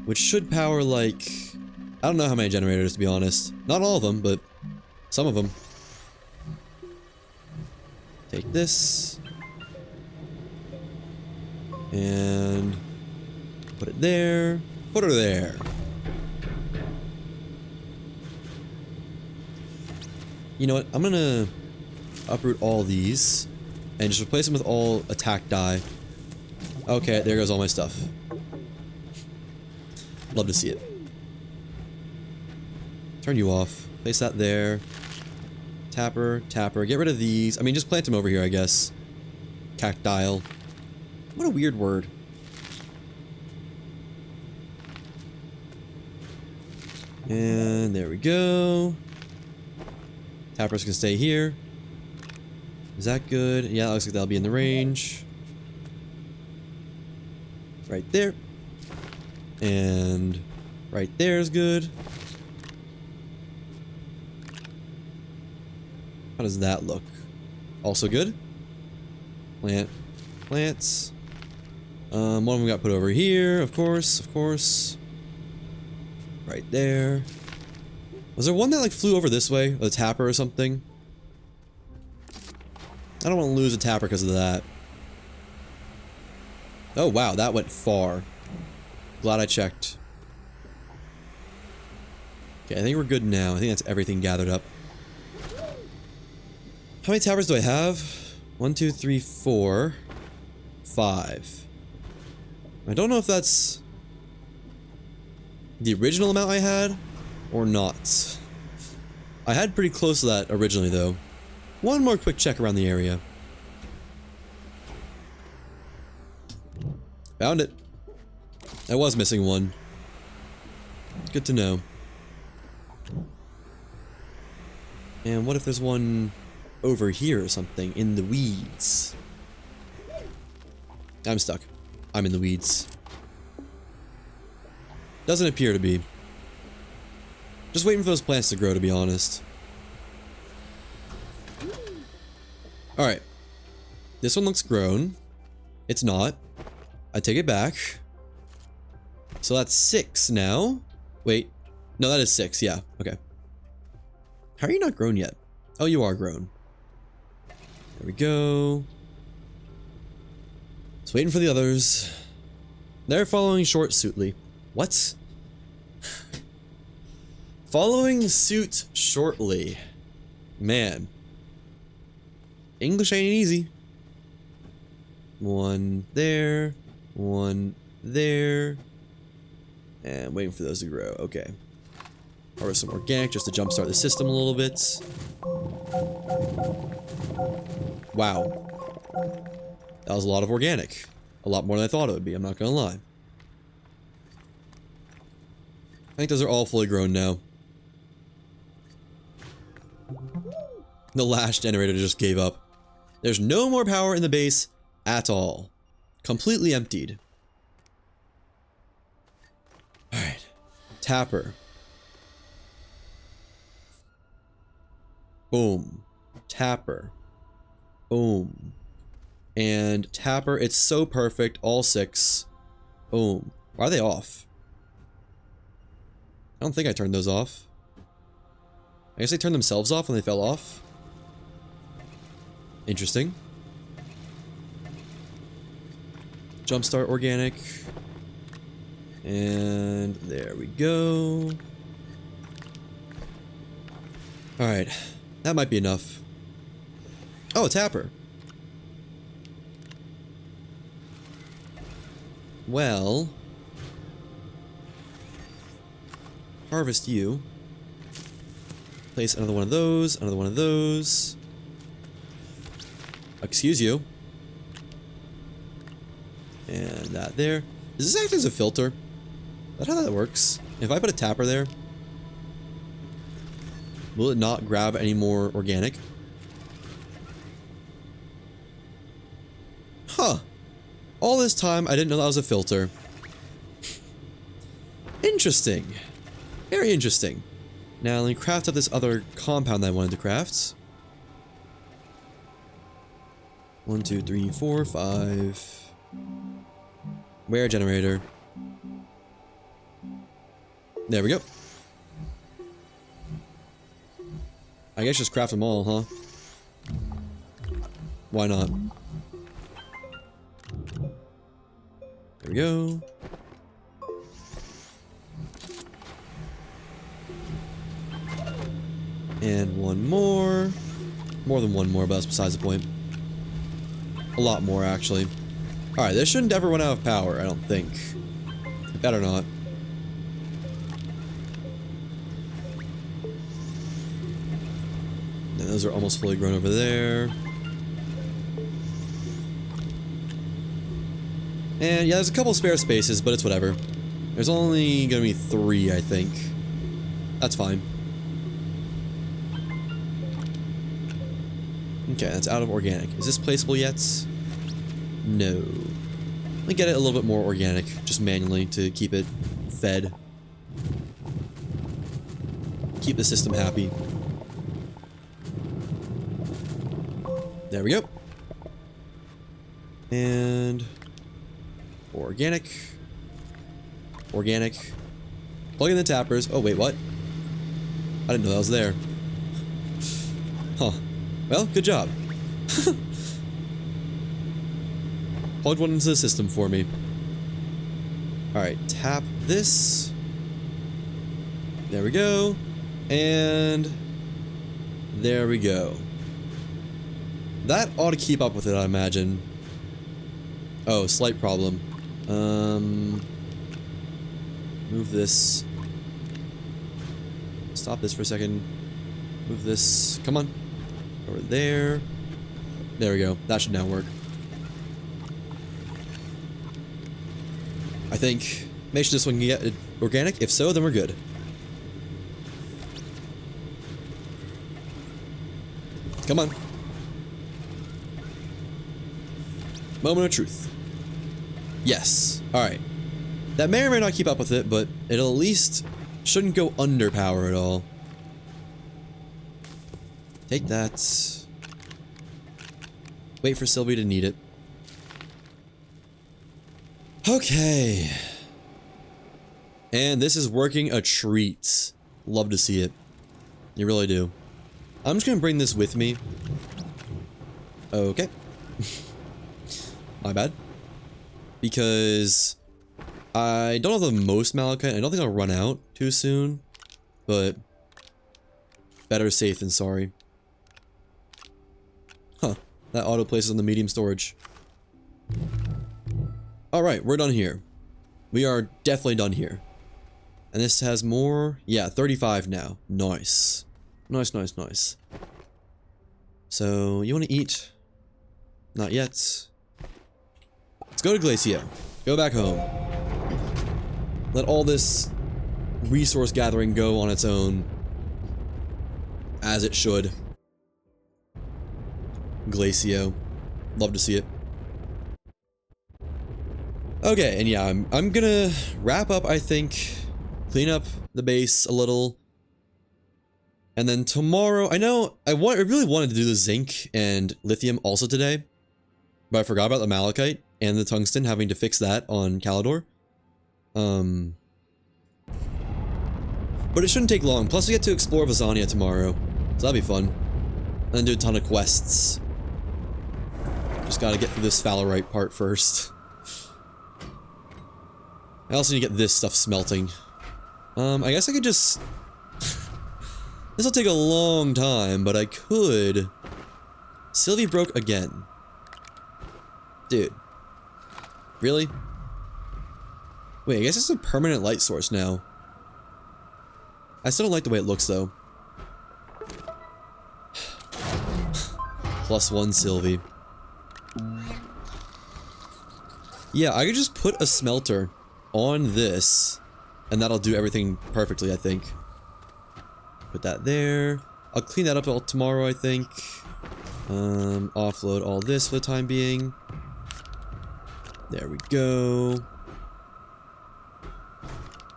Which should power like... I don't know how many generators to be honest. Not all of them, but some of them. Take this. And... put it there. Put her there. You know what? I'm gonna uproot all these. And just replace them with all attack die. Okay, there goes all my stuff. Love to see it. Turn you off. Place that there. Tapper. Get rid of these. I mean, just plant them over here, I guess. Cactile. What a weird word. And there we go. Tapper's gonna stay here. Is that good? Yeah, it looks like that'll be in the range. Right there. And right there is good. How does that look? Also good. Plants. One of them got put over here, of course. Right there. Was there one that like flew over this way? A tapper or something? I don't want to lose a tapper because of that. Oh wow, that went far. Glad I checked. Okay, I think we're good now. I think that's everything gathered up. How many tappers do I have? 1, 2, 3, 4, 5. I don't know if that's the original amount I had or not. I had pretty close to that originally though. One more quick check around the area. Found it. I was missing one. Good to know. And what if there's one over here or something in the weeds? I'm stuck. I'm in the weeds. Doesn't appear to be. Just waiting for those plants to grow, to be honest. Alright. This one looks grown. It's not. I take it back. So that's 6 now. Wait. No, that is 6. Yeah. Okay. How are you not grown yet? Oh, you are grown. There we go. Just waiting for the others. They're following short suitly. What? Following suit shortly. Man. English ain't easy. One there. One there. And waiting for those to grow. Okay. Harvest some organic just to jumpstart the system a little bit. Wow. That was a lot of organic. A lot more than I thought it would be, I'm not gonna lie. I think those are all fully grown now. The last generator just gave up. There's no more power in the base at all. Completely emptied. Alright. Tapper. Boom. Tapper. Boom. And Tapper, it's so perfect. All 6. Boom. Why are they off? I don't think I turned those off. I guess they turned themselves off when they fell off. Interesting. Jumpstart organic. And there we go. Alright. That might be enough. Oh, a tapper. Well. Harvest you. Place another one of those, another one of those. Excuse you. And that there. Does this act as a filter? Is that how that works? If I put a tapper there, will it not grab any more organic? Huh. All this time, I didn't know that was a filter. Interesting. Very interesting. Now, let me craft up this other compound that I wanted to craft. 1, 2, 3, 4, 5. Where generator? There we go. I guess just craft them all, huh? Why not? There we go. And one more. More than one more, but that's besides the point. A lot more, actually. Alright, this shouldn't ever run out of power, I don't think. It better not. And those are almost fully grown over there. And yeah, there's a couple spare spaces, but it's whatever. There's only gonna be 3, I think. That's fine. Okay, that's out of organic. Is this placeable yet? No. Let me get it a little bit more organic, just manually, to keep it fed. Keep the system happy. There we go. And organic. Organic. Plug in the tappers. Oh, wait, what? I didn't know that was there. Huh. Well, good job. Plugged one into the system for me. Alright, tap this. There we go. And there we go. That ought to keep up with it, I imagine. Oh, slight problem. Move this. Stop this for a second. Move this. Come on. Over there. There we go. That should now work. I think. Make sure this one can get organic. If so, then we're good. Come on. Moment of truth. Yes. Alright. That may or may not keep up with it, but it'll at least shouldn't go under power at all. Take that. Wait for Sylvie to need it. Okay. And this is working a treat. Love to see it. You really do. I'm just gonna bring this with me. Okay. My bad. Because I don't have the most malachite. I don't think I'll run out too soon. But better safe than sorry. Huh. That auto places on the medium storage. Alright, we're done here. We are definitely done here. And this has more. Yeah, 35 now. Nice. Nice, nice, nice. So, you want to eat? Not yet. Let's go to Glacio. Go back home. Let all this resource gathering go on its own. As it should. Glacio. Love to see it. Okay, and yeah, I'm gonna wrap up, I think. Clean up the base a little. And then tomorrow, I know, I really wanted to do the zinc and lithium also today. But I forgot about the malachite and the tungsten, having to fix that on Calidor. But it shouldn't take long. Plus we get to explore Vazania tomorrow. So that'll be fun. And then do a ton of quests. Just gotta get through this Phalorite part first. I also need to get this stuff smelting. I guess I could just... This'll take a long time, but I could... Sylvie broke again. Dude. Really? Wait, I guess it's a permanent light source now. I still don't like the way it looks, though. +1 Sylvie. Yeah, I could just put a smelter on this, and that'll do everything perfectly, I think. Put that there. I'll clean that up all tomorrow, I think. Offload all this for the time being. There we go.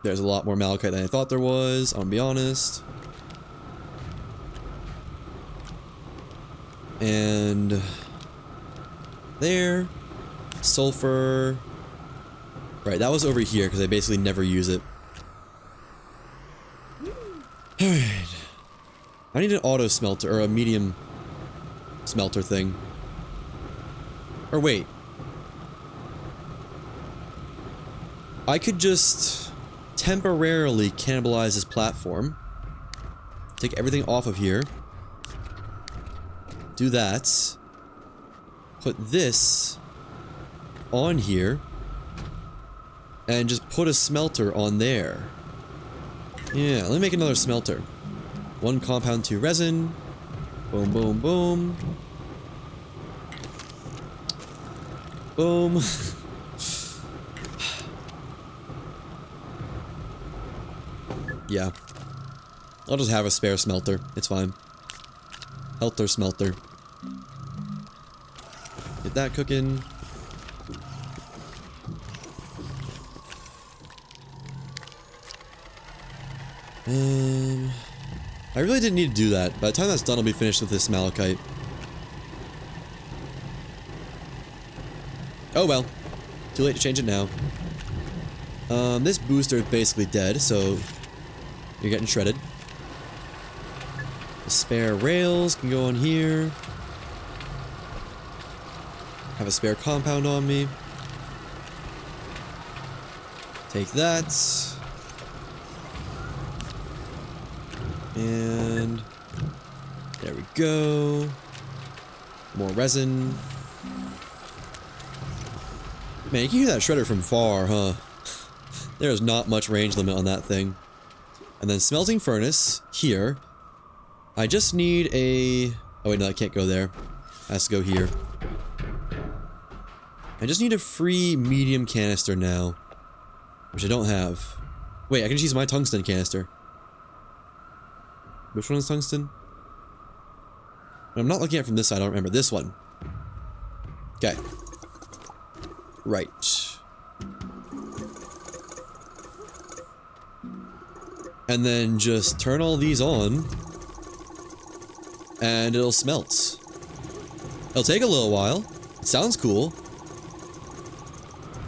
There's a lot more malachite than I thought there was, I'll be honest. And... there. Sulfur. Right, that was over here, because I basically never use it. Alright. I need an auto smelter, or a medium smelter thing. Or wait. I could just temporarily cannibalize this platform. Take everything off of here. Do that. Put this on here. And just put a smelter on there. Yeah, let me make another smelter. 1 compound, 2 resin. Boom, boom, boom. Boom. Yeah. I'll just have a spare smelter. It's fine. Helter smelter. Get that cooking. I really didn't need to do that. By the time that's done, I'll be finished with this malachite. Oh well. Too late to change it now. This booster is basically dead, so you're getting shredded. The spare rails can go on here. Have a spare compound on me. Take that. And there we go. More resin. Man, you can hear that shredder from far, huh? There's not much range limit on that thing. And then smelting furnace here. I just need a... Oh wait, no, I can't go there. It has to go here. I just need a free medium canister now, which I don't have. Wait, I can just use my tungsten canister. Which one is tungsten? I'm not looking at it from this side, I don't remember. This one. Okay. Right. And then just turn all these on, and it'll smelt. It'll take a little while. It sounds cool.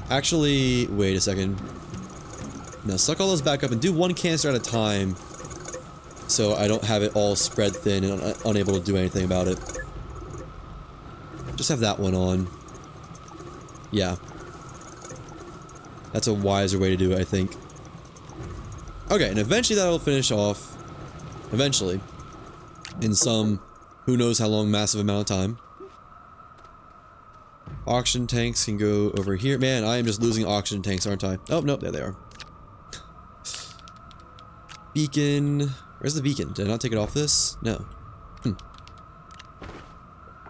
Actually, wait a second. Now suck all those back up and do one canister at a time, so I don't have it all spread thin and unable to do anything about it. Just have that one on. Yeah. That's a wiser way to do it, I think. Okay, and eventually that'll finish off. Eventually. In some, who knows how long, massive amount of time. Oxygen tanks can go over here. Man, I am just losing oxygen tanks, aren't I? Oh, no, there they are. Beacon. Where's the beacon? Did I not take it off this? No.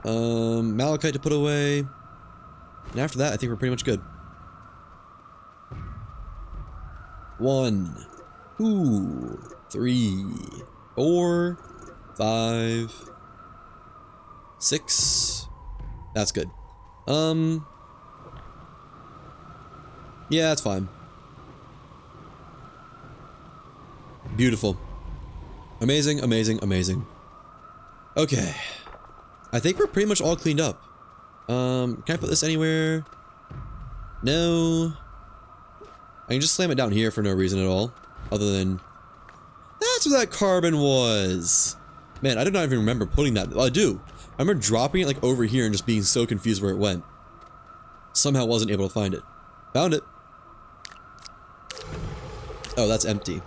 Malachite to put away. And after that, I think we're pretty much good. 1, 2, 3, 4, 5, 6. That's good. Yeah, that's fine. Beautiful. Amazing, amazing, amazing. Okay. I think we're pretty much all cleaned up. Can I put this anywhere? No. I can just slam it down here for no reason at all. Other than... That's where that carbon was! Man, I do not even remember putting that... Well, I do. I remember dropping it like over here and just being so confused where it went. Somehow wasn't able to find it. Found it. Oh, that's empty.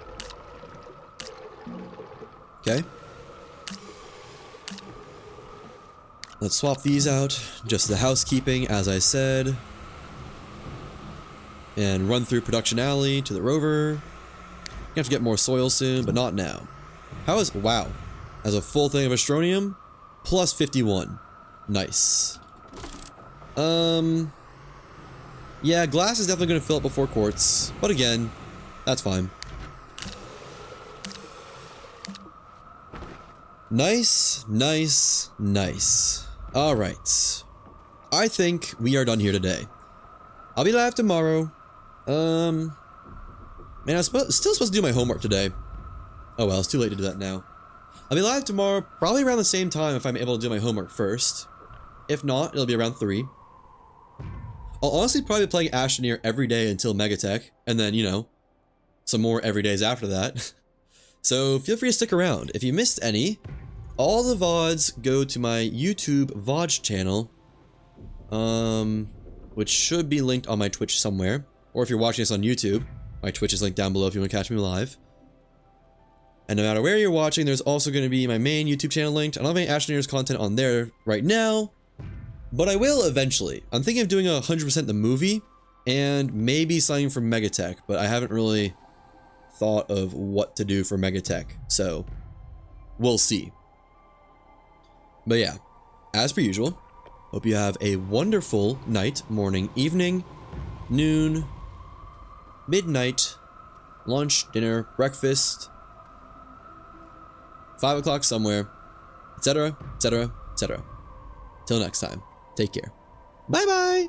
Okay. Let's swap these out. Just the housekeeping, as I said. And run through production alley to the rover. Gonna have to get more soil soon, but not now. How is... Wow. As a full thing of Astronium, plus 51. Nice. Yeah, glass is definitely going to fill up before quartz. But again, that's fine. Nice, nice, nice. Alright. I think we are done here today. I'll be live tomorrow. Man, I was still supposed to do my homework today. Oh well, it's too late to do that now. I'll be live tomorrow, probably around the same time if I'm able to do my homework first. If not, it'll be around 3. I'll honestly probably be playing Astroneer every day until Megatech, and then, you know, some more every days after that. So feel free to stick around. If you missed any, all the VODs go to my YouTube VOD channel, which should be linked on my Twitch somewhere. Or if you're watching this on YouTube, my Twitch is linked down below if you want to catch me live. And no matter where you're watching, there's also going to be my main YouTube channel linked. I don't have any Astroneer's content on there right now, but I will eventually. I'm thinking of doing 100% the movie, and maybe something from Megatech, but I haven't really thought of what to do for Megatech, so we'll see. But yeah, as per usual, hope you have a wonderful night, morning, evening, noon, midnight, lunch, dinner, breakfast, 5 o'clock somewhere, etc., etc., etc. Till next time, take care. Bye-bye!